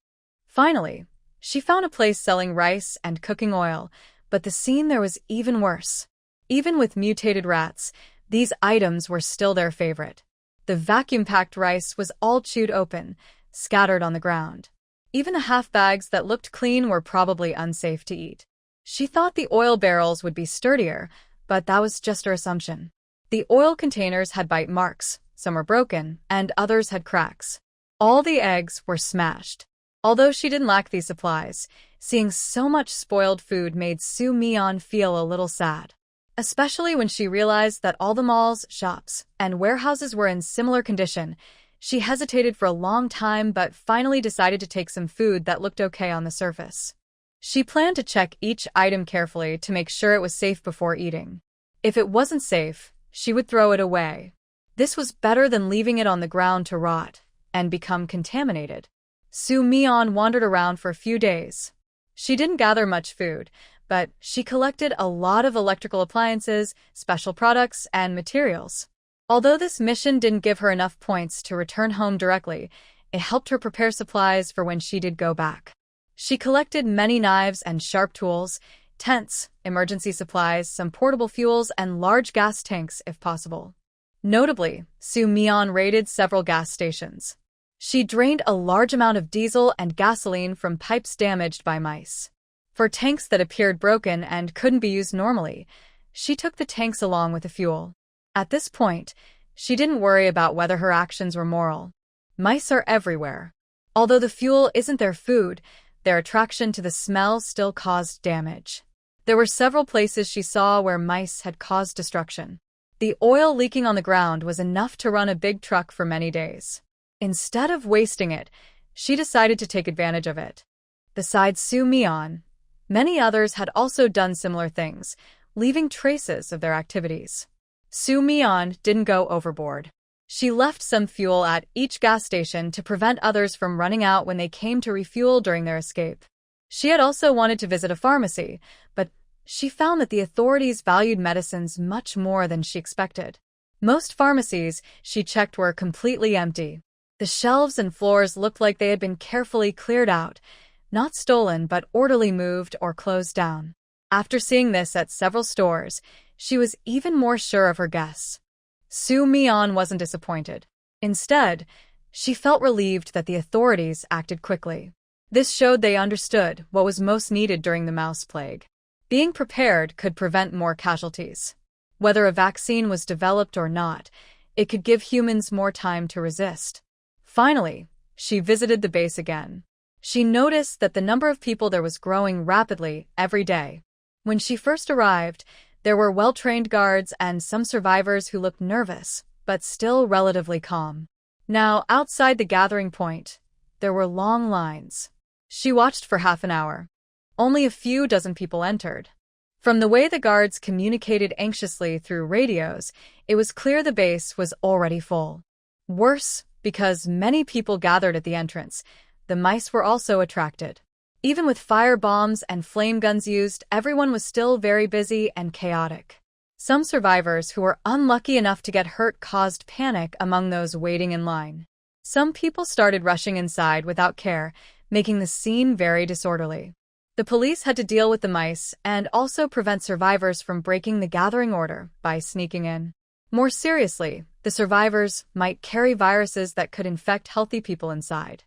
Finally, she found a place selling rice and cooking oil, but the scene there was even worse. Even with mutated rats, these items were still their favorite. The vacuum-packed rice was all chewed open, scattered on the ground. Even the half-bags that looked clean were probably unsafe to eat. She thought the oil barrels would be sturdier, but that was just her assumption. The oil containers had bite marks, some were broken, and others had cracks. All the eggs were smashed. Although she didn't lack these supplies, seeing so much spoiled food made Soo-mi-yeon feel a little sad. Especially when she realized that all the malls, shops, and warehouses were in similar condition. She hesitated for a long time but finally decided to take some food that looked okay on the surface. She planned to check each item carefully to make sure it was safe before eating. If it wasn't safe, she would throw it away. This was better than leaving it on the ground to rot and become contaminated. Soo-mi-yeon wandered around for a few days. She didn't gather much food, but she collected a lot of electrical appliances, special products, and materials. Although this mission didn't give her enough points to return home directly, it helped her prepare supplies for when she did go back. She collected many knives and sharp tools, tents, emergency supplies, some portable fuels, and large gas tanks if possible. Notably, Su Mian raided several gas stations. She drained a large amount of diesel and gasoline from pipes damaged by mice. For tanks that appeared broken and couldn't be used normally, she took the tanks along with the fuel. At this point, she didn't worry about whether her actions were moral. Mice are everywhere. Although the fuel isn't their food, their attraction to the smell still caused damage. There were several places she saw where mice had caused destruction. The oil leaking on the ground was enough to run a big truck for many days. Instead of wasting it, she decided to take advantage of it. Besides Su Mian, many others had also done similar things, leaving traces of their activities. Su Mian didn't go overboard. She left some fuel at each gas station to prevent others from running out when they came to refuel during their escape. She had also wanted to visit a pharmacy, but she found that the authorities valued medicines much more than she expected. Most pharmacies she checked were completely empty. The shelves and floors looked like they had been carefully cleared out, not stolen but orderly moved or closed down. After seeing this at several stores, she was even more sure of her guess. Su Mian wasn't disappointed. Instead, she felt relieved that the authorities acted quickly. This showed they understood what was most needed during the mouse plague. Being prepared could prevent more casualties. Whether a vaccine was developed or not, it could give humans more time to resist. Finally, she visited the base again. She noticed that the number of people there was growing rapidly every day. When she first arrived, there were well-trained guards and some survivors who looked nervous, but still relatively calm. Now, outside the gathering point, there were long lines. She watched for half an hour. Only a few dozen people entered. From the way the guards communicated anxiously through radios, it was clear the base was already full. Worse, because many people gathered at the entrance, the mice were also attracted. Even with fire bombs and flame guns used, everyone was still very busy and chaotic. Some survivors who were unlucky enough to get hurt caused panic among those waiting in line. Some people started rushing inside without care, making the scene very disorderly. The police had to deal with the mice and also prevent survivors from breaking the gathering order by sneaking in. More seriously, the survivors might carry viruses that could infect healthy people inside.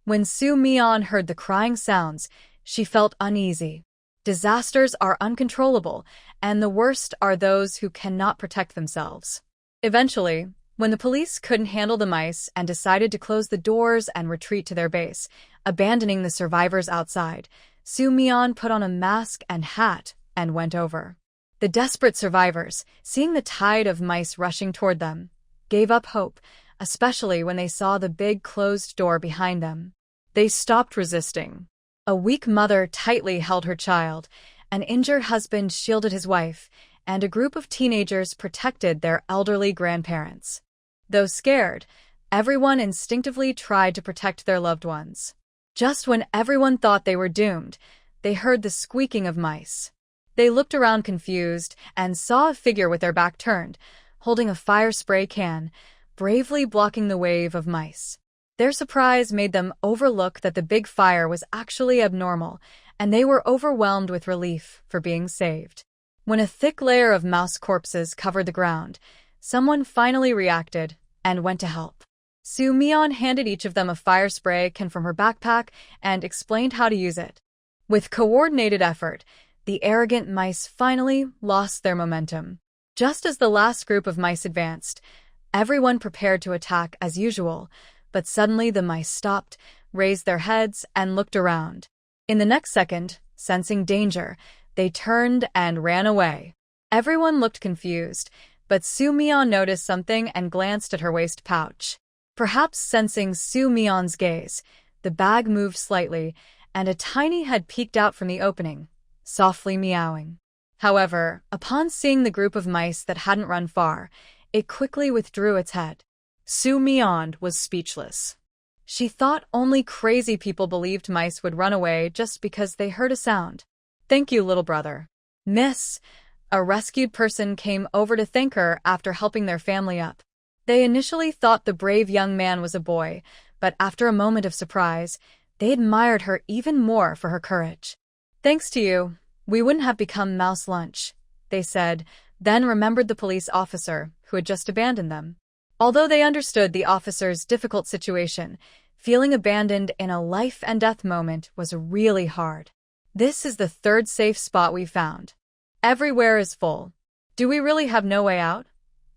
When Su Mian heard the crying sounds, she felt uneasy. Disasters are uncontrollable, and the worst are those who cannot protect themselves. Eventually, when the police couldn't handle the mice and decided to close the doors and retreat to their base, abandoning the survivors outside, Su Mian put on a mask and hat and went over. The desperate survivors, seeing the tide of mice rushing toward them, gave up hope, especially when they saw the big closed door behind them. They stopped resisting. A weak mother tightly held her child, an injured husband shielded his wife, and a group of teenagers protected their elderly grandparents. Though scared, everyone instinctively tried to protect their loved ones. Just when everyone thought they were doomed, they heard the squeaking of mice. They looked around confused and saw a figure with their back turned, holding a fire spray can, bravely blocking the wave of mice. Their surprise made them overlook that the big fire was actually abnormal, and they were overwhelmed with relief for being saved. When a thick layer of mouse corpses covered the ground, someone finally reacted and went to help. Su Mian handed each of them a fire spray can from her backpack and explained how to use it. With coordinated effort, the arrogant mice finally lost their momentum. Just as the last group of mice advanced, everyone prepared to attack as usual, but suddenly the mice stopped, raised their heads, and looked around. In the next second, sensing danger, they turned and ran away. Everyone looked confused, but Su Mian noticed something and glanced at her waist pouch. Perhaps sensing Su Mian's gaze, the bag moved slightly, and a tiny head peeked out from the opening, softly meowing. However, upon seeing the group of mice that hadn't run far, it quickly withdrew its head. Su Mian was speechless. She thought only crazy people believed mice would run away just because they heard a sound. "Thank you, little brother." "Miss," a rescued person came over to thank her after helping their family up. They initially thought the brave young man was a boy, but after a moment of surprise, They admired her even more for her courage. "Thanks to you, we wouldn't have become mouse lunch," they said, then remembered the police officer who had just abandoned them. Although they understood the officer's difficult situation, feeling abandoned in a life-and-death moment was really hard. "This is the third safe spot we found. Everywhere is full. Do we really have no way out?"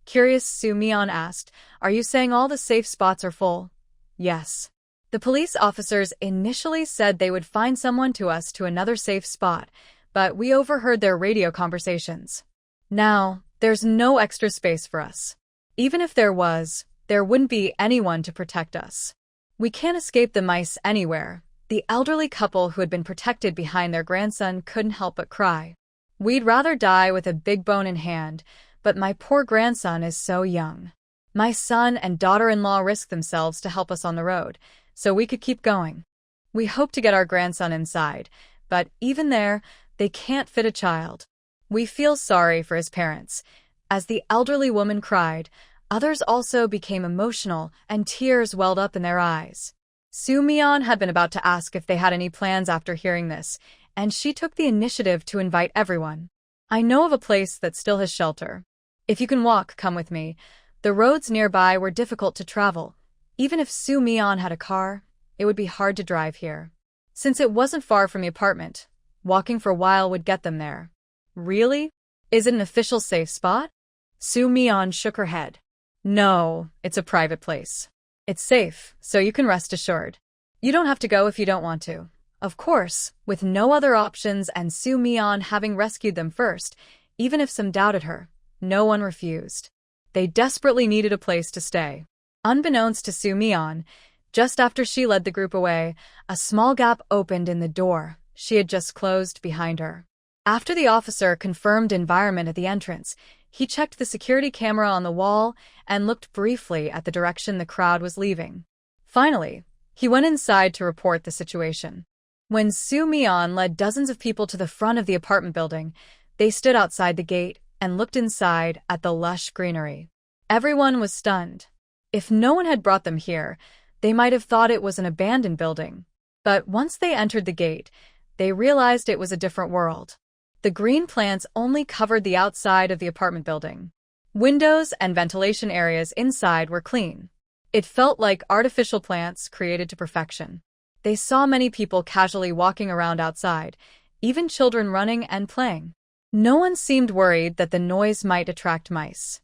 Curious, Soo Mi-yeon asked. "Are you saying all the safe spots are full?" "Yes." The police officers initially said they would find someone to us to another safe spot, but we overheard their radio conversations. "Now, there's no extra space for us. Even if there was, there wouldn't be anyone to protect us. We can't escape the mice anywhere." The elderly couple who had been protected behind their grandson couldn't help but cry. "We'd rather die with a big bone in hand, but my poor grandson is so young. My son and daughter-in-law risked themselves to help us on the road, so we could keep going. We hope to get our grandson inside, but even there, they can't fit a child. We feel sorry for his parents." As the elderly woman cried, others also became emotional and tears welled up in their eyes. Soo Mi-yeon had been about to ask if they had any plans after hearing this, and she took the initiative to invite everyone. "I know of a place that still has shelter. If you can walk, come with me." The roads nearby were difficult to travel. Even if Soo Mi-yeon had a car, it would be hard to drive here. Since it wasn't far from the apartment, walking for a while would get them there. "Really? Is it an official safe spot?" Soo Mi-yeon shook her head. "No, it's a private place. It's safe, so you can rest assured. You don't have to go if you don't want to." Of course, with no other options and Soo Mi-yeon having rescued them first, even if some doubted her, no one refused. They desperately needed a place to stay. Unbeknownst to Soo Mi-yeon, just after she led the group away, a small gap opened in the door she had just closed behind her. After the officer confirmed environment at the entrance, he checked the security camera on the wall and looked briefly at the direction the crowd was leaving. Finally, he went inside to report the situation. When Soo Mi-yeon led dozens of people to the front of the apartment building, they stood outside the gate and looked inside at the lush greenery. Everyone was stunned. If no one had brought them here, they might have thought it was an abandoned building. But once they entered the gate, they realized it was a different world. The green plants only covered the outside of the apartment building. Windows and ventilation areas inside were clean. It felt like artificial plants created to perfection. They saw many people casually walking around outside, even children running and playing. No one seemed worried that the noise might attract mice.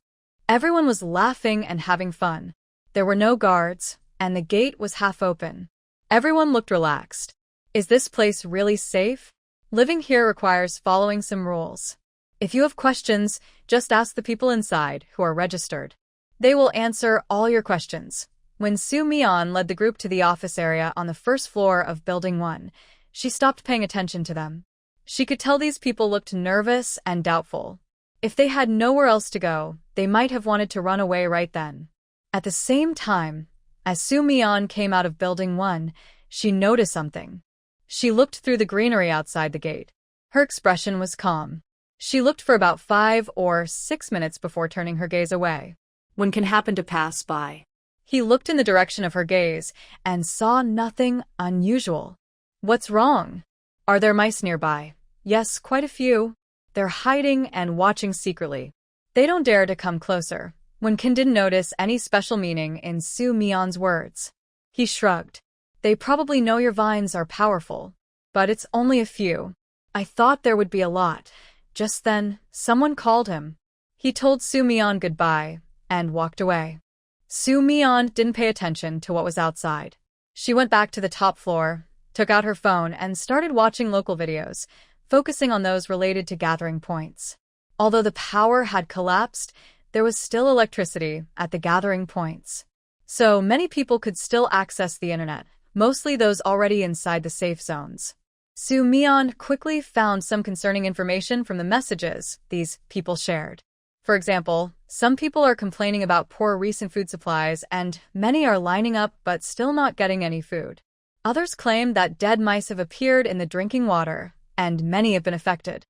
Everyone was laughing and having fun. There were no guards, and the gate was half open. Everyone looked relaxed. "Is this place really safe? Living here requires following some rules. If you have questions, just ask the people inside who are registered. They will answer all your questions." When Soo Mi-yeon led the group to the office area on the first floor of Building 1, she stopped paying attention to them. She could tell these people looked nervous and doubtful. If they had nowhere else to go, they might have wanted to run away right then. At the same time, as Soo Mi-yeon came out of Building 1, she noticed something. She looked through the greenery outside the gate. Her expression was calm. She looked for about 5 or 6 minutes before turning her gaze away. One can happen to pass by. He looked in the direction of her gaze and saw nothing unusual. "What's wrong? Are there mice nearby?" "Yes, quite a few. They're hiding and watching secretly. They don't dare to come closer." Won-Kin didn't notice any special meaning in Soo Mi-yeon's words. He shrugged. "They probably know your vines are powerful, but it's only a few. I thought there would be a lot." Just then, someone called him. He told Soo Mi-yeon goodbye and walked away. Soo Mi-yeon didn't pay attention to what was outside. She went back to the top floor, took out her phone, and started watching local videos, focusing on those related to gathering points. Although the power had collapsed, there was still electricity at the gathering points. So many people could still access the internet, mostly those already inside the safe zones. Soo Mi-yeon quickly found some concerning information from the messages these people shared. For example, some people are complaining about poor recent food supplies and many are lining up but still not getting any food. Others claim that dead mice have appeared in the drinking water, and many have been affected.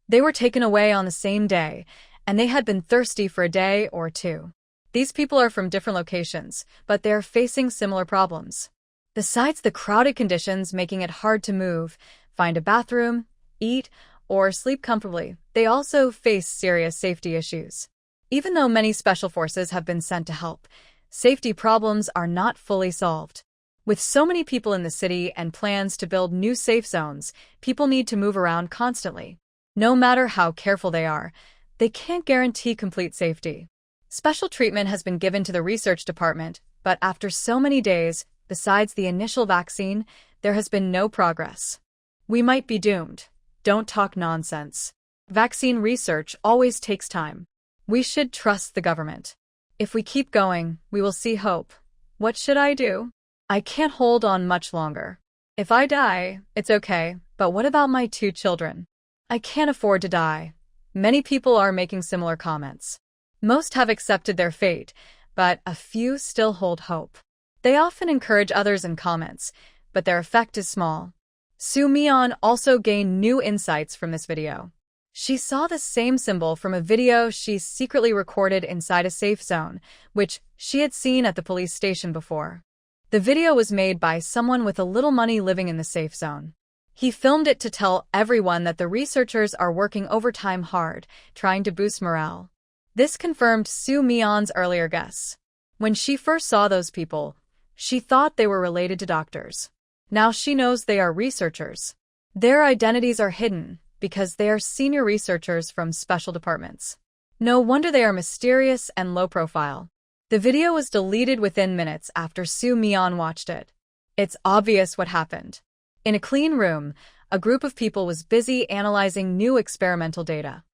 They were taken away on the same day, and they had been thirsty for a day or two. These people are from different locations, but they are facing similar problems. Besides the crowded conditions making it hard to move, find a bathroom, eat, or sleep comfortably, they also face serious safety issues. Even though many special forces have been sent to help, safety problems are not fully solved. With so many people in the city and plans to build new safe zones, people need to move around constantly. No matter how careful they can't guarantee complete safety. Special treatment has been given to the research department, but after so many days, besides the initial vaccine, there has been no progress. We might be doomed. Don't talk nonsense. Vaccine research always takes time. We should trust the government. If we keep going, we will see hope. What should I do? I can't hold on much longer. If I die, it's okay, but what about my 2 children? I can't afford to die. Many people are making similar comments. Most have accepted their fate, but a few still hold hope. They often encourage others in comments, but their effect is small. Tsunami also gained new insights from this video. She saw the same symbol from a video she secretly recorded inside a safe zone, which she had seen at the police station before. The video was made by someone with a little money living in the safe zone. He filmed it to tell everyone that the researchers are working overtime hard, trying to boost morale. This confirmed Tsunami's earlier guess. When she first saw those people, she thought they were related to doctors. Now she knows they are researchers. Their identities are hidden because they are senior researchers from special departments. No wonder they are mysterious and low profile. The video was deleted within minutes after Tsunami watched it. It's obvious what happened. In a clean room, a group of people was busy analyzing new experimental data.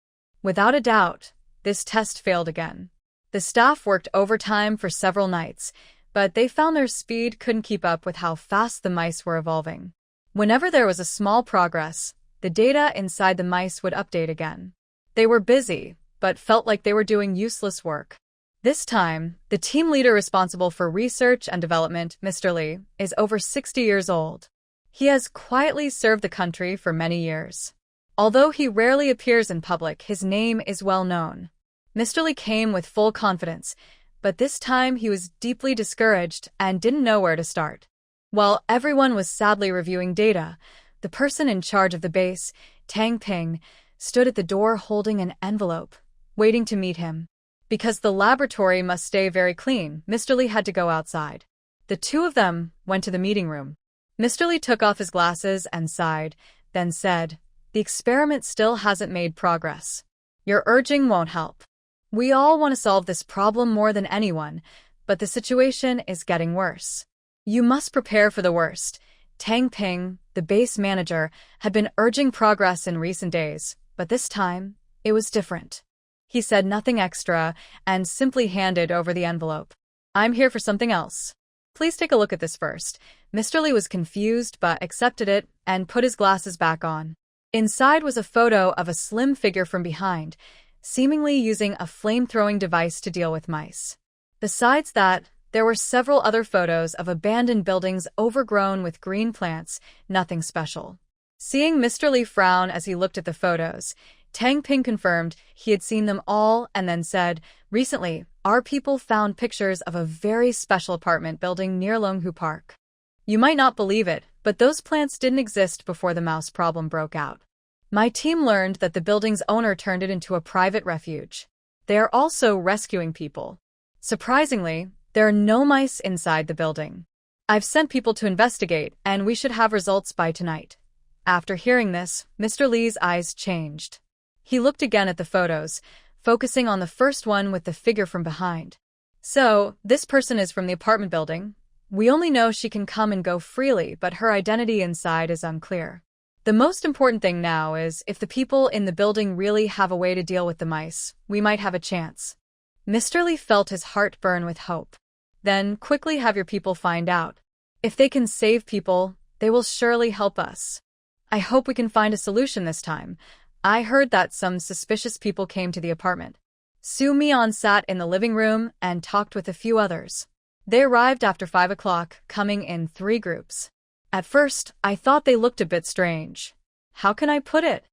Without a doubt, this test failed again. The staff worked overtime for several nights, but they found their speed couldn't keep up with how fast the mice were evolving. Whenever there was a small progress, the data inside the mice would update again. They were busy, but felt like they were doing useless work. This time, the team leader responsible for research and development, Mr. Lee, is over 60 years old. He has quietly served the country for many years. Although he rarely appears in public, his name is well known. Mr. Lee came with full confidence, but this time he was deeply discouraged and didn't know where to start. While everyone was sadly reviewing data, the person in charge of the base, Tang Ping, stood at the door holding an envelope, waiting to meet him. Because the laboratory must stay very clean, Mr. Lee had to go outside. The two of them went to the meeting room. Mr. Lee took off his glasses and sighed, then said, "The experiment still hasn't made progress. Your urging won't help. We all want to solve this problem more than anyone, but the situation is getting worse. You must prepare for the worst." Tang Ping, the base manager, had been urging progress in recent days, but this time, it was different. He said nothing extra and simply handed over the envelope. "I'm here for something else. Please take a look at this first." Mr. Lee was confused but accepted it and put his glasses back on. Inside was a photo of a slim figure from behind, seemingly using a flame-throwing device to deal with mice. Besides that, there were several other photos of abandoned buildings overgrown with green plants, nothing special. Seeing Mr. Lee frown as he looked at the photos, Tang Ping confirmed he had seen them all and then said, "Recently, our people found pictures of a very special apartment building near Longhu Park. You might not believe it, but those plants didn't exist before the mouse problem broke out. My team learned that the building's owner turned it into a private refuge. They are also rescuing people. Surprisingly, there are no mice inside the building. I've sent people to investigate, and we should have results by tonight." After hearing this, Mr. Lee's eyes changed. He looked again at the photos, focusing on the first one with the figure from behind. "So, this person is from the apartment building. We only know she can come and go freely, but her identity inside is unclear. The most important thing now is if the people in the building really have a way to deal with the mice, we might have a chance." Mr. Lee felt his heart burn with hope. "Then quickly have your people find out. If they can save people, they will surely help us. I hope we can find a solution this time. I heard that some suspicious people came to the apartment." Tsunami sat in the living room and talked with a few others. They arrived after 5 o'clock, coming in 3 groups. At first, I thought they looked a bit strange. How can I put it?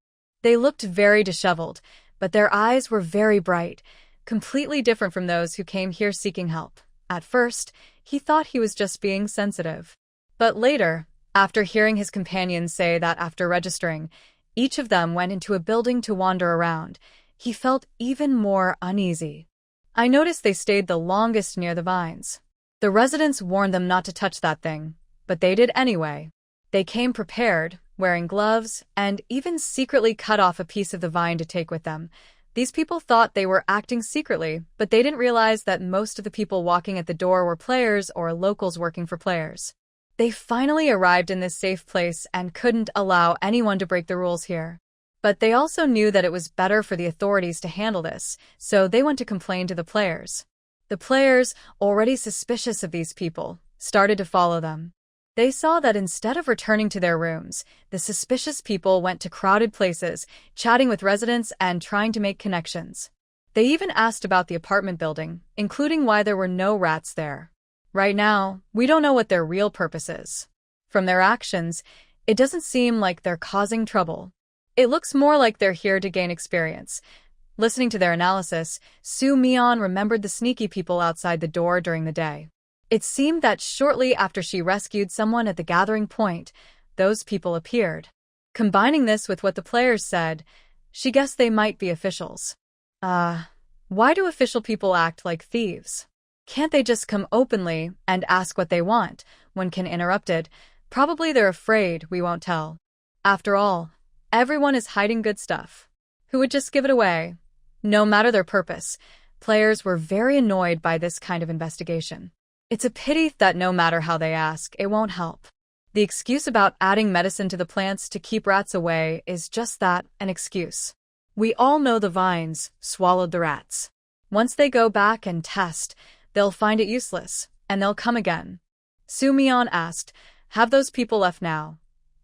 They looked very disheveled, but their eyes were very bright, completely different from those who came here seeking help. At first, he thought he was just being sensitive. But later, after hearing his companions say that after registering, each of them went into a building to wander around, he felt even more uneasy. I noticed they stayed the longest near the vines. The residents warned them not to touch that thing, but they did anyway. They came prepared, wearing gloves, and even secretly cut off a piece of the vine to take with them. These people thought they were acting secretly, but they didn't realize that most of the people walking at the door were players or locals working for players. They finally arrived in this safe place and couldn't allow anyone to break the rules here. But they also knew that it was better for the authorities to handle this, so they went to complain to the players. The players, already suspicious of these people, started to follow them. They saw that instead of returning to their rooms, the suspicious people went to crowded places, chatting with residents and trying to make connections. They even asked about the apartment building, including why there were no rats there. Right now, we don't know what their real purpose is. From their actions, it doesn't seem like they're causing trouble. It looks more like they're here to gain experience. Listening to their analysis, Su Mian remembered the sneaky people outside the door during the day. It seemed that shortly after she rescued someone at the gathering point, those people appeared. Combining this with what the players said, she guessed they might be officials. Why do official people act like thieves? Can't they just come openly and ask what they want? One can interrupted. Probably they're afraid we won't tell. After all, everyone is hiding good stuff. Who would just give it away? No matter their purpose, players were very annoyed by this kind of investigation. It's a pity that no matter how they ask, it won't help. The excuse about adding medicine to the plants to keep rats away is just that, an excuse. We all know the vines swallowed the rats. Once they go back and test, they'll find it useless, and they'll come again. Su Mian asked, "Have those people left now?"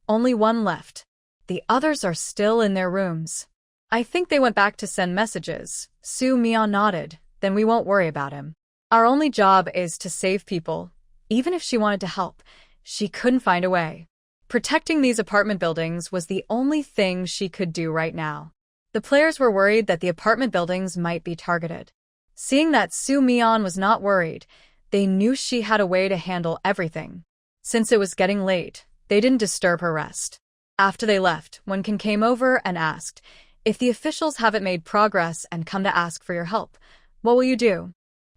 "Only one left. The others are still in their rooms." "I think they went back to send messages." Su Mian nodded. "Then we won't worry about him. Our only job is to save people." Even if she wanted to help, she couldn't find a way. Protecting these apartment buildings was the only thing she could do right now. The players were worried that the apartment buildings might be targeted. Seeing that Su Mian was not worried, they knew she had a way to handle everything. Since it was getting late, they didn't disturb her rest. After they left, Wenkin came over and asked, "If the officials haven't made progress and come to ask for your help, what will you do?"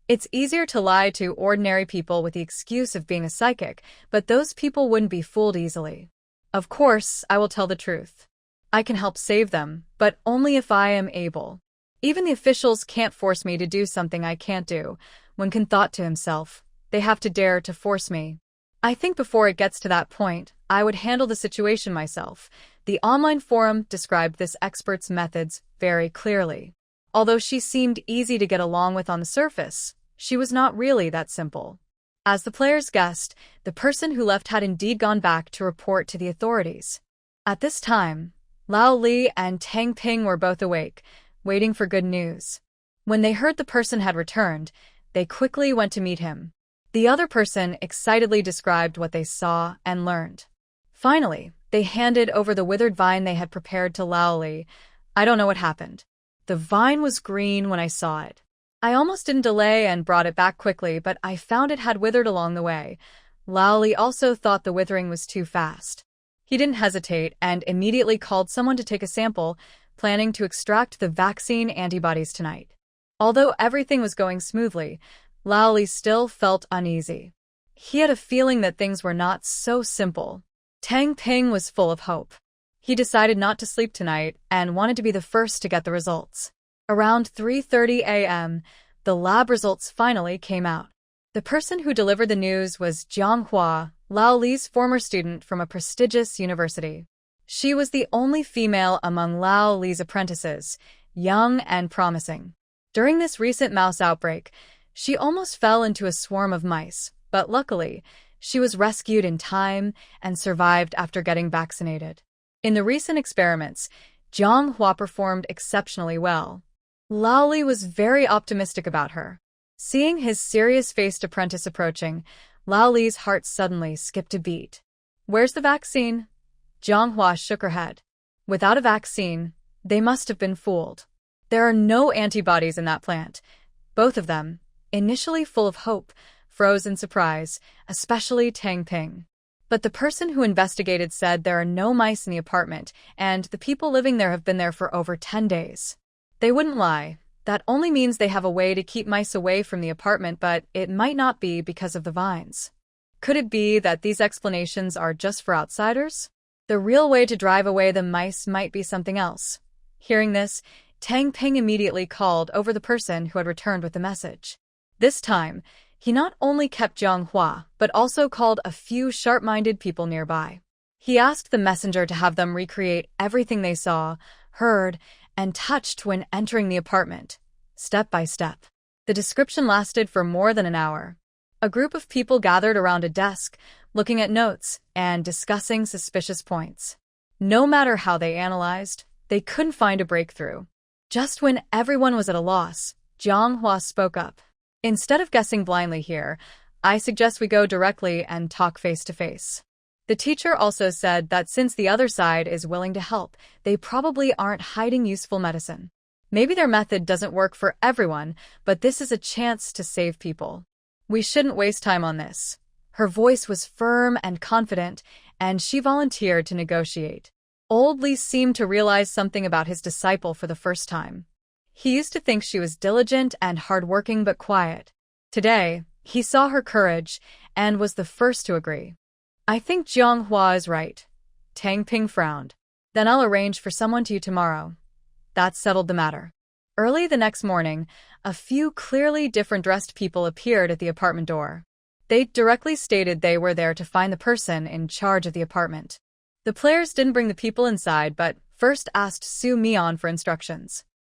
It's easier to lie to ordinary people with the excuse of being a psychic, but those people wouldn't be fooled easily. "Of course, I will tell the truth. I can help save them, but only if I am able. Even the officials can't force me to do something I can't do." Wenkin thought to himself, "They have to dare to force me. I think before it gets to that point, I would handle the situation myself." The online forum described this expert's methods very clearly. Although she seemed easy to get along with on the surface, she was not really that simple. As the players guessed, the person who left had indeed gone back to report to the authorities. At this time, Lao Li and Tang Ping were both awake, waiting for good news. When they heard the person had returned, they quickly went to meet him. The other person excitedly described what they saw and learned. Finally, they handed over the withered vine they had prepared to Lao Li. "I don't know what happened. The vine was green when I saw it. I almost didn't delay and brought it back quickly, but I found it had withered along the way." Lao Li also thought the withering was too fast. He didn't hesitate and immediately called someone to take a sample, planning to extract the vaccine antibodies tonight. Although everything was going smoothly, Lao Li still felt uneasy. He had a feeling that things were not so simple. Tang Ping was full of hope. He decided not to sleep tonight and wanted to be the first to get the results. Around 3:30 a.m., the lab results finally came out. The person who delivered the news was Jiang Hua, Lao Li's former student from a prestigious university. She was the only female among Lao Li's apprentices, young and promising. During this recent mouse outbreak, she almost fell into a swarm of mice, but luckily, she was rescued in time and survived after getting vaccinated. In the recent experiments, Jiang Hua performed exceptionally well. Lao Li was very optimistic about her. Seeing his serious-faced apprentice approaching, Lao Li's heart suddenly skipped a beat. "Where's the vaccine?" Jiang Hua shook her head. "Without a vaccine, they must have been fooled. There are no antibodies in that plant." Both of them, initially full of hope, froze in surprise, especially Tang Ping. But the person who investigated said there are no mice in the apartment, and the people living there have been there for over 10 days. They wouldn't lie. That only means they have a way to keep mice away from the apartment, but it might not be because of the vines. Could it be that these explanations are just for outsiders? The real way to drive away the mice might be something else. Hearing this, Tang Ping immediately called over the person who had returned with the message. This time, he not only kept Jiang Hua, but also called a few sharp-minded people nearby. He asked the messenger to have them recreate everything they saw, heard, and touched when entering the apartment, step by step. The description lasted for more than an hour. A group of people gathered around a desk, looking at notes and discussing suspicious points. No matter how they analyzed, they couldn't find a breakthrough. Just when everyone was at a loss, Jiang Hua spoke up. Instead of guessing blindly here, I suggest we go directly and talk face to face. The teacher also said that since the other side is willing to help, they probably aren't hiding useful medicine. Maybe their method doesn't work for everyone, but this is a chance to save people. We shouldn't waste time on this. Her voice was firm and confident, and she volunteered to negotiate. Old Li seemed to realize something about his disciple for the first time. He used to think she was diligent and hardworking but quiet. Today, he saw her courage and was the first to agree. I think Jiang Hua is right. Tang Ping frowned. Then I'll arrange for someone to you tomorrow. That settled the matter. Early the next morning, a few clearly different dressed people appeared at the apartment door. They directly stated they were there to find the person in charge of the apartment. The players didn't bring the people inside but first asked Su Mian for instructions.